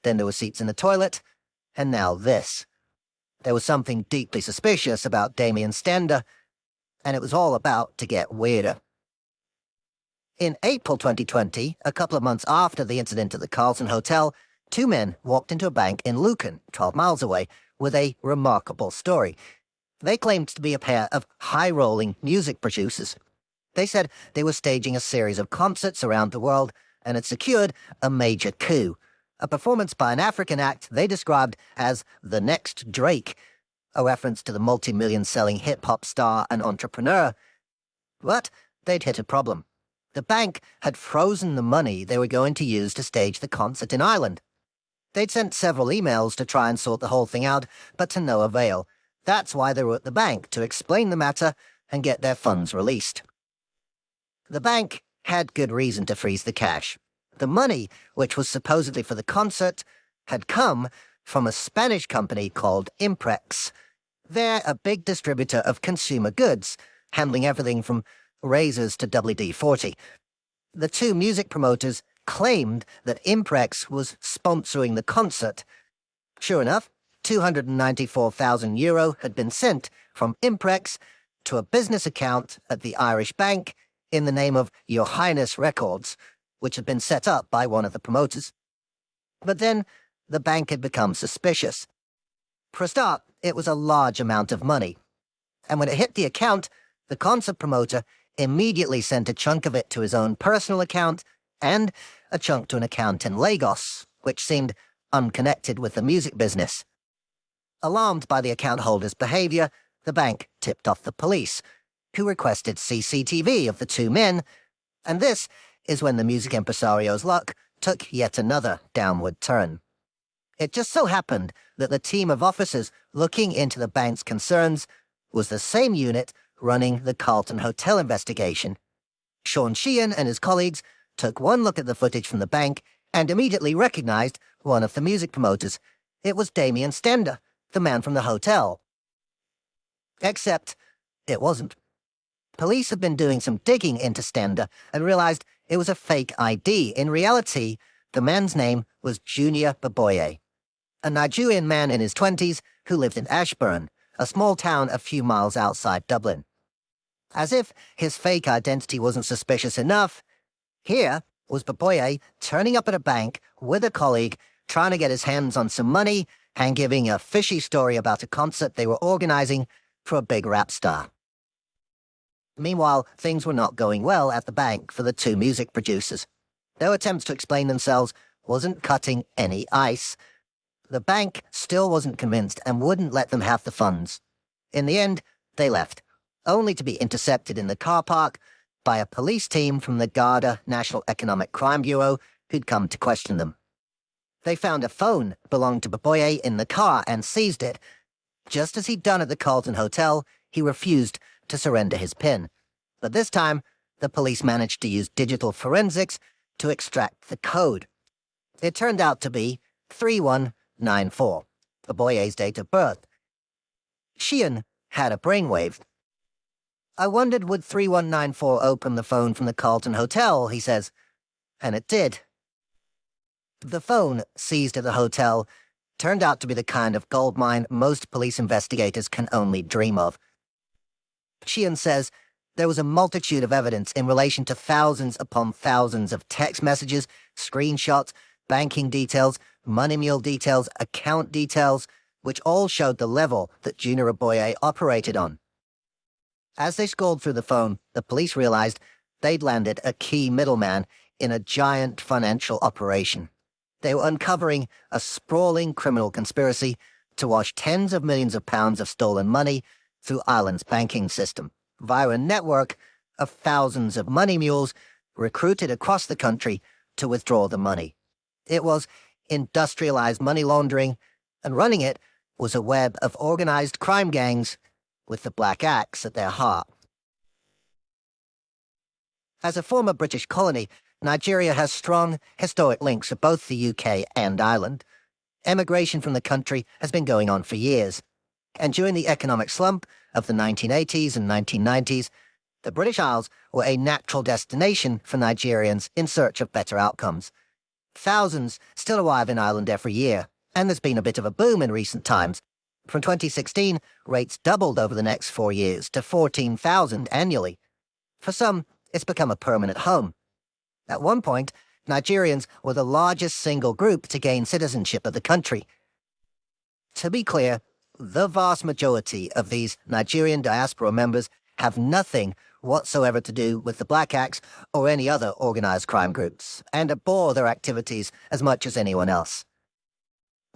Then there were seats in the toilet. And now this. There was something deeply suspicious about Damien Stender, and it was all about to get weirder. In April 2020, a couple of months after the incident at the Carlton Hotel, two men walked into a bank in Lucan, 12 miles away, with a remarkable story. They claimed to be a pair of high-rolling music producers. They said they were staging a series of concerts around the world and had secured a major coup, a performance by an African act they described as the next Drake, a reference to the multi-million-selling hip-hop star and entrepreneur. But they'd hit a problem. The bank had frozen the money they were going to use to stage the concert in Ireland. They'd sent several emails to try and sort the whole thing out, but to no avail. That's why they were at the bank, to explain the matter and get their funds released. The bank had good reason to freeze the cash. The money, which was supposedly for the concert, had come from a Spanish company called Imprex. They're a big distributor of consumer goods, handling everything from razors to WD-40. The two music promoters claimed that Imprex was sponsoring the concert. Sure enough, 294,000 euro had been sent from Imprex to a business account at the Irish Bank in the name of Your Highness Records, which had been set up by one of the promoters. But then, the bank had become suspicious. For a start, it was a large amount of money. And when it hit the account, the concert promoter immediately sent a chunk of it to his own personal account and a chunk to an account in Lagos, which seemed unconnected with the music business. Alarmed by the account holder's behavior, the bank tipped off the police, who requested CCTV of the two men, and this is when the music impresario's luck took yet another downward turn. It just so happened that the team of officers looking into the bank's concerns was the same unit running the Carlton Hotel investigation. Sean Sheehan and his colleagues took one look at the footage from the bank and immediately recognized one of the music promoters. It was Damien Stender, the man from the hotel. Except it wasn't. Police had been doing some digging into Stender and realized it was a fake ID. In reality, the man's name was Junior Baboye, a Nigerian man in his 20s who lived in Ashburn, a small town a few miles outside Dublin. As if his fake identity wasn't suspicious enough, here was Baboye turning up at a bank with a colleague, trying to get his hands on some money and giving a fishy story about a concert they were organizing for a big rap star. Meanwhile, things were not going well at the bank for the two music producers. Their attempts to explain themselves wasn't cutting any ice. The bank still wasn't convinced and wouldn't let them have the funds. In the end, they left, only to be intercepted in the car park by a police team from the Garda National Economic Crime Bureau who'd come to question them. They found a phone belonged to Baboye in the car and seized it. Just as he'd done at the Carlton Hotel, he refused to surrender his PIN. But this time, the police managed to use digital forensics to extract the code. It turned out to be 3194, Baboye's date of birth. Sheehan had a brainwave. I wondered would 3194 open the phone from the Carlton Hotel, he says. And it did. The phone seized at the hotel turned out to be the kind of goldmine most police investigators can only dream of. Sheehan says there was a multitude of evidence in relation to thousands upon thousands of text messages, screenshots, banking details, money mule details, account details, which all showed the level that Junior Baboye operated on. As they scrolled through the phone, the police realized they'd landed a key middleman in a giant financial operation. They were uncovering a sprawling criminal conspiracy to wash tens of millions of pounds of stolen money through Ireland's banking system, via a network of thousands of money mules recruited across the country to withdraw the money. It was industrialized money laundering, and running it was a web of organized crime gangs with the Black Axe at their heart. As a former British colony, Nigeria has strong historic links with both the UK and Ireland. Emigration from the country has been going on for years, and during the economic slump of the 1980s and 1990s, the British Isles were a natural destination for Nigerians in search of better outcomes. Thousands still arrive in Ireland every year, and there's been a bit of a boom in recent times. From 2016, rates doubled over the next 4 years to 14,000 annually. For some, it's become a permanent home. At one point, Nigerians were the largest single group to gain citizenship of the country. To be clear, the vast majority of these Nigerian diaspora members have nothing whatsoever to do with the Black Axe or any other organized crime groups, and abhor their activities as much as anyone else.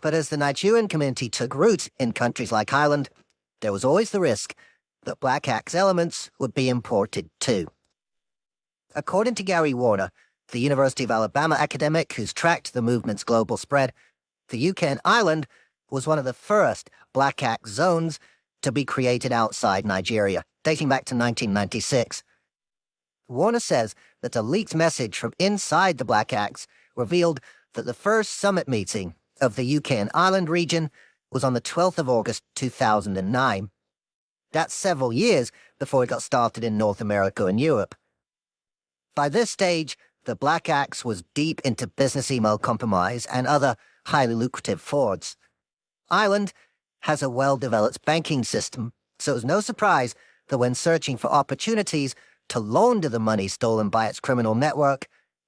But as the Nigerian community took root in countries like Ireland, there was always the risk that Black Axe elements would be imported too. According to Gary Warner, the University of Alabama academic who's tracked the movement's global spread, the UK and Ireland was one of the first Black Axe zones to be created outside Nigeria, dating back to 1996. Warner says that a leaked message from inside the Black Axe revealed that the first summit meeting of the UK and Ireland region was on the 12th of August 2009. That's several years before it got started in North America and Europe. By this stage, the Black Axe was deep into business email compromise and other highly lucrative frauds. Ireland has a well-developed banking system, so it's no surprise that when searching for opportunities to launder the money stolen by its criminal network,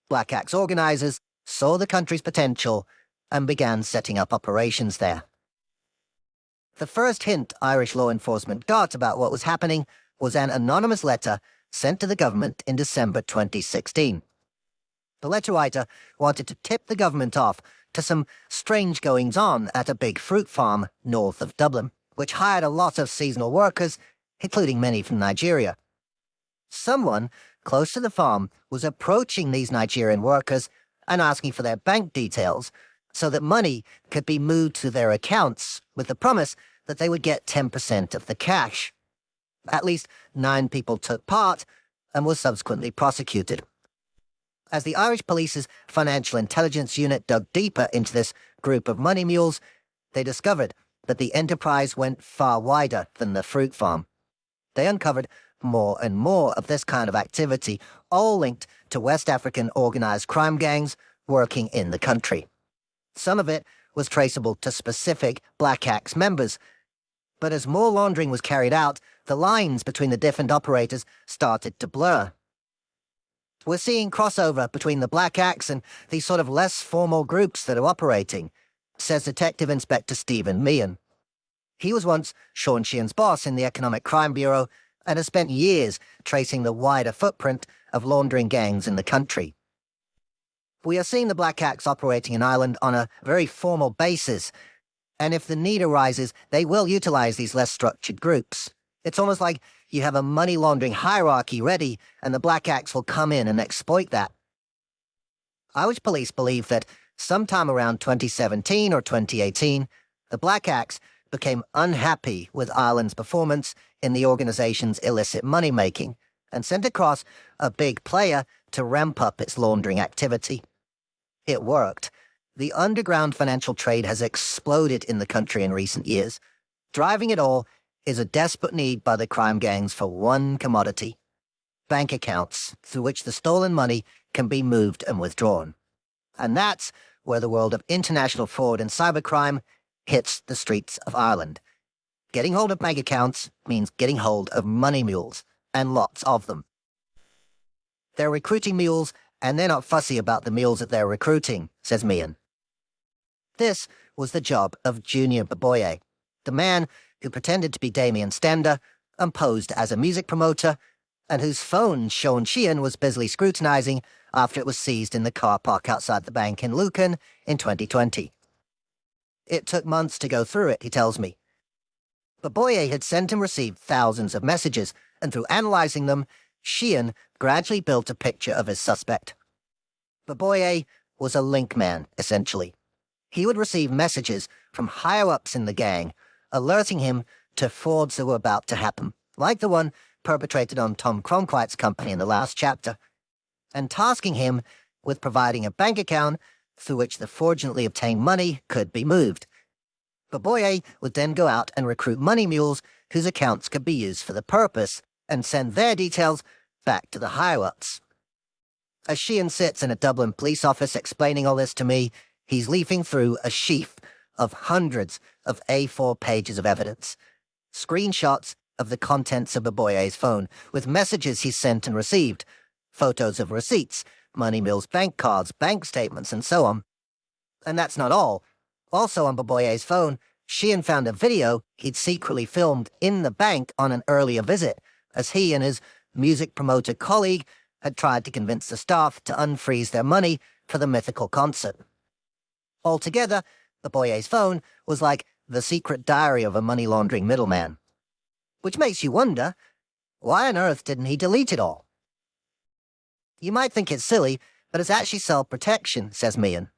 Black Axe organizers saw the country's potential and began setting up operations there. The first hint Irish law enforcement got about what was happening was an anonymous letter sent to the government in December 2016. The letter writer wanted to tip the government off to some strange goings-on at a big fruit farm north of Dublin, which hired a lot of seasonal workers, including many from Nigeria. Someone close to the farm was approaching these Nigerian workers and asking for their bank details so that money could be moved to their accounts with the promise that they would get 10% of the cash. At least 9 people took part and were subsequently prosecuted. As the Irish Police's Financial Intelligence Unit dug deeper into this group of money mules, they discovered that the enterprise went far wider than the fruit farm. They uncovered more and more of this kind of activity, all linked to West African organized crime gangs working in the country. Some of it was traceable to specific Black Axe members, but as more laundering was carried out, the lines between the different operators started to blur. We're seeing crossover between the Black Axe and these sort of less formal groups that are operating, says Detective Inspector Stephen Meehan. He was once Sean Sheehan's boss in the Economic Crime Bureau and has spent years tracing the wider footprint of laundering gangs in the country. We are seeing the Black Axe operating in Ireland on a very formal basis, and if the need arises, they will utilize these less structured groups. It's almost like you have a money laundering hierarchy ready, and the Black Axe will come in and exploit that. Irish police believe that sometime around 2017 or 2018, the Black Axe became unhappy with Ireland's performance in the organization's illicit money-making and sent across a big player to ramp up its laundering activity. It worked. The underground financial trade has exploded in the country in recent years. Driving it all is a desperate need by the crime gangs for one commodity: bank accounts through which the stolen money can be moved and withdrawn. And that's where the world of international fraud and cybercrime hits the streets of Ireland. Getting hold of bank accounts means getting hold of money mules, and lots of them. They're recruiting mules, and they're not fussy about the mules that they're recruiting, says Meehan. This was the job of Junior Baboye, the man who pretended to be Damien Stender and posed as a music promoter, and whose phone Sean Sheehan was busily scrutinizing after it was seized in the car park outside the bank in Lucan in 2020. It took months to go through it, he tells me. Baboye had sent and received thousands of messages, and through analyzing them, Sheehan gradually built a picture of his suspect. Baboye was a link man, essentially. He would receive messages from higher-ups in the gang, alerting him to frauds that were about to happen, like the one perpetrated on Tom Cronquite's company in the last chapter, and tasking him with providing a bank account through which the fraudulently obtained money could be moved. Baboye would then go out and recruit money mules whose accounts could be used for the purpose, and send their details back to the higher-ups. As Sheehan sits in a Dublin police office explaining all this to me, he's leafing through a sheaf of hundreds of A4 pages of evidence, screenshots of the contents of Baboye's phone, with messages he sent and received, photos of receipts, money mules' bank cards, bank statements, and so on. And that's not all. Also on Baboye's phone, Sheehan found a video he'd secretly filmed in the bank on an earlier visit, as he and his music promoter colleague had tried to convince the staff to unfreeze their money for the mythical concert. Altogether, Baboye's phone was like the secret diary of a money-laundering middleman. Which makes you wonder, why on earth didn't he delete it all? You might think it's silly, but it's actually self-protection, says Meehan.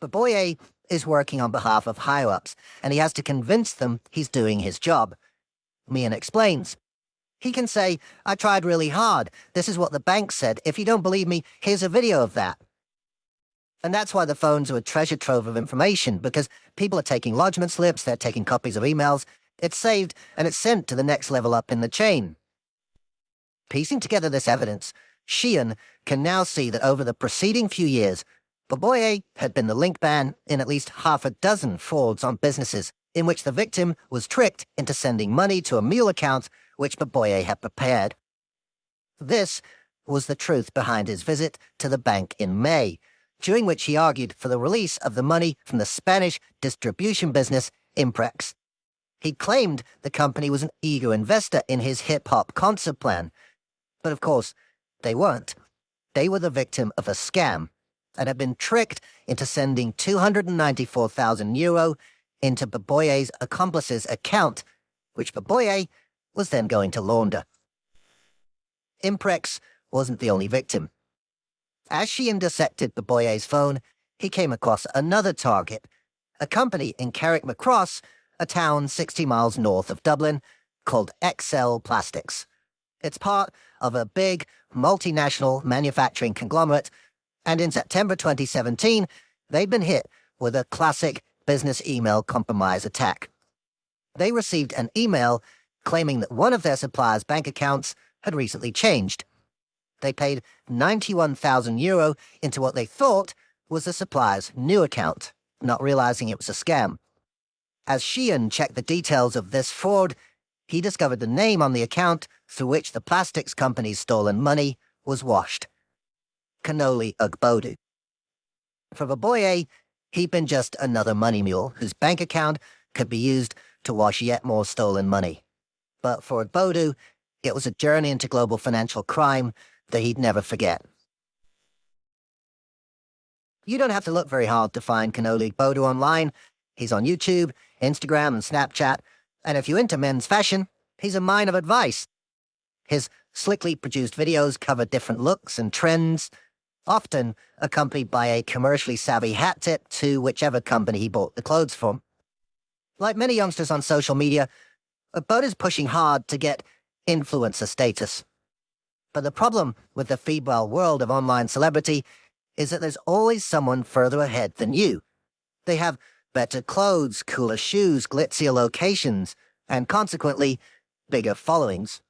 Baboye is working on behalf of higher-ups, and he has to convince them he's doing his job. Meehan explains. He can say, I tried really hard. This is what the bank said. If you don't believe me, here's a video of that. And that's why the phones are a treasure trove of information, because people are taking lodgement slips, they're taking copies of emails. It's saved, and it's sent to the next level up in the chain. Piecing together this evidence, Sheehan can now see that over the preceding few years, Baboye had been the link man in at least half a dozen frauds on businesses, in which the victim was tricked into sending money to a mule account which Baboye had prepared. This was the truth behind his visit to the bank in May, during which he argued for the release of the money from the Spanish distribution business Imprex. He claimed the company was an eager investor in his hip-hop concert plan. But of course, they weren't. They were the victim of a scam and had been tricked into sending €294,000 into Baboye's accomplice's account, which Baboye was then going to launder. Imprex wasn't the only victim. As Sheehan dissected the Boyer's phone, he came across another target, a company in Carrickmacross, a town 60 miles north of Dublin, called XL Plastics. It's part of a big, multinational manufacturing conglomerate, and in September 2017, they'd been hit with a classic business email compromise attack. They received an email claiming that one of their suppliers' bank accounts had recently changed. They paid €91,000 into what they thought was the supplier's new account, not realizing it was a scam. As Sheehan checked the details of this fraud, he discovered the name on the account through which the plastics company's stolen money was washed. Cannoli Ugbodu. For the Boyer, he'd been just another money mule whose bank account could be used to wash yet more stolen money. But for Ugbodu, it was a journey into global financial crime that he'd never forget. You don't have to look very hard to find Cannoli Ugbodu online. He's on YouTube, Instagram, and Snapchat, and if you're into men's fashion, he's a mine of advice. His slickly produced videos cover different looks and trends, often accompanied by a commercially savvy hat tip to whichever company he bought the clothes from. Like many youngsters on social media, Ugbodu's pushing hard to get influencer status. But the problem with the febrile world of online celebrity is that there's always someone further ahead than you. They have better clothes, cooler shoes, glitzier locations, and consequently, bigger followings.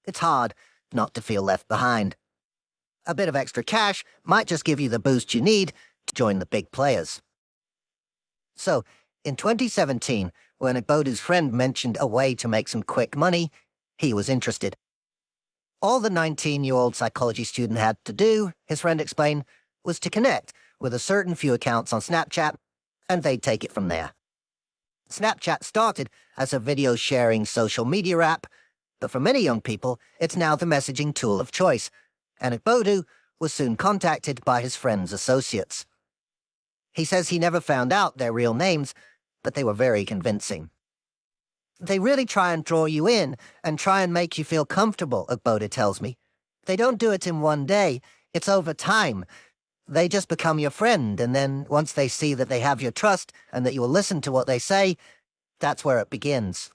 It's hard not to feel left behind. A bit of extra cash might just give you the boost you need to join the big players. So, in 2017, when Ugbodu's friend mentioned a way to make some quick money, he was interested. All the 19-year-old psychology student had to do, his friend explained, was to connect with a certain few accounts on Snapchat, and they'd take it from there. Snapchat started as a video-sharing social media app, but for many young people, it's now the messaging tool of choice, and Ugbodu was soon contacted by his friend's associates. He says he never found out their real names, but they were very convincing. They really try and draw you in and try and make you feel comfortable, Ugbodu tells me. They don't do it in one day. It's over time. They just become your friend, and then once they see that they have your trust and that you will listen to what they say, that's where it begins.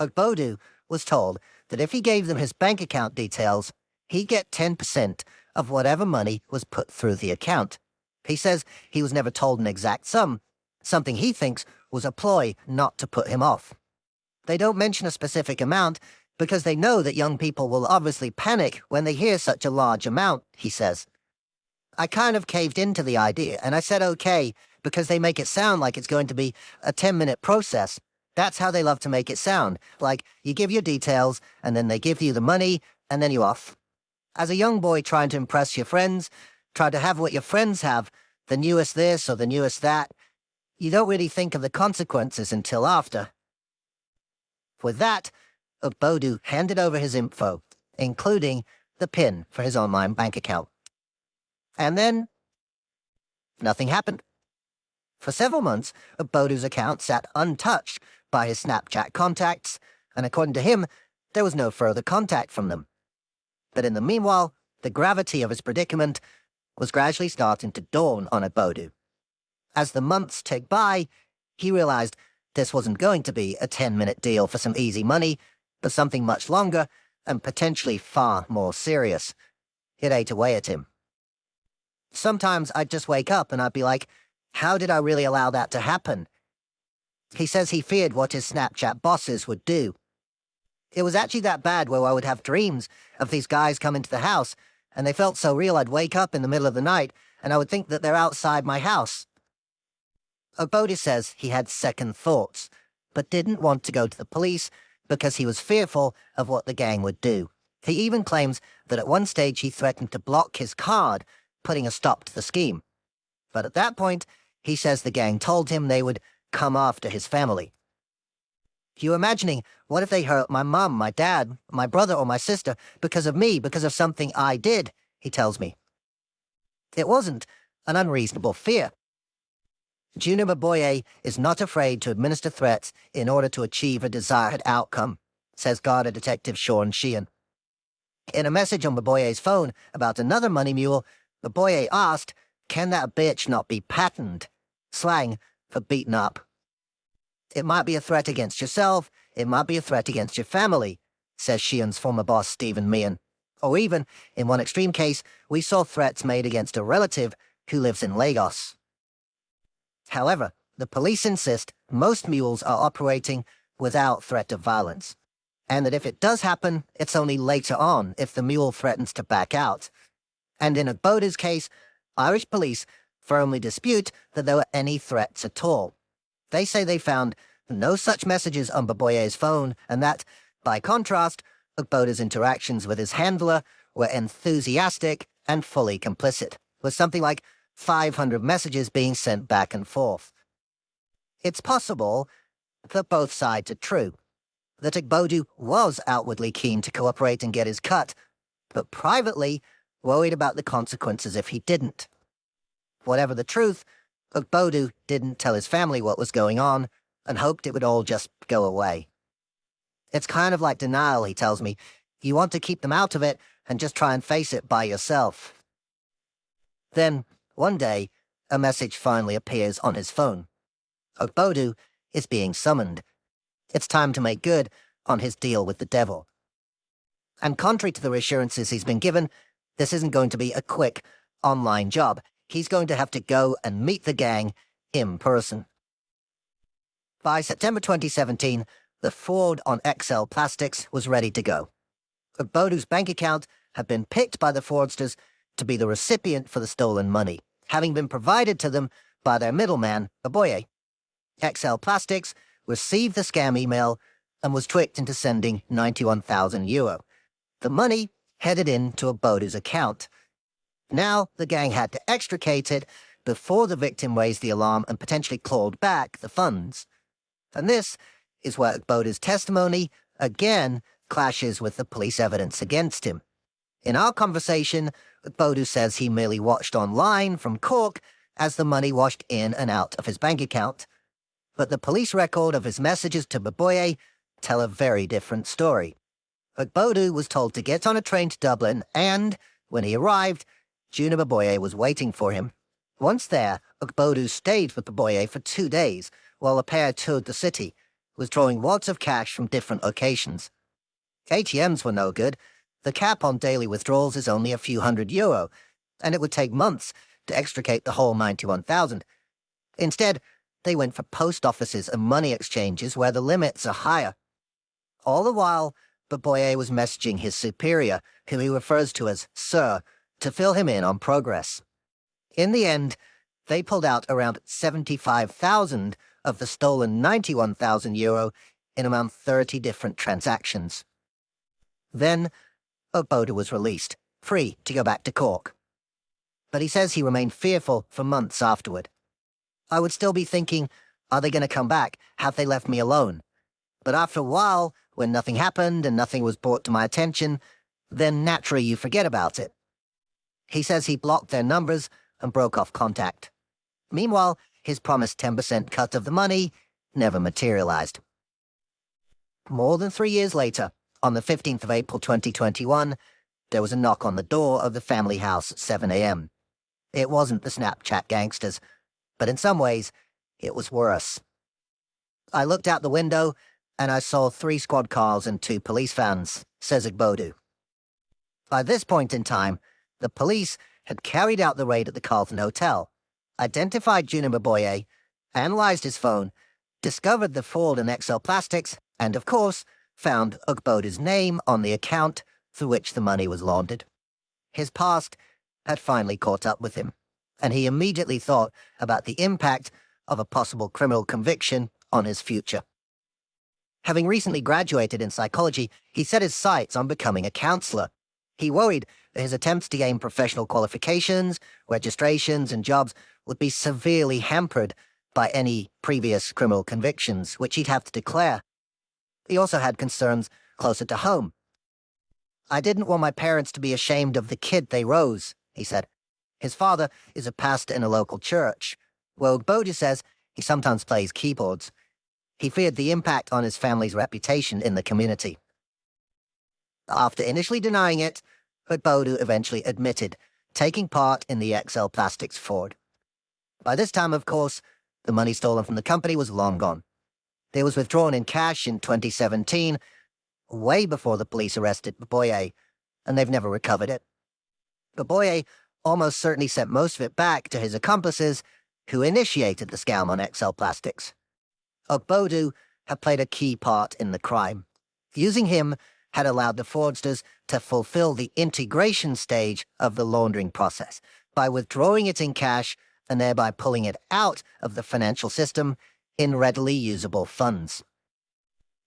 Ugbodu was told that if he gave them his bank account details, he'd get 10% of whatever money was put through the account. He says he was never told an exact sum, something he thinks was a ploy not to put him off. They don't mention a specific amount because they know that young people will obviously panic when they hear such a large amount, he says. I kind of caved into the idea, and I said okay, because they make it sound like it's going to be a 10-minute process. That's how they love to make it sound. Like, you give your details, and then they give you the money, and then you're off. As a young boy trying to impress your friends, try to have what your friends have, the newest this or the newest that, you don't really think of the consequences until after. With that, Ugbodu handed over his info, including the PIN for his online bank account. And then, nothing happened. For several months, Ugbodu's account sat untouched by his Snapchat contacts, and according to him, there was no further contact from them. But in the meanwhile, the gravity of his predicament was gradually starting to dawn on Ugbodu. As the months ticked by, he realized this wasn't going to be a 10-minute deal for some easy money, but something much longer and potentially far more serious. It ate away at him. Sometimes I'd just wake up and I'd be like, how did I really allow that to happen? He says he feared what his Snapchat bosses would do. It was actually that bad where I would have dreams of these guys come into the house, and they felt so real I'd wake up in the middle of the night and I would think that they're outside my house. Ugbodu says he had second thoughts, but didn't want to go to the police because he was fearful of what the gang would do. He even claims that at one stage he threatened to block his card, putting a stop to the scheme. But at that point, he says the gang told him they would come after his family. You imagining, what if they hurt my mum, my dad, my brother, or my sister because of me, because of something I did, he tells me. It wasn't an unreasonable fear. Junior Maboye is not afraid to administer threats in order to achieve a desired outcome, says Garda Detective Sean Sheehan. In a message on Baboye's phone about another money mule, Baboye asked, "Can that bitch not be patterned?" Slang for beaten up. "It might be a threat against yourself, it might be a threat against your family," says Sheehan's former boss Stephen Meehan. Or even, in one extreme case, we saw threats made against a relative who lives in Lagos. However, the police insist most mules are operating without threat of violence, and that if it does happen, it's only later on if the mule threatens to back out. And in Ogbodu's case, Irish police firmly dispute that there were any threats at all. They say they found no such messages on Baboye's phone, and that, by contrast, Ogbodu's interactions with his handler were enthusiastic and fully complicit, with something like 500 messages being sent back and forth. It's possible that both sides are true, that Ogbodu was outwardly keen to cooperate and get his cut, but privately worried about the consequences if he didn't. Whatever the truth, Ogbodu didn't tell his family what was going on and hoped it would all just go away. It's kind of like denial, he tells me. You want to keep them out of it and just try and face it by yourself. Then, one day, a message finally appears on his phone. Ogbodu is being summoned. It's time to make good on his deal with the devil. And contrary to the reassurances he's been given, this isn't going to be a quick, online job. He's going to have to go and meet the gang in person. By September 2017, the fraud on XL Plastics was ready to go. Ogbodu's bank account had been picked by the fraudsters to be the recipient for the stolen money, having been provided to them by their middleman, Baboye. XL Plastics received the scam email and was tricked into sending €91,000. The money headed into Ogbodu's account. Now the gang had to extricate it before the victim raised the alarm and potentially clawed back the funds. And this is where Ogbodu's testimony again clashes with the police evidence against him. In our conversation, Ogbodu says he merely watched online from Cork as the money washed in and out of his bank account. But the police record of his messages to Baboye tell a very different story. Ogbodu was told to get on a train to Dublin and, when he arrived, Juna Baboye was waiting for him. Once there, Ogbodu stayed with Baboye for 2 days while the pair toured the city, withdrawing wads of cash from different locations. ATMs were no good. The cap on daily withdrawals is only a few €100, and it would take months to extricate the whole 91,000. Instead, they went for post offices and money exchanges where the limits are higher. All the while, Baboye was messaging his superior, who he refers to as Sir, to fill him in on progress. In the end, they pulled out around 75,000 of the stolen €91,000 in around 30 different transactions. Then, Ogbodu was released, free to go back to Cork. But he says he remained fearful for months afterward. I would still be thinking, are they going to come back? Have they left me alone? But after a while, when nothing happened and nothing was brought to my attention, then naturally you forget about it. He says he blocked their numbers and broke off contact. Meanwhile, his promised 10% cut of the money never materialized. More than 3 years later, on the 15th of April 2021, there was a knock on the door of the family house at 7 a.m. It wasn't the Snapchat gangsters, but in some ways, it was worse. I looked out the window, and I saw 3 squad cars and 2 police vans, says Ogbodu. By this point in time, the police had carried out the raid at the Carlton Hotel, identified Juna Baboye, analyzed his phone, discovered the fraud in XL Plastics, and, of course, found Ogbodu's name on the account through which the money was laundered. His past had finally caught up with him, and he immediately thought about the impact of a possible criminal conviction on his future. Having recently graduated in psychology, he set his sights on becoming a counselor. He worried that his attempts to gain professional qualifications, registrations, and jobs would be severely hampered by any previous criminal convictions, which he'd have to declare. He also had concerns closer to home. I didn't want my parents to be ashamed of the kid they rose, he said. His father is a pastor in a local church. Well, Ogbodu says he sometimes plays keyboards. He feared the impact on his family's reputation in the community. After initially denying it, Bodu eventually admitted taking part in the XL Plastics fraud. By this time, of course, the money stolen from the company was long gone. It was withdrawn in cash in 2017, way before the police arrested Boye, and they've never recovered it. Boye almost certainly sent most of it back to his accomplices, who initiated the scam on XL Plastics. Bodu had played a key part in the crime. Using him had allowed the fraudsters to fulfill the integration stage of the laundering process by withdrawing it in cash and thereby pulling it out of the financial system in readily usable funds.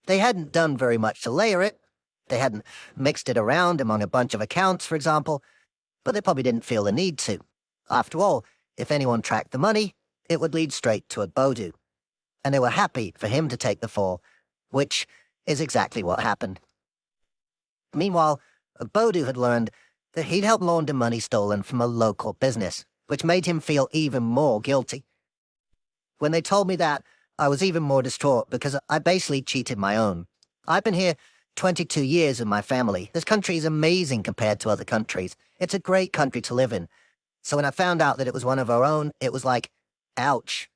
They hadn't done very much to layer it. They hadn't mixed it around among a bunch of accounts, for example, but they probably didn't feel the need to. After all, if anyone tracked the money, it would lead straight to Bodu. And they were happy for him to take the fall, which is exactly what happened. Meanwhile, Bodu had learned that he'd helped launder money stolen from a local business, which made him feel even more guilty. When they told me that, I was even more distraught because I basically cheated my own. I've been here 22 years with my family. This country is amazing compared to other countries. It's a great country to live in. So when I found out that it was one of our own, it was like, ouch.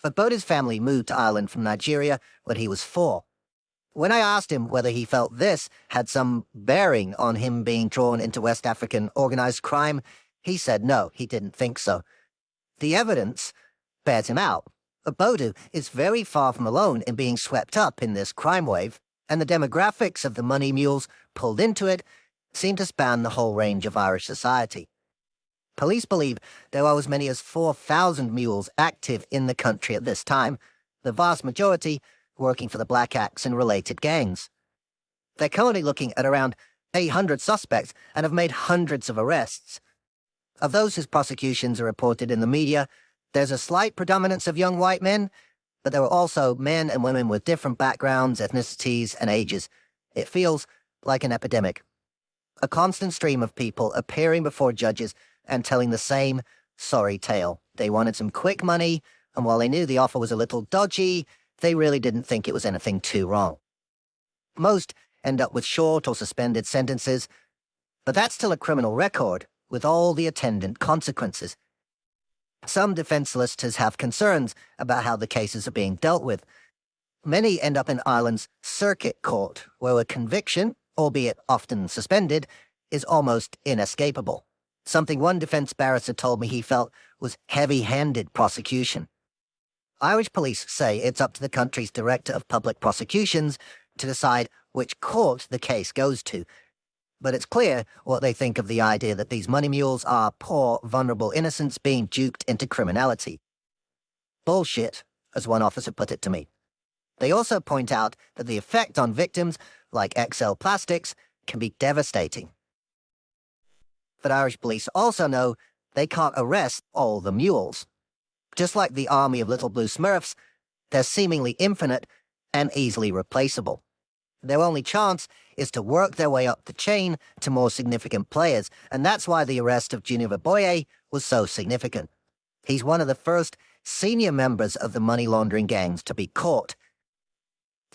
But Bodu's family moved to Ireland from Nigeria when he was 4. When I asked him whether he felt this had some bearing on him being drawn into West African organized crime, he said no, he didn't think so. The evidence bears him out. Bodu is very far from alone in being swept up in this crime wave, and the demographics of the money mules pulled into it seem to span the whole range of Irish society. Police believe there are as many as 4,000 mules active in the country at this time, the vast majority working for the Black Axe and related gangs. They're currently looking at around 800 suspects and have made hundreds of arrests. Of those whose prosecutions are reported in the media, there's a slight predominance of young white men, but there are also men and women with different backgrounds, ethnicities, and ages. It feels like an epidemic. A constant stream of people appearing before judges and telling the same sorry tale. They wanted some quick money, and while they knew the offer was a little dodgy, they really didn't think it was anything too wrong. Most end up with short or suspended sentences, but that's still a criminal record, with all the attendant consequences. Some defense solicitors have concerns about how the cases are being dealt with. Many end up in Ireland's circuit court, where a conviction, albeit often suspended, is almost inescapable. Something one defense barrister told me he felt was heavy-handed prosecution. Irish police say it's up to the country's Director of Public Prosecutions to decide which court the case goes to. But it's clear what they think of the idea that these money mules are poor, vulnerable innocents being duped into criminality. Bullshit, as one officer put it to me. They also point out that the effect on victims, like XL Plastics, can be devastating. But Irish police also know they can't arrest all the mules. Just like the army of little blue smurfs, they're seemingly infinite and easily replaceable. Their only chance is to work their way up the chain to more significant players, and that's why the arrest of Junior Boye was so significant. He's one of the first senior members of the money laundering gangs to be caught.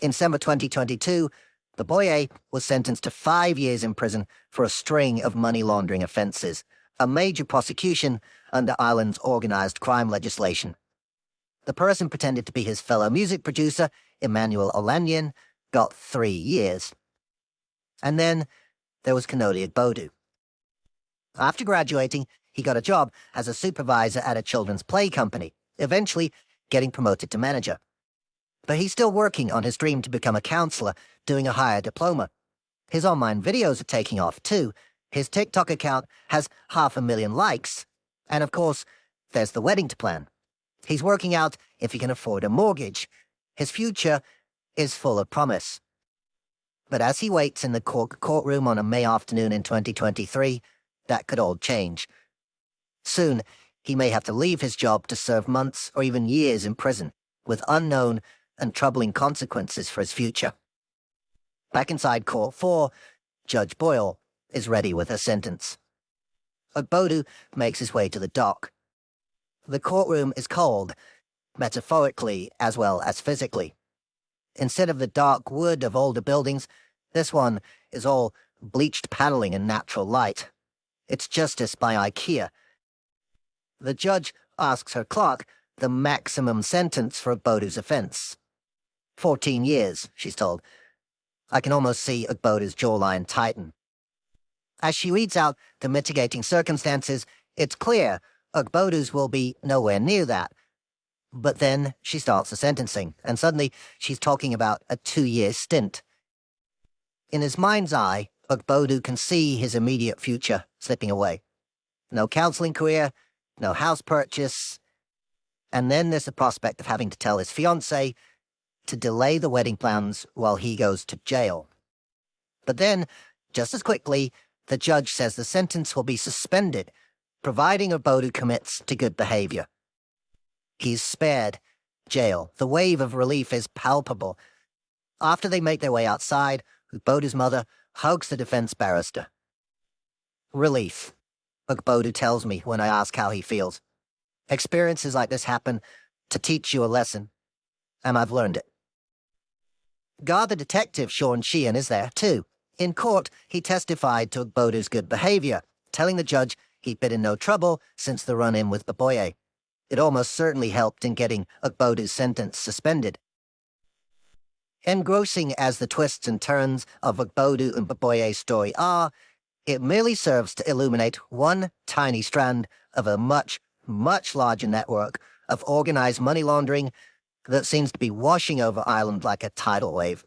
In December 2022, Boye was sentenced to 5 years in prison for a string of money laundering offences, a major prosecution under Ireland's organised crime legislation. The person pretended to be his fellow music producer, Emmanuel Olanyan, got 3 years. And then there was Canody Bodu. After graduating, he got a job as a supervisor at a children's play company, eventually getting promoted to manager. But he's still working on his dream to become a counsellor, doing a higher diploma. His online videos are taking off too. His TikTok account has 500,000 likes. And of course, there's the wedding to plan. He's working out if he can afford a mortgage. His future is full of promise. But as he waits in the courtroom on a May afternoon in 2023, that could all change. Soon, he may have to leave his job to serve months or even years in prison, with unknown and troubling consequences for his future. Back inside Court 4, Judge Boyle is ready with her sentence. Bodu makes his way to the dock. The courtroom is cold, metaphorically as well as physically. Instead of the dark wood of older buildings, This one is all bleached paneling and natural light. It's justice by IKEA. The judge asks her clerk the maximum sentence for Ogbodu's offense. 14 years, she's told. I can almost see Ogbodu's jawline tighten. As she reads out the mitigating circumstances, it's clear Ogbodu's will be nowhere near that. But then she starts the sentencing, and suddenly she's talking about a 2-year stint. In his mind's eye, Ogbodu can see his immediate future slipping away. No counseling career, no house purchase, and then there's the prospect of having to tell his fiancée to delay the wedding plans while he goes to jail. But then, just as quickly, the judge says the sentence will be suspended, providing Ogbodu commits to good behavior. He's spared jail. The wave of relief is palpable. After they make their way outside, Ogbodu's mother hugs the defense barrister. Relief, Ogbodu tells me when I ask how he feels. Experiences like this happen to teach you a lesson, and I've learned it. Garda detective Sean Sheehan is there, too. In court, he testified to Ogbodu's good behavior, telling the judge he'd been in no trouble since the run-in with Baboye. It almost certainly helped in getting Ogbodu's sentence suspended. Engrossing as the twists and turns of Ogbodu and Baboye's story are, it merely serves to illuminate one tiny strand of a much, much larger network of organized money laundering that seems to be washing over Ireland like a tidal wave.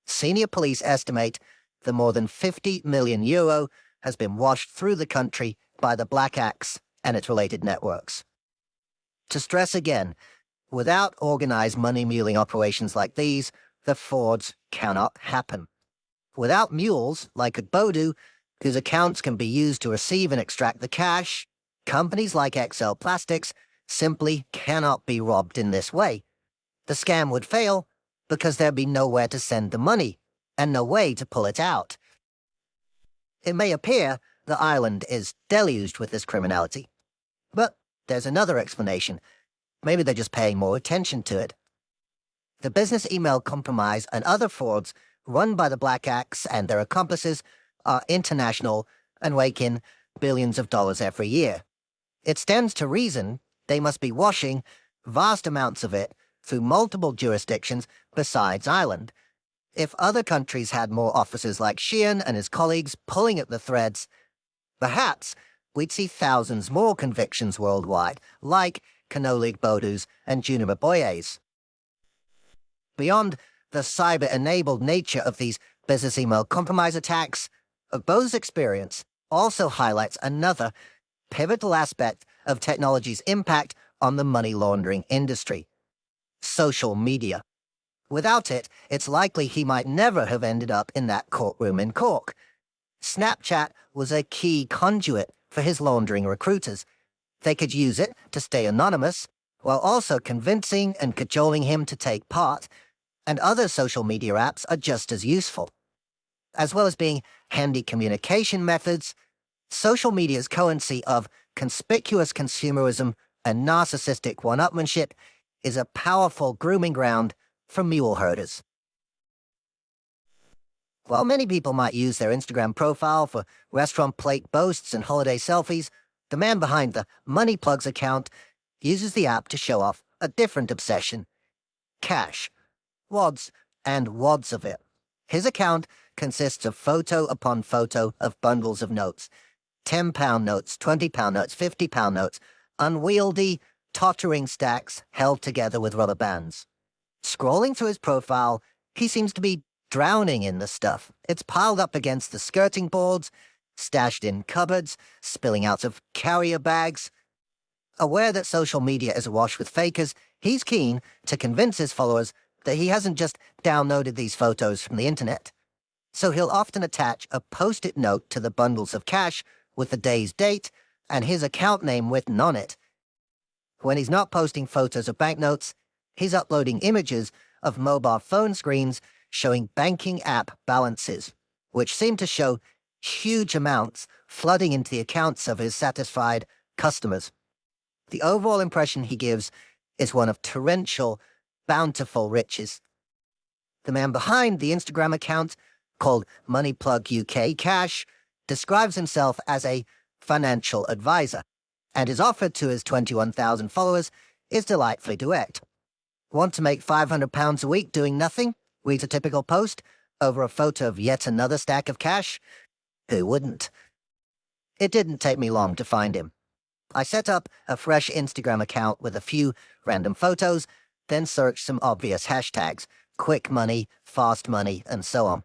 Senior police estimate that more than €50 million has been washed through the country by the Black Axe and its related networks. To stress again, without organized money-muling operations like these, the frauds cannot happen. Without mules, like Ogbodu, whose accounts can be used to receive and extract the cash, companies like XL Plastics simply cannot be robbed in this way. The scam would fail because there'd be nowhere to send the money, and no way to pull it out. It may appear that Ireland is deluged with this criminality, but there's another explanation. Maybe they're just paying more attention to it. The business email compromise and other frauds run by the Black Axe and their accomplices are international and rake in billions of dollars every year. It stands to reason they must be washing vast amounts of it through multiple jurisdictions besides Ireland. If other countries had more officers like Sheehan and his colleagues pulling at the threads, perhaps we'd see thousands more convictions worldwide, like Cannoli Ogbodu's and Junior Baboye's. Beyond the cyber-enabled nature of these business email compromise attacks, Ogbodu's experience also highlights another pivotal aspect of technology's impact on the money laundering industry: social media. Without it, it's likely he might never have ended up in that courtroom in Cork. Snapchat was a key conduit for his laundering recruiters. They could use it to stay anonymous, while also convincing and cajoling him to take part, and other social media apps are just as useful. As well as being handy communication methods, social media's currency of conspicuous consumerism and narcissistic one-upmanship is a powerful grooming ground for mule herders. While many people might use their Instagram profile for restaurant plate boasts and holiday selfies, the man behind the Money Plugs account uses the app to show off a different obsession: cash. Wads and wads of it. His account consists of photo upon photo of bundles of notes. £10 notes, £20 notes, £50 notes, unwieldy, tottering stacks held together with rubber bands. Scrolling through his profile, he seems to be drowning in the stuff. It's piled up against the skirting boards, stashed in cupboards, spilling out of carrier bags. Aware that social media is awash with fakers, he's keen to convince his followers that he hasn't just downloaded these photos from the internet. So he'll often attach a post-it note to the bundles of cash with the day's date and his account name written on it. When he's not posting photos of banknotes, he's uploading images of mobile phone screens showing banking app balances, which seem to show huge amounts flooding into the accounts of his satisfied customers. The overall impression he gives is one of torrential, bountiful riches. The man behind the Instagram account called Money Plug UK Cash, describes himself as a financial advisor, and his offer to his 21,000 followers is delightfully direct. Want to make £500 a week doing nothing? Reads a typical post over a photo of yet another stack of cash. Who wouldn't? It didn't take me long to find him. I set up a fresh Instagram account with a few random photos, then searched some obvious hashtags: quick money, fast money, and so on.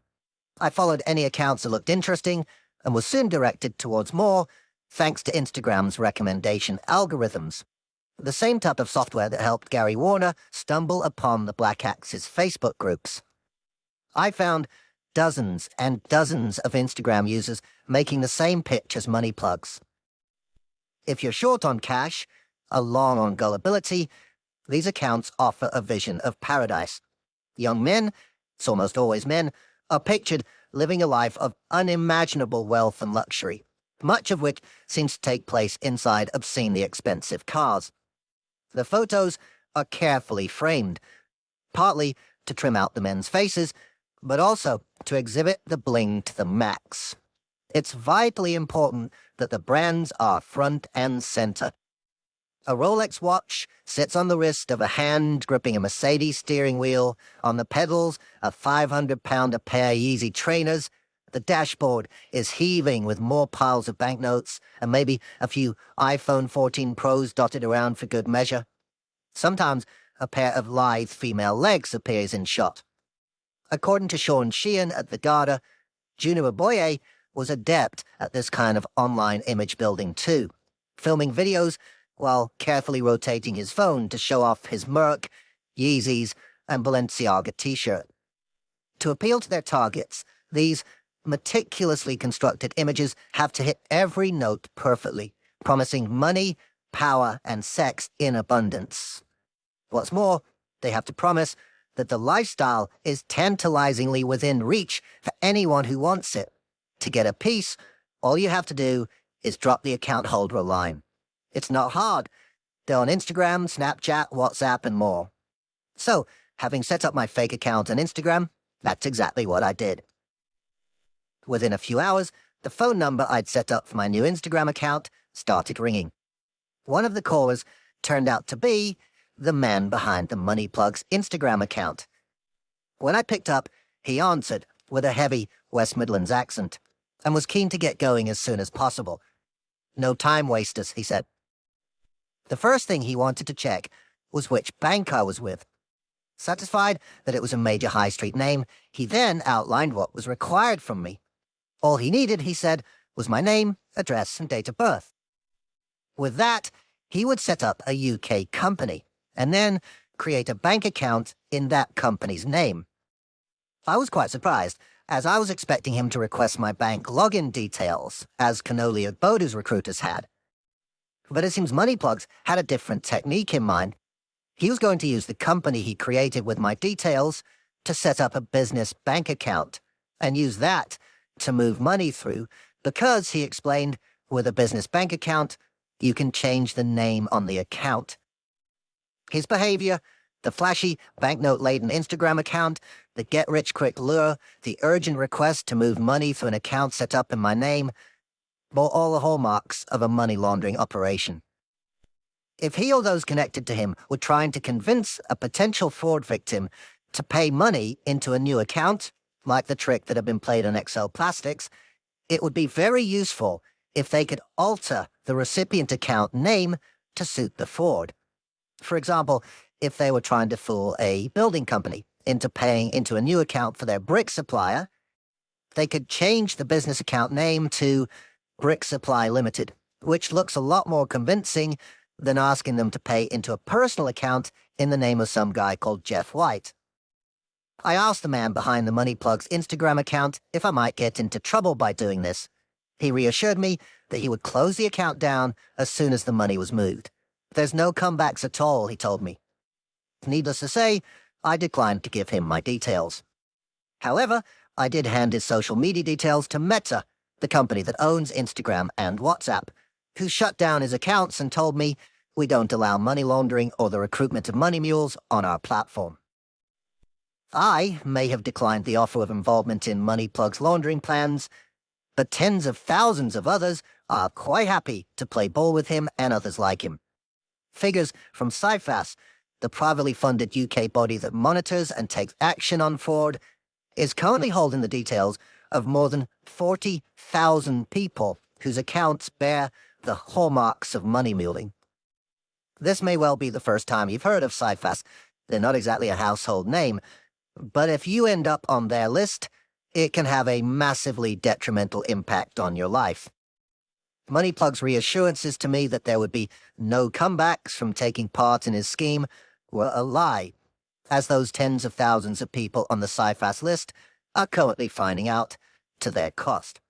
I followed any accounts that looked interesting and was soon directed towards more, thanks to Instagram's recommendation algorithms. The same type of software that helped Gary Warner stumble upon the Black Axe's Facebook groups. I found dozens and dozens of Instagram users making the same pitch as money plugs. If you're short on cash, long on gullibility, these accounts offer a vision of paradise. Young men, it's almost always men, are pictured living a life of unimaginable wealth and luxury, much of which seems to take place inside obscenely expensive cars. The photos are carefully framed, partly to trim out the men's faces, but also to exhibit the bling to the max. It's vitally important that the brands are front and center. A Rolex watch sits on the wrist of a hand gripping a Mercedes steering wheel. On the pedals, a £500 a pair Yeezy trainers. The dashboard is heaving with more piles of banknotes and maybe a few iPhone 14 Pros dotted around for good measure. Sometimes a pair of lithe female legs appears in shot. According to Sean Sheehan at The Garda, Junior Boye was adept at this kind of online image building too, filming videos while carefully rotating his phone to show off his Merc, Yeezys, and Balenciaga t-shirt. To appeal to their targets, these meticulously constructed images have to hit every note perfectly, promising money, power, and sex in abundance. What's more, they have to promise that the lifestyle is tantalizingly within reach for anyone who wants it. To get a piece, all you have to do is drop the account holder a line. It's not hard. They're on Instagram, Snapchat, WhatsApp, and more. So, having set up my fake account on Instagram, that's exactly what I did. Within a few hours, the phone number I'd set up for my new Instagram account started ringing. One of the callers turned out to be the man behind the Money Plug's Instagram account. When I picked up, he answered with a heavy West Midlands accent and was keen to get going as soon as possible. No time wasters, he said. The first thing he wanted to check was which bank I was with. Satisfied that it was a major high street name, he then outlined what was required from me. All he needed, he said, was my name, address, and date of birth. With that, he would set up a UK company and then create a bank account in that company's name. I was quite surprised, as I was expecting him to request my bank login details, as Cannoli Bodu's recruiters had. But it seems Moneyplugs had a different technique in mind. He was going to use the company he created with my details to set up a business bank account and use that to move money through because, he explained, with a business bank account, you can change the name on the account. His behavior, the flashy, banknote-laden Instagram account, the get-rich-quick lure, the urgent request to move money through an account set up in my name, bore all the hallmarks of a money-laundering operation. If he or those connected to him were trying to convince a potential fraud victim to pay money into a new account, like the trick that had been played on XL Plastics, it would be very useful if they could alter the recipient account name to suit the fraud. For example, if they were trying to fool a building company into paying into a new account for their brick supplier, they could change the business account name to Brick Supply Limited, which looks a lot more convincing than asking them to pay into a personal account in the name of some guy called Geoff White. I asked the man behind the Money Plug's Instagram account if I might get into trouble by doing this. He reassured me that he would close the account down as soon as the money was moved. There's no comebacks at all, he told me. Needless to say, I declined to give him my details. However, I did hand his social media details to Meta, the company that owns Instagram and WhatsApp, who shut down his accounts and told me we don't allow money laundering or the recruitment of money mules on our platform. I may have declined the offer of involvement in Moneyplug's laundering plans, but tens of thousands of others are quite happy to play ball with him and others like him. Figures from CIFAS, the privately funded UK body that monitors and takes action on fraud, is currently holding the details of more than 40,000 people whose accounts bear the hallmarks of money muling. This may well be the first time you've heard of CIFAS. They're not exactly a household name, but if you end up on their list, it can have a massively detrimental impact on your life. Moneyplug's reassurances to me that there would be no comebacks from taking part in his scheme were a lie, as those tens of thousands of people on the CIFAS list are currently finding out to their cost.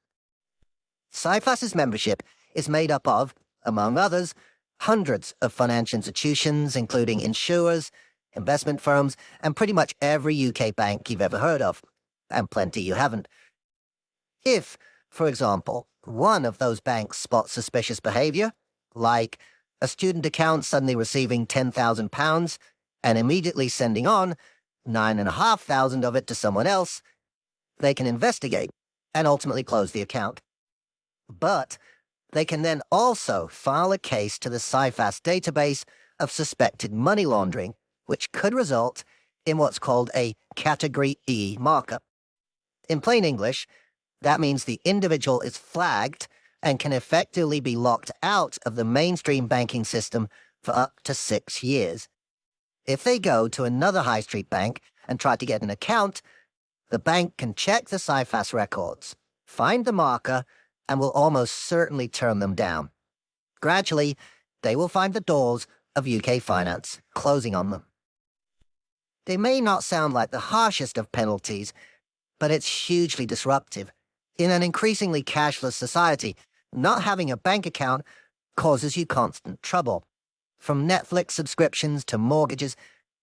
CIFAS's membership is made up of, among others, hundreds of financial institutions, including insurers, investment firms, and pretty much every UK bank you've ever heard of, and plenty you haven't. If, for example, one of those banks spots suspicious behavior, like a student account suddenly receiving £10,000 and immediately sending on 9,500 of it to someone else, they can investigate and ultimately close the account. But they can then also file a case to the CIFAS database of suspected money laundering, which could result in what's called a Category E markup. In plain English, that means the individual is flagged and can effectively be locked out of the mainstream banking system for up to 6 years. If they go to another high street bank and try to get an account, the bank can check the CIFAS records, find the marker, and will almost certainly turn them down. Gradually, they will find the doors of UK finance closing on them. They may not sound like the harshest of penalties, but it's hugely disruptive. In an increasingly cashless society, not having a bank account causes you constant trouble. From Netflix subscriptions to mortgages,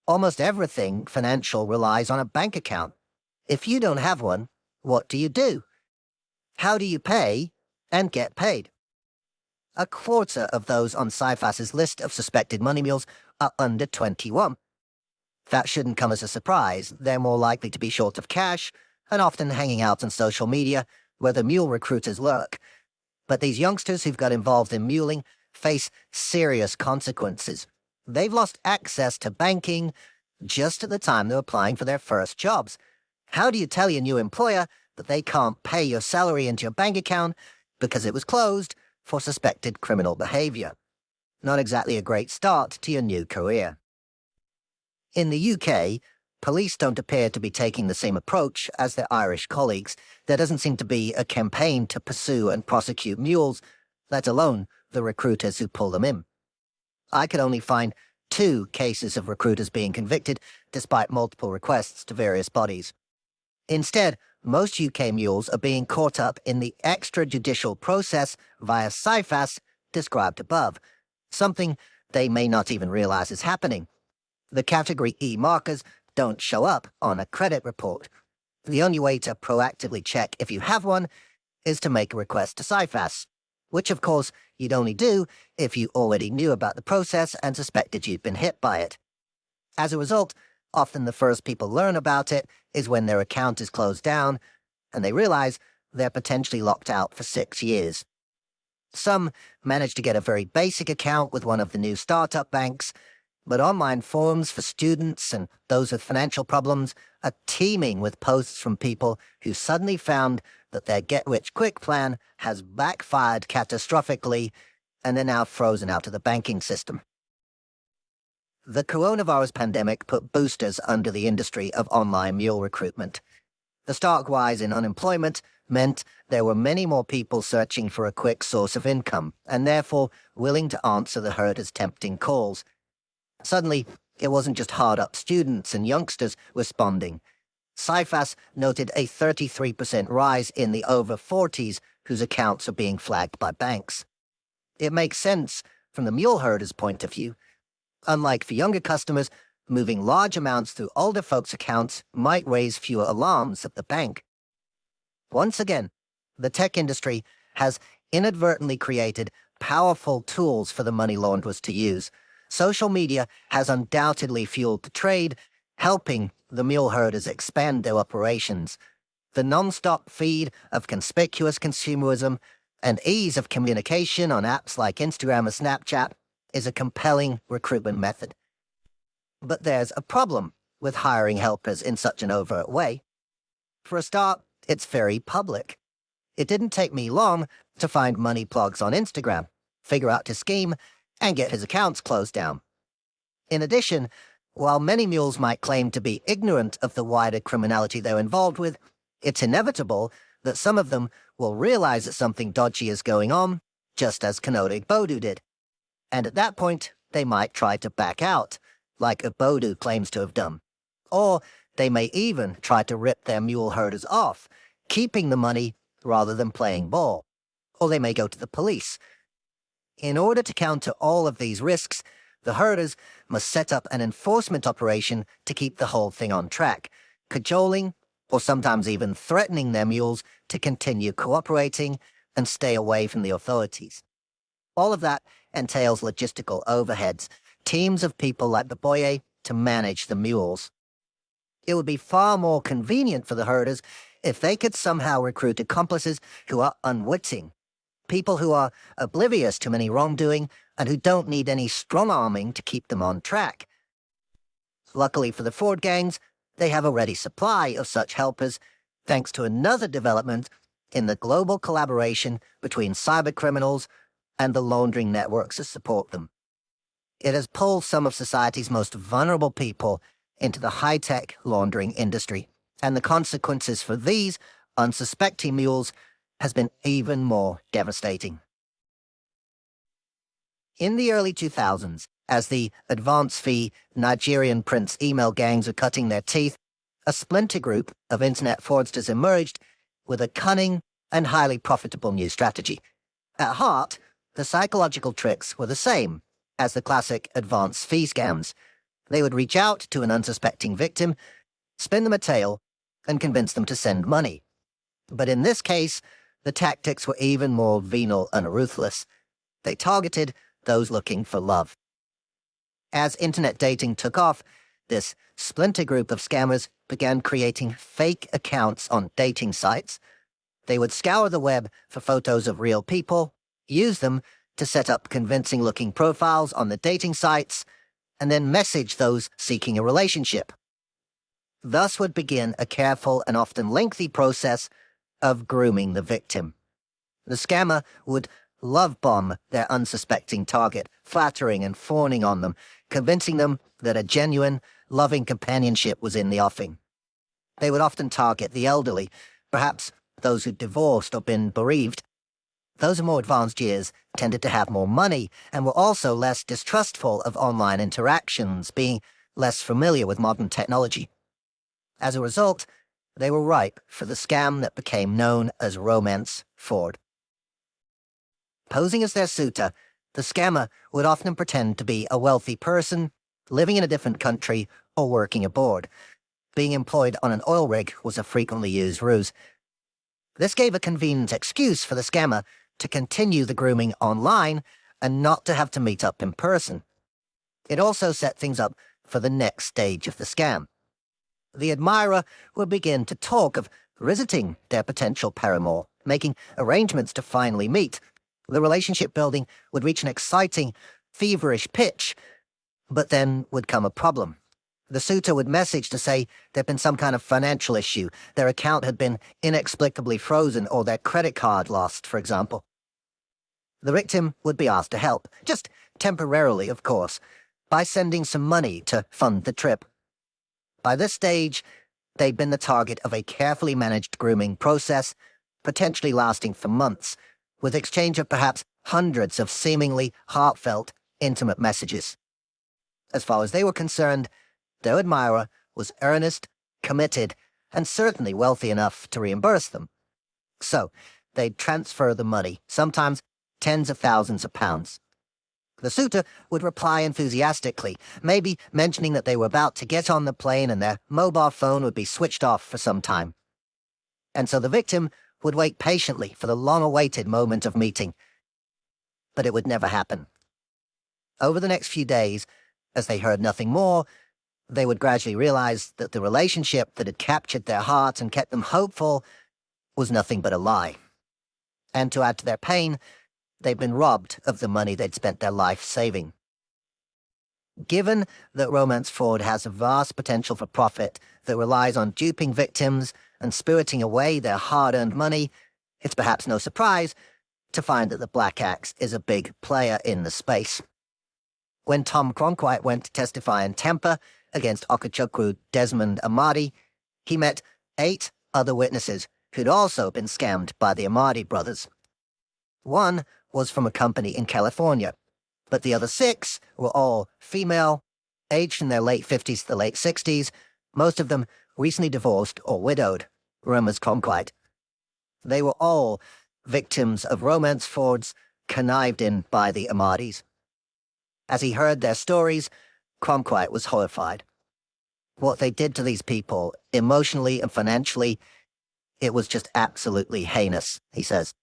almost everything financial relies on a bank account. If you don't have one, what do? How do you pay and get paid? A quarter of those on CIFAS's list of suspected money mules are under 21. That shouldn't come as a surprise. They're more likely to be short of cash and often hanging out on social media where the mule recruiters lurk. But these youngsters who've got involved in muling face serious consequences. They've lost access to banking just at the time they're applying for their first jobs. How do you tell your new employer that they can't pay your salary into your bank account because it was closed for suspected criminal behavior? Not exactly a great start to your new career. In the UK, police don't appear to be taking the same approach as their Irish colleagues. There doesn't seem to be a campaign to pursue and prosecute mules, let alone the recruiters who pull them in. I could only find 2 cases of recruiters being convicted, despite multiple requests to various bodies. Instead, most UK mules are being caught up in the extrajudicial process via CIFAS described above, something they may not even realize is happening. The Category E markers don't show up on a credit report. The only way to proactively check if you have one is to make a request to CIFAS, which of course you'd only do if you already knew about the process and suspected you'd been hit by it. As a result, often the first people learn about it is when their account is closed down and they realize they're potentially locked out for 6 years. Some manage to get a very basic account with one of the new startup banks, but online forums for students and those with financial problems are teeming with posts from people who suddenly found that their get-rich-quick plan has backfired catastrophically and they're now frozen out of the banking system. The coronavirus pandemic put boosters under the industry of online mule recruitment. The stark rise in unemployment meant there were many more people searching for a quick source of income and therefore willing to answer the herders' tempting calls. Suddenly, it wasn't just hard-up students and youngsters responding. CIFAS noted a 33% rise in the over 40s whose accounts are being flagged by banks. It makes sense from the mule herders' point of view. Unlike for younger customers, moving large amounts through older folks' accounts might raise fewer alarms at the bank. Once again, the tech industry has inadvertently created powerful tools for the money launderers to use. Social media has undoubtedly fueled the trade, helping the mule herders expand their operations. The non-stop feed of conspicuous consumerism and ease of communication on apps like Instagram or Snapchat is a compelling recruitment method. But there's a problem with hiring helpers in such an overt way. For a start, it's very public. It didn't take me long to find money plugs on Instagram, figure out his scheme, and get his accounts closed down. In addition, while many mules might claim to be ignorant of the wider criminality they're involved with, it's inevitable that some of them will realize that something dodgy is going on, just as Canode Bodu did. And at that point, they might try to back out, like Bodu claims to have done. Or they may even try to rip their mule herders off, keeping the money rather than playing ball. Or they may go to the police. In order to counter all of these risks, the herders must set up an enforcement operation to keep the whole thing on track, cajoling or sometimes even threatening their mules to continue cooperating and stay away from the authorities. All of that entails logistical overheads, teams of people like the boye to manage the mules. It would be far more convenient for the herders if they could somehow recruit accomplices who are unwitting, people who are oblivious to any wrongdoing and who don't need any strong-arming to keep them on track. Luckily for the fraud gangs, they have a ready supply of such helpers, thanks to another development in the global collaboration between cybercriminals and the laundering networks that support them. It has pulled some of society's most vulnerable people into the high-tech laundering industry, and the consequences for these unsuspecting mules has been even more devastating. In the early 2000s, as the advance fee Nigerian prince email gangs were cutting their teeth, a splinter group of internet fraudsters emerged with a cunning and highly profitable new strategy. At heart, the psychological tricks were the same as the classic advance fee scams. They would reach out to an unsuspecting victim, spin them a tale, and convince them to send money. But in this case, the tactics were even more venal and ruthless. They targeted those looking for love. As internet dating took off, this splinter group of scammers began creating fake accounts on dating sites. They would scour the web for photos of real people, use them to set up convincing-looking profiles on the dating sites, and then message those seeking a relationship. Thus would begin a careful and often lengthy process of grooming the victim. The scammer would love bomb their unsuspecting target, flattering and fawning on them, convincing them that a genuine, loving companionship was in the offing. They would often target the elderly, perhaps those who'd divorced or been bereaved. Those in more advanced years tended to have more money and were also less distrustful of online interactions, being less familiar with modern technology. As a result, they were ripe for the scam that became known as romance fraud. Posing as their suitor, the scammer would often pretend to be a wealthy person, living in a different country or working aboard. Being employed on an oil rig was a frequently used ruse. This gave a convenient excuse for the scammer to continue the grooming online and not to have to meet up in person. It also set things up for the next stage of the scam. The admirer would begin to talk of visiting their potential paramour, making arrangements to finally meet. The relationship building would reach an exciting, feverish pitch, but then would come a problem. The suitor would message to say there'd been some kind of financial issue, their account had been inexplicably frozen, or their credit card lost, for example. The victim would be asked to help, just temporarily, of course, by sending some money to fund the trip. By this stage, they'd been the target of a carefully managed grooming process, potentially lasting for months, with exchange of perhaps hundreds of seemingly heartfelt, intimate messages. As far as they were concerned, their admirer was earnest, committed, and certainly wealthy enough to reimburse them. So, they'd transfer the money, sometimes tens of thousands of pounds. The suitor would reply enthusiastically, maybe mentioning that they were about to get on the plane and their mobile phone would be switched off for some time. And so the victim would wait patiently for the long-awaited moment of meeting. But it would never happen. Over the next few days, as they heard nothing more, they would gradually realize that the relationship that had captured their hearts and kept them hopeful was nothing but a lie. And to add to their pain, they'd been robbed of the money they'd spent their life saving. Given that romance fraud has a vast potential for profit that relies on duping victims and spiriting away their hard-earned money, it's perhaps no surprise to find that the Black Axe is a big player in the space. When Tom Cronkite went to testify in Tampa against Okechukwu Desmond Amadi, he met 8 other witnesses who'd also been scammed by the Amadi brothers. One was from a company in California, but the other 6 were all female, aged in their late 50s to the late 60s, most of them recently divorced or widowed, remembers Cronkite. They were all victims of romance frauds connived in by the Amadis. As he heard their stories, Cronkite was horrified. What they did to these people, emotionally and financially, it was just absolutely heinous, he says.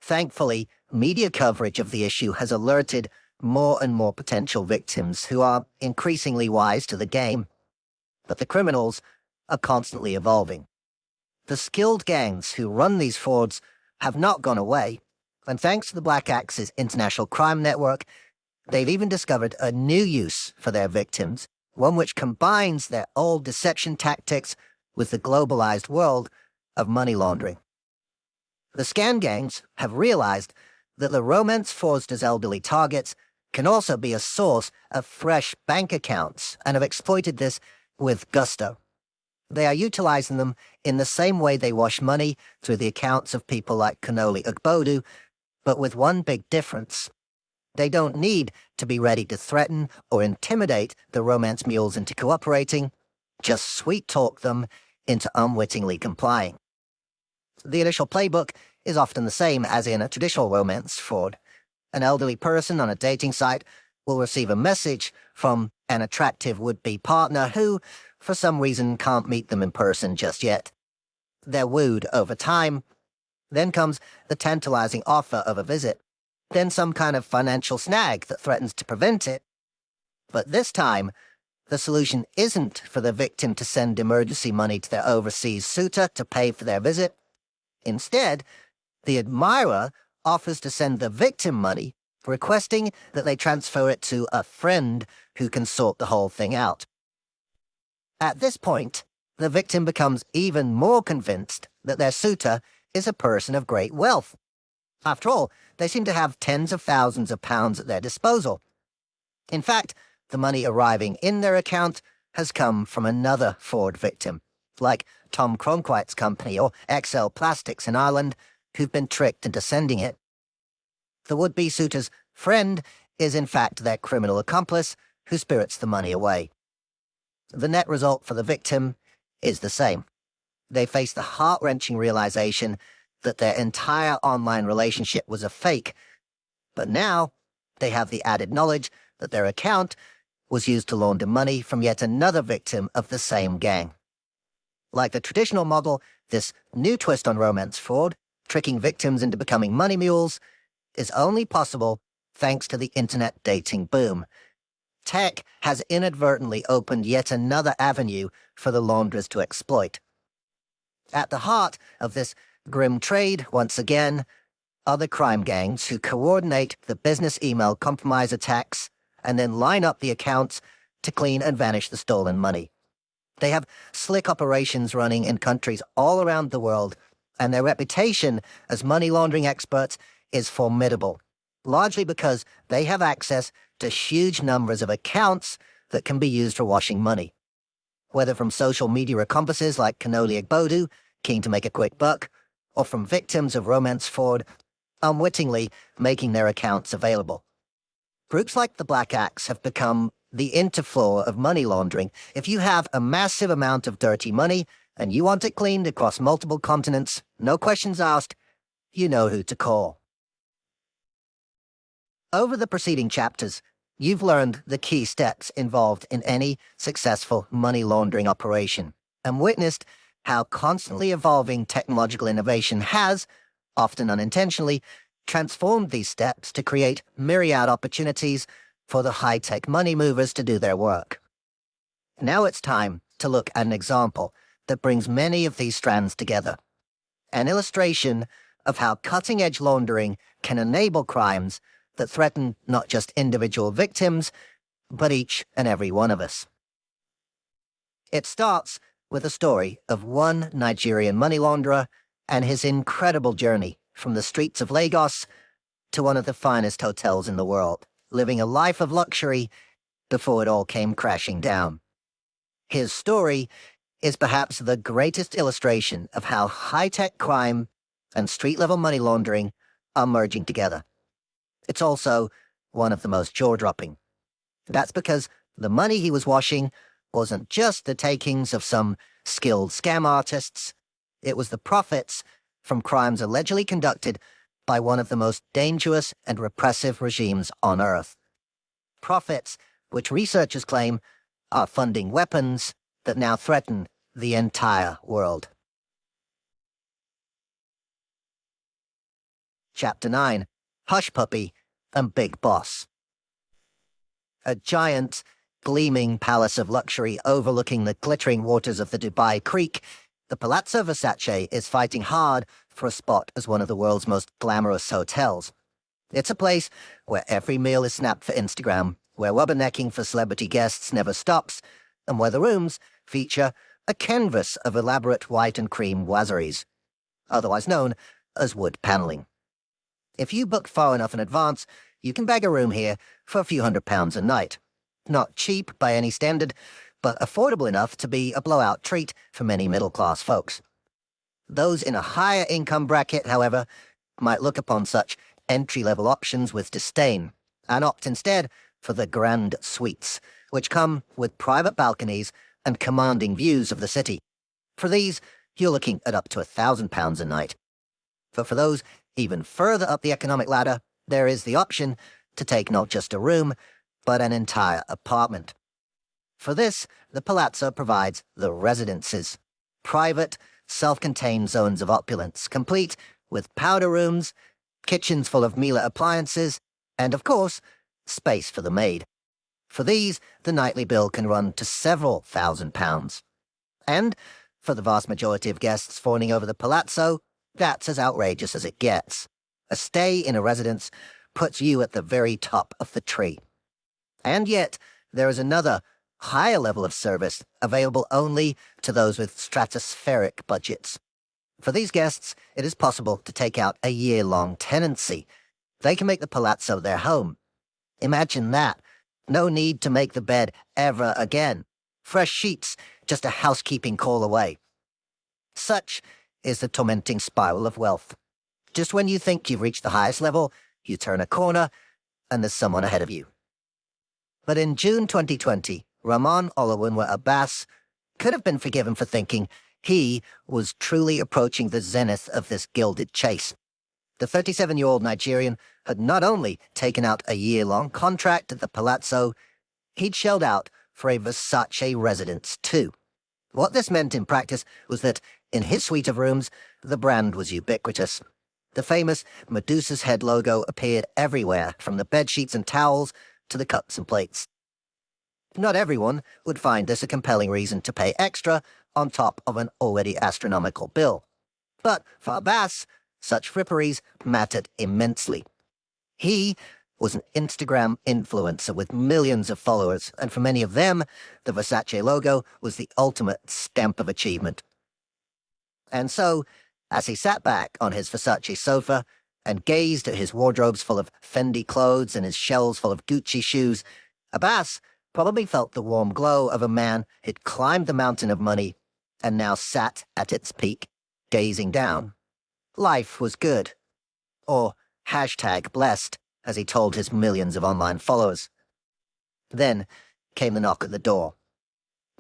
Thankfully, media coverage of the issue has alerted more and more potential victims who are increasingly wise to the game. But the criminals are constantly evolving. The skilled gangs who run these frauds have not gone away, and thanks to the Black Axe's international crime network, they've even discovered a new use for their victims, one which combines their old deception tactics with the globalized world of money laundering. The scan gangs have realized that the romance fraudsters' elderly targets can also be a source of fresh bank accounts and have exploited this with gusto. They are utilizing them in the same way they wash money through the accounts of people like Kanoli Ugbodu, but with one big difference. They don't need to be ready to threaten or intimidate the romance mules into cooperating, just sweet-talk them into unwittingly complying. The initial playbook is often the same as in a traditional romance fraud. An elderly person on a dating site will receive a message from an attractive would-be partner who, for some reason, can't meet them in person just yet. They're wooed over time. Then comes the tantalizing offer of a visit. Then some kind of financial snag that threatens to prevent it. But this time, the solution isn't for the victim to send emergency money to their overseas suitor to pay for their visit. Instead, the admirer offers to send the victim money, requesting that they transfer it to a friend who can sort the whole thing out. At this point, the victim becomes even more convinced that their suitor is a person of great wealth. After all, they seem to have tens of thousands of pounds at their disposal. In fact, the money arriving in their account has come from another fraud victim, like Tom Cronkite's company or XL Plastics in Ireland, who've been tricked into sending it. The would-be suitor's friend is in fact their criminal accomplice who spirits the money away. The net result for the victim is the same. They face the heart-wrenching realization that their entire online relationship was a fake, but now they have the added knowledge that their account was used to launder money from yet another victim of the same gang. Like the traditional model, this new twist on romance fraud, tricking victims into becoming money mules, is only possible thanks to the internet dating boom. Tech has inadvertently opened yet another avenue for the launderers to exploit. At the heart of this grim trade, once again, are the crime gangs who coordinate the business email compromise attacks and then line up the accounts to clean and vanish the stolen money. They have slick operations running in countries all around the world, and their reputation as money laundering experts is formidable, largely because they have access to huge numbers of accounts that can be used for washing money. Whether from social media accomplices like Kanoli Ugbodu, keen to make a quick buck, or from victims of romance fraud, unwittingly making their accounts available. Groups like the Black Axe have become the interfloor of money laundering. If you have a massive amount of dirty money and you want it cleaned across multiple continents, no questions asked, you know who to call. Over the preceding chapters, you've learned the key steps involved in any successful money laundering operation and witnessed how constantly evolving technological innovation has, often unintentionally, transformed these steps to create myriad opportunities for the high-tech money movers to do their work. Now it's time to look at an example that brings many of these strands together. An illustration of how cutting-edge laundering can enable crimes that threaten not just individual victims, but each and every one of us. It starts with the story of one Nigerian money launderer and his incredible journey from the streets of Lagos to one of the finest hotels in the world, living a life of luxury before it all came crashing down. His story is perhaps the greatest illustration of how high-tech crime and street-level money laundering are merging together. It's also one of the most jaw-dropping. That's because the money he was washing wasn't just the takings of some skilled scam artists. It was the profits from crimes allegedly conducted by one of the most dangerous and repressive regimes on Earth. Profits which researchers claim are funding weapons that now threaten the entire world. Chapter 9. Hush Puppy and Big Boss. A giant, gleaming palace of luxury overlooking the glittering waters of the Dubai Creek, the Palazzo Versace is fighting hard for a spot as one of the world's most glamorous hotels. It's a place where every meal is snapped for Instagram, where rubbernecking for celebrity guests never stops, and where the rooms feature a canvas of elaborate white and cream boiseries, otherwise known as wood paneling. If you book far enough in advance, you can bag a room here for a few £100s a night. Not cheap by any standard, but affordable enough to be a blowout treat for many middle-class folks. Those in a higher income bracket, however, might look upon such entry-level options with disdain, and opt instead for the grand suites, which come with private balconies and commanding views of the city. For these, you're looking at up to £1,000 a night. But for those even further up the economic ladder, there is the option to take not just a room, but an entire apartment. For this, the Palazzo provides the residences, private, self-contained zones of opulence, complete with powder rooms, kitchens full of Miele appliances, and, of course, space for the maid. For these, the nightly bill can run to several £1,000s. And, for the vast majority of guests fawning over the Palazzo, that's as outrageous as it gets. A stay in a residence puts you at the very top of the tree. And yet, there is another, higher level of service available only to those with stratospheric budgets. For these guests, it is possible to take out a year-long tenancy. They can make the Palazzo their home. Imagine that. No need to make the bed ever again. Fresh sheets, just a housekeeping call away. Such is the tormenting spiral of wealth. Just when you think you've reached the highest level, you turn a corner, and there's someone ahead of you. But in June 2020, Rahman Olawunwa Abbas could have been forgiven for thinking he was truly approaching the zenith of this gilded chase. The 37-year-old Nigerian had not only taken out a year-long contract at the Palazzo, he'd shelled out for a Versace residence too. What this meant in practice was that, in his suite of rooms, the brand was ubiquitous. The famous Medusa's head logo appeared everywhere, from the bedsheets and towels to the cups and plates. Not everyone would find this a compelling reason to pay extra on top of an already astronomical bill. But for Abbas, such fripperies mattered immensely. He was an Instagram influencer with millions of followers, and for many of them, the Versace logo was the ultimate stamp of achievement. And so, as he sat back on his Versace sofa and gazed at his wardrobes full of Fendi clothes and his shelves full of Gucci shoes, Abbas probably felt the warm glow of a man who'd climbed the mountain of money and now sat at its peak, gazing down. Life was good. Or #blessed, as he told his millions of online followers. Then came the knock at the door.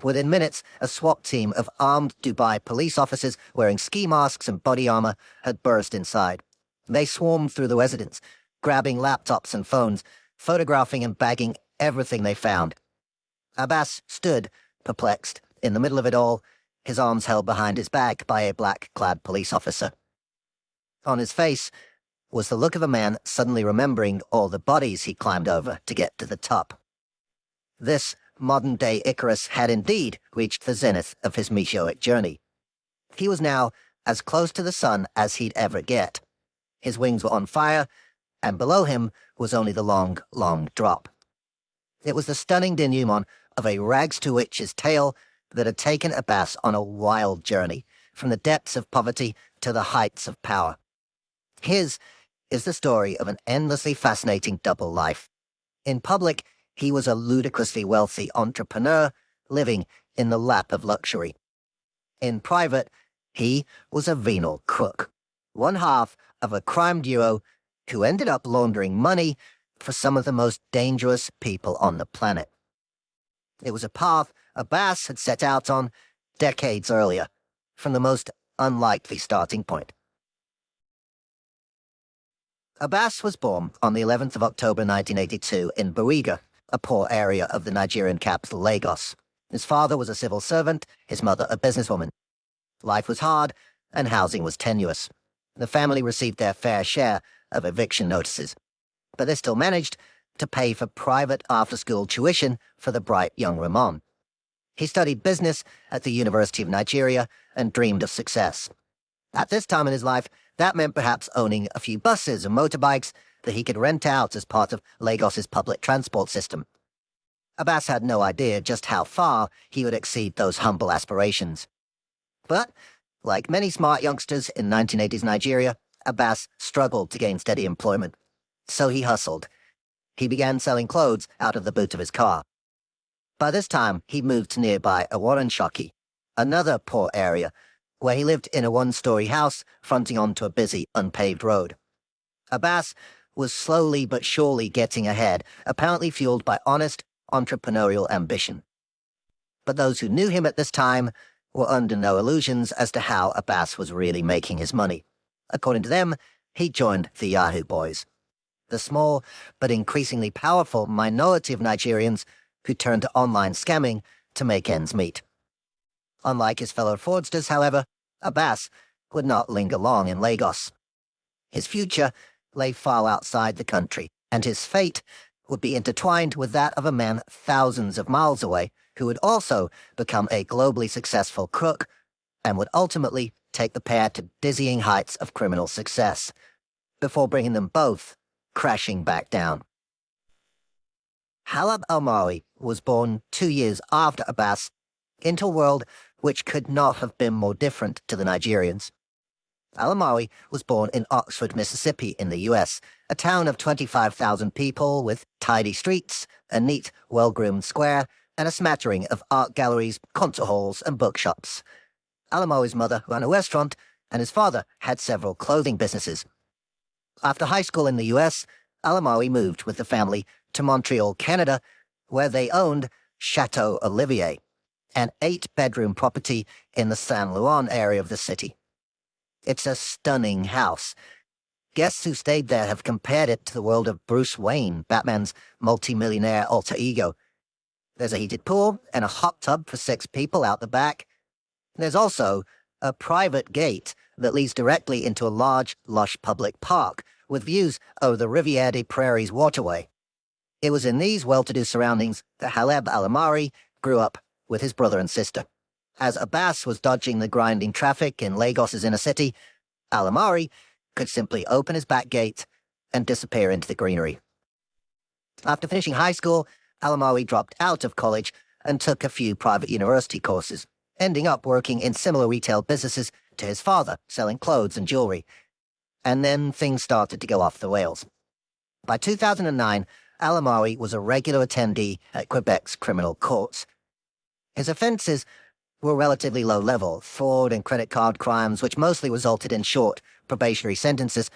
Within minutes, a SWAT team of armed Dubai police officers wearing ski masks and body armor had burst inside. They swarmed through the residence, grabbing laptops and phones, photographing and bagging everything they found. Abbas stood, perplexed, in the middle of it all, his arms held behind his back by a black-clad police officer. On his face was the look of a man suddenly remembering all the bodies he climbed over to get to the top. This modern-day Icarus had indeed reached the zenith of his meteoric journey. He was now as close to the sun as he'd ever get. His wings were on fire, and below him was only the long, long drop. It was the stunning denouement of a rags-to-riches tale that had taken Abbas on a wild journey, from the depths of poverty to the heights of power. His is the story of an endlessly fascinating double life. In public, he was a ludicrously wealthy entrepreneur living in the lap of luxury. In private, he was a venal crook, one half of a crime duo who ended up laundering money for some of the most dangerous people on the planet. It was a path Abbas had set out on decades earlier, from the most unlikely starting point. Abbas was born on the 11th of October 1982 in Bariga, a poor area of the Nigerian capital Lagos. His father was a civil servant, his mother a businesswoman. Life was hard, and housing was tenuous. The family received their fair share of eviction notices, but they still managed to pay for private after-school tuition for the bright young Ramon. He studied business at the University of Nigeria and dreamed of success. At this time in his life, that meant perhaps owning a few buses and motorbikes that he could rent out as part of Lagos's public transport system. Abbas had no idea just how far he would exceed those humble aspirations. But, like many smart youngsters in 1980s Nigeria, Abbas struggled to gain steady employment. So he hustled. He began selling clothes out of the boot of his car. By this time, he'd moved to nearby Aworonshaki, another poor area, where he lived in a one-story house fronting onto a busy, unpaved road. Abbas was slowly but surely getting ahead, apparently fueled by honest, entrepreneurial ambition. But those who knew him at this time were under no illusions as to how Abbas was really making his money. According to them, he joined the Yahoo Boys, the small but increasingly powerful minority of Nigerians who turned to online scamming to make ends meet. Unlike his fellow fraudsters, however, Abbas would not linger long in Lagos. His future lay far outside the country, and his fate would be intertwined with that of a man thousands of miles away who would also become a globally successful crook and would ultimately take the pair to dizzying heights of criminal success, before bringing them both crashing back down. Halab Almari was born 2 years after Abbas into a world which could not have been more different to the Nigerians. Almari was born in Oxford, Mississippi in the U.S., a town of 25,000 people with tidy streets, a neat, well-groomed square, and a smattering of art galleries, concert halls, and bookshops. Almari's mother ran a restaurant, and his father had several clothing businesses. After high school in the U.S., Almari moved with the family to Montreal, Canada, where they owned Chateau Olivier, an 8-bedroom property in the Saint Laurent area of the city. It's a stunning house. Guests who stayed there have compared it to the world of Bruce Wayne, Batman's multi-millionaire alter ego. There's a heated pool and a hot tub for 6 people out the back. There's also a private gate that leads directly into a large, lush public park with views over the Rivière des Prairies waterway. It was in these well-to-do surroundings that Haleb Almari grew up with his brother and sister. As Abbas was dodging the grinding traffic in Lagos's inner city, Almari could simply open his back gate and disappear into the greenery. After finishing high school, Almari dropped out of college and took a few private university courses, ending up working in similar retail businesses to his father, selling clothes and jewelry. And then things started to go off the rails. By 2009, Almari was a regular attendee at Quebec's criminal courts. His offenses were relatively low-level, fraud and credit card crimes, which mostly resulted in short probationary sentences,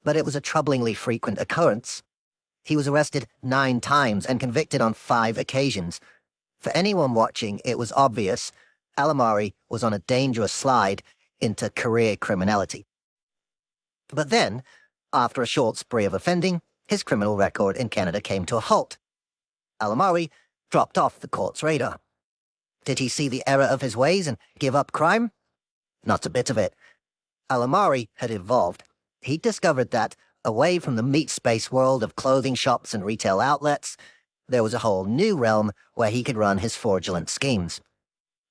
but it was a troublingly frequent occurrence. He was arrested 9 times and convicted on 5 occasions. For anyone watching, it was obvious Almari was on a dangerous slide into career criminality. But then, after a short spree of offending, his criminal record in Canada came to a halt. Almari dropped off the court's radar. Did he see the error of his ways and give up crime? Not a bit of it. Almari had evolved. He discovered that, away from the meat space world of clothing shops and retail outlets, there was a whole new realm where he could run his fraudulent schemes.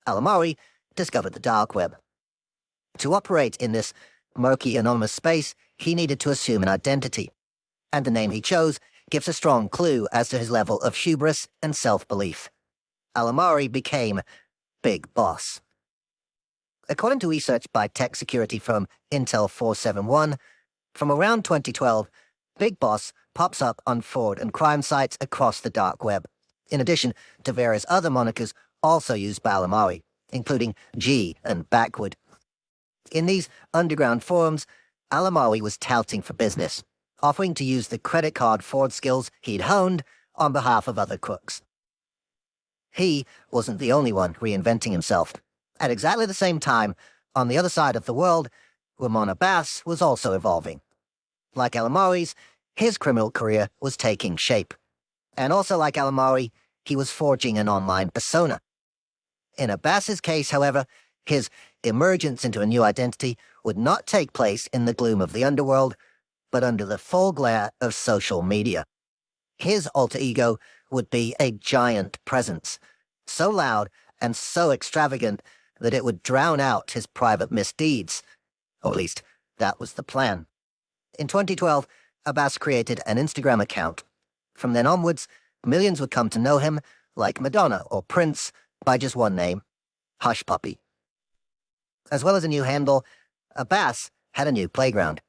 Alamari discovered the dark web. To operate in this murky, anonymous space, he needed to assume an identity, and the name he chose gives a strong clue as to his level of hubris and self-belief. Alamari became Big Boss. According to research by tech security firm Intel 471, from around 2012, Big Boss pops up on fraud and crime sites across the dark web, in addition to various other monikers also used by Alamari, including G and Backward. In these underground forums, Alamari was touting for business, offering to use the credit card fraud skills he'd honed on behalf of other crooks. He wasn't the only one reinventing himself. At exactly the same time, on the other side of the world, Ramon Abbas was also evolving. Like Alamari's, his criminal career was taking shape. And also like Alamari, he was forging an online persona. In Abbas's case, however, his emergence into a new identity would not take place in the gloom of the underworld, but under the full glare of social media. His alter ego would be a giant presence, so loud and so extravagant that it would drown out his private misdeeds. Or at least, that was the plan. In 2012, Abbas created an Instagram account. From then onwards, millions would come to know him, like Madonna or Prince, by just one name, Hush Puppy. As well as a new handle, Abbas had a new playground.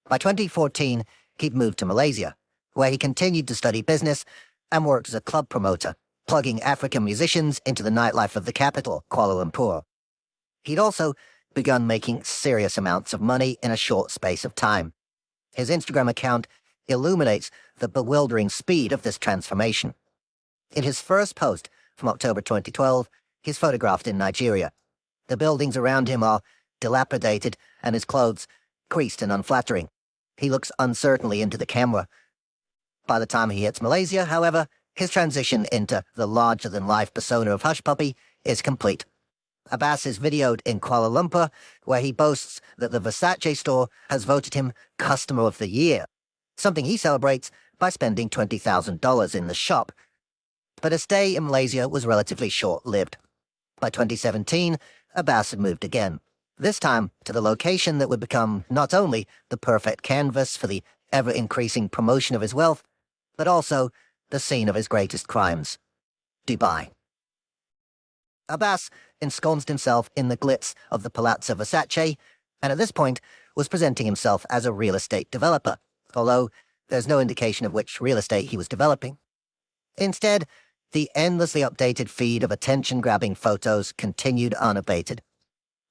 By 2014, he'd moved to Malaysia, where he continued to study business and worked as a club promoter, plugging African musicians into the nightlife of the capital, Kuala Lumpur. He'd also begun making serious amounts of money in a short space of time. His Instagram account illuminates the bewildering speed of this transformation. In his first post from October 2012, he's photographed in Nigeria. The buildings around him are dilapidated and his clothes creased and unflattering. He looks uncertainly into the camera. By the time he hits Malaysia, however, his transition into the larger-than-life persona of Hush Puppy is complete. Abbas is videoed in Kuala Lumpur, where he boasts that the Versace store has voted him Customer of the Year, something he celebrates by spending $20,000 in the shop. But his stay in Malaysia was relatively short-lived. By 2017, Abbas had moved again, this time to the location that would become not only the perfect canvas for the ever-increasing promotion of his wealth, but also the scene of his greatest crimes, Dubai. Abbas ensconced himself in the glitz of the Palazzo Versace, and at this point was presenting himself as a real estate developer, although there's no indication of which real estate he was developing. Instead, the endlessly updated feed of attention-grabbing photos continued unabated.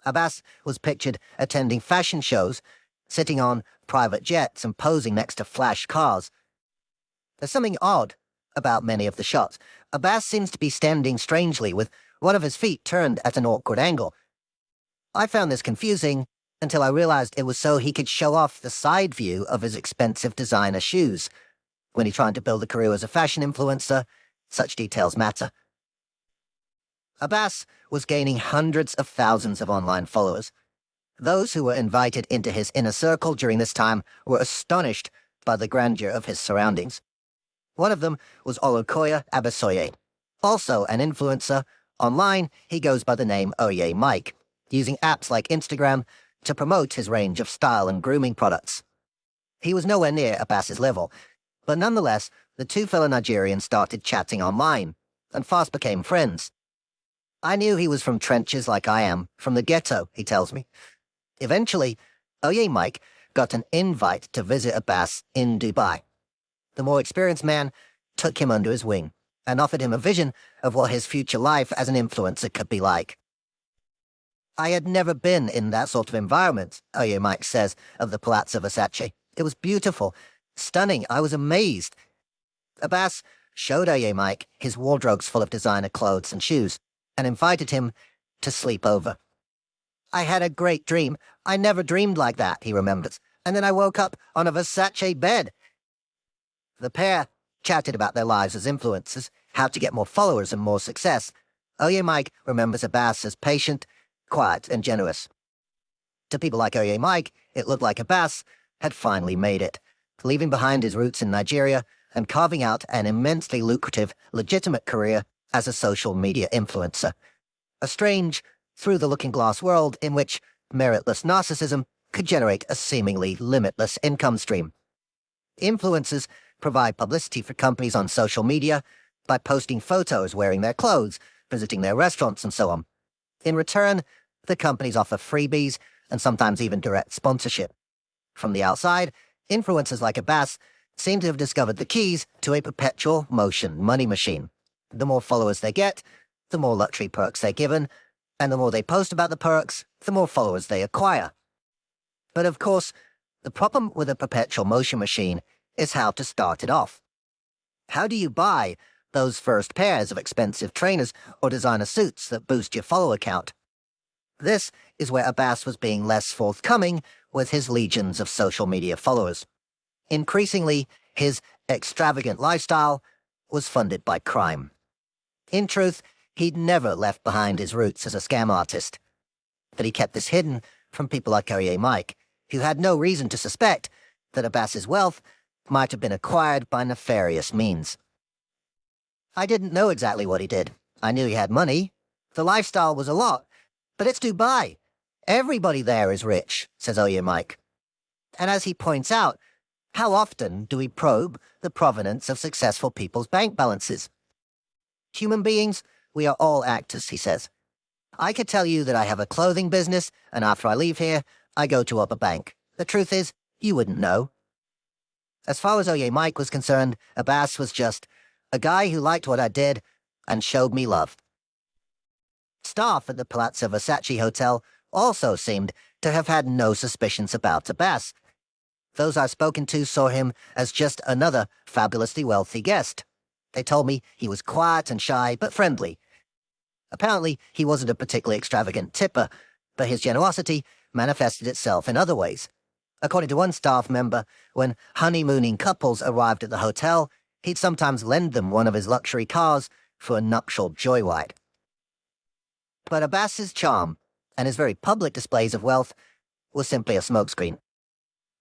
Abbas was pictured attending fashion shows, sitting on private jets and posing next to flash cars. There's something odd about many of the shots. Abbas seems to be standing strangely with one of his feet turned at an awkward angle. I found this confusing until I realized it was so he could show off the side view of his expensive designer shoes. When he tried to build a career as a fashion influencer, such details matter. Abbas was gaining hundreds of thousands of online followers. Those who were invited into his inner circle during this time were astonished by the grandeur of his surroundings. One of them was Olukoya Abasoye, also an influencer. Online, he goes by the name Oye Mike, using apps like Instagram to promote his range of style and grooming products. He was nowhere near Abbas's level, but nonetheless, the two fellow Nigerians started chatting online, and fast became friends. I knew he was from trenches like I am, from the ghetto, he tells me. Eventually, Oye Mike got an invite to visit Abbas in Dubai. The more experienced man took him under his wing and offered him a vision of what his future life as an influencer could be like. I had never been in that sort of environment, Oye Mike says of the Palazzo Versace. It was beautiful, stunning. I was amazed. Abbas showed Oye Mike his wardrobes full of designer clothes and shoes and invited him to sleep over. I had a great dream. I never dreamed like that, he remembers. And then I woke up on a Versace bed. The pair chatted about their lives as influencers, how to get more followers and more success. Oye Mike remembers Abbas as patient, quiet, and generous. To people like Oye Mike, it looked like Abbas had finally made it, leaving behind his roots in Nigeria and carving out an immensely lucrative, legitimate career as a social media influencer. A strange, through-the-looking-glass world in which meritless narcissism could generate a seemingly limitless income stream. Influencers provide publicity for companies on social media by posting photos wearing their clothes, visiting their restaurants, and so on. In return, the companies offer freebies and sometimes even direct sponsorship. From the outside, influencers like Abbas seem to have discovered the keys to a perpetual motion money machine. The more followers they get, the more luxury perks they're given, and the more they post about the perks, the more followers they acquire. But of course, the problem with a perpetual motion machine is how to start it off. How do you buy those first pairs of expensive trainers or designer suits that boost your follower count? This is where Abbas was being less forthcoming with his legions of social media followers. Increasingly, his extravagant lifestyle was funded by crime. In truth, he'd never left behind his roots as a scam artist. But he kept this hidden from people like Mike, who had no reason to suspect that Abbas's wealth might have been acquired by nefarious means. I didn't know exactly what he did. I knew he had money. The lifestyle was a lot. But it's Dubai. Everybody there is rich, says Mike. And as he points out, how often do we probe the provenance of successful people's bank balances? Human beings, we are all actors, he says. I could tell you that I have a clothing business, and after I leave here, I go to rob a bank. The truth is, you wouldn't know. As far as Mike was concerned, Abbas was just a guy who liked what I did and showed me love. Staff at the Palazzo Versace Hotel also seemed to have had no suspicions about Abbas. Those I've spoken to saw him as just another fabulously wealthy guest. They told me he was quiet and shy, but friendly. Apparently, he wasn't a particularly extravagant tipper, but his generosity manifested itself in other ways. According to one staff member, when honeymooning couples arrived at the hotel, he'd sometimes lend them one of his luxury cars for a nuptial joyride. But Abbas's charm, and his very public displays of wealth, was simply a smokescreen.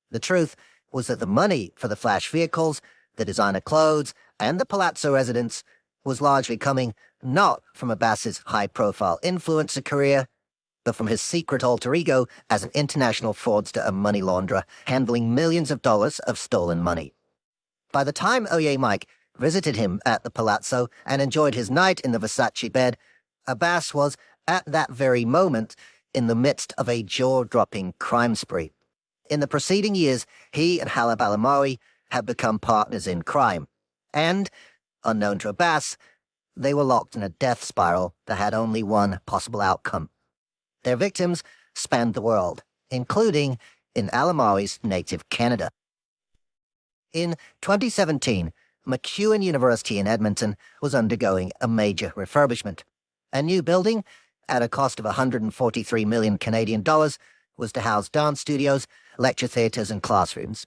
The truth was that the money for the flash vehicles, the designer clothes, and the palazzo residence was largely coming not from Abbas's high-profile influencer career, but from his secret alter ego as an international fraudster and money launderer handling millions of dollars of stolen money. By the time Mike visited him at the palazzo and enjoyed his night in the Versace bed, Abbas was, at that very moment, in the midst of a jaw-dropping crime spree. In the preceding years, he and Halab al-Amawi had become partners in crime, and, unknown to Abbas, they were locked in a death spiral that had only one possible outcome. Their victims spanned the world, including in al-Amawi's native Canada. In 2017, MacEwan University in Edmonton was undergoing a major refurbishment. A new building, at a cost of 143 million Canadian dollars, was to house dance studios, lecture theatres and classrooms.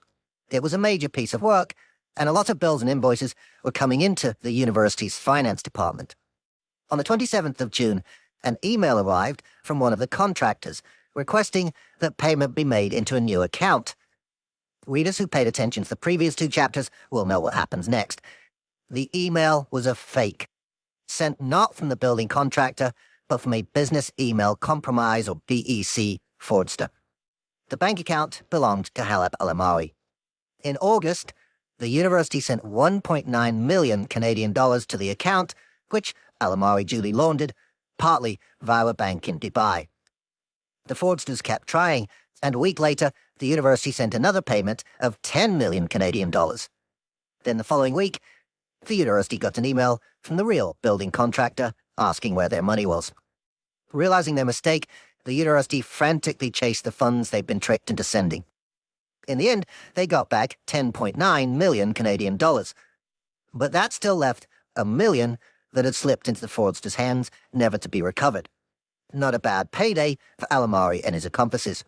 It was a major piece of work, and a lot of bills and invoices were coming into the university's finance department. On the 27th of June, an email arrived from one of the contractors requesting that payment be made into a new account. Readers who paid attention to the previous two chapters will know what happens next. The email was a fake, sent not from the building contractor, but from a business email compromise or BEC fraudster. The bank account belonged to Halab al-Amawi. In August, the university sent 1.9 million Canadian dollars to the account, which al-Amawi duly laundered, partly via a bank in Dubai. The fraudsters kept trying, and a week later, the university sent another payment of 10 million Canadian dollars. Then the following week, the university got an email from the real building contractor asking where their money was. Realizing their mistake, the university frantically chased the funds they'd been tricked into sending. In the end, they got back 10.9 million Canadian dollars. But that still left $1 million that had slipped into the fraudster's hands, never to be recovered. Not a bad payday for al-Amawi and his accomplices.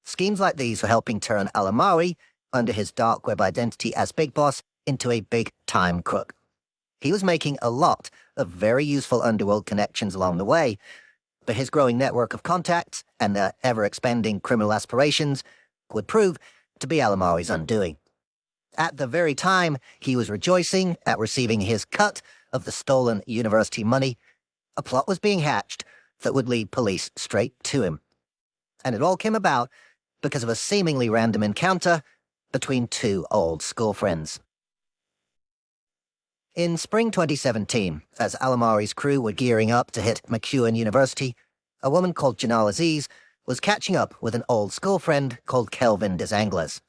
Schemes like these were helping turn al-Amawi, under his dark web identity as Big Boss, into a big-time crook. He was making a lot of very useful underworld connections along the way, but his growing network of contacts and their ever-expanding criminal aspirations would prove to be al-Amawi's undoing. At the very time he was rejoicing at receiving his cut of the stolen university money, a plot was being hatched that would lead police straight to him. And it all came about because of a seemingly random encounter between two old school friends. In spring 2017, as Alamari's crew were gearing up to hit McEwen University, a woman called Janal Aziz was catching up with an old school friend called Kelvin Desangles.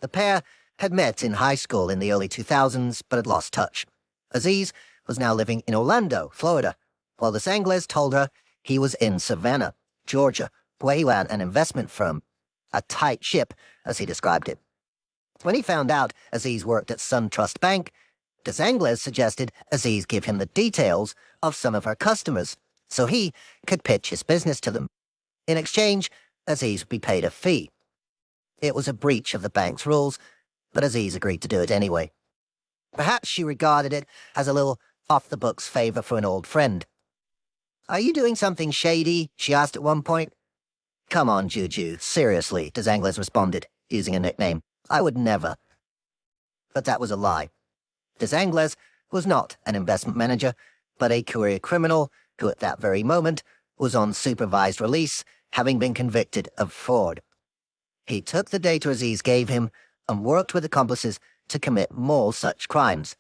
The pair had met in high school in the early 2000s but had lost touch. Aziz was now living in Orlando, Florida, while Desangles told her he was in Savannah, Georgia, where he ran an investment firm. A tight ship, as he described it. When he found out Aziz worked at SunTrust Bank, Desangles suggested Aziz give him the details of some of her customers so he could pitch his business to them. In exchange, Aziz would be paid a fee. It was a breach of the bank's rules, but Aziz agreed to do it anyway. Perhaps she regarded it as a little off-the-books favor for an old friend. "Are you doing something shady?" she asked at one point. "Come on, Juju, seriously," Desangles responded, using a nickname. "I would never." But that was a lie. Desangles was not an investment manager, but a career criminal who at that very moment was on supervised release, having been convicted of fraud. He took the data Aziz gave him and worked with accomplices to commit more such crimes.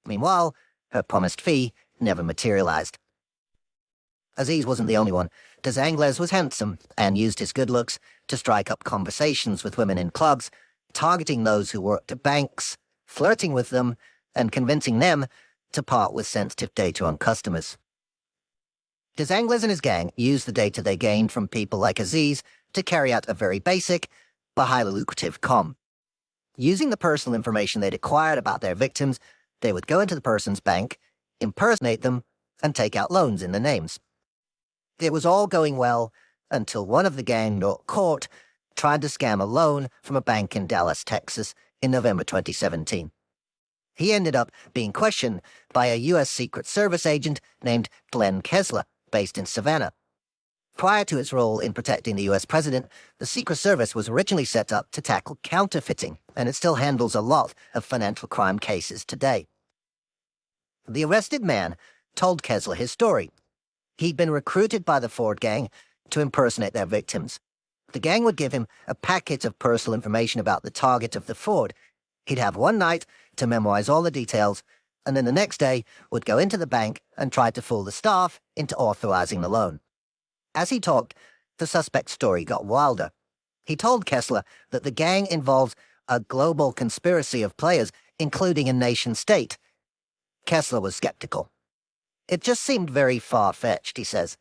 Meanwhile, her promised fee never materialized. Aziz wasn't the only one. Desangles was handsome and used his good looks to strike up conversations with women in clubs, targeting those who worked at banks, flirting with them, and convincing them to part with sensitive data on customers. Desangles and his gang used the data they gained from people like Aziz to carry out a very basic but highly lucrative con. Using the personal information they'd acquired about their victims, they would go into the person's bank, impersonate them, and take out loans in their names. It was all going well until one of the gang, not caught, tried to scam a loan from a bank in Dallas, Texas in November 2017. He ended up being questioned by a U.S. Secret Service agent named Glenn Kessler, based in Savannah. Prior to its role in protecting the U.S. president, the Secret Service was originally set up to tackle counterfeiting, and it still handles a lot of financial crime cases today. The arrested man told Kessler his story. He'd been recruited by the Ford gang to impersonate their victims. The gang would give him a packet of personal information about the target of the Ford. He'd have one night to memorize all the details, and then the next day would go into the bank and try to fool the staff into authorizing the loan. As he talked, the suspect's story got wilder. He told Kessler that the gang involves a global conspiracy of players, including a nation-state. Kessler was skeptical. It just seemed very far-fetched, he says.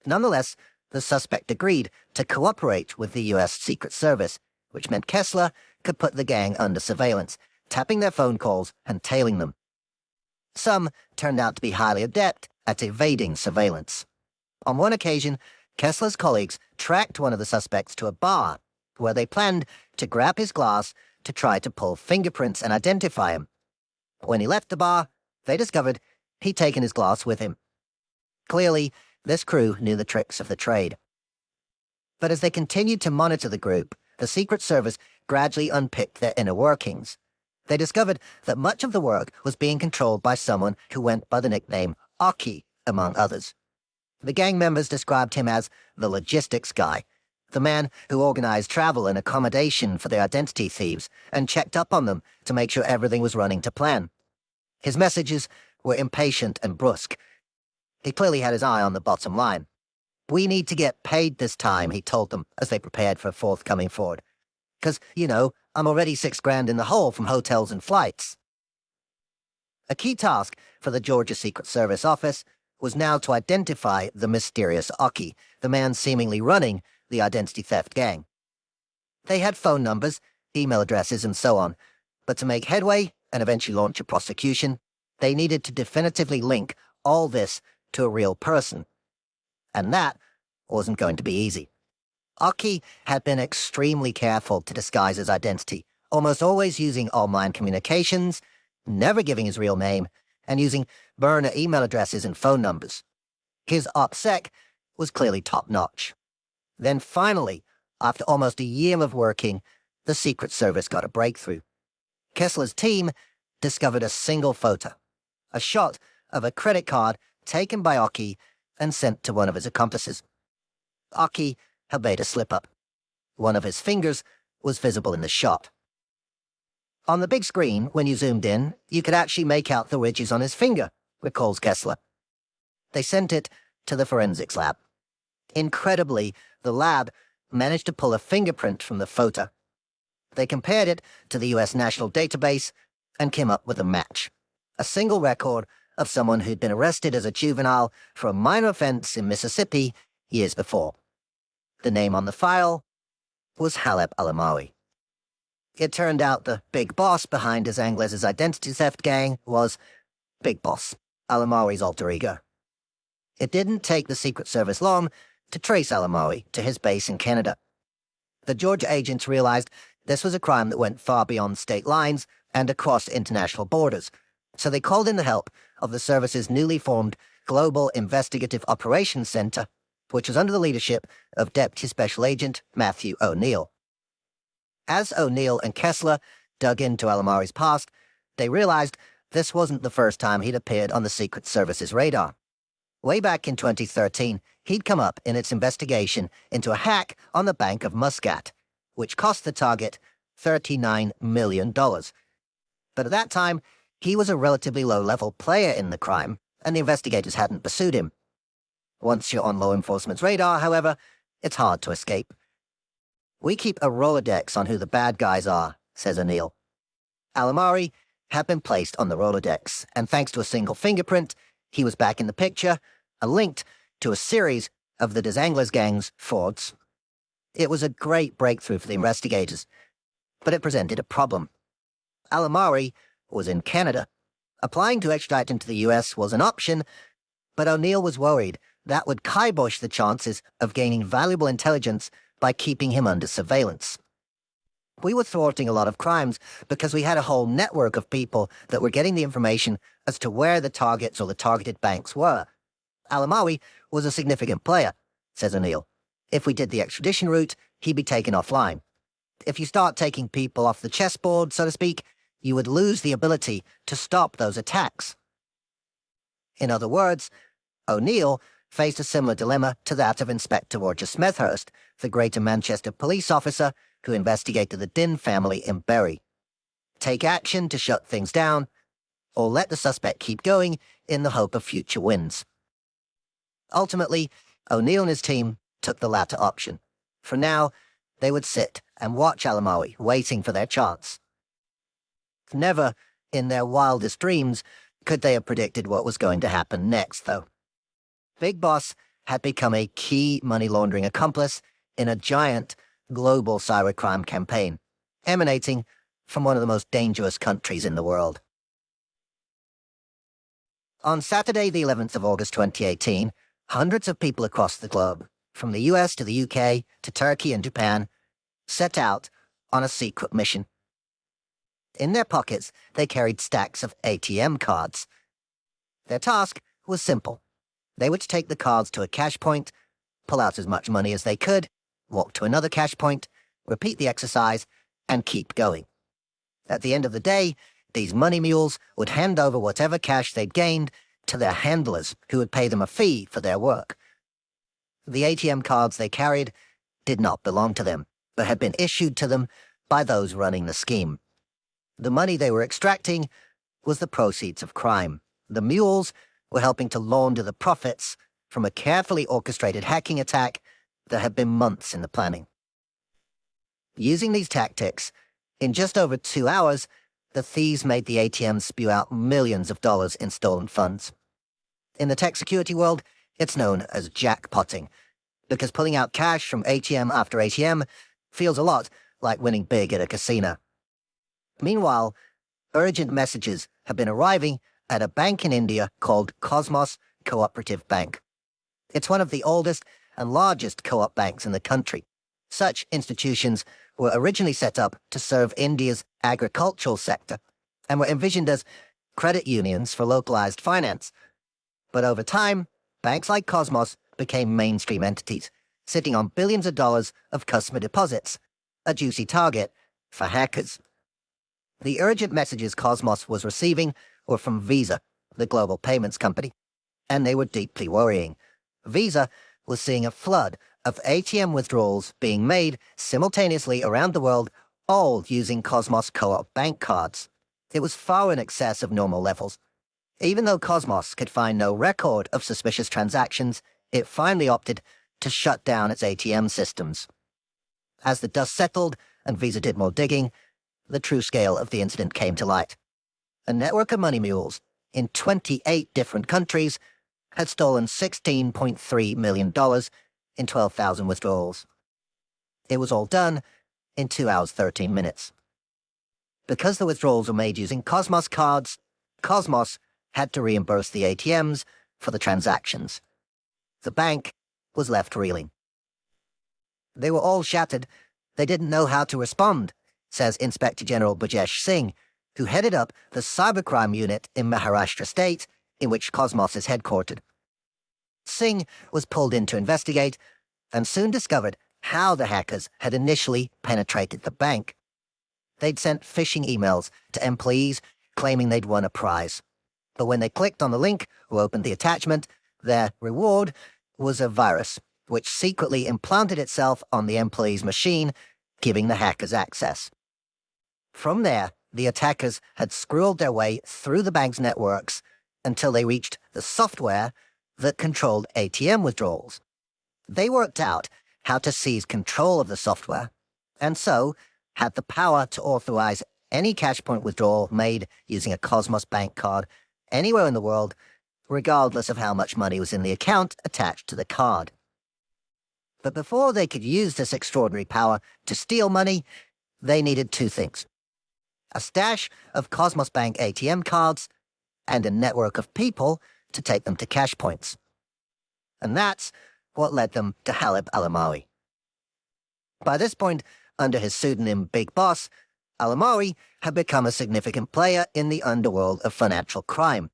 Nonetheless, the suspect agreed to cooperate with the U.S. Secret Service, which meant Kessler could put the gang under surveillance, tapping their phone calls and tailing them. Some turned out to be highly adept at evading surveillance. On one occasion, Kessler's colleagues tracked one of the suspects to a bar, where they planned to grab his glass to try to pull fingerprints and identify him. When he left the bar, they discovered he'd taken his glass with him. Clearly, this crew knew the tricks of the trade. But as they continued to monitor the group, the Secret Service gradually unpicked their inner workings. They discovered that much of the work was being controlled by someone who went by the nickname Aki, among others. The gang members described him as the logistics guy, the man who organized travel and accommodation for the identity thieves and checked up on them to make sure everything was running to plan. His messages were impatient and brusque. He clearly had his eye on the bottom line. "We need to get paid this time," he told them as they prepared for a forthcoming Ford. "'Cause, I'm already $6,000 in the hole from hotels and flights." A key task for the Georgia Secret Service office was now to identify the mysterious Aki, the man seemingly running the identity theft gang. They had phone numbers, email addresses, and so on, but to make headway and eventually launch a prosecution, they needed to definitively link all this to a real person. And that wasn't going to be easy. Aki had been extremely careful to disguise his identity, almost always using online communications, never giving his real name, and using burner email addresses and phone numbers. His OPSEC was clearly top-notch. Then finally, after almost a year of working, the Secret Service got a breakthrough. Kessler's team discovered a single photo, a shot of a credit card taken by Oki and sent to one of his accomplices. Oki had made a slip-up. One of his fingers was visible in the shot. On the big screen, when you zoomed in, you could actually make out the ridges on his finger, recalls Kessler. They sent it to the forensics lab. Incredibly, the lab managed to pull a fingerprint from the photo. They compared it to the U.S. National Database and came up with a match. A single record of someone who'd been arrested as a juvenile for a minor offense in Mississippi years before. The name on the file was Halep Alamawi. It turned out the big boss behind Desangles's identity theft gang was Big Boss, Alamawi's alter ego. It didn't take the Secret Service long to trace Alamawi to his base in Canada. The Georgia agents realized this was a crime that went far beyond state lines and across international borders, so they called in the help of the service's newly formed Global Investigative Operations Center, which was under the leadership of Deputy Special Agent Matthew O'Neill. As O'Neill and Kessler dug into Alamawi's past, they realized this wasn't the first time he'd appeared on the Secret Service's radar. Way back in 2013, he'd come up in its investigation into a hack on the Bank of Muscat, which cost the target $39 million. But at that time, he was a relatively low-level player in the crime, and the investigators hadn't pursued him. Once you're on law enforcement's radar, however, it's hard to escape. We keep a Rolodex on who the bad guys are, says O'Neill. Alamawi had been placed on the Rolodex, and thanks to a single fingerprint, he was back in the picture and linked to a series of the Desangles gang's frauds. It was a great breakthrough for the investigators, but it presented a problem. Alamawi was in Canada. Applying to extradite into the U.S. was an option, but O'Neill was worried that would kibosh the chances of gaining valuable intelligence by keeping him under surveillance. We were thwarting a lot of crimes because we had a whole network of people that were getting the information as to where the targets or the targeted banks were. Alamawi was a significant player, says O'Neill. If we did the extradition route, he'd be taken offline. If you start taking people off the chessboard, so to speak, you would lose the ability to stop those attacks. In other words, O'Neill faced a similar dilemma to that of Inspector Roger Smethurst, the Greater Manchester police officer who investigated the Dinn family in Bury. Take action to shut things down, or let the suspect keep going in the hope of future wins. Ultimately, O'Neill and his team took the latter option. For now, they would sit and watch Alamawi, waiting for their chance. Never, in their wildest dreams, could they have predicted what was going to happen next, though. Big Boss had become a key money laundering accomplice in a giant global cybercrime campaign, emanating from one of the most dangerous countries in the world. On Saturday, the 11th of August 2018, hundreds of people across the globe, from the US to the UK to Turkey and Japan, set out on a secret mission. In their pockets, they carried stacks of ATM cards. Their task was simple. They were to take the cards to a cash point, pull out as much money as they could, walk to another cash point, repeat the exercise, and keep going. At the end of the day, these money mules would hand over whatever cash they'd gained to their handlers, who would pay them a fee for their work. The ATM cards they carried did not belong to them, but had been issued to them by those running the scheme. The money they were extracting was the proceeds of crime. The mules were helping to launder the profits from a carefully orchestrated hacking attack that had been months in the planning. Using these tactics, in just over 2 hours, the thieves made the ATMs spew out millions of dollars in stolen funds. In the tech security world, it's known as jackpotting, because pulling out cash from ATM after ATM feels a lot like winning big at a casino. Meanwhile, urgent messages have been arriving at a bank in India called Cosmos Cooperative Bank. It's one of the oldest and largest co-op banks in the country. Such institutions were originally set up to serve India's agricultural sector and were envisioned as credit unions for localized finance. But over time, banks like Cosmos became mainstream entities, sitting on billions of dollars of customer deposits, a juicy target for hackers. The urgent messages Cosmos was receiving were from Visa, the global payments company, and they were deeply worrying. Visa was seeing a flood of ATM withdrawals being made simultaneously around the world, all using Cosmos Co-op bank cards. It was far in excess of normal levels. Even though Cosmos could find no record of suspicious transactions, it finally opted to shut down its ATM systems. As the dust settled and Visa did more digging, the true scale of the incident came to light. A network of money mules in 28 different countries had stolen $16.3 million in 12,000 withdrawals. It was all done in 2 hours 13 minutes. Because the withdrawals were made using Cosmos cards, Cosmos had to reimburse the ATMs for the transactions. The bank was left reeling. They were all shattered. They didn't know how to respond, says Inspector General Burjesh Singh, who headed up the cybercrime unit in Maharashtra state, in which Cosmos is headquartered. Singh was pulled in to investigate and soon discovered how the hackers had initially penetrated the bank. They'd sent phishing emails to employees claiming they'd won a prize. But when they clicked on the link or opened the attachment, their reward was a virus, which secretly implanted itself on the employee's machine, giving the hackers access. From there, the attackers had scrawled their way through the bank's networks until they reached the software that controlled ATM withdrawals. They worked out how to seize control of the software, and so had the power to authorize any cash point withdrawal made using a Cosmos bank card anywhere in the world, regardless of how much money was in the account attached to the card. But before they could use this extraordinary power to steal money, they needed two things: a stash of Cosmos Bank ATM cards and a network of people to take them to cash points. And that's what led them to Haleb Alamawi. By this point, under his pseudonym Big Boss, Alamawi had become a significant player in the underworld of financial crime.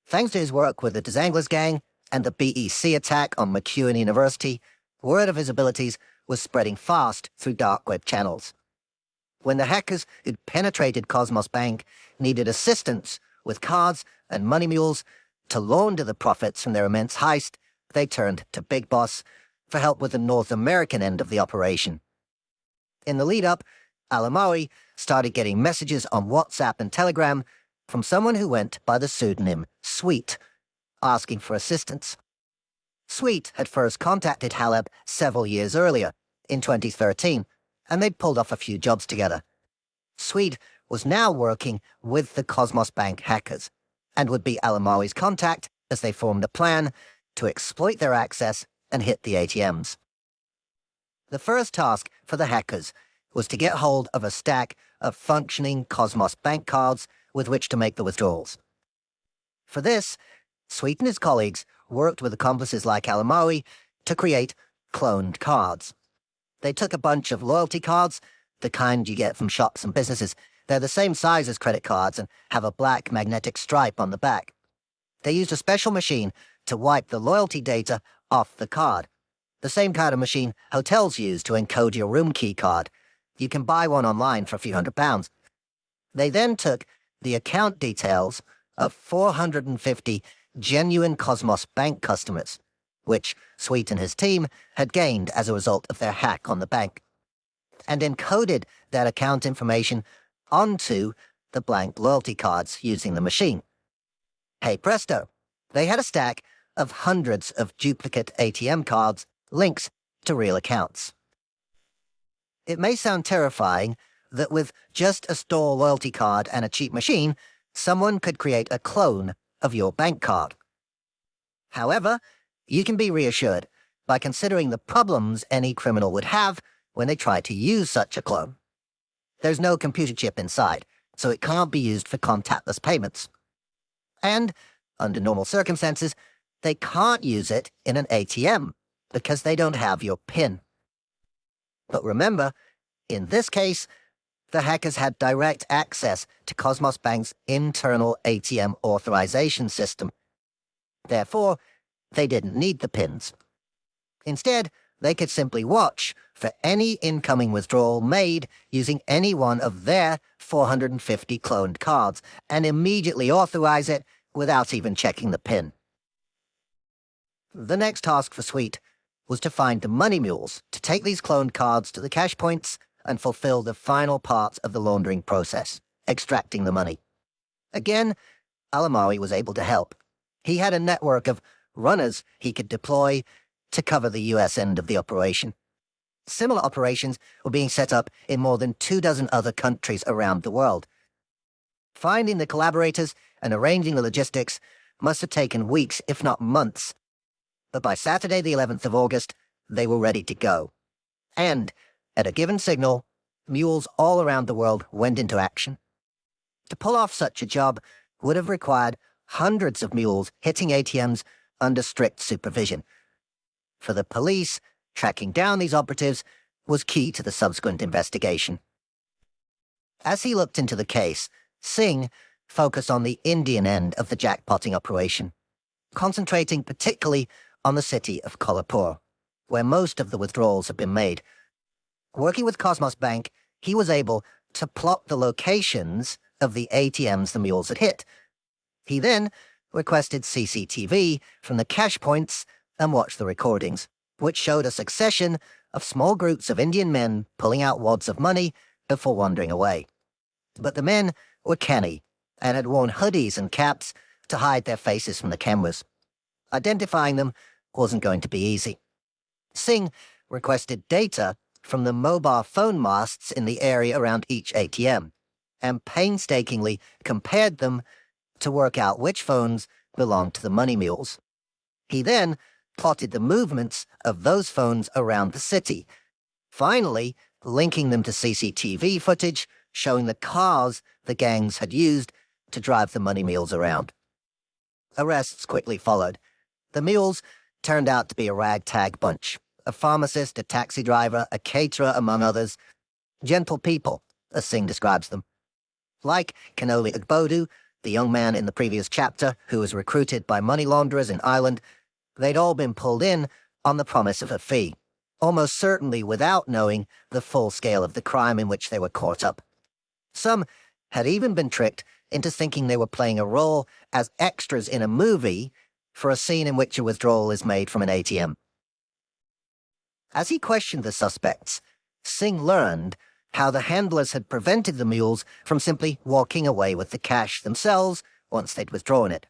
Thanks to his work with the Dzanglas gang and the BEC attack on McEwen University, word of his abilities was spreading fast through dark web channels. When the hackers who'd penetrated Cosmos Bank needed assistance with cards and money mules to launder the profits from their immense heist, they turned to Big Boss for help with the North American end of the operation. In the lead-up, Alamawi started getting messages on WhatsApp and Telegram from someone who went by the pseudonym Sweet, asking for assistance. Sweet had first contacted Haleb several years earlier, in 2013, and they'd pulled off a few jobs together. Sweet was now working with the Cosmos Bank hackers, and would be Alamawi's contact as they formed a plan to exploit their access and hit the ATMs. The first task for the hackers was to get hold of a stack of functioning Cosmos Bank cards with which to make the withdrawals. For this, Sweet and his colleagues worked with accomplices like Alamawi to create cloned cards. They took a bunch of loyalty cards, the kind you get from shops and businesses. They're the same size as credit cards and have a black magnetic stripe on the back. They used a special machine to wipe the loyalty data off the card, the same kind of machine hotels use to encode your room key card. You can buy one online for a few £100s. They then took the account details of 450 genuine Cosmos Bank customers, which Sweet and his team had gained as a result of their hack on the bank, and encoded that account information onto the blank loyalty cards using the machine. Hey presto, they had a stack of hundreds of duplicate ATM cards linked to real accounts. It may sound terrifying that with just a store loyalty card and a cheap machine, someone could create a clone of your bank card. However, you can be reassured by considering the problems any criminal would have when they try to use such a clone. There's no computer chip inside, so it can't be used for contactless payments. And, under normal circumstances, they can't use it in an ATM because they don't have your PIN. But remember, in this case, the hackers had direct access to Cosmos Bank's internal ATM authorization system. Therefore, they didn't need the PINs. Instead, They could simply watch for any incoming withdrawal made using any one of their 450 cloned cards and immediately authorize it without even checking the PIN. The next task for Sweet was to find the money mules to take these cloned cards to the cash points and fulfill the final part of the laundering process, extracting the money. Again, Alamari was able to help. He had a network of runners he could deploy to cover the U.S. end of the operation. Similar operations were being set up in more than 24 other countries around the world. Finding the collaborators and arranging the logistics must have taken weeks, if not months. But by Saturday, the 11th of August, they were ready to go. And, at a given signal, mules all around the world went into action. To pull off such a job would have required hundreds of mules hitting ATMs under strict supervision. For the police, tracking down these operatives was key to the subsequent investigation. As he looked into the case, Singh focused on the Indian end of the jackpotting operation, concentrating particularly on the city of Kolhapur, where most of the withdrawals had been made. Working with Cosmos Bank, he was able to plot the locations of the ATMs the mules had hit. He then requested CCTV from the cash points and watched the recordings, which showed a succession of small groups of Indian men pulling out wads of money before wandering away. But the men were canny and had worn hoodies and caps to hide their faces from the cameras. Identifying them wasn't going to be easy. Singh requested data from the mobile phone masts in the area around each ATM and painstakingly compared them to work out which phones belonged to the money mules. He then plotted the movements of those phones around the city, finally linking them to CCTV footage showing the cars the gangs had used to drive the money mules around. Arrests quickly followed. The mules turned out to be a ragtag bunch, a pharmacist, a taxi driver, a caterer, among others. Gentle people, as Singh describes them. Like Kanoli Agbodu, the young man in the previous chapter who was recruited by money launderers in Ireland, they'd all been pulled in on the promise of a fee, almost certainly without knowing the full scale of the crime in which they were caught up. Some had even been tricked into thinking they were playing a role as extras in a movie for a scene in which a withdrawal is made from an ATM. As he questioned the suspects, Singh learned how the handlers had prevented the mules from simply walking away with the cash themselves once they'd withdrawn it.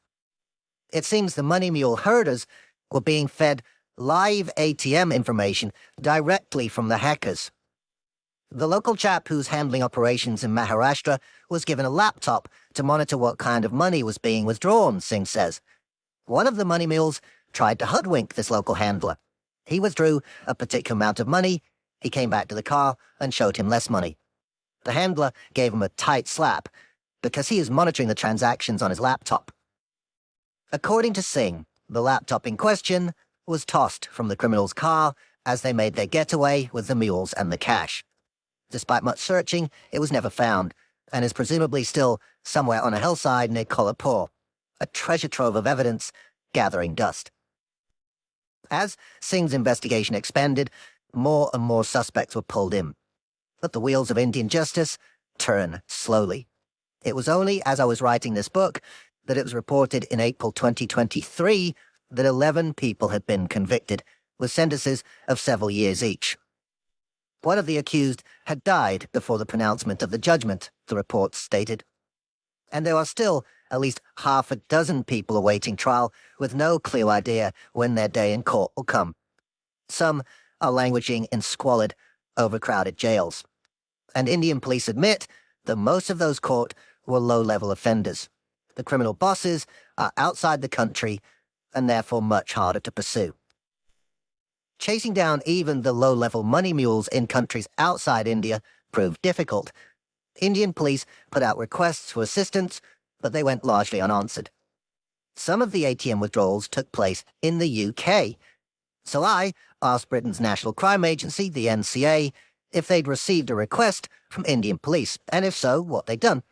It seems the money mule herders were being fed live ATM information directly from the hackers. The local chap who's handling operations in Maharashtra was given a laptop to monitor what kind of money was being withdrawn, Singh says. One of the money mules tried to hoodwink this local handler. He withdrew a particular amount of money. He came back to the car and showed him less money. The handler gave him a tight slap because he is monitoring the transactions on his laptop. According to Singh, the laptop in question was tossed from the criminal's car as they made their getaway with the mules and the cash. Despite much searching, it was never found and is presumably still somewhere on a hillside near Kolhapur, a treasure trove of evidence gathering dust. As Singh's investigation expanded, more and more suspects were pulled in. But the wheels of Indian justice turn slowly. It was only as I was writing this book that it was reported in April 2023 that 11 people had been convicted, with sentences of several years each. One of the accused had died before the pronouncement of the judgment, the report stated. And there are still at least half a dozen people awaiting trial with no clear idea when their day in court will come. Some are languishing in squalid, overcrowded jails. And Indian police admit that most of those caught were low-level offenders. The criminal bosses are outside the country and therefore much harder to pursue. Chasing down even the low-level money mules in countries outside India proved difficult. Indian police put out requests for assistance, but they went largely unanswered. Some of the ATM withdrawals took place in the UK, so I asked Britain's National Crime Agency, the NCA, if they'd received a request from Indian police, and if so, what they'd done.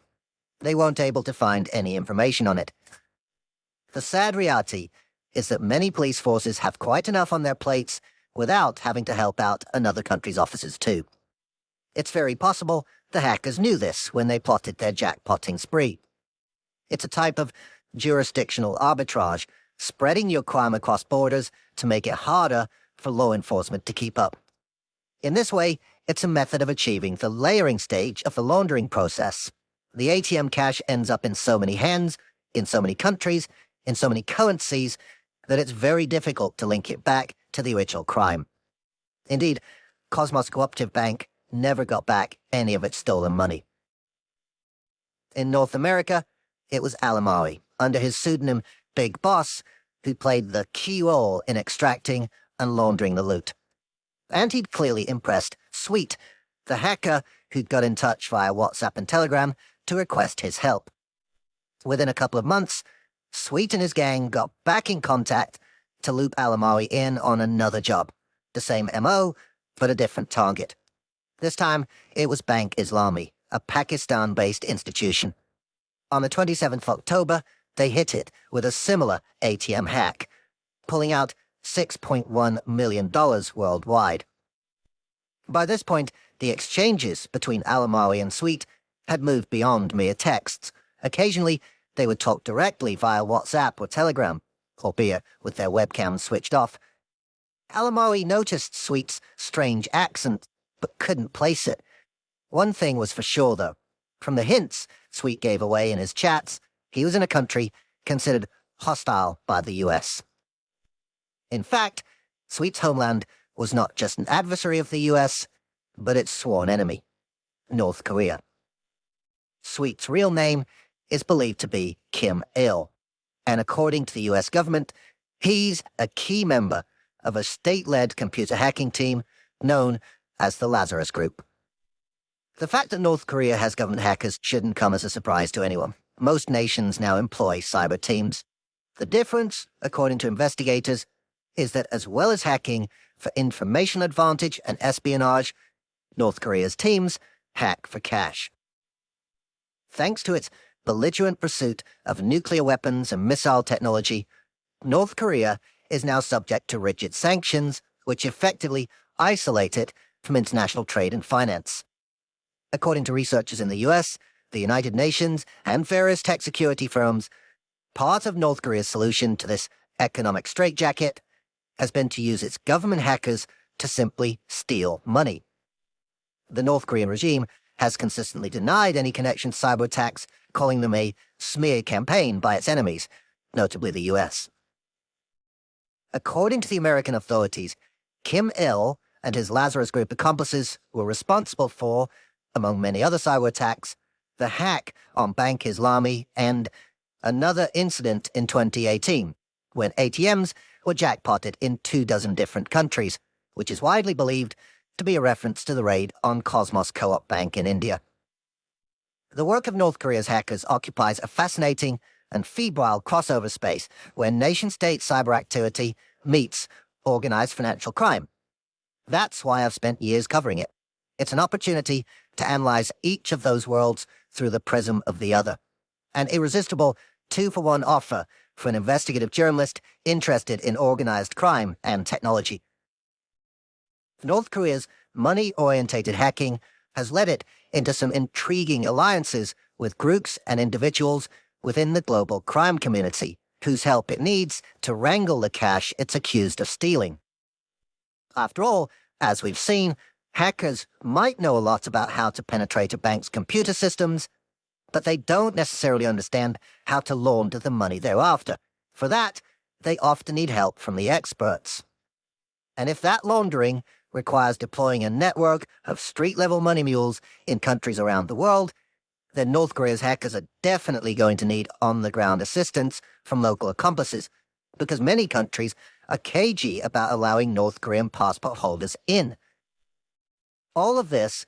They weren't able to find any information on it. The sad reality is that many police forces have quite enough on their plates without having to help out another country's officers too. It's very possible the hackers knew this when they plotted their jackpotting spree. It's a type of jurisdictional arbitrage, spreading your crime across borders to make it harder for law enforcement to keep up. In this way, it's a method of achieving the layering stage of the laundering process. The ATM cash ends up in so many hands, in so many countries, in so many currencies, that it's very difficult to link it back to the original crime. Indeed, Cosmos Cooperative Bank never got back any of its stolen money. In North America, it was Alamari, under his pseudonym Big Boss, who played the key role in extracting and laundering the loot. And he'd clearly impressed Sweet, the hacker who'd got in touch via WhatsApp and Telegram to request his help. Within a couple of months, Sweet and his gang got back in contact to loop Alamari in on another job. The same MO, but a different target. This time, it was Bank Islami, a Pakistan-based institution. On the 27th of October, they hit it with a similar ATM hack, pulling out $6.1 million worldwide. By this point, the exchanges between Alamari and Sweet had moved beyond mere texts. Occasionally, they would talk directly via WhatsApp or Telegram, albeit with their webcams switched off. Alamari noticed Sweet's strange accent, but couldn't place it. One thing was for sure, though. From the hints Sweet gave away in his chats, he was in a country considered hostile by the US. In fact, Sweet's homeland was not just an adversary of the US, but its sworn enemy, North Korea. Sweet's real name is believed to be Kim Il, and according to the US government, he's a key member of a state-led computer hacking team known as the Lazarus Group. The fact that North Korea has government hackers shouldn't come as a surprise to anyone. Most nations now employ cyber teams. The difference, according to investigators, is that as well as hacking for information advantage and espionage, North Korea's teams hack for cash. Thanks to its belligerent pursuit of nuclear weapons and missile technology, North Korea is now subject to rigid sanctions, which effectively isolate it from international trade and finance. According to researchers in the US, the United Nations, and various tech security firms, part of North Korea's solution to this economic straitjacket has been to use its government hackers to simply steal money. The North Korean regime has consistently denied any connection to cyber attacks, calling them a smear campaign by its enemies, notably the US. According to the American authorities, Kim Il and his Lazarus Group accomplices were responsible for, among many other cyber attacks, the hack on Bank Islami and another incident in 2018, when ATMs were jackpotted in 24 different countries, which is widely believed to be a reference to the raid on Cosmos Co-op Bank in India. The work of North Korea's hackers occupies a fascinating and febrile crossover space where nation-state cyber activity meets organized financial crime. That's why I've spent years covering it. It's an opportunity to analyze each of those worlds through the prism of the other. An irresistible two-for-one offer for an investigative journalist interested in organized crime and technology. North Korea's money-orientated hacking has led it into some intriguing alliances with groups and individuals within the global crime community, whose help it needs to wrangle the cash it's accused of stealing. After all, as we've seen, hackers might know a lot about how to penetrate a bank's computer systems, but they don't necessarily understand how to launder the money they're after. For that, they often need help from the experts. And if that laundering requires deploying a network of street-level money mules in countries around the world, then North Korea's hackers are definitely going to need on-the-ground assistance from local accomplices, because many countries are cagey about allowing North Korean passport holders in. All of this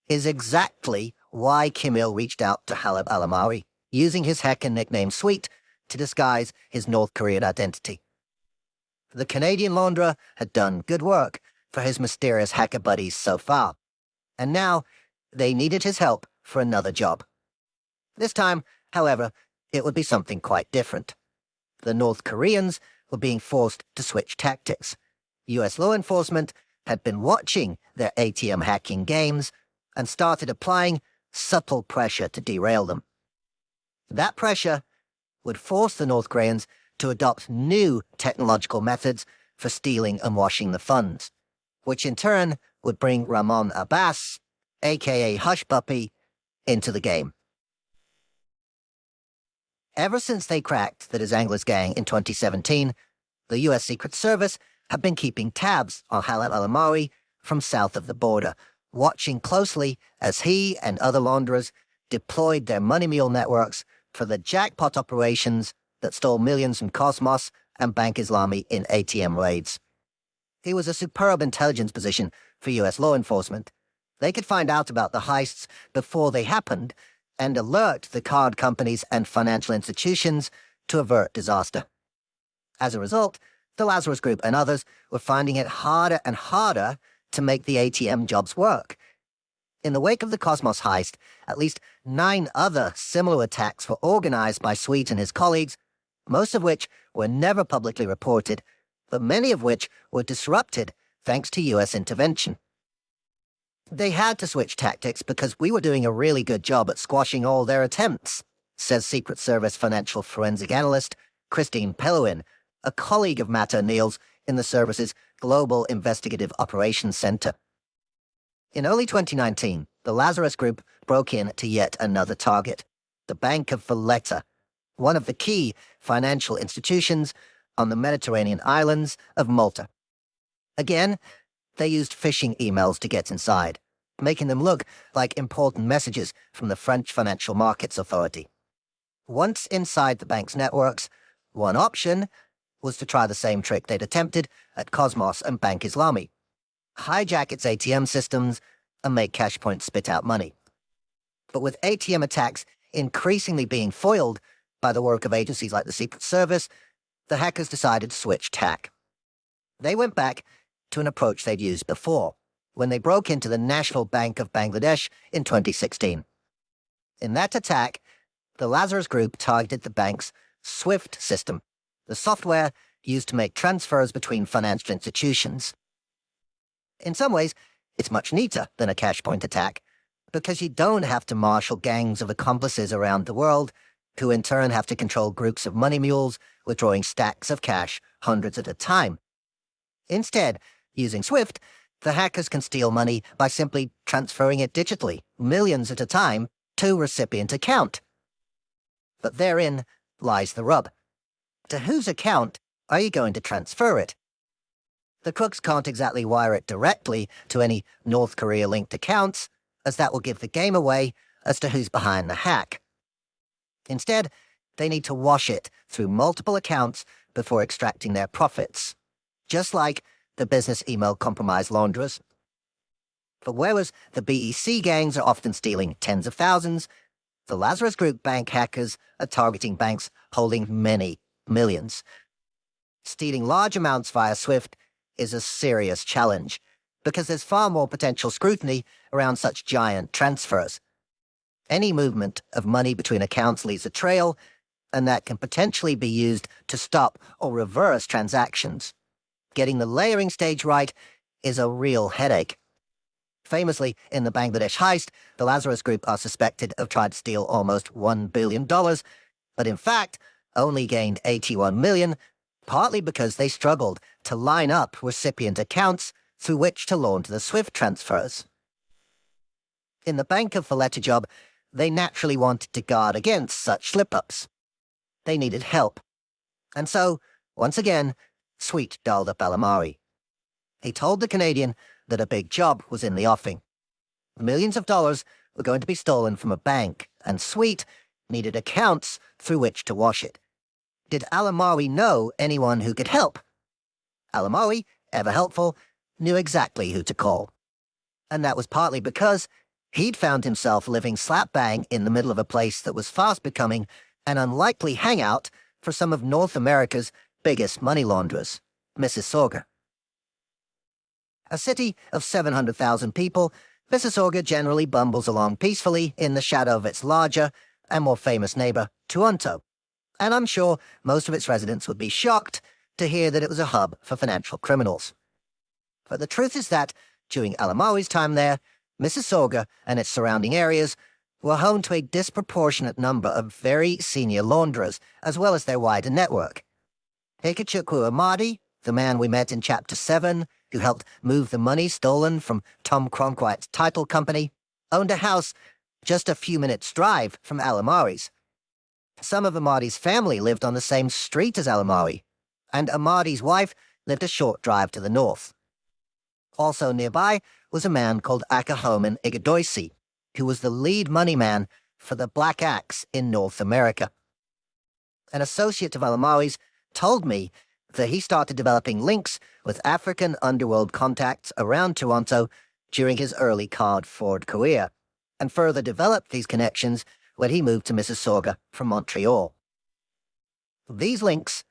is exactly why Kim Il reached out to Haleb Alamari, using his hacker nickname Sweet to disguise his North Korean identity. The Canadian launderer had done good work for his mysterious hacker buddies so far, and now they needed his help for another job. This time, however, it would be something quite different. The North Koreans were being forced to switch tactics. US law enforcement had been watching their ATM hacking games and started applying subtle pressure to derail them. That pressure would force the North Koreans to adopt new technological methods for stealing and washing the funds, which in turn would bring Ramon Abbas, aka Hush Puppy, into the game. Ever since they cracked the Desangles gang in 2017, the US Secret Service have been keeping tabs on Khaled al-Amari from south of the border, watching closely as he and other launderers deployed their money mule networks for the jackpot operations that stole millions from Cosmos and Bank Islami in ATM raids. It was a superb intelligence position for US law enforcement. They could find out about the heists before they happened and alert the card companies and financial institutions to avert disaster. As a result, the Lazarus Group and others were finding it harder and harder to make the ATM jobs work. In the wake of the Cosmos heist, at least 9 other similar attacks were organized by Sweet and his colleagues, most of which were never publicly reported, but many of which were disrupted thanks to US intervention. They had to switch tactics because we were doing a really good job at squashing all their attempts, says Secret Service financial forensic analyst Christine Pelluin, a colleague of Matt O'Neill's in the service's Global Investigative Operations Center. In early 2019, the Lazarus Group broke in to yet another target, the Bank of Valletta, one of the key financial institutions on the Mediterranean islands of Malta. Again, they used phishing emails to get inside, making them look like important messages from the French Financial Markets Authority. Once inside the bank's networks, one option was to try the same trick they'd attempted at Cosmos and Bank Islami: hijack its ATM systems and make cash points spit out money. But with ATM attacks increasingly being foiled by the work of agencies like the Secret Service, the hackers decided to switch tack. They went back to an approach they'd used before, when they broke into the National Bank of Bangladesh in 2016. In that attack, the Lazarus Group targeted the bank's SWIFT system, the software used to make transfers between financial institutions. In some ways, it's much neater than a cash point attack, because you don't have to marshal gangs of accomplices around the world, who in turn have to control groups of money mules withdrawing stacks of cash hundreds at a time. Instead, using SWIFT, the hackers can steal money by simply transferring it digitally, millions at a time, to a recipient account. But therein lies the rub. To whose account are you going to transfer it? The crooks can't exactly wire it directly to any North Korea-linked accounts, as that will give the game away as to who's behind the hack. Instead, they need to wash it through multiple accounts before extracting their profits, just like the business email compromise launderers. But whereas the BEC gangs are often stealing tens of thousands, the Lazarus Group bank hackers are targeting banks holding many millions. Stealing large amounts via SWIFT is a serious challenge, because there's far more potential scrutiny around such giant transfers. Any movement of money between accounts leaves a trail, and that can potentially be used to stop or reverse transactions. Getting the layering stage right is a real headache. Famously, in the Bangladesh heist, the Lazarus Group are suspected of trying to steal almost $1 billion, but in fact, only gained $81 million, partly because they struggled to line up recipient accounts through which to launder the SWIFT transfers. In the Bank of Valletta job, they naturally wanted to guard against such slip-ups. They needed help. And so, once again, Sweet dialed up Al-Amari. He told the Canadian that a big job was in the offing. Millions of dollars were going to be stolen from a bank, and Sweet needed accounts through which to wash it. Did Al-Amari know anyone who could help? Al-Amari, ever helpful, knew exactly who to call. And that was partly because he'd found himself living slap bang in the middle of a place that was fast becoming an unlikely hangout for some of North America's biggest money launderers, Mississauga. A city of 700,000 people, Mississauga generally bumbles along peacefully in the shadow of its larger and more famous neighbor, Toronto, and I'm sure most of its residents would be shocked to hear that it was a hub for financial criminals. But the truth is that, during Alamawi's time there, Mississauga and its surrounding areas were home to a disproportionate number of very senior launderers, as well as their wider network. Hikachukwu Amadi, the man we met in Chapter 7, who helped move the money stolen from Tom Cronquite's title company, owned a house just a few minutes' drive from Alamawi's. Some of Amadi's family lived on the same street as Alamawi, and Amadi's wife lived a short drive to the north. Also nearby was a man called Akahoman Igadoisi, who was the lead money man for the Black Axe in North America. An associate of Alamawi's told me that he started developing links with African underworld contacts around Toronto during his early card-forward career, and further developed these connections when he moved to Mississauga from Montreal. These links,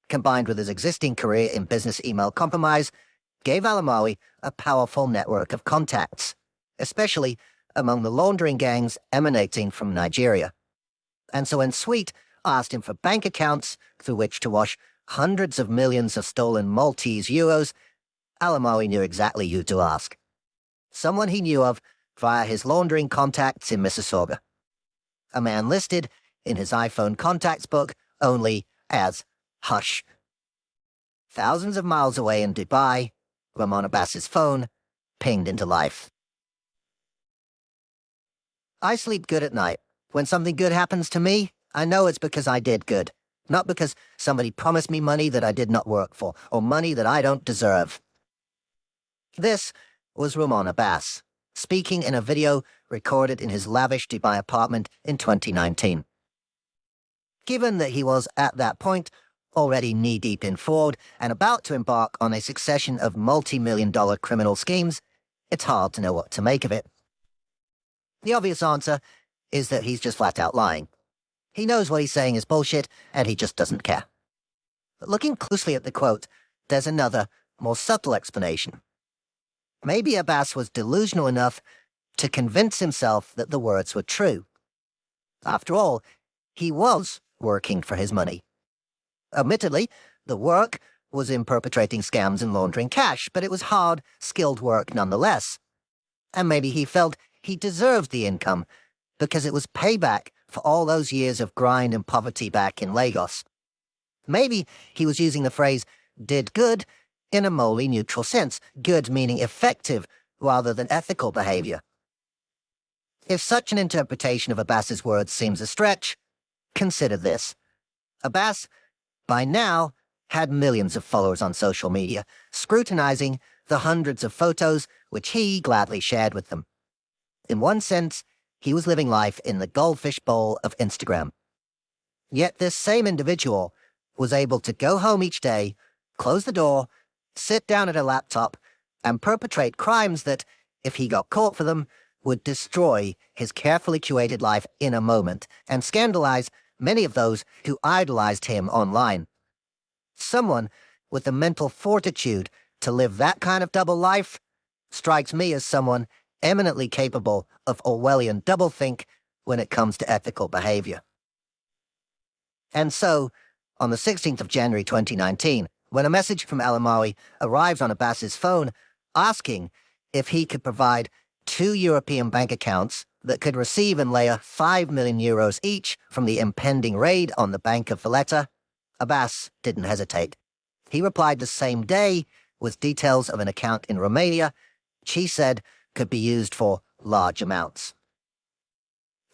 combined with his existing career in business email compromise, gave Alamawi a powerful network of contacts, especially among the laundering gangs emanating from Nigeria. And so when Sweet asked him for bank accounts through which to wash hundreds of millions of stolen Maltese euros, Alamawi knew exactly who to ask. Someone he knew of via his laundering contacts in Mississauga. A man listed in his iPhone contacts book only as Hush. Thousands of miles away in Dubai, Ramon Abbas's phone pinged into life. I sleep good at night. When something good happens to me, I know it's because I did good, not because somebody promised me money that I did not work for, or money that I don't deserve. This was Ramon Abbas, speaking in a video recorded in his lavish Dubai apartment in 2019. Given that he was, at that point, already knee-deep in fraud and about to embark on a succession of multi-million-dollar criminal schemes, it's hard to know what to make of it. The obvious answer is that he's just flat-out lying. He knows what he's saying is bullshit, and he just doesn't care. But looking closely at the quote, there's another, more subtle explanation. Maybe Abbas was delusional enough to convince himself that the words were true. After all, he was working for his money. Admittedly, the work was in perpetrating scams and laundering cash, but it was hard, skilled work nonetheless. And maybe he felt he deserved the income because it was payback for all those years of grind and poverty back in Lagos. Maybe he was using the phrase did good in a morally neutral sense, good meaning effective rather than ethical behavior. If such an interpretation of Abbas's words seems a stretch, consider this. Abbas, by now, had millions of followers on social media, scrutinizing the hundreds of photos which he gladly shared with them. In one sense, he was living life in the goldfish bowl of Instagram. Yet this same individual was able to go home each day, close the door, sit down at a laptop, and perpetrate crimes that, if he got caught for them, would destroy his carefully curated life in a moment and scandalize many of those who idolized him online. Someone with the mental fortitude to live that kind of double life strikes me as someone eminently capable of Orwellian doublethink when it comes to ethical behavior. And so, on the 16th of January 2019, when a message from Alamawi arrived on Abbas's phone asking if he could provide 2 European bank accounts that could receive and layer 5 million euros each from the impending raid on the Bank of Valletta, Abbas didn't hesitate. He replied the same day with details of an account in Romania, which he said could be used for large amounts.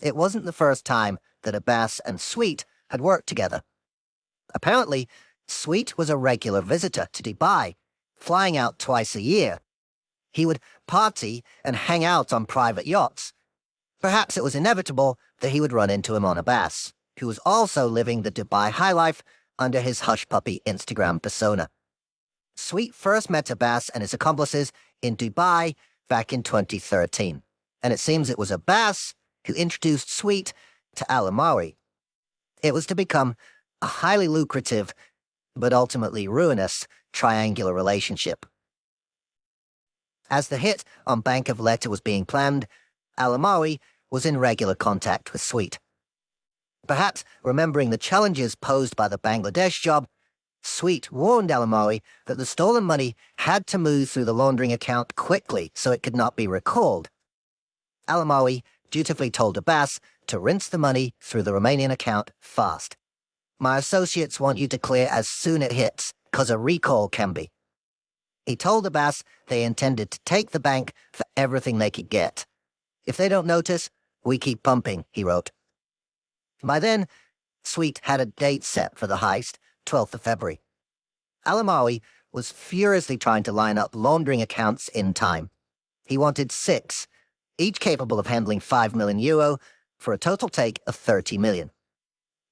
It wasn't the first time that Abbas and Sweet had worked together. Apparently, Sweet was a regular visitor to Dubai, flying out twice a year. He would party and hang out on private yachts. Perhaps it was inevitable that he would run into him on Abbas, who was also living the Dubai high life under his hush-puppy Instagram persona. Sweet first met Abbas and his accomplices in Dubai back in 2013, and it seems it was Abbas who introduced Sweet to Alamawi. It was to become a highly lucrative, but ultimately ruinous, triangular relationship. As the hit on Bank of Valletta was being planned, Alamawi was in regular contact with Sweet. Perhaps remembering the challenges posed by the Bangladesh job, Sweet warned Alamawi that the stolen money had to move through the laundering account quickly so it could not be recalled. Alamawi dutifully told Abbas to rinse the money through the Romanian account fast. My associates want you to clear as soon it hits, 'cause a recall can be. He told Abbas they intended to take the bank for everything they could get. If they don't notice, we keep pumping, he wrote. By then, Sweet had a date set for the heist, 12th of February. Alamawi was furiously trying to line up laundering accounts in time. He wanted 6, each capable of handling €5 million, for a total take of 30 million.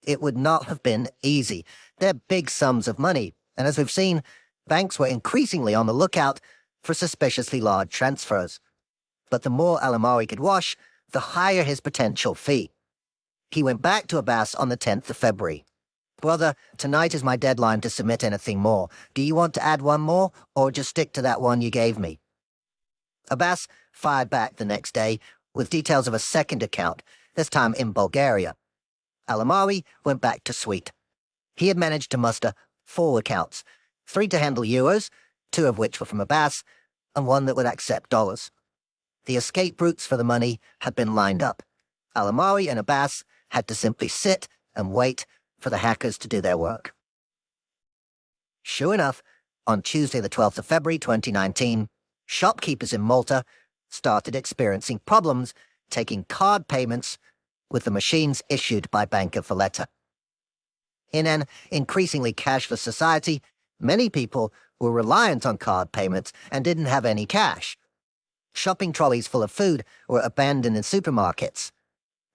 It would not have been easy. They're big sums of money, and as we've seen, banks were increasingly on the lookout for suspiciously large transfers. But the more Alamawi could wash, the higher his potential fee. He went back to Abbas on the 10th of February. Brother, tonight is my deadline to submit anything more. Do you want to add one more, or just stick to that one you gave me? Abbas fired back the next day with details of a second account, this time in Bulgaria. Alamawi went back to Sweet. He had managed to muster 4 accounts, 3 to handle euros, 2 of which were from Abbas, and 1 that would accept dollars. The escape routes for the money had been lined up. Alamawi and Abbas had to simply sit and wait for the hackers to do their work. Sure enough, on Tuesday the 12th of February 2019, shopkeepers in Malta started experiencing problems taking card payments with the machines issued by Bank of Valletta. In an increasingly cashless society, many people were reliant on card payments and didn't have any cash. Shopping trolleys full of food were abandoned in supermarkets.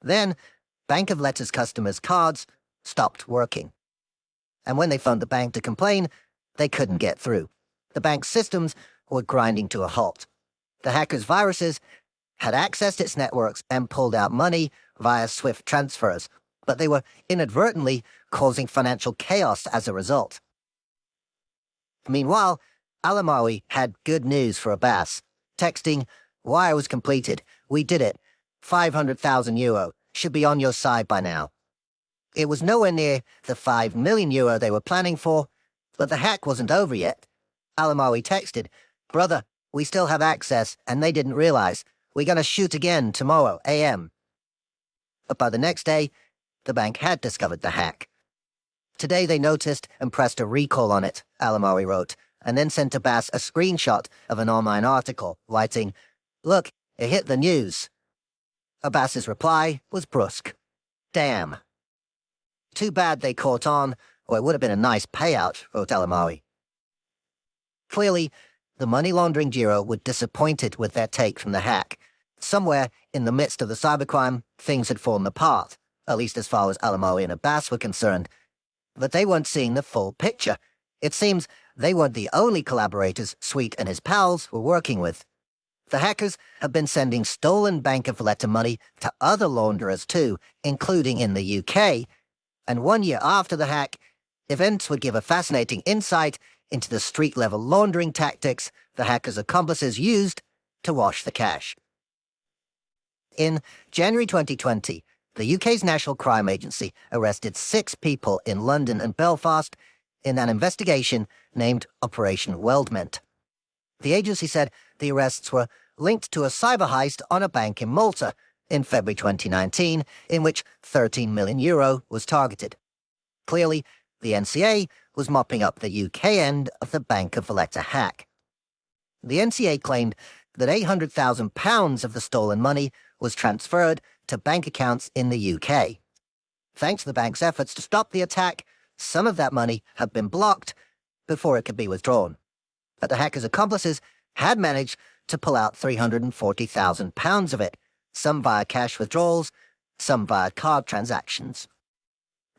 Then, Bank of Valletta's customers' cards stopped working. And when they phoned the bank to complain, they couldn't get through. The bank's systems were grinding to a halt. The hackers' viruses had accessed its networks and pulled out money via SWIFT transfers, but they were inadvertently causing financial chaos as a result. Meanwhile, Alamawi had good news for Abbas. Texting, "Wire was completed. We did it. €500,000. Should be on your side by now." It was nowhere near the €5 million they were planning for, but the hack wasn't over yet. Alamawi texted, "Brother, we still have access, and they didn't realize. We're gonna shoot again tomorrow, AM." But by the next day, the bank had discovered the hack. "Today they noticed and pressed a recall on it," Alamawi wrote, and then sent Abbas a screenshot of an online article, writing, "Look, it hit the news." Abbas's reply was brusque. "Damn." "Too bad they caught on, or it would have been a nice payout," wrote Alamawi. Clearly, the money laundering bureau were disappointed with their take from the hack. Somewhere in the midst of the cybercrime, things had fallen apart, at least as far as Alamawi and Abbas were concerned. But they weren't seeing the full picture. It seems they weren't the only collaborators Sweet and his pals were working with. The hackers have been sending stolen Bank of Valletta money to other launderers too, including in the UK. And 1 year after the hack, events would give a fascinating insight into the street-level laundering tactics the hackers' accomplices used to wash the cash. In January 2020, the UK's National Crime Agency arrested 6 people in London and Belfast in an investigation named Operation Weldment. The agency said the arrests were linked to a cyber heist on a bank in Malta in February 2019, in which €13 million was targeted. Clearly, the NCA was mopping up the UK end of the Bank of Valletta hack. The NCA claimed that £800,000 of the stolen money was transferred to bank accounts in the UK. Thanks to the bank's efforts to stop the attack, some of that money had been blocked before it could be withdrawn. But the hackers' accomplices had managed to pull out £340,000 of it, some via cash withdrawals, some via card transactions.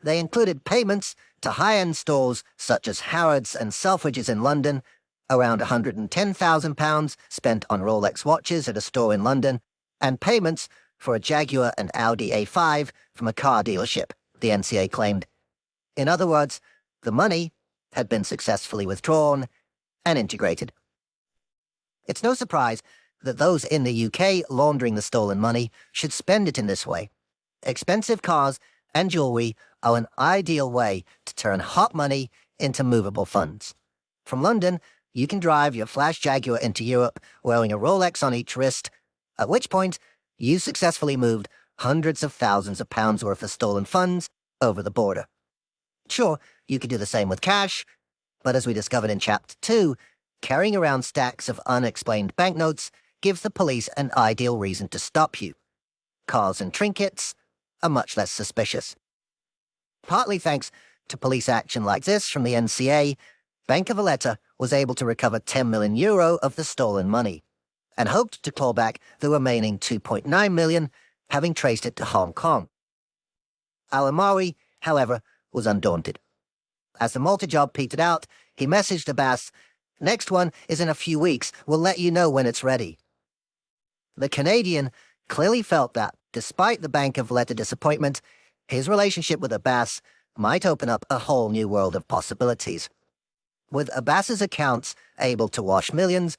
They included payments to high-end stores such as Harrods and Selfridges in London, around £110,000 spent on Rolex watches at a store in London, and payments for a Jaguar and Audi A5 from a car dealership, the NCA claimed. In other words, the money had been successfully withdrawn and integrated. It's no surprise that those in the UK laundering the stolen money should spend it in this way. Expensive cars and jewelry are an ideal way to turn hot money into movable funds. From London, you can drive your flash Jaguar into Europe wearing a Rolex on each wrist, at which point you successfully moved hundreds of thousands of pounds worth of stolen funds over the border. Sure, you could do the same with cash, but as we discovered in Chapter 2, carrying around stacks of unexplained banknotes gives the police an ideal reason to stop you. Cars and trinkets are much less suspicious. Partly thanks to police action like this from the NCA, Bank of Valletta was able to recover €10 million of the stolen money, and hoped to claw back the remaining $2.9 million, having traced it to Hong Kong. Al-Amari, however, was undaunted. As the Malta job petered out, he messaged Abbas, "Next one is in a few weeks. We'll let you know when it's ready." The Canadian clearly felt that, despite the Bank of Valletta disappointment, his relationship with Abbas might open up a whole new world of possibilities. With Abbas's accounts able to wash millions,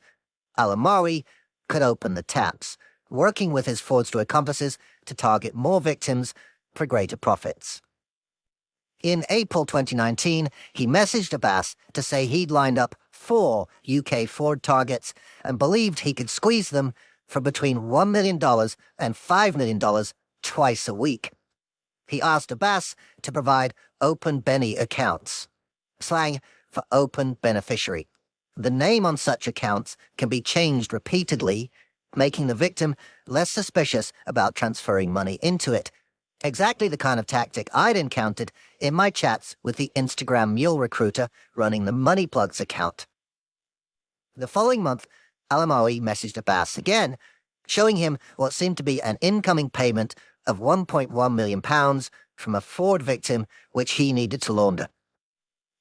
Al-Amari could open the taps, working with his fraudster accomplices to target more victims for greater profits. In April 2019, he messaged Abbas to say he'd lined up 4 UK fraud targets and believed he could squeeze them for between $1 million and $5 million twice a week. He asked Abbas to provide open Benny accounts, slang for open beneficiary. The name on such accounts can be changed repeatedly, making the victim less suspicious about transferring money into it. Exactly the kind of tactic I'd encountered in my chats with the Instagram mule recruiter running the Money Plugs account. The following month, Al-Amari messaged Abbas again, showing him what seemed to be an incoming payment of £1.1 million from a fraud victim which he needed to launder.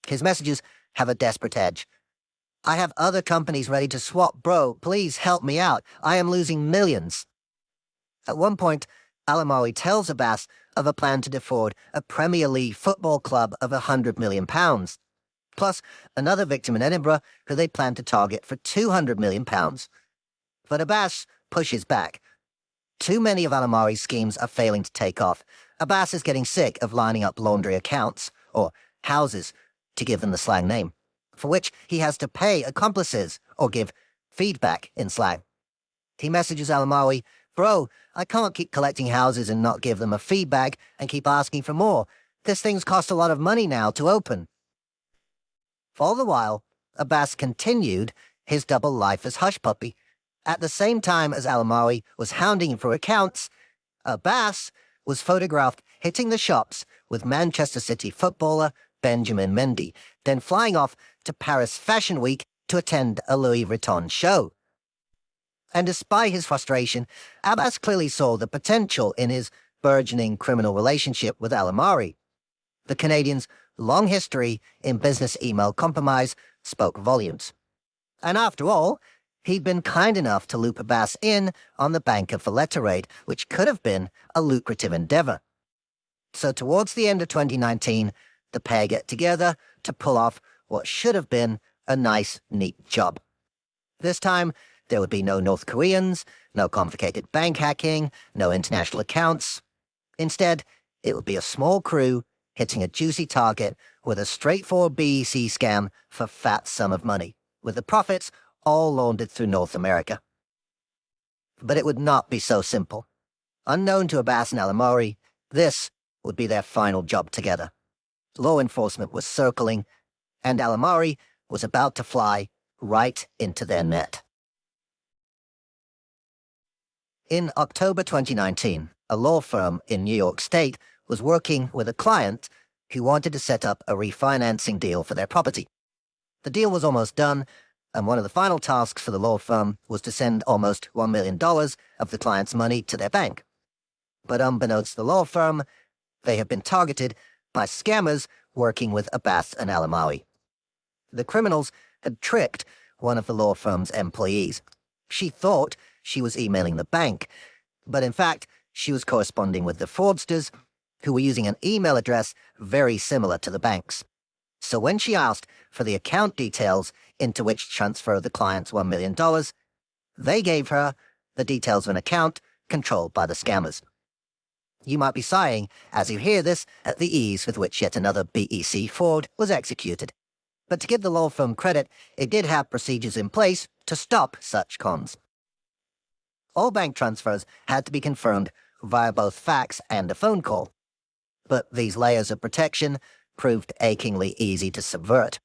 His messages have a desperate edge. "I have other companies ready to swap, bro. Please help me out. I am losing millions." At one point, Al-Amari tells Abbas of a plan to defraud a Premier League football club of £100 million, plus another victim in Edinburgh who they plan to target for £200 million. But Abbas pushes back. Too many of Al-Amari's schemes are failing to take off. Abbas is getting sick of lining up laundry accounts, or houses, to give them the slang name, for which he has to pay accomplices or give feedback in slang. He messages Al-Amari, "Bro, I can't keep collecting houses and not give them a feedback and keep asking for more. This thing's cost a lot of money now to open." All the while, Abbas continued his double life as hush puppy. At the same time as Al-Amari was hounding him for accounts, Abbas was photographed hitting the shops with Manchester City footballer Benjamin Mendy, then flying off to Paris Fashion Week to attend a Louis Vuitton show. And despite his frustration, Abbas clearly saw the potential in his burgeoning criminal relationship with Al-Amari. The Canadian's long history in business email compromise spoke volumes. And after all, he'd been kind enough to loop Abbas in on the Bank of Valletta raid, which could have been a lucrative endeavor. So towards the end of 2019, the pair get together to pull off what should have been a nice, neat job. This time, there would be no North Koreans, no complicated bank hacking, no international accounts. Instead, it would be a small crew hitting a juicy target with a straightforward BEC scam for a fat sum of money, with the profits all laundered through North America. But it would not be so simple. Unknown to Abbas and Al-Amari, this would be their final job together. Law enforcement was circling, and Al-Amari was about to fly right into their net. In October 2019, a law firm in New York State was working with a client who wanted to set up a refinancing deal for their property. The deal was almost done, and one of the final tasks for the law firm was to send almost $1 million of the client's money to their bank. But unbeknownst to the law firm, they had been targeted by scammers working with Abbas and Al-Amari. The criminals had tricked one of the law firm's employees. She thought she was emailing the bank, but in fact, she was corresponding with the fraudsters, who were using an email address very similar to the bank's. So when she asked for the account details into which to transfer the client's $1 million, they gave her the details of an account controlled by the scammers. You might be sighing as you hear this at the ease with which yet another BEC fraud was executed. But to give the law firm credit, it did have procedures in place to stop such cons. All bank transfers had to be confirmed via both fax and a phone call. But these layers of protection proved achingly easy to subvert.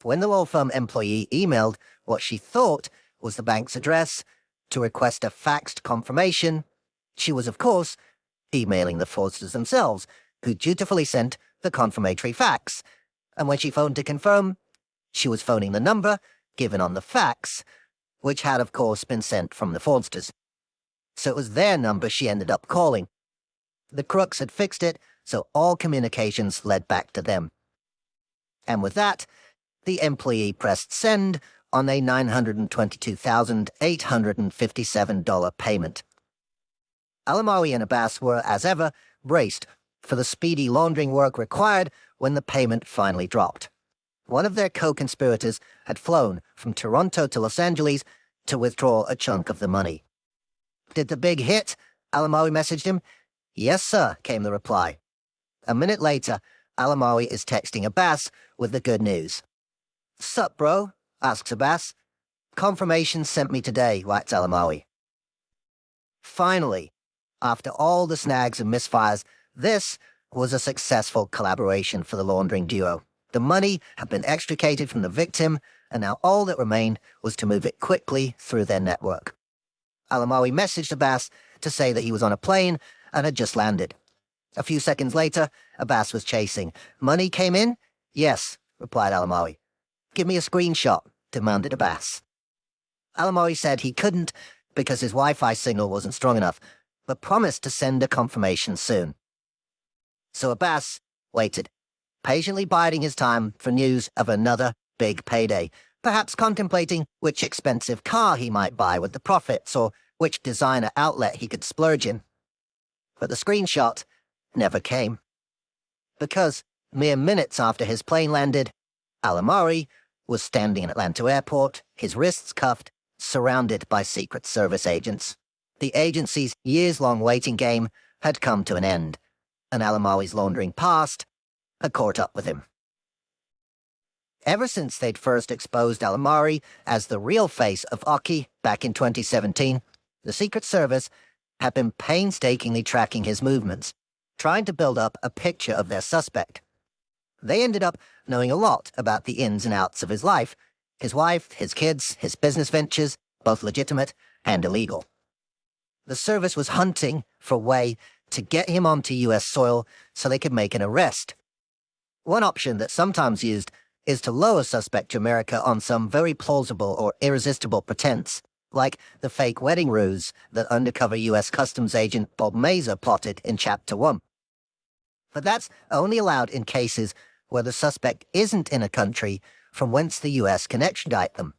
When the law firm employee emailed what she thought was the bank's address to request a faxed confirmation, she was, of course, emailing the fraudsters themselves, who dutifully sent the confirmatory fax. And when she phoned to confirm, she was phoning the number given on the fax, which had, of course, been sent from the fraudsters. So it was their number she ended up calling. The crooks had fixed it, so all communications led back to them. And with that, the employee pressed send on a $922,857 payment. Alamawi and Abbas were, as ever, braced for the speedy laundering work required when the payment finally dropped. One of their co-conspirators had flown from Toronto to Los Angeles to withdraw a chunk of the money. "Did the big hit?" Alamawi messaged him. "Yes, sir," came the reply. A minute later, Alamawi is texting Abbas with the good news. "Sup, bro?" asks Abbas. "Confirmation sent me today," writes Alamawi. Finally, after all the snags and misfires, this was a successful collaboration for the laundering duo. The money had been extricated from the victim, and now all that remained was to move it quickly through their network. Alamawi messaged Abbas to say that he was on a plane and had just landed. A few seconds later, Abbas was chasing. "Money came in?" "Yes," replied Alamawi. "Give me a screenshot," demanded Abbas. Alamawi said he couldn't because his Wi-Fi signal wasn't strong enough, but promised to send a confirmation soon. So Abbas waited, patiently biding his time for news of another big payday, perhaps contemplating which expensive car he might buy with the profits or which designer outlet he could splurge in. But the screenshot never came. Because mere minutes after his plane landed, Alamawi was standing in Atlanta airport, his wrists cuffed, surrounded by Secret Service agents. The agency's years-long waiting game had come to an end, and Alamawi's laundering past had caught up with him. Ever since they'd first exposed Alamawi as the real face of Oki back in 2017, the Secret Service had been painstakingly tracking his movements, trying to build up a picture of their suspect. They ended up knowing a lot about the ins and outs of his life, his wife, his kids, his business ventures, both legitimate and illegal. The service was hunting for a way to get him onto U.S. soil so they could make an arrest. One option that's sometimes used is to lure a suspect to America on some very plausible or irresistible pretense, like the fake wedding ruse that undercover U.S. Customs agent Bob Mazur plotted in Chapter 1. But that's only allowed in cases where the suspect isn't in a country from whence the U.S. can extradite them.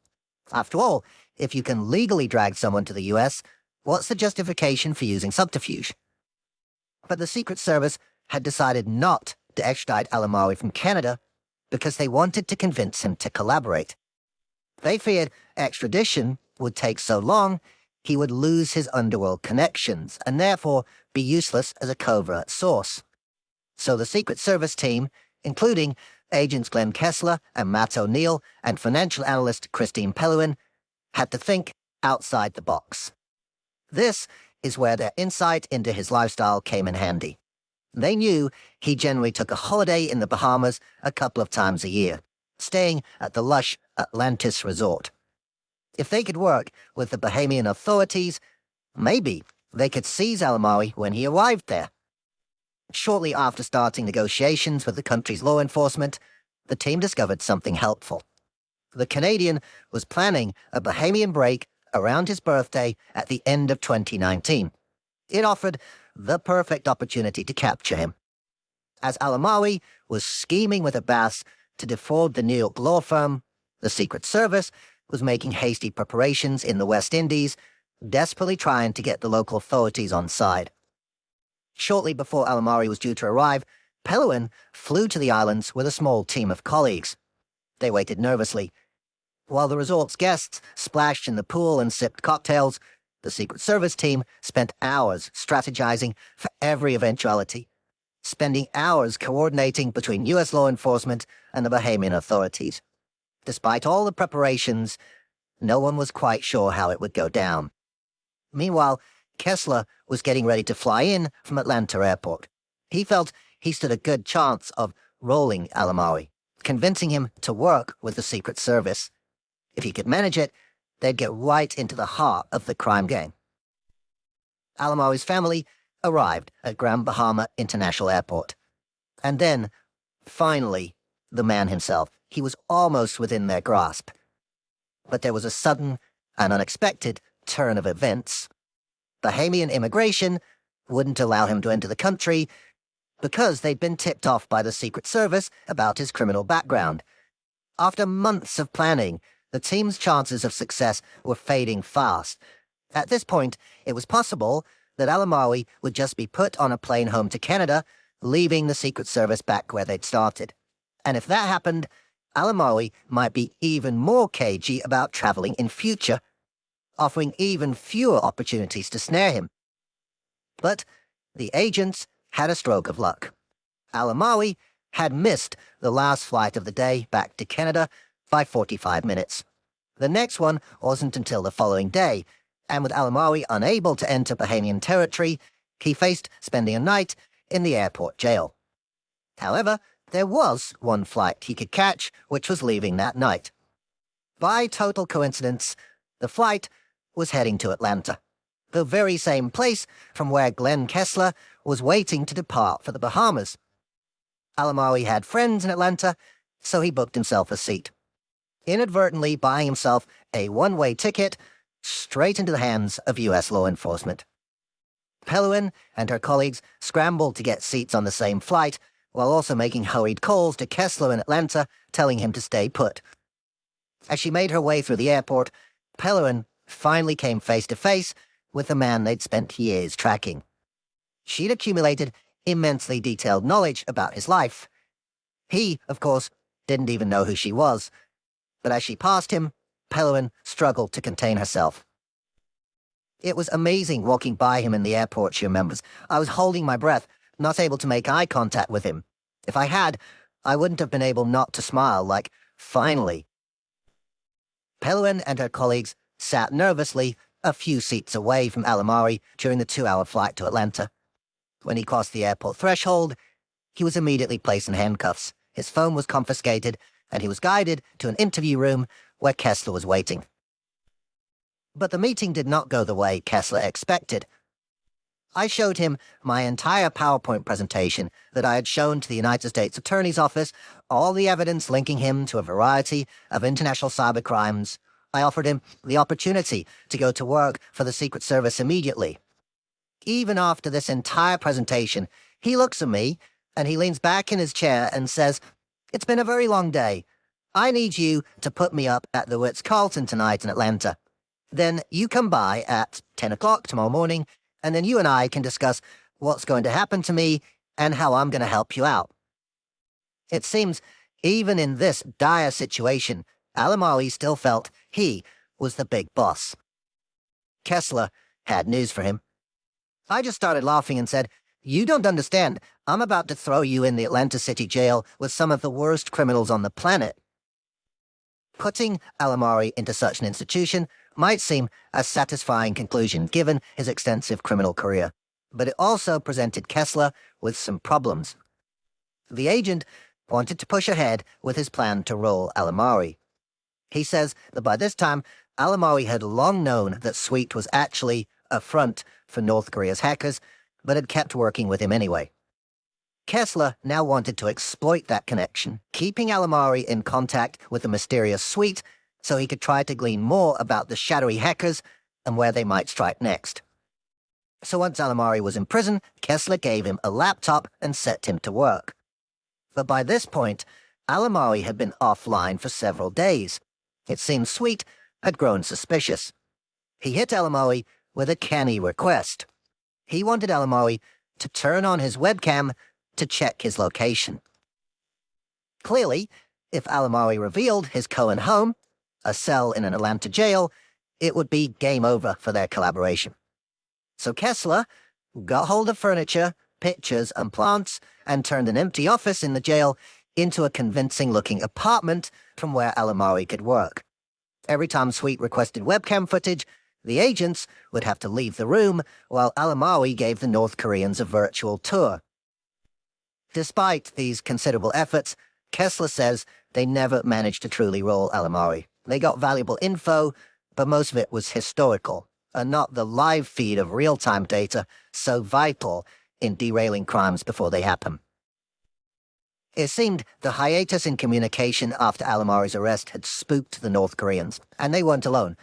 After all, if you can legally drag someone to the U.S., what's the justification for using subterfuge? But the Secret Service had decided not to extradite Alamawi from Canada because they wanted to convince him to collaborate. They feared extradition would take so long he would lose his underworld connections and therefore be useless as a covert source. So the Secret Service team, including agents Glenn Kessler and Matt O'Neill and financial analyst Christine Pelluin, had to think outside the box. This is where their insight into his lifestyle came in handy. They knew he generally took a holiday in the Bahamas a couple of times a year, staying at the lush Atlantis resort. If they could work with the Bahamian authorities, maybe they could seize Alamawi when he arrived there. Shortly after starting negotiations with the country's law enforcement, the team discovered something helpful. The Canadian was planning a Bahamian break around his birthday at the end of 2019. It offered the perfect opportunity to capture him. As Alamawi was scheming with Abbas to defraud the New York law firm, the Secret Service was making hasty preparations in the West Indies, desperately trying to get the local authorities on side. Shortly before Alamawi was due to arrive, Pelluin flew to the islands with a small team of colleagues. They waited nervously. While the resort's guests splashed in the pool and sipped cocktails, the Secret Service team spent hours strategizing for every eventuality. spending hours coordinating between US law enforcement and the Bahamian authorities. Despite all the preparations, no one was quite sure how it would go down. Meanwhile, Kessler was getting ready to fly in from Atlanta Airport. He felt he stood a good chance of rolling Alamawi, convincing him to work with the Secret Service. If he could manage it, they'd get right into the heart of the crime gang. Alamawi's family arrived at Grand Bahama International Airport. And then, finally, the man himself. He was almost within their grasp. But there was a sudden and unexpected turn of events. Bahamian immigration wouldn't allow him to enter the country because they'd been tipped off by the Secret Service about his criminal background. After months of planning, the team's chances of success were fading fast. At this point, it was possible that Alamawi would just be put on a plane home to Canada, leaving the Secret Service back where they'd started. And if that happened, Alamawi might be even more cagey about traveling in future, offering even fewer opportunities to snare him. But the agents had a stroke of luck. Alamawi had missed the last flight of the day back to Canada by 45 minutes. The next one wasn't until the following day, and with Alamawi unable to enter Bahamian territory, he faced spending a night in the airport jail. However, there was one flight he could catch, which was leaving that night. By total coincidence, the flight was heading to Atlanta, the very same place from where Glenn Kessler was waiting to depart for the Bahamas. Alamawi had friends in Atlanta, so he booked himself a seat, inadvertently buying himself a one-way ticket straight into the hands of U.S. law enforcement. Peluin and her colleagues scrambled to get seats on the same flight, while also making hurried calls to Kessler in Atlanta, telling him to stay put. As she made her way through the airport, Peluin finally came face-to-face with the man they'd spent years tracking. She'd accumulated immensely detailed knowledge about his life. He, of course, didn't even know who she was, but as she passed him, Peluin struggled to contain herself. It was amazing walking by him in the airport, she remembers. I was holding my breath, not able to make eye contact with him. If I had, I wouldn't have been able not to smile, like, finally. Peluin and her colleagues sat nervously a few seats away from Alamawi during the 2-hour flight to Atlanta. When he crossed the airport threshold, he was immediately placed in handcuffs. His phone was confiscated, and he was guided to an interview room where Kessler was waiting. But the meeting did not go the way Kessler expected. I showed him my entire PowerPoint presentation that I had shown to the United States Attorney's Office, all the evidence linking him to a variety of international cybercrimes. I offered him the opportunity to go to work for the Secret Service immediately. Even after this entire presentation, he looks at me, and he leans back in his chair and says, "It's been a very long day. I need you to put me up at the Ritz-Carlton tonight in Atlanta. Then you come by at 10 o'clock tomorrow morning, and then you and I can discuss what's going to happen to me and how I'm going to help you out." It seems, even in this dire situation, Alamawi still felt he was the big boss. Kessler had news for him. I just started laughing and said, "You don't understand. I'm about to throw you in the Atlanta City jail with some of the worst criminals on the planet." Putting Alamawi into such an institution might seem a satisfying conclusion given his extensive criminal career, but it also presented Kessler with some problems. The agent wanted to push ahead with his plan to roll Alamawi. He says that by this time, Alamawi had long known that Sweet was actually a front for North Korea's hackers, but had kept working with him anyway. Kessler now wanted to exploit that connection, keeping Alamawi in contact with the mysterious Sweet so he could try to glean more about the shadowy hackers and where they might strike next. So once Alamawi was in prison, Kessler gave him a laptop and set him to work. But by this point, Alamawi had been offline for several days. It seemed Sweet had grown suspicious. He hit Alamawi with a canny request. He wanted Alamawi to turn on his webcam to check his location. Clearly, if Alamawi revealed his Cohen home, a cell in an Atlanta jail, it would be game over for their collaboration. So Kessler got hold of furniture, pictures and plants and turned an empty office in the jail into a convincing-looking apartment from where Alamari could work. Every time Sweet requested webcam footage, the agents would have to leave the room while Alamari gave the North Koreans a virtual tour. Despite these considerable efforts, Kessler says they never managed to truly roll Alamari. They got valuable info, but most of it was historical, and not the live feed of real-time data so vital in derailing crimes before they happen. It seemed the hiatus in communication after Alamari's arrest had spooked the North Koreans, and they weren't alone.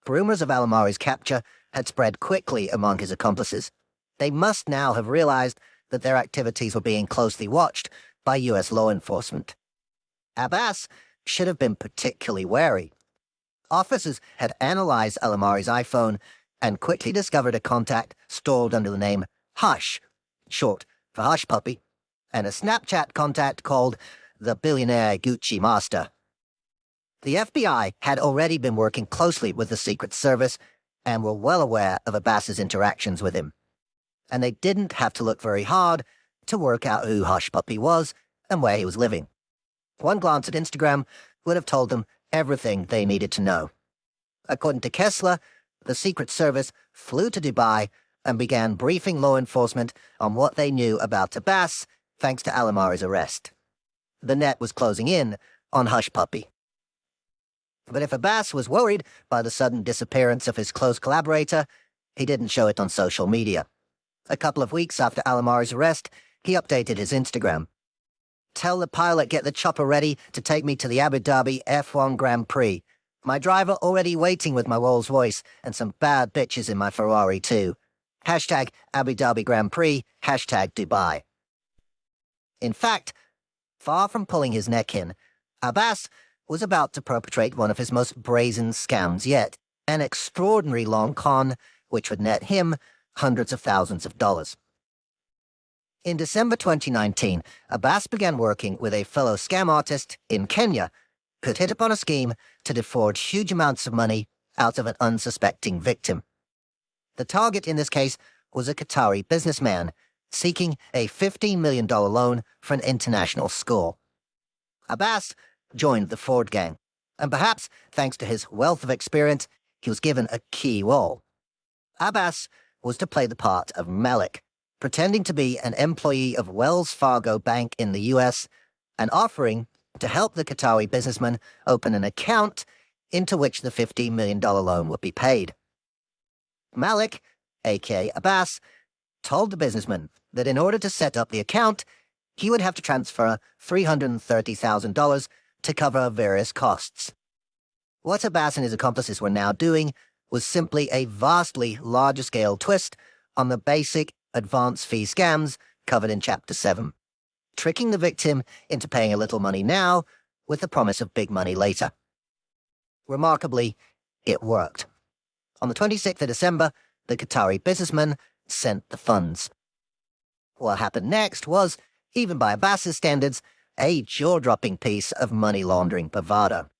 Rumors of Alamari's capture had spread quickly among his accomplices. They must now have realized that their activities were being closely watched by U.S. law enforcement. Abbas should have been particularly wary. Officers had analyzed Alamari's iPhone and quickly discovered a contact stored under the name Hush, short for Hush Puppy, and a Snapchat contact called the Billionaire Gucci Master. The FBI had already been working closely with the Secret Service and were well aware of Abbas's interactions with him. And they didn't have to look very hard to work out who Hush Puppy was and where he was living. One glance at Instagram would have told them everything they needed to know. According to Kessler, the Secret Service flew to Dubai and began briefing law enforcement on what they knew about Abbas thanks to Alamari's arrest. The net was closing in on Hush Puppy. But if Abbas was worried by the sudden disappearance of his close collaborator, he didn't show it on social media. A couple of weeks after Alamari's arrest, he updated his Instagram. "Tell the pilot get the chopper ready to take me to the Abu Dhabi F1 Grand Prix. My driver already waiting with my Rolls Royce and some bad bitches in my Ferrari too. Hashtag Abu Dhabi Grand Prix, hashtag Dubai." In fact, far from pulling his neck in, Abbas was about to perpetrate one of his most brazen scams yet, an extraordinary long con which would net him hundreds of thousands of dollars. In December 2019, Abbas began working with a fellow scam artist in Kenya who'd hit upon a scheme to defraud huge amounts of money out of an unsuspecting victim. The target in this case was a Qatari businessman seeking a $15 million loan for an international school. Abbas joined the fraud gang, and perhaps thanks to his wealth of experience, he was given a key role. Abbas was to play the part of Malik, pretending to be an employee of Wells Fargo Bank in the U.S. and offering to help the Qatari businessman open an account into which the $15 million loan would be paid. Malik, a.k.a. Abbas, told the businessman that in order to set up the account, he would have to transfer $330,000 to cover various costs. What Abbas and his accomplices were now doing was simply a vastly larger-scale twist on the basic advance fee scams covered in Chapter 7, tricking the victim into paying a little money now with the promise of big money later. Remarkably, it worked. On the 26th of December, the Qatari businessman sent the funds. What happened next was, even by Abbas's standards, a jaw-dropping piece of money laundering bravado.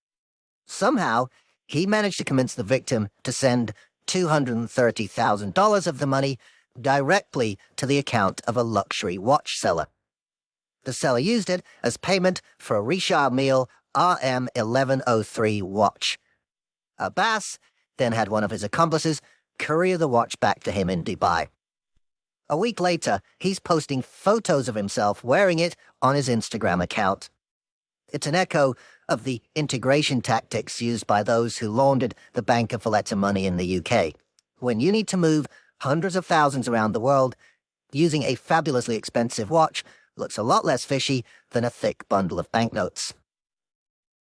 Somehow, he managed to convince the victim to send $230,000 of the money directly to the account of a luxury watch seller. The seller used it as payment for a Richard Mille RM1103 watch. Abbas then had one of his accomplices courier the watch back to him in Dubai. A week later, he's posting photos of himself wearing it on his Instagram account. It's an echo of the integration tactics used by those who laundered the Bank of Valletta money in the UK. When you need to move hundreds of thousands around the world, using a fabulously expensive watch looks a lot less fishy than a thick bundle of banknotes.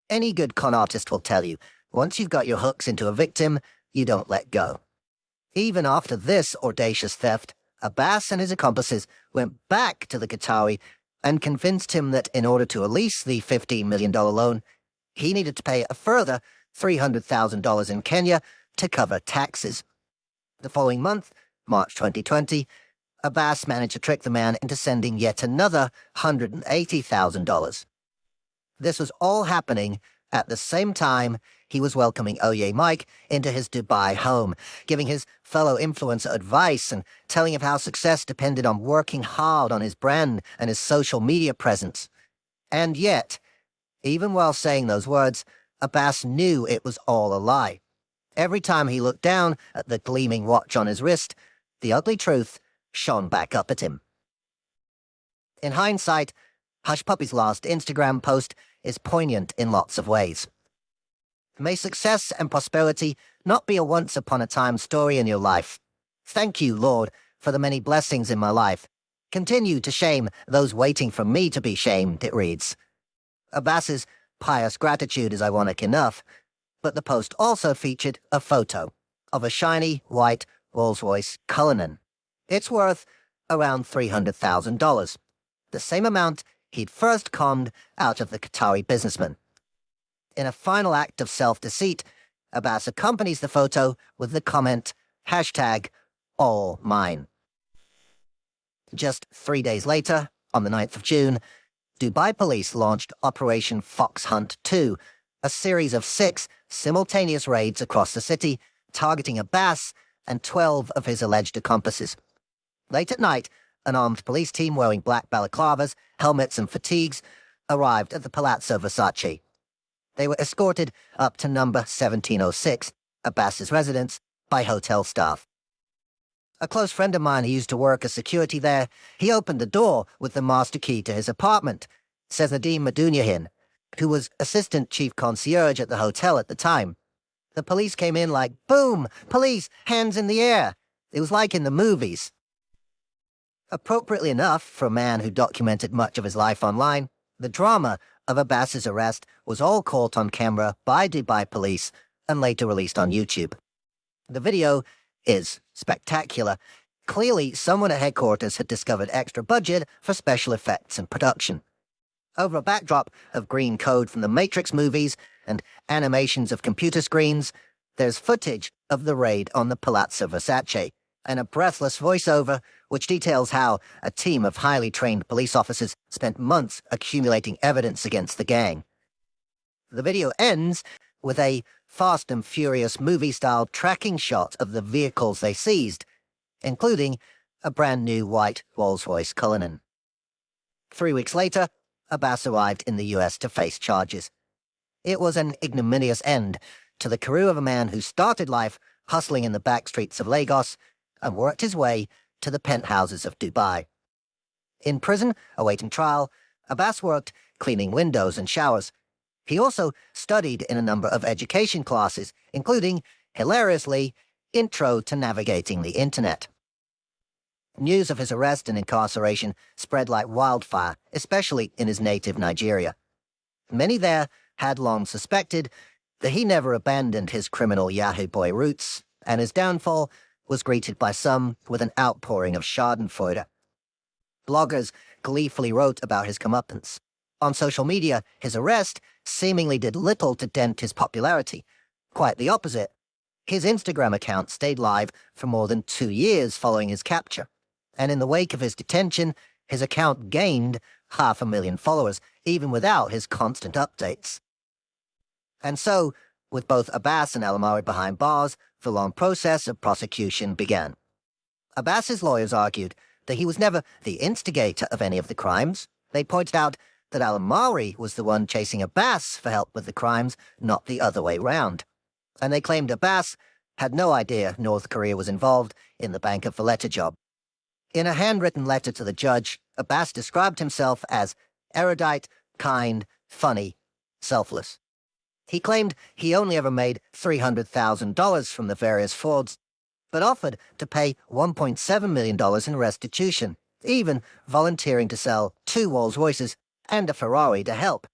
Any good con artist will tell you, once you've got your hooks into a victim, you don't let go. Even after this audacious theft, Abbas and his accomplices went back to the Qatari and convinced him that in order to release the $15 million loan, he needed to pay a further $300,000 in Kenya to cover taxes. The following month, March 2020, Abbas managed to trick the man into sending yet another $180,000. This was all happening at the same time he was welcoming Oye Mike into his Dubai home, giving his fellow influencer advice and telling of how success depended on working hard on his brand and his social media presence. And yet, even while saying those words, Abbas knew it was all a lie. Every time he looked down at the gleaming watch on his wrist, the ugly truth shone back up at him. In hindsight, Hush Puppy's last Instagram post is poignant in lots of ways. May success and prosperity not be a once-upon-a-time story in your life. Thank you, Lord, for the many blessings in my life. Continue to shame those waiting for me to be shamed, it reads. Abbas's pious gratitude is ironic enough, but the post also featured a photo of a shiny, white Rolls-Royce Cullinan. It's worth around $300,000, the same amount he'd first conned out of the Qatari businessman. In a final act of self-deceit, Abbas accompanies the photo with the comment, #AllMine. Just 3 days later, on the 9th of June, Dubai police launched Operation Fox Hunt 2, a series of 6 simultaneous raids across the city, targeting Abbas and 12 of his alleged accomplices. Late at night, an armed police team wearing black balaclavas, helmets and fatigues arrived at the Palazzo Versace. They were escorted up to number 1706, Abbas's residence, by hotel staff. A close friend of mine who used to work as security there, he opened the door with the master key to his apartment, says Nadeem Madunyahin, who was assistant chief concierge at the hotel at the time. The police came in like, boom, police, hands in the air. It was like in the movies. Appropriately enough, for a man who documented much of his life online, the drama of Abbas's arrest was all caught on camera by Dubai police and later released on YouTube. The video is spectacular. Clearly, someone at headquarters had discovered extra budget for special effects and production. Over a backdrop of green code from the Matrix movies and animations of computer screens, there's footage of the raid on the Palazzo Versace, and a breathless voiceover which details how a team of highly trained police officers spent months accumulating evidence against the gang. The video ends with a Fast and Furious movie-style tracking shot of the vehicles they seized, including a brand-new white Rolls-Royce Cullinan. 3 weeks later, Abbas arrived in the US to face charges. It was an ignominious end to the career of a man who started life hustling in the backstreets of Lagos and worked his way to the penthouses of Dubai. In prison, awaiting trial, Abbas worked cleaning windows and showers. He also studied in a number of education classes, including, hilariously, Intro to Navigating the Internet. News of his arrest and incarceration spread like wildfire, especially in his native Nigeria. Many there had long suspected that he never abandoned his criminal Yahoo boy roots, and his downfall was greeted by some with an outpouring of schadenfreude. Bloggers gleefully wrote about his comeuppance. On social media, his arrest seemingly did little to dent his popularity. Quite the opposite. His Instagram account stayed live for more than 2 years following his capture, and in the wake of his detention, his account gained 500,000 followers, even without his constant updates. And so, with both Abbas and Al-Amari behind bars, the long process of prosecution began. Abbas's lawyers argued that he was never the instigator of any of the crimes. They pointed out that Al-Amari was the one chasing Abbas for help with the crimes, not the other way round. And they claimed Abbas had no idea North Korea was involved in the Bank of Valletta job. In a handwritten letter to the judge, Abbas described himself as erudite, kind, funny, selfless. He claimed he only ever made $300,000 from the various frauds, but offered to pay $1.7 million in restitution, even volunteering to sell 2 Rolls-Royces and a Ferrari to help.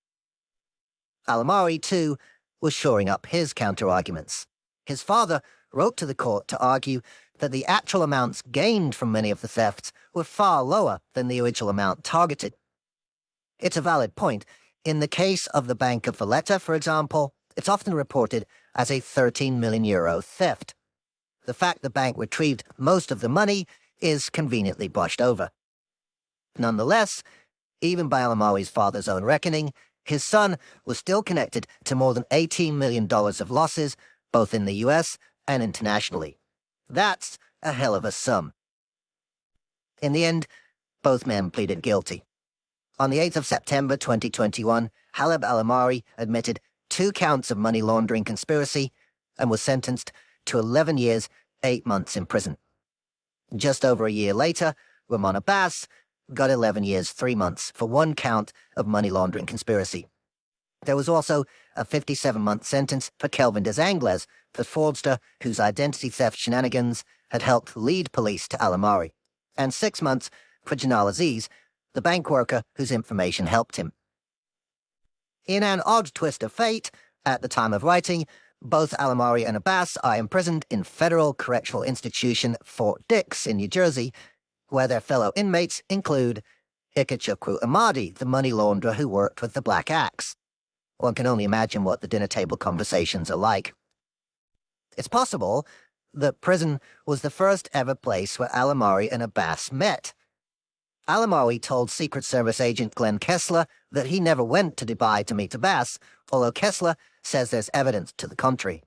Al-Amari, too, was shoring up his counter-arguments. His father wrote to the court to argue that the actual amounts gained from many of the thefts were far lower than the original amount targeted. It's a valid point. In the case of the Bank of Valletta, for example, it's often reported as a €13 million theft. The fact the bank retrieved most of the money is conveniently brushed over. Nonetheless, even by Al-Amari's father's own reckoning, his son was still connected to more than $18 million of losses, both in the US and internationally. That's a hell of a sum. In the end, both men pleaded guilty. On the 8th of September 2021, Haleb Al-Amari admitted 2 counts of money laundering conspiracy and was sentenced to 11 years, 8 months in prison. Just over a year later, Ramon Abbas got 11 years, 3 months for 1 count of money laundering conspiracy. There was also a 57-month sentence for Kelvin Desangles, the fraudster whose identity theft shenanigans had helped lead police to Al-Amari, and 6 months for Janal Aziz, the bank worker whose information helped him. In an odd twist of fate, at the time of writing, both Al-Amari and Abbas are imprisoned in Federal Correctional Institution Fort Dix in New Jersey, where their fellow inmates include Ikechukwu Amadi, the money launderer who worked with the Black Axe. One can only imagine what the dinner table conversations are like. It's possible that prison was the first ever place where Al-Amari and Abbas met. Al-Amari told Secret Service agent Glenn Kessler that he never went to Dubai to meet Abbas, although Kessler says there's evidence to the contrary.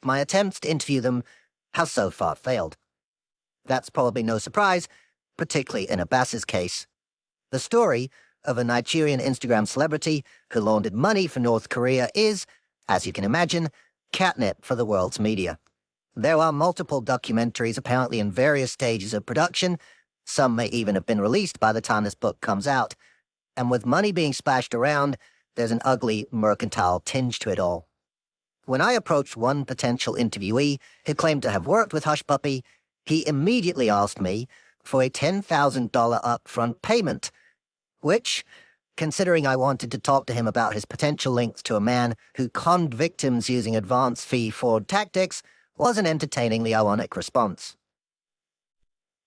My attempts to interview them have so far failed. That's probably no surprise, particularly in Abbas's case. The story of a Nigerian Instagram celebrity who laundered money for North Korea is, as you can imagine, catnip for the world's media. There are multiple documentaries apparently in various stages of production. Some may even have been released by the time this book comes out. And with money being splashed around, there's an ugly, mercantile tinge to it all. When I approached one potential interviewee who claimed to have worked with Hush Puppy, he immediately asked me for a $10,000 upfront payment, which, considering I wanted to talk to him about his potential links to a man who conned victims using advance fee fraud tactics, was an entertainingly ironic response.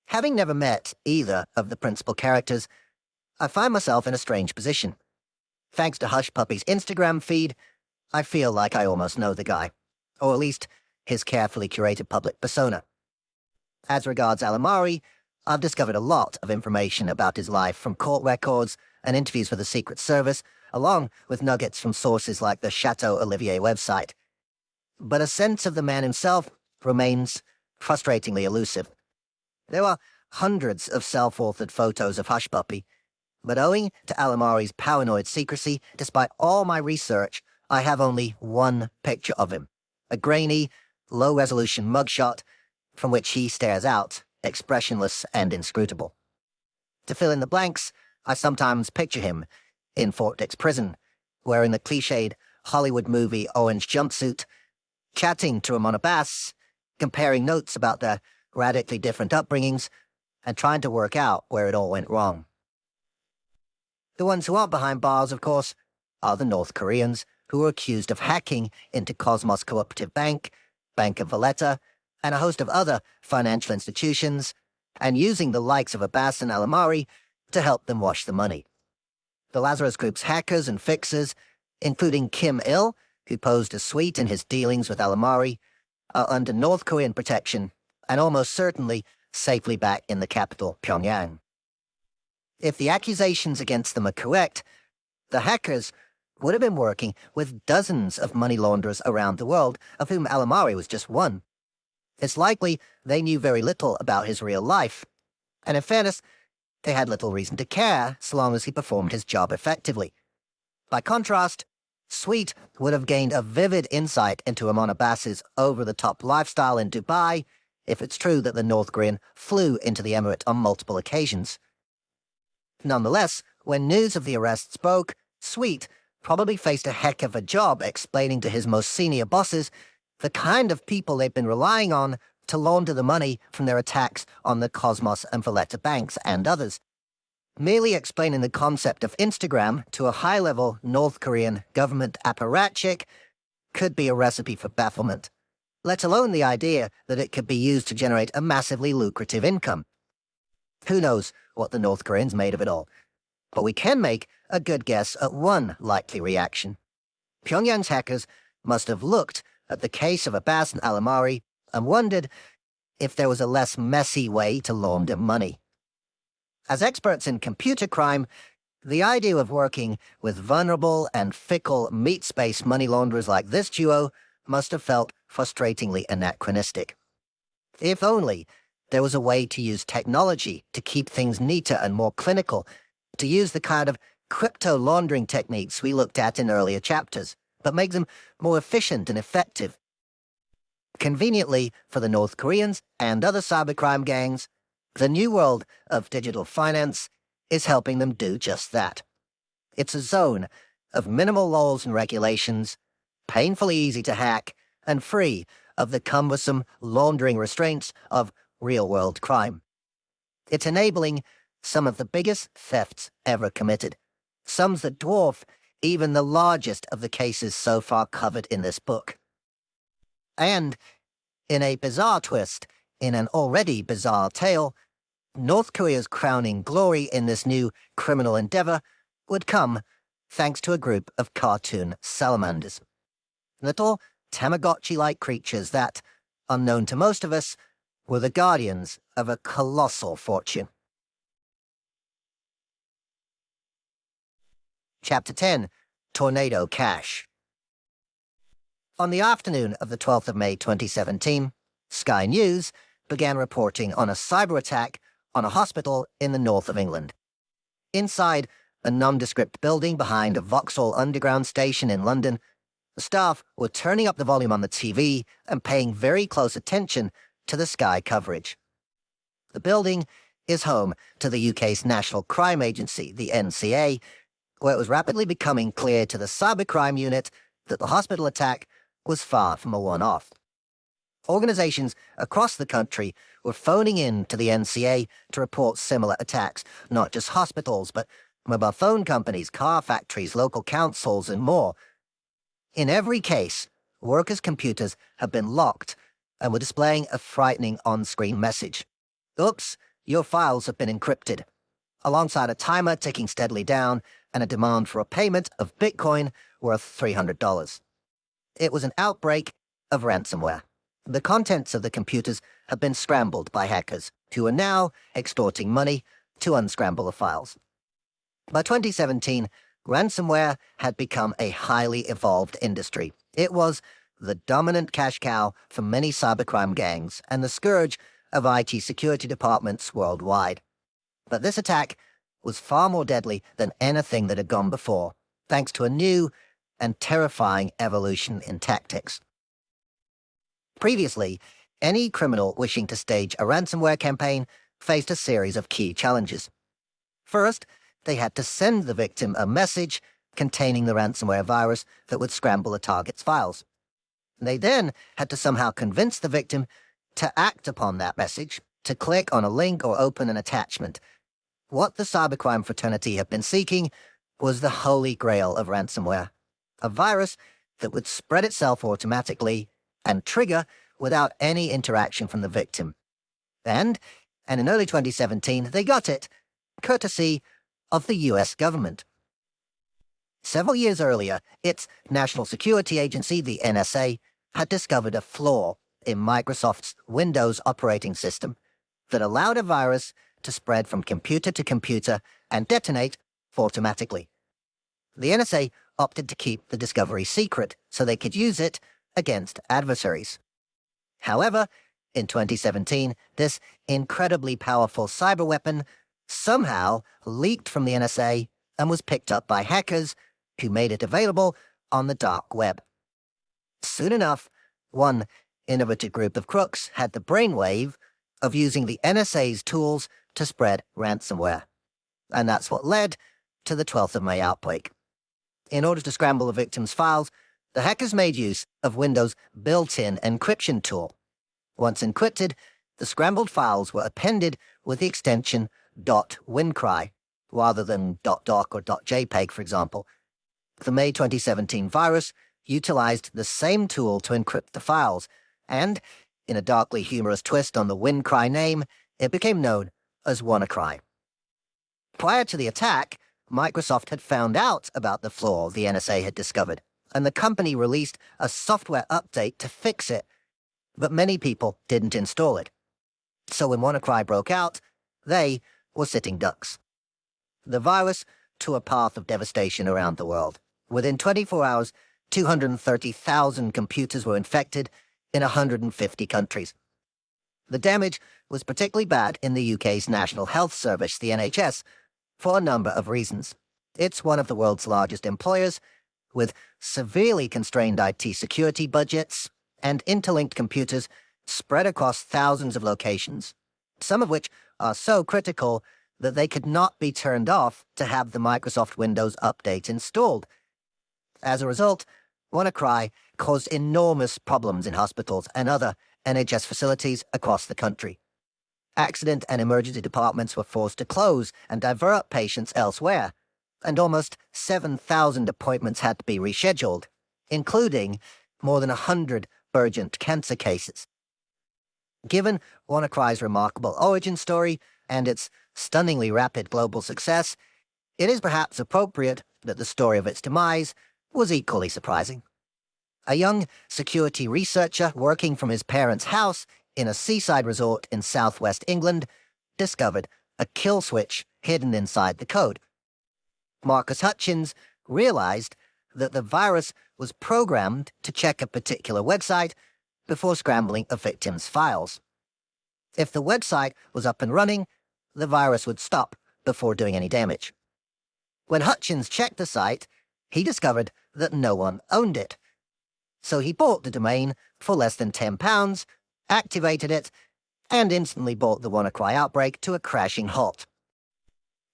Having never met either of the principal characters, I find myself in a strange position. Thanks to Hush Puppy's Instagram feed, I feel like I almost know the guy, or at least his carefully curated public persona. As regards Al-Amari, I've discovered a lot of information about his life from court records and interviews with the Secret Service, along with nuggets from sources like the Chateau Olivier website. But a sense of the man himself remains frustratingly elusive. There are hundreds of self-authored photos of Hush Puppy, but owing to Al-Amari's paranoid secrecy, despite all my research, I have only one picture of him, a grainy, low-resolution mugshot from which he stares out, expressionless and inscrutable. To fill in the blanks, I sometimes picture him in Fort Dix prison, wearing the cliched Hollywood movie orange jumpsuit, chatting to Ramon Abbas, comparing notes about their radically different upbringings, and trying to work out where it all went wrong. The ones who aren't behind bars, of course, are the North Koreans, who were accused of hacking into Cosmos Cooperative Bank, Bank of Valletta, and a host of other financial institutions, and using the likes of Abbas and Al-Amari to help them wash the money. The Lazarus Group's hackers and fixers, including Kim Il, who posed as sweet in his dealings with Al-Amari, are under North Korean protection and almost certainly safely back in the capital, Pyongyang. If the accusations against them are correct, the hackers would have been working with dozens of money launderers around the world, of whom Al-Amari was just one. It's likely they knew very little about his real life, and in fairness, they had little reason to care so long as he performed his job effectively. By contrast, Sweet would have gained a vivid insight into Ramon Abbas's over-the-top lifestyle in Dubai if it's true that the North Korean flew into the emirate on multiple occasions. Nonetheless, when news of the arrests broke, Sweet probably faced a heck of a job explaining to his most senior bosses the kind of people they've been relying on to launder the money from their attacks on the Cosmos and Valletta banks and others. Merely explaining the concept of Instagram to a high-level North Korean government apparatchik could be a recipe for bafflement, let alone the idea that it could be used to generate a massively lucrative income. Who knows what the North Koreans made of it all? But we can make a good guess at one likely reaction. Pyongyang's hackers must have looked at the case of Abbas and Al-Amari and wondered if there was a less messy way to launder money. As experts in computer crime, The idea of working with vulnerable and fickle meat-space money launderers like this duo must have felt frustratingly anachronistic. If only there was a way to use technology to keep things neater and more clinical, to use the kind of crypto laundering techniques we looked at in earlier chapters, but make them more efficient and effective. Conveniently for the North Koreans and other cybercrime gangs, the new world of digital finance is helping them do just that. It's a zone of minimal laws and regulations, painfully easy to hack, and free of the cumbersome laundering restraints of real-world crime. It's enabling some of the biggest thefts ever committed, sums that dwarf even the largest of the cases so far covered in this book. And, in a bizarre twist, in an already bizarre tale, North Korea's crowning glory in this new criminal endeavor would come thanks to a group of cartoon salamanders. Little Tamagotchi-like creatures that, unknown to most of us, were the guardians of a colossal fortune. Chapter 10, Tornado Cash. On the afternoon of the 12th of May 2017, Sky News began reporting on a cyber attack on a hospital in the north of England. Inside a nondescript building behind a Vauxhall Underground station in London, the staff were turning up the volume on the TV and paying very close attention to the Sky coverage. The building is home to the UK's National Crime Agency, the NCA, where it was rapidly becoming clear to the cybercrime unit that the hospital attack was far from a one-off. Organizations across the country were phoning in to the NCA to report similar attacks, not just hospitals, but mobile phone companies, car factories, local councils, and more. In every case, workers' computers had been locked and were displaying a frightening on-screen message. Oops, your files have been encrypted, alongside a timer ticking steadily down and a demand for a payment of Bitcoin worth $300. It was an outbreak of ransomware. The contents of the computers had been scrambled by hackers, who are now extorting money to unscramble the files. By 2017, ransomware had become a highly evolved industry. It was the dominant cash cow for many cybercrime gangs and the scourge of IT security departments worldwide. But this attack was far more deadly than anything that had gone before, thanks to a new and terrifying evolution in tactics. Previously, any criminal wishing to stage a ransomware campaign faced a series of key challenges. First, they had to send the victim a message containing the ransomware virus that would scramble the target's files. They then had to somehow convince the victim to act upon that message, to click on a link or open an attachment. What the cybercrime fraternity had been seeking was the holy grail of ransomware, a virus that would spread itself automatically and trigger without any interaction from the victim. And in early 2017, they got it, courtesy of the US government. Several years earlier, its National Security Agency, the NSA, had discovered a flaw in Microsoft's Windows operating system that allowed a virus to spread from computer to computer and detonate automatically. The NSA opted to keep the discovery secret so they could use it against adversaries. However, in 2017, this incredibly powerful cyber weapon somehow leaked from the NSA and was picked up by hackers who made it available on the dark web. Soon enough, one innovative group of crooks had the brainwave of using the NSA's tools to spread ransomware. And that's what led to the 12th of May outbreak. In order to scramble the victim's files, the hackers made use of Windows' built-in encryption tool. Once encrypted, the scrambled files were appended with the extension .wincry, rather than .doc or .jpeg, for example. The May 2017 virus utilized the same tool to encrypt the files, and, in a darkly humorous twist on the WinCry name, it became known as WannaCry. Prior to the attack, Microsoft had found out about the flaw the NSA had discovered, and the company released a software update to fix it, but many people didn't install it. So when WannaCry broke out, they were sitting ducks. The virus to a path of devastation around the world. Within 24 hours, 230,000 computers were infected in 150 countries. The damage was particularly bad in the UK's National Health Service, the NHS, for a number of reasons. It's one of the world's largest employers, with severely constrained IT security budgets and interlinked computers spread across thousands of locations, some of which are so critical that they could not be turned off to have the Microsoft Windows update installed. As a result, WannaCry caused enormous problems in hospitals and other NHS facilities across the country. Accident and emergency departments were forced to close and divert patients elsewhere, and almost 7,000 appointments had to be rescheduled, including more than 100 urgent cancer cases. Given WannaCry's remarkable origin story and its stunningly rapid global success, it is perhaps appropriate that the story of its demise was equally surprising. A young security researcher working from his parents' house in a seaside resort in southwest England discovered a kill switch hidden inside the code. Marcus Hutchins realized that the virus was programmed to check a particular website before scrambling a victim's files. If the website was up and running, the virus would stop before doing any damage. When Hutchins checked the site, he discovered that no one owned it. So he bought the domain for less than £10, activated it, and instantly brought the WannaCry outbreak to a crashing halt.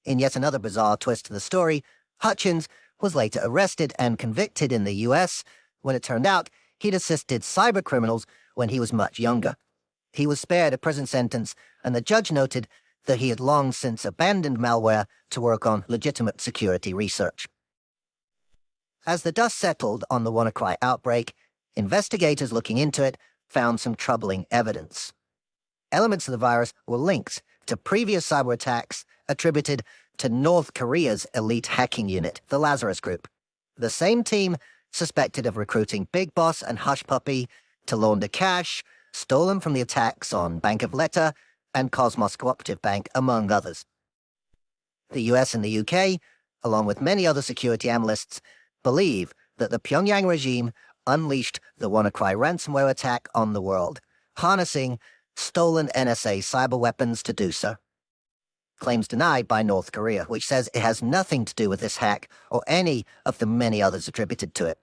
In yet another bizarre twist to the story, Hutchins was later arrested and convicted in the US when it turned out he'd assisted cybercriminals when he was much younger. He was spared a prison sentence, and the judge noted that he had long since abandoned malware to work on legitimate security research. As the dust settled on the WannaCry outbreak, investigators looking into it found some troubling evidence. Elements of the virus were linked to previous cyber attacks attributed to North Korea's elite hacking unit, the Lazarus Group, the same team suspected of recruiting Big Boss and Hush Puppy to launder cash stolen from the attacks on Bank of Letter and Cosmos Cooperative Bank, among others. The US and the UK, along with many other security analysts, believe that the Pyongyang regime unleashed the WannaCry ransomware attack on the world, harnessing stolen NSA cyber weapons to do so. Claims denied by North Korea, which says it has nothing to do with this hack or any of the many others attributed to it.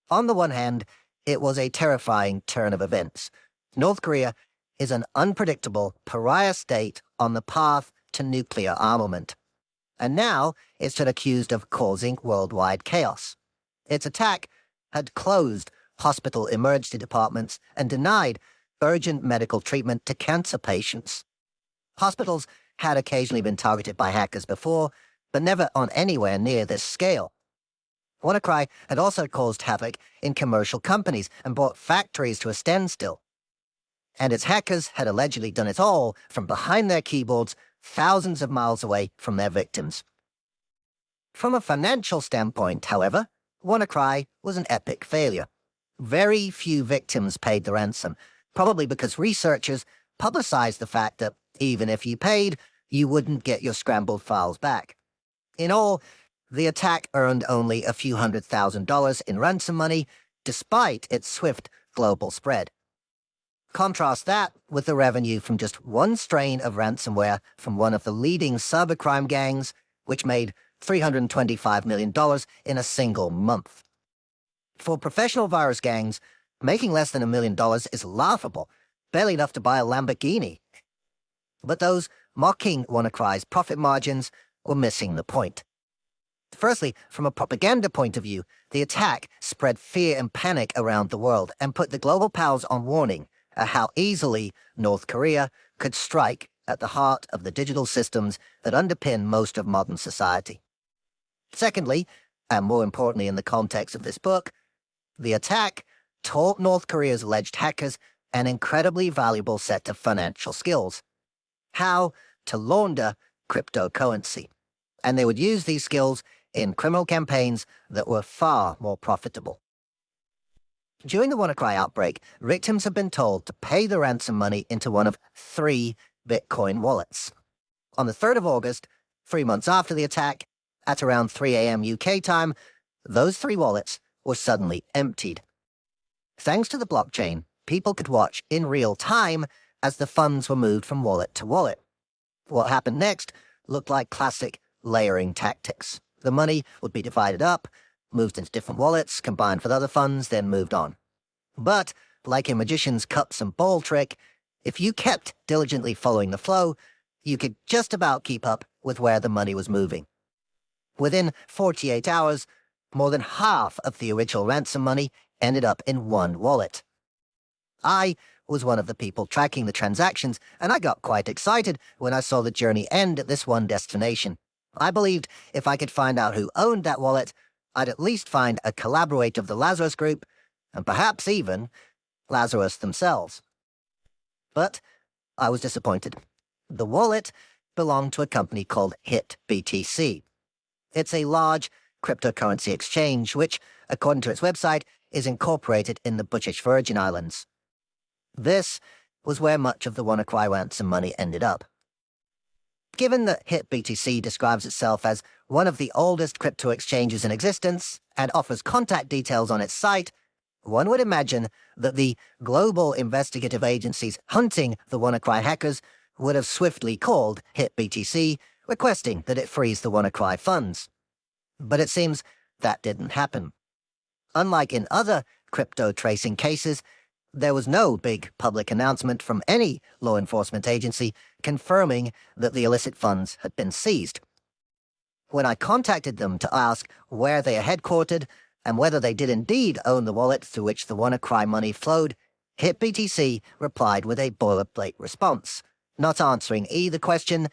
On the one hand, it was a terrifying turn of events. North Korea is an unpredictable pariah state on the path to nuclear armament. And now it's been accused of causing worldwide chaos. Its attack had closed hospital emergency departments and denied urgent medical treatment to cancer patients. Hospitals had occasionally been targeted by hackers before, but never on anywhere near this scale. WannaCry had also caused havoc in commercial companies and brought factories to a standstill. And its hackers had allegedly done it all from behind their keyboards, thousands of miles away from their victims. From a financial standpoint, however, WannaCry was an epic failure. Very few victims paid the ransom, probably because researchers publicized the fact that even if you paid, you wouldn't get your scrambled files back. In all, the attack earned only a few $100,000 in ransom money, despite its swift global spread. Contrast that with the revenue from just one strain of ransomware from one of the leading cybercrime gangs, which made $325 million in a single month. For professional virus gangs, making less than $1 million is laughable, barely enough to buy a Lamborghini. But those mocking WannaCry's profit margins were missing the point. Firstly, from a propaganda point of view, the attack spread fear and panic around the world and put the global powers on warning at how easily North Korea could strike at the heart of the digital systems that underpin most of modern society. Secondly, and more importantly in the context of this book, the attack taught North Korea's alleged hackers an incredibly valuable set of financial skills: how to launder cryptocurrency. And they would use these skills in criminal campaigns that were far more profitable. During the WannaCry outbreak, victims have been told to pay the ransom money into one of 3 Bitcoin wallets. On the 3rd of August, 3 months after the attack, at around 3 a.m. UK time, those 3 wallets were suddenly emptied. Thanks to the blockchain, people could watch in real time as the funds were moved from wallet to wallet. What happened next looked like classic layering tactics. The money would be divided up, moved into different wallets, combined with other funds, then moved on. But, like a magician's cups and ball trick, if you kept diligently following the flow, you could just about keep up with where the money was moving. Within 48 hours, more than half of the original ransom money ended up in one wallet. I was one of the people tracking the transactions, and I got quite excited when I saw the journey end at this one destination. I believed if I could find out who owned that wallet, I'd at least find a collaborator of the Lazarus Group, and perhaps even Lazarus themselves. But I was disappointed. The wallet belonged to a company called HitBTC. It's a large cryptocurrency exchange which, according to its website, is incorporated in the British Virgin Islands. This was where much of the WannaCry ransom money ended up. Given that HitBTC describes itself as one of the oldest crypto exchanges in existence and offers contact details on its site, one would imagine that the global investigative agencies hunting the WannaCry hackers would have swiftly called HitBTC, requesting that it freeze the WannaCry funds. But it seems that didn't happen. Unlike in other crypto tracing cases, there was no big public announcement from any law enforcement agency confirming that the illicit funds had been seized. When I contacted them to ask where they are headquartered and whether they did indeed own the wallet through which the WannaCry money flowed, HitBTC replied with a boilerplate response, not answering either question,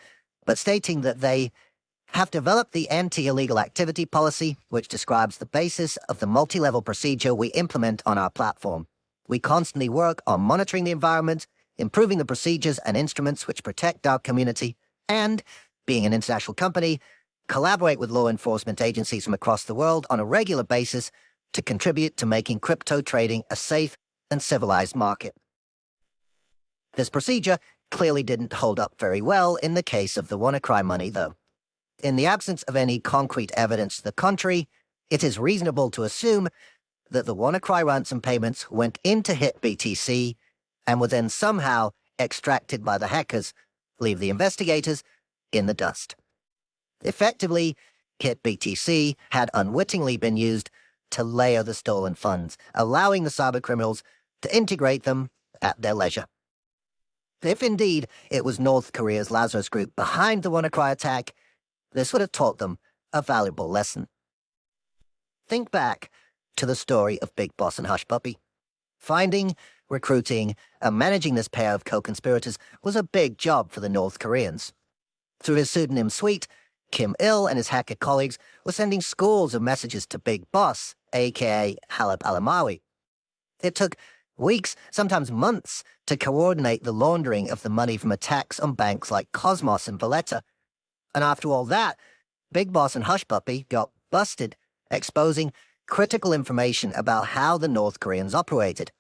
but stating that they have developed the anti-illegal activity policy, which describes the basis of the multi-level procedure we implement on our platform. We constantly work on monitoring the environment, improving the procedures and instruments which protect our community, and, being an international company, collaborate with law enforcement agencies from across the world on a regular basis to contribute to making crypto trading a safe and civilized market. This procedure clearly didn't hold up very well in the case of the WannaCry money, though. In the absence of any concrete evidence to the contrary, it is reasonable to assume that the WannaCry ransom payments went into HitBTC and were then somehow extracted by the hackers, leave the investigators in the dust. Effectively, HitBTC had unwittingly been used to layer the stolen funds, allowing the cybercriminals to integrate them at their leisure. If indeed it was North Korea's Lazarus Group behind the WannaCry attack, this would have taught them a valuable lesson. Think back to the story of Big Boss and Hush Puppy. Finding, recruiting, and managing this pair of co-conspirators was a big job for the North Koreans. Through his pseudonym Sweet, Kim Il and his hacker colleagues were sending scores of messages to Big Boss, aka Halab Alamawi. It took weeks, sometimes months, to coordinate the laundering of the money from attacks on banks like Cosmos and Valletta. And after all that, Big Boss and Hush Puppy got busted, exposing critical information about how the North Koreans operated.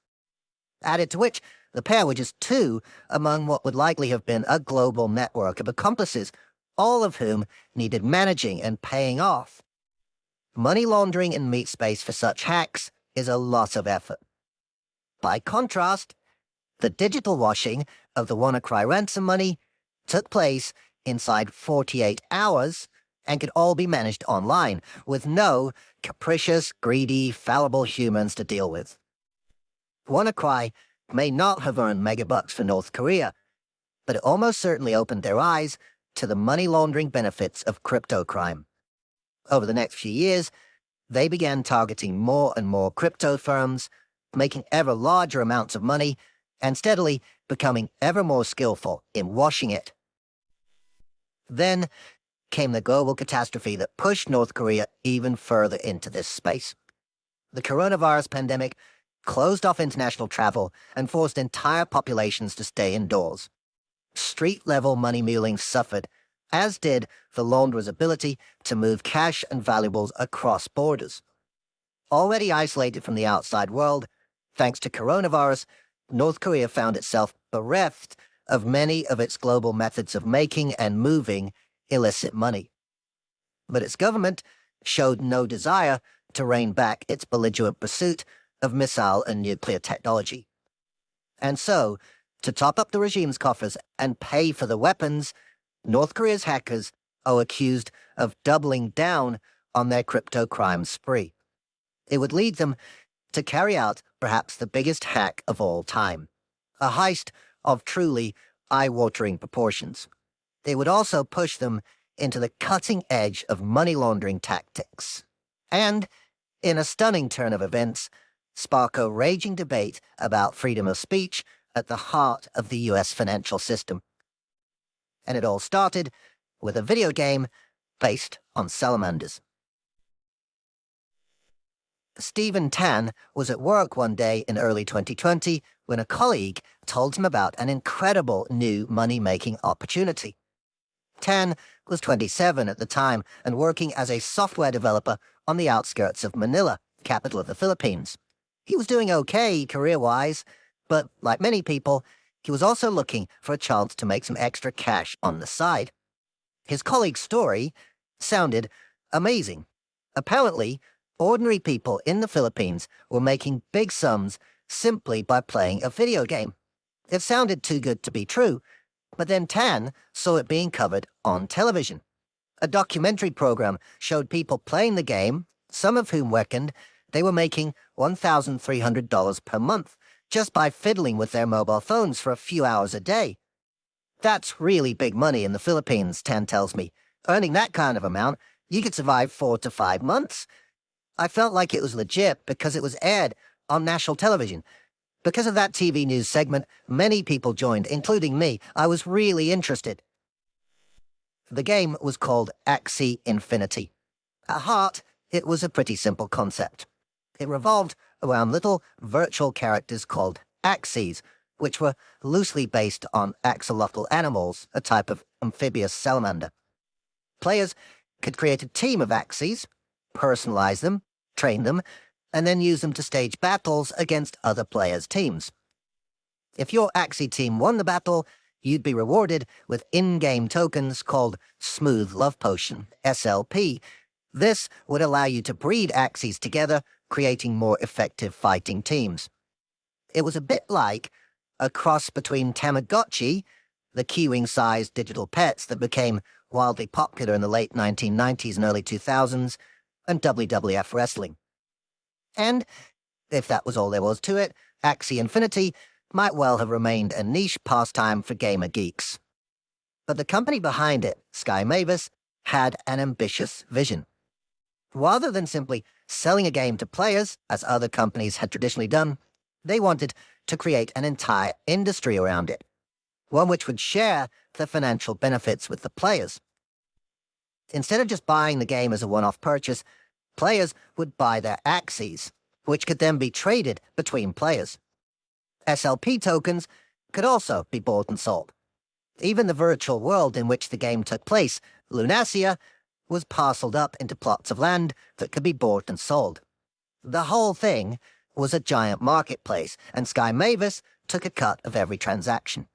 Added to which, the pair were just two among what would likely have been a global network of accomplices, all of whom needed managing and paying off. Money laundering in meat space for such hacks is a lot of effort. By contrast, the digital washing of the WannaCry ransom money took place inside 48 hours and could all be managed online, with no capricious, greedy, fallible humans to deal with. WannaCry may not have earned megabucks for North Korea, but it almost certainly opened their eyes to the money laundering benefits of crypto crime. Over the next few years, they began targeting more and more crypto firms, making ever larger amounts of money, and steadily becoming ever more skillful in washing it. Then came the global catastrophe that pushed North Korea even further into this space. The coronavirus pandemic closed off international travel and forced entire populations to stay indoors. Street-level money muling suffered, as did the launderers' ability to move cash and valuables across borders. Already isolated from the outside world, thanks to coronavirus, North Korea found itself bereft of many of its global methods of making and moving illicit money. But its government showed no desire to rein back its belligerent pursuit of missile and nuclear technology. And so, to top up the regime's coffers and pay for the weapons, North Korea's hackers are accused of doubling down on their crypto crime spree. It would lead them to carry out perhaps the biggest hack of all time, a heist of truly eye-watering proportions. It would also push them into the cutting edge of money laundering tactics. And, in a stunning turn of events, spark a raging debate about freedom of speech at the heart of the US financial system. And it all started with a video game based on salamanders. Stephen Tan was at work one day in early 2020 when a colleague told him about an incredible new money-making opportunity. Tan was 27 at the time and working as a software developer on the outskirts of Manila, capital of the Philippines. He was doing okay career-wise, but like many people, he was also looking for a chance to make some extra cash on the side. His colleague's story sounded amazing. Apparently, ordinary people in the Philippines were making big sums simply by playing a video game. It sounded too good to be true, but then Tan saw it being covered on television. A documentary program showed people playing the game, some of whom reckoned they were making $1,300 per month just by fiddling with their mobile phones for a few hours a day. That's really big money in the Philippines, Tan tells me. Earning that kind of amount, you could survive 4 to 5 months. I felt like it was legit because it was aired on national television. Because of that TV news segment, many people joined, including me. I was really interested. The game was called Axie Infinity. At heart, it was a pretty simple concept. It revolved around little virtual characters called Axies, which were loosely based on axolotl animals, a type of amphibious salamander. Players could create a team of Axies, personalize them, train them, and then use them to stage battles against other players' teams. If your Axie team won the battle, you'd be rewarded with in-game tokens called Smooth Love Potion, SLP. This would allow you to breed Axies together, creating more effective fighting teams. It was a bit like a cross between Tamagotchi, the queuing-sized digital pets that became wildly popular in the late 1990s and early 2000s, and WWF wrestling. And, if that was all there was to it, Axie Infinity might well have remained a niche pastime for gamer geeks. But the company behind it, Sky Mavis, had an ambitious vision. Rather than simply selling a game to players, as other companies had traditionally done, they wanted to create an entire industry around it, one which would share the financial benefits with the players. Instead of just buying the game as a one-off purchase, players would buy their Axies, which could then be traded between players. SLP tokens could also be bought and sold. Even the virtual world in which the game took place, Lunasia, was parceled up into plots of land that could be bought and sold. The whole thing was a giant marketplace, and Sky Mavis took a cut of every transaction.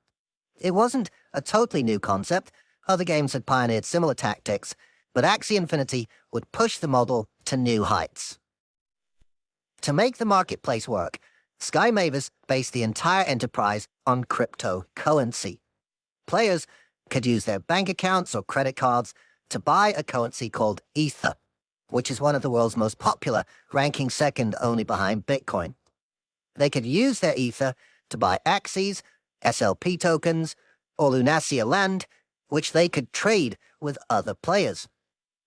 It wasn't a totally new concept. Other games had pioneered similar tactics, but Axie Infinity would push the model to new heights. To make the marketplace work, Sky Mavis based the entire enterprise on cryptocurrency. Players could use their bank accounts or credit cards to buy a currency called Ether, which is one of the world's most popular, ranking second only behind Bitcoin. They could use their Ether to buy Axies, SLP tokens, or Lunasia land, which they could trade with other players.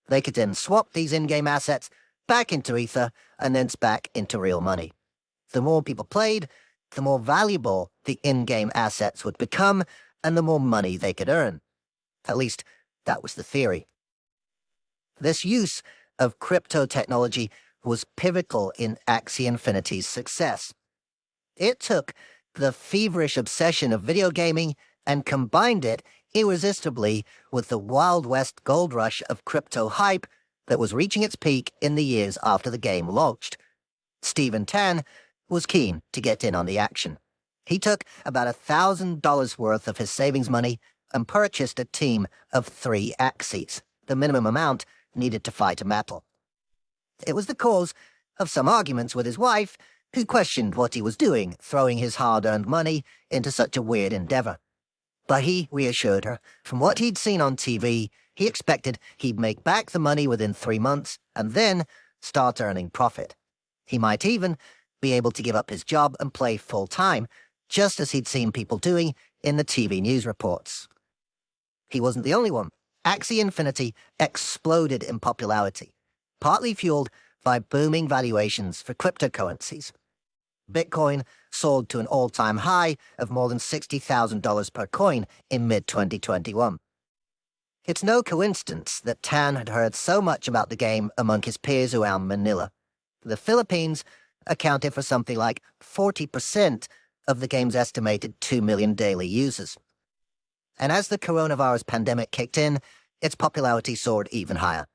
They could then swap these in-game assets back into Ether and thence back into real money. The more people played, the more valuable the in-game assets would become and the more money they could earn. At least, that was the theory. This use of crypto technology was pivotal in Axie Infinity's success. It took the feverish obsession of video gaming and combined it irresistibly with the Wild West gold rush of crypto hype that was reaching its peak in the years after the game launched. Stephen Tan was keen to get in on the action. He took about $1,000 worth of his savings money and purchased a team of 3 axes, the minimum amount needed to fight a battle. It was the cause of some arguments with his wife, who questioned what he was doing, throwing his hard-earned money into such a weird endeavor. But he reassured her, from what he'd seen on TV, he expected he'd make back the money within 3 months and then start earning profit. He might even be able to give up his job and play full-time, just as he'd seen people doing in the TV news reports. He wasn't the only one. Axie Infinity exploded in popularity, partly fueled by booming valuations for cryptocurrencies. Bitcoin soared to an all-time high of more than $60,000 per coin in mid-2021. It's no coincidence that Tan had heard so much about the game among his peers around Manila. The Philippines accounted for something like 40% of the game's estimated 2 million daily users. And as the coronavirus pandemic kicked in, its popularity soared even higher.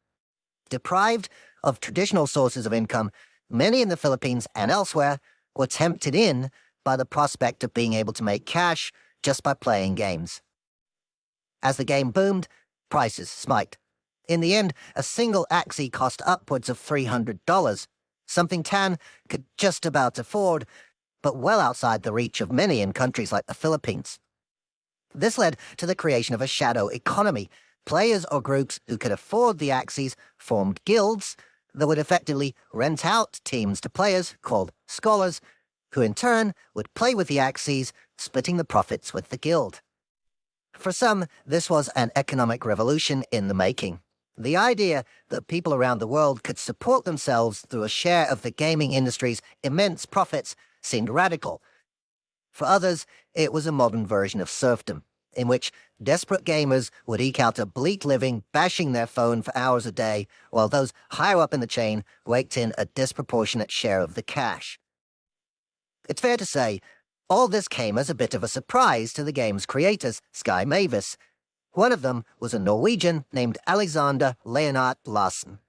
Deprived of traditional sources of income, many in the Philippines and elsewhere were tempted in by the prospect of being able to make cash just by playing games. As the game boomed, prices spiked. In the end, a single axie cost upwards of $300, something Tan could just about afford, but well outside the reach of many in countries like the Philippines. This led to the creation of a shadow economy. Players or groups who could afford the axes formed guilds that would effectively rent out teams to players called scholars, who in turn would play with the axes, splitting the profits with the guild. For some, this was an economic revolution in the making. The idea that people around the world could support themselves through a share of the gaming industry's immense profits seemed radical. For others, it was a modern version of serfdom, in which desperate gamers would eke out a bleak living bashing their phone for hours a day, while those higher up in the chain raked in a disproportionate share of the cash. It's fair to say, all this came as a bit of a surprise to the game's creators, Sky Mavis. One of them was a Norwegian named Alexander Leonard Larsen.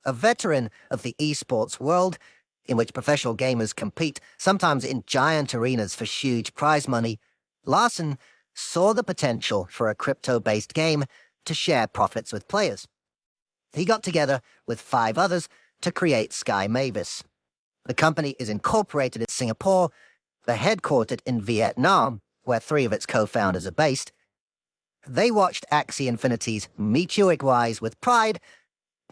A veteran of the esports world, in which professional gamers compete, sometimes in giant arenas for huge prize money, Larsen saw the potential for a crypto-based game to share profits with players. He got together with 5 others to create Sky Mavis. The company is incorporated in Singapore, but headquartered in Vietnam, where 3 of its co-founders are based. They watched Axie Infinity's meteoric rise with pride,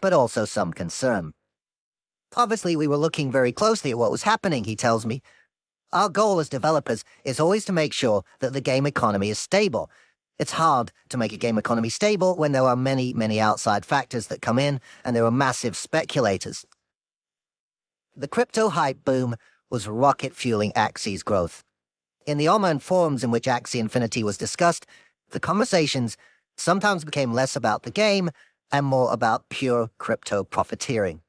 but also some concern. Obviously, we were looking very closely at what was happening, he tells me. Our goal as developers is always to make sure that the game economy is stable. It's hard to make a game economy stable when there are many, many outside factors that come in, and there are massive speculators. The crypto hype boom was rocket-fueling Axie's growth. In the online forums in which Axie Infinity was discussed, the conversations sometimes became less about the game and more about pure crypto profiteering.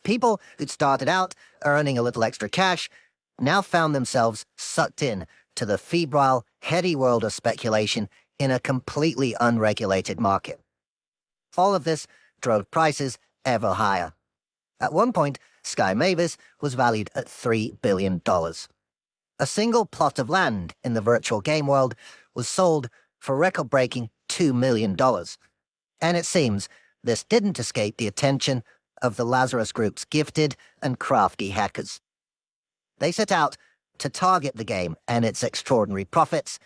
People who'd started out earning a little extra cash now found themselves sucked in to the febrile, heady world of speculation in a completely unregulated market. All of this drove prices ever higher. At one point, Sky Mavis was valued at $3 billion. A single plot of land in the virtual game world was sold for record-breaking $2 million. And it seems this didn't escape the attention of the Lazarus Group's gifted and crafty hackers. They set out to target the game and its extraordinary profits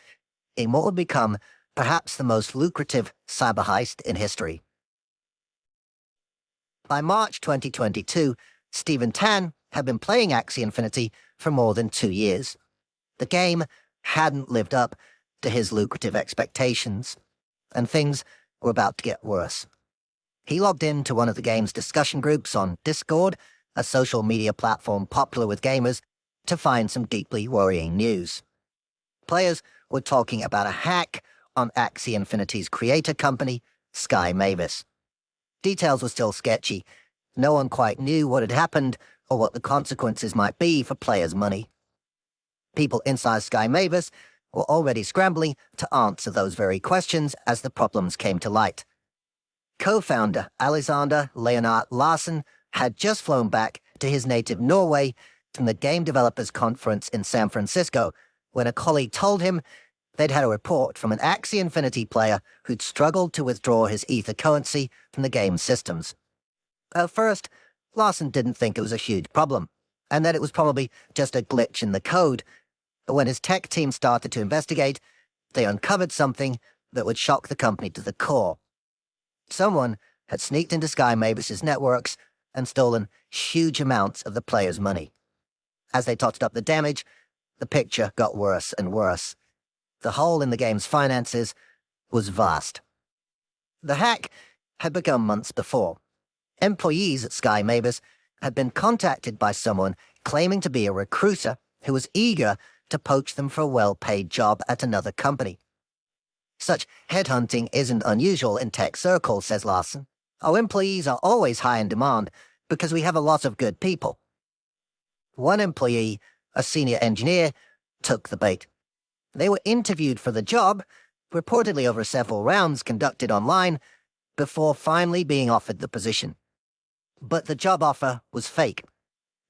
in what would become perhaps the most lucrative cyber heist in history. By March 2022, Stephen Tan had been playing Axie Infinity for more than 2 years. The game hadn't lived up to his lucrative expectations, and things were about to get worse. He logged into one of the game's discussion groups on Discord, a social media platform popular with gamers, to find some deeply worrying news. Players were talking about a hack on Axie Infinity's creator company, Sky Mavis. Details were still sketchy. No one quite knew what had happened or what the consequences might be for players' money. People inside Sky Mavis were already scrambling to answer those very questions as the problems came to light. Co-founder Alexander Leonard Larsen had just flown back to his native Norway from the Game Developers Conference in San Francisco when a colleague told him They'd had a report from an Axie Infinity player who'd struggled to withdraw his Ether currency from the game's systems. At first, Larson didn't think it was a huge problem, and that it was probably just a glitch in the code. But when his tech team started to investigate, they uncovered something that would shock the company to the core. Someone had sneaked into Sky Mavis's networks and stolen huge amounts of the players' money. As they totted up the damage, the picture got worse and worse. The hole in the game's finances was vast. The hack had begun months before. Employees at Sky Mavis had been contacted by someone claiming to be a recruiter who was eager to poach them for a well-paid job at another company. Such headhunting isn't unusual in tech circles, says Larson. Our employees are always high in demand because we have a lot of good people. One employee, a senior engineer, took the bait. They were interviewed for the job, reportedly over several rounds conducted online, before finally being offered the position. But the job offer was fake.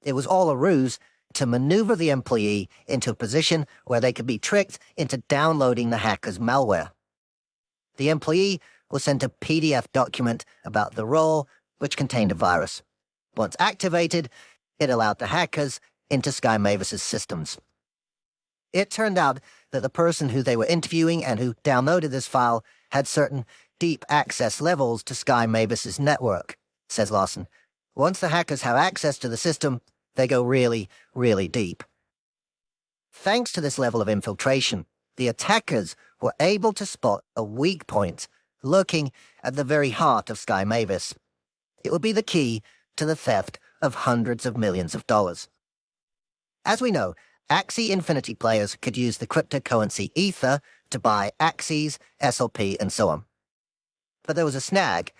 It was all a ruse to maneuver the employee into a position where they could be tricked into downloading the hacker's malware. The employee was sent a PDF document about the role, which contained a virus. Once activated, it allowed the hackers into Sky Mavis's systems. It turned out that the person who they were interviewing and who downloaded this file had certain deep access levels to Sky Mavis's network, says Larson. Once the hackers have access to the system, they go really, really deep. Thanks to this level of infiltration, the attackers were able to spot a weak point lurking at the very heart of Sky Mavis. It would be the key to the theft of hundreds of millions of dollars. As we know, Axie Infinity players could use the cryptocurrency Ether to buy Axies, SLP, and so on. But there was a snag.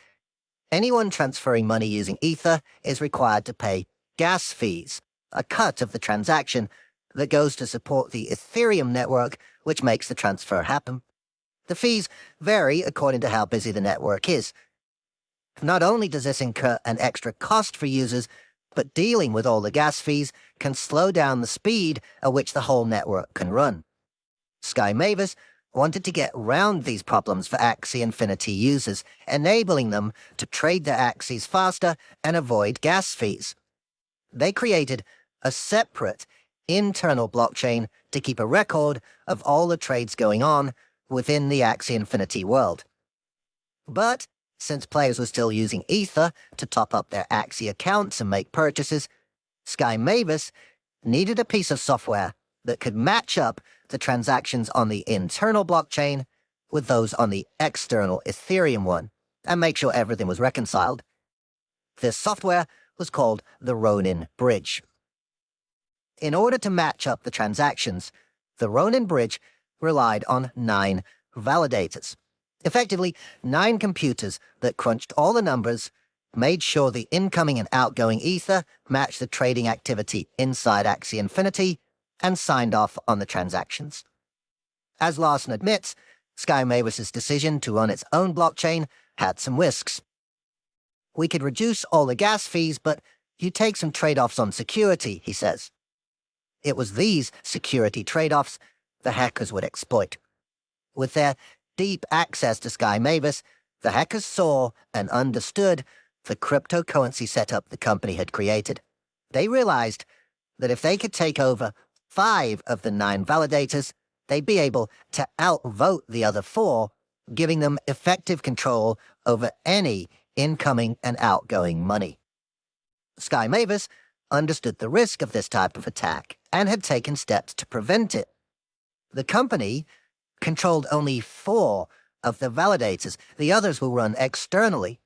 Anyone transferring money using Ether is required to pay gas fees, a cut of the transaction that goes to support the Ethereum network, which makes the transfer happen. The fees vary according to how busy the network is. Not only does this incur an extra cost for users, but dealing with all the gas fees can slow down the speed at which the whole network can run. Sky Mavis wanted to get round these problems for Axie Infinity users, enabling them to trade their Axies faster and avoid gas fees. They created a separate internal blockchain to keep a record of all the trades going on within the Axie Infinity world. But since players were still using Ether to top up their Axie accounts and make purchases, Sky Mavis needed a piece of software that could match up the transactions on the internal blockchain with those on the external Ethereum one, and make sure everything was reconciled. This software was called the Ronin Bridge. In order to match up the transactions, the Ronin Bridge relied on 9 validators. Effectively, 9 computers that crunched all the numbers, made sure the incoming and outgoing Ether matched the trading activity inside Axie Infinity, and signed off on the transactions. As Larson admits, Sky Mavis's decision to run its own blockchain had some risks. We could reduce all the gas fees, but you take some trade-offs on security, he says. It was these security trade-offs the hackers would exploit. With their deep access to Sky Mavis, the hackers saw and understood the cryptocurrency setup the company had created. They realized that if they could take over 5 of the 9 validators, they'd be able to outvote the other 4, giving them effective control over any incoming and outgoing money. Sky Mavis understood the risk of this type of attack and had taken steps to prevent it. The company controlled only 4 of the validators. The others will run externally.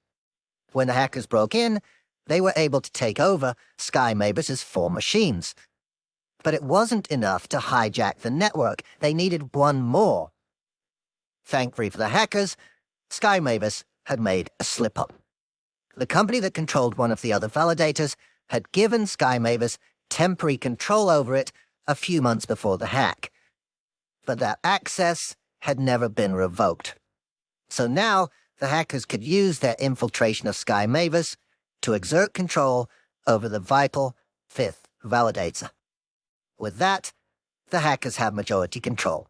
When the hackers broke in, they were able to take over Sky Mavis's 4 machines. But it wasn't enough to hijack the network. They needed one more. Thankfully for the hackers, Sky Mavis had made a slip-up. The company that controlled one of the other validators had given Sky Mavis temporary control over it a few months before the hack. But that access had never been revoked. So now the hackers could use their infiltration of Sky Mavis to exert control over the vital 5th validator. With that, the hackers have majority control.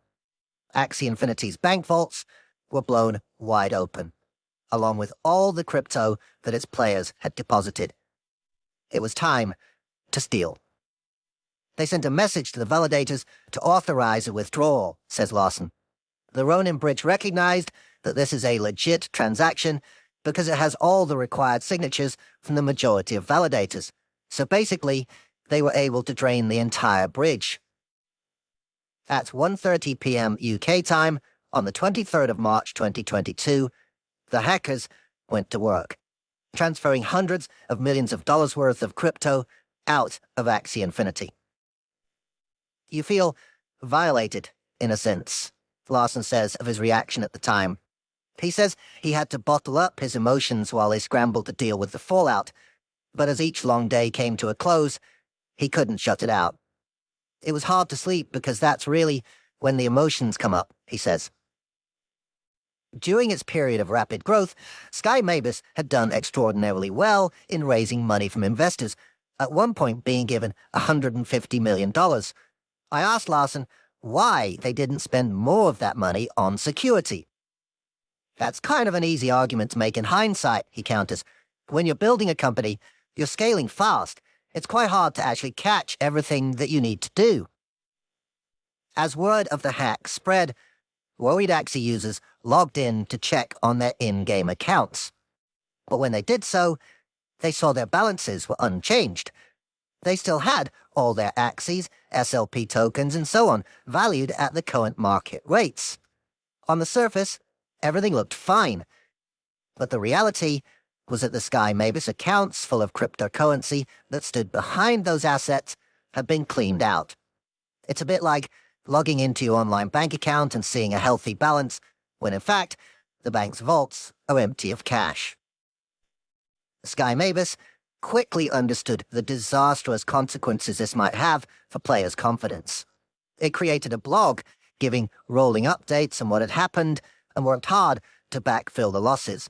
Axie Infinity's bank vaults were blown wide open, along with all the crypto that its players had deposited. It was time to steal. They sent a message to the validators to authorize a withdrawal, says Lawson. The Ronin Bridge recognized that this is a legit transaction because it has all the required signatures from the majority of validators. So basically, they were able to drain the entire bridge. At 1:30 p.m. UK time, on the 23rd of March 2022, the hackers went to work, transferring hundreds of millions of dollars worth of crypto out of Axie Infinity. You feel violated, in a sense, Lawson says of his reaction at the time. He says he had to bottle up his emotions while he scrambled to deal with the fallout, but as each long day came to a close, he couldn't shut it out. It was hard to sleep because that's really when the emotions come up, he says. During its period of rapid growth, Sky Mavis had done extraordinarily well in raising money from investors, at one point being given $150 million. I asked Lawson why they didn't spend more of that money on security. That's kind of an easy argument to make in hindsight, he counters. When you're building a company, you're scaling fast. It's quite hard to actually catch everything that you need to do. As word of the hack spread, worried Axie users logged in to check on their in-game accounts. But when they did so, they saw their balances were unchanged. They still had all their Axies, SLP tokens, and so on, valued at the current market rates. On the surface, everything looked fine. But the reality was that the Sky Mavis accounts full of cryptocurrency that stood behind those assets had been cleaned out. It's a bit like logging into your online bank account and seeing a healthy balance, when in fact, the bank's vaults are empty of cash. Sky Mavis quickly understood the disastrous consequences this might have for players' confidence. It created a blog giving rolling updates on what had happened and worked hard to backfill the losses.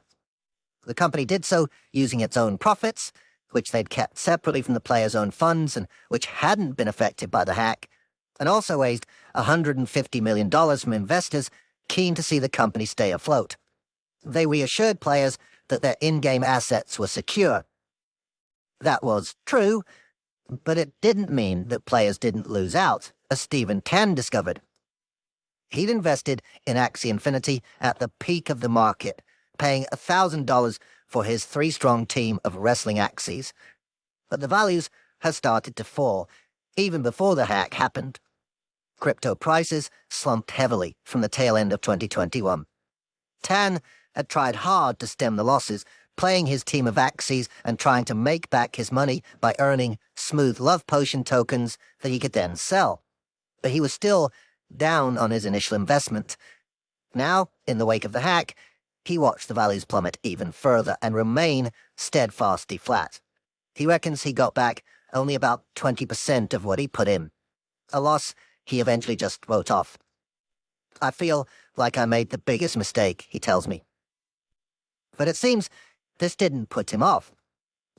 The company did so using its own profits, which they'd kept separately from the players' own funds and which hadn't been affected by the hack, and also raised $150 million from investors keen to see the company stay afloat. They reassured players that their in-game assets were secure. That was true, but it didn't mean that players didn't lose out, as Stephen Tan discovered. He'd invested in Axie Infinity at the peak of the market, paying $1,000 for his 3-strong team of wrestling Axies. But the values had started to fall, even before the hack happened. Crypto prices slumped heavily from the tail end of 2021. Tan had tried hard to stem the losses, playing his team of Axies and trying to make back his money by earning smooth love potion tokens that he could then sell. But he was still down on his initial investment. Now, in the wake of the hack, he watched the values plummet even further and remain steadfastly flat. He reckons he got back only about 20% of what he put in. A loss he eventually just wrote off. I feel like I made the biggest mistake, he tells me. But it seems this didn't put him off.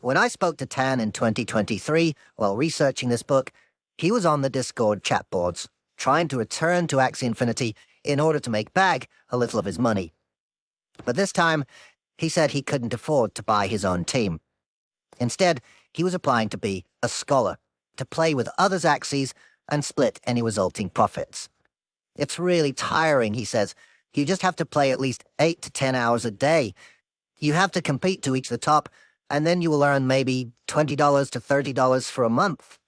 When I spoke to Tan in 2023 while researching this book, he was on the Discord chat boards, trying to return to Axie Infinity in order to make back a little of his money. But this time, he said he couldn't afford to buy his own team. Instead, he was applying to be a scholar, to play with others' Axies and split any resulting profits. It's really tiring, he says. You just have to play at least 8 to 10 hours a day. You have to compete to reach the top, and then you will earn maybe $20 to $30 for a month.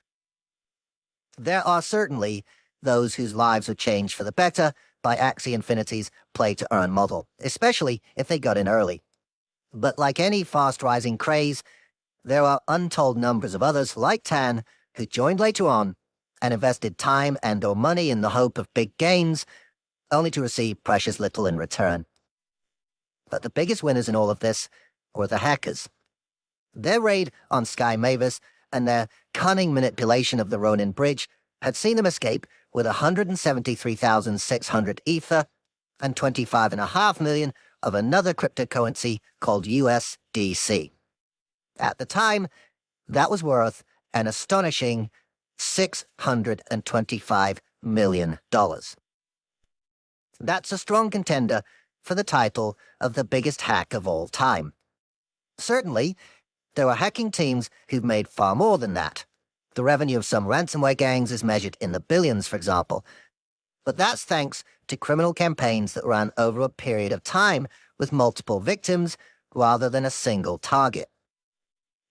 There are certainly those whose lives were changed for the better by Axie Infinity's play-to-earn model, especially if they got in early. But like any fast-rising craze, there are untold numbers of others like Tan who joined later on and invested time and/or money in the hope of big gains, only to receive precious little in return. But the biggest winners in all of this were the hackers. Their raid on Sky Mavis and their cunning manipulation of the Ronin Bridge had seen them escape with 173,600 Ether and 25.5 million of another cryptocurrency called USDC. At the time, that was worth an astonishing $625 million. That's a strong contender for the title of the biggest hack of all time. Certainly, there are hacking teams who've made far more than that. The revenue of some ransomware gangs is measured in the billions, for example. But that's thanks to criminal campaigns that ran over a period of time with multiple victims rather than a single target.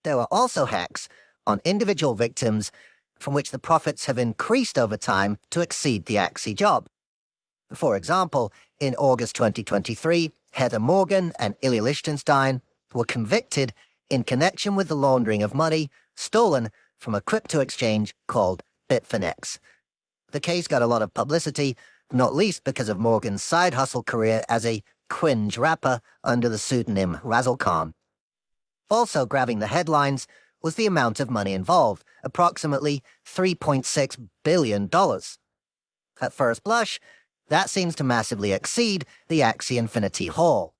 There are also hacks on individual victims from which the profits have increased over time to exceed the Axie job. For example, in August 2023, Heather Morgan and Ilya Lichtenstein were convicted in connection with the laundering of money stolen from a crypto exchange called Bitfinex. The case got a lot of publicity, not least because of Morgan's side hustle career as a cringe rapper under the pseudonym Razzle Khan. Also grabbing the headlines was the amount of money involved, approximately $3.6 billion. At first blush, that seems to massively exceed the Axie Infinity haul.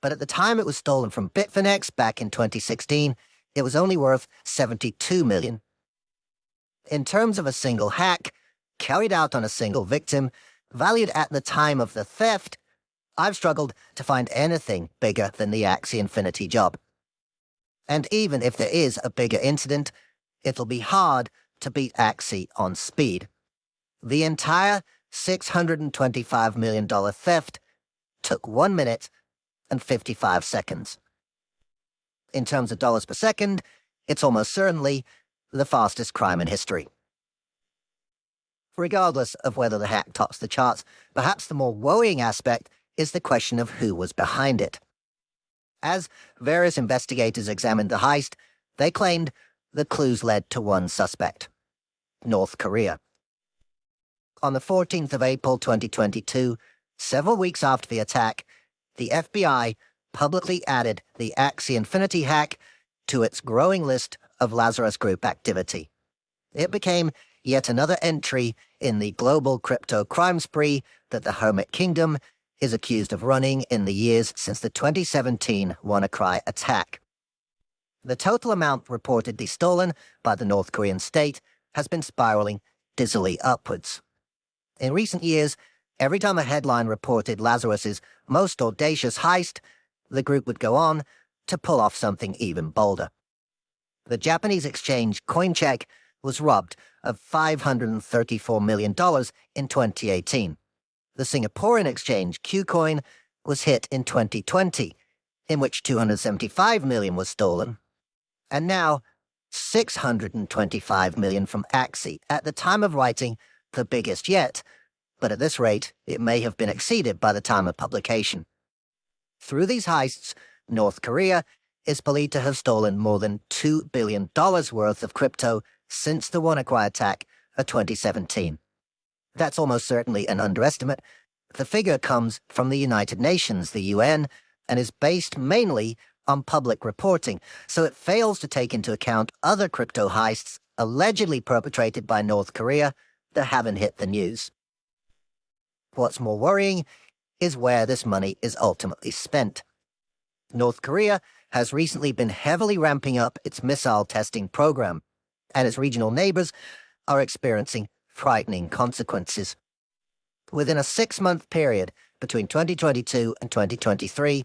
But at the time it was stolen from Bitfinex back in 2016, it was only worth $72 million. In terms of a single hack, carried out on a single victim, valued at the time of the theft, I've struggled to find anything bigger than the Axie Infinity job. And even if there is a bigger incident, it'll be hard to beat Axie on speed. The entire $625 million theft took 1 minute and 55 seconds. In terms of dollars per second, it's almost certainly the fastest crime in history. Regardless of whether the hack tops the charts, perhaps the more worrying aspect is the question of who was behind it. As various investigators examined the heist, they claimed the clues led to one suspect: North Korea. On the 14th of April 2022, several weeks after the attack, the FBI publicly added the Axie Infinity hack to its growing list of Lazarus Group activity. It became yet another entry in the global crypto crime spree that the Hermit Kingdom is accused of running in the years since the 2017 WannaCry attack. The total amount reportedly stolen by the North Korean state has been spiraling dizzily upwards. In recent years, every time a headline reported Lazarus's most audacious heist, the group would go on to pull off something even bolder. The Japanese exchange Coincheck was robbed of $534 million in 2018. The Singaporean exchange Qcoin was hit in 2020, in which $275 million was stolen. And now, $625 million from Axie, at the time of writing, the biggest yet, but at this rate, it may have been exceeded by the time of publication. Through these heists, North Korea is believed to have stolen more than $2 billion worth of crypto since the WannaCry attack of 2017. That's almost certainly an underestimate. The figure comes from the United Nations, the UN, and is based mainly on public reporting, so it fails to take into account other crypto heists allegedly perpetrated by North Korea that haven't hit the news. What's more worrying is where this money is ultimately spent. North Korea has recently been heavily ramping up its missile testing program, and its regional neighbors are experiencing frightening consequences. Within a 6-month period between 2022 and 2023,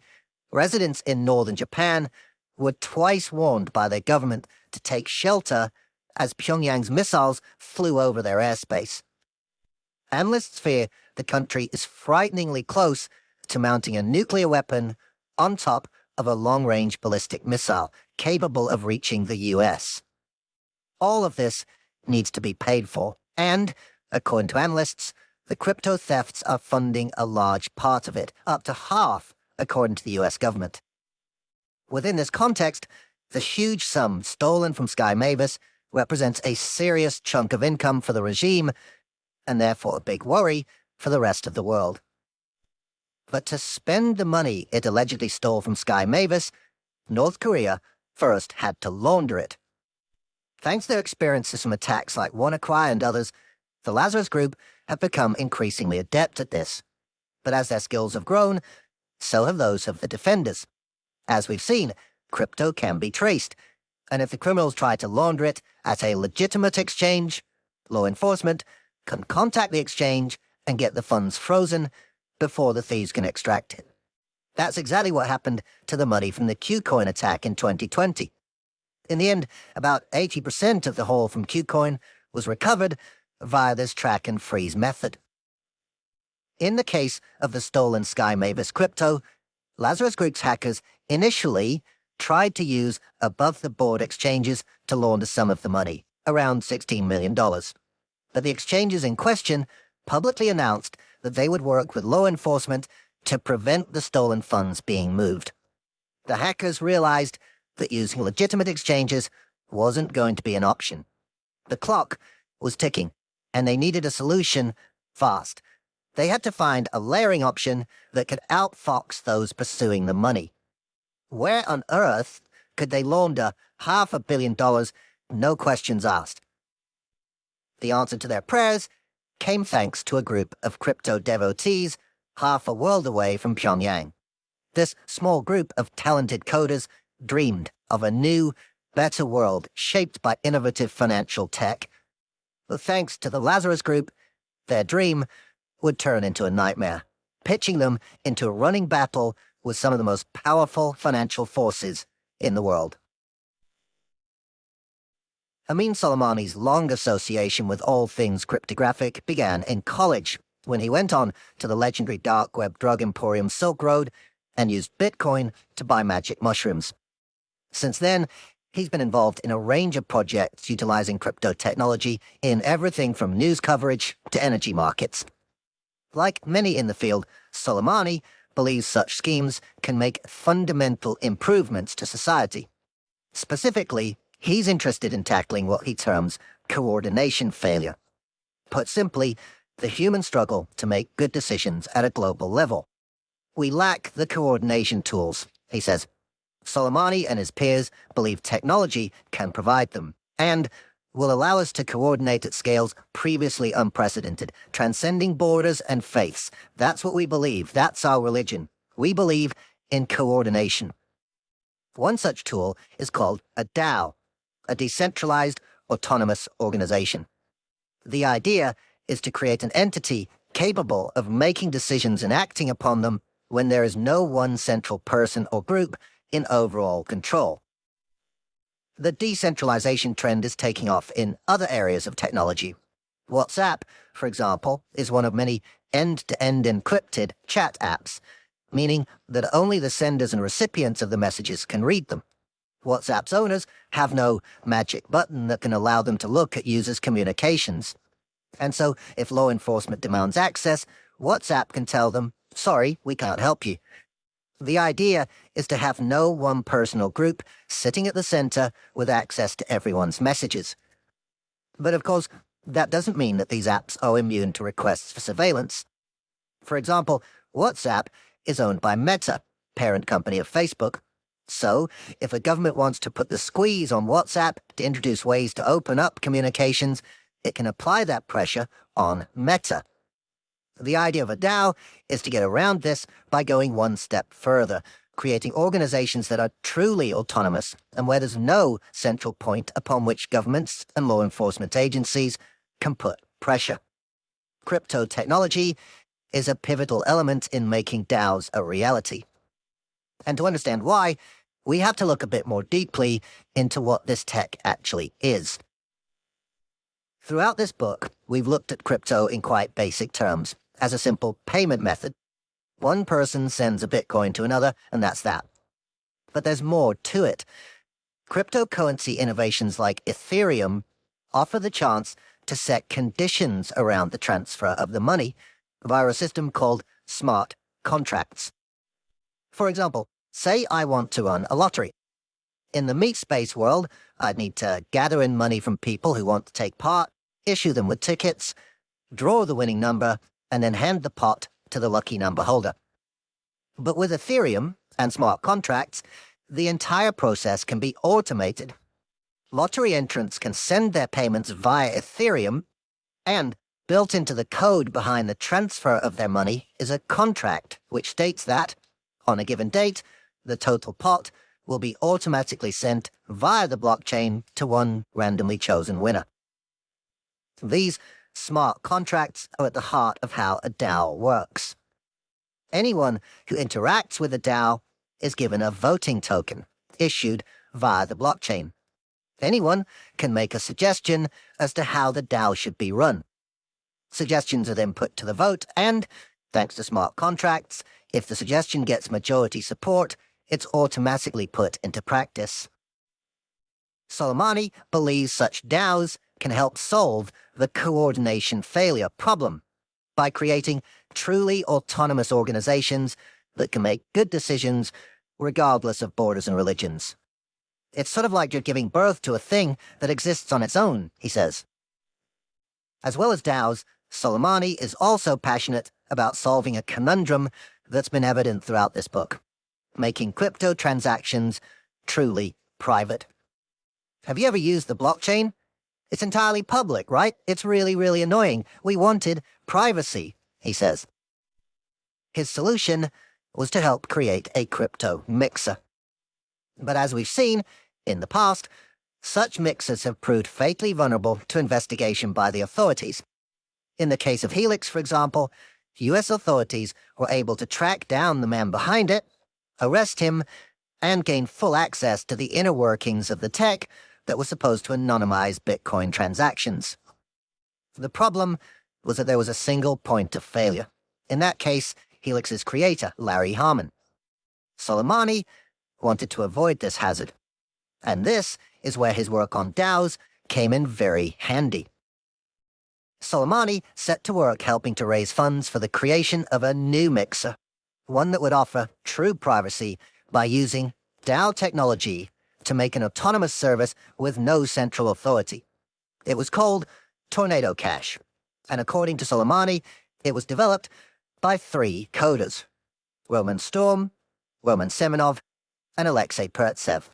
residents in northern Japan were twice warned by their government to take shelter as Pyongyang's missiles flew over their airspace. Analysts fear the country is frighteningly close to mounting a nuclear weapon on top of a long-range ballistic missile capable of reaching the US. All of this needs to be paid for, and, according to analysts, the crypto thefts are funding a large part of it, up to half, according to the US government. Within this context, the huge sum stolen from Sky Mavis represents a serious chunk of income for the regime, and therefore a big worry for the rest of the world. But to spend the money it allegedly stole from Sky Mavis, North Korea first had to launder it. Thanks to their experiences from attacks like WannaCry and others, the Lazarus Group have become increasingly adept at this. But as their skills have grown, so have those of the defenders. As we've seen, crypto can be traced, and if the criminals try to launder it at a legitimate exchange, law enforcement can contact the exchange and get the funds frozen before the thieves can extract it. That's exactly what happened to the money from the Qcoin attack in 2020. In the end, about 80% of the haul from Qcoin was recovered via this track and freeze method. In the case of the stolen Sky Mavis crypto, Lazarus Group's hackers initially tried to use above-the-board exchanges to launder some of the money, around $16 million. But the exchanges in question publicly announced that they would work with law enforcement to prevent the stolen funds being moved. The hackers realized that using legitimate exchanges wasn't going to be an option. The clock was ticking, and they needed a solution fast. They had to find a layering option that could outfox those pursuing the money. Where on earth could they launder $500 million, no questions asked? The answer to their prayers came thanks to a group of crypto devotees half a world away from Pyongyang. This small group of talented coders dreamed of a new, better world shaped by innovative financial tech. But thanks to the Lazarus Group, their dream would turn into a nightmare, pitching them into a running battle with some of the most powerful financial forces in the world. Amin Soleimani's long association with all things cryptographic began in college, when he went on to the legendary dark web drug emporium Silk Road and used Bitcoin to buy magic mushrooms. Since then, he's been involved in a range of projects utilizing crypto technology in everything from news coverage to energy markets. Like many in the field, Soleimani believes such schemes can make fundamental improvements to society. Specifically, he's interested in tackling what he terms coordination failure. Put simply, the human struggle to make good decisions at a global level. We lack the coordination tools, he says. Soleimani and his peers believe technology can provide them, and will allow us to coordinate at scales previously unprecedented, transcending borders and faiths. That's what we believe. That's our religion. We believe in coordination. One such tool is called a DAO, a decentralized autonomous organization. The idea is to create an entity capable of making decisions and acting upon them when there is no one central person or group in overall control. The decentralization trend is taking off in other areas of technology. WhatsApp, for example, is one of many end-to-end encrypted chat apps, meaning that only the senders and recipients of the messages can read them. WhatsApp's owners have no magic button that can allow them to look at users' communications. And so, if law enforcement demands access, WhatsApp can tell them, "Sorry, we can't help you." The idea is to have no one person or group sitting at the center with access to everyone's messages. But of course, that doesn't mean that these apps are immune to requests for surveillance. For example, WhatsApp is owned by Meta, parent company of Facebook. So, if a government wants to put the squeeze on WhatsApp to introduce ways to open up communications, it can apply that pressure on Meta. The idea of a DAO is to get around this by going one step further, creating organizations that are truly autonomous and where there's no central point upon which governments and law enforcement agencies can put pressure. Crypto technology is a pivotal element in making DAOs a reality. And to understand why, we have to look a bit more deeply into what this tech actually is. Throughout this book, we've looked at crypto in quite basic terms, as a simple payment method. One person sends a Bitcoin to another, and that's that. But there's more to it. Cryptocurrency innovations like Ethereum offer the chance to set conditions around the transfer of the money via a system called smart contracts. For example, say I want to run a lottery. In the meat space world, I'd need to gather in money from people who want to take part, issue them with tickets, draw the winning number, and then hand the pot to the lucky number holder. But with Ethereum and smart contracts, the entire process can be automated. Lottery entrants can send their payments via Ethereum, and built into the code behind the transfer of their money is a contract which states that, on a given date, the total pot will be automatically sent via the blockchain to one randomly chosen winner. These smart contracts are at the heart of how a DAO works. Anyone who interacts with the DAO is given a voting token, issued via the blockchain. Anyone can make a suggestion as to how the DAO should be run. Suggestions are then put to the vote, and, thanks to smart contracts, if the suggestion gets majority support, it's automatically put into practice. Soleimani believes such DAOs can help solve the coordination failure problem by creating truly autonomous organizations that can make good decisions regardless of borders and religions. It's sort of like you're giving birth to a thing that exists on its own, he says. As well as DAOs, Soleimani is also passionate about solving a conundrum that's been evident throughout this book, making crypto transactions truly private. Have you ever used the blockchain? It's entirely public, right? It's really, really annoying. We wanted privacy, he says. His solution was to help create a crypto mixer. But as we've seen in the past, such mixers have proved fatally vulnerable to investigation by the authorities. In the case of Helix, for example, US authorities were able to track down the man behind it, arrest him, and gain full access to the inner workings of the tech that was supposed to anonymize Bitcoin transactions. The problem was that there was a single point of failure. In that case, Helix's creator, Larry Harmon. Soleimani wanted to avoid this hazard. And this is where his work on DAOs came in very handy. Soleimani set to work helping to raise funds for the creation of a new mixer, one that would offer true privacy by using DAO technology to make an autonomous service with no central authority. It was called Tornado Cash, and according to Soleimani, it was developed by 3 coders: Roman Storm, Roman Semenov, and Alexei Pertsev,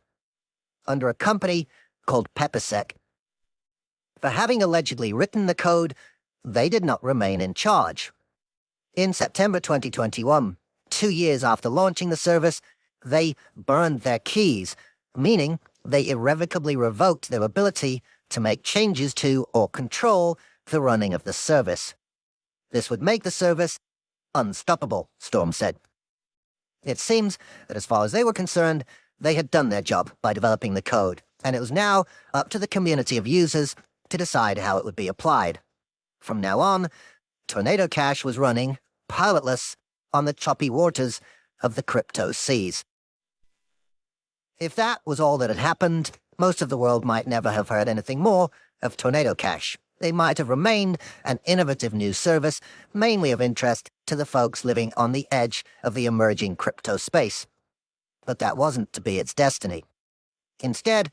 under a company called Peppersec. For having allegedly written the code, they did not remain in charge. In September 2021, 2 years after launching the service, they burned their keys, meaning they irrevocably revoked their ability to make changes to or control the running of the service. This would make the service unstoppable, Storm said. It seems that as far as they were concerned, they had done their job by developing the code, and it was now up to the community of users to decide how it would be applied. From now on, Tornado Cash was running, pilotless, on the choppy waters of the crypto seas. If that was all that had happened, most of the world might never have heard anything more of Tornado Cash. They might have remained an innovative new service, mainly of interest to the folks living on the edge of the emerging crypto space. But that wasn't to be its destiny. Instead,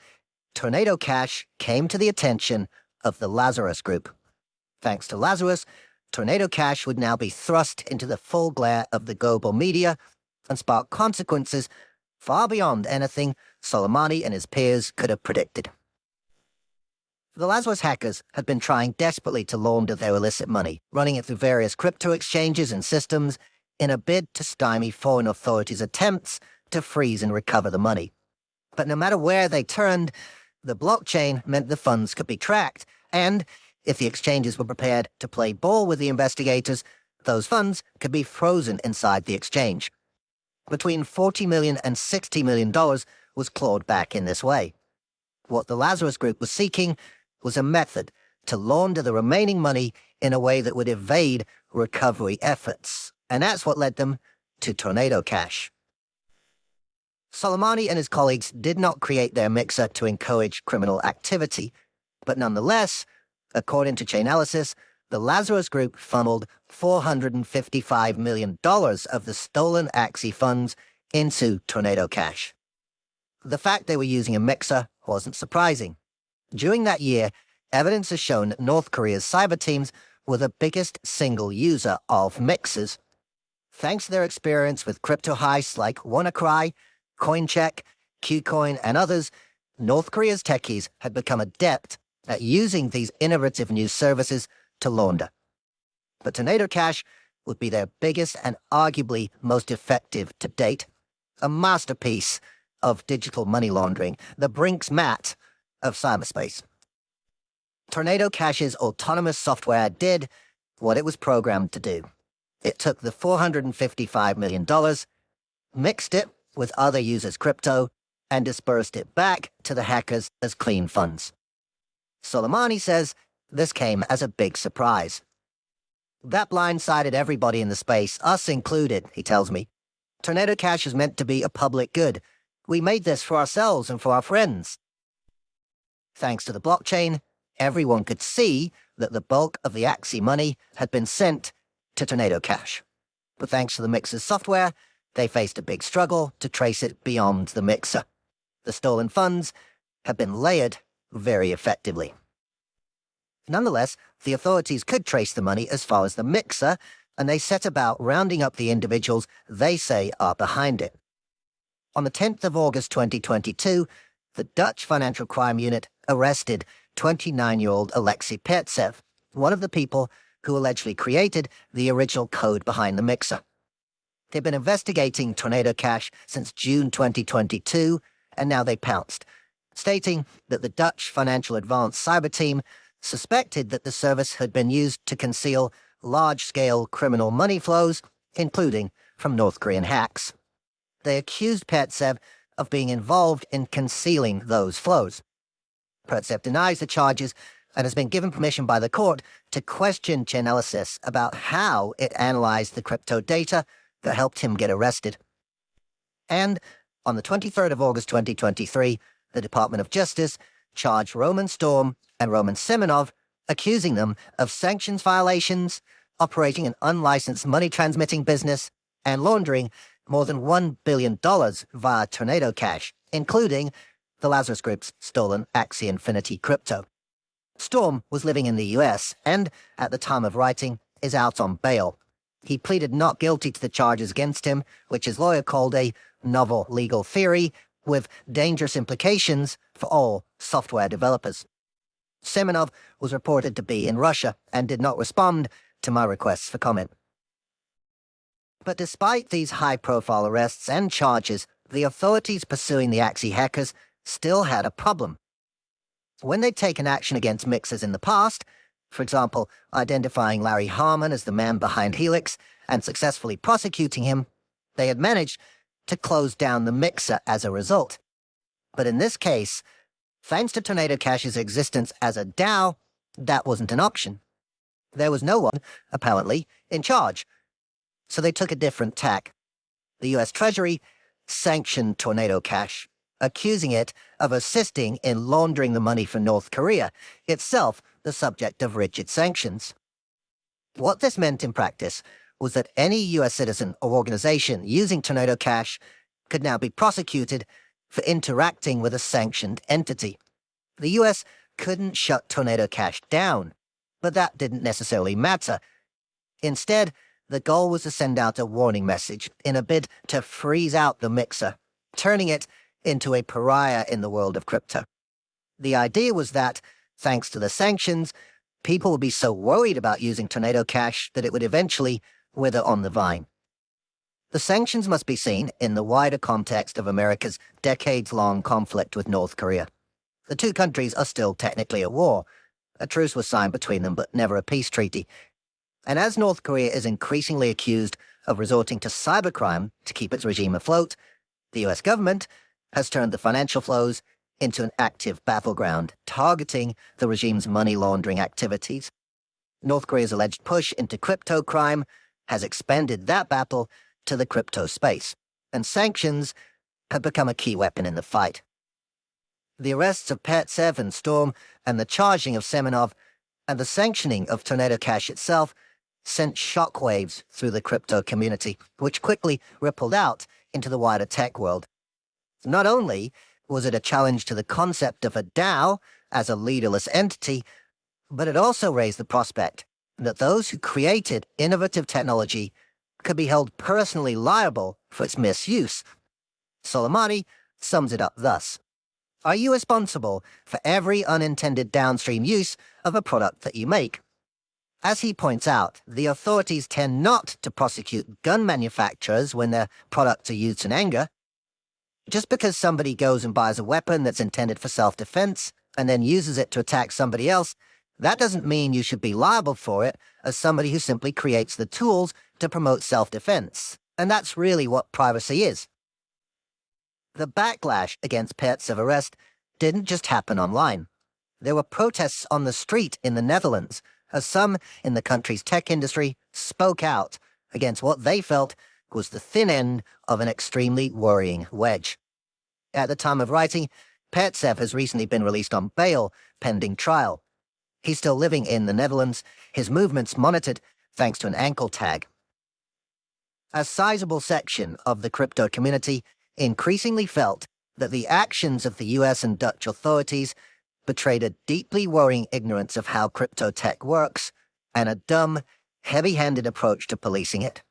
Tornado Cash came to the attention of the Lazarus Group. Thanks to Lazarus, Tornado Cash would now be thrust into the full glare of the global media and spark consequences far beyond anything Soleimani and his peers could have predicted. The Lazarus hackers had been trying desperately to launder their illicit money, running it through various crypto exchanges and systems in a bid to stymie foreign authorities' attempts to freeze and recover the money. But no matter where they turned, the blockchain meant the funds could be tracked, and if the exchanges were prepared to play ball with the investigators, those funds could be frozen inside the exchange. Between $40 million and $60 million was clawed back in this way. What the Lazarus Group was seeking was a method to launder the remaining money in a way that would evade recovery efforts, and that's what led them to Tornado Cash. Soleimani and his colleagues did not create their mixer to encourage criminal activity, but nonetheless, according to Chainalysis, the Lazarus Group funneled $455 million of the stolen Axie funds into Tornado Cash. The fact they were using a mixer wasn't surprising. During that year, evidence has shown that North Korea's cyber teams were the biggest single user of mixers. Thanks to their experience with crypto heists like WannaCry, CoinCheck, Qcoin, and others, North Korea's techies had become adept at using these innovative new services to launder. But Tornado Cash would be their biggest and arguably most effective to date, a masterpiece of digital money laundering, the Brinks mat of cyberspace. Tornado Cash's autonomous software did what it was programmed to do. it took the $455 million, mixed it with other users' crypto, and dispersed it back to the hackers as clean funds. Soleimani says this came as a big surprise. That blindsided everybody in the space, us included, he tells me. Tornado Cash is meant to be a public good. We made this for ourselves and for our friends. Thanks to the blockchain, everyone could see that the bulk of the Axie money had been sent to Tornado Cash. But thanks to the mixer's software, they faced a big struggle to trace it beyond the mixer. The stolen funds have been layered very effectively. Nonetheless, the authorities could trace the money as far as the mixer, and they set about rounding up the individuals they say are behind it. On the 10th of August 2022, the Dutch Financial Crime Unit arrested 29-year-old Alexei Pertsev, one of the people who allegedly created the original code behind the mixer. They've been investigating Tornado Cash since June 2022, and now they pounced, stating that the Dutch Financial Advanced Cyber Team suspected that the service had been used to conceal large-scale criminal money flows, including from North Korean hacks. They accused Pertsev of being involved in concealing those flows. Pertsev denies the charges and has been given permission by the court to question Chainalysis about how it analyzed the crypto data that helped him get arrested. And on the 23rd of August 2023, the Department of Justice charged Roman Storm and Roman Semenov, accusing them of sanctions violations, operating an unlicensed money-transmitting business, and laundering more than $1 billion via Tornado Cash, including the Lazarus Group's stolen Axie Infinity crypto. Storm was living in the US and, at the time of writing, is out on bail. He pleaded not guilty to the charges against him, which his lawyer called a novel legal theory with dangerous implications for all software developers. Semenov was reported to be in Russia and did not respond to my requests for comment. But despite these high-profile arrests and charges, the authorities pursuing the Axie hackers still had a problem. When they'd taken action against mixers in the past, for example, identifying Larry Harmon as the man behind Helix and successfully prosecuting him, they had managed to close down the mixer as a result. But in this case, thanks to Tornado Cash's existence as a DAO, that wasn't an option. There was no one, apparently, in charge. So they took a different tack. The US Treasury sanctioned Tornado Cash, accusing it of assisting in laundering the money for North Korea, itself the subject of rigid sanctions. What this meant in practice was that any US citizen or organization using Tornado Cash could now be prosecuted for interacting with a sanctioned entity. The US couldn't shut Tornado Cash down, but that didn't necessarily matter. Instead, the goal was to send out a warning message in a bid to freeze out the mixer, turning it into a pariah in the world of crypto. The idea was that, thanks to the sanctions, people would be so worried about using Tornado Cash that it would eventually wither on the vine. The sanctions must be seen in the wider context of America's decades-long conflict with North Korea. The two countries are still technically at war. A truce was signed between them, but never a peace treaty. And as North Korea is increasingly accused of resorting to cybercrime to keep its regime afloat, the US government has turned the financial flows into an active battleground, targeting the regime's money laundering activities. North Korea's alleged push into crypto crime has expanded that battle to the crypto space, and sanctions have become a key weapon in the fight. The arrests of Pertsev and Storm, and the charging of Semenov, and the sanctioning of Tornado Cash itself sent shockwaves through the crypto community, which quickly rippled out into the wider tech world. Not only was it a challenge to the concept of a DAO as a leaderless entity, but it also raised the prospect that those who created innovative technology could be held personally liable for its misuse. Soleimani sums it up thus: "Are you responsible for every unintended downstream use of a product that you make?" As he points out, the authorities tend not to prosecute gun manufacturers when their products are used in anger. Just because somebody goes and buys a weapon that's intended for self-defense and then uses it to attack somebody else, that doesn't mean you should be liable for it as somebody who simply creates the tools to promote self-defense, and that's really what privacy is. The backlash against Pertsev arrest didn't just happen online. There were protests on the street in the Netherlands, as some in the country's tech industry spoke out against what they felt was the thin end of an extremely worrying wedge. At the time of writing, Pertsev has recently been released on bail pending trial. He's still living in the Netherlands, his movements monitored thanks to an ankle tag. A sizable section of the crypto community increasingly felt that the actions of the US and Dutch authorities betrayed a deeply worrying ignorance of how crypto tech works and a dumb, heavy-handed approach to policing it.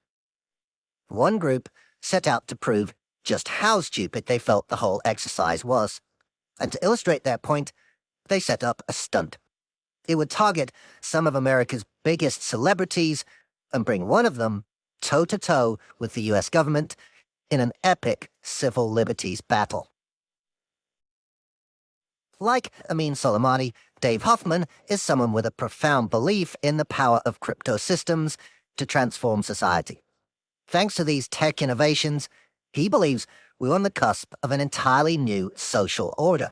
One group set out to prove just how stupid they felt the whole exercise was, and to illustrate their point, they set up a stunt. It would target some of America's biggest celebrities and bring one of them toe-to-toe with the US government in an epic civil liberties battle. Like Amin Soleimani, Dave Hoffman is someone with a profound belief in the power of crypto systems to transform society. Thanks to these tech innovations, he believes we're on the cusp of an entirely new social order.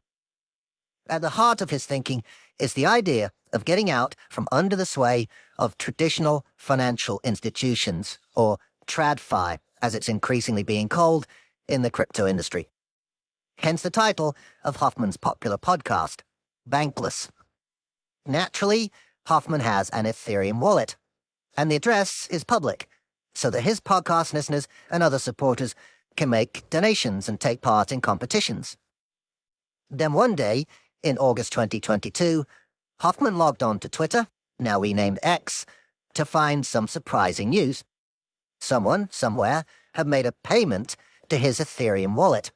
At the heart of his thinking is the idea of getting out from under the sway of traditional financial institutions, or TradFi, as it's increasingly being called in the crypto industry. Hence the title of Hoffman's popular podcast, Bankless. Naturally, Hoffman has an Ethereum wallet, and the address is public, so that his podcast listeners and other supporters can make donations and take part in competitions. Then one day, in August 2022, Hoffman logged on to Twitter, now renamed X, to find some surprising news. Someone, somewhere, had made a payment to his Ethereum wallet.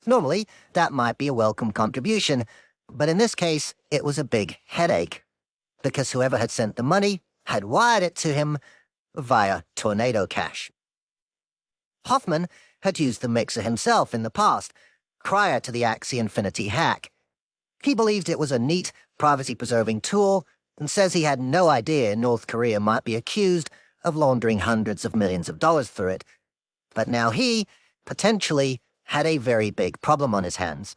Normally, that might be a welcome contribution, but in this case, it was a big headache, because whoever had sent the money had wired it to him via Tornado Cash. Hoffman had used the mixer himself in the past, prior to the Axie Infinity hack. He believed it was a neat, privacy-preserving tool, and says he had no idea North Korea might be accused of laundering hundreds of millions of dollars through it. But now he, potentially, had a very big problem on his hands.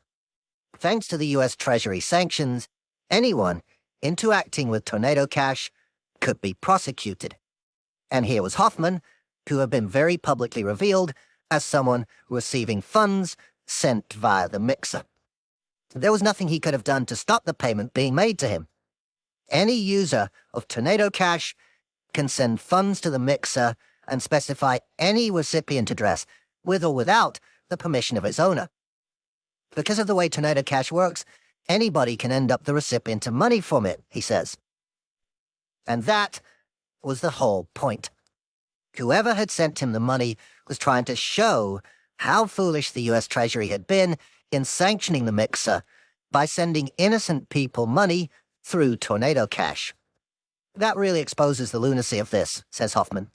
Thanks to the US Treasury sanctions, anyone interacting with Tornado Cash could be prosecuted. And here was Hoffman, who had been very publicly revealed as someone receiving funds sent via the mixer. There was nothing he could have done to stop the payment being made to him. Any user of Tornado Cash can send funds to the mixer and specify any recipient address, with or without the permission of its owner. Because of the way Tornado Cash works, anybody can end up the recipient of money from it, he says. And that was the whole point. Whoever had sent him the money was trying to show how foolish the US Treasury had been in sanctioning the mixer by sending innocent people money through Tornado Cash. That really exposes the lunacy of this, says Hoffman.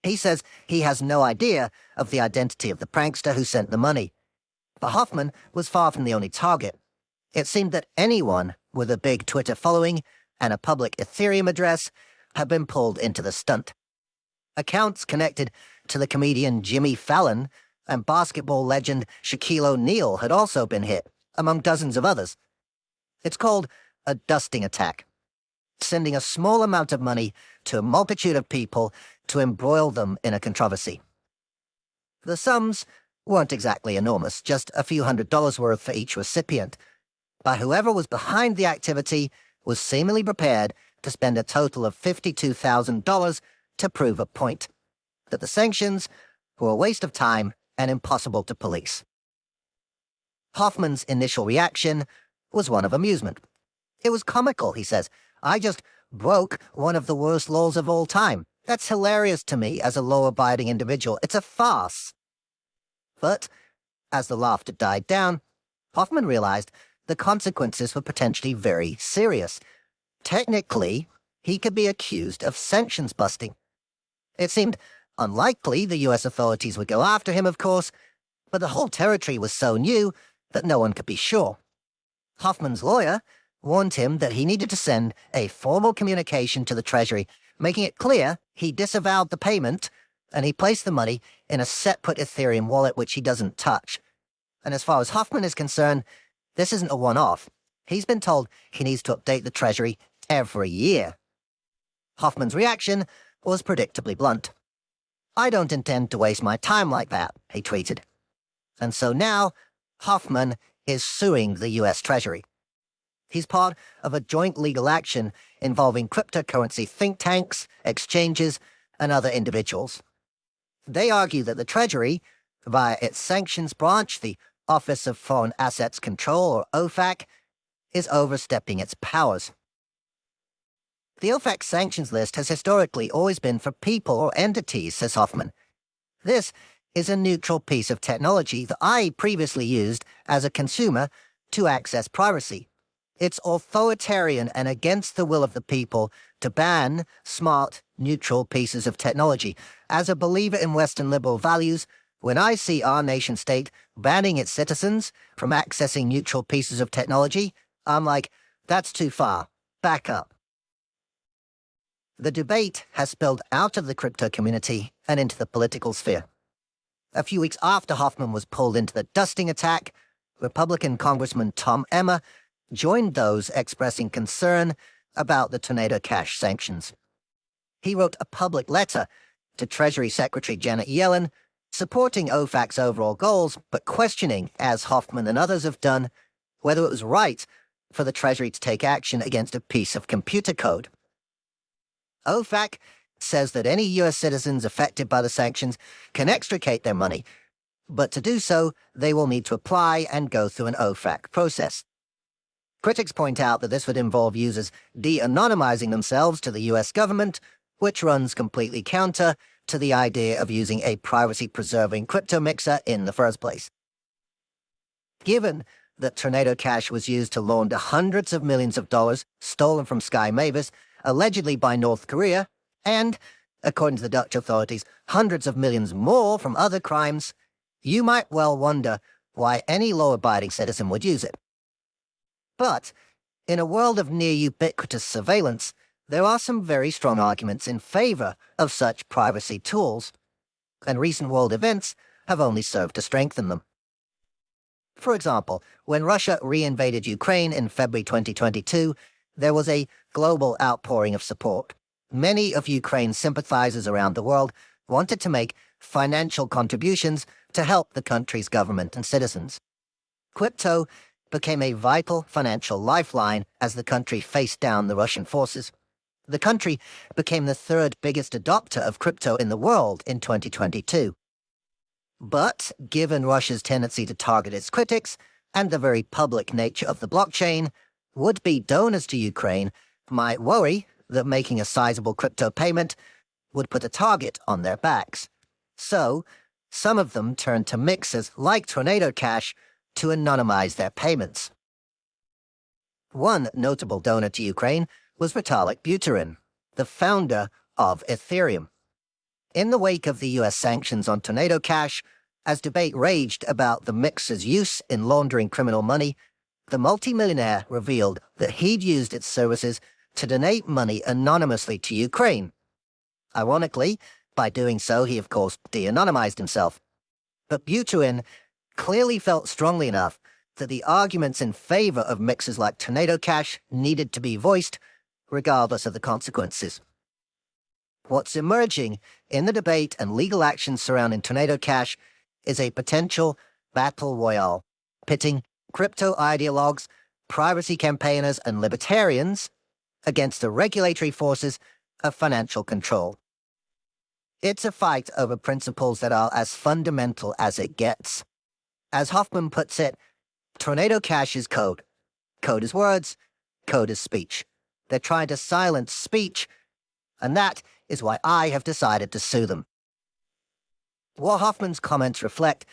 He says he has no idea of the identity of the prankster who sent the money. But Hoffman was far from the only target. It seemed that anyone with a big Twitter following and a public Ethereum address had been pulled into the stunt. Accounts connected to the comedian Jimmy Fallon and basketball legend Shaquille O'Neal had also been hit, among dozens of others. It's called a dusting attack, sending a small amount of money to a multitude of people to embroil them in a controversy. The sums weren't exactly enormous, just a few $100s worth for each recipient, but whoever was behind the activity was seemingly prepared to spend a total of $52,000 to prove a point, that the sanctions were a waste of time and impossible to police. Hoffman's initial reaction was one of amusement. It was comical, he says. I just broke one of the worst laws of all time. That's hilarious to me as a law-abiding individual. It's a farce. But, as the laughter died down, Hoffman realized the consequences were potentially very serious. Technically, he could be accused of sanctions busting. It seemed unlikely the US authorities would go after him, of course, but the whole territory was so new that no one could be sure. Hoffman's lawyer warned him that he needed to send a formal communication to the Treasury making it clear he disavowed the payment and he placed the money in a separate Ethereum wallet which he doesn't touch. And as far as Hoffman is concerned, this isn't a one-off. He's been told he needs to update the treasury every year. Hoffman's reaction was predictably blunt. "I don't intend to waste my time like that," he tweeted. And so now, Hoffman is suing the US Treasury. He's part of a joint legal action involving cryptocurrency think tanks, exchanges, and other individuals. They argue that the Treasury, via its sanctions branch, the Office of Foreign Assets Control, or OFAC, is overstepping its powers. The OFAC sanctions list has historically always been for people or entities, says Hoffman. This is a neutral piece of technology that I previously used as a consumer to access privacy. It's authoritarian and against the will of the people to ban smart, neutral pieces of technology. As a believer in Western liberal values, when I see our nation-state banning its citizens from accessing neutral pieces of technology, I'm like, that's too far. Back up. The debate has spilled out of the crypto community and into the political sphere. A few weeks after Hoffman was pulled into the dusting attack, Republican Congressman Tom Emmer joined those expressing concern about the Tornado Cash sanctions. He wrote a public letter to Treasury Secretary Janet Yellen supporting OFAC's overall goals, but questioning, as Hoffman and others have done, whether it was right for the Treasury to take action against a piece of computer code. OFAC says that any U.S. citizens affected by the sanctions can extricate their money, but to do so, they will need to apply and go through an OFAC process. Critics point out that this would involve users de-anonymizing themselves to the U.S. government, which runs completely counter to the idea of using a privacy-preserving crypto mixer in the first place. Given that Tornado Cash was used to launder hundreds of millions of dollars stolen from Sky Mavis, allegedly by North Korea, and, according to the Dutch authorities, hundreds of millions more from other crimes, you might well wonder why any law-abiding citizen would use it. But, in a world of near-ubiquitous surveillance, there are some very strong arguments in favor of such privacy tools, and recent world events have only served to strengthen them. For example, when Russia re-invaded Ukraine in February 2022, there was a global outpouring of support. Many of Ukraine's sympathizers around the world wanted to make financial contributions to help the country's government and citizens. Crypto became a vital financial lifeline as the country faced down the Russian forces. The country became the third biggest adopter of crypto in the world in 2022. But, given Russia's tendency to target its critics and the very public nature of the blockchain, would-be donors to Ukraine might worry that making a sizable crypto payment would put a target on their backs. So, some of them turned to mixers like Tornado Cash to anonymize their payments. One notable donor to Ukraine was Vitalik Buterin, the founder of Ethereum. In the wake of the U.S. sanctions on Tornado Cash, as debate raged about the mixer's use in laundering criminal money, the multimillionaire revealed that he'd used its services to donate money anonymously to Ukraine. Ironically, by doing so, he of course de-anonymized himself. But Buterin clearly felt strongly enough that the arguments in favor of mixers like Tornado Cash needed to be voiced, regardless of the consequences. What's emerging in the debate and legal action surrounding Tornado Cash is a potential battle royale, pitting crypto ideologues, privacy campaigners, and libertarians against the regulatory forces of financial control. It's a fight over principles that are as fundamental as it gets. As Hoffman puts it, Tornado Cash is code. Code is words, code is speech. They're trying to silence speech, and that is why I have decided to sue them. What Hoffman's comments reflect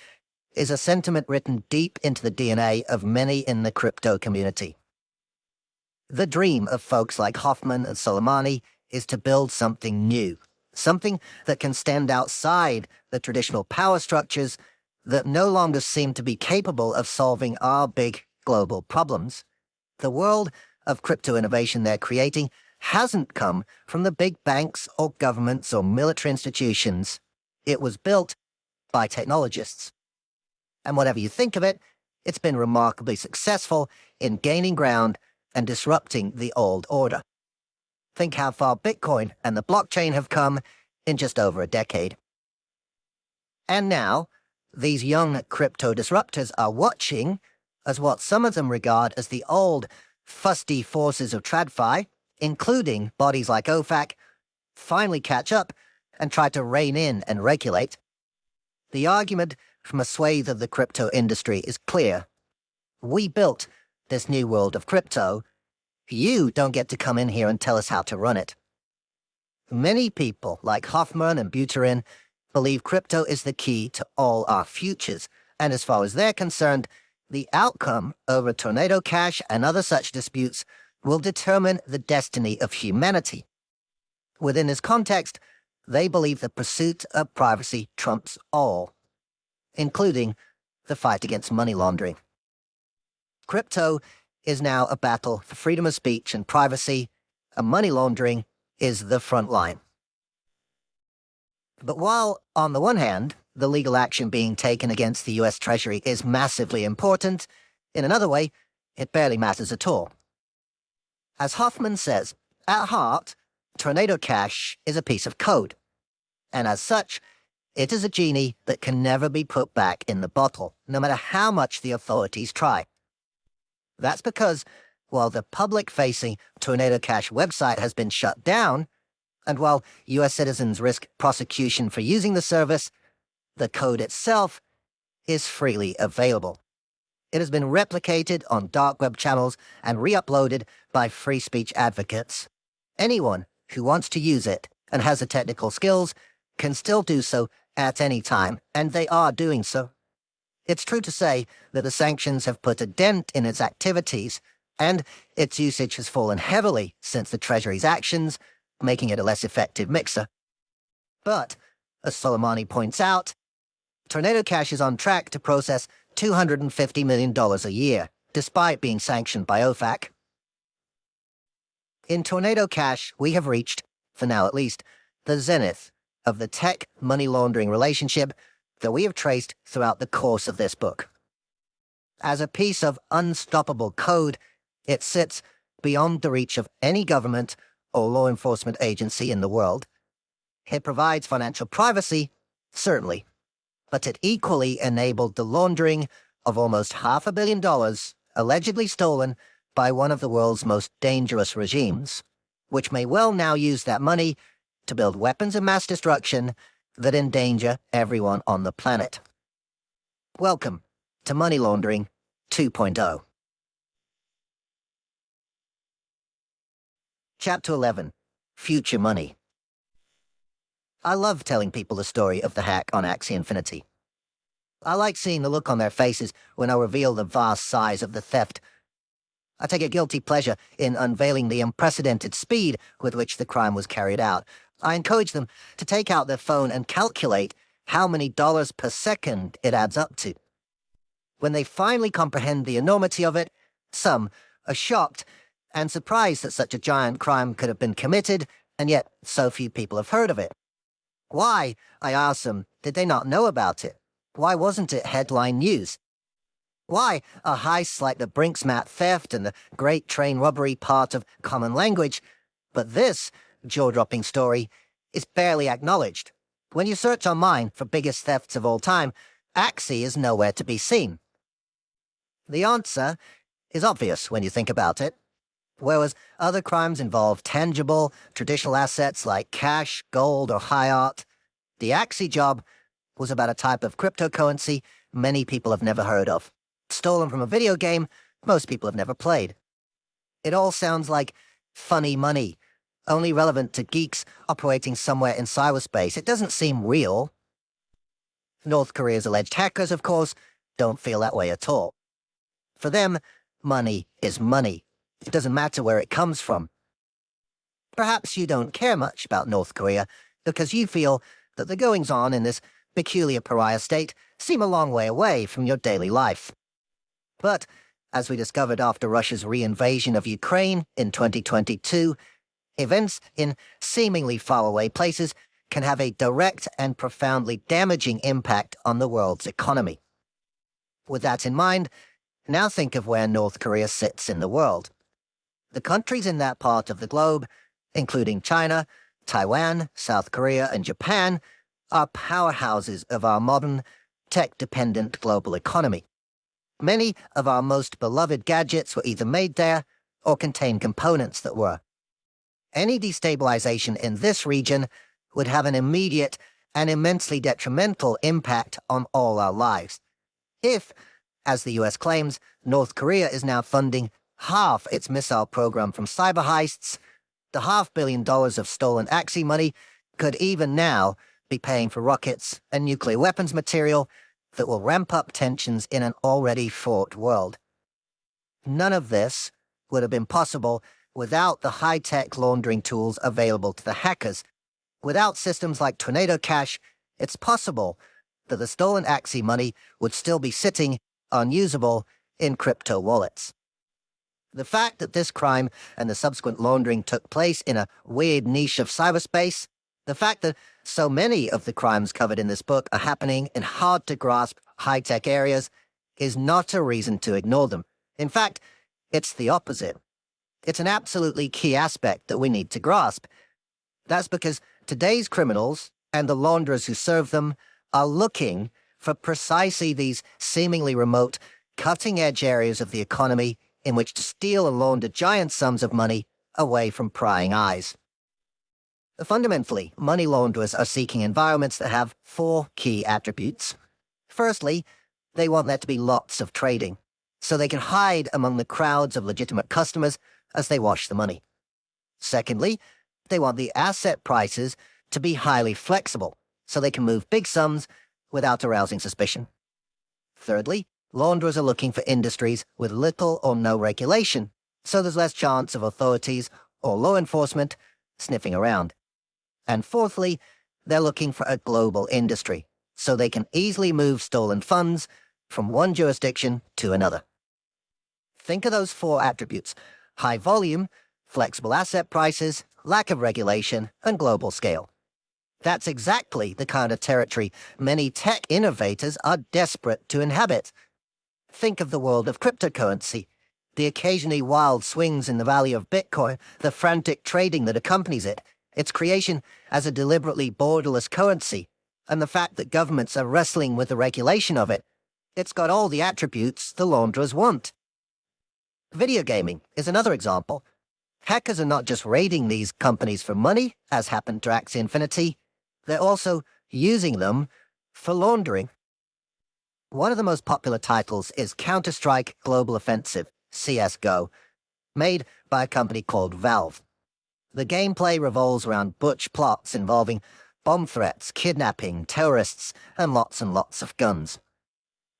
is a sentiment written deep into the DNA of many in the crypto community. The dream of folks like Hoffman and Soleimani is to build something new, something that can stand outside the traditional power structures that no longer seem to be capable of solving our big global problems. The world of crypto innovation they're creating hasn't come from the big banks or governments or military institutions. It was built by technologists. And whatever you think of it, it's been remarkably successful in gaining ground and disrupting the old order. Think how far Bitcoin and the blockchain have come in just over a decade. And now, these young crypto disruptors are watching as what some of them regard as the old, fusty forces of TradFi, including bodies like OFAC, finally catch up and try to rein in and regulate. The argument from a swathe of the crypto industry is clear. We built this new world of crypto. You don't get to come in here and tell us how to run it. Many people, like Hoffman and Buterin, believe crypto is the key to all our futures, and as far as they're concerned, the outcome over Tornado Cash and other such disputes will determine the destiny of humanity. Within this context, they believe the pursuit of privacy trumps all, including the fight against money laundering. Crypto is now a battle for freedom of speech and privacy, and money laundering is the front line. But while, on the one hand, the legal action being taken against the US Treasury is massively important, in another way, it barely matters at all. As Hoffman says, at heart, Tornado Cash is a piece of code, and as such, it is a genie that can never be put back in the bottle, no matter how much the authorities try. That's because, while the public-facing Tornado Cash website has been shut down, and while US citizens risk prosecution for using the service, the code itself is freely available. It has been replicated on dark web channels and re-uploaded by free speech advocates. Anyone who wants to use it and has the technical skills can still do so at any time, and they are doing so. It's true to say that the sanctions have put a dent in its activities, and its usage has fallen heavily since the Treasury's actions, making it a less effective mixer. But, as Soleimani points out, Tornado Cash is on track to process $250 million a year, despite being sanctioned by OFAC. In Tornado Cash, we have reached, for now at least, the zenith of the tech money laundering relationship that we have traced throughout the course of this book. As a piece of unstoppable code, it sits beyond the reach of any government or law enforcement agency in the world. It provides financial privacy, certainly, but it equally enabled the laundering of almost $500 million allegedly stolen by one of the world's most dangerous regimes, which may well now use that money to build weapons of mass destruction that endanger everyone on the planet. Welcome to Money Laundering 2.0. Chapter 11. Future Money. I love telling people the story of the hack on Axie Infinity. I like seeing the look on their faces when I reveal the vast size of the theft. I take a guilty pleasure in unveiling the unprecedented speed with which the crime was carried out. I encourage them to take out their phone and calculate how many dollars per second it adds up to. When they finally comprehend the enormity of it, some are shocked and surprised that such a giant crime could have been committed, and yet so few people have heard of it. Why, I ask them, did they not know about it? Why wasn't it headline news? Why are heists like the Brinks-Mat theft and the Great Train robbery part of common language, but this jaw-dropping story is barely acknowledged? When you search online for biggest thefts of all time, Axie is nowhere to be seen. The answer is obvious when you think about it. Whereas other crimes involve tangible, traditional assets like cash, gold, or high art, the Axie job was about a type of cryptocurrency many people have never heard of, stolen from a video game most people have never played. It all sounds like funny money, only relevant to geeks operating somewhere in cyberspace. It doesn't seem real. North Korea's alleged hackers, of course, don't feel that way at all. For them, money is money. It doesn't matter where it comes from. Perhaps you don't care much about North Korea because you feel that the goings-on in this peculiar pariah state seem a long way away from your daily life. But, as we discovered after Russia's re-invasion of Ukraine in 2022, Events in seemingly faraway places can have a direct and profoundly damaging impact on the world's economy. With that in mind, now think of where North Korea sits in the world. The countries in that part of the globe, including China, Taiwan, South Korea, and Japan, are powerhouses of our modern, tech-dependent global economy. Many of our most beloved gadgets were either made there or contained components that were. Any destabilization in this region would have an immediate and immensely detrimental impact on all our lives. If, as the US claims, North Korea is now funding half its missile program from cyber heists, the $500 million of stolen Axie money could even now be paying for rockets and nuclear weapons material that will ramp up tensions in an already fraught world. None of this would have been possible without the high-tech laundering tools available to the hackers. Without systems like Tornado Cash, it's possible that the stolen Axie money would still be sitting, unusable, in crypto wallets. The fact that this crime and the subsequent laundering took place in a weird niche of cyberspace, the fact that so many of the crimes covered in this book are happening in hard-to-grasp, high-tech areas, is not a reason to ignore them. In fact, it's the opposite. It's an absolutely key aspect that we need to grasp. That's because today's criminals, and the launderers who serve them, are looking for precisely these seemingly remote, cutting-edge areas of the economy in which to steal and launder giant sums of money away from prying eyes. Fundamentally, money launderers are seeking environments that have 4 key attributes. Firstly, they want there to be lots of trading, so they can hide among the crowds of legitimate customers as they wash the money. Secondly, they want the asset prices to be highly flexible, so they can move big sums without arousing suspicion. Thirdly, launderers are looking for industries with little or no regulation, so there's less chance of authorities or law enforcement sniffing around. And fourthly, they're looking for a global industry, so they can easily move stolen funds from one jurisdiction to another. Think of those 4 attributes: high volume, flexible asset prices, lack of regulation, and global scale. That's exactly the kind of territory many tech innovators are desperate to inhabit. Think of the world of cryptocurrency, the occasionally wild swings in the value of Bitcoin, the frantic trading that accompanies it, its creation as a deliberately borderless currency, and the fact that governments are wrestling with the regulation of it. It's got all the attributes the launderers want. Video gaming is another example. Hackers are not just raiding these companies for money, as happened to Axie Infinity, they're also using them for laundering. One of the most popular titles is Counter-Strike Global Offensive, CSGO, made by a company called Valve. The gameplay revolves around butch plots involving bomb threats, kidnapping, terrorists, and lots of guns.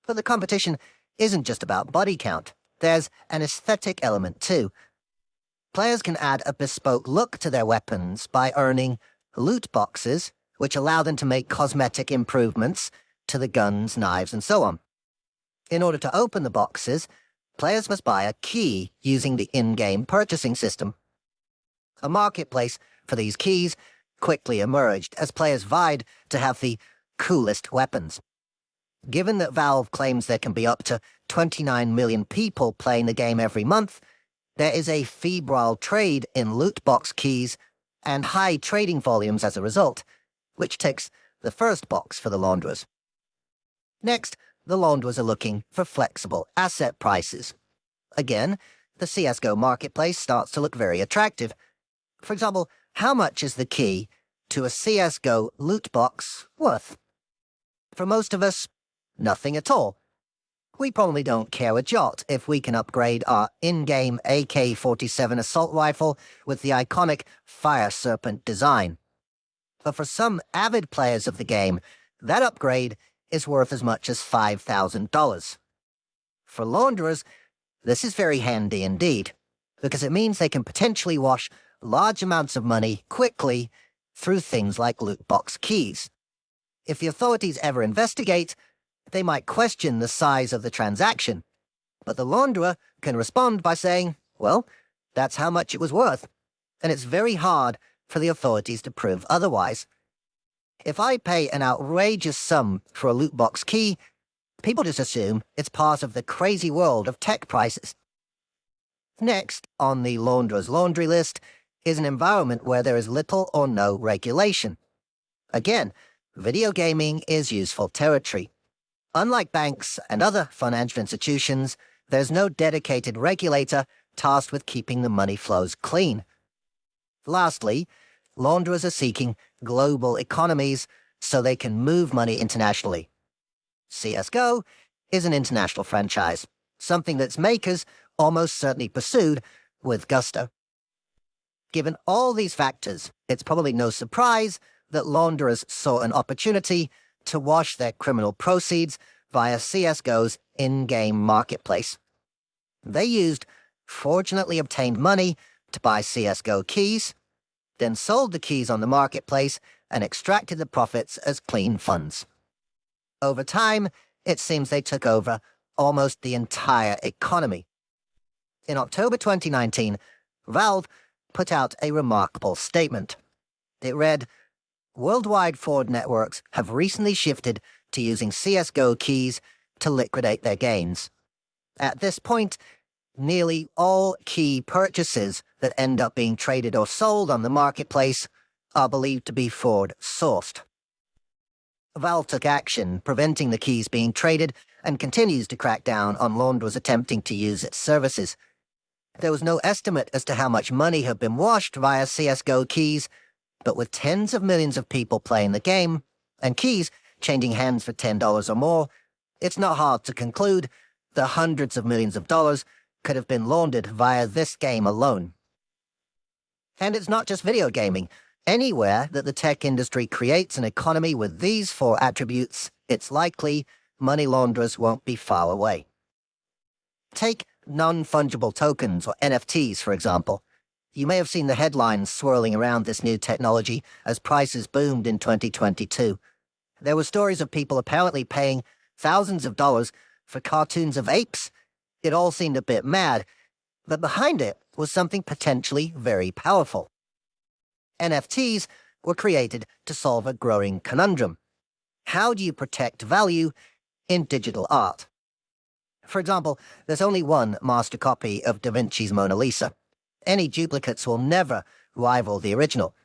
But the competition isn't just about body count. There's an aesthetic element too. Players can add a bespoke look to their weapons by earning loot boxes, which allow them to make cosmetic improvements to the guns, knives, and so on. In order to open the boxes, players must buy a key using the in-game purchasing system. A marketplace for these keys quickly emerged as players vied to have the coolest weapons. Given that Valve claims there can be up to 29 million people playing the game every month, there is a febrile trade in loot box keys and high trading volumes as a result, which ticks the first box for the launderers. Next, the launderers are looking for flexible asset prices. Again, the CSGO marketplace starts to look very attractive. For example, how much is the key to a CSGO loot box worth? For most of us, nothing at all. We probably don't care a jot if we can upgrade our in-game AK-47 assault rifle with the iconic Fire Serpent design. But for some avid players of the game, that upgrade is worth as much as $5,000. For launderers, this is very handy indeed, because it means they can potentially wash large amounts of money quickly through things like loot box keys. If the authorities ever investigate, they might question the size of the transaction, but the launderer can respond by saying, well, that's how much it was worth. and it's very hard for the authorities to prove otherwise. If I pay an outrageous sum for a loot box key, people just assume it's part of the crazy world of tech prices. Next on the launderer's laundry list is an environment where there is little or no regulation. Again, video gaming is useful territory. Unlike banks and other financial institutions, there's no dedicated regulator tasked with keeping the money flows clean. Lastly, launderers are seeking global economies so they can move money internationally. CSGO is an international franchise, something that its makers almost certainly pursued with gusto. Given all these factors, it's probably no surprise that launderers saw an opportunity to wash their criminal proceeds via CSGO's in-game marketplace. They used fraudulently obtained money to buy CSGO keys, then sold the keys on the marketplace and extracted the profits as clean funds. Over time, it seems they took over almost the entire economy. In October 2019, Valve put out a remarkable statement. It read, "Worldwide fraud networks have recently shifted to using CSGO keys to liquidate their gains. At this point, nearly all key purchases that end up being traded or sold on the marketplace are believed to be fraud-sourced." Valve took action, preventing the keys being traded, and continues to crack down on launderers attempting to use its services. There was no estimate as to how much money had been washed via CSGO keys, but with tens of millions of people playing the game, and keys changing hands for $10 or more, it's not hard to conclude that hundreds of millions of dollars could have been laundered via this game alone. And it's not just video gaming. Anywhere that the tech industry creates an economy with these four attributes, it's likely money launderers won't be far away. Take non-fungible tokens, or NFTs, for example. You may have seen the headlines swirling around this new technology as prices boomed in 2022. There were stories of people apparently paying thousands of dollars for cartoons of apes. It all seemed a bit mad, but behind it was something potentially very powerful. NFTs were created to solve a growing conundrum. How do you protect value in digital art? For example, there's only one master copy of Da Vinci's Mona Lisa. Any duplicates will never rival the original.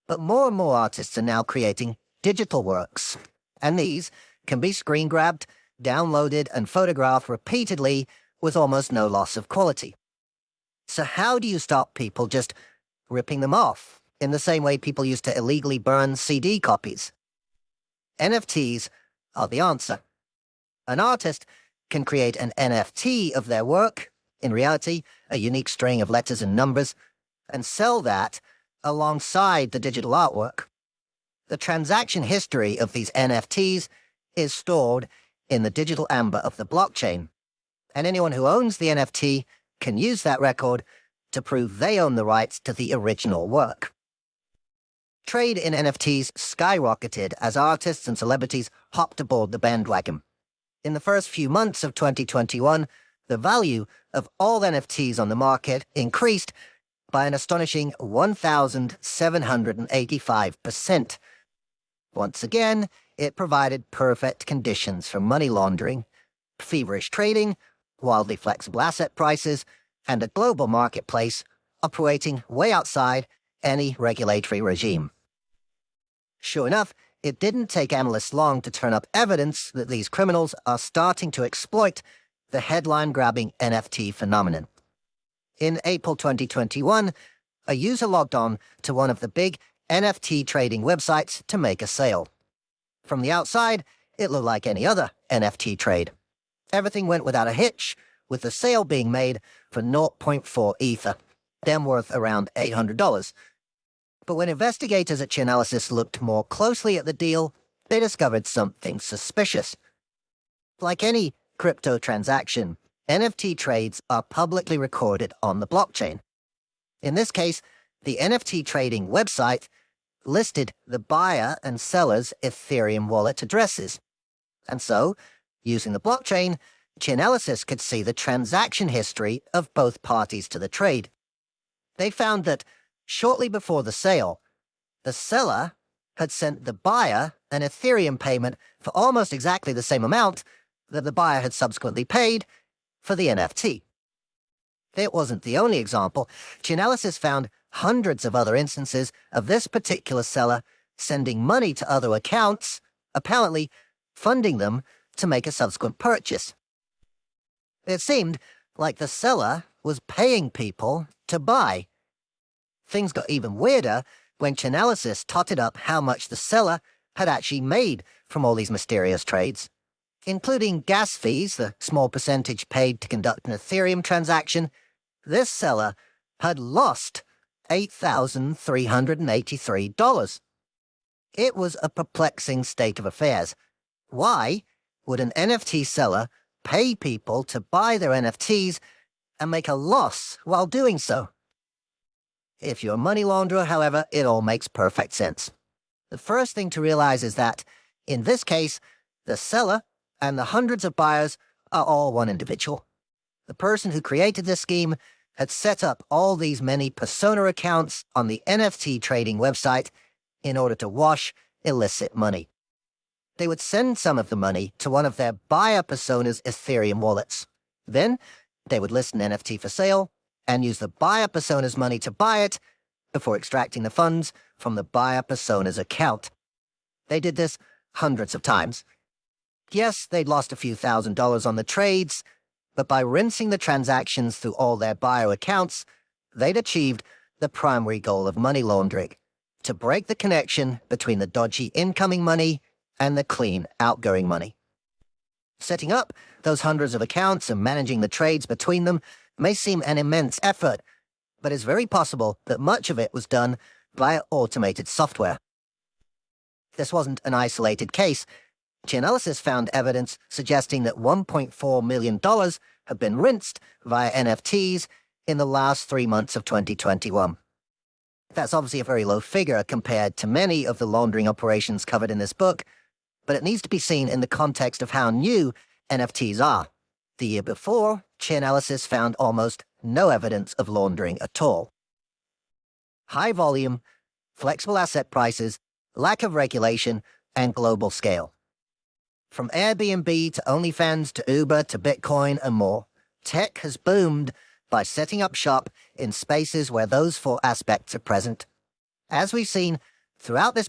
But more and more artists are now creating digital works, and these can be screen-grabbed, downloaded, and photographed repeatedly with almost no loss of quality. So how do you stop people just ripping them off, in the same way people used to illegally burn CD copies? NFTs are the answer. An artist can create an NFT of their work, in reality, a unique string of letters and numbers, and sell that alongside the digital artwork. The transaction history of these NFTs is stored in the digital amber of the blockchain, and anyone who owns the NFT can use that record to prove they own the rights to the original work. Trade in NFTs skyrocketed as artists and celebrities hopped aboard the bandwagon. In the first few months of 2021, the value of all NFTs on the market increased by an astonishing 1,785%. Once again, it provided perfect conditions for money laundering, feverish trading, wildly flexible asset prices, and a global marketplace operating way outside any regulatory regime. Sure enough, it didn't take analysts long to turn up evidence that these criminals are starting to exploit the headline-grabbing NFT phenomenon. In April 2021, a user logged on to one of the big NFT trading websites to make a sale. From the outside, it looked like any other NFT trade. Everything went without a hitch, with the sale being made for 0.4 Ether, then worth around $800. But when investigators at Chainalysis looked more closely at the deal, they discovered something suspicious. Like any crypto transaction, NFT trades are publicly recorded on the blockchain. In this case, the NFT trading website listed the buyer and seller's Ethereum wallet addresses. And so, using the blockchain, Chainalysis could see the transaction history of both parties to the trade. They found that Shortly before the sale, the seller had sent the buyer an Ethereum payment for almost exactly the same amount that the buyer had subsequently paid for the NFT. It wasn't the only example. Chainalysis found hundreds of other instances of this particular seller sending money to other accounts, apparently funding them to make a subsequent purchase. It seemed like the seller was paying people to buy. Things got even weirder when Chainalysis totted up how much the seller had actually made from all these mysterious trades, including gas fees, the small percentage paid to conduct an Ethereum transaction. This seller had lost $8,383. It was a perplexing state of affairs. Why would an NFT seller pay people to buy their NFTs and make a loss while doing so? If you're a money launderer, however, it all makes perfect sense. The first thing to realize is that, in this case, the seller and the hundreds of buyers are all one individual. The person who created this scheme had set up all these many persona accounts on the NFT trading website in order to wash illicit money. They would send some of the money to one of their buyer persona's Ethereum wallets. Then, they would list an NFT for sale and use the buyer persona's money to buy it before extracting the funds from the buyer persona's account. They did this hundreds of times. Yes, they'd lost a few $1,000s on the trades, but by rinsing the transactions through all their buyer accounts, they'd achieved the primary goal of money laundering: to break the connection between the dodgy incoming money and the clean outgoing money. Setting up those hundreds of accounts and managing the trades between them may seem an immense effort, but it's very possible that much of it was done via automated software. This wasn't an isolated case. Chainalysis found evidence suggesting that $1.4 million had been rinsed via NFTs in the last 3 months of 2021. That's obviously a very low figure compared to many of the laundering operations covered in this book, but it needs to be seen in the context of how new NFTs are. The year before, Chainalysis found almost no evidence of laundering at all. High volume, flexible asset prices, lack of regulation, and global scale. From Airbnb to OnlyFans to Uber to Bitcoin and more, tech has boomed by setting up shop in spaces where those 4 aspects are present. As we've seen throughout this